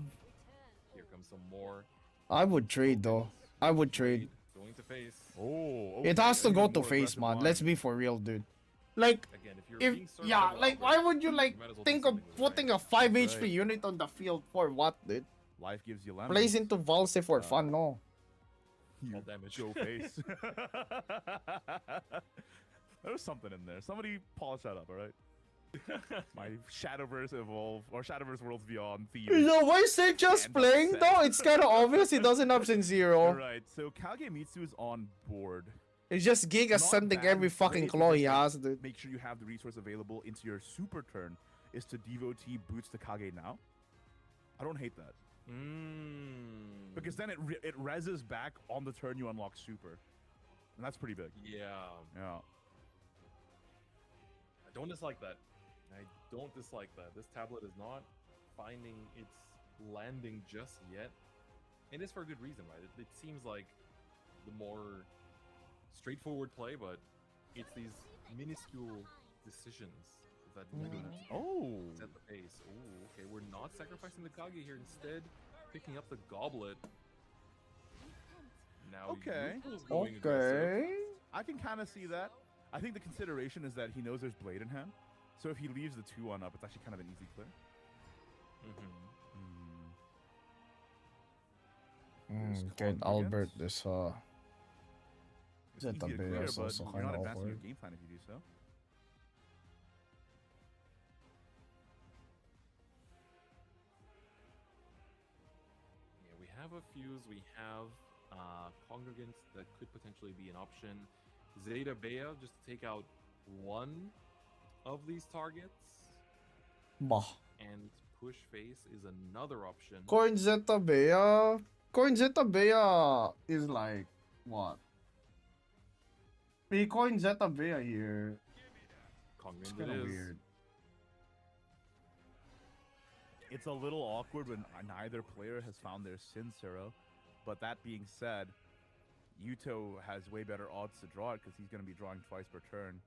Here comes some more.
I would trade though. I would trade.
Going to face.
Oh,
It has to
okay,
go
even
to
more
face,
aggressive
man.
line.
Let's be for real, dude. Like,
Again, if you're
if
being served
yeah,
double
like
Albert,
why would you like
might as well do
think of
something with it,
putting
right?
a 5
That's
HP
right.
unit on the field for what, dude?
Life gives you lemons.
Plays into Valse for fun, no?
You
All damage.
Joe face. There was something in there. Somebody polish that up, all right? My Shadowverse Evolve or Shadowverse Worlds Beyond theme.
Yo, why is he just
And
playing
upset.
though? It's kind of obvious he doesn't have Sub-Zero.
Right, so Kagemitsu is on board.
It's just Giga
Not
sending
bad
every
play,
fucking
it's
claw
just
he
like,
has, dude.
Make sure you have the resource available into your super turn is to devotee boots the Kage now. I don't hate that. Because then it reses back on the turn you unlock super. And that's pretty big.
Yeah,
Yeah.
I don't dislike that. I don't dislike that. This tablet is not finding its landing just yet. And it's for a good reason, right? It seems like the more straightforward play, but it's these minuscule decisions that need to
Oh.
set the pace. Oh, okay. We're not sacrificing the Kage here. Instead, picking up the Goblet. Now,
Okay.
Yuko's going aggressive.
Okay.
I can kind of see that. I think the consideration is that he knows there's Blade in hand. So if he leaves the 2-1 up, it's actually kind of an easy clear. There's
Get
congregants.
Albert this
It's
Zeta
easy to
Beta
clear,
is
but
also
you're
kinda
not advancing your
awkward.
game plan if you do so.
Yeah, we have a fuse. We have congregants that could potentially be an option. Zeta Bea just to take out one of these targets,
Bah.
and push face is another option.
Coin Zeta Bea. Coin Zeta Bea is like what? We coin Zeta Bea here. It's
Congregant
kind
it
of
is.
weird.
It's a little awkward when neither player has found their Sincero. But that being said, Yuto has way better odds to draw it because he's going to be drawing twice per turn.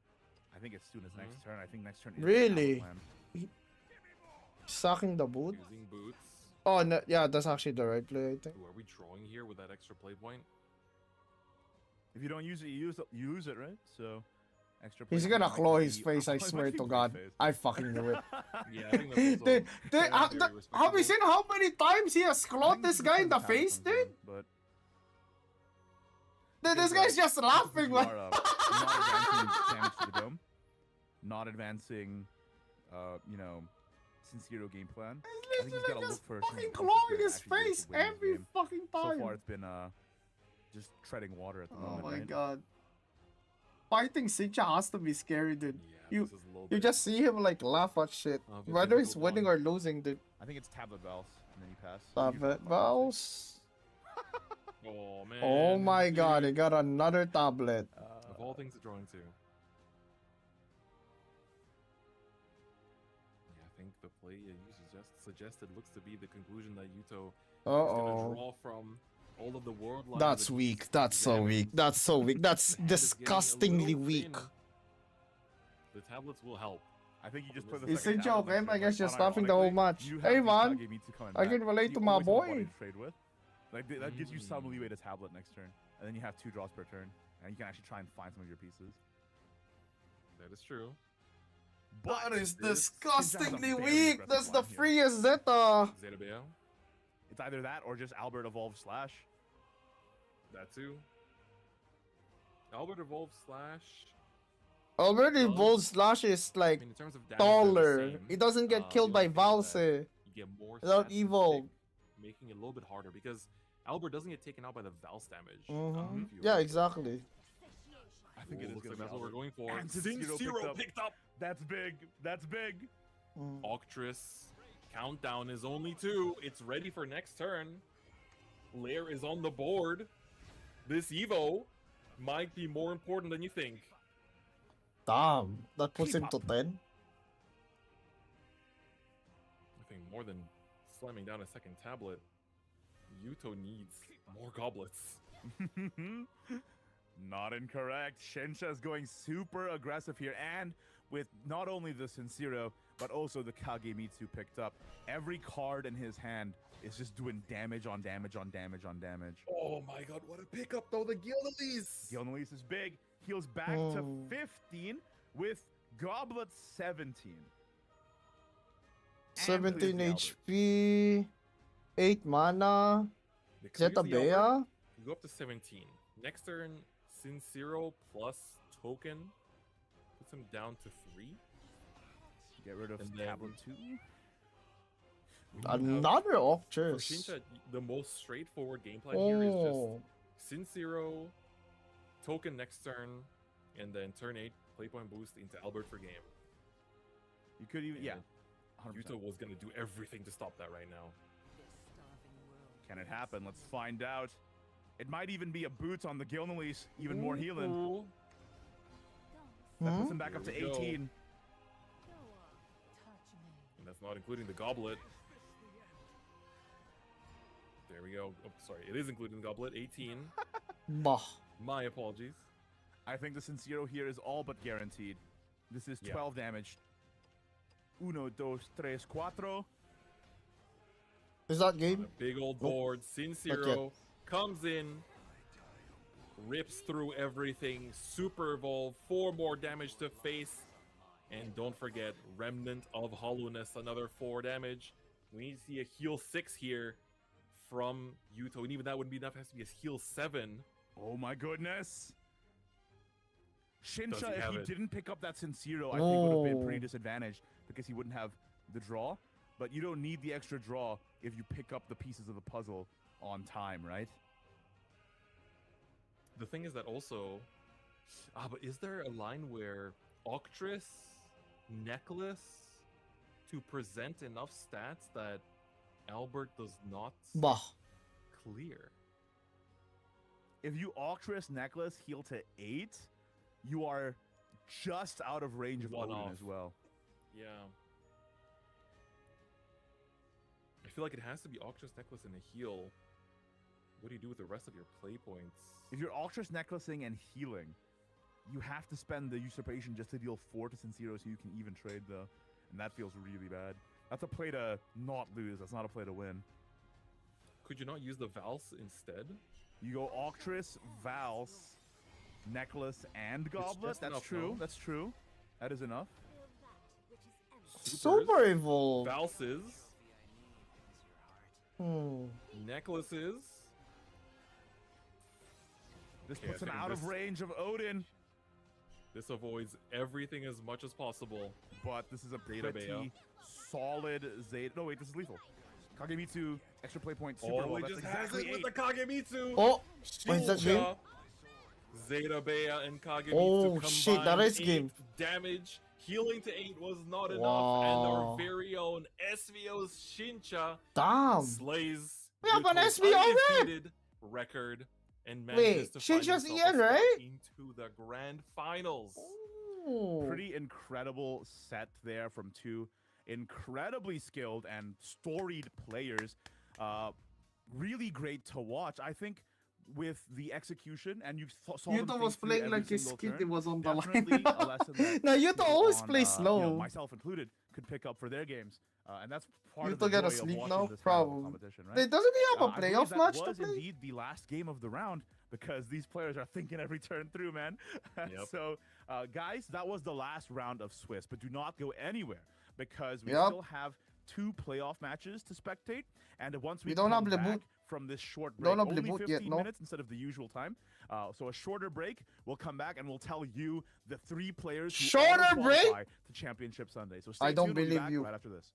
I think as soon as next turn. I think next turn is the
Really?
tablet plan.
Sucking the boot.
Using boots.
Oh no, yeah, that's actually the right play, I think.
Ooh, are we drawing here with that extra play point?
If you don't use it, you use it, right? So, extra.
He's
play
gonna
might
claw
be-
his face, I
might
swear
be
to
my
God.
face.
I fucking knew it.
Yeah, I think that's also
Dude,
very
have you
respectable.
seen how many times he has
I
clawed
think
this
is
guy in the
because
face,
tablet
dude?
comes in, But
Dude, this
because,
guy's just
because
laughing
you
like.
are, not advancing damage to the dome, not advancing, you know, Sincero game plan. I think he's gotta look for some
fucking
pieces
clawing
to
his
actually be able
face
to win this
every
game.
fucking
So
time.
far, it's been just treading water at the
Oh
moment.
my
right?
god. Fighting Sitcha has to be scary, dude.
Yeah,
You
this is a little
you
bit-
just see him like laugh at shit.
Oh, but
Whether he's
difficult
winning
one.
or losing, dude.
I think it's tablet bells, and then you pass.
Stop
Usually
it,
it's not
Mouse.
Oh man.
Oh my
dude.
god, he got another tablet.
Of all things to draw into. Yeah, I think the play you suggested looks to be the conclusion that Yuto is gonna
Uh-oh.
draw from all of the world lines.
That's
that
weak.
he's
That's so
examined.
weak. That's so weak. That's
The hand is getting a
disgustingly
little
weak.
thin. The tablets will help.
I think you just put the
It's
second
a joke,
tablet next
man. I
to it,
guess
but
you're stopping the whole
unironically,
match.
you
Hey,
have
man.
Kagemitsu coming
I
back,
can relate
so
to
you
my
always have a body
boy.
to trade with. Like that gives you some leeway to tablet next turn, and then you have 2 draws per turn, and you can actually try and find some of your pieces.
That is true.
That is
this
disgustingly
Shinja has a very
weak.
aggressive
That's the
line here.
freest Zeta.
Zeta Bea.
It's either that or just Albert evolve slash.
That too. Albert Evolve slash.
Already
Does-
Bold Slash is
I
like
mean, in terms of damage, they're the
taller.
same.
He doesn't
The
get killed by
only thing is that
Valse.
You get more
Without
stats to
Evolve.
pick, making it a little bit harder because Albert doesn't get taken out by the Valse damage.
Mhm.
if you
Yeah,
remember.
exactly.
I think
Ooh,
it is
looks
gonna
like
be
that's what we're
Albert.
going for.
And
Sin
Sincero picked up.
picked up.
That's big. That's big.
Mm.
Octress. Countdown is only 2. It's ready for next turn. Lair is on the board. This Evo might be more important than you think.
Damn, that puts him to 10.
I think more than slamming down a second tablet, Yuto needs more goblets.
Not incorrect. Shensha is going super aggressive here, and with not only the Sincero, but also the Kagemitsu picked up. Every card in his hand is just doing damage on damage on damage on damage.
Oh my god, what a pickup though, the Gildalese!
Gilnelise is big. Heals back to
Oh.
15 with Goblet 17. And
17
clears the Albert.
HP, 8 mana.
It
Zeta
clears the Albert,
Bea.
you go up to 17. Next turn, Sincero plus token puts him down to 3.
Get rid of
And then-
Tablet 2.
Another
For
Octress.
Shincha, the most straightforward game plan here is
Oh,
just Sincero, token next turn, and then turn 8, playpoint boost into Albert for game.
You could even, yeah.
And
100%.
Yuto was going to do everything to stop that right now.
Can it happen? Let's find out. It might even be a boot on the Gilnelis, even more healing.
Ooh.
That puts
Hmm?
him back up to
Here we go.
18.
And that's not including the goblet. There we go. Oh, sorry, it is including the goblet. 18.
bah.
My apologies.
I think the Sincero here is all but guaranteed. This is
Yeah.
12 damage. Uno, dos, tres, cuatro.
Is that
On
game?
a big old
Nope.
board. Sincero comes in, rips through everything. Super evolve. 4 more damage to face. And don't forget, Remnant of Hollowness, another 4 damage. We need to see a heal 6 here from Yuto. And even that wouldn't be enough. It has to be a heal 7.
Oh my goodness.
Does he
Shincha, if
have
he
it?
didn't pick up that Sincero, I think would have been pretty
Oh.
disadvantaged because he wouldn't have the draw. But you don't need the extra draw if you pick up the pieces of the puzzle on time, right?
The thing is that also, but is there a line where Octress Necklace to present enough stats that Albert does not
Bah.
clear?
If you Octress Necklace heal to 8, you are just out of range of
One
Odin
off.
as well.
Yeah. I feel like it has to be Octress Necklace and a heal. What do you do with the rest of your play points?
If you're Octress Necklacing and healing, you have to spend the Usurpation just to deal 4 to Sincero so you can even trade though. And that feels really bad. That's a play to not lose. That's not a play to win.
Could you not use the Valse instead?
You go Octress, Valse, Necklace, and Goblet.
just
That's
enough,
true.
no?
That's true. That is enough.
Super evolved.
Valses,
Hmm.
necklaces.
This
Okay, I
puts him
think
out of
this-
range of Odin,
This avoids everything as much as possible.
but this is a
Zeta
pretty
Bea.
solid Zeta. No, wait, this is lethal. Kagemitsu, extra play point, super
Oh,
well.
he
That's
just
exactly
has it
8.
with the Kagemitsu.
Oh, what is that game?
Shincha, Zeta Bea and Kagemitsu
Oh, shit, that
combined
is game.
8 damage. Healing to 8 was not enough, and
Wow.
our very own SVO's Shincha
Damn.
slays
We have an
Yuto's
SVO already?
undefeated record and manages
Wait,
to find
Shincha's
himself
EN,
a spot
right?
into the grand finals.
Oh.
Pretty incredible set there from 2 incredibly skilled and storied players. Really great to watch. I think with the execution, and you saw them
Yuto
think
was
through
playing
every
like his
single
kid
turn,
was on the
definitely
line.
a lesson that
No, Yuto
people
always
on,
plays slow.
myself included, could pick up for their games. And that's part of
Yuto
the
get
joy of
asleep
watching
now?
this kind of
Probably.
competition, right?
Wait, doesn't he have a
I believe
playoff
that
match to
was
play?
indeed the last game of the round because these players are thinking every turn through, man.
Yep.
So, guys, that was the last round of Swiss, but do not go anywhere because we
Yep.
still have 2 playoff matches to spectate. And once we
We don't
come
have the
back
boot.
from this short
Don't
break,
have the
only
boot yet,
15
no?
minutes instead of the usual time. So a shorter break. We'll come back and we'll tell you the 3 players who
Shorter break?
qualify to Championship Sunday. So stay
I don't
tuned. We'll be
believe
back
you.
right after this.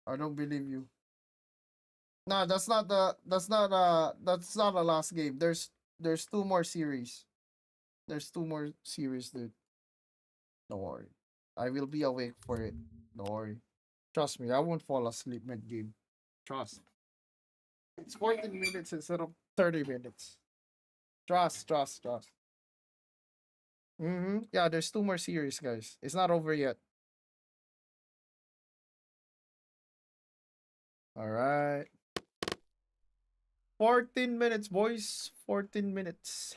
I don't believe you. No, that's not a last game. There's 2 more series. There's 2 more series, dude. Don't worry. I will be awake for it. Don't worry. Trust me, I won't fall asleep mid game. Trust. It's 14 minutes instead of 30 minutes. Trust. Yeah, there's 2 more series, guys. It's not over yet. Alright. 14 minutes, boys. 14 minutes.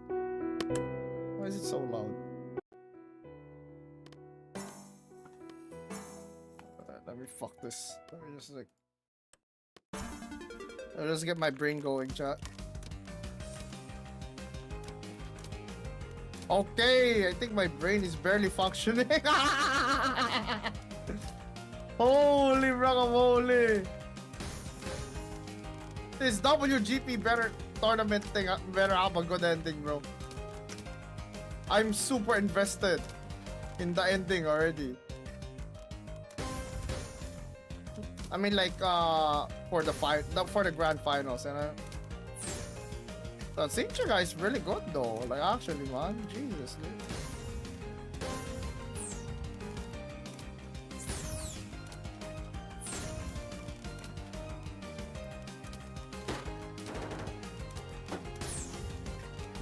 Why is it so loud? Let me fuck this. Let me just I'll just get my brain going, chat. Okay, I think my brain is barely functioning. Holy guacamole. This WGP better tournament thing better have a good ending, bro. I'm super invested in the ending already. I mean, like, for the grand finals, you know. The signature guy is really good though. Like, actually, man, Jesus, dude.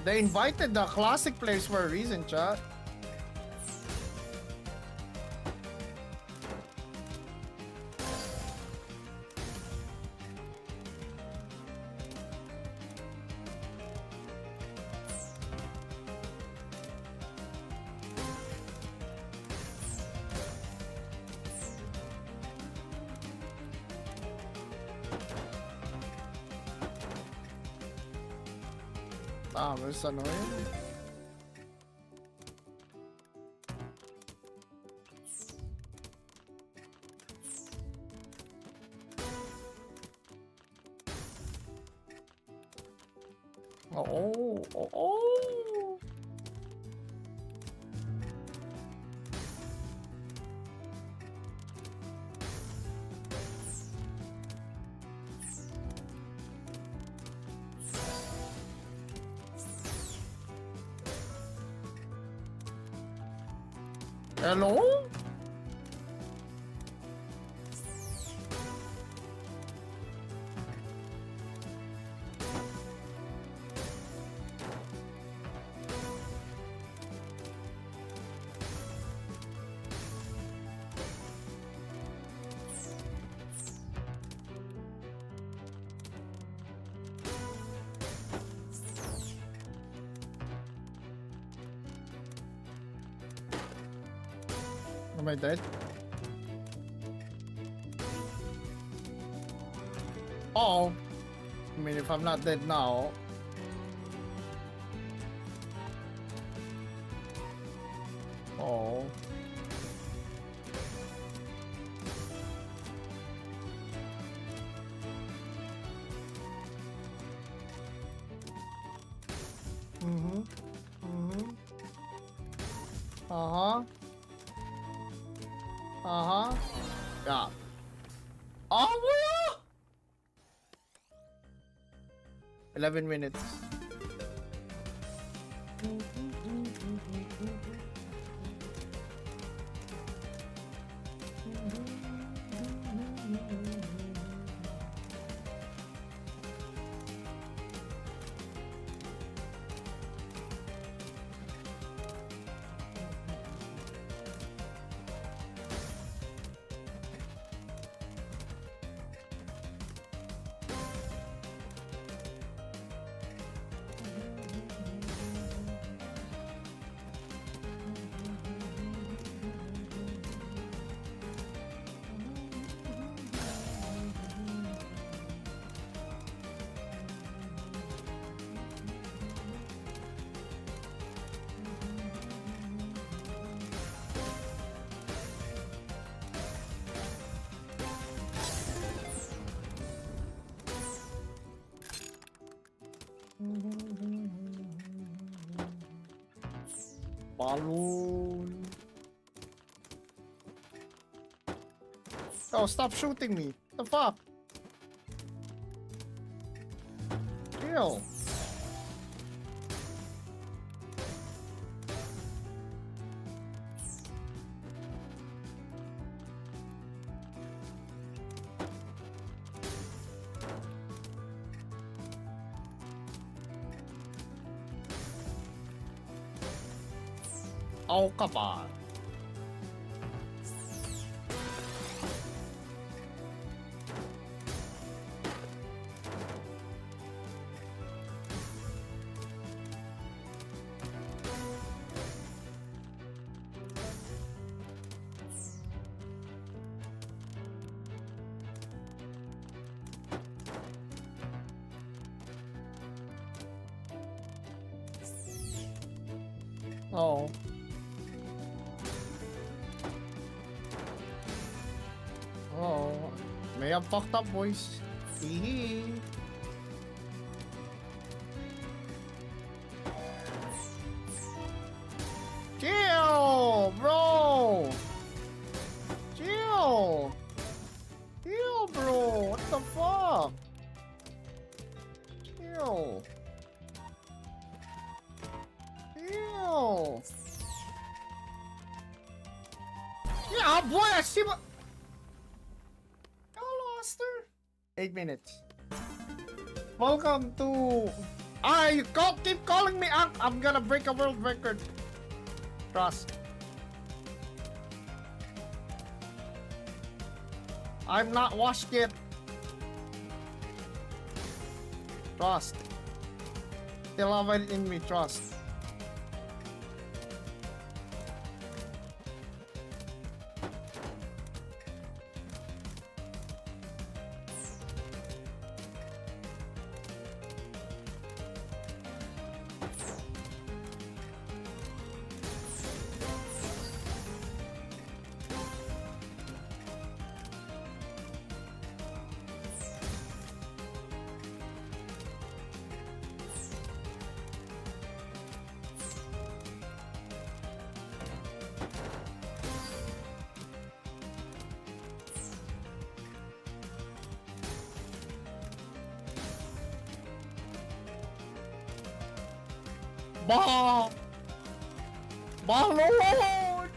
They invited the classic players for a reason, chat. Ah, it's annoying. Oh. Hello? Am I dead? Oh, I mean, if I'm not dead now. Oh. Yeah. Oh, 11 minutes. Balloon. Oh, stop shooting me. The fuck? Kill. Oh, come on. Oh. Oh. May have fucked up, boys. Hee. Chill, bro. Chill. Chill, bro. What the fuck? Chill. Chill. Yeah, boy, I see what. Y'all lost her. 8 minutes. Welcome to. You keep calling me up. I'm gonna break a world record. Trust. I'm not washed yet. Trust. Still have it in me, trust. My lord!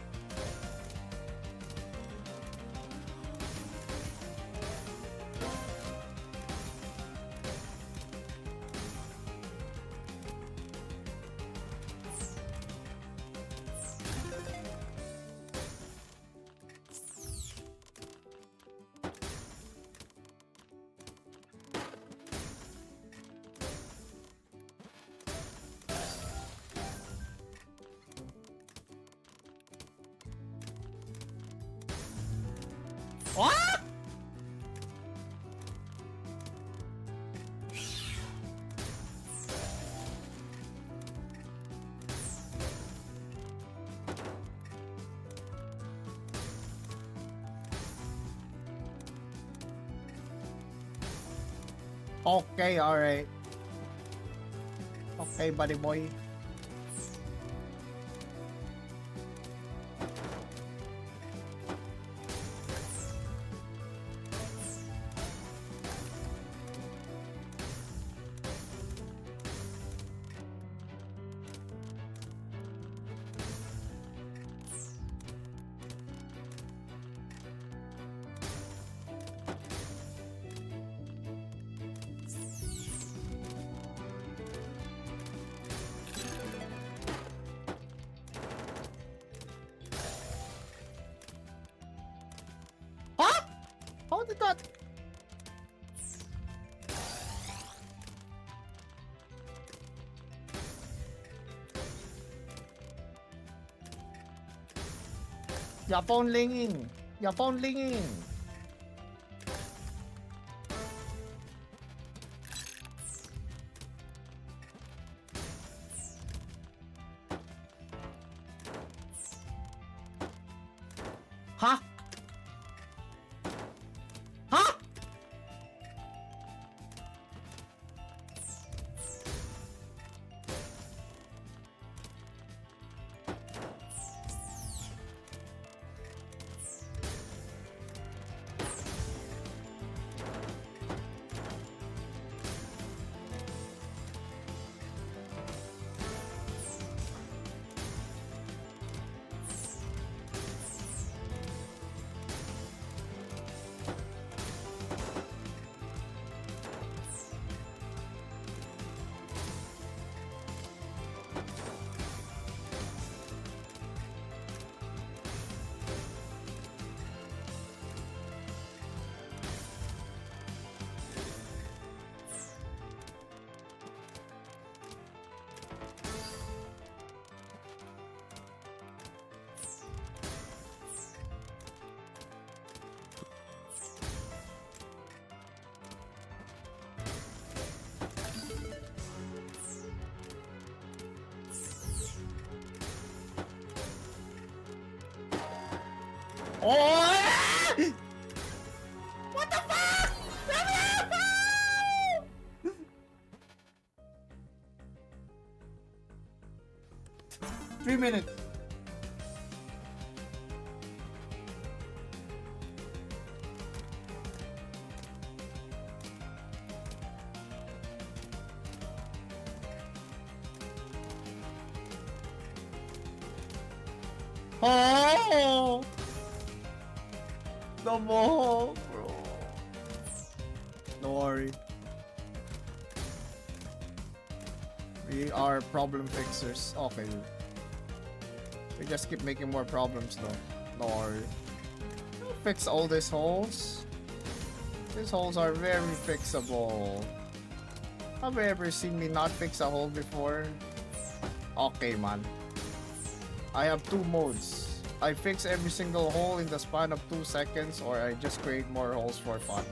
What? Okay, alright. Okay, buddy boy. Huh? How did that? Your phone ringing. Your phone ringing. Huh? Huh? Oh! What the fuck? 3 minutes. Oh! The ball, bro. Don't worry. We are problem fixers. Okay. We just keep making more problems though. Don't worry. We'll fix all these holes. These holes are very fixable. Have you ever seen me not fix a hole before? Okay, man. I have 2 modes. I fix every single hole in the span of 2 seconds, or I just create more holes for fun.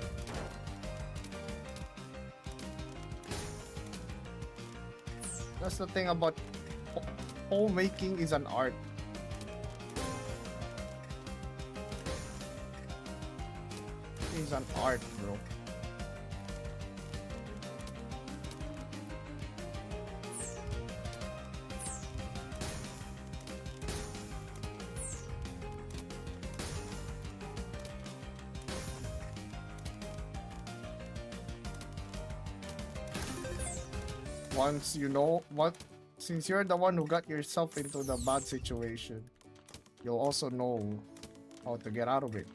That's the thing about hole making is an art. It's an art, bro. Once you know what, since you're the one who got yourself into the bad situation, you'll also know how to get out of it.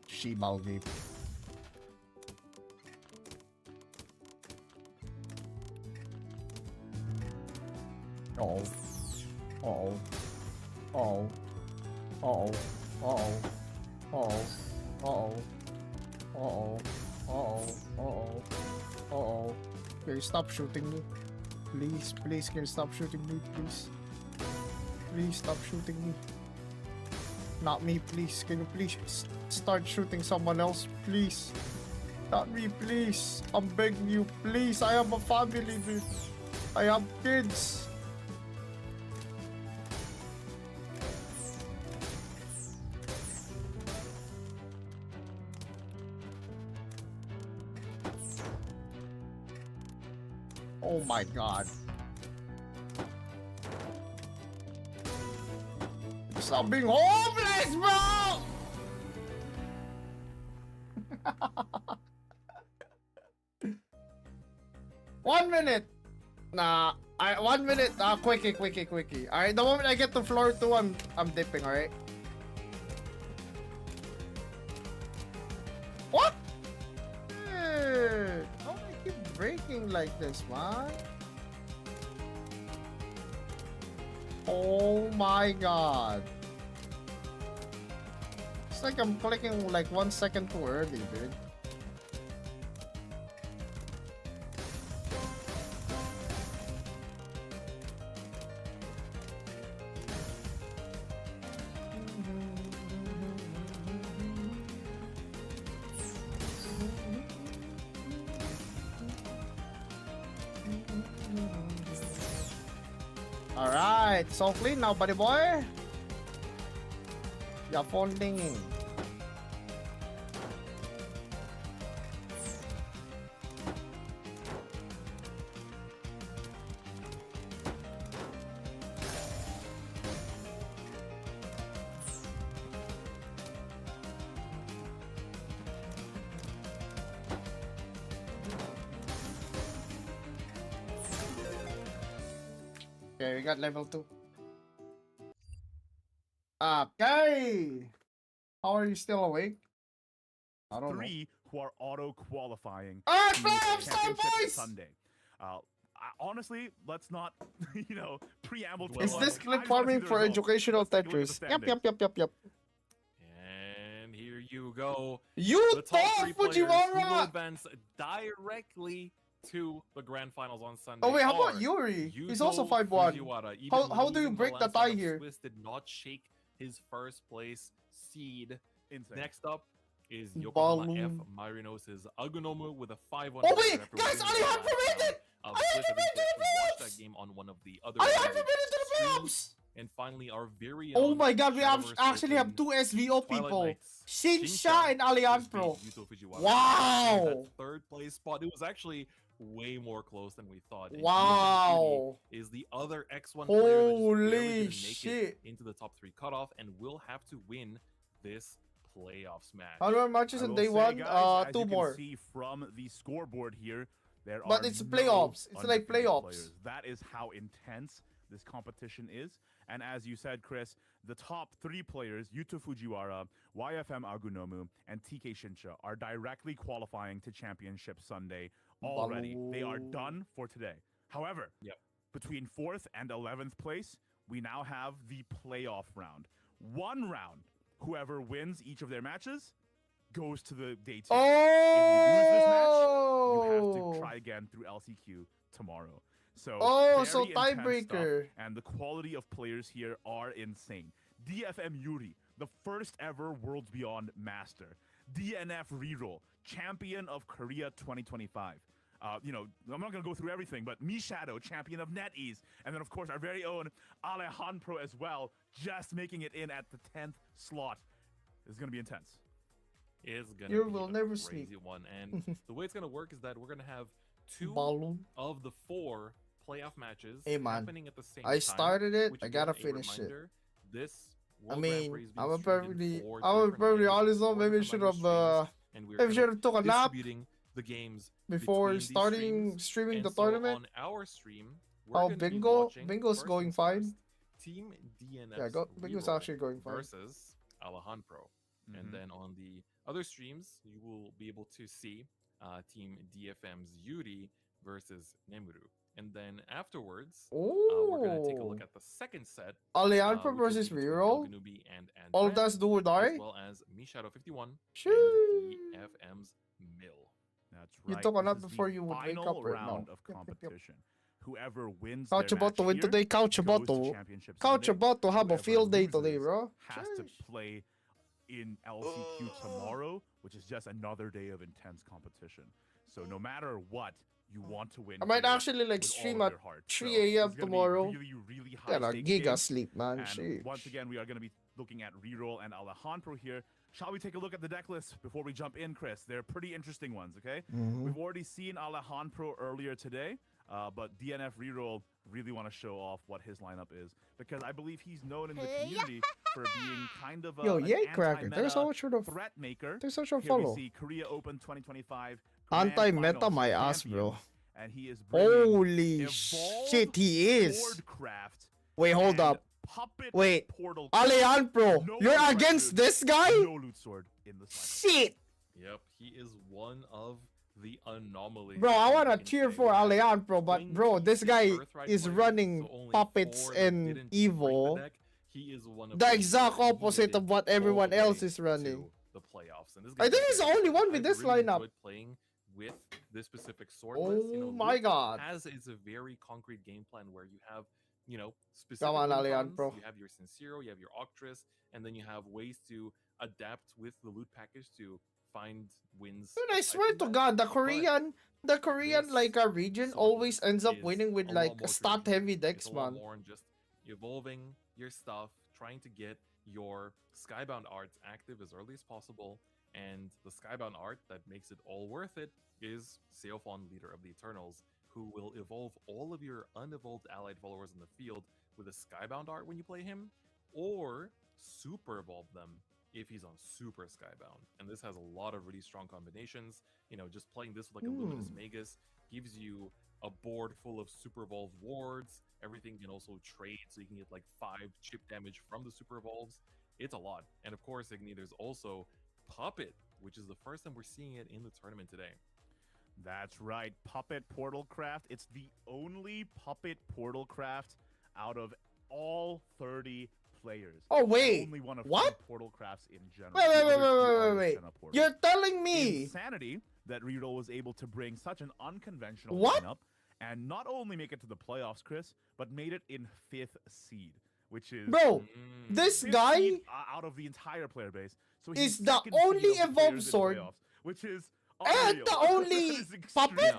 Shibaldi. Uh-oh. Uh-oh. Uh-oh. Uh-oh. Uh-oh. Uh-oh. Uh-oh. Uh-oh. Uh-oh. Uh-oh. Uh-oh. Can you stop shooting me? Please, please, can you stop shooting me, please? Please stop shooting me. Not me, please. Can you please start shooting someone else, please? Not me, please. I'm begging you, please. I have a family, dude. I have kids. Oh my god. Stop being homeless, bro! 1 minute. Nah, 1 minute. Quickie. Alright, the moment I get to floor 2, I'm dipping, alright? What? Dude, how do I keep breaking like this, man? Oh my god. It's like I'm clicking like 1 second too early, dude. Alright, so clean now, buddy boy. Your phone dinging. Okay, we got level 2. Okay! How are you still awake? I don't know.
3 who are auto qualifying.
Ah,
to
stop,
championship
boys!
Sunday. Honestly, let's not, preamble. To
Is
it.
this
I
clip
just wanna see
farming
the
for
results.
educational
Let's take a look at
Tetris?
the
Yep.
standings.
And here you go.
You
The top 3
thought,
players who will
Fujiwara!
advance directly to the grand finals on Sunday.
Oh wait, how about
are
Yuri? He's
Yuto
also 5-1.
Fujiwara. Even
How do you
losing
break the
landslide
tie
of
here?
Swiss did not shake his first place seed.
Insane.
Next up is Yokohama F.
Balloon.
Marinos' Agunomu with a 5-1.
Oh wait,
after
guys,
winning
I
the
have
last
to read
round
it!
of
I have
Swiss.
to
I think
read
you
the
have to watch
playoffs!
that game on one of the other
I have to
private
read it to the
streams.
playoffs!
And finally, our very
Oh
own
my god, we
Shadowverse
actually have
Open
2 SVO
Twilight
people.
Knights.
Shinsha and Alejandro.
just beat Yuto Fujiwara.
Wow.
That third place spot. It was actually way more close than we thought. And
Wow.
DFM is the other X1 player that just barely
Holy
didn't make
shit.
it into the top 3 cutoff and will have to win this playoffs match.
How many matches
I
on
will
day
say,
1?
guys, as
2
you can
more.
see from the scoreboard here, there
But
are
it's
no
playoffs. It's like
undefeated
playoffs.
players. That is how intense this competition is. And as you said, Chris, the top 3 players, Yuto Fujiwara, YFM Agunomu, and TK Shinsha, are directly qualifying to Championship Sunday already. They are done for today. However, between 4th and 11th place, we now have the playoff round. 1 round, whoever wins each of their matches goes to the day 2.
Oh!
If you lose this match, you have to try again through LCQ tomorrow. So,
so
very intense
tiebreaker.
stuff, and the quality of players here are insane. DFM Yuri, the first ever Worlds Beyond Master. DNF Reroll, champion of Korea 2025. You know, I'm not going to go through everything, but Me Shadow, champion of NetEase. And then, of course, our very own Alejandro as well, just making it in at the 10th slot. It's going to be intense.
Is gonna
You
be
will
a
never
crazy
sleep.
one. And the way it's gonna work is that we're gonna have 2
Balloon.
of the 4 playoff matches
Hey, man.
happening at the same
I
time.
started it.
which
I
again,
gotta
a
finish it.
reminder, This
I
World Grand
mean,
Prix is being
I'm
streamed in
probably,
4
I was
different
probably
languages,
honest though.
4
Maybe I
different
should
language
have,
streams, and we're
maybe
kind
should
of
have took a nap
distributing the games
before
between these
starting
streams.
streaming
And
the
so
tournament.
on our stream, we're
Oh,
gonna be
bingo,
watching,
bingo's
first
going
things
fine.
first, Team DNF's
Yeah, bingo's
Reroll
actually going fine.
versus Alejandro. And then on the other streams, you will be able to see Team DFM's Yuri versus Nemuru. And then afterwards, we're going to take a look
Oh,
at the second set.
Alejandro
which will
versus
be between
Reroll.
Doganubi and
All
Brand,
does do or
as
die.
well as Mishadow 51
Shoo.
and DFM's Mill.
That's
You
right.
took a
This
nap
is the
before you would wake
final
up right now.
round of
Yep, yep, yep.
competition. Whoever wins
Couch
their
about to
match
win
here
today. Couch
goes
about
to
to.
Championship
Couch
Sunday.
about to have a
Whoever
field day today,
loses
bro.
has to play in LCQ tomorrow, which is just another day of intense competition. So no matter what, you want to win.
I might
here
actually like
with all
stream
of
at
your heart.
3
So
a.m.
it's gonna be
tomorrow.
Really, really high
Got a
stakes
giga
game.
sleep, man.
And
Sheesh.
once again, we are going to be looking at Reroll and Alejandro here. Shall we take a look at the deck list before we jump in, Chris? They're pretty interesting ones, okay? We've already seen Alejandro earlier today, but DNF Reroll really want to show off what his lineup is, because I believe he's known in the community for being kind of a
Yo,
an
yay, Cracker. Thanks so
anti-meta
much for the
threat maker.
thanks so much for
Here we
follow.
see Korea Open 2025 Grand
Anti-meta
Finals
my ass,
champion,
bro.
and he is bringing
Holy
Evolved
shit, he is.
Swordcraft
Wait, hold
and
up.
Puppet
Wait,
Portal.
Alejandro,
No
you're
one
against
pressured,
this guy?
No loot sword in this lineup.
Shit.
Yep, he is one of the anomalies.
Bro, I
in
wanna
the
cheer
game.
for
We have
Alejandro, but
Wing
bro,
Keys,
this
the
guy
Birthright
is
players,
running
so only
puppets
4 that
and
didn't bring the
evil.
deck. He is one of
The
those
exact
four, and he
opposite
made
of what
it all
everyone
the
else
way
is running.
to the playoffs. And this
I
guy
think
is
he's the
very
only
good.
one with
I
this
really
lineup.
enjoyed playing with this specific sword list. You know,
Oh my
Luke
god.
has is a very concrete game plan where you have, you know, specific
Come on,
win
Alejandro.
cons, you have your Sincero, you have your Octress, and then you have ways to adapt with the loot package to find wins.
Dude, I
aside
swear
from
to
that.
God, the Korean
this
like region
sword
always
list
ends up
is
winning with
a lot
like
more
stat
traditional.
heavy
It's
decks,
a lot
man.
more on just evolving your stuff, trying to get your Skybound arts active as early as possible, and the Skybound art that makes it all worth it is Seophon, Leader of the Eternals, who will evolve all of your unevolved allied followers in the field with a Skybound art when you play him, or super evolve them if he's on super Skybound. And this has a lot of really strong combinations. You know, just playing this with like a Luminous Magus gives you a board full of super evolved wards. Everything can also trade, so you can get like 5 chip damage from the super evolves. It's a lot. And of course, Igni, there's also Puppet, which is the first time we're seeing it in the tournament today.
That's right, Puppet Portal Craft. It's the only Puppet Portal Craft out of all 30 players.
Oh wait,
Only one of
what?
Portal Crafts in general.
Wait,
The
wait,
other two are
wait.
Senna portals.
You're telling me
Insanity that Reroll was able to bring such an unconventional
What?
lineup and not only make it to the playoffs, Chris, but made it in 5th seed, which is
bro, this
5th
guy
seed, out of the entire player base. So he's
is the
second seed
only
of the
evolved
players in
sword
playoffs, which is
and
unreal.
the only
That is
puppet?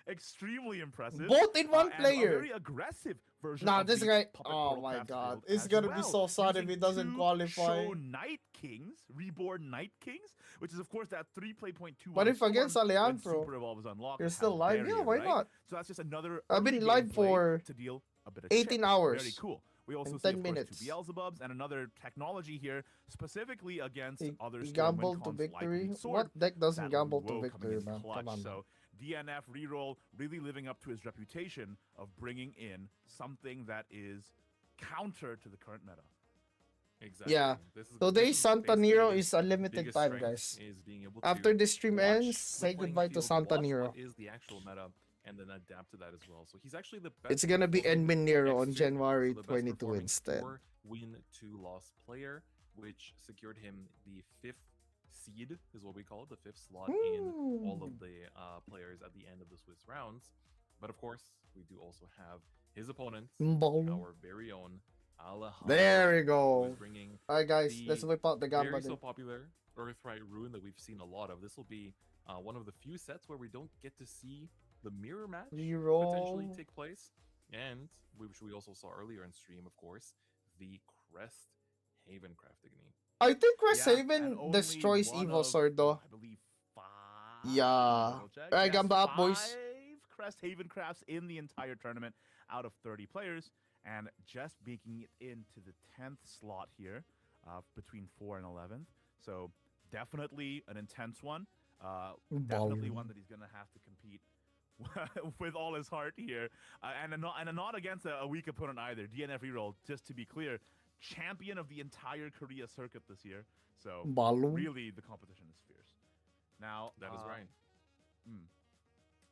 extremely impressive.
both in one
And a
player.
very aggressive version
Nah,
of
this
the
guy.
Puppet
Oh
Portal
my
Crafts
god.
build
It's
as
gonna be
well,
so sad if he
using
doesn't
two
qualify.
Show Night Kings, Reborn Night Kings, which is of course that 3 play.2.
But if against
when
Alejandro,
Super Evolve is unlocked,
you're
it
still
has
live? Yeah,
barrier,
why
right?
not?
So that's just another
I've been
early
live
gameplay
for
to deal a bit of
18
chip.
hours
Very cool. We also
and
see,
10
of course,
minutes.
two Beelzebubs and another technology here, specifically against other
He
Stormwind
gambled to
cons like
victory.
Lead Sword.
What deck doesn't
That
gamble to
Luo coming
victory,
in
man?
clutch.
Come on, man.
So DNF reroll really living up to his reputation of bringing in something that is counter to the current meta.
Exactly.
Yeah.
This is,
Today's
this is
Santa
basically
Nero
his
is unlimited
biggest
time,
strength,
guys.
is being able
After
to
this stream
watch
ends,
the
say
playing
goodbye to
field,
Santa
watch
Nero.
What is the actual meta, and then adapt to that as well. So he's actually the best.
It's gonna be
performing
Enmin Nero on
X2,
January
so the best
22
performing
instead.
4-win 2-loss player, which secured him the 5th seed, is what we call it, the 5th slot in all of the players at the end of the Swiss rounds. But of course, we do also have his opponent, our very own Alejandro.
There we
who is
go.
bringing
Alright, guys,
the
let's whip out the
very
gamba.
so popular Earthright Rune that we've seen a lot of. This will be one of the few sets where we don't get to see the mirror match potentially
Reroll.
take place, and which we also saw earlier in stream, of course, the Crest Havencraft Igni.
I think Crest
Yeah,
Haven
and only
destroys
one
Evil
of,
Sword though.
I believe 5.
Yeah.
Double check.
Alright,
Yes,
gamba up, boys.
5 Crest Haven crafts in the entire tournament out of 30 players, and just making it into the 10th slot here between 4 and 11th. So definitely an intense one. Definitely one that he's gonna have to compete with all his heart here, and not against a weak opponent either. DNF reroll, just to be clear, champion of the entire Korea circuit this year. So really, the competition is fierce. Now
That is right.
hmm.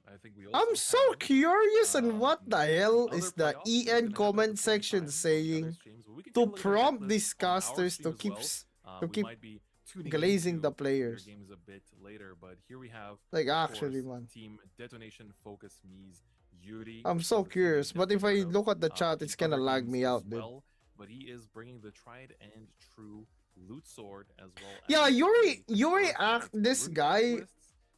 I think we also
I'm so
have,
curious on what the hell
other
is the
playoffs that's gonna
EN
happen
comment
at the same
section
time on the
saying
other streams, but we can
to
take a look at the
prompt
checklist
these
on our
casters
stream
to
as
keep
well.
to
We
keep
might be tuning
glazing
into
the players.
games a bit later, but here we have,
Like,
of
actually,
course,
man.
Team Detonation Focus Mies Yuri.
I'm
which
so
is the team
curious,
that
but if I
Detonation
look at the
wrote.
chat,
He
it's gonna
other
lag
games
me
as
out, dude.
well, but he is bringing the tried and true Loot Sword as well.
Yeah,
as
Yuri
the
Act, this
Rune
guy
lists.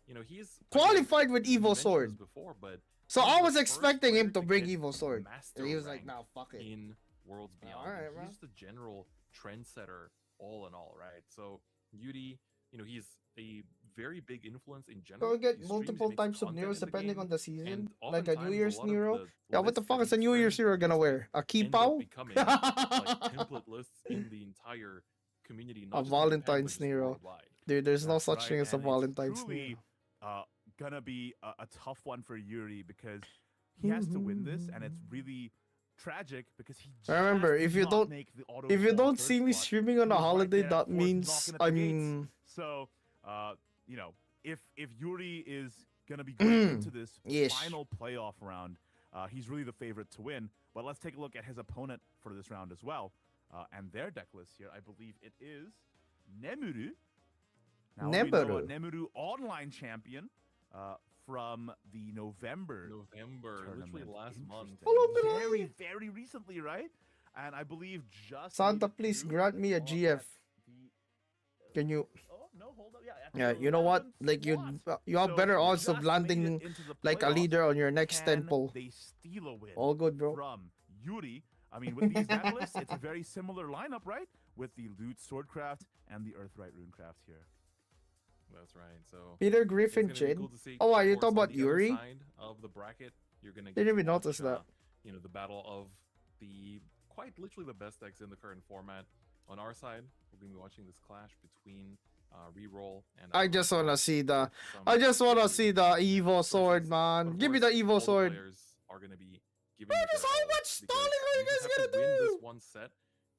You know, he's
qualified with
we
Evil
mentioned
Sword.
this before, but
So
he's
I
the
was
first
expecting him
player
to bring
get
Evil Sword.
Master
And he was like,
rank
nah, fuck it.
in Worlds Beyond.
Alright,
He's
bro.
just a general trendsetter, all in all, right? So Yuri, you know, he's a very big influence in general.
So we get
He streams,
multiple
he makes
types of
content
Neros
in the
depending
game,
on the season.
and
Like a New
oftentimes
Year's
lot of
Nero.
the
Yeah, what the
lists
fuck
that
is a
he
New Year's
trends
Hero gonna
against
wear? A
end up
Kipao?
becoming like template lists in the entire community, not
A
just in Japan, but
Valentine's
just
Nero.
worldwide.
Dude, there's no
That's
such
right,
thing as a
and it's
Valentine's
truly,
Nero.
Gonna be a tough one for Yuri because he has to win this, and it's really tragic because he just
Remember, if
did
you
not
don't-
make the auto
If you
qual
don't
third
see me
spot.
streaming on
He
a
was right
holiday,
there,
that
of course,
means
knocking at the gates.
I'm
So, you know, if Yuri is gonna be going into this
Yes.
final playoff round, he's really the favorite to win. But let's take a look at his opponent for this round as well, and their deck list here. I believe it is Nemuru. Now, we know a Nemuru online champion from the November
Literally
tournament.
last month.
Interesting. Very recently, right? And I believe just
Santa,
made it
please
through
grant me a
on
GF.
that-
Can you?
Oh no, hold up! Yeah, at
Yeah,
the
you know what?
11th
Like
slot.
you have
So
better odds
just
of
made it
landing
into the
like a
playoffs.
leader on your next 10
Can
pull.
they steal a win
All good, bro.
from Yuri? I mean, with these deck lists, it's a very similar lineup, right? With the Loot Swordcraft and the Earthright Runecraft here.
That's right. So
Peter
it's
Griffin
gonna be
Chin.
cool to see.
Oh, wow,
Of
you're
course,
talking
on
about
the other
Yuri?
side of the bracket, you're gonna get
Didn't
to
even
watch,
notice that.
you know, the battle of the quite literally the best decks in the current format. On our side, we're gonna be watching this clash between Reroll and.
I just wanna see the.
some
I just wanna
really
see the evil
versus-
sword,
but
man.
of
Give me the
course,
evil
all the
sword.
players are gonna be giving
Bro,
it
there's
their
how
all
much
because
stalling are you
just
guys
have to
gonna
win
do?
this one set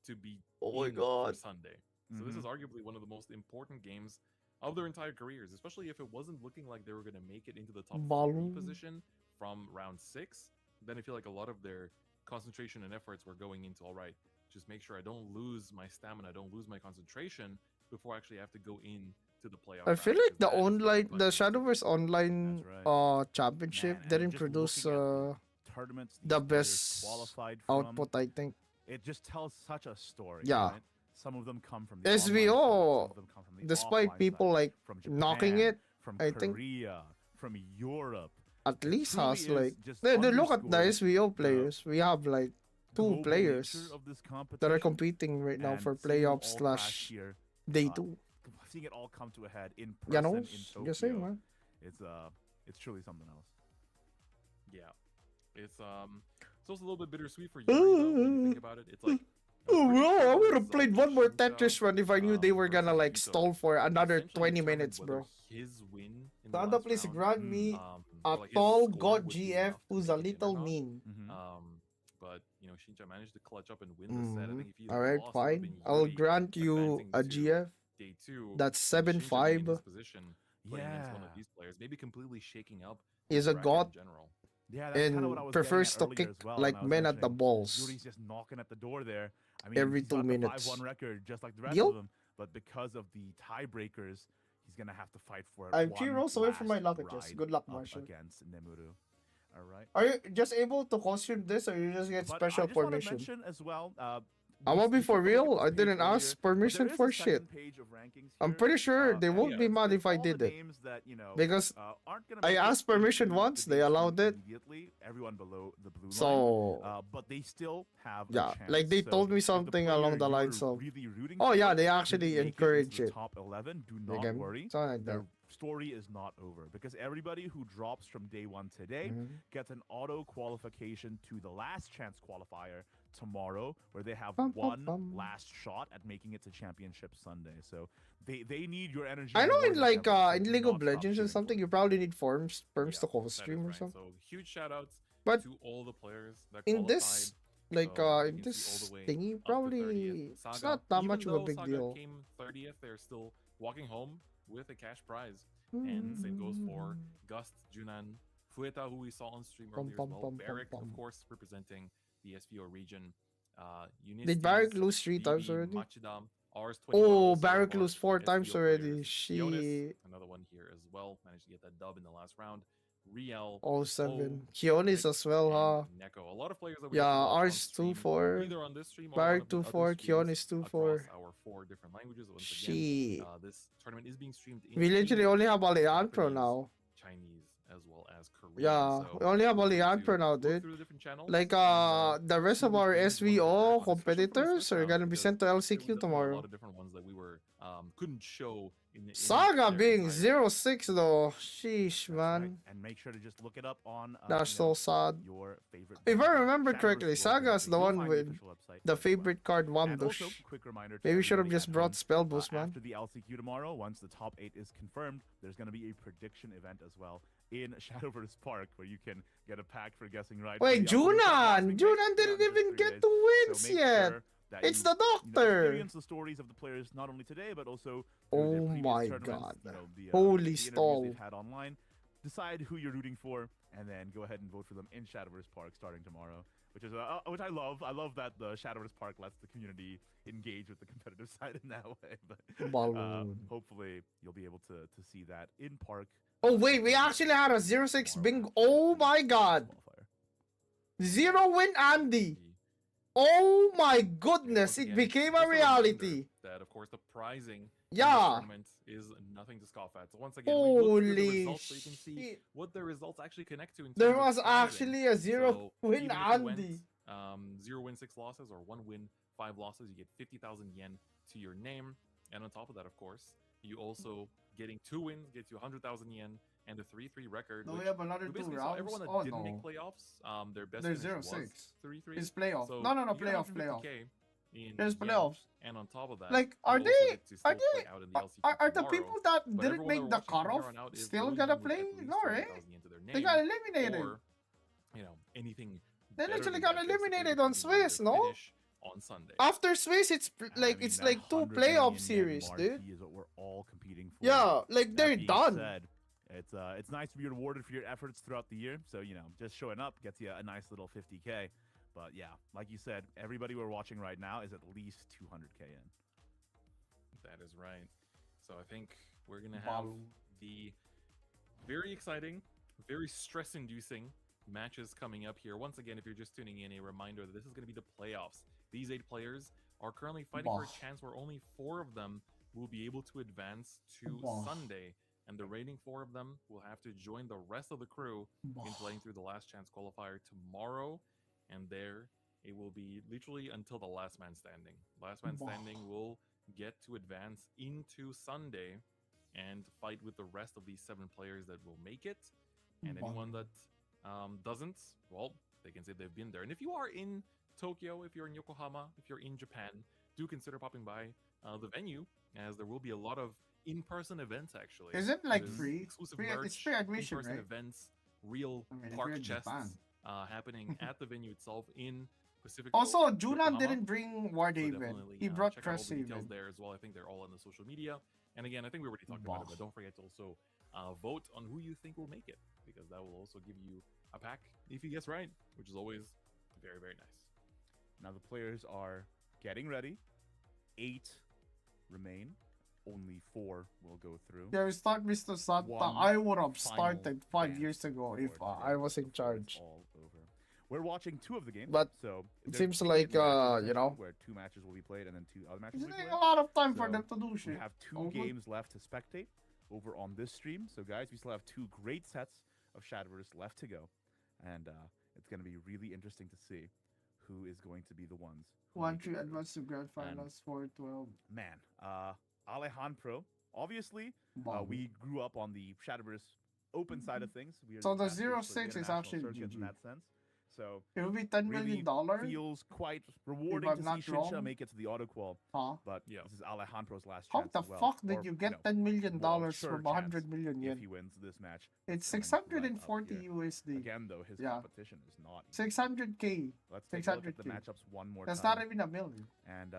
to be
Oh my
in
God.
for Sunday. So this is arguably one of the most important games of their entire careers, especially if it wasn't looking like they were going to make it into the top 3
Balloon.
position from round 6. Then I feel like a lot of their concentration and efforts were going into, all right, just make sure I don't lose my stamina, I don't lose my concentration before I actually have to go in to the playoff.
I feel
round,
like the
'cause that is
online,
much
the
easier.
Shadowverse online
That's right.
championship
Man, and
didn't
just
produce
looking at tournaments these
the
players
best
qualified from,
output, I think.
it just tells such a story.
Yeah.
Right? Some of them come from the
SVO,
online side, some of them come from the
Despite
offline
people
side,
like
from
knocking
Japan,
it,
from
I think-
Korea, from Europe.
at least
truly
has
is
like
just
they look at the
underscores
SVO players. We have like
global
players
nature of this
that are
competition
competing right now
and
for
seeing them
playoffs
all clash
slash
here,
day
uh,
2.
seeing it all come to a head in
Ya
person
know,
in Tokyo.
just saying, man.
It's truly something else.
Yeah, it's also a little bit bittersweet for Yuri though when you think about it. It's like
Oh,
pretty
bro,
sure
I
the
would have
result
played
of
one more
Shinta,
Tetris run if I knew they were gonna
versus
like
Yuta
stall for another
essentially
20
determined
minutes,
whether
bro.
his win in the
Sada,
last
please
round,
grant me a
or like his
tall
score
god
would be
GF
enough to
who's
make
a
it in or
little
not.
mean.
But you know, Shincha managed to clutch up and win the set. I think if he
Alright,
lost, it would have
fine.
been
I'll
Yuri
grant you
advancing
a
to
GF.
day 2.
That's
and Shincha being in
7-5
this position, playing against one of
Yeah.
these players, maybe completely shaking up
is
the
a
bracket
god
in general.
Yeah, that's kind of what I
and
was
prefers to
getting at
kick
earlier as well.
like
when I was
men at the
mentioning
balls
Yuri's just knocking at the door there. I mean,
every
he's
2
got the
minutes.
5-1 record just like the rest
Deal?
of them, but because of the tiebreakers, he's gonna have to fight for
I'm
one
3 rolls away from my
last
lockages.
ride
Good luck,
up
Marshall.
against Nemuru. All right.
Are you just able to costume this or you just get
But
special
I just want to
permission?
mention as well.
I'm gonna be
we
for
took a look
real.
at
I
this
didn't
page
ask
earlier, but
permission
there is
for
a
shit.
second page of rankings
I'm
here,
pretty sure they
and
won't
it
be mad
lists
if I
all the
did it.
names that, you know,
Because
aren't gonna
I
make it
asked permission
into
once,
the
they
day 2
allowed it.
immediately. Everyone below the blue line.
So
But they still have a
yeah,
chance.
like they
So
told me
if the
something
player
along the
you're
lines of,
really rooting
oh yeah,
for
they
didn't
actually
make it into
encourage
the
it.
top 11, do
You
not
get me?
worry.
Something like that.
Their story is not over because everybody who drops from day 1 today gets an auto qualification to the last chance qualifier tomorrow, where they have one last shot at making it to Championship Sunday. So they need your energy.
I know
more
in
than
like
ever, so
in
do
League
not
of
stop
Legends or
cheering for
something, you
them.
probably need perms
Yeah,
to
that
co-stream
is
or
right.
something.
So huge shout outs
But
to all the players that
in
qualified.
this like
So you
in
can see all
this
the way
thingy,
up to
probably
30th.
it's
Saga,
not that
even
much of a
though
big
Saga
deal.
came 30th, they're still walking home with a cash prize. And same goes for Gust, Junan, Fueta, who we saw on stream earlier as well. Barrick, of course, representing the SVO region.
Did Barrick lose 3 times
BB,
already?
Machida, Rs21
Oh,
also
Barrick
are
lose 4 times
SVO
already.
players. Kionis,
Shit.
another one here as well. Managed to get that dub in the last round. Riel,
All 7.
O,
Kionis
Prix,
as well, huh?
and Neko. A lot of players that we
Yeah,
get to watch on
ours
stream,
2-4.
either on this stream or
Barrick
one of the
2-4,
other streams
Kionis 2-4.
across our 4 different languages. Once again,
Shit.
this tournament is being streamed in
We literally
English,
only have Allian Pro
Japanese,
now.
Chinese, as well as Korean.
Yeah,
So
we only have
feel free
Allian
to
Pro now,
look
dude.
through the different channels
Like
and,
the rest
see
of
which
our
games you wanna get back
SVO
on, especially for this
competitors
Swiss
are
round,
gonna be
because
sent to
there
LCQ
was definitely a
tomorrow.
lot of different ones that we were couldn't show in
Saga
their
being
entirety.
0-6 though. Sheesh,
That's
man.
right. And make sure to just look it up on
That's so sad.
your favorite.
If I
website.
remember
Shadowverse
correctly,
World
Saga's
Benefit.
the
You'll
one
find
with
official website
the
as well.
favorite card
And
Wamdush.
also, quick reminder to
Maybe we should have
everybody
just
at
brought
home,
Spell Boost, man.
after the LCQ tomorrow, once the top 8 is confirmed, there's going to be a prediction event as well in Shadowverse Park, where you can get a pack for guessing right. for
Wait,
the upcoming top
Junan!
boxing
Junan
match
didn't
in just
even
3
get
days.
the wins
So make
yet!
sure that
It's
you,
the doctor!
experience the stories of the players not only today, but also through their
Oh
previous
my
tournaments,
god.
the
Holy
interviews
stall.
they've had online. Decide who you're rooting for, and then go ahead and vote for them in Shadowverse Park starting tomorrow. Which I love. I love that the Shadowverse Park lets the community engage with the competitive side in that way. But
Balloon.
hopefully you'll be able to see that in Park.
Oh wait, we actually had a 0-6 bingo. Oh my god.
Qualifier.
0 win Andy. Oh my
And
goodness,
once
it
again,
became
just
a
reminder
reality.
that of course the prizing in
Yeah.
this tournament is nothing to scoff at. So once again, we looked through the
Holy
results so you can see
shit.
what the results actually connect to in
There
terms of
was
prizing.
actually a 0
So
win
even if you went,
Andy.
0 win 6 losses or 1 win 5 losses, you get 50,000 yen to your name. And on top of that, of course, you also getting 2 wins gets you 100,000 yen and a 3-3 record.
No,
which
we have another
we
2
basically saw
rounds.
everyone that
Oh
didn't make
no.
playoffs, their best
There's
finish
0-6.
was 3-3.
It's playoff.
So
No,
you get
playoff.
150K in
There's
yen,
playoffs.
and on top of that,
Like,
you
are
also
they?
get to still play out in the LCQ
Are the
tomorrow.
people that
But
didn't
everyone
make
that
the
we're watching from here
cutoff
on out is
still
going
gonna
in with
play?
at least
No, right?
30,000 yen to their
They
name,
got eliminated.
or anything.
They
better
literally
than
got
that, basically,
eliminated
if
on
you wanted to
Swiss, no?
finish on Sunday.
After Swiss, it's
I
like
mean,
it's
that
like 2
100
playoff
million yen
series, dude.
marquee is what we're all competing for.
Yeah, like
That
they're
being
done.
said, it's nice to be rewarded for your efforts throughout the year. So just showing up gets you a nice little 50K. But yeah, like you said, everybody we're watching right now is at least 200K in.
That is right. So I think we're gonna have the very exciting, very stress-inducing matches coming up here. Once again, if you're just tuning in, a reminder that this is going to be the playoffs. These 8 players are currently fighting for a chance where only 4 of them will be able to advance to Sunday, and the remaining 4 of them will have to join the rest of the crew in playing through the last chance qualifier tomorrow, and there it will be literally until the last man standing. Last man standing will get to advance into Sunday and fight with the rest of these 7 players that will make it. And anyone that doesn't, well, they can say they've been there. And if you are in Tokyo, if you're in Yokohama, if you're in Japan, do consider popping by the venue, as there will be a lot of in-person events actually.
Is it like
There's
free?
exclusive
Free,
merch,
it's free admission,
in-person
right?
events, real
I mean, if you're
park
in
chests
Japan.
happening at the venue itself in Pacific.
Also,
Coast,
Junan
Yokohama.
didn't bring
So
Wardhaven.
definitely,
He brought
check out all the details
Cresthaven.
there as well. I think they're all on the social media. And again, I think we already talked about it, but don't forget to also vote on who you think will make it, because that will also give you a pack if you guess right, which is always very, very nice.
Now the players are getting ready. 8 remain. Only 4 will go through.
Yeah, start Mr. Santa.
One
I would have
final
started 5
dance
years ago if
for today.
I was in
It's
charge.
all over. We're watching 2 of the games,
But
so
it
there's
seems
2
like,
matches
you know,
where 2 matches will be played and then 2 other matches
It's
will be
taking
played.
a lot of time for
So,
them to do
We
shit.
have 2
Mhm.
games left to spectate over on this stream. So guys, we still have 2 great sets of Shadowverse left to go, and it's going to be really interesting to see who is going to be the ones. Who
One
make
tree
it through.
advance to grand finals 4-12.
Man, Alejandro. Obviously,
Bomb.
we grew up on the Shadowverse open side of things. We are
So the
ambassadors for
0-6 is
international
actually
circuits in
GG.
that sense. So
It would be $10
really
million.
feels quite rewarding
I'm
to
not
see Shinsha
wrong.
make it to the auto qual.
Huh?
But
Yeah.
this is Alejandro's last
How
chance
the
as well.
fuck did
Or,
you get
know,
$10 million
well, sure
from
chance
100 million
if
yen?
he wins this match.
It's
coming right
640
up here.
USD.
Again, though, his
Yeah.
competition is not easy.
600K.
Let's take a look at the
600K.
matchups one more
That's
time.
not even a million.
And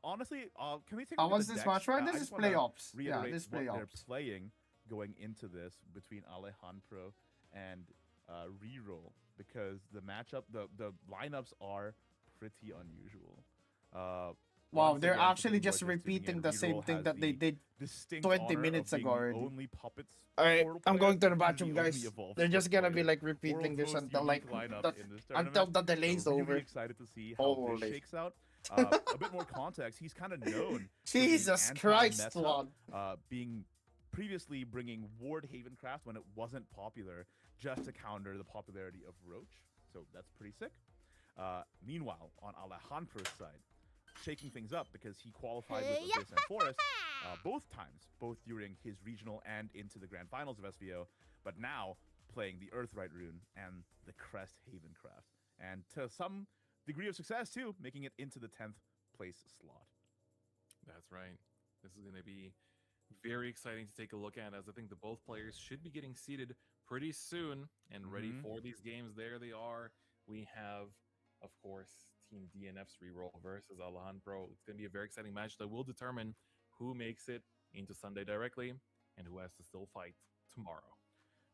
honestly, can we take
How
a look at
was
the
this
decks?
match? Right?
I
This is
just wanna
playoffs. Yeah,
reiterate
this
what they're
playoffs.
playing going into this between Alejandro and Reroll, because the matchup, the lineups are pretty unusual.
Wow,
once
they're
again, for
actually
people who are
just
tuning in,
repeating the same
Reroll
thing
has
that they
the
did.
distinct
20
honor of
minutes ago
being the
already.
only puppets
Alright,
portal
I'm
player
going to the
and
bathroom,
the only
guys.
evolved
They're just
sport
gonna be
player.
like repeating
World's
this
most
until
unique
like
lineup
the,
in this
until
tournament.
the delay's
So really
over.
excited to see how this
Holy.
shakes out. A bit more context, he's kind of known for being
Jesus Christ,
anti-meta,
Lord.
being previously bringing Ward Havencraft when it wasn't popular, just to counter the popularity of Roach. So that's pretty sick. Meanwhile, on Alejandro's side, shaking things up because he qualified with Abyss and Forest both times, both during his regional and into the grand finals of SVO, but now playing the Earthright rune and the Crest Havencraft. And to some degree of success too, making it into the 10th place slot.
That's right. This is going to be very exciting to take a look at, as I think the both players should be getting seated pretty soon and ready for these games. There they are. We have, of course, Team DNF's reroll versus Alejandro. It's going to be a very exciting match that will determine who makes it into Sunday directly and who has to still fight tomorrow.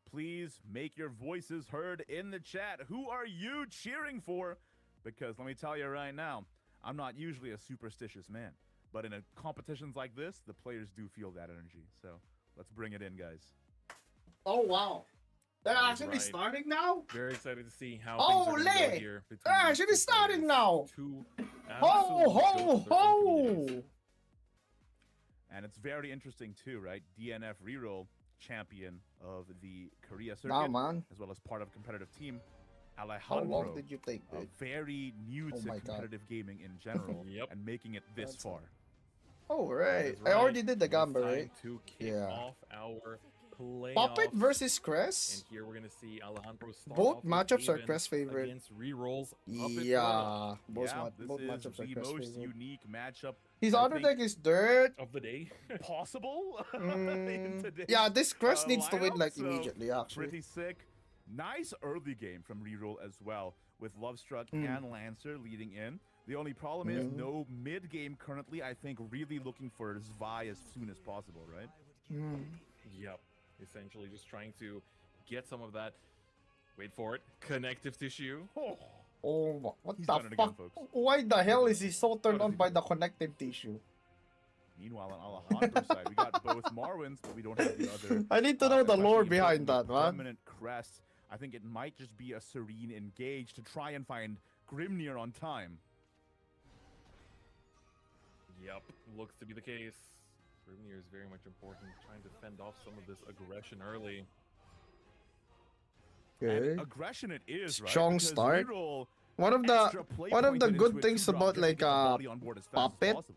Please make your voices heard in the chat. Who are you cheering for? Because let me tell you right now, I'm not usually a superstitious man, but in competitions like this, the players do feel that energy. So let's bring it in, guys.
Oh wow. They're
That is
actually
right.
starting now?
Very excited to see how
Oh,
things are going to go
lit.
here. between
They're
these
actually
two
starting
players.
now.
Two
Ho
absolute
ho
goats of their own communities.
ho!
And it's very interesting too, right? DNF Reroll, champion of the Korea circuit,
Nah, man.
as well as part of a competitive team.
How
Alejandro,
long did you take, dude?
very new
Oh
to
my God.
competitive gaming in general,
Yep.
and making it this
That's
far.
Oh,
That
right.
is
I already
right.
did the
It's
gamba,
time
right?
to kick
Yeah.
off our playoffs.
Puppet versus
And
Crest?
here we're gonna see Alejandro start
Both
off with
matchups are
Haven
Crest favorite.
against rerolls.
Yeah. Both,
Yeah,
both
this
matchups
is
are
the
Crest
most
favorite.
unique matchup
His
I
other
think
deck is dirt.
of the day.
possible in
Mm,
today's
yeah, this Crest needs to win
lineup,
like
so
immediately, actually.
Pretty sick. Nice early game from Reroll as well, with Lovestruck
Mm.
and Lancer leading in. The only problem is no mid game currently. I think really looking for Zvi as soon as possible, right?
Mm.
Yep. Essentially just trying to get some of that, wait for it, connective tissue.
Oh,
Oh, what
He's
the
done it again,
fuck?
folks.
Why the hell is he so turned
does
on
he
by
do?
the connective tissue?
meanwhile on Alejandro's side, we got both Marwins, but we don't have the other.
I need to know the
especially
lore
important
behind
with
that, man.
Permanent crest. I think it might just be a serene engage to try and find Grimnir on time.
Yep, looks to be the case. Grimnir is very much important, trying to fend off some of this aggression early.
Okay.
And aggression it is, right?
Strong
Because
start.
Reroll
One of
extra
the
play
one of
point
the
into
good
a
things
two-drop
about
just to
like
get the body on board as fast as
Puppet
possible.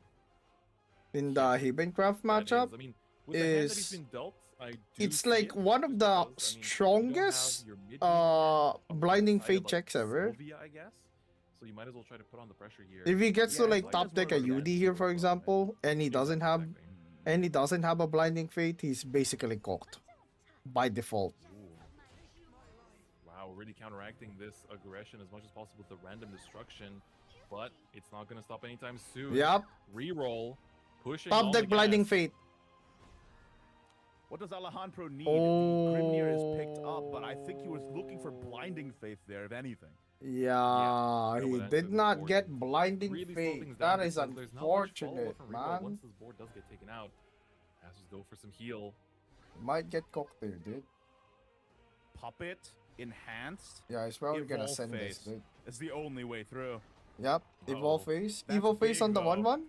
in the Havencraft
That
matchup,
is, I mean, with the hand that he's
is
been dealt, I do
it's
see
like
it,
one of
just
the
because, I mean,
strongest
you don't have your mid-range
blinding
outside
fate
of, like,
checks ever.
Sylvia, I guess. So you might as well try to put on the pressure here.
If he gets to
Yeah,
like
it's
top
just
deck
more
a
of a
UD
damage
here,
dealer
for
as well,
example, and he doesn't have
Exactly.
and he doesn't have a blinding fate, he's basically cooked by default.
Wow, really counteracting this aggression as much as possible with the random destruction, but it's not going to stop anytime soon.
Yep.
Reroll, pushing
Top
on
deck
the
blinding
gas.
fate.
What does Alejandro need?
Oh.
The Grimnir is picked up, but I think he was looking for Blinding Faith there, if anything.
Yeah,
Yeah,
he
but
did
that's
not
important.
get blinding
Really slow
fate.
things down
That is
because there's not much follow-up
unfortunate,
from reroll
man.
once this board does get taken out. Has to go for some heal.
Might get cooked there, dude.
Puppet, Enhanced.
Yeah, he's probably gonna
Evolve
send this,
Phase.
dude.
It's the only way through.
Yep, Evolve
Uh-oh.
phase.
That's
Evolve phase
big,
on the
though.
1-1?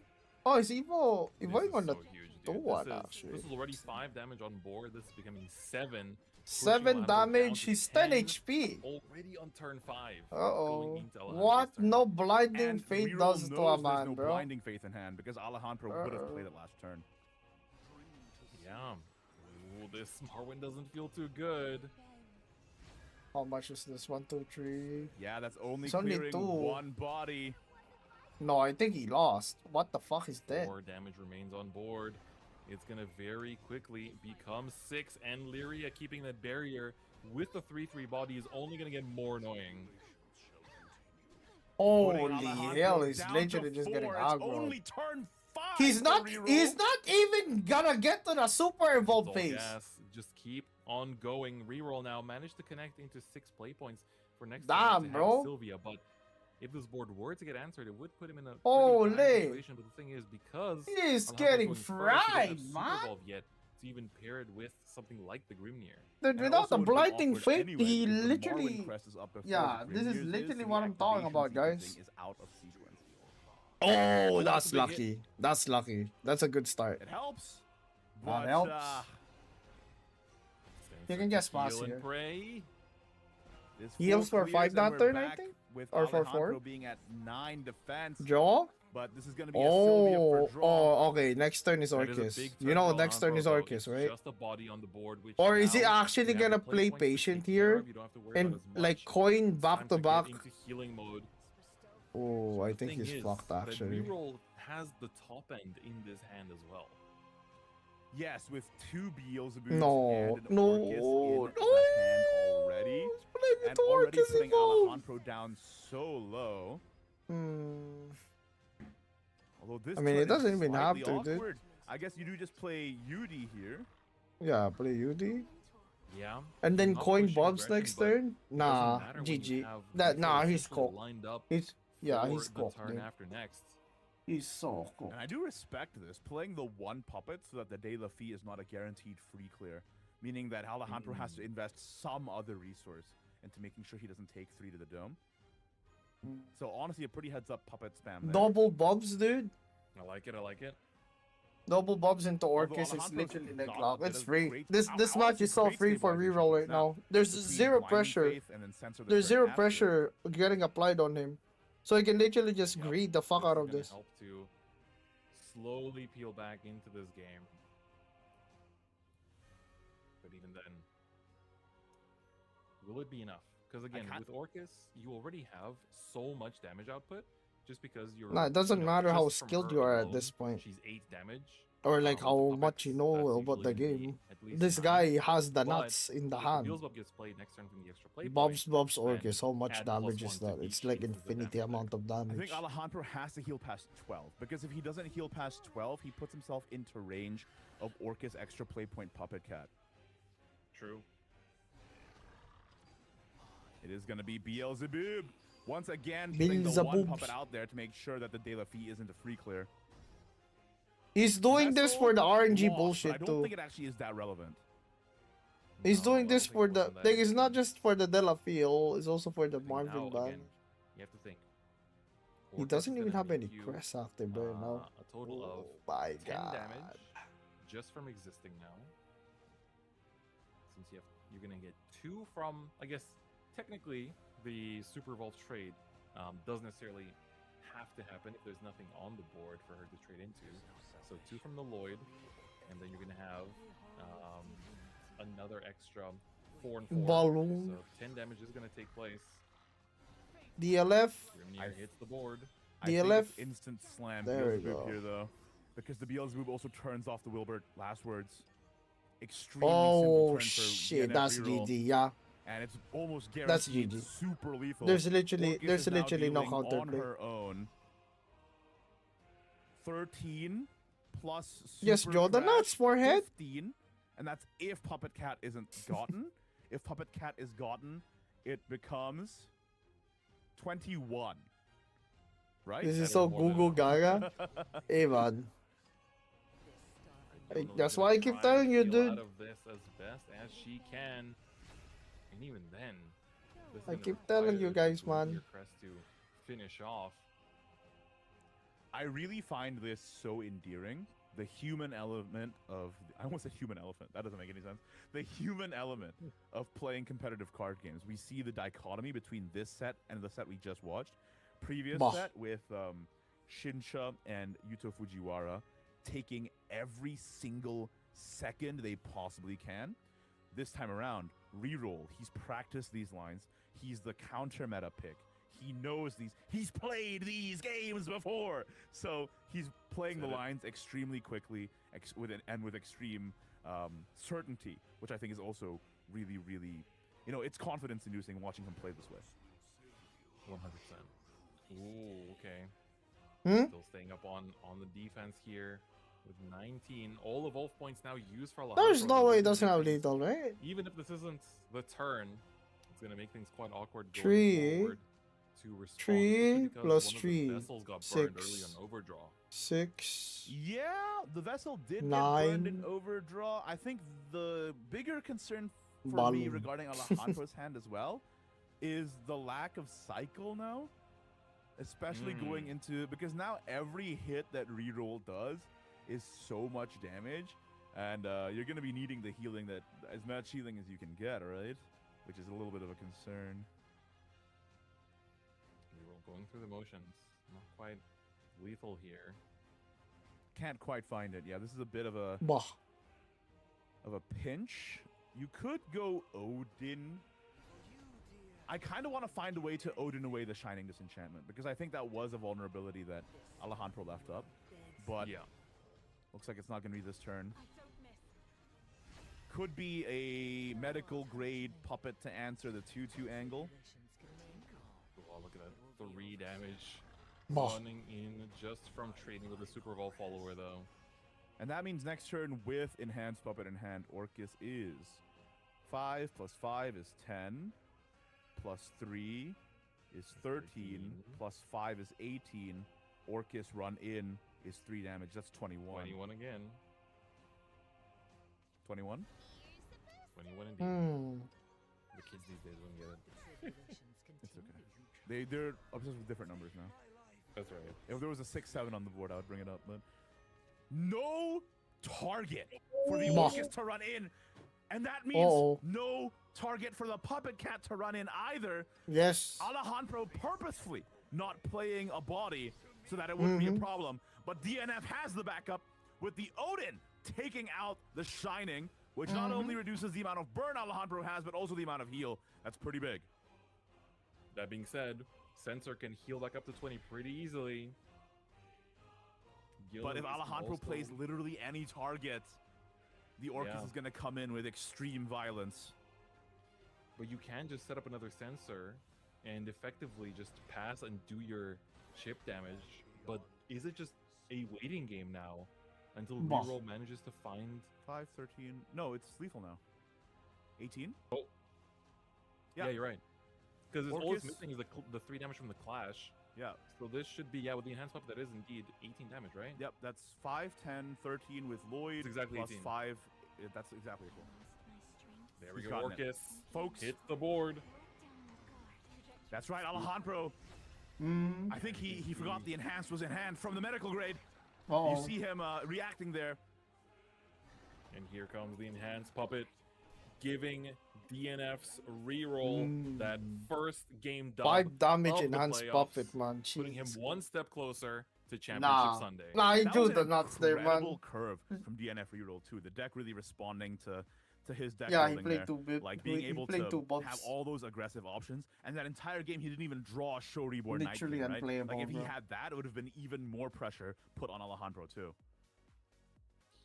Oh, it's Evo.
This
Evoing
is
on the
so huge,
two
dude.
one,
This
actually.
is already 5 damage on board. This is becoming 7.
7
Alejandro down
damage,
to
he's 10
10.
HP.
Already on turn 5.
Uh-oh.
going into Alejandro's
What
turn.
no blinding
And
fate
Reroll
does to a
knows there's
man,
no
bro.
Blinding Faith in hand because Alejandro would have played it last turn.
Yeah. Ooh, this Marwin doesn't feel too good.
How much is this? 1, 2, 3.
Yeah, that's only
It's only
clearing
2.
one body.
No, I think he lost. What the fuck is that?
4 damage remains on board. It's gonna very quickly become 6, and Lyria keeping that barrier with the 3/3 body is only gonna get more annoying.
Holy
Putting Alejandro
hell, he's
down to
literally just getting
4. It's
aggro.
only turn 5.
He's
for
not
reroll.
he's not even gonna get to the super
It's
evolve
all
phase.
gas. Just keep on going. Reroll now managed to connect into 6 play points for next
Damn,
turn to have
bro.
Sylvia, but if this board were to get answered, it would put him in a pretty
Holy.
bad situation. But the thing is, because
He is
Alejandro's
getting
going first, he doesn't
fried,
have Super
man.
Evolve yet to even pair it with something like the Grimnir.
Dude,
And
without
also
the
would've been
blinding
awkward
fate,
anyway,
he
because the
literally.
Marwin crest is up before
Yeah,
the
this is
Grimnir's
literally
so
what
the
I'm talking about,
activation
guys.
sequencing is out of sequence.
Oh,
that's
that's
a big
lucky. That's lucky. That's a good start.
It helps.
That
But,
helps.
Stands
You
for
can guess
heal
fast
and
here.
pray.
this
Heals
full
for
clears
5
and
that
we're
turn, I
back
think?
With
Or for
Alejandro
4?
being at 9 defense.
Draw?
But this is going to be a Sylvia for draw.
Oh, okay. Next turn is
That is a
Orcus.
big
You
turn
know,
for
next turn is
Alejandro, though.
Orcus,
It's
right?
Just a body on the board, which
Or is he
now
actually
you have
gonna
the
play
points to
patient
take care
here
of. You don't have to worry
and
about as
like
much.
coin
It's
back
time
to
get
back?
into healing mode.
Oh, I
The
think
thing
he's
is
fucked
that
actually.
Reroll has the top end in this hand as well.
Yes, with 2 Beelzebubs
No,
and an
no,
Orcus in
no.
the hand already.
He's playing
And
with
already
Orcus
putting
evolved.
Alejandro down so low.
Hmm.
Although this
I mean,
turn
it doesn't
is
even have
slightly
to, dude.
awkward. I guess you do just play Yudi here.
Yeah, play UD.
Yeah.
And then
Not
coin
pushing
Bob's
aggression,
next
but
turn? Nah,
doesn't matter when you
GG.
have
That
three
nah,
players
he's
essentially
cooked.
lined up
He's yeah,
for
he's
the
cooked.
turn
Dude.
after next.
He's so cooked.
And I do respect this, playing the 1 puppet so that the De La Fee is not a guaranteed free clear, meaning that Alejandro has to invest some other resource into making sure he doesn't take 3 to the dome. So honestly, a pretty heads-up puppet spam there.
Double Bobs, dude.
I like it. I like it.
Double Bobs into
Although
Orcus is
Alejandro's
literally like
got
lock.
a bit
It's
of
free.
great-
This
honestly,
match is so
great
free for
stabilization
reroll right
now.
now. There's
Between
zero
Blinding
pressure.
Faith and then Censor the
There's
turn
zero
after.
pressure getting applied on him. So he can literally just
Yep,
greed the fuck
this
out
is
of
gonna
this.
Help to slowly peel back into this game. But even then, will it be enough? Because again,
can't-
with Orcus, you already have so much damage output just because you're.
Nah, it doesn't
you know,
matter how
just from
skilled
her
you are at
alone,
this point.
She's 8 damage.
Or like
with the
how
puppets,
much you know
that's
about the
usually gonna be
game.
at least
This
9.
guy has the
But
nuts in the
if
hand.
Beelzebub gets played next turn from the extra play
Bob's
point,
Orcus, how much
add
damage is
+1 to
that?
each
It's like
piece of the
infinity
damage
amount of
I
damage.
think Alejandro has to heal past 12, because if he doesn't heal past 12, he puts himself into range of Orcus extra play point Puppet Cat.
True.
It is going to be Beelzebub. Once again, putting the 1
Beelzebub.
puppet out there to make sure that the De La Fee isn't a free clear.
He's doing this for the RNG
Lost, but I
bullshit
don't
too.
think it actually is that relevant.
He's
No,
doing
I
this
don't think
for
it
the
wasn't that
thing. It's not
easy.
just for the Della Feel. It's also for the
I think
Marvin
now,
ban.
again, you have to think.
He
Orcus
doesn't
is
even
gonna
have any
make you,
crest after burn now.
a total of
Oh my
10
god.
damage just from existing now. Since you're gonna get 2 from, I guess, technically the Super Evolve trade Doesn't necessarily have to happen if there's nothing on the board for her to trade into. So 2 from the Lloyd, and then you're gonna have another extra 4 and 4.
Balloon.
So 10 damage is gonna take place.
DLF.
Grimnir hits the board.
I think
DLF.
it's instant slam
There we
Beelzebub
go.
here though, because the Beelzebub also turns off the Wilbert last words. Extremely
Oh
simple turn for
shit,
DNF
that's
reroll,
GG. Yeah.
and it's almost
That's
guaranteed
GG.
super lethal.
There's literally
Orcus is now
no
dealing
counter
on
play.
her own. 13 plus
Yes,
super
Jordan,
crash,
that's forehead.
15, and that's if Puppet Cat isn't gotten. If Puppet Cat is gotten, it becomes 21. Right?
This is
That
so
is more than
Google
enough.
Gaga. Hey man.
I don't know,
That's
she's
why I
gonna
keep
try and
telling you,
peel
dude.
out of this as best as she can, and even then, this is
I
gonna
keep
require
telling you
the
guys,
Grimnir
man.
Crest to finish off.
I really find this so endearing. The human element of... I almost said human elephant. That doesn't make any sense. The human element of playing competitive card games. We see the dichotomy between this set and the set we just watched. Previous
Bah.
set with Shinsha and Yuto Fujiwara taking every single second they possibly can. This time around, reroll. He's practiced these lines. He's the counter meta pick. He knows these. He's played these games before, so he's playing the lines extremely quickly with extreme certainty, which I think is also really, really, it's confidence-inducing watching him play this way.
100%. Ooh, okay.
Hmm?
Still staying up on the defense here with 19. All of Wolf points now used for Alejandro.
There's no way it
This is
doesn't
gonna
have
make
lethal, right?
things- Even if this isn't the turn, it's gonna make things quite awkward going
3,
forward to respond.
3
especially because
plus
one of the
3,
vessels got burned early
6.
on overdraw.
6.
Yeah, the vessel did get
9.
burned in overdraw. I think the bigger concern for me
Balloon.
regarding Alejandro's hand as well is the lack of cycle now. Especially going into... Because now every hit that reroll does is so much damage. And you're going to be needing the healing as much healing as you can get, right? Which is a little bit of a concern.
We were going through the motions. Not quite lethal here.
Can't quite find it. Yeah, this is a bit of a
Bah.
pinch. You could go Odin. I kind of want to find a way to Odin away the Shining Disenchantment, because I think that was a vulnerability that Alejandro left up. But
Yeah.
looks like it's not going to be this turn. Could be a medical grade puppet to answer the 2-2 angle.
Oh, look at that. 3 damage
Bah.
running in just from trading with the Super Evolve follower, though.
And that means next turn with Enhanced Puppet in hand, Orcus is 5 plus 5 is 10. Plus 3 is 13. Plus 5 is 18. Orcus run in is 3 damage. That's 21.
21 again.
21?
21 indeed.
Hmm.
The kids these days wouldn't get it.
It's okay. They're obsessed with different numbers now.
That's right.
If there was a 6-7 on the board, I would bring it up, but no target for the
Bah.
Orcus to run in. And that means
Uh-oh.
no target for the Puppet Cat to run in either.
Yes.
Alejandro purposefully not playing a body so that it wouldn't be a problem. But DNF has the backup with the Odin taking out the Shining, which not only reduces the amount of burn Alejandro has, but also the amount of heal. That's pretty big.
That being said, Sensor can heal back up to 20 pretty easily.
But if
Gil is
Alejandro
also-
plays literally any target, the Orcus
Yeah.
is going to come in with extreme violence.
But you can just set up another sensor and effectively just pass and do your chip damage. But is it just a waiting game now until
Bah.
reroll manages to find?
5, 13. No, it's lethal now. 18?
Yeah,
Yeah.
you're right. Because all it's
Orcus-
missing is the 3 damage from the clash.
Yeah.
So this should be, with the enhanced weapon, that is indeed 18 damage, right?
Yep, that's 5, 10, 13 with Lloyd.
It's exactly
plus
18.
5. That's exactly equal.
There we
He's
go,
gotten it.
Orcus.
Folks,
Hits the board.
that's right, Alejandro. I think he forgot the enhanced was in hand from the medical grade.
Uh-oh.
You see him reacting there.
And here comes the enhanced puppet. giving DNF's reroll that first game dub
5 damage
of the
enhanced
playoffs,
buffet, man.
putting him
Jeez.
one step closer to Championship
Nah.
Sunday.
Nah, he
That
drew
was
the
an
nuts there, man.
incredible curve from DNF reroll too. The deck really responding to his deck
Yeah, he
building
played
there.
two bit.
Like being able
played two
to
buffs.
have all those aggressive options, and that entire game he didn't even draw a Show Reborn Night
Literally
King, right?
unplayable,
Like if he
bro.
had that, it would have been even more pressure put on Alejandro too.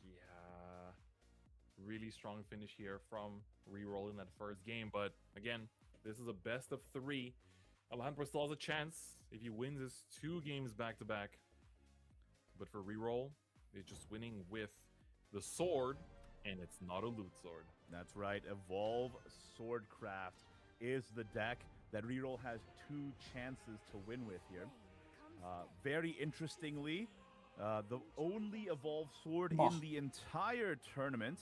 Yeah, really strong finish here from reroll in that first game. But again, this is a best of 3. Alejandro still has a chance if he wins his 2 games back to back. But for reroll, it's just winning with the sword, and it's not a loot sword.
That's right. Evolve Swordcraft is the deck that reroll has 2 chances to win with here. Very interestingly, the only evolved sword in the entire tournament.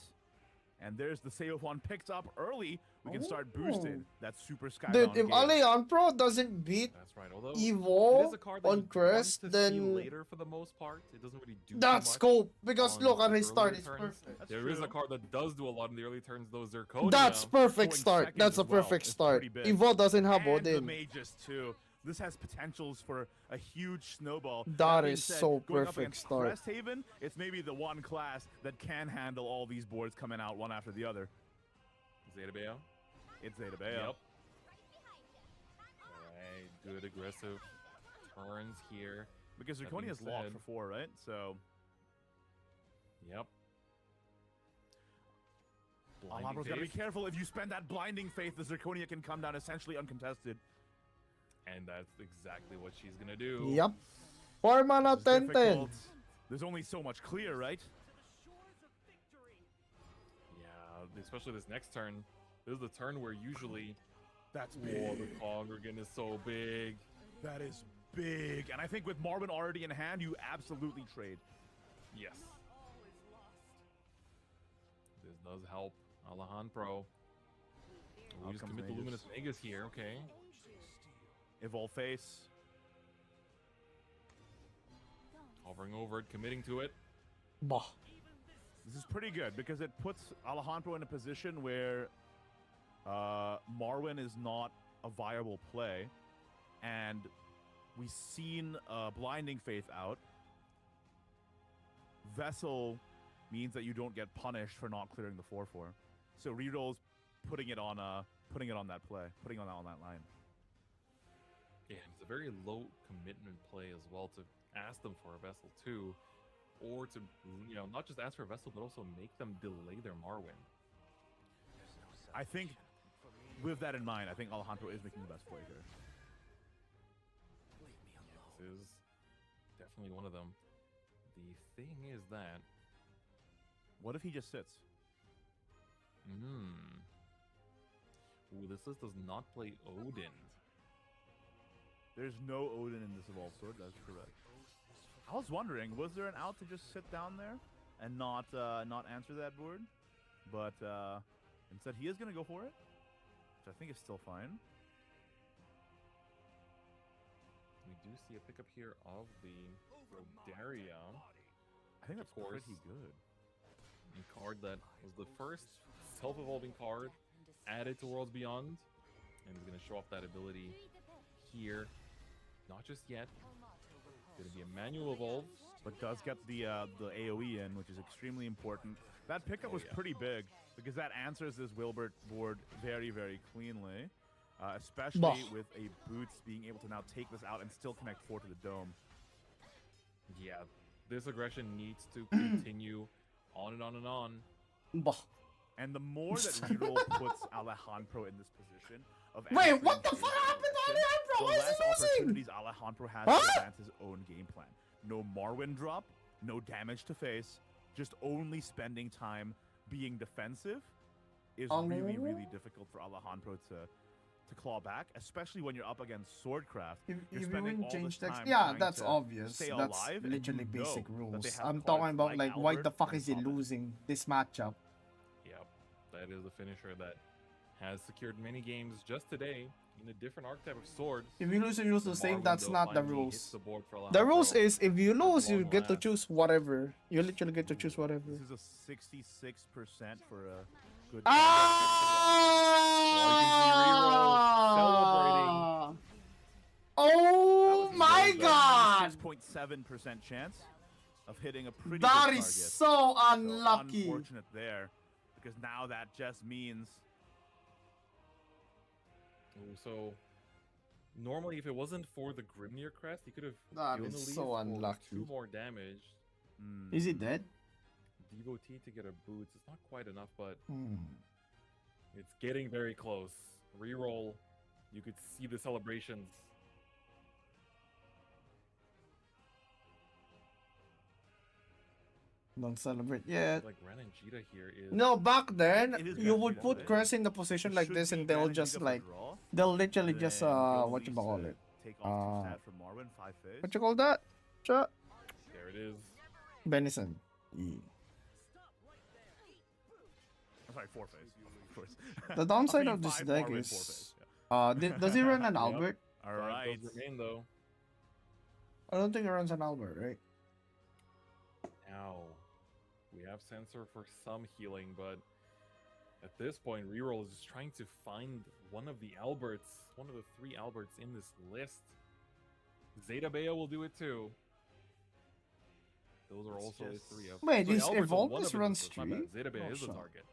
And there's the save one picked up early. We can start boosting that super skybound
Dude, if
game.
Alejandro doesn't beat
That's right. Although it is
Evo
a card that
on
you want
Crest,
to see
then
later for the most part, it doesn't really do
that's
too much
scope. Because
on
look at
the
his start,
earlier
it's
turns.
perfect.
There is a
true.
card that does do a lot in the early turns, though, Zirconia.
That's perfect
Going
start.
seconds
That's a
as well
perfect
is
start.
pretty big.
Evo doesn't have
And the
Odin.
mages too. This has potentials for a huge snowball.
That
being
is
said,
so
going up
perfect
against
start.
Cresthaven, it's maybe the one class that can handle all these boards coming out one after the other.
Zeta Beo.
It's Zeta Beo.
Yep. Alright, good aggressive turns here.
Because
That
Zirconia
being
is locked
said-
for 4, right? So
Yep. Blinding
Alhambro's gotta be
Faith,
careful. If you spend that blinding faith, the Zirconia can come down essentially uncontested.
and that's exactly what she's gonna do.
Yep. 4 mana
This is
10-10.
difficult. There's only so much clear, right?
Yeah, especially this next turn. This is the turn where usually,
That's
whoa, the congregant is so big.
That is big. And I think with Marwyn already in hand, you absolutely trade.
Yes. This does help Alejandro. We just
comes
commit the
Magus.
Luminous Magus here, okay.
Evolve face.
Hovering over it, committing to it.
Bah.
This is pretty good because it puts Alejandro in a position where Marwyn is not a viable play. And we've seen Blinding Faith out. Vessel means that you don't get punished for not clearing the 4/4. So rerolls putting it on that play, putting on that line.
Yeah, it's a very low commitment play as well to ask them for a vessel too. Or to, not just ask for a vessel, but also make them delay their Marwyn.
I think with that in mind, I think Alejandro is making the best play here.
This is definitely one of them. The thing is that,
What if he just sits?
ooh, this list does not play Odin.
There's no Odin in this Evolved Sword, that's correct. I was wondering, was there an out to just sit down there and not answer that board? But instead he is going to go for it, which I think is still fine.
We do see a pickup here of the Rodaria,
I think that's
Of course.
pretty good.
a card that was the first self-evolving card added to Worlds Beyond, and he's going to show off that ability here. Not just yet. Going to be a manual evolve.
But does get the AoE in, which is extremely important. That pickup was
yeah.
pretty big because that answers this Wilbert board very, very cleanly. Especially
Bah.
with a Boots being able to now take this out and still connect 4 to the dome.
Yeah, this aggression needs to continue on and on and on.
Bah.
And the more that reroll puts Alejandro in this position of
Wait,
answering
what the
his
fuck happened to
aggression,
Alejandro?
the
Why is
less
he losing?
opportunities Alejandro has
Huh?
to advance his own game plan. No Marwyn drop, no damage to face, just only spending time being defensive is really, really difficult for Alejandro to claw back, especially when you're up against Swordcraft.
If
You're
you
spending
win
all
change
this
text,
time
yeah,
trying
that's
to
obvious.
stay
That's
alive, and
literally
you know
basic
that they
rules.
have
I'm
cards
talking about
like
like why the
Albert
fuck
and
is he
Comet.
losing this matchup?
Yep, that is a finisher that has secured many games just today in a different archetype of sword.
If you lose the same.
Marwyn,
That's
though,
not the
finally hits
rules.
the board for
The rules
Alejandro.
is if you lose, you
long
get to
last.
choose whatever. You literally get to choose whatever.
This is a 66% for a Good.
Ah! Oh my god!
6.7% chance of hitting a pretty
That
good
is
target.
so
So
unlucky.
unfortunate there, because now that just means
Oh, so normally, if it wasn't for the Grimnir crest, he could have
That
killed
is
Elise
so
for
unlucky.
2 more damage.
Is he dead?
Devotee to get a boots. It's not quite enough, but
Hmm.
it's getting very close. Reroll. You could see the celebrations.
Don't celebrate yet.
Like Ren and Jita here is
No, back then
It is
you
Gran
would
Jita,
put
right?
Crest in the position like
should
this,
be
and they'll
Gran
just
Jita for
like
draw,
they'll literally just
then
what you
Gilles
call
to
it?
Take off 2
Uh,
stat from Marwyn, 5 phase.
What you call that? Cha?
there. It is.
Venison. Yeah.
I'm sorry, 4 phase. Of course.
The downside
I mean,
of this
5
deck
Marwyn,
is
4 phase, yeah.
does he run an Albert?
All
5
right.
does remain though.
I don't think he runs an Albert, right?
Now we have sensor for some healing, but at this point, Reroll is just trying to find one of the Alberts, one of the 3 Alberts in this list. Zeta Bea will do it too. Those are
It's
also the
just-
3 of.
Wait,
sorry,
is
Albert's on
Evolve
one
just
of it,
runs
so it's not bad.
3?
Zeta Bea
Oh,
is the
shit.
target.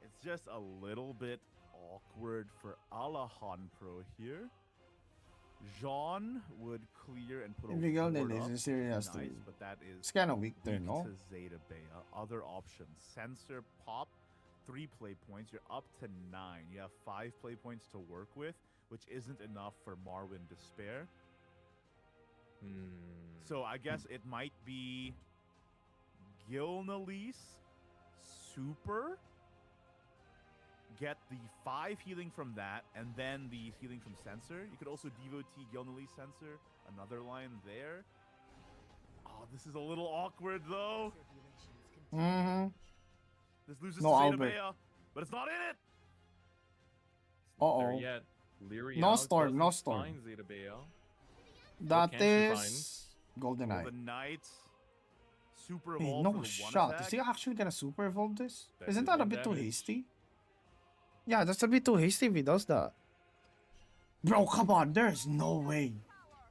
It's just a little bit awkward for Alahan Pro here. Jean would clear and put a
If you go
ward
then
up.
it's serious
Nice,
to.
but that is
It's kind of weak there,
weak
no?
to Zeta Bea. Other options. Sensor pop, 3 play points. You're up to 9. You have 5 play points to work with, which isn't enough for Marwyn to spare. So I guess it might be Gilnelise Super. Get the 5 healing from that, and then the healing from Sensor. You could also Devotee Gilnelise Sensor. Another line there. Oh, this is a little awkward though.
Mm-hmm.
This loses
No
to Zeta
Albert.
Bea, but it's not in it.
There
Uh-oh.
yet. Leary
No
out
storm, no
doesn't
storm.
find Zeta Bea.
That
can she
is
The
GoldenEye.
Knight super
Hey,
evolve
no
for the 1
shot. Is
attack.
he actually gonna super evolve this?
That
Isn't
is
that a
1
bit too
damage.
hasty? Yeah, that's a bit too hasty if he does that. Bro, come on. There's no way.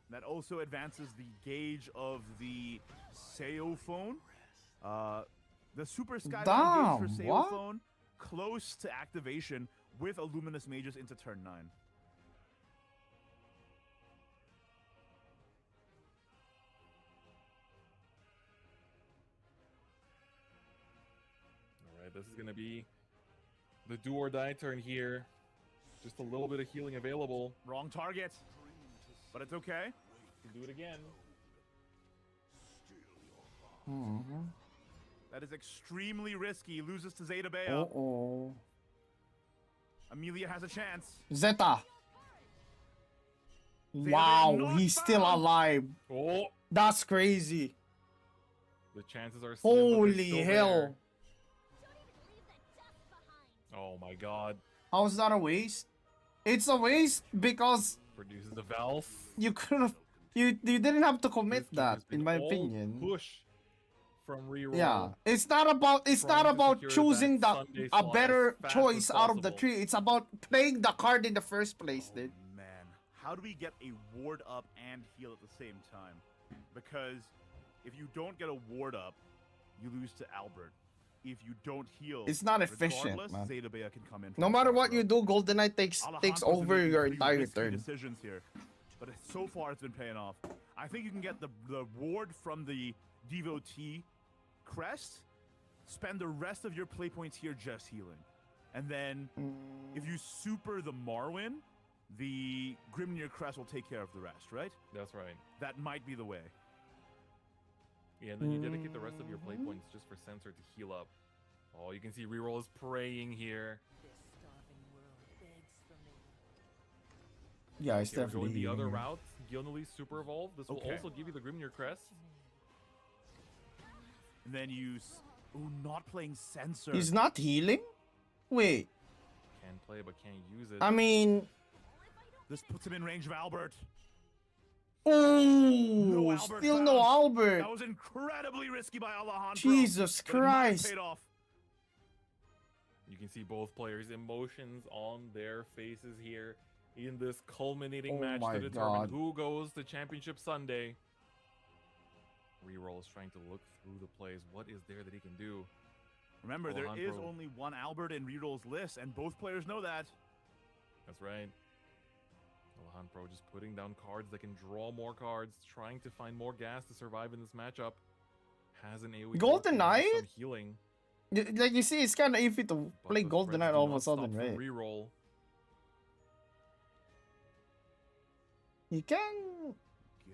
That also advances the gauge of the Seophone. The Super Skybound
Damn,
gauge for
what?
Seophone close to activation with a Luminous Mages into turn 9.
Alright, this is gonna be the do or die turn here. Just a little bit of healing available.
Wrong target, but it's okay.
Can do it again.
Mm-hmm.
That is extremely risky. Loses to Zeta Bea.
Uh-oh.
Amelia has a chance.
Zeta.
Bea
Wow,
not
he's still
found.
alive.
Oh,
That's crazy.
the chances are slim, but they're
Holy
still
hell.
there. Oh my god.
How is that a waste? It's a waste because
Produces the Valve.
you could have you didn't have to commit
This game
that
has been
in my
all
opinion.
Push from reroll.
Yeah, it's not about
Trying to
choosing
secure that
the
Sunday
a
slot
better
as fast
choice
as
out of the
possible.
tree. It's about playing the card in the first place, dude.
Oh, man, how do we get a ward up and heal at the same time? Because if you don't get a ward up, you lose to Albert. If you don't heal,
It's not efficient,
regardless,
man.
Zeta Bea can come in.
No
from
matter
front
what
row.
you do, GoldenEye takes
Alejandro's been
over
making
your
pretty
entire
risky
turn.
decisions here, but so far it's been paying off. I think you can get the ward from the Devotee crest, spend the rest of your play points here just healing, and then if you super the Marwyn, the Grimnir crest will take care of the rest, right?
That's right.
That might be the way.
Yeah, and then you dedicate the rest of your play points just for Sensor to heal up. Oh, you can see reroll is praying here.
Yeah, it's
Okay, we're
definitely
going the other
healing.
route. Gilnelise Super Evolve. This will
Okay.
also give you the Grimnir Crest.
And then you, ooh, not playing Sensor.
He's not healing? Wait,
Can play but can't use it.
I mean,
This puts him in range of Albert.
oh,
Albert
still
found.
no Albert.
That was incredibly risky by Alejandro.
Jesus
but it might have
Christ.
paid off.
You can see both players' emotions on their faces here in this culminating
Oh
match
my
to determine
God.
who goes to Championship Sunday. Reroll is trying to look through the plays. What is there that he can do?
Remember, there is
Alejandro.
only one Albert in Reroll's list, and both players know that.
That's right. Alejandro just putting down cards that can draw more cards, trying to find more gas to survive in this matchup. Has an AoE.
Golden
ult, has
Knight?
some healing.
Like you see, it's kind of iffy to
But
play
the
Golden
threats
Knight
do
all of
not
a sudden,
stop from
right?
Reroll.
He can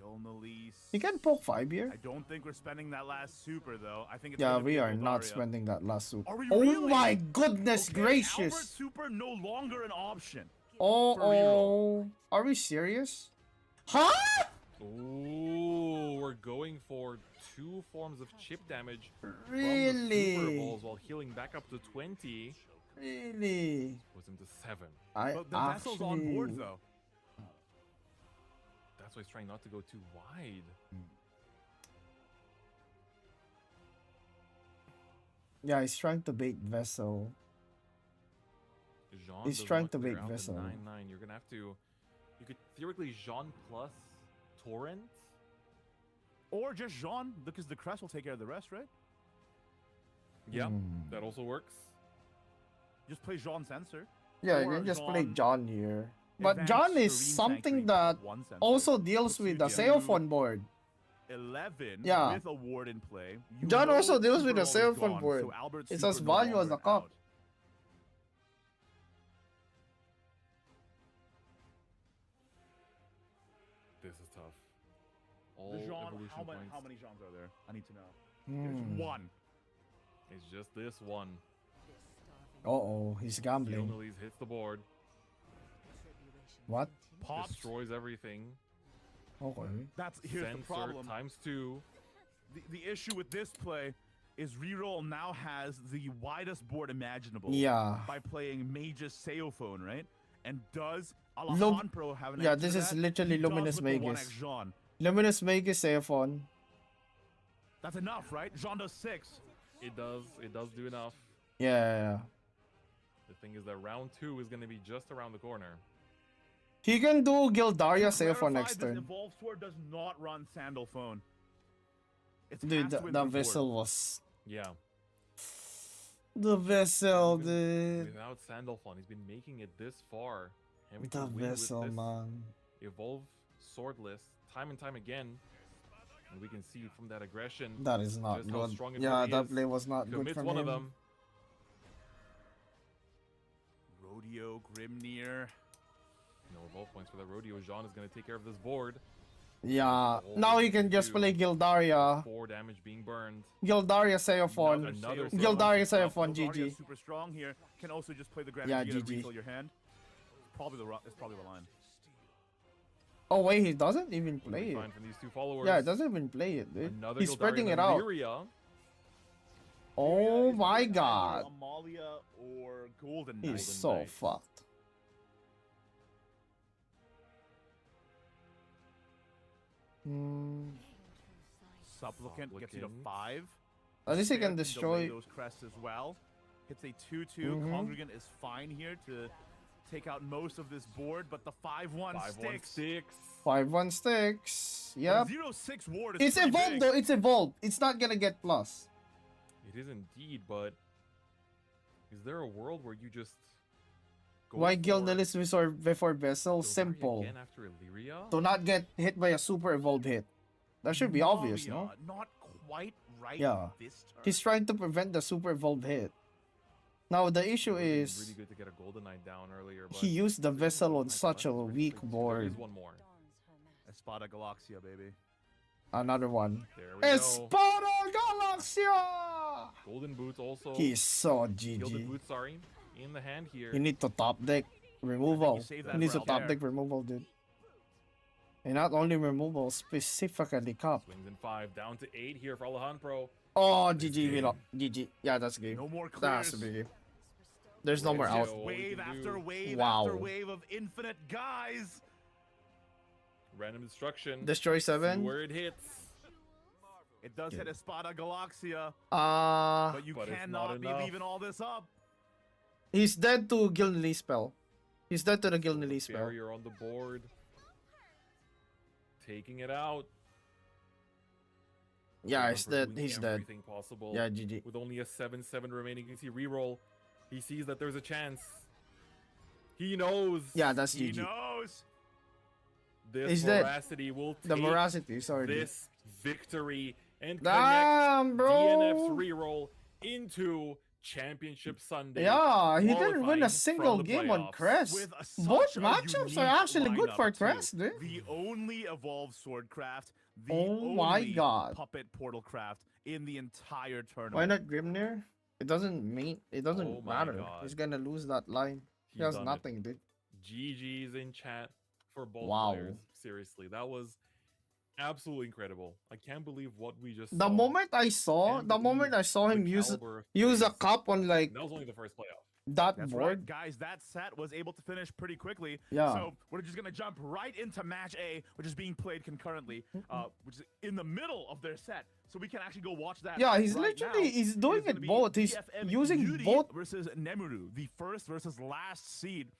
Gilnalise.
poke 5 here.
I don't think we're spending that last super, though. I think it's
Yeah,
gonna
we
be a
are not
Goldaria.
spending that last super.
Are we
Oh
really?
my goodness
Okay,
gracious!
Albert super no longer an option.
Oh,
for reroll.
are we serious? Huh?
Ooh, we're going for 2 forms of chip damage from the super
Really?
balls while healing back up to 20.
Really?
Puts him to 7.
I
But the vessel's on board,
actually-
though.
That's why he's trying not to go too wide.
Yeah, he's trying to bait Vessel.
Jean
He's
does
trying
not
to
clear
bait
out the
Vessel.
9-9. You're gonna have to. You could theoretically Jean plus Torrent.
Or just Jean, because the Crest will take care of the rest, right?
Yeah,
Hmm.
that also works.
Just play Jean Sensor.
Yeah, you
Or
can just play
Jean
John here. But
Advanced
John is
Serene
something
Sanctuary,
that
one sensor.
also deals
Puts
with
you
the
to
Sailphone board.
11
Yeah.
with a ward in play. You
John
know
also deals with
Super
the
Bowl is
Sailphone
gone,
board.
so Albert's
It's
super
as
no
value as
longer
the cup.
out.
This is tough. All
The Jean,
evolution
how
points.
many Jeans are there? I need to know.
Hmm.
There's one.
It's just this one.
Uh-oh, he's gambling.
Gilnalise hits the board,
What?
Pops.
destroys everything.
Okay.
Here's the
Sensor
problem.
times 2.
The issue with this play is Reroll now has the widest board imaginable.
Yeah.
By playing Mage's Sailphone, right? And does Alejandro have an
Yeah,
answer
this
to
is
that?
literally
He does
Luminous
with the
Magus.
1x Jean.
Luminous Magus Sailphone.
That's enough, right? Jean does 6.
It does do enough.
Yeah.
The thing is that round 2 is going to be just around the corner.
He can do Gildaria
To
Sailphone
clarify,
next
this
turn.
Evolved Sword does not run Sandal Phone. It's
Dude, the vessel was...
Yeah.
The vessel,
Even
dude.
Without Sandalphon, he's been making it this far. Having
The
to win
vessel,
with this
man.
Evolve Swordless time and time again. And we can see from that aggression.
That is not
just how
good.
strong it
Yeah,
really
that
is.
play was not good
Commits
from
one
him.
of them.
Rodeo, Grimnir.
No evolve points for that Rodeo. Jean is going to take care of this board.
Yeah, now he can just play Gildaria.
4 damage being burned.
Gildaria Sailphone.
Another
Gildaria
Sailphone.
Sailphone,
Gildaria
GG.
super strong here. Can also just play the Grand
Yeah,
to get a
GG.
refill your hand. It's probably the line.
Oh wait, he doesn't even
We'll
play
be
it.
fine from these 2 followers.
Yeah, he doesn't even play it, dude.
Another
He's spreading
Gildaria
it out.
Lyria.
Oh
Is
my
either
god.
Amalia or Golden Knight.
He's so
Knight.
fucked. Hmm.
Supplicant gets you to
Supplicant.
5.
At least he
Spare
can
delay
destroy.
those crests as well. Hits a 2-2.
Mhm.
Congregant is fine here to take out most of this board, but the 5-1
5-1
sticks.
sticks.
5-1 sticks. Yep.
0-6 ward is
It's
pretty
evolved
big.
though. It's evolved. It's not gonna get plus.
It is indeed, but is there a world where you just go
Why
for
Gildalis before Vessel?
Gildaria
Simple.
again after Illyria?
Do not get hit by a super evolved hit. That should be obvious, no?
Amalia, Not quite right
Yeah.
this turn.
He's trying to prevent the super evolved hit. Now the issue
It would've been
is
really good to get a Golden Knight down earlier, but
he used the
this
Vessel
Golden
on
Knight
such a
left is pretty
weak
quick. There
board.
is one more.
Espada Galaxia, baby.
Another one.
There we go.
Espada Galaxia!
Golden Boots also.
He's so
Gilded
GG.
Boots, sorry, in the hand here.
You need to top deck removal.
you saved that
He needs
for
to top
Altair.
deck removal, dude. And not only removal, specifically cup.
Swings in 5, down to 8 here for Alejandro.
Oh, GG, we lost. GG. Yeah, that's game.
No more
That's
clears.
a big game. There's no more out.
What we
Wave
can
after
do.
wave
Wow.
after wave of infinite guys.
Random destruction.
Destroy
See
7.
where it hits.
It does hit Espada Galaxia,
Uh,
but you
But it's
cannot
not
be
enough.
leaving all this up.
He's dead to Gilnily spell. He's dead to the Gilnily spell.
Barrier on the board. Taking it out.
Yeah,
Going
he's
for
dead.
doing
He's dead.
everything possible.
Yeah, GG.
With only a 7-7 remaining, you can see reroll. He sees that there's a chance. He knows.
Yeah, that's
He
GG.
knows.
This
He's dead.
veracity will
The
take
veracity, sorry.
this victory and connect
Damn, bro.
DNF's reroll into Championship Sunday.
Yeah, he didn't win
qualifying
a single
from the
game on
playoffs.
Crest.
With
Both
such a
matchups are
unique
actually good for
lineup, too.
Crest, dude.
The only evolved swordcraft, the
Oh my
only
God.
puppet portal craft in the entire tournament.
Why not Grimnir? It doesn't mean it doesn't
Oh my
matter.
God.
He's gonna lose that line. He
He's
has
done it.
nothing, dude.
GG's in chat for both
Wow.
players. Seriously, that was absolutely incredible. I can't believe what we just
The
saw.
moment I saw,
Can't
the moment I
believe
saw him
the
use
caliber of
a
players.
cup on like
That was only the first playoff.
that
That's
board.
right, guys. That set was able to finish pretty quickly.
Yeah.
So we're just gonna jump right into match A, which is being played concurrently, which is in the middle of their set. So we can actually go watch that.
Yeah, he's
right
literally
now.
he's doing
It's gonna
it
be
both. He's
DFM
using
Yuri
both.
versus Nemuru, the first versus last seed.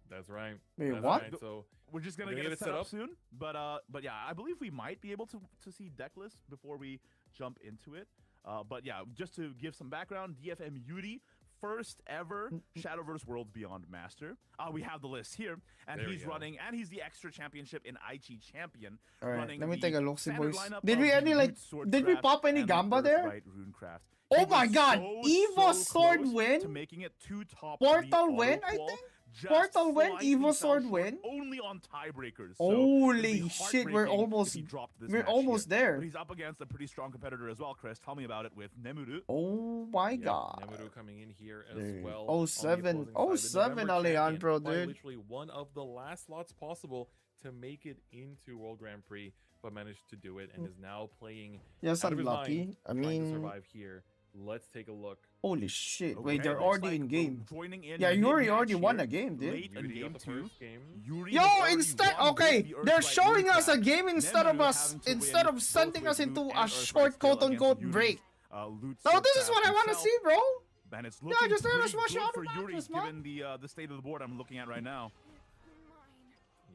That's right.
Wait,
That's
what?
Right. So
We're just gonna
We're
get
gonna
it
get
set
it
up
set
soon. But yeah, I believe we might be able to see deck lists before we jump into it. But yeah, just to give some background, DFM Yuri, first ever Shadowverse Worlds Beyond Master. We have the list here, and
There we
he's
go.
running, and he's the extra championship in Aichi champion.
All right,
running
let me
the
take a look, see,
standard
boys.
lineup
Did
of
we
the
any like?
Root Sword
Did we
Craft
pop any
and the
Gamba there?
Birthright Runecraft.
Oh
He
my
was
God, Evo
so
Sword
close
win?
to making it two top
Portal
three
win,
auto
I
qual,
think?
just
Portal win,
slightly
Evo
fell
Sword
short,
win?
only on tiebreakers. So it'd
Holy
be
shit, we're
heartbreaking if
almost
he dropped this
we're
match
almost
here.
there.
But he's up against a pretty strong competitor as well, Chris. Tell me about it with Nemuru.
Oh my
yeah,
God.
Nemuru coming in here as
Dude.
well.
Oh,
on the
7.
opposing
Oh,
side. The
7
November
Alejandro,
champion by
dude.
literally one of the last slots possible to make it into World Grand Prix, but managed to do it and is now playing
Yes,
out of his
unlucky.
mind,
I
trying to
mean,
survive here. Let's take a look.
holy shit. Wait,
Okay,
they're
looks
already
like
in
we're
game.
Joining in
Yeah, Yuri
mid-match
already won
here,
a game, dude.
late in
Yuri got
game
the
2.
first game.
Yuri
Yo,
has already
instead,
won
okay,
both the
they're
Earthlight
showing us a
Runecraft.
game instead of
Nemuru
us,
having to
instead
win
of sending
both
us
with
into
Loot
a
and
short
Earthlight skill
quote-unquote
against
break.
Yuri's, Loot
No, this is
Swordcraft
what I want to
himself.
see, bro.
And it's
Yeah,
looking
just let us
pretty
watch
good
all
for
the
Yuri,
matches, man.
given the state of the board I'm looking at right now.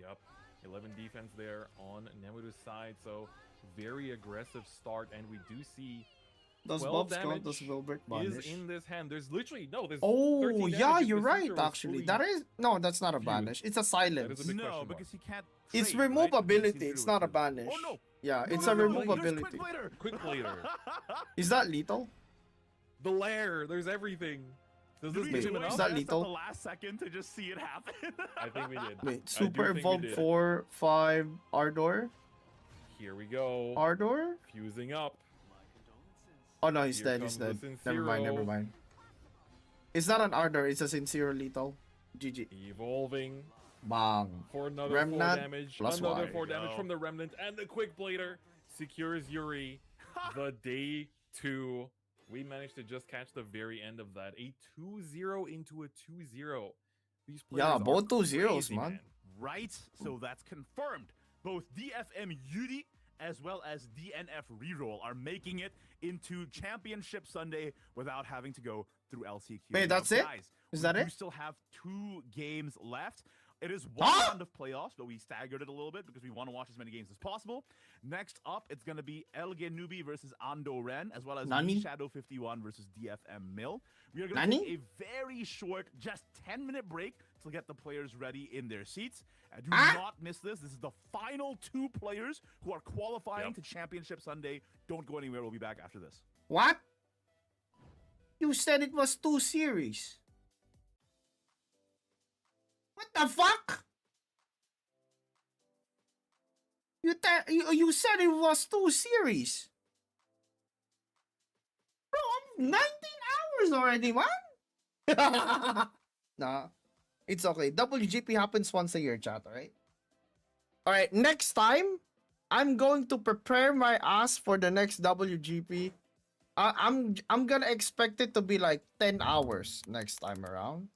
Yep. 11 defense there on Nemuru's side, so very aggressive start, and we do see
Those
12
buffs count
damage
as Wilbert
is
banish.
in this hand. There's literally no. There's
Oh,
13
yeah,
damage if
you're
the
right,
Seeker was
actually.
fully-
That is... No, that's not a
viewed.
banish. It's a
That
silence.
is a big
No,
question mark.
because he can't.
It's
trade, right?
removability.
He's
It's not a
zero.
banish.
Oh no!
Yeah,
No,
it's
no,
a
no, no, there's
removability.
Quick Blader.
Quick Blader.
Is that lethal?
The lair. There's everything. Does this
Did
give
we
him
do
enough?
Is that
this
lethal?
At the last second to just see it happen.
I think we did.
Wait,
I do
Super
think we
Evolved
did.
4, 5, Ardor?
Here we go.
Ardor?
Fusing up.
Oh no, he's
Here
dead, he's
comes
dead.
the
Never mind, never
Sincero.
mind. It's not an Ardor, it's a Sincere Lethal. GG.
Evolving
Bang.
for another
Remnant
4 damage.
plus
Another
Y.
4 damage
Go.
from the Remnant, and the Quick Blader secures Yuri. The day 2. We managed to just catch the very end of that. A 2-0 into a 2-0. These players
Yeah,
are
both 2 zeros,
crazy,
man.
Right, so that's confirmed. Both DFM Yuri as well as DNF Reroll are making it into Championship Sunday without having to go through LCQ.
Wait,
Now,
that's it?
guys,
Is
we
that
do
it?
still have 2 games left. It is one
Huh?
round of playoffs, but we staggered it a little bit because we want to watch as many games as possible. Next up, it's going to be Elge Nubi versus Ando Ren, as well as
Nani?
Shadow 51 versus DFM Mill. We are going to
Nani?
take a very short, just 10-minute break to get the players ready in their seats. Do
Ah!
not miss this. This is the final 2 players who are qualifying
Yep.
to Championship Sunday. Don't go anywhere. We'll be back after this.
What? You said it was 2 series. What the fuck? You said it was 2 series. Bro, I'm 19 hours already, man. Nah, it's okay. WGP happens once a year, chat, alright? Alright, next time, I'm going to prepare my ass for the next WGP. I'm gonna expect it to be like 10 hours next time around.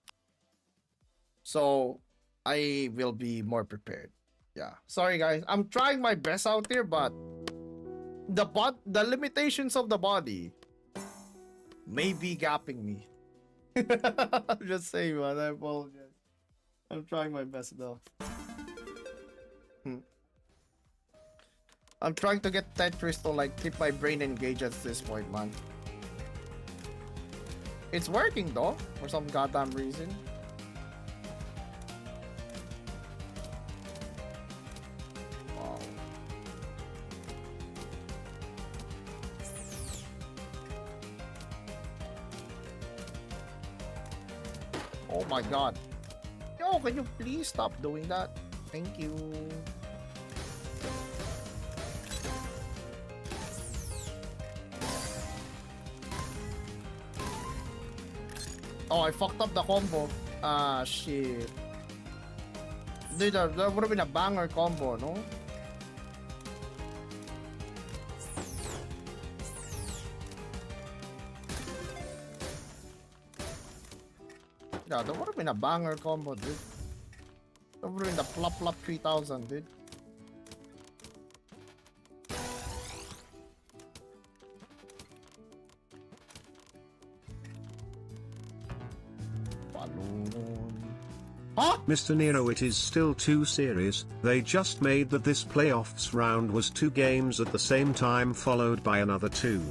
So I will be more prepared. Yeah. Sorry guys. I'm trying my best out here, but the limitations of the body may be gapping me. I'm just saying, man. I apologize. I'm trying my best though. I'm trying to get Tetris to like keep my brain engaged at this point, man. It's working though, for some goddamn reason. Wow. Oh my god. Yo, can you please stop doing that? Thank you. Oh, I fucked up the combo. Ah, shit. Dude, that would have been a banger combo, no? Yeah, that would have been a banger combo, dude. That would have been the flop flop 3000, dude. Huh?
Mr. Nero, it is still 2 series. They just made that this playoffs round was 2 games at the same time followed by another 2.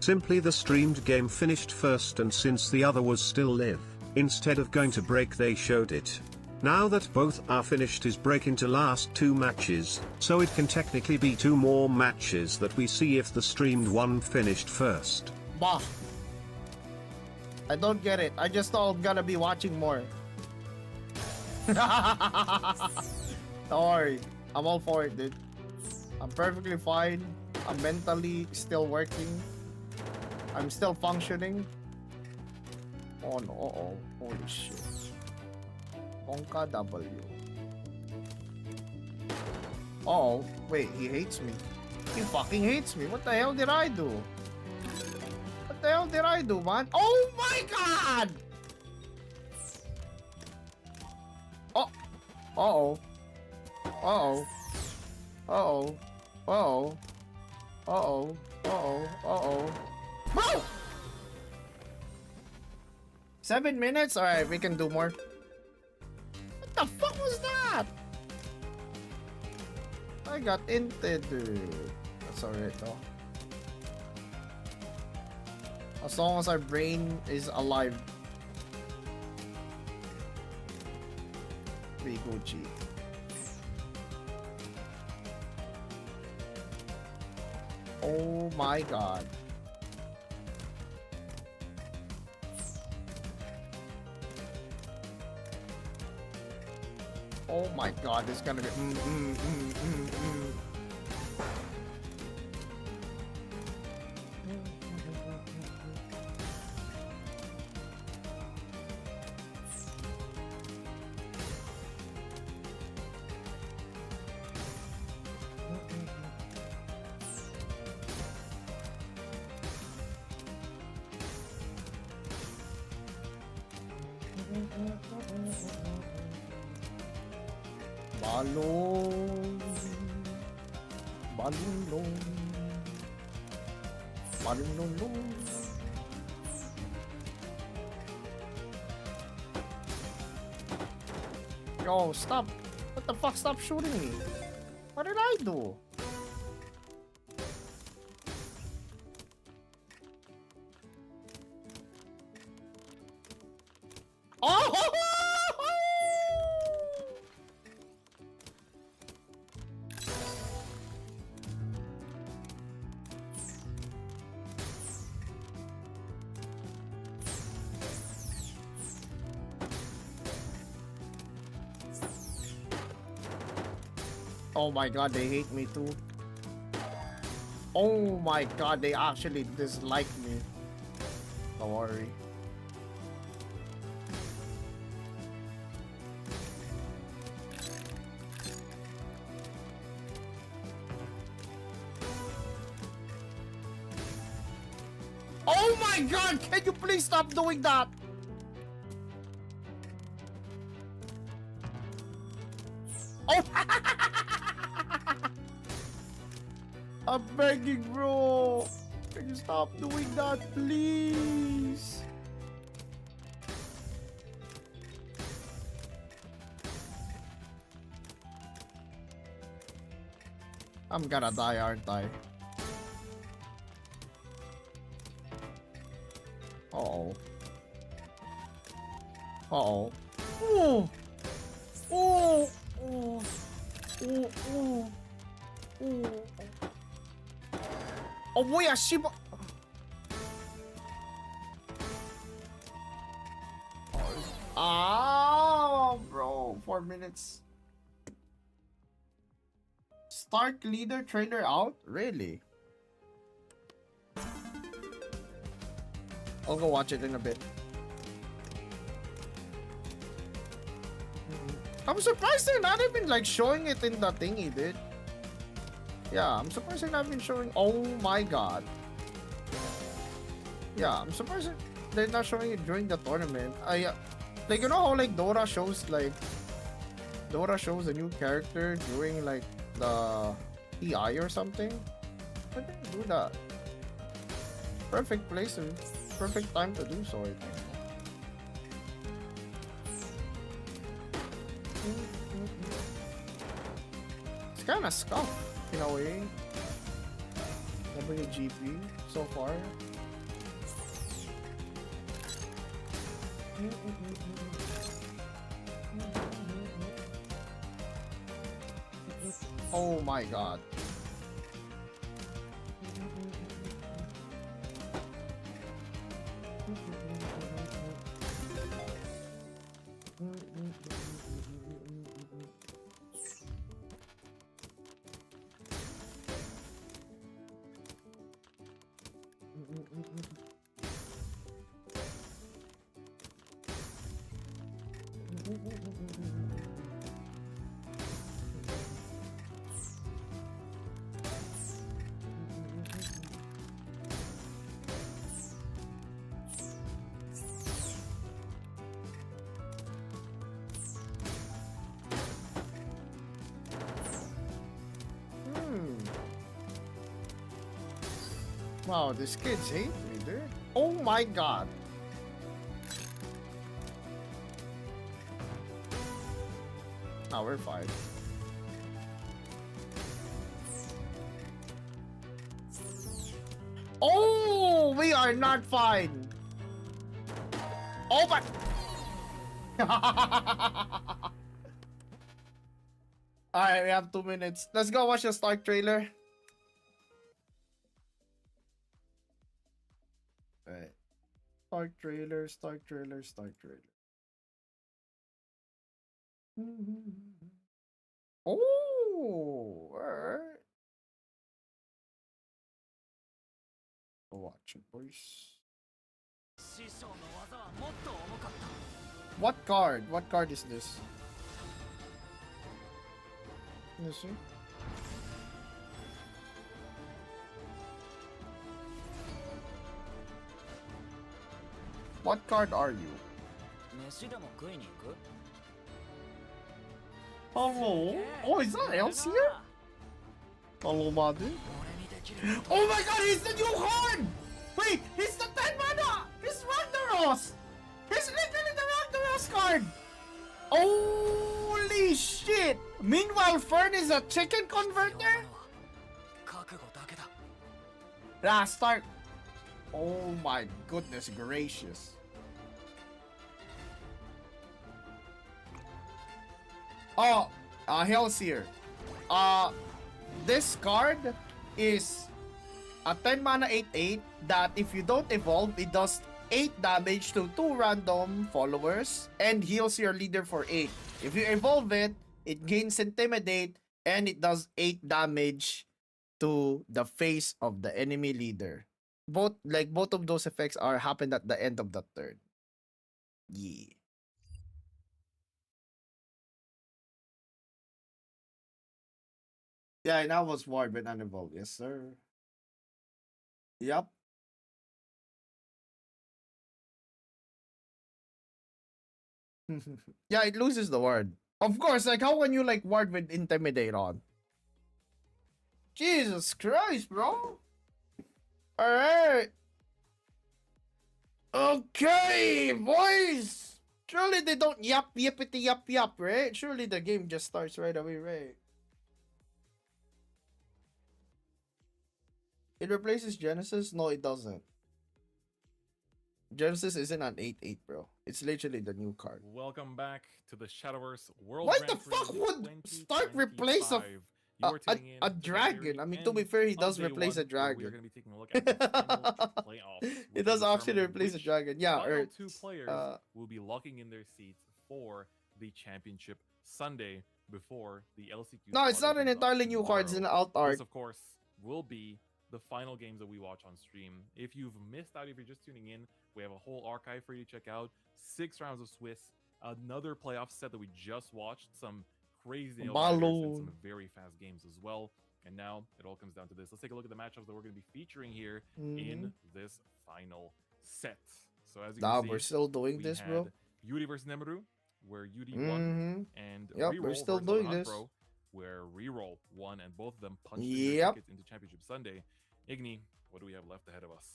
Simply the streamed game finished first, and since the other was still live, instead of going to break they showed it. Now that both are finished is break into last 2 matches, so it can technically be 2 more matches that we see if the streamed one finished first.
Bah. I don't get it. I just thought I'm gonna be watching more. Don't worry. I'm all for it, dude. I'm perfectly fine. I'm mentally still working. I'm still functioning. Oh no, uh-oh. Holy shit. Bonka W. Uh-oh. Wait, he hates me. He fucking hates me. What the hell did I do? What the hell did I do, man? Oh my god! Oh. Uh-oh. Uh-oh. Uh-oh. Uh-oh. Uh-oh. Uh-oh. Uh-oh. Bro! 7 minutes? Alright, we can do more. What the fuck was that? I got inted, dude. That's alright though. As long as our brain is alive. We Gucci. Oh my god. Oh my god, it's gonna be Balloon. Balloon. Balloon. Yo, stop. What the fuck? Stop shooting me. What did I do? Oh! Oh my god, they hate me too. Oh my god, they actually dislike me. Don't worry. Oh my god, can you please stop doing that? Oh! I'm begging, bro. Can you stop doing that, please? I'm gonna die, aren't I? Uh-oh. Uh-oh. Ooh! Ooh! Ooh! Ooh! Ooh! Ooh! Oh boy, a Shiba! Ah, bro, 4 minutes. Stark leader trainer out? Really? I'll go watch it in a bit. I'm surprised they're not even like showing it in the thingy, dude. Yeah, I'm surprised they're not even showing. Oh my god. Yeah, I'm surprised they're not showing it during the tournament. Like, you know how like Dora shows a new character during like the TI or something? Why didn't they do that? Perfect place and perfect time to do so, I think. It's kind of scuffed in a way. WGP so far. Oh my god. Wow, these kids hate me, dude. Oh my god. Oh, we're fine. Oh, we are not fine. Oh my. Alright, we have 2 minutes. Let's go watch the Stark trailer. Alright. Stark trailer, Stark trailer, Stark trailer. Oh, alright. Watch it, boys. What card? What card is this? Let me see. What card are you? Hello? Oh, is that else here? Hello, Madu. Oh my god, he's the new card! Wait, he's the 10 mana! He's Ragnaros! He's literally the Ragnaros card! Holy shit! Meanwhile, Fern is a chicken converter? Stark. Oh my goodness gracious. Oh, Hellseer. This card is a 10 mana 8/8 that if you don't evolve, it does 8 damage to 2 random followers and heals your leader for 8. If you evolve it, it gains Intimidate and it does 8 damage to the face of the enemy leader. Both of those effects happened at the end of the turn. Yeah. Yeah, and that was Ward when unevolved. Yes, sir. Yep. Yeah, it loses the ward. Of course, like how can you like ward with Intimidate on? Jesus Christ, bro. Alright. Okay, boys. Surely they don't yippity yap, right? Surely the game just starts right away, right? It replaces Genesis? No, it doesn't. Genesis isn't an 8-8, bro. It's literally the new card.
Welcome back to the Shadowverse World
Why
Grand
the
Prix
fuck would Stark replace
2025. You are tuning in
a
to the
dragon?
very
I mean, to be
end
fair, he
of
does
day
replace a
one, where We
dragon.
are going to be taking a look at the final playoffs.
It
which
does
will
actually
determine
replace a
which
dragon. Yeah,
final
or
two players will be locking in their seats for the championship Sunday before the LCQ.
no, it's
spot
not an
opens up
entirely new card. It's an
tomorrow.
alt art.
This, of course, will be the final games that we watch on stream. If you've missed out, if you're just tuning in, we have a whole archive for you to check out. 6 rounds of Swiss, another playoff set that we just watched, some crazy nail biters and some very fast games as well. And now it all comes down to this. Let's take a look at the matchups that we're going to be featuring here in this final set. So as you can see,
we're still doing
we
this,
had
bro.
Yuri versus Nemuru, where Yuri won, and
Yep,
Reroll
we're still
versus
doing
Hunt
this.
Pro, where Reroll won, and both of them punched in their tickets into Championship Sunday. Igni, what do we have left ahead of us?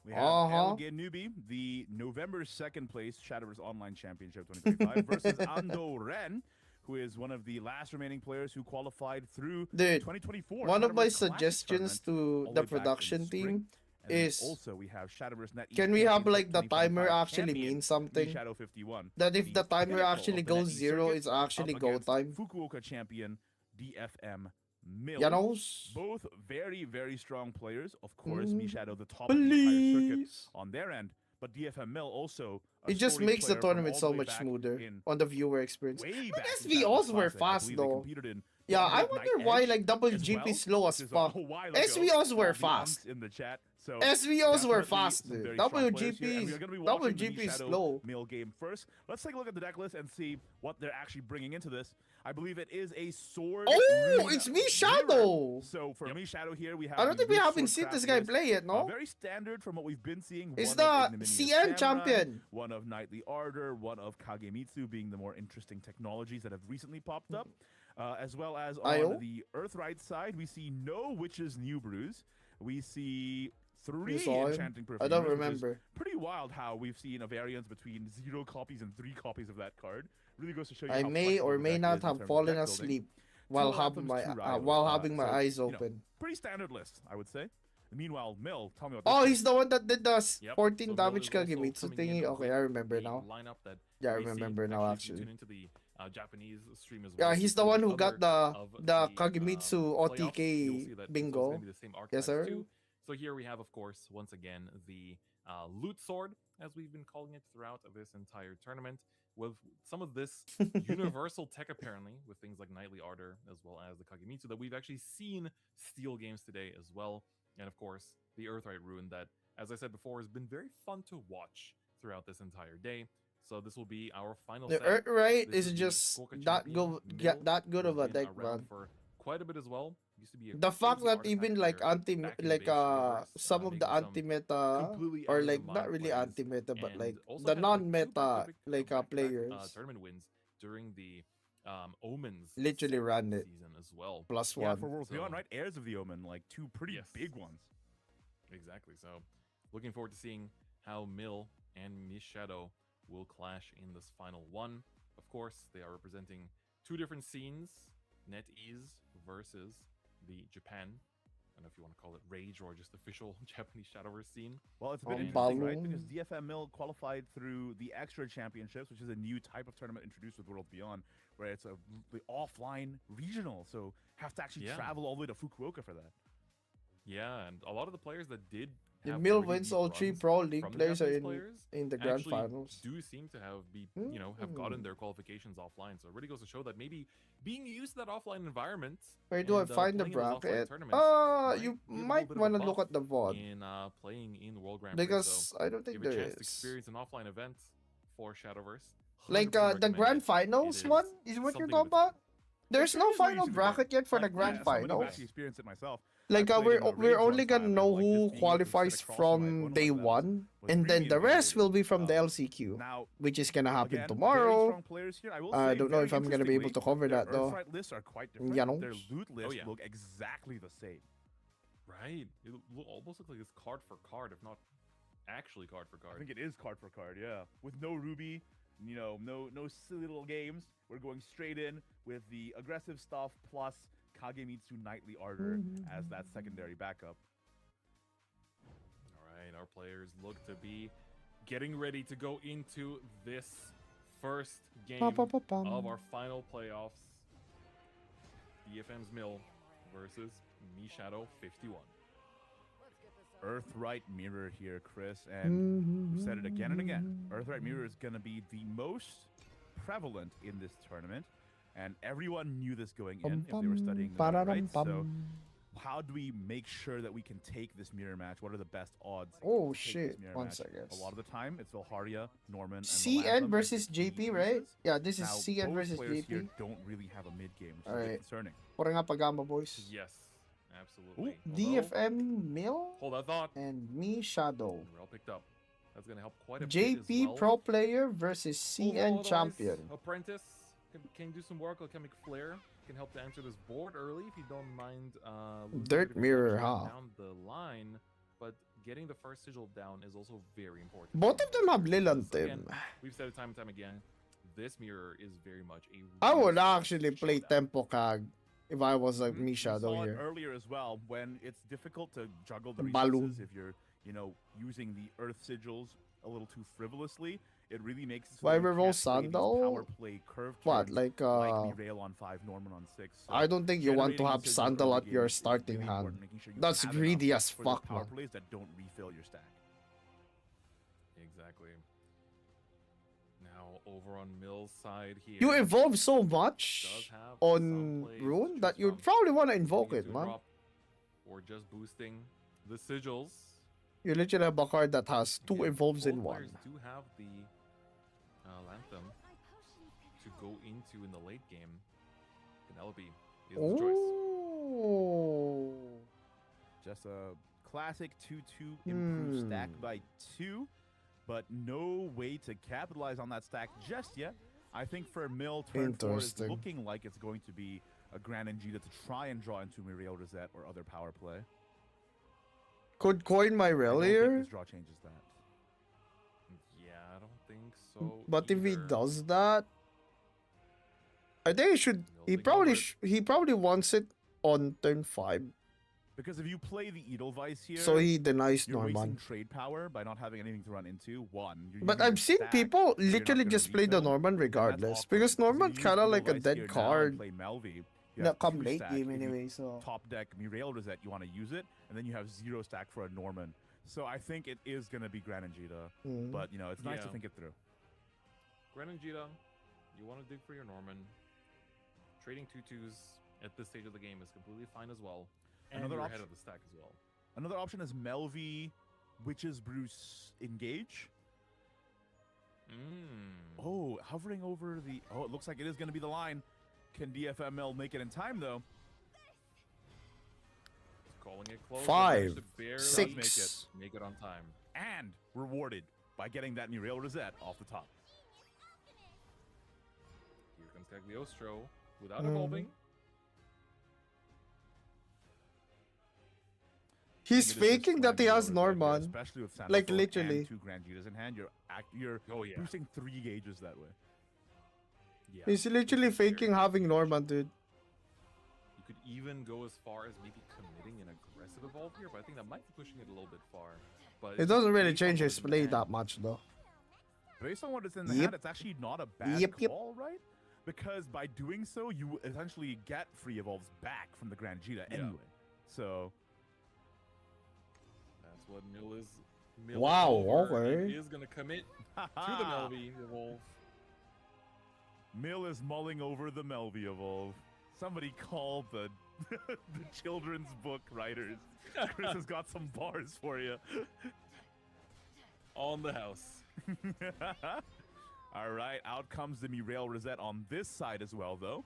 We have Elgin Newbie, the November 2nd place Shadowverse Online Championship 2025 versus Ando Ren, who is one of the last remaining players who qualified through 2024.
One of my
Shadowverse Classic
suggestions
Tournament,
to
all
the
way back in
production
spring.
team
And then
is,
also we have Shadowverse Net
can
East
we have
Championship
like the timer
2025
actually
champion,
mean something?
Shadow 51.
That if the timer
pinnacle
actually
of the Net
goes
East
0,
circuit,
it's actually
up
go
against
time.
Fukuoka champion DFM Mill.
Janos?
Both very, very strong players. Of course, Shadow the top of the entire circuit on their end. But DFM Mill also
It just makes the tournament so much smoother on the viewer experience. But SVOs were fast though. Yeah, I wonder why like WGP slow as fuck. SVOs were fast.
In the chat. So
SVOs were fast,
some
dude.
very strong players here, and we are gonna be watching the
WGP
Shadow
slow.
Mill game first. Let's take a look at the deck list and see what they're actually bringing into this. I believe it is a sword.
Oh, it's me Shadow.
So for me Shadow here, we have.
I don't think we haven't seen this guy play yet, no?
Very standard from what we've been seeing.
It's
One
the
of Ignominious
CN
Samurai,
champion.
One of Knightly Ardor, one of Kagemitsu being the more interesting technologies that have recently popped up. As well as on the Earthright side, we see no Witches New Brews. We see 3 Enchanting Perfumes.
I don't remember.
Pretty wild how we've seen a variance between 0 copies and 3 copies of that card. Really goes to show you
I
how
may
flexible
or
the
may
deck
not
is in
have
terms of
fallen
deck building.
asleep
2
while
Anthems, 2 Rivals,
having my
so,
eyes
you know,
open.
pretty standard list, I would say. Meanwhile, Mill, tell me what.
Oh, he's the one that did the
Yep.
14
So Mill
damage
is also
Kagemitsu
coming in
thingy. Okay,
with
I remember
the
now.
lineup that
Yeah, I
we see
remember now
if you
actually.
tune into the Japanese stream as well.
Yeah,
so
he's
you
the
see
one who got
other of
the Kagemitsu
playoffs, you'll see
OTK
that this one's
bingo.
gonna be the same
Yes,
archetypes
sir.
too. So here we have, of course, once again, the loot sword, as we've been calling it throughout this entire tournament, with some of this universal tech apparently, with things like Knightly Ardor, as well as the Kagemitsu that we've actually seen steal games today as well. And of course, the Earthright Rune that, as I said before, has been very fun to watch throughout this entire day. So this will be our final
The
set.
Earthright
This
is
the
just
Fukuoka
that
champion,
good
Mill,
of a
who's been
deck,
around
man.
for quite a bit as well. Used to be a
The fact
crazy
that even
artifact
like
player
anti
back in the
like
base Shadowverse,
some of the
making some
anti-meta
completely
or
out of
like
the
not
mind
really
plays,
anti-meta but
and
like
also
the
had, like, 2
non-meta
back-to-back-
like
back-to-back,
players
tournament wins during the Omens
literally ran it
season as well.
+1.
Yeah, for Worlds
So-
Beyond, right? Heirs of the Omen, like 2 pretty
Yes.
big ones.
Exactly. So looking forward to seeing how Mill and Miss Shadow will clash in this final one. Of course, they are representing 2 different scenes. NetEase versus the Japan. I don't know if you want to call it Rage or just official Japanese Shadowverse scene.
Well, it's a bit
Oh,
interesting, right?
Balloon.
Because DFM Mill qualified through the Extra Championships, which is a new type of tournament introduced with Worlds Beyond, where it's the offline regional, so have to actually
Yeah.
travel all the way to Fukuoka for that.
Yeah, and a lot of the players that did
If
have
Mill
really
wins
deep
all 3
runs
Pro League
from the
players are
Japanese
in
players
the grand
actually
finals.
do seem to have have gotten their qualifications offline. So it really goes to show that maybe being used to that offline environment.
Where do I
and,
find the
playing in those offline
bracket?
tournaments
You
give a little
might
bit of a
want to look
buff
at the VOD
in playing in the World Grand Prix.
because
So
I don't
if you
think
have a
there
chance to
is.
experience an offline event for Shadowverse.
Like
100%
the
recommend
grand
it.
finals
It
one
is
is what you're
something
talking
of its
about? There's no
It's
final
usually the
bracket yet for the
Like,
grand
yeah, somebody who
finals.
actually experienced it myself.
Like
I played in a
we're
Rage
only
one
gonna
time,
know
and, like,
who
just being able to
qualifies
sit across
from
one
day
of them
1,
was
and then
really
the rest
intimidating.
will be from the
Um,
LCQ,
Now,
which is gonna happen
again, very
tomorrow.
strong players here. I will
I
say,
don't know
very
if I'm gonna be able to
interestingly,
cover
their
that though.
Earthright lists are quite different.
Yeah, no.
Their loot lists
yeah.
look exactly the same.
Right. It almost looks like it's card for card, if not actually card for
I
card.
think it is card for card, yeah. With no Ruby, no silly little games. We're going straight in with the aggressive stuff plus Kagemitsu Knightly Ardor as that secondary backup.
our players look to be getting ready to go into this first game of our final playoffs. DFM's Mill versus Me Shadow 51.
Earthright Mirror here, Chris, and we've said it again and again. Earthright Mirror is going to be the most prevalent in this tournament, and everyone knew this going in if they were studying the meta, right? So how do we make sure that we can take this mirror match? What are the best odds?
Oh
to take
shit!
this mirror
1
match?
second.
A lot of the time, it's Valharia, Norman, and
CN
Melantham
versus
as the key
JP, right?
pieces.
Yeah, this is
Now,
CN
both
versus
players here
JP.
don't really have a mid game, which is a
Alright.
bit concerning.
Pura nga pagama, boys.
Yes, absolutely.
DFM Mill
Hold that thought.
and Me Shadow.
We're all picked up. That's gonna help quite a bit
JP
as well.
Pro Player versus CN
Otherwise,
Champion.
Apprentice can do some work. Alchemic Flare can help to answer this board early if you don't mind. Losing
Dirt
a bit of
Mirror,
protection
huh?
Down the line, but getting the first sigil down is also very important.
Both of them have
Because,
Lilantim.
again, we've said it time and time again. This mirror is very much a.
I would
resource
actually play
showdown.
Tempo Kag if I was like Me
We
Shadow
saw it
here.
earlier as well when it's difficult to juggle the
Balloon.
resources if you're, using the Earth Sigils a little too frivolously. It really makes it so
Why
that you
reroll
can't play these
Sandal?
power play curve
What,
turns
like,
Derail on 5, Norman on 6. So
I don't think you want to
generating
have
the sigils
Sandal
early
at
game
your
is
starting
really
hand.
important, making sure you
That's
have
greedy
enough
as
for those
fuck,
power
man.
plays that don't refill your stack.
Exactly. Now over on Mill's side here.
You evolve so
does
much
have
on
some plays to
Rune
choose
that you
from.
probably want to
Getting
invoke
into
it,
a
man.
drop Or just boosting the sigils.
You literally have a card that has 2
Again,
evolves in
both
one.
players do have the Lanthem to go into in the late game. Penelope is the choice.
Oh.
Just a classic 2-2 improved stack by 2, but no way to capitalize on that stack just yet. I think for Mill, turn 4 is
Interesting.
looking like it's going to be a GRAN and Gita to try and draw into Muriel Rosette or other power play.
Could coin my
I
rail
don't think
here,
this draw changes that.
Yeah, I don't think so.
but if he
either.
does that, I think he should. He
Milling
probably
over it.
he probably wants it on turn 5,
Because if you play the Edelweiss here,
so he denies
you're wasting
Norman.
trade power by not having anything to run into. You're
But
using
I've
your
seen
stack,
people
so you're not
literally
gonna
just play the
refill,
Norman
and that's
regardless,
awkward,
because
if you
Norman
use
kind of like a
Edelweiss
dead
here now and
card.
play Melvi, you
In a
have
come
2
late
stack.
game
If you
anyway, so
top deck Muriel Rosette, you want to use it, and then you have 0 stack for a Norman. So I think it is going to be Gran and Gita, but it's nice to
Yeah.
think it through.
Gren and Gita, you want to dig for your Norman. Trading 2/2s at this stage of the game is completely fine as well. And
Another
you're
option-
ahead of the stack as well.
Another option is Melvi, Witches Bruce Engage. Oh, hovering over the... Oh, it looks like it is going to be the line. Can DFML make it in time, though?
Calling it close.
5,
barely
6.
Make it on time.
And rewarded by getting that Muriel Rosette off the top.
Here comes Cagliostro without
Mhm.
evolving.
He's
I think it is just
faking that he
Gran
has
Gita Rosette here,
Norman.
especially with
Like,
Sandalphone
literally.
and 2 Gran Gitas in hand. You're
Oh yeah.
boosting 3 gauges that way.
Yeah.
He's literally
Which is very
faking having Norman, dude.
You could even go as far as maybe committing an aggressive evolve here, but I think that might be pushing it a little bit far. But
It doesn't really
based on
change
what
his
is in
play
hand,
that much, though.
Based on what is in the
Yep.
hand, it's actually not a bad
Yep.
call, right? Because by doing so, you essentially get free evolves back from the Gran Gita
Yeah.
anyway. So
That's what Mill is. Mill
Wow,
over and
okay.
is gonna commit to the Melvi evolve.
Mill is mulling over the Melvi evolve. Somebody call the the children's book writers. Chris has got some bars for you.
On the house.
All right, out comes the Muriel Rosette on this side as well, though.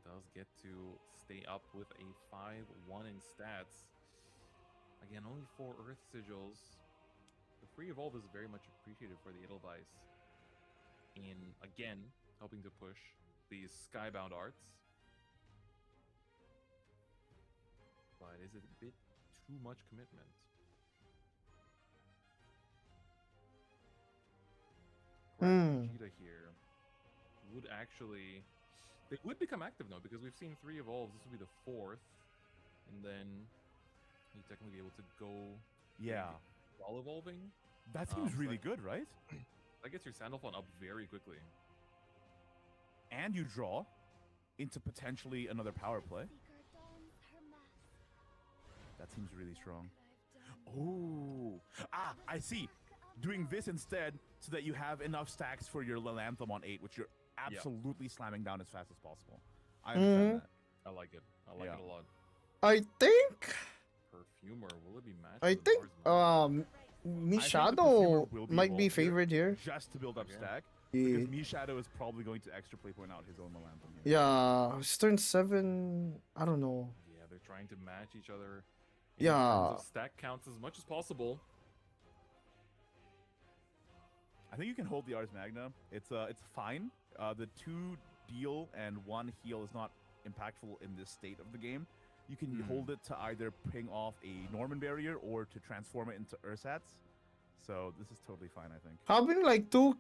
Does get to stay up with a 5-1 in stats. Again, only 4 Earth Sigils. The free evolve is very much appreciated for the Edelweiss. In, again, helping to push these Skybound arts. But is it a bit too much commitment? Vegeta here would actually... They would become active now because we've seen 3 evolves. This would be the 4th. And then He'd technically be able to go
Yeah.
while evolving.
That seems
so
really
I-
good, right?
That gets your Sandalphon up very quickly.
And you draw into potentially another power play. That seems really strong. Oh, I see. Doing this instead so that you have enough stacks for your Lilanthem on 8, which you're absolutely slamming down as fast as possible. I understand that.
I like it. I like
Yeah.
it a lot.
I think
Perfumer, will it be matched?
I
with
think
Mars Mine?
Mi
I think the
Shadow
Perfumer will be
might be
evolved here
favored here.
just to build up
Okay.
stack.
Yeah.
Because Mishadow is probably going to extra play point out his own Lilanthem here.
Yeah, it's turn 7. I don't know.
Yeah, they're trying to match each other. In
Yeah.
terms of stack counts as much as possible.
I think you can hold the Ars Magna. It's fine. The 2 deal and 1 heal is not impactful in this state of the game. You can hold it to either ping off a Norman barrier or to transform it into Ursats. So this is totally fine, I think.
Having like 2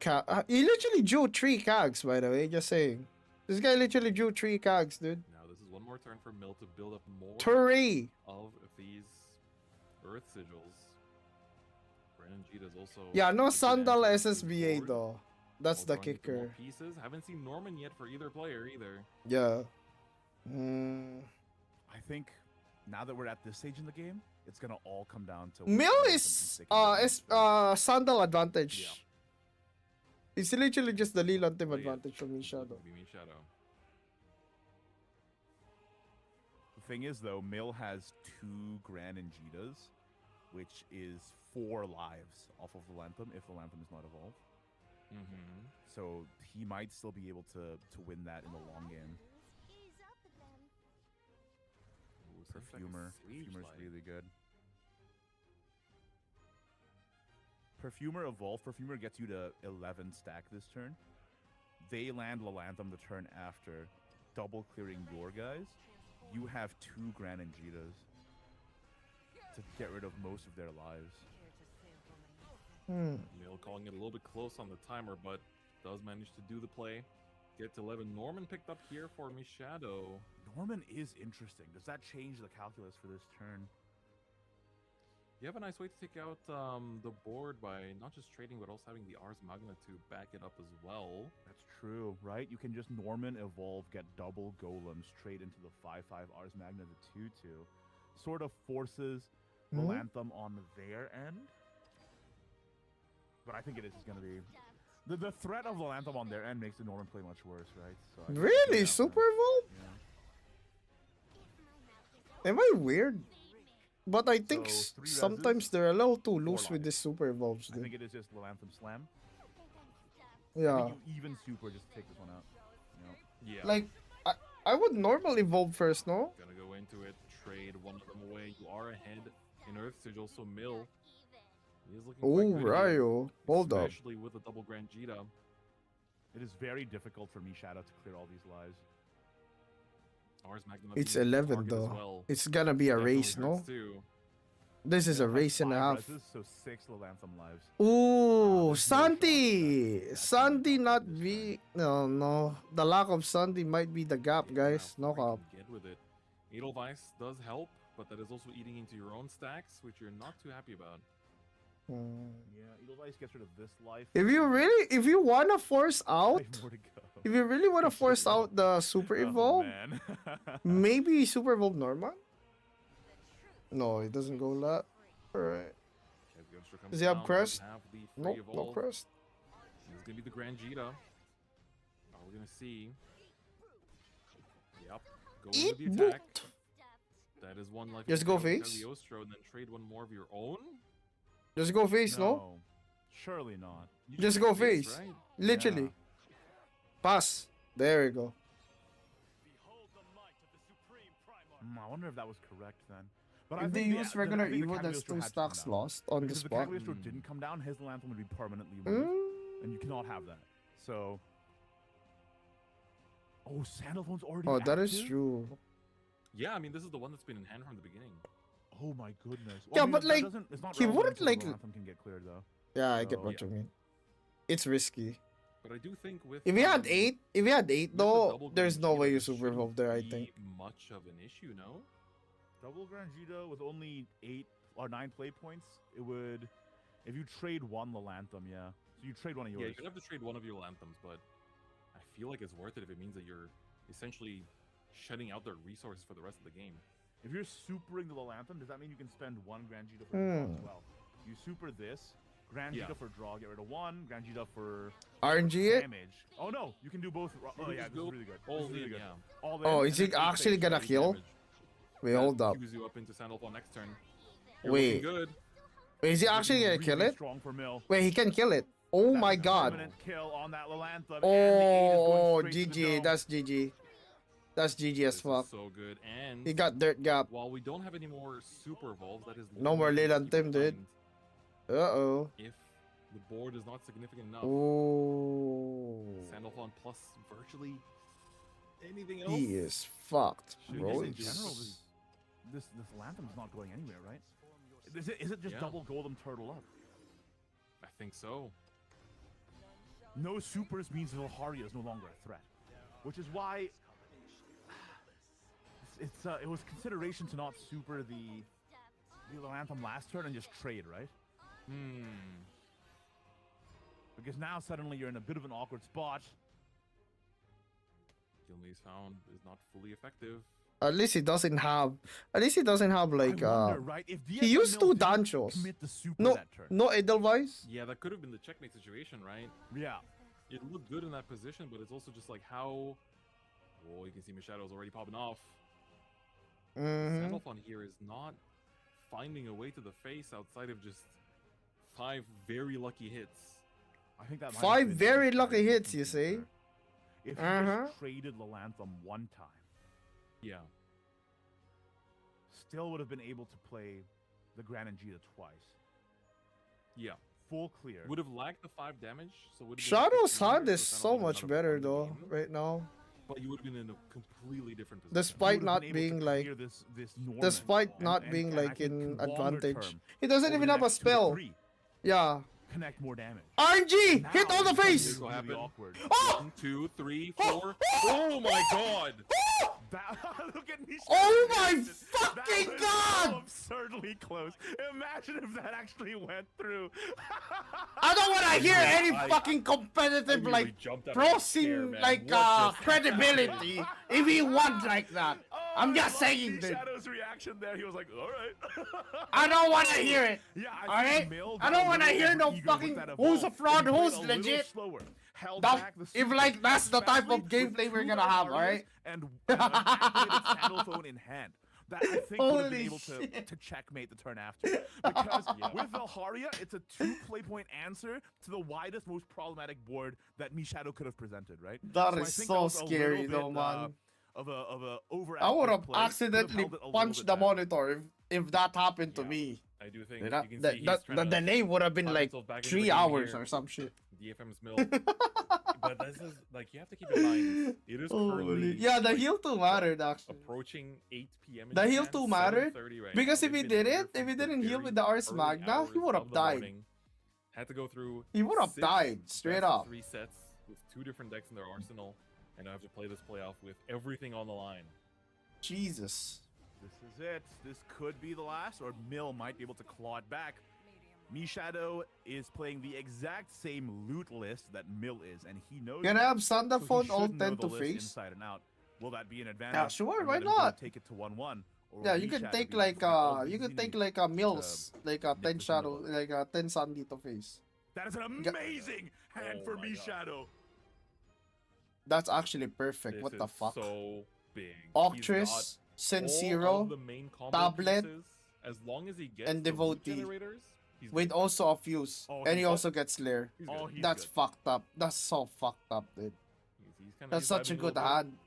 he literally drew 3 Kags, by the way, just saying. This guy literally drew 3 Kags, dude.
Now this is one more turn for Mill to build up more
3.
of these Earth Sigils. Brandon Gita is also...
Yeah, no
a good
Sandal
answer to
SSBA
forward.
though. That's
While
the
drawing into more
kicker.
Pieces. Haven't seen Norman yet for either player either.
Yeah.
I think now that we're at this stage in the game, it's gonna all come down to
Mill
what
is
sticking with right?
Sandal advantage.
Yeah.
It's literally just the Lilanthem
Oh, yeah.
advantage from Mi Shadow.
Would be Mi Shadow.
The thing is, though, Mill has 2 Gran and Jitas, which is 4 lives off of the Lilanthem if the Lilanthem is not evolved.
Mm-hmm.
So he might still be able to win that in the long game. Perfumer's really good. Perfumer evolved. Perfumer gets you to 11 stack this turn. They land Lilanthem the turn after, double clearing your guys. You have 2 Gran and Jitas to get rid of most of their lives.
Mill calling it a little bit close on the timer, but does manage to do the play. Get to 11. Norman picked up here for Mi Shadow.
Norman is interesting. Does that change the calculus for this turn?
You have a nice way to take out the board by not just trading, but also having the Ars Magna to back it up as well.
That's true, right? You can just Norman evolve, get double golems, trade into the 5/5 Ars Magna to 2/2. Sort of forces Lilanthem on their end. But I think it is just going to be... The threat of Lilanthem on their end makes the Norman play much worse, right? So I think
Really?
yeah,
Super Evolve?
Yeah.
Am I weird? But I think
So, 3
sometimes
reses,
they're a little too loose
lives.
with this Super Evolves,
I
dude.
think it is just Lilanthem Slam. I
Yeah.
think you even super just take this one out. You know?
Yeah.
Like, I would normally evolve first, no?
Gonna go into it, trade one of them away. You are ahead in Earth Sigil, so Mill. He is looking
Oh,
quite good here,
Ryo. Hold up.
especially with a double Grand Jita.
It is very difficult for me, Shadow, to clear all these lives.
Ars Magna
It's
being a
11
target as
though.
well.
It's gonna be a
Definitely
race, no?
hurts too.
This is a
Mill has
race and a
5
half.
reses, so 6 Lilanthem lives.
Ooh,
there's no shot
Sandy!
that-
Sandy
that's
not
this
be... No. The lack of Sandy might be the gap,
Yeah,
guys. No
Frank
cap.
can get with it. Edelweiss does help, but that is also eating into your own stacks, which you're not too happy about.
Yeah, Edelweiss gets rid of this life.
If you wanna force out,
5 more to go.
if you really wanna force out the Super
Oh,
Evolve,
man.
maybe Super Evolve Norman? No, it doesn't go that. Alright.
As Gunster comes
Does he have
down,
crest?
doesn't have the free
Nope, no
evolve.
crest.
This is gonna be the Grand Jita. We're gonna see. Yep. Go in
Eat
with the attack.
boot.
That is one life.
Just
you
go
take out with
face.
Cagliostro and then trade one more of your own.
Just go face, no?
No, surely not.
You
Just
take
go
face,
face.
right?
Literally.
Yeah.
Pass. There we go.
I wonder if that was correct then. But
If they
think
use
the
regular
I think the
Evo, there's
Cagliostro
2
had to come
stacks
down.
lost on the
Because if the
spot.
Cagliostro didn't come down, his Lilanthem would be permanently removed. And you cannot have that. So... Oh, Sandalphone's already
Oh, that is
active?
true.
Yeah, I mean this is the one that's been in hand from the beginning.
Oh my goodness.
Yeah, but,
that
like,
doesn't- it's not
he
relevant
wouldn't,
until
like-
the Lilanthem can get cleared though.
Yeah, I get
So-
what you mean. It's risky.
But I do think with
If he had 8,
with the
though,
double
there's
Grand
no
Jita,
way you
there
Super
shouldn't
Evolve there, I
be
think.
much of an issue, no?
Double Grangita with only 8 or 9 play points, it would... If you trade one Lalantham, yeah. So you trade one of yours.
Yeah, you're gonna have to trade one of your Lanthams, but I feel like it's worth it if it means that you're essentially shutting out their resources for the rest of the game.
If you're supering the Lalantham, does that mean you can spend one Grangita for draw as well? You super this, Grangita for draw, get rid of one, Grangita for
RNG it?
damage. Oh no, you can do both. Oh yeah, this is really good.
All
This is really
in,
good.
yeah.
All in,
Oh,
and
is he
then
actually
face
gonna
damage.
heal? Wait, hold up.
Queues you up into Sandalphon next turn. You're
Wait.
looking good.
Wait, is he
This is
actually gonna kill
really
it?
Strong for Mill.
Wait, he can kill it. Oh
That's
my
an
god.
imminent kill on that Lalantham, and the 8 is
Oh,
going straight to the
GG.
dome.
That's GG. That's GG as
This is
fuck.
so good. And
He got dirt gap.
while we don't have any more super evolves, that is
No more
literally
Leyland
keep
Tim, dude.
behind
Uh-oh.
If the board is not significant enough,
Oh.
Sandalphon plus virtually anything else.
He is fucked,
I mean,
bro.
just in general, this Lantham's not going anywhere, right? Is it just
Yeah.
double Golem Turtle up?
I think so.
No supers means Vilharia is no longer a threat, which is why it was consideration to not super the Anthem last turn and just trade, right? Because now suddenly you're in a bit of an awkward spot.
Gilmey's found is not fully effective.
At least he doesn't have. At least he doesn't have like.
I wonder, right? If
He used two
didn't
Danchos.
commit the super
No,
that turn.
no Edelweiss.
Yeah, that could have been the checkmate situation, right?
Yeah.
It looked good in that position, but it's also just like how. Oh, you can see Machadow's already popping off.
Mm-hmm.
Sandalphon here is not finding a way to the face outside of just 5 very lucky hits.
I think that might have
5
been
very
the
lucky
target
hits, you
thinking
see?
there. If he
Uh-huh.
just traded Lalantham one time,
Yeah.
still would have been able to play the GRAN and Gita twice.
Yeah.
Full clear.
Would have lacked the 5 damage, so would have
Shadow's
15
hand
here,
is
so
so
Sandalphon
much
would not have
better
won the
though
game,
right now.
But you would have been in a completely different position.
Despite
He would have
not
been able
being
to
like,
clear this Norman,
despite not
and
being
I
like
think
in
longer
advantage.
term,
He doesn't
over
even
the
have a
next 2 to
spell.
3,
Yeah.
connect more damage.
RNG!
Now
Hit on the
it's
face!
This will
really
happen.
awkward.
Oh!
1, 2, 3, 4. Oh my god!
Look at me.
Oh my
That
fucking
was
god!
So absurdly close. Imagine if that actually went through.
I don't want to hear any
I-
fucking competitive
I
like
really jumped out of my chair,
prosing
man.
like
What just
credibility if he won like that.
Oh,
I'm
I
just
love
saying,
the
dude.
Shadow's reaction there. He was like, "All right."
I don't want to hear it.
Yeah,
Alright?
Mill
I
got
don't
a
wanna
little
hear no
overeager with
fucking
that
who's a
evolve,
fraud,
and
who's
played a little
legit.
slower, held
That-
back the
if,
super,
like, that's the type of
especially
gameplay
with
we're
2
gonna have,
Vilharias
alright?
And activated Sandalphone in hand. That I think would have
Holy
been able
shit.
to checkmate the turn after. Because with Vilharia, it's a 2 play point answer to the widest, most problematic board that Shadow could have presented, right?
That
I
is
think
so
was a
scary
little
though,
bit,
man.
Of a overactive
I would have
play. Could
accidentally
held it a little
punched
bit
the
back.
monitor if that happened to
Yeah.
me.
I do think
That,
you can
that,
see he's
that,
trying
the
to
delay would have been
talk
like
himself back into the
3
game
hours
here.
or some shit.
DFM's mill. But this is like you have to keep in mind it is
Holy-
currently
yeah, the
like,
heal too mattered actually.
approaching 8 p.m. in
The heal
Japan,
too mattered,
7:30 right
because
now.
if he
We've been here
didn't, if he
from the
didn't heal
very
with the Ars
early
Magna, he
hours
would
of
have
the
died.
morning. Had to go through.
He would have
6
died straight
best of
up.
3 sets with 2 different decks in their arsenal, and I have to play this playoff with everything on the line.
Jesus.
This is it. This could be the last, or Mill might be able to claw it back. Shadow is playing the exact same loot list that Mill is, and he knows.
Can I
that,
have
so he
Thunderphone all
should know
10
the
to
list
face?
inside and out. Will that be an advantage?
Yeah, sure,
and
why
let him go
not?
Take it to 1-1. Or
Yeah,
will
you can
Shadow
take
be
like
all the
you can
things he
take
needs?
like a Mills, like a
nip
10
this in the
shadow,
bud.
like a 10 Sandy to face.
That is an
Ga-
amazing hand
Oh
for
my God.
Shadow.
That's actually perfect.
This
What the
is
fuck?
So big.
Octris,
All
Sincero,
of the main combo
Tablet,
pieces, as long as he gets
and
the loot
Devotee.
generators, he's
with
good.
also a fuse,
Oh,
and he
he's-
also gets Slayer.
He's
Oh,
good.
he's
That's
good.
fucked up. That's so fucked up, dude.
He's kinda
That's such a
vibing
good
little bit,
hand.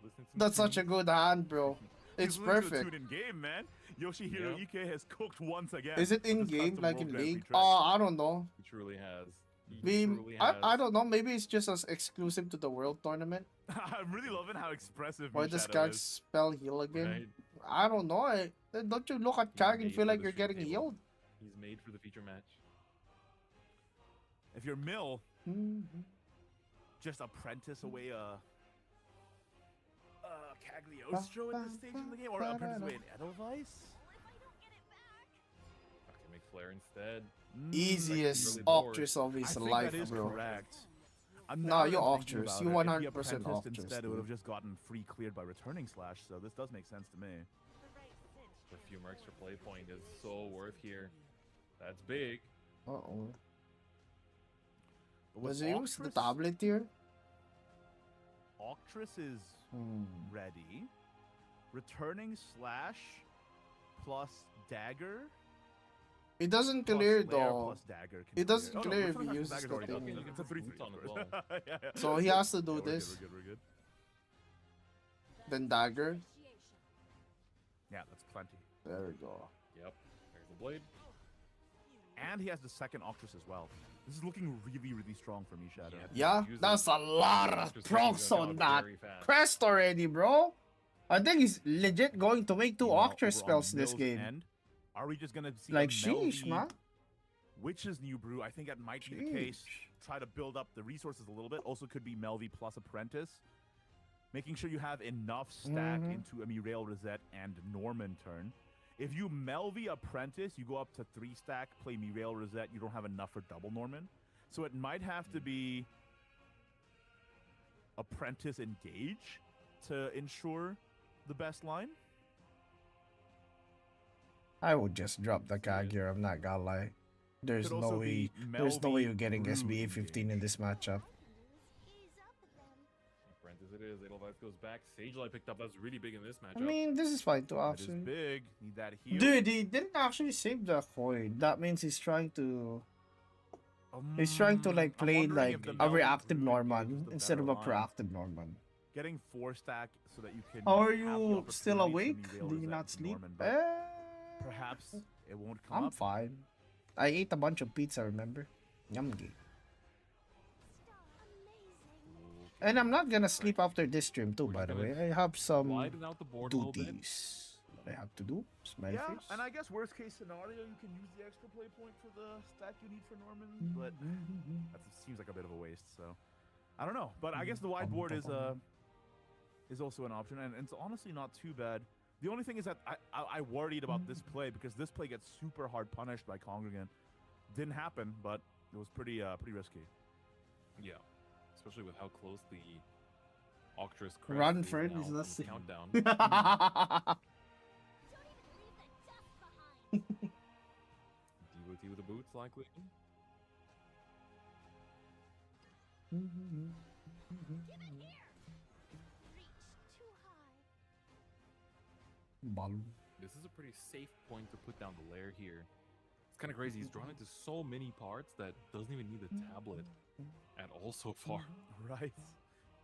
listening to some
That's such a
tunes.
good hand, bro.
He's
It's
listening to a
perfect.
tune in game, man. Yoshihiro
Yeah.
Ike has cooked once again.
Is it
with
in
this
game,
custom
like
World
in
Grand Prix
League?
track.
I don't know.
He truly has. He
Maybe,
truly has.
I don't know. Maybe it's just as exclusive to the World Tournament.
I'm really loving how expressive
Why does
Shadow
Kag
is.
spell heal again?
Right?
I don't know. Don't you look at
He's
Kag and
made
feel
for
like
the
you're
stream
getting
table.
healed?
He's made for the feature match.
If you're Mill,
Mhm.
just apprentice away a Cagliostro at this stage in the game, or Apprentice Way in Edelweiss?
Okay, make Flare instead.
Easiest
really bored.
Octress of
I
his
think
life,
that is
bro.
correct.
No, you
thinking
Octress.
about
You
it,
100%
if he Apprenticed
Octress,
instead, it would
dude.
have just gotten free cleared by Returning Slash, so this does make sense to me.
For a few marks for play point is so worth here. That's big.
Uh-oh.
But with
Does he use the
Octress-
tablet here?
Octress is
Hmm.
ready. Returning Slash plus Dagger.
It doesn't
plus
clear
Lair
though.
plus Dagger can
It doesn't
Oh, no,
clear if
Returning
he
Slash
uses
plus Dagger's
the
already
thing.
done.
You can
It's a 3-3
boots on as
score.
well.
Yeah, yeah.
So he has to do
Yeah, we're
this.
Good, we're good.
Then dagger.
Yeah, that's plenty.
There we go.
Yep. There's the blade.
And he has the second Octress as well. This is looking really, really strong for me, Shadow.
Yeah,
Use
that's
it.
a lot of
Just
procs
moving
on
out
that
very fast.
crest already, bro. I think he's legit going to make two
You know,
Octress
over on
spells this
Mill's
game.
end, are we just gonna see
Like,
a
sheesh,
Melody
man.
Witch's New Brew? I think that might be the case.
Sheesh.
Try to build up the resources a little bit. Also could be Melvi plus Apprentice. Making sure you have enough stack
Mhm.
into a Mirail Rosette and Norman turn. If you Melvi Apprentice, you go up to 3 stack, play Mirail Rosette, you don't have enough for double Norman. So it might have to be Apprentice Engage to ensure the best line.
I would just drop the Kag here, I'm not gonna lie. There's
Could
no
also
way.
be
There's no way
Melvi
you're getting
Brew
SBA 15 in this matchup.
Apprentice it is. Edelweiss goes back. Sage Light picked up. That's really big in this matchup.
I mean, this is fine to
That is
actually.
big. Need that heal.
Dude, he didn't actually save the coin. That means he's trying to. He's trying to like
I'm
play
wondering
like
if the
a
Melvi
reactive
Brew
Norman
engages the
instead of
better
a
line.
proactive Norman.
Getting 4 stack so that you can.
How are
have the
you still
opportunity to
awake?
Mirail
Do you
Rosette
not
and
sleep?
Norman, but perhaps it won't come
I'm
up.
fine. I ate a bunch of pizza, remember? Yummy. And I'm not gonna sleep after this stream too, by the way. I have some
Widen out the board a little bit.
duties that I have to do. Smiley
Yeah,
face.
and I guess worst case scenario, you can use the extra play point for the stack you need for Norman, but that seems like a bit of a waste. So I don't know, but I guess the wide board is also an option, and it's honestly not too bad. The only thing is that I worried about this play because this play gets super hard punished by Congregant. Didn't happen, but it was pretty risky.
Yeah. Especially with how close the Octress crest
Run,
is
Fred,
now
is
from
that
the
sick?
countdown. DOT with the boots, likely.
Balloon.
This is a pretty safe point to put down the lair here. It's kind of crazy. He's drawn into so many parts that doesn't even need the tablet at all so far.
Right.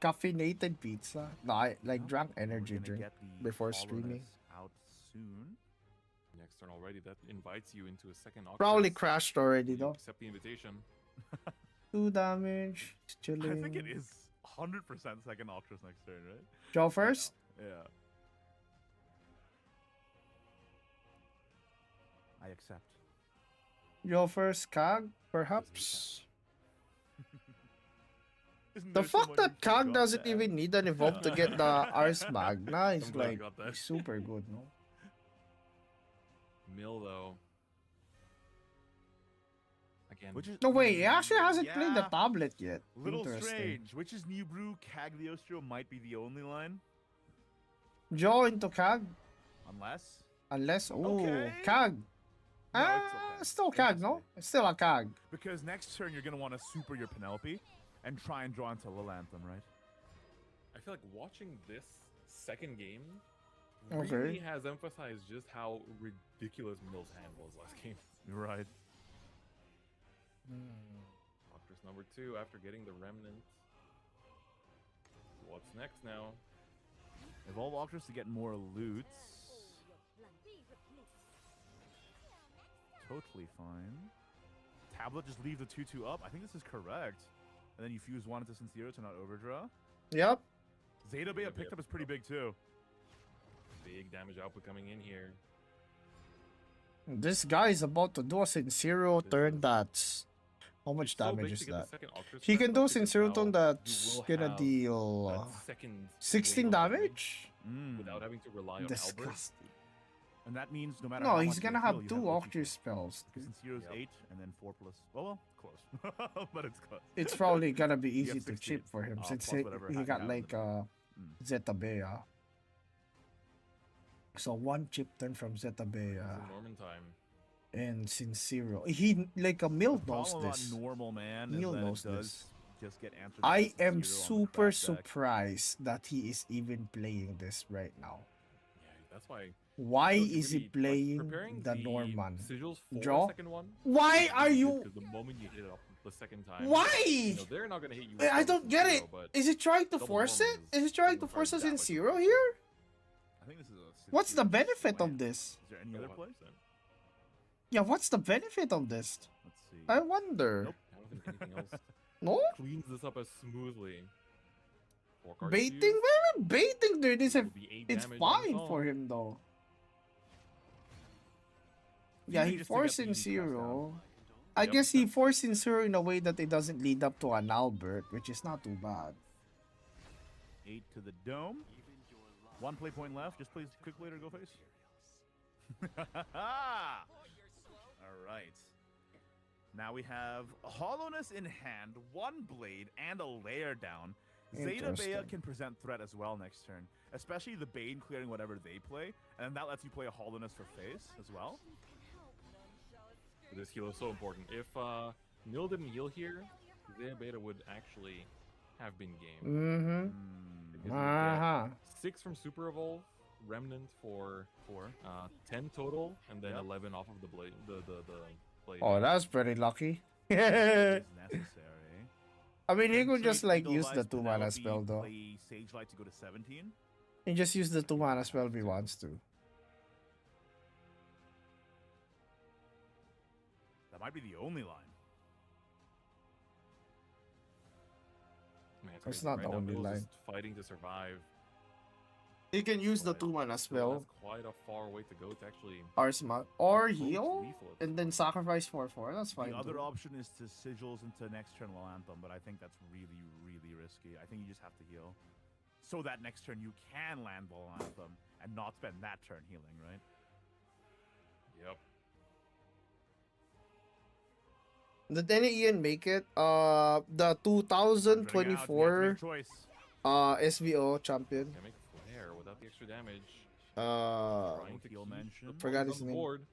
Caffeinated pizza. No, I like drank energy
We're gonna
drink
get the
before
hollowness
streaming.
out soon.
Next turn already, that invites you into a second Octress.
Probably crashed already
You
though.
accept the invitation.
2 damage. Chilling.
I think it is 100% second Octress next turn, right?
Joe first.
Yeah. I accept.
Joe first. Kag, perhaps.
Isn't
The
there
fact
someone
that
you
Kag
forgot
doesn't
to
even
add?
need an evolve to get the Ars Magna is
I'm glad you
like
got that.
super good, no?
Mill though. Again,
Which is
No way, he actually hasn't played the
Yeah.
tablet yet.
Little
Interesting.
strange. Which is New Brew, Cagliostro might be the only line.
Joe into Kag.
Unless Okay.
Kag.
No, it's okay.
Still Kag, no?
Honestly.
It's still a Kag.
Because next turn you're gonna want to super your Penelope and try and draw into Lilanthem, right?
I feel like watching this second game
Okay.
really has emphasized just how ridiculous Mill's hand was last game.
You're right.
Octress number 2 after getting the remnant. What's next now?
Evolve Octress to get more loots. Totally fine. Tablet, just leave the 2-2 up. I think this is correct. And then you fuse 1 into Sincero to not overdraw.
Yep.
Zeta Beta picked up is pretty big too.
Big damage output coming in here.
This guy is about to do a Sincero turn that's... How much
It's so
damage
big
is
to get
that?
the second Octress
He
crest
can do
up because
Sincero
now
turn
you
that's
will
gonna
have
deal
that second
16
wave of
damage?
without having to rely on Albert.
Disgusting.
And that means no matter
No,
how
he's
much you
gonna
heal,
have
you
2
what you
Octave
can.
spells.
Because Sincero's
Yep.
8 and then 4 plus. Well, close. But it's close.
It's probably gonna be
You
easy
get
to
16,
chip for him since
plus
he
whatever
he
you
got
have in
like
the deck.
Zeta Bea. So 1 chip turn from Zeta Bea
It's Norman time.
and Sincero. He like a Mill
The
knows
problem
this.
about normal man
Neil
is that
knows
it does
this.
just get answered.
I
by
am
Sincero on the
super
crack deck.
surprised that he is even playing this right now.
Yeah, that's why.
Why
So
is he
really, like,
playing
preparing
the Norman?
Sigils for
Draw?
second one?
Why are you?
Because the moment you hit it up the second time,
Why?
you know, they're not gonna hit you. with
I
double
don't get it.
Sincero, but
Is he trying to
double
force
Norman
it? Is he trying to
isn't
force us
that
in
much of a
zero
difference.
here?
I think this is a.
What's the
Sincero
benefit
slam.
of this?
Is there any other play?
100%.
Yeah, what's the benefit of this?
Let's see.
I wonder.
Nope.
I don't think anything else
No?
cleans this up as smoothly. 4 cards
Baiting?
used,
Where am I baiting, dude?
will be 8
It's
damage on its
fine for
own.
him though.
You
Yeah,
may
he
just to get
forced
the
in
easy press down.
zero. I
Yep.
guess he forced in zero in a way that it doesn't lead up to an Albert, which is not too bad.
8 to the dome. 1 play point left. Just plays quick play to go face. All right. Now we have Hollowness in hand, 1 blade, and a layer down. Zeta Bea
Interesting.
can present threat as well next turn, especially the Bane clearing whatever they play, and then that lets you play a Hollowness for face as well.
This heal is so important. If Nil didn't heal here, Zeta Beta would actually have been game.
Mm-hmm.
Because you get
Uh-huh.
6 from Super Evolve, Remnant for
4.
10 total, and then
Yep.
11 off of the blade. The blade.
Oh, that's pretty lucky.
Is
I
necessary.
mean, he
And
could
so
just
you
like
can
use the
utilize
2 mana
Penelope,
spell though.
Play Sage Light to go to 17.
He just use the 2 mana spell if he wants to.
That might be the only line.
Man,
It's
crazy.
not
Right
the
now,
only
Mil's
line.
just fighting to survive.
He can use the
but
2 mana
still,
spell,
That's quite a far way to go to actually.
Arsma, or
approach
heal,
lethal.
and then sacrifice 4/4. That's fine.
The other
too.
option is to sigils into next turn while Anthem, but I think that's really, really risky. I think you just have to heal. So that next turn you can land while Anthem and not spend that turn healing, right?
Yep.
Did any Ian make it? The
Time's running out, you have to make
2024
a choice.
SVO champion.
Can make flare without the extra damage.
Trying
to
heal
keep
mention.
the
Forgot
points
his
on the
name.
board.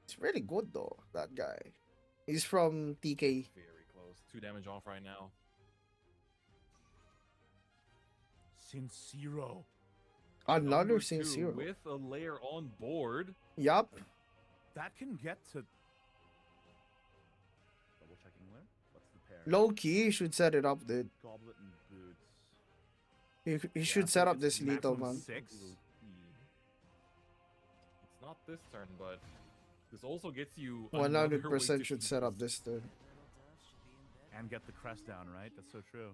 It's really good though, that guy. He's from TK.
Very close. 2 damage off right now.
Sincero.
Another
Number 2
Sincere.
with a layer on board.
Yup.
That can get to. Double checking there. What's the pair?
Low key, he should set it up, dude.
Goblet and boots.
He
Yeah,
should
so
set up
it's
this lethal,
maximum
man.
6.
It's not this turn, but this also gets you
100% should set up this turn.
And get the crest down, right? That's so true.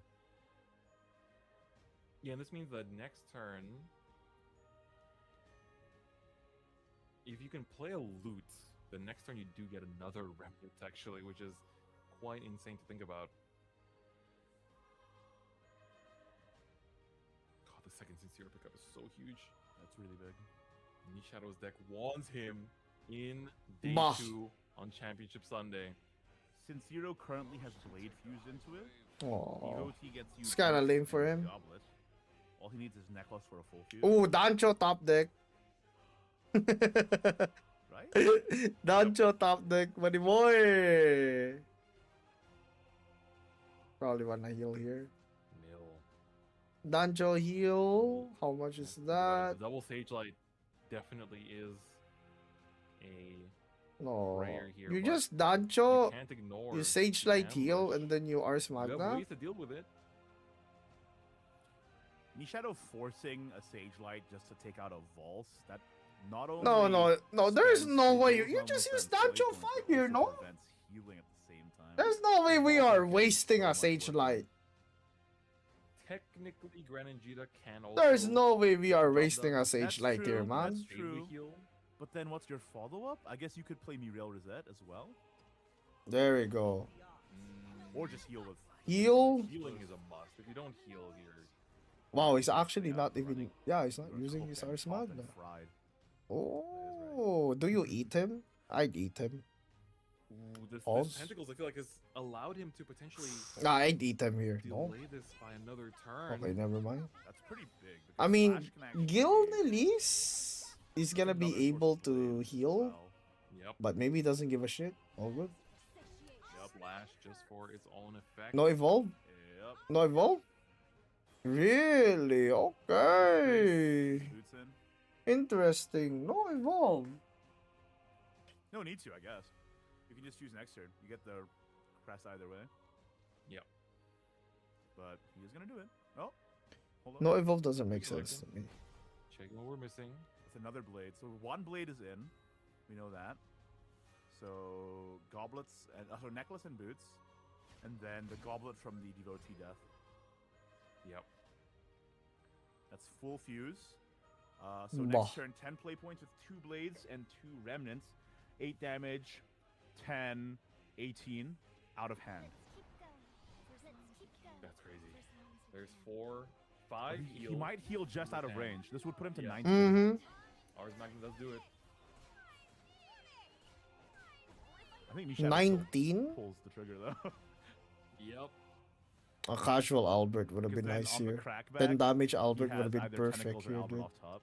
Yeah, and this means that next turn, if you can play a loot, the next turn you do get another remnant actually, which is quite insane to think about. God, the second Sincere pickup is so huge.
That's really big.
Nishadow's deck wants him in day
Bah.
2 on Championship Sunday.
Sincero currently has Blade fused into it.
Oh.
Devotee gets you
It's kinda
Blade
lame for
and
him.
Goblet. All he needs is Necklace for a full fuse.
Oh, Dancho top deck.
Right?
Dancho top deck, buddy boy. Probably wanna heal here.
Nil.
Dancho heal. How much is that?
The double Sage Light definitely is a
No.
rare here,
You
but
just
you
Dancho,
can't ignore.
you Sage
the
Light heal,
ambush.
and then you Ars
You have
Magna.
ways to deal with it.
Nishadow forcing a Sage Light just to take out a Vulse, that not only
No, there's
spends
no way.
sigils
You
on
just
the
use
fence
Dancho
points,
5
but
here,
also
no?
prevents healing at the same time.
There's no way we
Vulse
are
is
wasting
so
a
much
Sage
worth it.
Light.
Technically, Gran and Jita can also.
There's no way we are
Drop
wasting
down.
a Sage
That's
Light
true,
here, man.
that's
daily
true.
heal.
But then what's your follow-up? I guess you could play Muriel Rosette as well.
There we go.
Or just heal with...
Heal.
Healing is a must. If you don't heal here,
Wow, he's actually
Yeah,
not even.
running.
Yeah, he's not
Or
using
cooked
his
and
Ars
chopped and
Magna.
fried.
Oh, do you eat him? I'd eat him.
Ooh, this
Pause.
Tentacles, I feel like, has allowed him to potentially
Nah, I'd eat him here. No.
delay this by another turn.
Okay, never mind.
That's pretty big.
I
because
mean,
Flash can actually
Gilnelis is gonna
another
be
source
able
of
to
blades as
heal,
well.
Yep.
but maybe he doesn't give a shit. All good.
Flash just for its own effect.
No evolve?
Yep.
No evolve? Really? Okay.
Boots in.
Interesting. No evolve.
No need to, I guess. You can just use next turn. You get the crest either way.
Yep.
But he is gonna do it. Oh, hold on.
No evolve doesn't make
Good
sense to
looking.
me.
Checking what we're missing.
It's another blade. So one blade is in. We know that. So goblets and so necklace and boots, and then the goblet from the devotee death.
Yep.
That's full fuse. So
Bah.
next turn, 10 play points with 2 blades and 2 remnants. 8 damage, 10, 18, out of hand.
That's crazy. There's 4, 5
He
heal.
might heal just out of
10.
range. This would put him to
Yeah.
19.
Mm-hmm.
Ars Magna does do it.
I think Michelle
19?
pulls the trigger though.
Yep.
A casual Albert would have
Because
been
then
nice
on the
here.
crackback,
10 damage
he
Albert would
has
have been
either
perfect
tentacles or
here,
Albert
dude.
off top.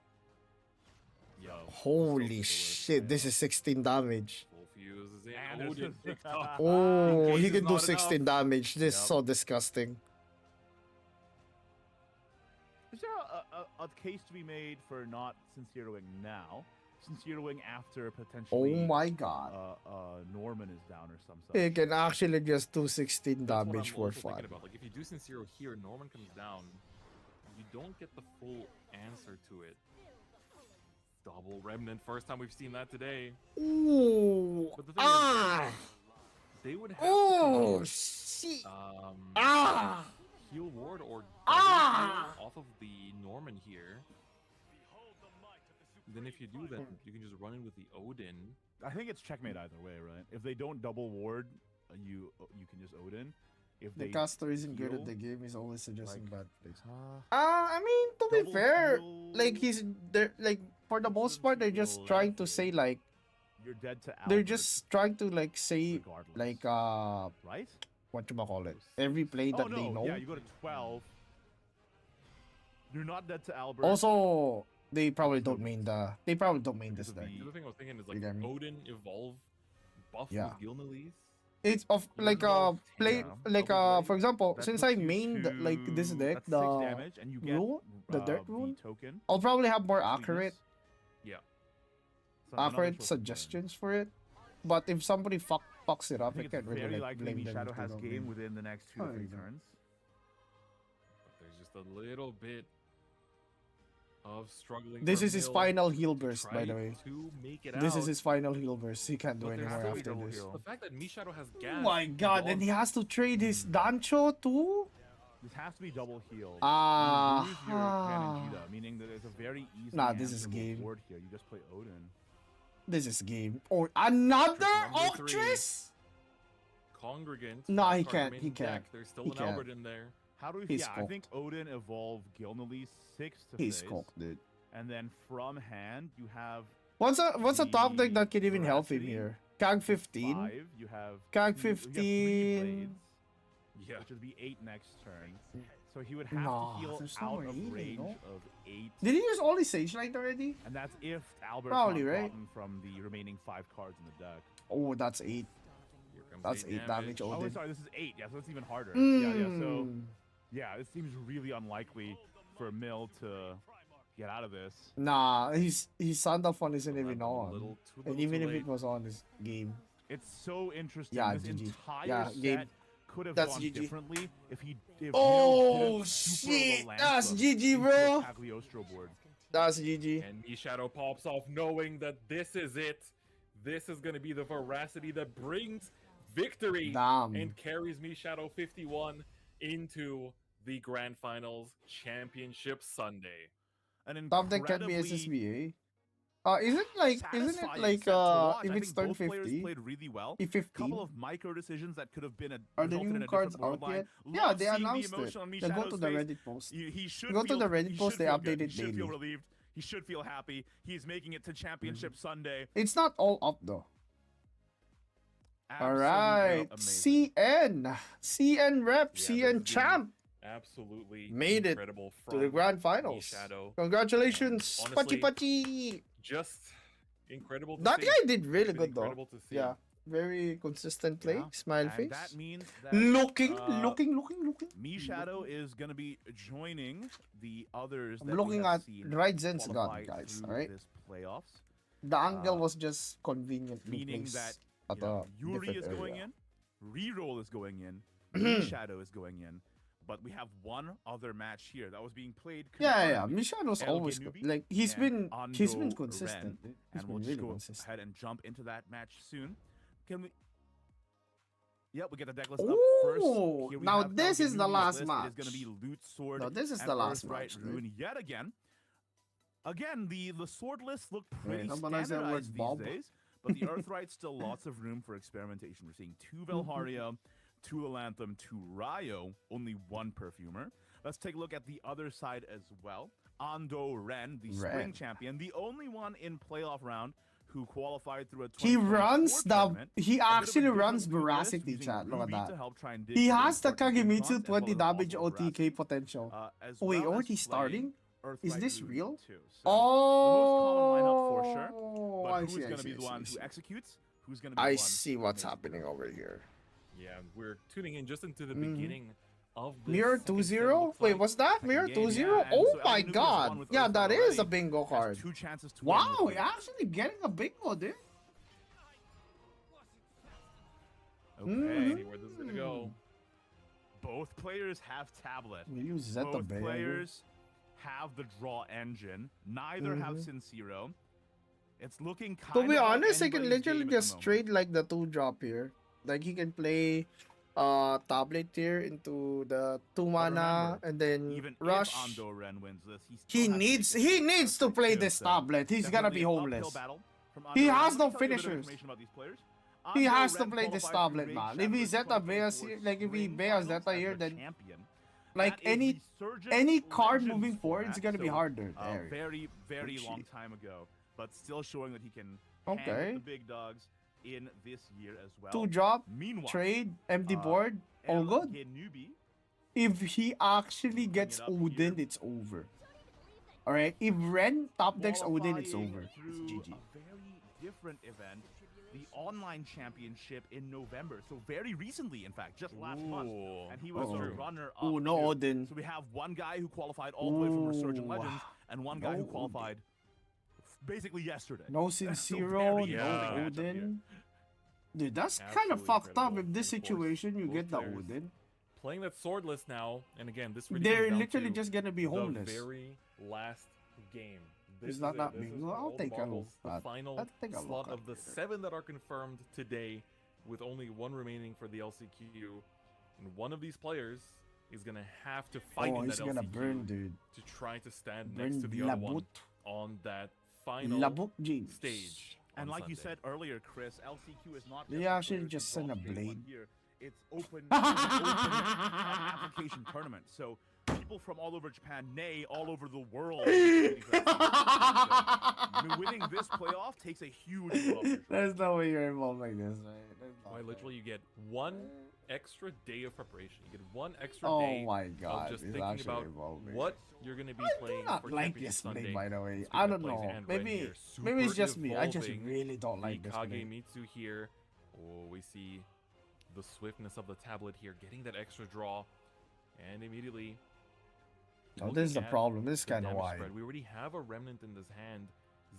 Yep.
Holy shit, this is 16 damage.
Full fuse is in.
And
Oh,
there's-
dude, picked up.
Oh,
case
he
is
can do
not
16 damage. This is
Yep.
so disgusting.
Is there a case to be made for not sinceroing now? Sinceroing after
Oh
potentially
my god.
Norman is down or some such.
He can actually just do 16
That's what
damage
I'm
for
also thinking
fun.
about. Like, if you do Sincero here, Norman comes down, you don't get the full answer to it. Double Remnant, first time we've seen that today.
Ooh.
But the thing
Ah.
They would have
Oh,
to
shit.
Ah. Heal ward or double
Ah.
heal off of the Norman here. Then if you do that, you can just run in with the Odin.
I think it's checkmate either way, right? If they don't double ward, you can just Odin. If
The
they
caster isn't good at
heal,
the game. He's always suggesting
like,
bad plays.
uh,
I mean, to be
double
fair,
heal
like he's they're like for the most part they're just trying to say like
you're dead to
they're
Albert
just trying to like say
regardless.
like
right?
whatchamacallit, every play
Oh
that
no,
they know.
yeah, you go to 12. You're not dead to Albert.
Also, they probably
So-
don't mean this
of
deck.
the-
The other thing I was thinking is
You
like
get me?
Odin evolve buff
Yeah.
with Gilnelis.
It's of
You
like
involve
play
yeah,
like
double
for example,
That
since
puts
I
you
mained like this
to-
deck,
that's 6
the
damage, and you get
rune, the dirt rune,
token.
I'll probably have more
Please.
accurate
Yeah.
So another
accurate
source of burn.
suggestions for it. But if somebody fucks it
I
up, I
think
can't
it's
really
very
like
likely
blame them.
Shadow
if they
has
don't
game
win.
within the next 2 to
Oh,
3
yeah.
turns.
But there's just a little bit of struggling.
This
for
is his
Mill
final heal
to
burst, by
try
the way.
To make it
This
out.
is his final heal burst. He can't do
But
any
there's
more
still
after
double
this.
heal.
The fact that Mishadow has
Oh
gas.
my god, and he has to trade his Dancho too?
This has to be double heal.
Ah.
You lose your Kanajita, meaning that there's a very easy
Nah, this is
answerable
game.
board here. You just play Odin.
This is game. Or another
Number 3.
Octress?
Congregant.
Nah, he
card
can't,
remain
he
in deck.
can't,
There's still
he
an
can't.
Albert in there.
How do we?
He's
Yeah, I think Odin evolve Gilnelis 6 to
He's
face,
cooked, dude.
and then from hand you have
What's a top deck that can even help him
Veracity,
here? Kag 15?
5. You have
Kag
two- you have
15.
3 blades,
Yeah.
which would be 8 next turn. So he would have
Nah,
to heal
there's no
out
more
of
healing,
range
no?
of 8.
Did he use all his Sage Light already?
And that's if Albert's
Probably,
not
right?
gotten from the remaining 5 cards in the deck.
Oh, that's 8.
Here comes
That's 8 damage.
Oh,
Odin.
sorry, this is 8. Yeah, so that's even harder. Yeah, so
Mm.
yeah, it seems really unlikely for Mill to get out of this.
Nah, his Sandalphon isn't
Little
even
too
on.
little
And even
too
if
late.
it was on this game.
It's so interesting.
Yeah,
this
GG.
entire
Yeah,
set
game.
could have
That's
gone
GG.
differently if Mill
Oh,
didn't super
shit.
Lalanza
That's GG,
into
bro.
a Cagliostro board.
That's GG.
And Mishadow pops off knowing that this is it. This is going to be the veracity that brings victory
Damn.
and carries Mishadow 51 into the Grand Finals Championship Sunday.
An
Top deck can be
incredibly
SSBA. Isn't it
Satisfying
like
set to watch.
if
I
it's
think
turn
both players
50,
played really well.
if
Couple
15,
of micro decisions that could have been
are the
resulted in
new
a
cards
different world
out
line.
yet? Yeah,
Love
they
seeing the
announced it.
emotion on
Yeah, go
Mishadow's
to the
face.
Reddit post.
He should
Go to
feel,
the Reddit
he
post,
should
they
feel good.
update it
He should feel
daily.
relieved. He should feel happy. He's making it to Championship Sunday.
It's not all up though. All
Absolutely
right,
amazing.
CN rep,
Yeah,
CN
this has been
champ
Absolutely
Made it
incredible
to the
from
grand finals.
Shadow.
Congratulations,
Honestly,
Pachi.
Just incredible to
That
see.
guy did really
It's been
good though.
incredible to see.
Yeah, very consistent play.
Yeah,
Smile
and
face.
that means that
Looking.
Shadow is going to be joining the others
I'm
that
looking
we have
at
seen
right Zen's gun,
qualify
guys.
through
Alright.
this playoffs.
The angle was just convenient.
Meaning that
at
you know,
a
Yuri
different
is going
area.
in, Reroll is going in, Shadow is going in, but we have one other match here that was being played.
Yeah.
concurrently.
Mishano's
El
always
Genubi
like he's
and
been
Ando
consistent.
Ren,
He's
and
been
we'll just
really
go
consistent.
ahead and jump into that match soon. Can we? Yep, we get the deck list up
Ooh,
first. Here we
now
have
this
El
is the
Genubi's
last
list.
match.
It is going to be Loot Sword.
No, this is
and
the last
Earthright
match, dude.
Rune yet again. Again, the sword list look pretty
how about I say the word
standardized these
Bob?
days, but the Earthright still lots of room for experimentation. We're seeing 2 Velharia, 2 Lanthem, 2 Ryo, only 1 Perfumer. Let's take a look at the other side as well. Ando Ren, the spring champion, the only one in playoff round who qualified through a
He
2024
runs the.
tournament.
He
A bit of a
actually
different
runs
blue list
veracity,
using
chat. Look at
Ruby
that.
to help try and dig
He
for the
has the
important game
Kagemitsu
front, as
20
well as
damage
also
OTK
veracity,
potential.
as
Wait,
well
already
as
starting?
playing
Is this
Earthright
real?
Rune too. So,
Oh,
the most common lineup for sure. But
I
who's
see, I
going to
see,
be
I
the
see,
one
I
who
see.
executes? Who's going to be
I
the one
see
who
what's
makes it?
happening over here.
Yeah, we're tuning in just into the
Mhm.
beginning of this
Mirror
second
2-0?
looks
Wait,
like.
what's that?
Second
Mirror
game,
2-0?
yeah, and
Oh
so El
my
Genubi has
god.
won with
Yeah,
Earthright
that is a
already.
bingo
Has
card.
2 chances to win
Wow,
with
you're
it.
actually getting a bingo, dude.
Okay.
See where this is gonna go.
Both players have tablet.
We use Zeta
Both
Bay.
players have the draw engine. Neither have Sincero. It's looking kind
To
of
be
out
honest, I can
anybody's
literally
game at the
just
moment.
trade like the 2-drop here. Like he can play tablet here into the 2 mana
remember,
and then
Even
rush.
if Ando Ren wins this,
He
still has to
needs
make it
to
Earthright
play
too,
this
so
tablet. He's gonna
definitely
be
an uphill
homeless.
battle from
He
Ando Ren.
has
Let
no
me tell you a bit of
finishers.
information about these players.
He
Ando
has to
Ren
play this
qualified
tablet,
through
man.
the
If he
Shadowverse
Zeta Bears,
2024
like if he
spring
Bears
finals
Zeta
as
here,
the
then
champion.
like
That is
any
Resurgent
card
Legends
moving forward, it's
format,
gonna be
so,
harder. There.
very, very
Gucci.
long time ago, but still showing that he can
Okay.
hang with the big dogs in this year as well.
2-drop,
Meanwhile,
trade, empty
uh,
board, all
El
good.
Genubi,
If he actually gets
it up
Odin,
here.
it's over. Alright, if Ren top decks Odin, it's
qualifying
over. It's
through
GG.
a very different event, the online championship in November. So very recently, in fact, just last month.
Ooh,
And he was
Uh-oh.
the runner-up.
Ooh, no
too.
Odin.
So we have one guy who qualified all the way from Resurgent
Ooh.
Legends, and one guy
No
who
Odin.
qualified basically yesterday.
No
So
Sincero,
very
no
Yeah.
interesting matchup here.
Odin. Dude, that's kind of
Absolutely
fucked up
incredible.
if this
And of course,
situation you
both
get the
players
Odin.
Playing that swordless now, and again, this really
They're
comes down
literally
to
just gonna be homeless.
the very last game. This
Is that
it.
not
This is
bingo?
for
I'll
all the
take a
marbles,
look
the
at-
final
I'll take a look
slot
at
of the
it.
7 that are confirmed today, with only 1 remaining for the LCQ. And one of these players is gonna have to fight
Oh,
in
he's
that
gonna
LCQ
burn, dude.
to try to stand
Burn
next to the other one
Labut.
on that final
Labut James.
stage.
And
on
like you
Sunday.
said earlier, Chris, LCQ is not
They
just
actually
players who
just send
draw
a
game one
blade.
here. It's open, it's an open application tournament. So people from all over Japan, nay, all over the world, are waiting for that so, winning this playoff takes a huge blow. for sure.
There's no way you're involved like this, right? There's no
Why,
way.
literally, you get 1 extra day of preparation. You get 1 extra
Oh
day
my god,
of just
it's
thinking
actually
about
involving.
what you're going to be
I do
playing
not
for
like
Championship
this play,
Sunday.
by the way.
Speaking
I
of
don't
plays
know.
and Ren
Maybe
here,
maybe it's
super
just me. I just
evolving
really don't like
the
this play.
Kagemitsu here. Oh, we see the swiftness of the tablet here, getting that extra draw, and immediately.
Oh, this is the
looking at
problem. This is
the
kind of
damage
wide.
spread. We already have a remnant in this hand.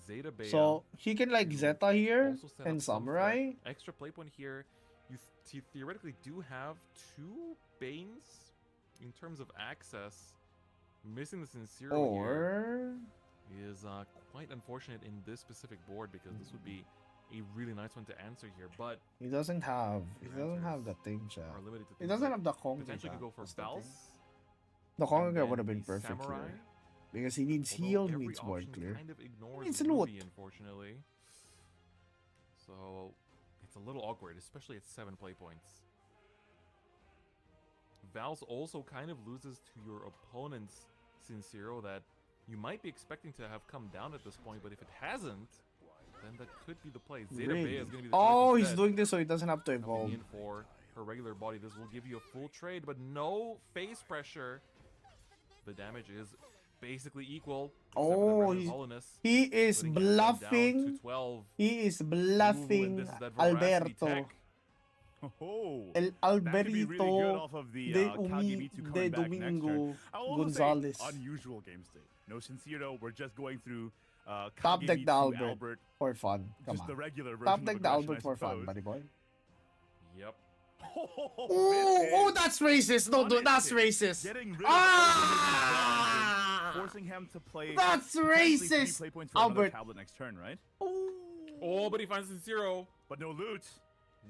Zeta Bea.
So he can like
to
Zeta here
also set
and
up some
Samurai.
threat. Extra play point here. You theoretically do have 2 Banes in terms of access. Missing the Sincero here
Or
is quite unfortunate in this specific board, because this would be a really nice one to answer here. But
he doesn't have
Answers
the thing, chat.
are limited to
He
things
doesn't
like
have the Konga.
potentially could
chat.
go for
That's the thing.
Bells.
The
and
Konga
then
would have been
the
perfect
Samurai.
here. Because he needs
Although
heal,
every
needs more
option
clear.
kind of ignores
needs
Ruby,
loot.
unfortunately. So it's a little awkward, especially at 7 play points. Val's also kind of loses to your opponent's Sincero that you might be expecting to have come down at this point, but if it hasn't, then that could be the play. Zeta Bea is going to be the
Oh,
choice
he's
instead.
doing this so he doesn't have to
Coming
evolve.
in for her regular body. This will give you a full trade, but no face pressure. The damage is basically equal.
Oh, he is bluffing.
12.
He is
Ooh, and
bluffing
this is that Veracity
Alberto.
tech.
Oh,
El
that could be really good
Alberto
off of the
de,
Kagemitsu
de
coming back next turn.
Domingo
I will also
Gonzalez.
say unusual game state. No Sincero, we're just going through
Top deck the
Kagemitsu
Albert for fun. Come
just the
on.
regular version
Top
of
deck the
aggression,
Albert
I
for fun,
suppose.
buddy boy.
Yep.
Oh, that's racist. No, dude, that's racist.
Getting rid of
Ah!
forcing him to play.
That's
potentially 3
racist.
play points for another
Albert.
tablet next turn, right?
Oh, but he finds Sincero.
But no loot.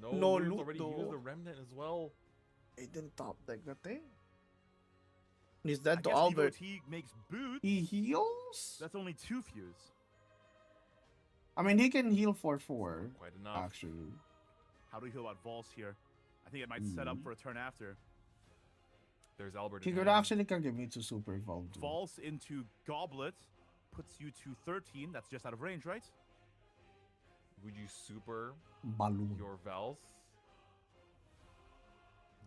No,
No
Loot's
loot,
already
though.
used the remnant as well.
He didn't top deck that thing. He's dead
I
to
guess
Albert.
Devotee makes boots.
He heals?
That's only 2 fuse.
I mean, he can heal for 4,
Quite enough.
actually.
How do we feel about Vols here? I think it might set up for a turn after.
There's Albert.
He
in
could
hand.
actually Kagemitsu super evolve too.
Vols into Goblet puts you to 13. That's just out of range, right?
Would you super
Balloon.
your Vals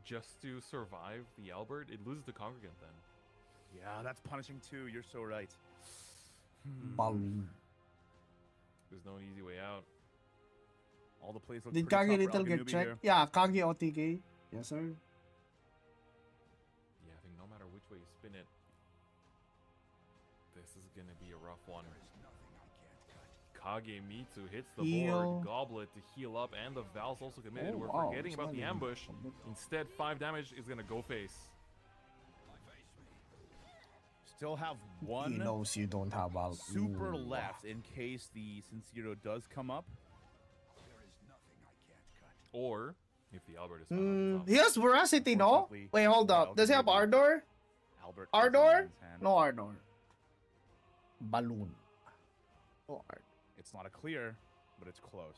just to survive the Albert? It loses the Congregant then.
Yeah, that's punishing too. You're so right.
Balloon.
There's no easy way out.
All the plays look
Did
pretty
Kage
tough for
Little get
Alganubi
checked?
here.
Yeah, Kage OTK. Yes, sir.
Yeah, I think no matter which way you spin it, this is gonna be a rough one. Kagemitsu hits the
Heal.
board, Goblet to heal up, and the Val's also committed.
Oh,
We're
wow,
forgetting
it's
about
not
the
even
ambush.
committed.
Instead, 5 damage is gonna go face.
Still have
He
one
knows you don't have Al.
super
Ooh.
left in case the Sincero does come up.
Or if the Albert is found on his own.
He has Veracity, no?
Unfortunately,
Wait, hold
for
up. Does he have
Alganubi,
Ardor?
Albert. is in
Ardor?
man's hand.
No Ardor. Balloon. Oh, Ardor.
It's not a clear, but it's close.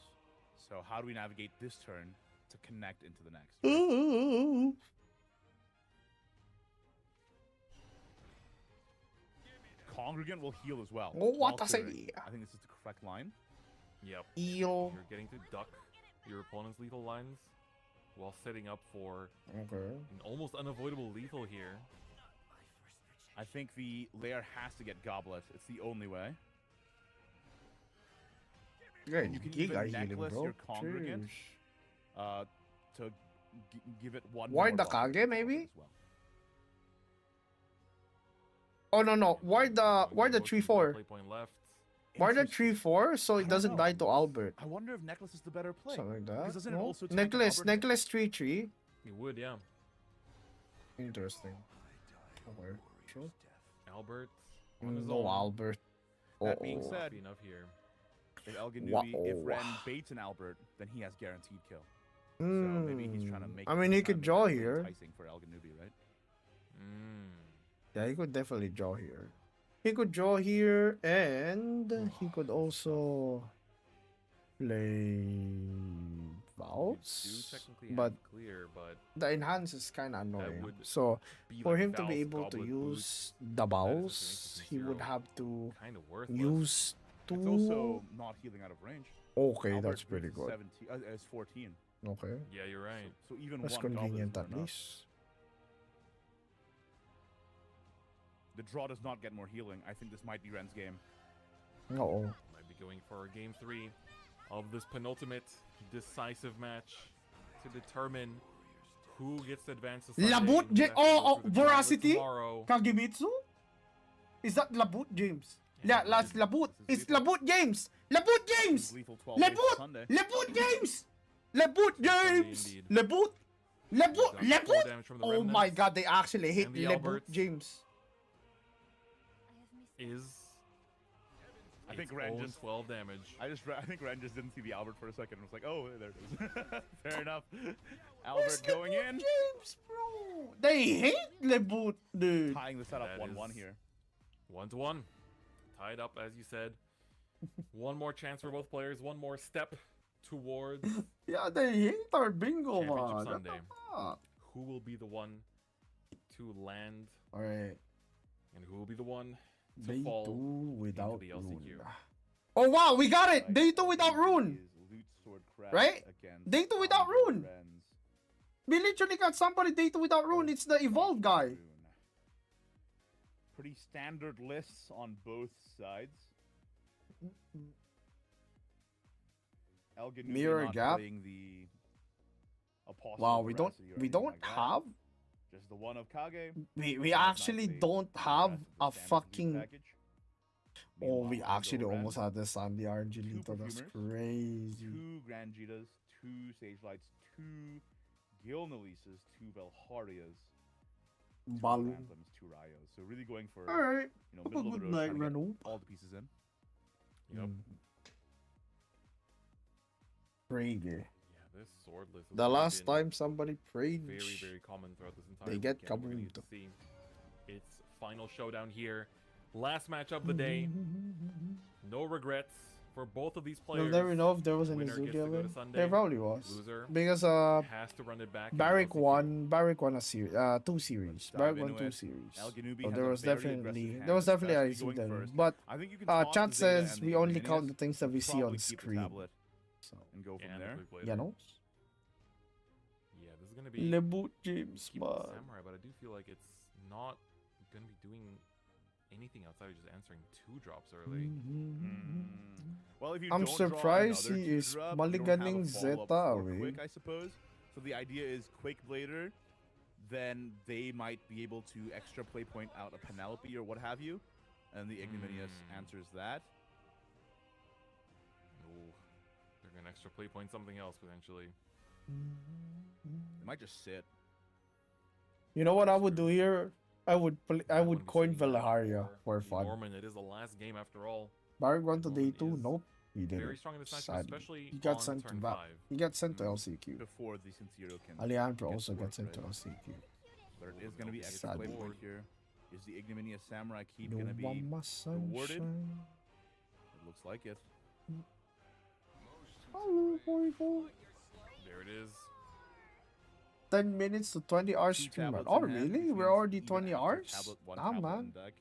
So how do we navigate this turn to connect into the next?
Ooh.
Congregant will heal as well.
Oh, what
while
does
clearing.
it-
I think this is the correct line.
Yep.
Eel.
You're getting to duck your opponent's lethal lines while setting up for
Okay.
an almost unavoidable lethal here.
I think the layer has to get Goblet. It's the only way.
Good.
You can
Giga
even
healing,
necklace
bro.
your Congregant.
Cheers.
To give it one
Ward
more
the
buff
Kage, maybe?
as well.
Oh, no. Why the
Going to
3/4?
play point left.
Why the
Interesting.
3/4 so
I
it
don't
doesn't
know.
die to Albert?
I wonder if Necklace is the better play.
Something like that.
Because doesn't it
No?
also tank
Necklace,
Albert?
necklace 3/3.
You would, yeah.
Interesting. Okay. Sure.
Albert on his
No
own.
Albert.
That being
Oh.
said,
Happy enough here.
If Elganubi,
Wow.
if Ren baits an Albert, then he has guaranteed kill. So maybe he's trying to make.
I mean, he could draw here.
Enticing for Elganubi, right?
Yeah, he could definitely draw here. He could draw here, and he could also play
You do
Vals.
technically have
But
clear, but
the enhance is kind of annoying.
would
So
be
for
like
him to be
Val's
able to
Goblet
use the
that is
Vals,
the
he would
Sincero.
have to
kind of worthless.
use two.
It's also not healing out of range.
Okay,
Albert
that's pretty
is
good.
17, is 14.
Okay,
Yeah, you're right.
So even
that's
one goblet
convenient
is not
at
enough.
least.
The draw does not get more healing. I think this might be Ren's game.
No.
Might be going for game 3 of this penultimate decisive match to determine who gets to advance to Sunday,
Labut
who
J-
has to
oh,
go
oh,
through the gauntlet
Veracity?
tomorrow.
Kagemitsu? Is that Labut James? Yeah,
And
that's
this is-
Labut.
this is
It's
lethal.
Labut James. Labut James.
Lethal 12 days
Labut.
Sunday.
Labut James. Labut James.
indeed.
Labut. Labut.
We've got 4
Labut.
damage from the
Oh my
remnants.
god, they actually hit
And the
Labut
Alberts.
James.
Is
I think
its
Ren
own
just.
12 damage.
I think Ren just didn't see the Albert for a second and was like, oh, there it is. Fair enough. Albert
Where's
going
Labut
in.
James, bro. They hate Labut, dude.
Tying the setup
That
1-1
is-
here.
1-1. Tied up, as you said. One more chance for both players. One more step towards
Yeah, they hate our bingo,
Championship
man.
Sunday.
Ah.
Who will be the one to land,
Alright.
and who will be the one to
Day
fall
2 without
the
rune.
LCQ.
Oh wow, we got it! Day 2 without rune!
Loot Sword Crash
Right?
against
Day 2 without rune!
Ren's
We literally got somebody day 2 without rune. It's the evolved guy.
Rune. Pretty standard lists on both sides. Elganubi
Mirror
not
gap.
playing the Apostle
Wow,
of
we don't
Veracity or anything like that.
have
Just the one of Kage.
we
Not
actually
the
don't
rest
have
of the
a
standard loot
fucking
package.
oh
Meanwhile,
we
on
actually
the Ren,
almost had this on the Argelito. That's
perfumers,
crazy.
2 Grand Jitas, 2 Sage Lights, 2 Gilnalises, 2 Velharias, 2
Balu.
Anthems, 2 Rayos. So really going for
Alright.
middle of the
Good
road,
night,
trying to get
Renault.
all the pieces in.
Yep.
Crazy.
Yeah, this sword list. has
The
really
last
been
time somebody prayed,
very, very common throughout this entire
they get
weekend. We're gonna get
kaboom.
to see its final showdown here. Last match of the day. No regrets for both of these players.
You'll never know if there was an
Winner gets to
Izuki
go to
event.
Sunday.
There probably was.
Loser
Because
has to run it back. in the
Barrick
LCQ.
won a series, 2 series.
dive
Barrick won
into
2
it.
series.
Elganubi
So
has
there
a
was
very
definitely
aggressive
there was
hand,
definitely a
especially
Izuki
going
event.
first.
But
I think you can
chat
toss the Zeta
says
and
we
the
only
Ignis
count the things that we
and
see on
probably keep the
screen.
tablet
So
and go from
And the
there.
quick blade.
you know?
Yeah, this is gonna be
Leboot James,
keep the
man.
samurai, but I do feel like it's not gonna be doing anything outside of just answering 2 drops early.
Well, if you
I'm
don't draw
surprised
another
he
two
is
drop, you don't have a
mulliganing
follow-up
Zeta
for
away.
Quick, I suppose. So the idea is Quake Blader, then they might be able to extra play point out a Penelope or what have you, and the Ignominious answers that.
Oh, they're gonna extra play point something else potentially.
It might just sit.
You know what I would do here? I would
That wouldn't be
coin
sitting bad
Velaharia for
the
fun.
Norman, it is the last game after all.
Barrick won to day
Norman
2?
is
Nope. He
Very
didn't.
strong in this match,
Sadly.
especially
He got
on
sent to
turn
back.
5.
He got sent to LCQ.
Before the Sincero can.
Alejandro
get
also
to
got
work,
sent to
right?
LCQ.
But it is going to be extra
Sad
play
boy.
point here. Is the Ignominious Samurai keep
No
going to be
mama
rewarded?
sunshine.
It looks like it.
Oh, boy, boy.
There it is.
10 minutes to 20 hours
Two
stream.
tablets
Oh,
in hand,
really?
which
We're
means
already
even
20
after
hours?
tablet, one
Ah,
tablet
man.
in deck.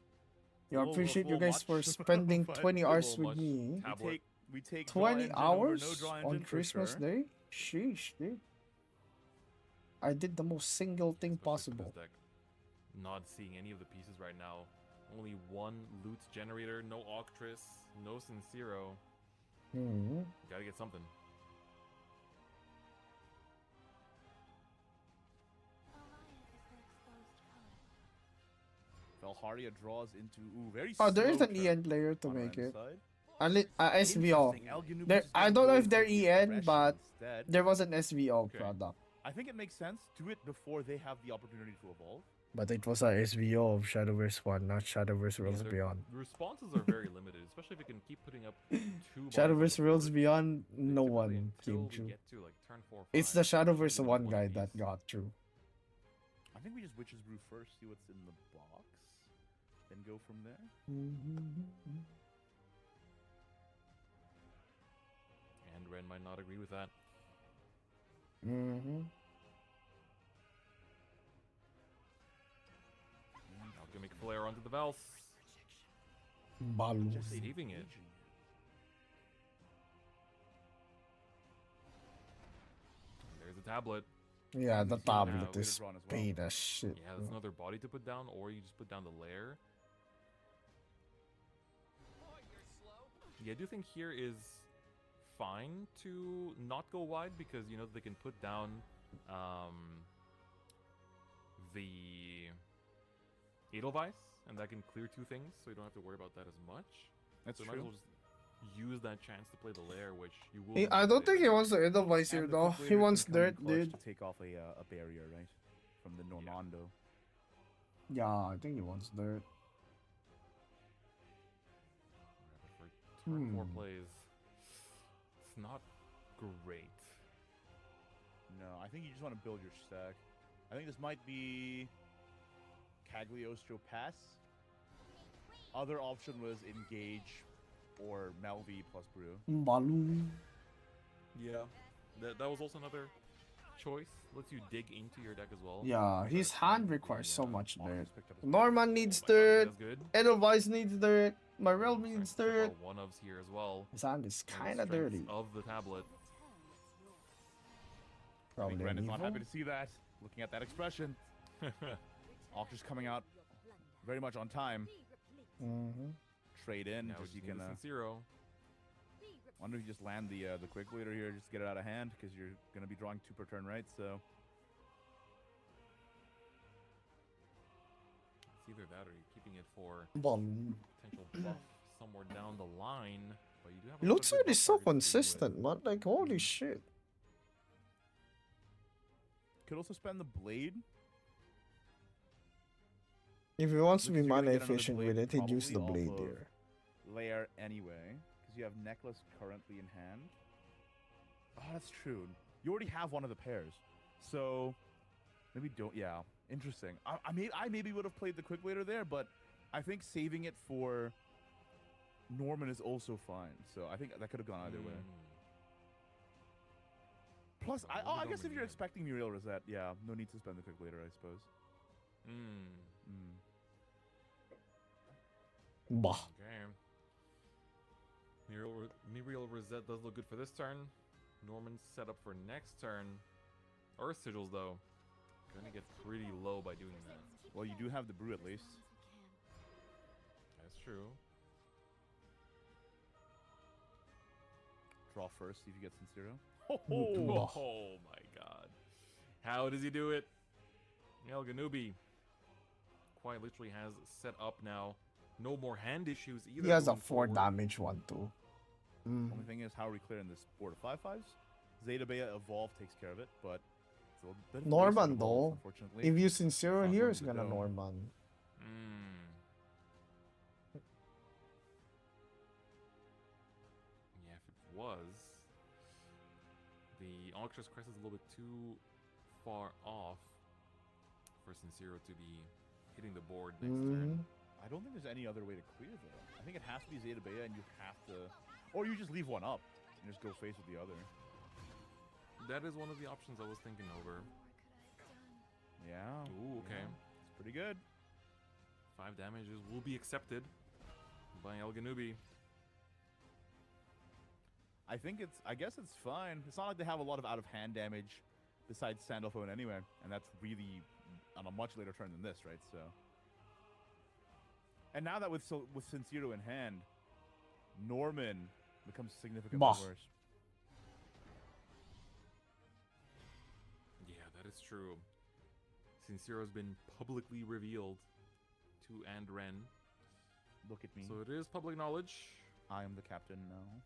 Yeah, I
Little-
appreciate you
little
guys for
much,
spending
but
20
a
hours
little
with
much.
me.
Tablet.
We take draw
20
engine over
hours
no draw
on
engine for
Christmas
sure.
Day? Sheesh, dude. I did the most single thing
Especially for
possible.
this deck. Not seeing any of the pieces right now. Only one loot generator, no Octris, no Sincero.
Hmm.
Gotta get something.
Velharia draws into very
Oh, there is
slow
an
turn
EN player to
on
make
Ren's
it.
side.
SVO.
Interesting, Elganubi
There,
just
I
gonna
don't know
go
if they're
for
EN,
aggression
but
instead.
there was an SVO
Okay.
product.
I think it makes sense. Do it before they have the opportunity to evolve.
But it was a SVO of Shadowverse 1, not Shadowverse
Yeah,
Worlds
their
Beyond.
responses are very limited, especially if it can keep putting up 2 bars
Shadowverse
on the
Worlds
board.
Beyond, no
Predictably,
one
until
came
we
through.
get to, like, turn 4,
It's the
5,
Shadowverse
even
1
one
guy
piece.
that got through.
I think we just Witch's Brew first, see what's in the box, then go from there.
And Ren might not agree with that.
Mm-hmm.
Alchemic Flare onto the Vals.
Balu.
Just
Saving it.
engaging
And there's a tablet.
Yeah, the
see what
tablet
happens.
is
Drawn as well.
paid as shit.
Yeah, that's another body to put down, or you just put down the lair. Yeah, I do think here is fine to not go wide because you know they can put down the Edelweiss, and that can clear 2 things, so you don't have to worry about that as much.
That's
So you might as
true.
well just use that chance to play the lair, which you will.
I don't think he wants to Edelweiss here
And the
though.
quick
He
later
wants
can come in
dirt,
clutch
dude.
to take off a barrier, right? From the Normando.
Yeah, I think he wants dirt.
For turn 4
Hmm.
plays, it's not great.
No, I think you just want to build your stack. I think this might be Cagliostro Pass. Other option was engage or Melvi plus brew.
Balloon.
Yeah, that was also another choice. Lets you dig into your deck as well.
Yeah, his
That's
hand
fine.
requires so much
Marcus
dirt.
picked up his
Norman needs
Oh my God,
dirt.
that's good.
Edelweiss needs dirt. Myrell
Trying
needs
to flip
dirt.
out one-ofs here as well.
His hand is
And the
kind of
strengths
dirty.
of the tablet.
I
Probably
think Ren
an
is not
evil.
happy to see that. Looking at that expression. Octa's coming out very much on time. Trade in,
Now
just
you
you can.
zero.
Wonder if you just land the quick leader here, just get it out of hand because you're gonna be drawing 2 per turn, right? So
It's either that or you're keeping it for
Balloon.
potential buff somewhere down the line. But you do have a lot of
Lutzer
good
is
buff
so
targets to begin with.
consistent, man. Like, holy shit.
could also spend the blade.
If he wants to be
Because you're gonna
mana
get another
efficient
blade
with it, he'd use the
probably
blade
off of
there.
Lair anyway, because you have necklace currently in hand. Oh, that's true. You already have one of the pairs, so maybe don't. Yeah, interesting. I maybe would have played the quick later there, but I think saving it for Norman is also fine. So I think that could have gone either way. Plus,
Well,
I
Norman
guess if you're
again.
expecting Muriel Rosette, yeah, no need to spend the quick later, I suppose.
Bah.
Okay. Muriel Rosette does look good for this turn. Norman's set up for next turn. Earth Sigils, though, gonna get pretty low by doing that.
Well, you do have the brew at least.
That's true.
Draw first, see if you get Sincero.
Oh my god. How does he do it? El Ganubi quite literally has set up now. No more hand issues either.
He has a
moving
4
forward.
damage one too.
Only thing is, how are we clearing this board of 5/5s? Zeta Bea Evolve takes care of it, but it's a little bit of a
Norman,
waste of evolve,
though.
unfortunately.
If you Sincero
Not
here,
going
it's
to the
gonna
dome.
Norman.
Yeah, if it was, the Octris Crest is a little bit too far off for Sincero to be hitting the board next turn.
I don't think there's any other way to clear though. I think it has to be Zeta Bea, and you have to, or you just leave one up and just go face with the other.
That is one of the options I was thinking over.
Yeah.
Ooh, okay.
Yeah. It's pretty good.
5 damages will be accepted by El Ganubi.
I guess it's fine. It's not like they have a lot of out of hand damage besides Sandalphone anyway, and that's really on a much later turn than this, right? So. And now that with Sincero in hand, Norman becomes significantly
Bah.
worse.
Yeah, that is true. Sincero's been publicly revealed to Ren.
Look at me.
So it is public knowledge.
I am the captain now.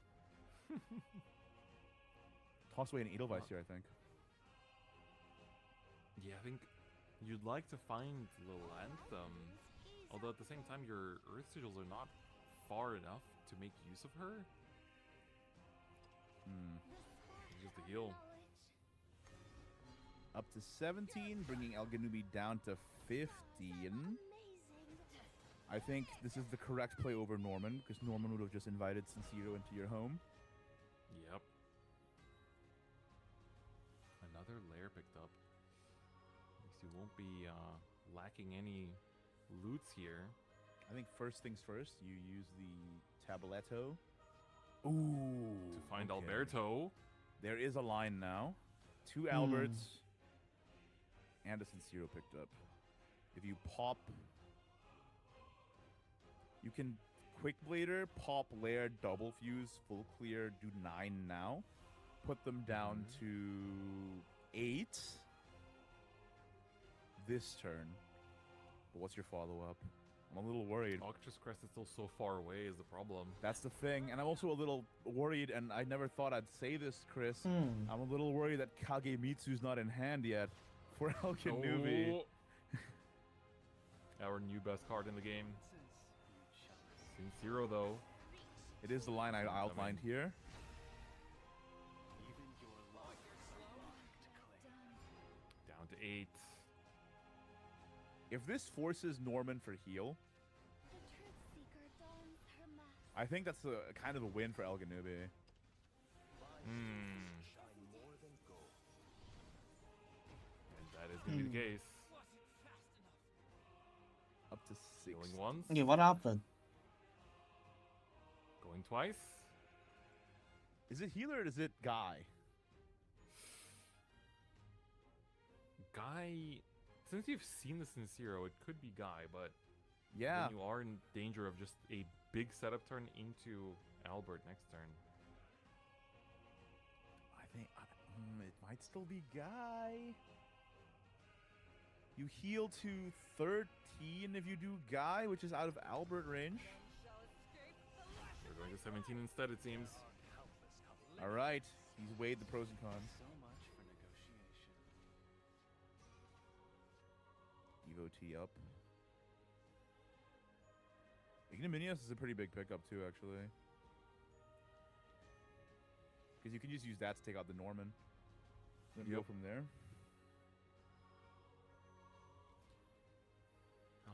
Toss away an Edelweiss here, I think.
Yeah, I think you'd like to find Little Anthem. Although at the same time, your Earth Sigils are not far enough to make use of her. Just the heal.
Up to 17, bringing El Ganubi down to 15. I think this is the correct play over Norman, because Norman would have just invited Sincero into your home.
Yep. Another layer picked up. At least you won't be lacking any loots here.
I think first things first, you use the Tabuletto. Ooh.
To find
okay.
Alberto.
There is a line now. 2 Alberts and a Sincero picked up. If you pop... You can Quick Blader, pop Lair, double fuse, full clear, do 9 now. Put them down to 8 this turn. But what's your follow-up? I'm a little worried.
Octris Crest is still so far away is the problem.
That's the thing, and I'm also a little worried, and I never thought I'd say this, Chris. I'm a little worried that Kagemitsu's not in hand yet for El Ganubi.
Oh. Our new best card in the game. Sincero, though.
It is the line I outlined here.
Down to 8.
If this forces Norman for heal, I think that's a kind of a win for Elganubi.
And that is going to be the case.
Up to 6.
Going once,
Yeah, what happened?
going twice.
Is it healer or is it Guy?
Guy, since you've seen the Sincero, it could be Guy, but
Yeah.
then you are in danger of just a big setup turn into Albert next turn.
I think it might still be Guy. You heal to 13 if you do Guy, which is out of Albert range.
We're going to 17 instead, it seems.
All right, he's weighed the pros and cons. Evo T up. Ignominious is a pretty big pickup too, actually. Because you can just use that to take out the Norman. Then go from there.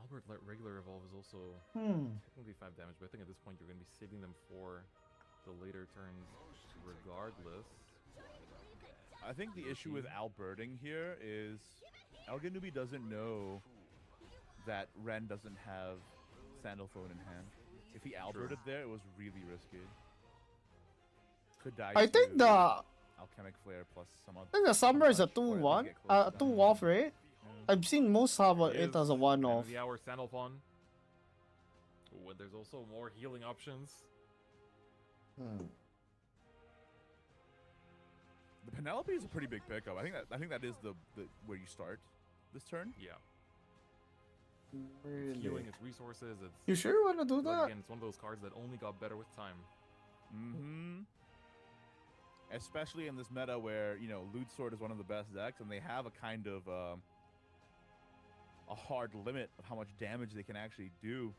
Albert regular evolve is also technically 5 damage, but I think at this point you're going to be saving them for the later turns regardless.
I think the issue with Alberting here is Elganubi doesn't know that Ren doesn't have Sandalphone in hand. If he Alberted there, it was really risky. Could die.
I think the
Alchemic Flare plus some other.
I think the summer is a
punch, or
2-1,
at least get close to
2
that.
off, right? I've seen most have
It
it
is
as a 1
end
off.
of the hour Sandalphon. There's also more healing options.
The Penelope is a pretty big pickup. I think that is the where you start this turn.
Yeah. It's
Really?
healing, its resources, it's...
You sure you want to do
But
that?
again, it's one of those cards that only got better with time.
Especially in this meta where, you know, Loot Sword is one of the best decks, and they have a kind of a hard limit of how much damage they can actually do.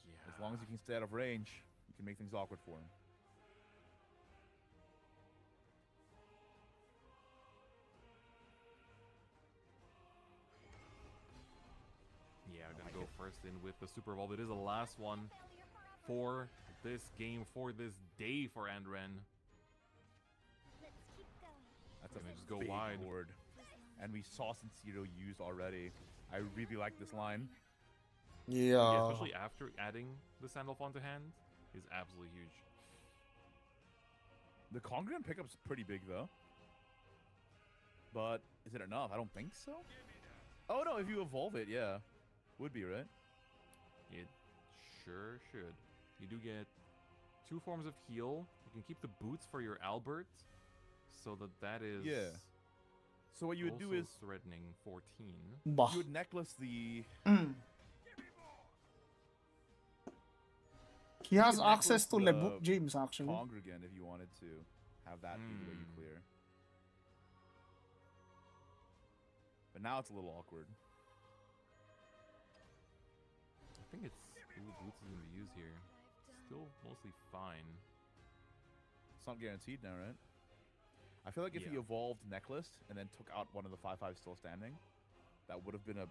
Yeah.
As long as you can stay out of range, you can make things awkward for him.
Yeah, I'm gonna go first in with the Super Evolve. It is the last one for this game, for this day for Andren.
That's
Gonna
a
just go
big
wide.
board. And we saw Sincero used already. I really like this line.
Yeah.
Yeah, especially after adding the Sandalphon to hand is absolutely huge.
The Congregant pickup's pretty big, though. But is it enough? I don't think so. Oh, no, if you evolve it, yeah. Would be, right?
It sure should. You do get 2 forms of heal. You can keep the boots for your Albert, so that is
Yeah. So what you would do
also
is
threatening 14.
Bah.
you would necklace the...
He has
could
access to
necklace
LeBook
the
James, actually.
Congregant if you wanted to have that be the way you clear. But now it's a little awkward.
I think it's boots is going to be used here. Still mostly fine.
It's not guaranteed now, right? I feel like if he
Yeah.
evolved Necklace and then took out one of the 5/5 still standing, that would have been a...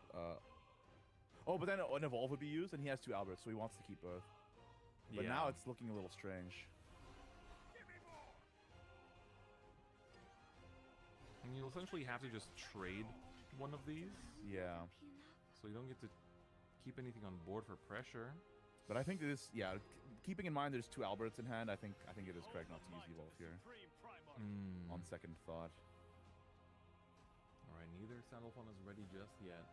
Oh, but then an evolve would be used, and he has 2 Alberts, so he wants to keep both. But
Yeah.
now it's looking a little strange.
And you'll essentially have to just trade one of these,
Yeah.
so you don't get to keep anything on board for pressure.
But I think this, yeah, keeping in mind there's 2 Alberts in hand, I think it is correct not to use evolve here. On second thought.
Alright, neither Sandalphon is ready just yet.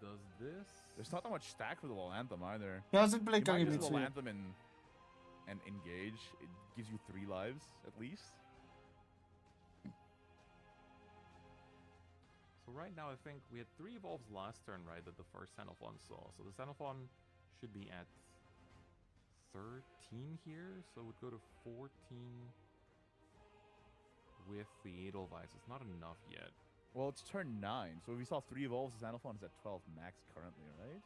Does this...
There's not that much stack for the Lolanthem either.
He hasn't
You
played
might
Kagami
just
too.
Lolanthem and engage. It gives you 3 lives at least.
So right now I think we had 3 evolves last turn, right, that the first Sandalphon saw. So the Sandalphon should be at 13 here, so it would go to 14 with the Edelweiss. It's not enough yet.
Well, it's turn 9, so if we saw 3 evolves, Xenophon is at 12 max currently, right?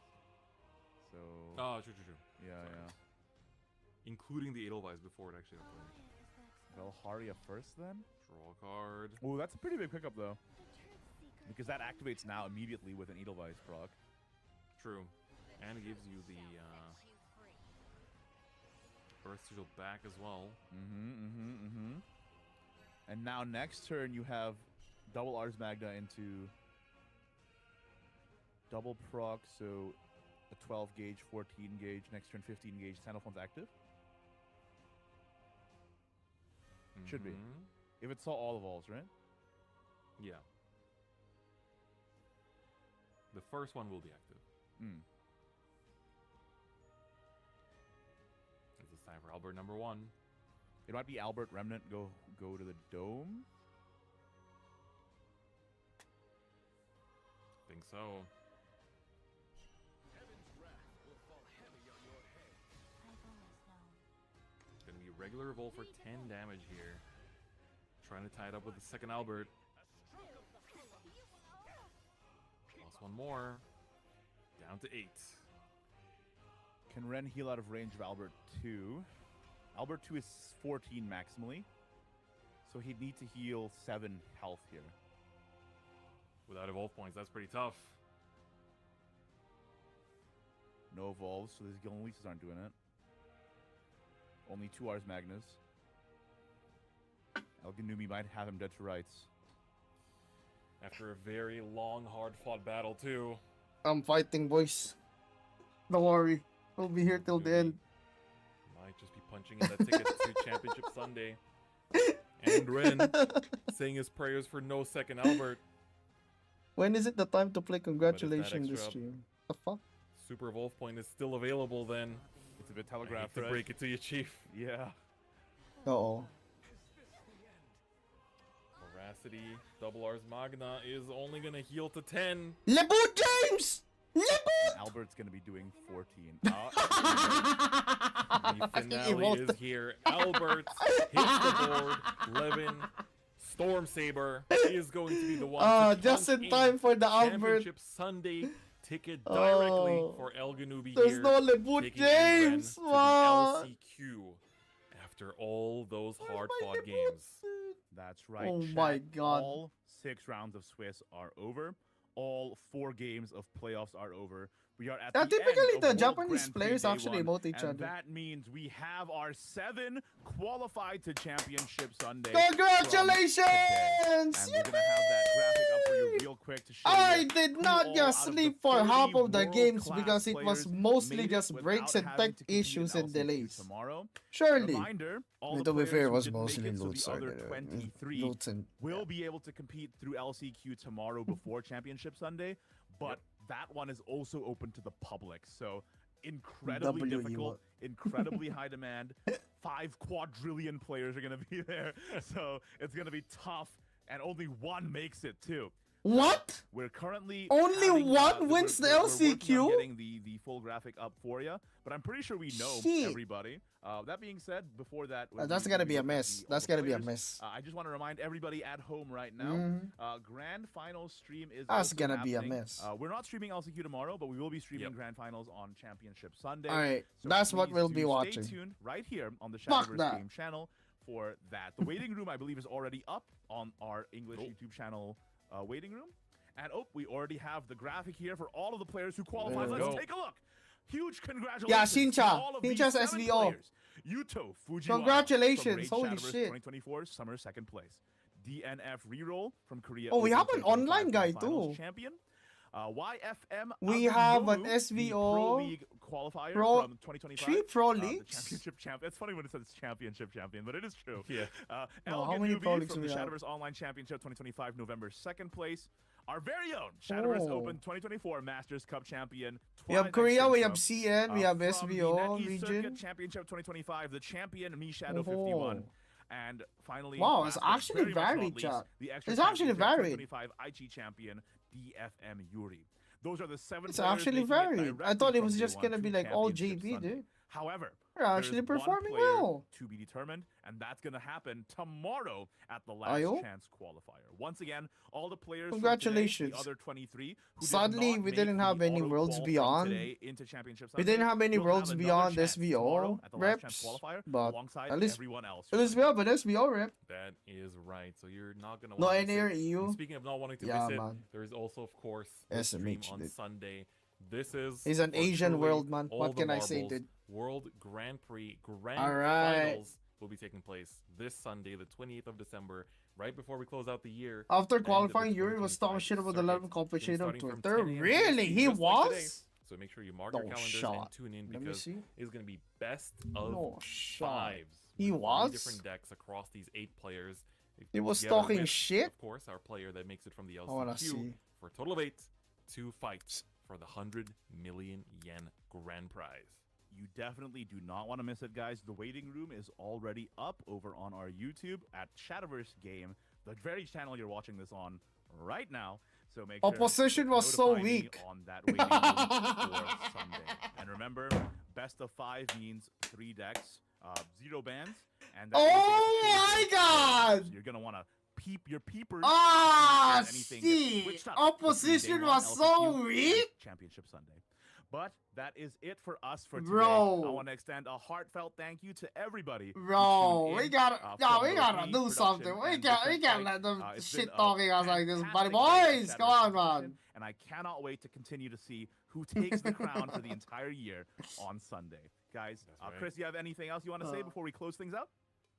So...
Oh, true.
yeah,
sorry.
yeah.
Including the Edelweiss before it actually happened.
Velharia first then?
Draw a card.
Oh, that's a pretty big pickup though. Because that activates now immediately with an Edelweiss proc.
True. And it gives you the Earth Sigil back as well.
And now next turn you have double Ars Magna into double proc, so a 12 gauge, 14 gauge, next turn 15 gauge, Xenophon's active. Should be. If it saw all evolves, right?
Yeah. The first one will be active. This is time for Albert number 1.
It might be Albert Remnant go to the dome.
Think so. Gonna be regular revolt for 10 damage here. Trying to tie it up with the second Albert. Plus one more. Down to 8.
Can Ren heal out of range of Albert 2? Albert 2 is 14 maximally. So he'd need to heal 7 health here.
Without evolve points, that's pretty tough.
No evolves, so these Gillen Leases aren't doing it. Only 2 Ars Magnus. Elganumi might have him dead to rights.
After a very long, hard-fought battle, too.
I'm fighting, boys. Don't worry. We'll be here till the end.
Might just be punching in that ticket to Championship Sunday. And Ren saying his prayers for no second Albert.
When is it the time to play
But
Congratulations
if that
this
extra
stream? The fuck?
Super Evolve point is still available, then
It's a bit
I hate
telegraphed,
to
right?
break it to you, Chief.
Yeah.
Uh-oh.
Veracity, double Ars Magna is only gonna heal to 10.
Lebu James! Lebu!
Albert's gonna be doing 14.
The finale is here. Albert hits the board. Levin, Storm Saber is going to be the one to
just
punch
in time for the Albert.
Championship Sunday ticket directly
Oh.
for Elganubi
There's
here.
no Lebu
taking in Ren
James!
to
What?
the LCQ after all those
Where's my
hard-fought
Lebu,
games.
dude?
That's right.
Oh
chat.
my God.
All 6 rounds of Swiss are over. All 4 games of playoffs are over. We are at the
Typically,
end of
the
World
Japanese
Grand Prix
players
Day
actually
1,
emote each
and
other.
that means we have our 7 qualified to Championship Sunday. from
Congratulations!
today. And we're gonna have that graphic up for you real quick to show
I
you
did
who
not
all
just
out of
sleep
the
for
30
half of the games
world-class
because it was
players
mostly
made it
just breaks
without
and
having
tech
to compete in
issues and
LCQ
delays.
tomorrow.
Surely.
Reminder, all
To
the
be
players
fair, it
who
was
didn't
mostly
make it, so
loot
the other
side,
23
loot and
will be able to compete through LCQ tomorrow before Championship Sunday, but that one is also open to the public. So incredibly
WU.
difficult, incredibly high demand. 5 quadrillion players are going to be there. So it's going to be tough, and only one makes it too.
What?
We're currently
Only
having,
one wins the
we're working on
LCQ?
getting the full graphic up for you, but I'm pretty sure we know
Shit.
everybody. That being said, before that, when
That's
we-
gonna
when we
be a
look at
mess.
all
That's
the
gonna be a
players,
mess.
I just want to remind everybody at home right now,
Mhm.
Grand Finals stream is
That's
also
gonna be a
happening.
mess.
We're not streaming LCQ tomorrow, but we will be streaming
Yep.
Grand Finals on Championship Sunday.
Alright,
So
that's what
please
we'll
do
be watching.
Stay tuned right here on the
Fuck
Shadowverse
that.
Game channel for that. The waiting room, I believe, is already up on our English YouTube channel waiting room. And we already have the graphic here for all of the players who qualified.
There we
Let's
go.
take a look. Huge congratulations
Yeah,
to
Shincha.
all of these
Shincha's
7
SVO.
players. Yuto Fujiwara
Congratulations,
from Raid
holy
Shadowverse
shit.
2024 summer 2nd place. DNF Reroll from Korea.
Oh, we
Open
have an
2025
online guy
Finals
too.
Champion. YFM.
We have an
Aguiyomu, the
SVO
Pro League qualifier
Pro-
from 2025.
3 Pro
The
Leagues?
championship champion. It's funny when it says championship champion, but it is true.
Yeah.
Oh, how many
Elganubi
Pro Leagues
from
do
the
we have?
Shadowverse Online Championship 2025 November 2nd place. Our very own Shadowverse
Oh.
Open 2024 Masters Cup champion.
We have
Twilight
Korea, we
Extinction.
have CN, we have
From the
SVO
NetEase Circuit
region.
Championship 2025, the champion Me Shadow 51.
Oh.
And finally,
Wow,
last
it's
but
actually
very much not
varied,
least,
chat.
the extra
It's actually
championship
varied.
2025 Aichi champion DFM Yuri. Those are the 7
It's
players
actually
making it
varied. I
directly
thought it
from
was
day
just
1
gonna
to
be like all
Championship
JP,
Sunday.
dude.
However,
They're
there
actually
is one
performing
player
well.
to be determined, and that's going to happen tomorrow at the last
Ayo?
chance qualifier. Once again, all the players
Congratulations.
from today, the other 23 who
Sadly,
did not
we
make
didn't have
the
any
auto
Worlds
qual from
Beyond.
today into Championship
We
Sunday,
didn't have any
will
Worlds
another
Beyond
chance
SVO
tomorrow at the last chance
reps,
qualifier,
but
alongside
at least
everyone else.
at least we have an SVO rep.
That is right. So you're not gonna
No
want to
NA
miss
or
it.
EU.
And speaking of not wanting to
Yeah,
miss it,
man.
there is also, of course, the stream
SMH,
on
dude.
Sunday. This is
He's an
for
Asian
truly
world, man.
all
What
the
can I say,
marbles.
dude?
World Grand Prix Grand
Alright.
Finals will be taking place this Sunday, the 28th of December, right before we close out the year.
After
and the
qualifying, Yuri was
2025
talking shit about the
circuit.
11 competition on
Starting from
Twitter.
10 a.m.
Really?
PST,
He
just like today.
was?
So make sure you mark
No
your calendars
shot.
and tune in
Let me
because
see.
it's going to be best of
No shot.
fives.
He
with
was?
3 different decks across these 8 players.
He was
Together
talking
with,
shit?
Of course, our player that makes it from the
I wanna
LCQ
see.
for a total of 8 to fight for the 100 million yen grand prize.
You definitely do not want to miss it, guys. The waiting room is already up over on our YouTube at Shadowverse Game, the very channel you're watching this on right now. So make
Opposition
sure
was so
notify me
weak.
on that waiting room for Sunday. And remember, best of 5 means 3 decks, 0 bans, and that
Oh my
means
god!
so you're gonna want to peep your peepers.
Ah,
Anything
see,
gets switched up
opposition
between day 1
was so
LCQ and
weak.
Championship Sunday. But that is it for us for today.
Bro.
I want to extend a heartfelt thank you to everybody. who
Bro,
tuned
we
in,
gotta,
from
we
Low
gotta
Key
do
Production
something. We
and
can't
Different
let them
It's
shit
been a
talking us like this, buddy
fantastic day
boys.
at
Come
Shadowverse
on,
Competition,
man.
And I cannot wait to continue to see who takes the crown for the entire year on Sunday. Guys,
That's right.
Chris, you have anything else you want to say before we close things up?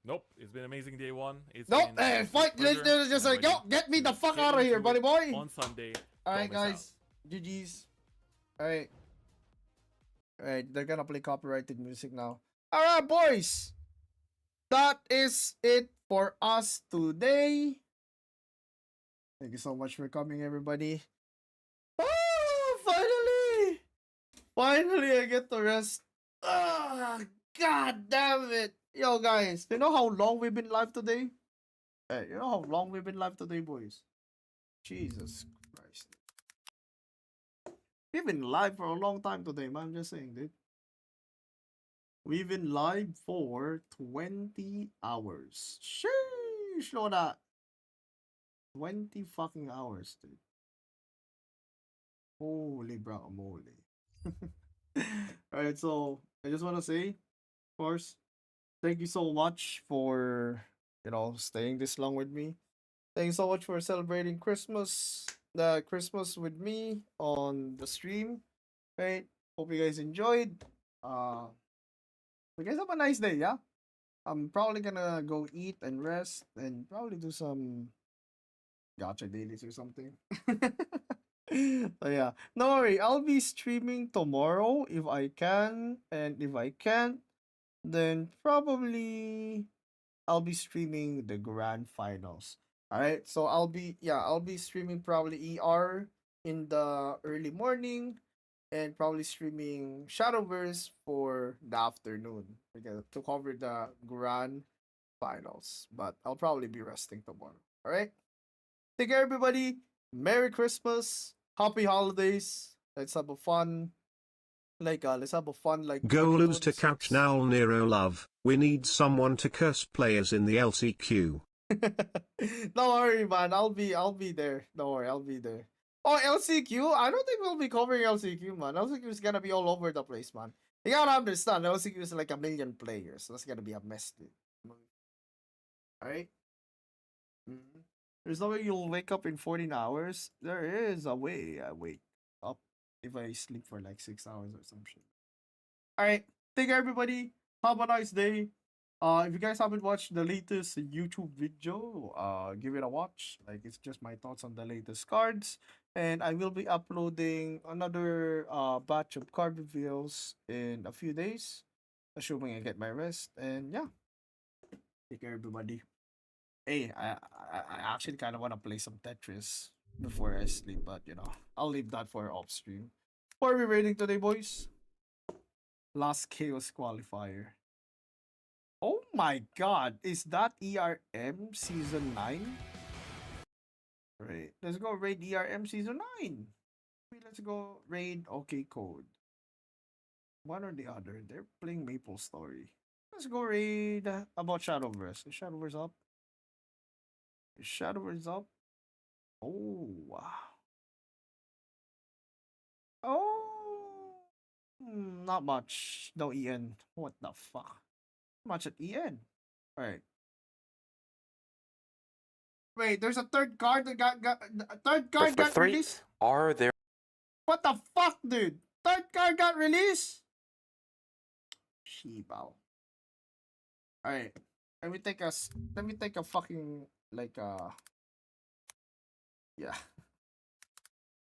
Nope, it's been amazing day 1. It's
Nope,
been
hey,
a
fight.
pleasure,
Let's just
and
like,
I'm
yo,
ready
get me
to
the fuck
get
out of here,
into
buddy
it
boy.
on Sunday.
Alright,
Don't miss
guys. GG's. Alright. Alright, they're gonna play copyrighted music now. Alright, boys. That is it for us today. Thank you so much for coming, everybody. Oh, finally! Finally, I get to rest. Ah, god damn it. Yo, guys, you know how long we've been live today? Hey, you know how long we've been live today, boys? Jesus Christ. We've been live for a long time today, man. I'm just saying, dude. We've been live for 20 hours. Sheesh, look at that. 20 fucking hours, dude. Holy bro, moly. Alright, so I just want to say, of course, thank you so much for, staying this long with me. Thank you so much for celebrating Christmas with me on the stream. Right? Hope you guys enjoyed. You guys have a nice day, yeah? I'm probably gonna go eat and rest and probably do some gacha dailies or something. So yeah, no worry. I'll be streaming tomorrow if I can, and if I can't, then probably I'll be streaming the grand finals. All right, so I'll be streaming probably ER in the early morning, and probably streaming Shadowverse for the afternoon to cover the grand finals. But I'll probably be resting tomorrow. All right, take care, everybody. Merry Christmas, Happy Holidays. Let's have a fun. Let's have a fun
Go lose to
2026.
Couch now, Nero Love. We need someone to curse players in the LCQ.
Don't worry, man. I'll be there. Don't worry, I'll be there. Oh, LCQ? I don't think we'll be covering LCQ, man. LCQ is gonna be all over the place, man. You gotta understand, LCQ is like 1,000,000 players. So that's gonna be a mess, dude. Alright? There's no way you'll wake up in 14 hours. There is a way I wake up if I sleep for like 6 hours or some shit. Alright. Take care, everybody. Have a nice day. If you guys haven't watched the latest YouTube video, give it a watch. Like, it's just my thoughts on the latest cards. And I will be uploading another batch of card reveals in a few days, assuming I get my rest. And yeah, take care, everybody. Hey, I actually kind of want to play some Tetris before I sleep, but I'll leave that for off stream. What are we rating today, boys? Last Chaos Qualifier. Oh my god, is that ERM Season 9? Right, let's go raid ERM Season 9. Let's go raid OK Code. One or the other. They're playing Maple Story. Let's go raid about Shadowverse. Is Shadowverse up? Is Shadowverse up? Oh, wow. Oh, not much. No EN. What the fuck? Much at EN. Alright. Wait, there's a third card that got
For
released?
are there
What the fuck, dude? Third card got released? Sheepow. Alright. Let me take a fucking like yeah.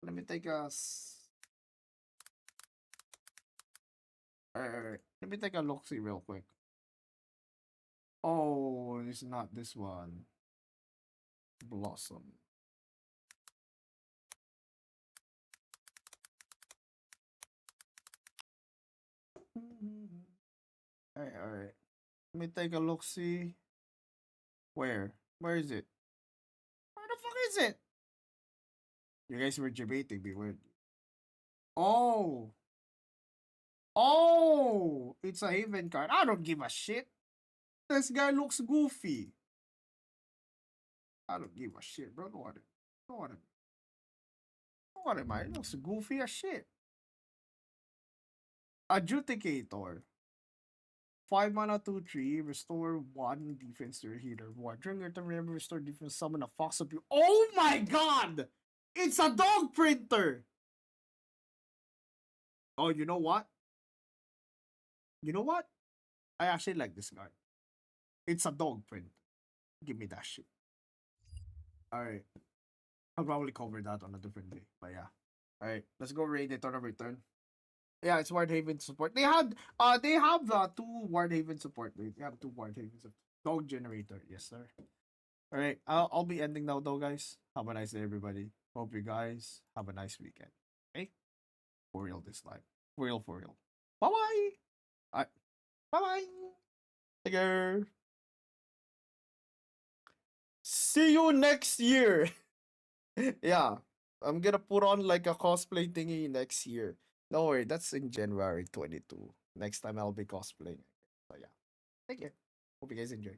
Let me take a alright. Let me take a look-see real quick. Oh, it's not this one. Blossom. Alright. Let me take a look-see. Where? Where is it? Where the fuck is it? You guys were debating me, weren't you? Oh! Oh! It's a Haven card. I don't give a shit. This guy looks goofy. I don't give a shit, bro. Know what am I? It looks goofy as shit. Adjudicator. 5 mana, 2/3. Restore 1 defense to your healer. 1. During your turn, remember, restore defense, summon a fox of you. Oh my god! It's a dog printer! Oh, you know what? You know what? I actually like this card. It's a dog print. Give me that shit. Alright. I'll probably cover that on a different day. But yeah. Alright. Let's go raid it on a return. Yeah, it's Wardhaven support. They have 2 Wardhaven support. They have 2 Wardhaven support. Dog generator. Yes, sir. Alright. I'll be ending now though, guys. Have a nice day, everybody. Hope you guys have a nice weekend. Okay? For real this time. For real, for real. Bye-bye. Alright. Bye-bye. Take care. See you next year. Yeah. I'm gonna put on like a cosplay thingy next year. Don't worry, that's in January 22. Next time I'll be cosplaying. So yeah. Take care. Hope you guys enjoy.